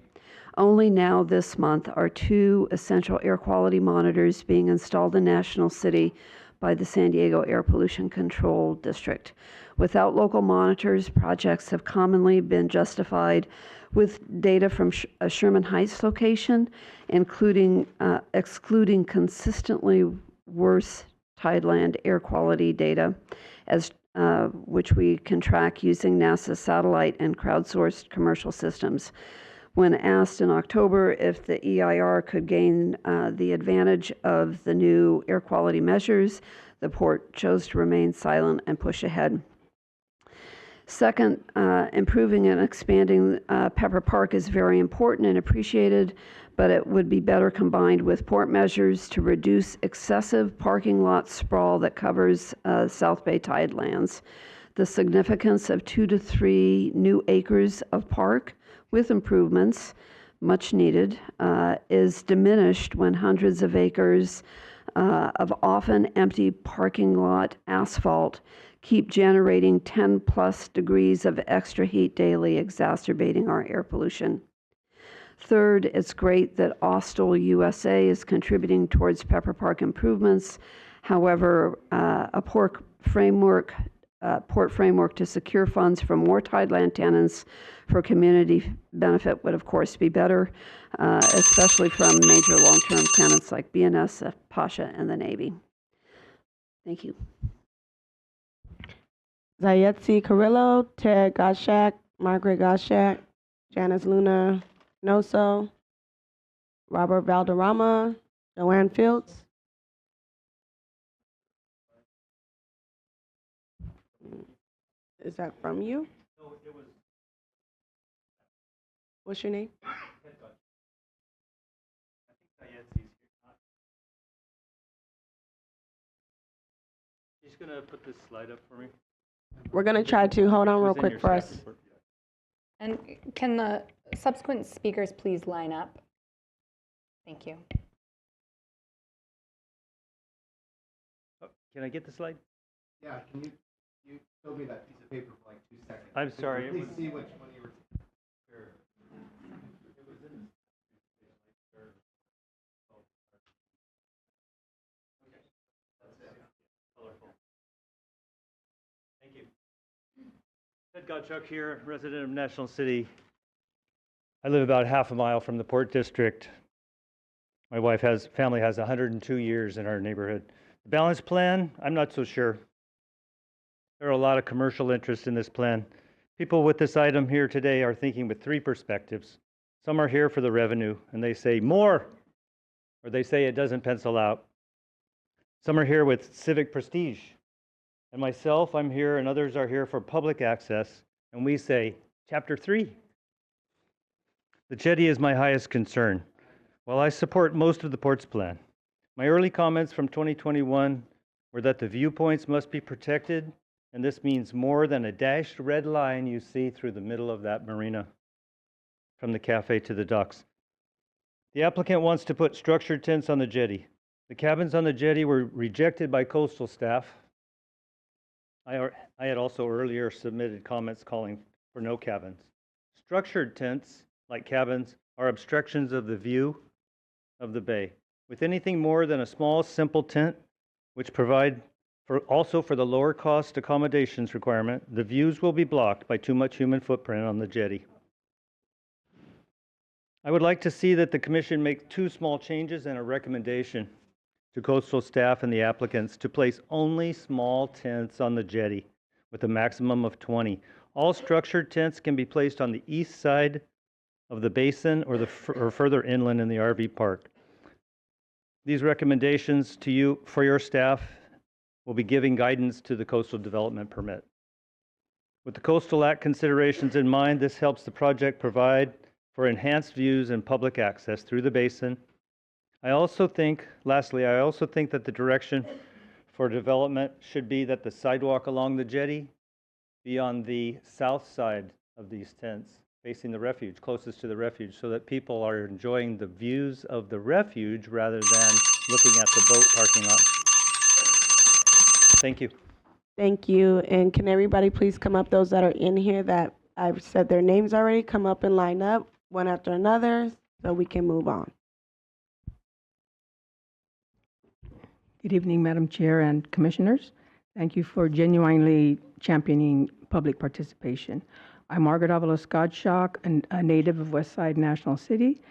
Only now this month are 2 essential air quality monitors being installed in National City by the San Diego Air Pollution Control District. Without local monitors, projects have commonly been justified with data from a Sherman Heights location, including excluding consistently worse tideland air quality data, as which we can track using NASA satellite and crowdsourced commercial systems. When asked in October if the EIR could gain the advantage of the new air quality measures, the port chose to remain silent and push ahead. Second, improving and expanding Pepper Park is very important and appreciated, but it would be better combined with port measures to reduce excessive parking lot sprawl that covers South Bay tidelands. The significance of 2 to 3 new acres of park with improvements, much needed, is diminished when hundreds of acres of often empty parking lot asphalt keep generating 10 plus degrees of extra heat daily, exacerbating our air pollution. Third, it's great that Austell USA is contributing towards Pepper Park improvements. However, a port framework to secure funds from more tideland tenants for community benefit would, of course, be better, especially from major long-term tenants like BNSF, Pasha, and the Navy. Thank you. Zayetsi Carrillo, Ted Gottschalk, Margaret Gottschalk, Janice Luna Noso, Robert Valderrama, Joanne Fields. Is that from you? No, it was. What's your name? She's going to put this slide up for me. We're going to try to hold on real quick for us. And can the subsequent speakers please line up? Thank you. Oh, can I get the slide? Yeah, can you show me that piece of paper for like 2 seconds? I'm sorry. Please see which one you were. Scott Chuck here, resident of National City. I live about half a mile from the Port District. My family has 102 years in our neighborhood. The balance plan, I'm not so sure. There are a lot of commercial interest in this plan. People with this item here today are thinking with three perspectives. Some are here for the revenue, and they say more, or they say it doesn't pencil out. Some are here with civic prestige. And myself, I'm here, and others are here for public access, and we say, Chapter 3. The jetty is my highest concern. While I support most of the port's plan, my early comments from 2021 were that the viewpoints must be protected, and this means more than a dashed red line you see through the middle of that marina, from the cafe to the docks. The applicant wants to put structured tents on the jetty. The cabins on the jetty were rejected by coastal staff. I had also earlier submitted comments calling for no cabins. Structured tents, like cabins, are obstructions of the view of the bay. With anything more than a small, simple tent, which provide also for the lower cost accommodations requirement, the views will be blocked by too much human footprint on the jetty. I would like to see that the Commission make two small changes and a recommendation to coastal staff and the applicants to place only small tents on the jetty with a maximum of 20. All structured tents can be placed on the east side of the basin or further inland in the RV park. These recommendations to you for your staff will be giving guidance to the coastal development permit. With the Coastal Act considerations in mind, this helps the project provide for enhanced views and public access through the basin. Lastly, I also think that the direction for development should be that the sidewalk along the jetty be on the south side of these tents, facing the refuge, closest to the refuge, so that people are enjoying the views of the refuge rather than looking at the boat parking lot. Thank you. Thank you. And can everybody please come up, those that are in here that I've said their names already, come up and line up one after another so we can move on. Good evening, Madam Chair and Commissioners. Thank you for genuinely championing public participation. I'm Margaret Avalos Gottschalk, a native of Westside National City,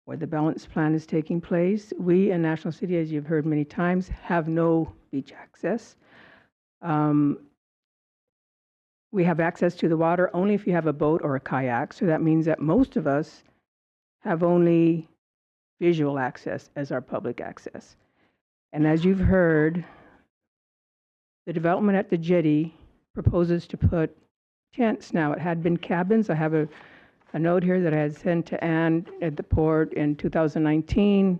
where the balance plan is taking place. We in National City, as you've heard many times, have no beach access. We have access to the water only if you have a boat or a kayak, so that means that most of us have only visual access as our public access. And as you've heard, the development at the jetty proposes to put tents now. It had been cabins. I have a note here that I had sent to Ann at the port in 2019,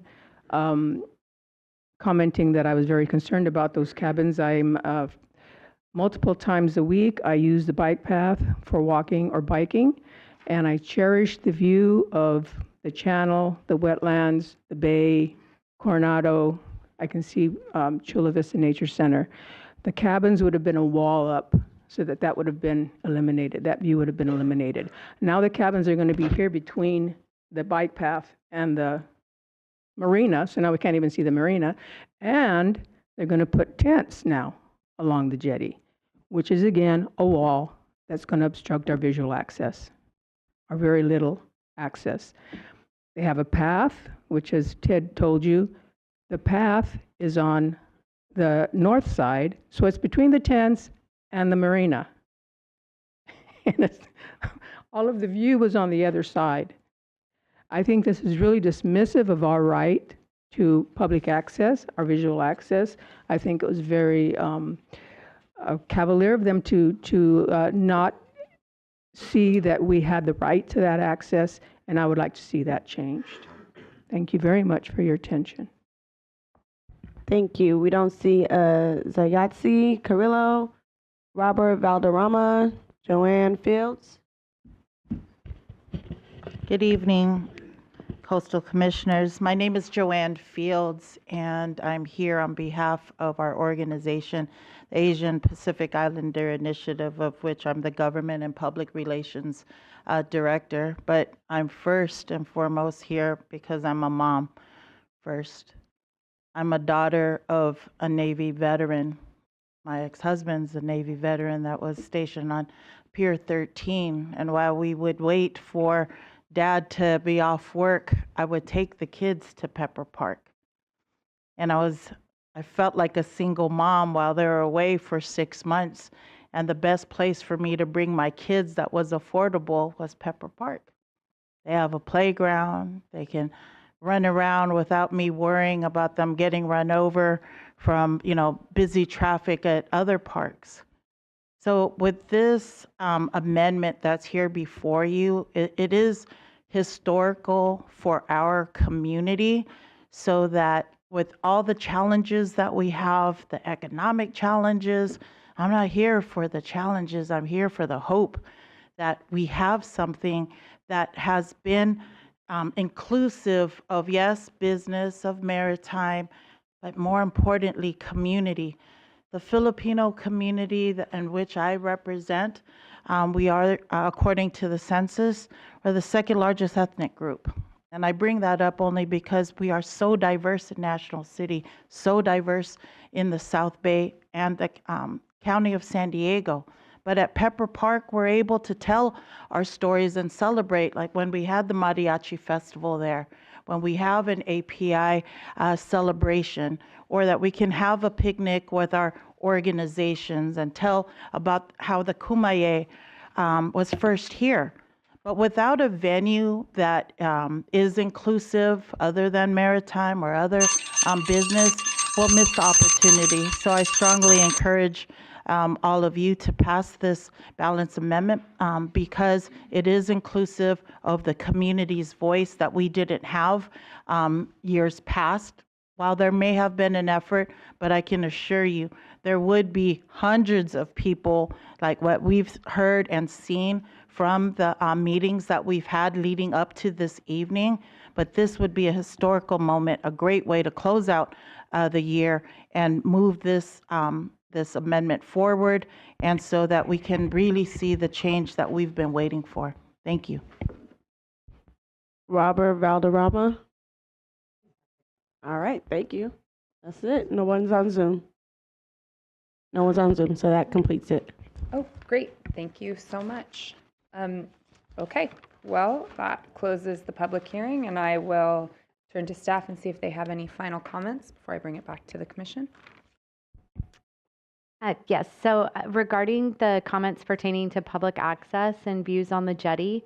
commenting that I was very concerned about those cabins. I'm multiple times a week, I use the bike path for walking or biking, and I cherish the view of the channel, the wetlands, the bay, Coronado. I can see Chula Vista Nature Center. The cabins would have been a wall up so that would have been eliminated. That view would have been eliminated. Now the cabins are going to be here between the bike path and the marina, so now we can't even see the marina. And they're going to put tents now along the jetty, which is again a wall that's going to obstruct our visual access, our very little access. They have a path, which, as Ted told you, the path is on the north side, so it's between the tents and the marina. And all of the view was on the other side. I think this is really dismissive of our right to public access, our visual access. I think it was very cavalier of them to not see that we had the right to that access, and I would like to see that changed. Thank you very much for your attention. Thank you. We don't see Zayatsi Carrillo, Robert Valderrama, Joanne Fields. Good evening, Coastal Commissioners. My name is Joanne Fields, and I'm here on behalf of our organization, the Asian Pacific Islander Initiative, of which I'm the Government and Public Relations Director. But I'm first and foremost here because I'm a mom first. I'm a daughter of a Navy veteran. My ex-husband's a Navy veteran that was stationed on Pier 13. And while we would wait for Dad to be off work, I would take the kids to Pepper Park. And I felt like a single mom while they were away for 6 months. And the best place for me to bring my kids that was affordable was Pepper Park. They have a playground. They can run around without me worrying about them getting run over from, busy traffic at other parks. So with this amendment that's here before you, it is historical for our community, so that with all the challenges that we have, the economic challenges, I'm not here for the challenges, I'm here for the hope that we have something that has been inclusive of, yes, business, of maritime, but more importantly, community. The Filipino community in which I represent, we are, according to the census, are the second largest ethnic group. And I bring that up only because we are so diverse in National City, so diverse in the South Bay and the County of San Diego. But at Pepper Park, we're able to tell our stories and celebrate, like when we had the Mariachi Festival there, when we have an API celebration, or that we can have a picnic with our organizations and tell about how the Kumaye was first here. But without a venue that is inclusive, other than maritime or other business, we'll miss the opportunity. So I strongly encourage all of you to pass this balance amendment because it is inclusive of the community's voice that we didn't have years past. While there may have been an effort, but I can assure you there would be hundreds of people like what we've heard and seen from the meetings that we've had leading up to this evening. But this would be a historical moment, a great way to close out the year and move this this amendment forward, and so that we can really see the change that we've been waiting for. Thank you. Robert Valderrama. All right, thank you. That's it. No one's on Zoom. No one's on Zoom, so that completes it. Oh, great. Thank you so much. Okay, well, that closes the public hearing, and I will turn to staff and see if they have any final comments before I bring it back to the commission. Yes, so regarding the comments pertaining to public access and views on the jetty,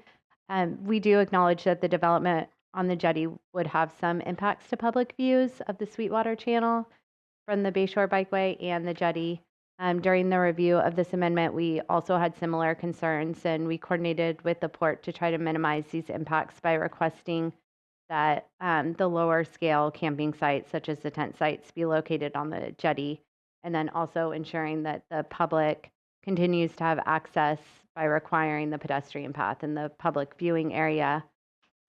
we do acknowledge that the development on the jetty would have some impacts to public views of the Sweetwater Channel from the Bayshore Bikeway and the jetty. During the review of this amendment, we also had similar concerns, and we coordinated with the port to try to minimize these impacts by requesting that the lower scale camping sites, such as the tent sites, be located on the jetty, and then also ensuring that the public continues to have access by requiring the pedestrian path and the public viewing area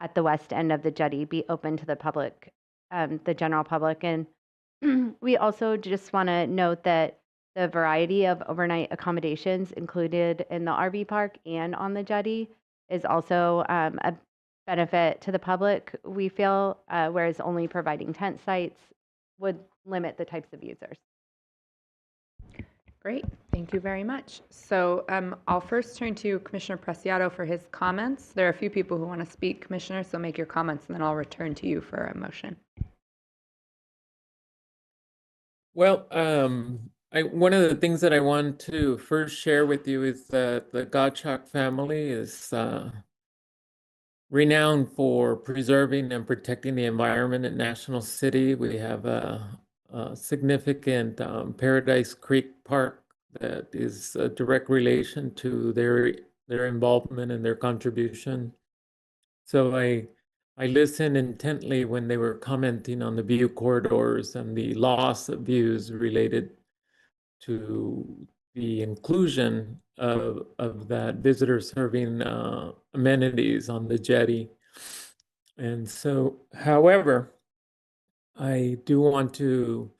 at the west end of the jetty be open to the public, the general public. And we also just want to note that the variety of overnight accommodations included in the RV park and on the jetty is also a benefit to the public, we feel, whereas only providing tent sites would limit the types of users. Great, thank you very much. So I'll first turn to Commissioner Preciado for his comments. There are a few people who want to speak, Commissioner, so make your comments and then I'll return to you for a motion. Well, one of the things that I want to first share with you is that the Gottschalk family is renowned for preserving and protecting the environment in National City. We have a significant Paradise Creek Park that is a direct relation to their involvement and their contribution. So I listened intently when they were commenting on the view corridors and the loss of views related to the inclusion of that visitor serving amenities on the jetty. And so, however, I do want to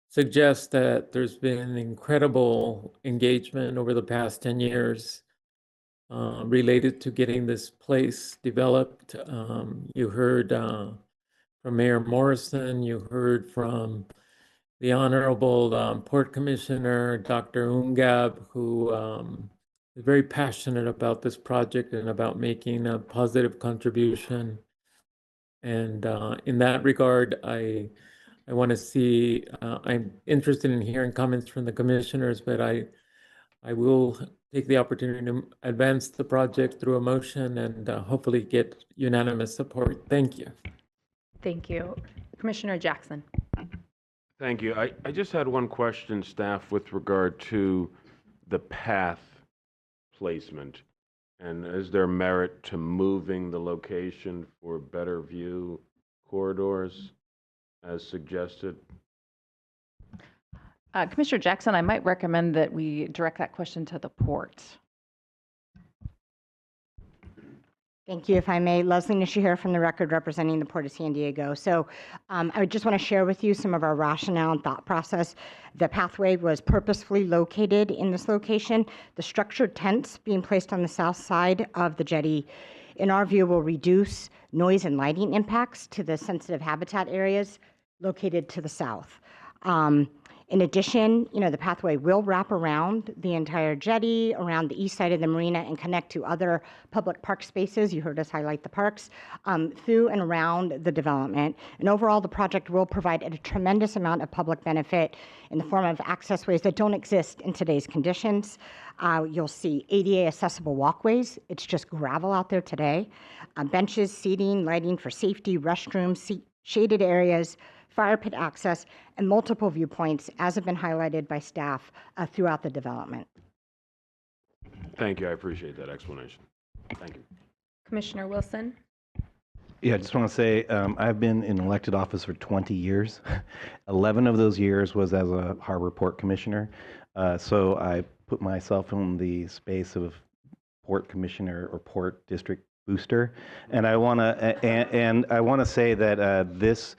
suggest that there's been incredible engagement over the past 10 years related to getting this place developed. You heard from Mayor Morrison, you heard from the Honorable Port Commissioner, Dr. Ungab, who is very passionate about this project and about making a positive contribution. And in that regard, I want to see, I'm interested in hearing comments from the commissioners, but I will take the opportunity to advance the project through a motion and hopefully get unanimous support. Thank you. Thank you. Commissioner Jackson. Thank you. I just had one question, staff, with regard to the path placement. And is there merit to moving the location for better view corridors as suggested? Commissioner Jackson, I might recommend that we direct that question to the port. Thank you. If I may, Leslie Nishihira from the record representing the Port of San Diego. So I would just want to share with you some of our rationale and thought process. The pathway was purposefully located in this location. The structured tents being placed on the south side of the jetty, in our view, will reduce noise and lighting impacts to the sensitive habitat areas located to the south. In addition, the pathway will wrap around the entire jetty, around the east side of the marina, and connect to other public park spaces. You heard us highlight the parks, through and around the development. And overall, the project will provide a tremendous amount of public benefit in the form of accessways that don't exist in today's conditions. You'll see ADA accessible walkways. It's just gravel out there today. Benches, seating, lighting for safety, restrooms, shaded areas, fire pit access, and multiple viewpoints, as have been highlighted by staff throughout the development. Thank you. I appreciate that explanation. Thank you. Commissioner Wilson. Yeah, I just want to say I've been in elected office for 20 years. 11 of those years was as a harbor port commissioner. So I put myself in the space of port commissioner or port district booster. And I want to say that this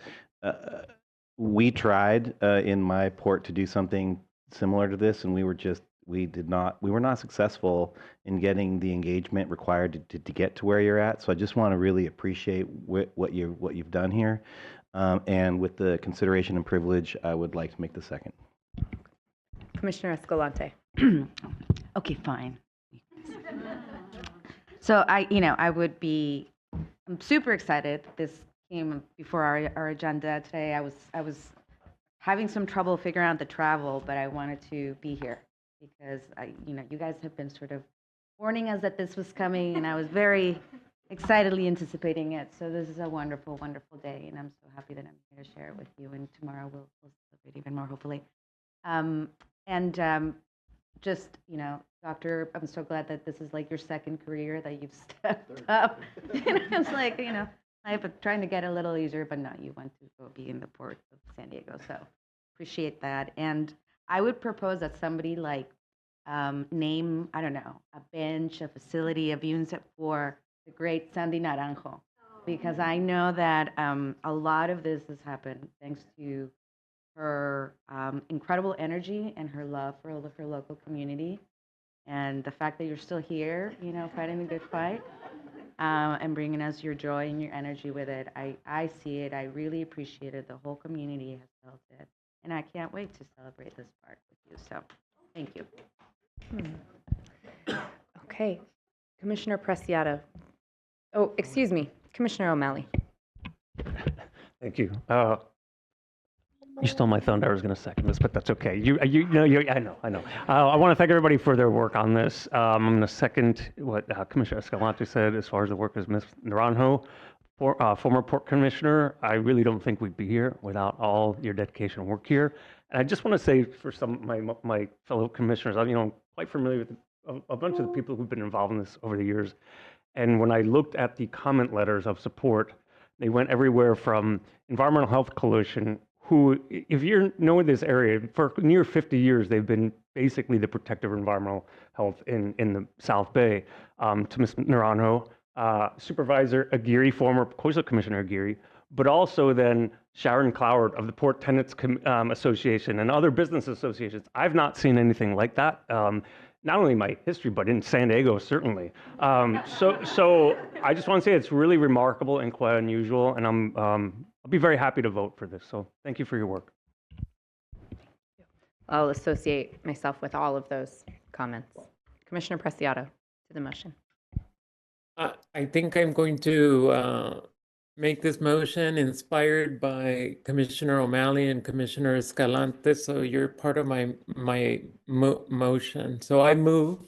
we tried in my port to do something similar to this, and we were not successful in getting the engagement required to get to where you're at. So I just want to really appreciate what you've done here, and with the consideration and privilege, I would like to make the second. Commissioner Escalante. Okay, fine. So I'm super excited. This came before our agenda today. I was having some trouble figuring out the travel, but I wanted to be here because you guys have been sort of warning us that this was coming, and I was very excitedly anticipating it. So this is a wonderful, wonderful day, and I'm so happy that I'm here to share it with you. And tomorrow we'll celebrate even more, hopefully. Just, Doctor, I'm so glad that this is like your second career that you've stepped up. It's like, I've been trying to get a little easier, but no, you want to go be in the port of San Diego. So appreciate that. And I would propose that somebody name, I don't know, a bench, a facility, a viewing set for the great Sandy Naranjo, because I know that a lot of this has happened thanks to her incredible energy and her love for her local community, and the fact that you're still here, fighting the good fight, and bringing us your joy and your energy with it. I see it. I really appreciate it. The whole community has felt it, and I can't wait to celebrate this part with you. So, thank you. Okay, Commissioner Preciado. Oh, excuse me, Commissioner O'Malley. Thank you. You stole my thunder. I was going to second this, but that's okay. I know. I want to thank everybody for their work on this. I'm going to second what Commissioner Escalante said as far as the work of Ms. Naranjo, former port commissioner. I really don't think we'd be here without all your dedication and work here. And I just want to say for some of my fellow commissioners, I'm quite familiar with a bunch of the people who've been involved in this over the years. And when I looked at the comment letters of support, they went everywhere from Environmental Health Coalition, who, if you know this area, for near 50 years, they've been basically the protector of environmental health in the South Bay, to Ms. Naranjo, Supervisor Aguirre, former Coastal Commissioner Aguirre, but also then Sharon Cloward of the Port Tenants Association and other business associations. I've not seen anything like that. Not only in my history, but in San Diego, certainly. So I just want to say it's really remarkable and quite unusual, and I'll be very happy to vote for this. So thank you for your work. I'll associate myself with all of those comments. Commissioner Preciado to the motion. I think I'm going to make this motion inspired by Commissioner O'Malley and Commissioner Escalante, so you're part of my motion. So I move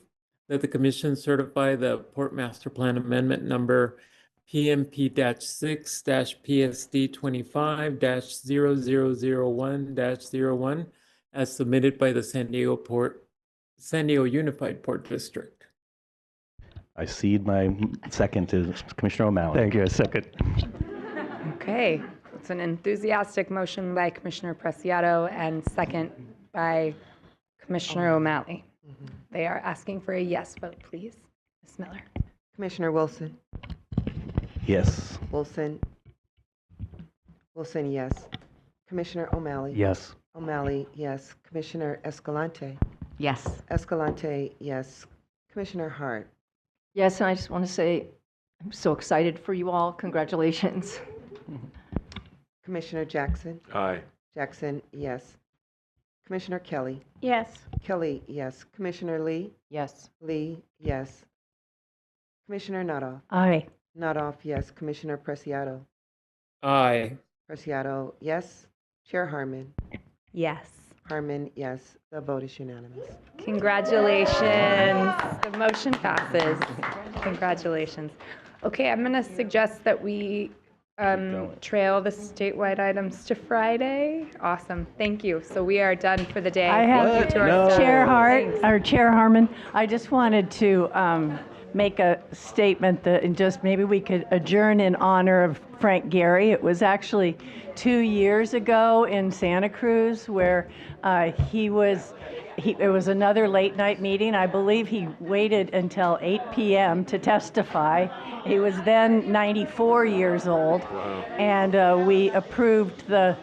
that the commission certify the Port Master Plan Amendment number PMP-6-PSD 25-0001-01 as submitted by the San Diego Unified Port District. I cede my second to Commissioner O'Malley. Thank you. A second. Okay, it's an enthusiastic motion by Commissioner Preciado and second by Commissioner O'Malley. They are asking for a yes vote, please. Ms. Miller. Commissioner Wilson. Yes. Wilson, yes. Commissioner O'Malley. Yes. O'Malley, yes. Commissioner Escalante. Yes. Escalante, yes. Commissioner Hart. Yes, and I just want to say I'm so excited for you all. Congratulations. Commissioner Jackson. Aye. Jackson, yes. Commissioner Kelly. Yes. Kelly, yes. Commissioner Lee. Yes. Lee, yes. Commissioner Nuttall. Aye. Nuttall, yes. Commissioner Preciado. Aye. Preciado, yes. Chair Harmon. Yes. Harmon, yes. The vote is unanimous. Congratulations. The motion passes. Congratulations. Okay, I'm going to suggest that we trail the statewide items to Friday. Awesome. Thank you. So we are done for the day. I have Thank you to our staff. Chair Hart, Thanks. or Chair Harmon, I just wanted to make a statement that just maybe we could adjourn in honor of Frank Gehry. It was actually 2 years ago in Santa Cruz where it was another late night meeting. I believe he waited until 8 p.m. to testify. He was then 94 years old, and we approved the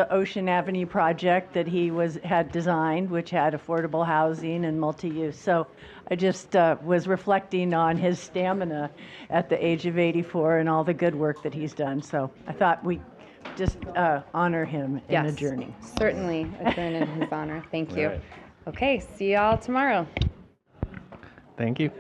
Ocean Avenue project that he had designed, which had affordable housing and multi-use. So I just was reflecting on his stamina at the age of 84 and all the good work that he's done. So I thought we just honor him in adjourning. Certainly adjourn in his honor. Thank you. All right. Okay, see y'all tomorrow. Thank you.